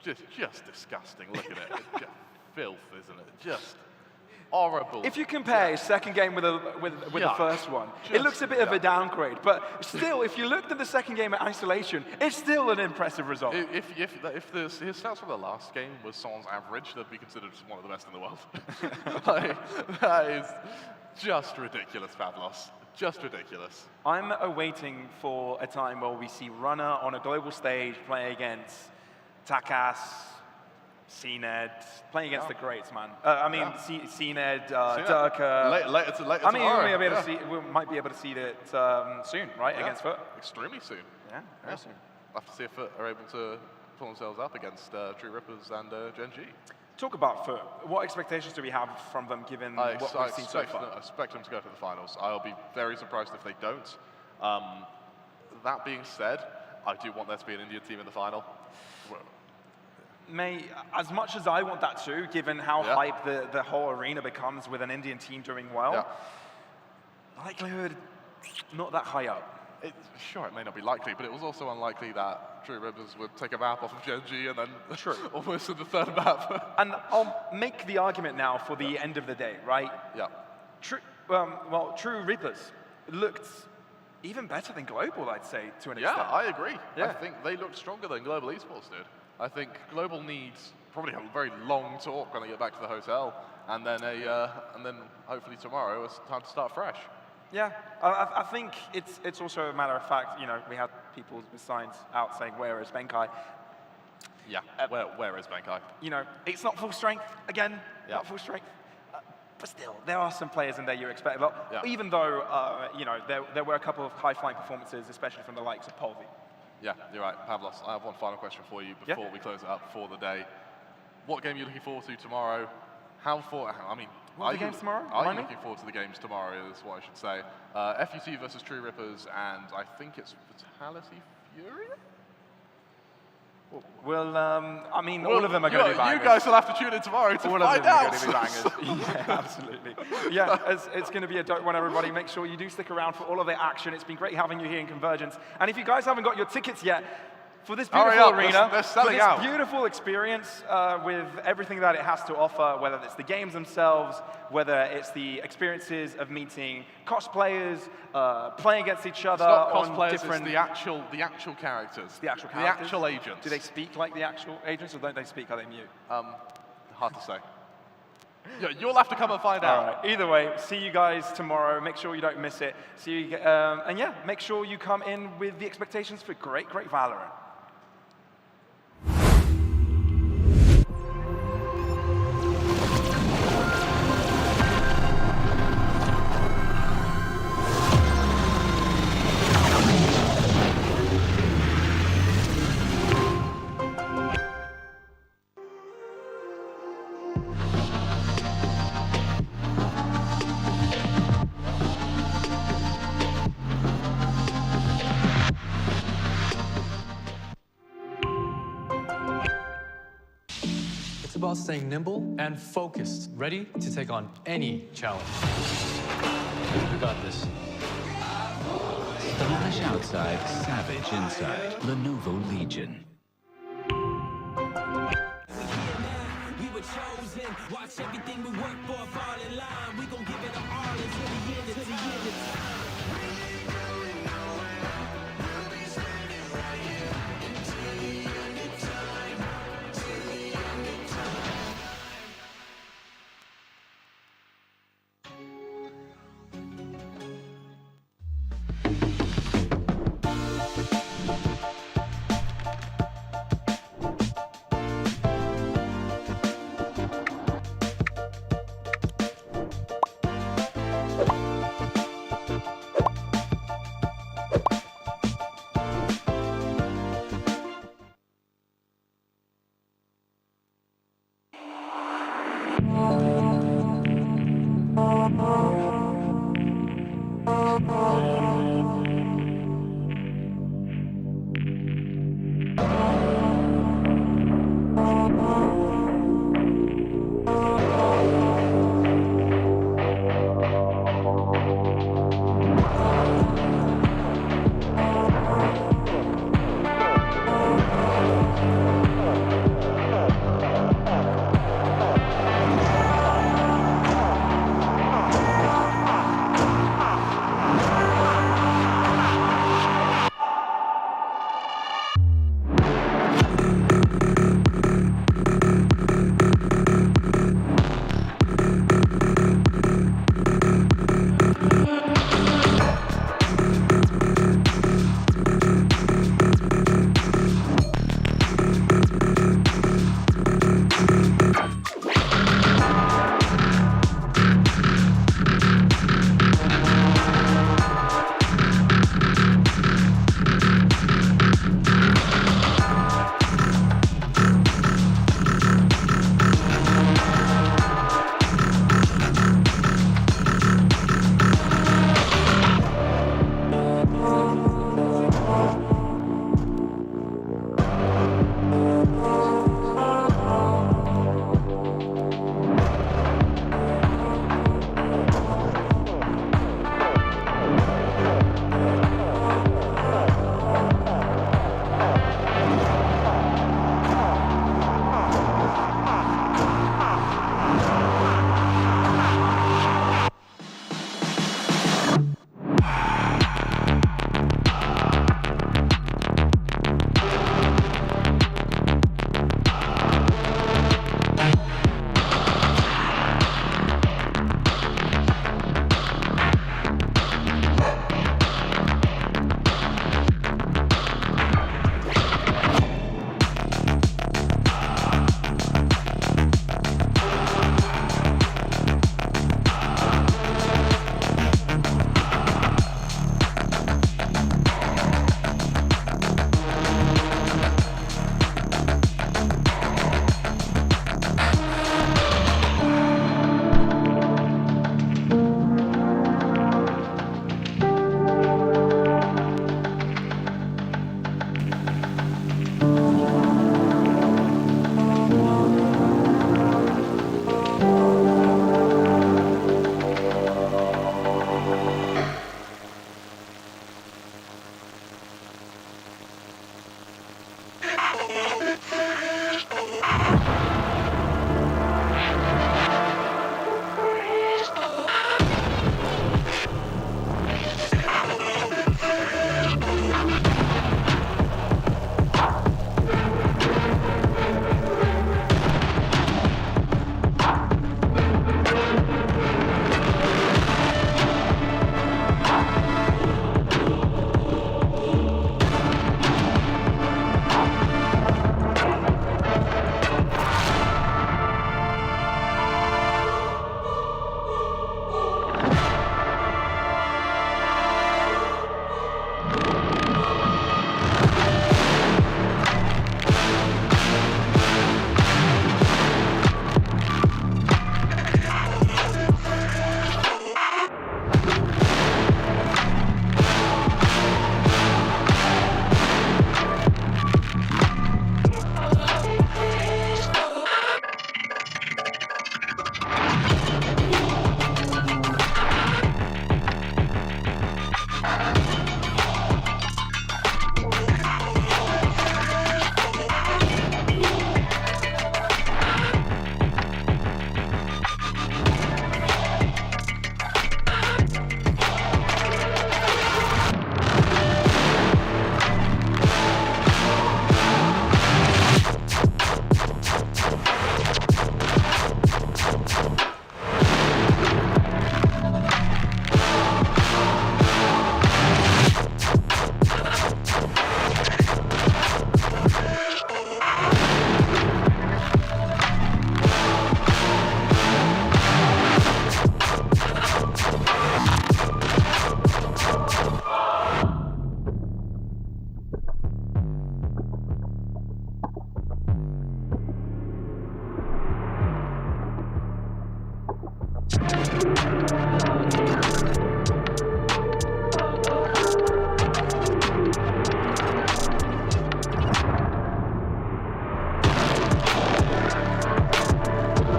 Just disgusting. Look at it. It's just filth, isn't it? Just horrible. If you compare his second game with the first one, it looks a bit of a downgrade. But still, if you looked at the second game at isolation, it's still an impressive result. If his stats from the last game was someone's average, that'd be considered one of the best in the world. That is just ridiculous, Pavlos. Just ridiculous. I'm awaiting for a time where we see Runner on a global stage play against Takas, CNED, playing against the greats, man. CNED, Durka. Later I mean, tomorrow. we might be able to see that soon, right, against Foot? Extremely soon. Yeah, very soon. We'll have to see if Foot are able to pull themselves up against True Rippers and Gen.G. Talk about Foot. What expectations do we have from them, given what we've seen so far? I expect them to go to the finals. I'll be very surprised if they don't. That being said, I do want there to be an Indian team in the final. As much as I want that too, given how hype the whole arena becomes with an Indian team doing well, likelihood not that high up. Sure, it may not be likely, but it was also unlikely that True Rippers would take a map off of Gen.G and then almost in the third map. And I'll make the argument now for the end of the day, right? Yeah. True Rippers looked even better than Global, I'd say, to an extent. Yeah, I agree. I think they looked stronger than Global Esports did. I think Global needs probably a very long talk when they get back to the hotel, and then hopefully tomorrow it's time to start fresh. Yeah, I think it's also a matter of fact. You know, we had people with signs out saying, "Where is Benkai?" Yeah, where is Benkai? You know, it's not full strength again. Not full strength. But still, there are some players in there you expect. Well, even though you know there were a couple of high-flying performances, especially from the likes of Polvi. Yeah, you're right, Pavlos. I have one final question for you before we close it up for the day. What game are you looking forward to tomorrow? What are the games tomorrow? Are you looking forward to the games tomorrow, is what I should say. FUT versus True Rippers, and I think it's Vitality Fury? Well, all of them are going to be bangers. You guys will have to tune in tomorrow to find out. All of them are going to be bangers. Yeah, absolutely. Yeah, it's going to be a dope one, everybody. Make sure you do stick around for all of the action. It's been great having you here in Convergence. And if you guys haven't got your tickets yet, for this beautiful arena, for this beautiful experience with everything that it has to offer, whether it's the games themselves, whether it's the experiences of meeting cosplayers, playing against each other on different... It's the actual characters. The actual characters? The actual agents. Do they speak like the actual agents, or don't they speak? Are they mute? Hard to say. Yeah, you'll have to come and find out. All right. Either way, see you guys tomorrow. Make sure you don't miss it. See you, and yeah, make sure you come in with the expectations for great Valorant. It's about staying nimble and focused, ready to take on any challenge. We got this. Stylish outside, savage inside. Lenovo Legion. We were chosen. Watch everything we work for fall in line. We gon' give it all until the end of time.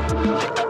Vitality.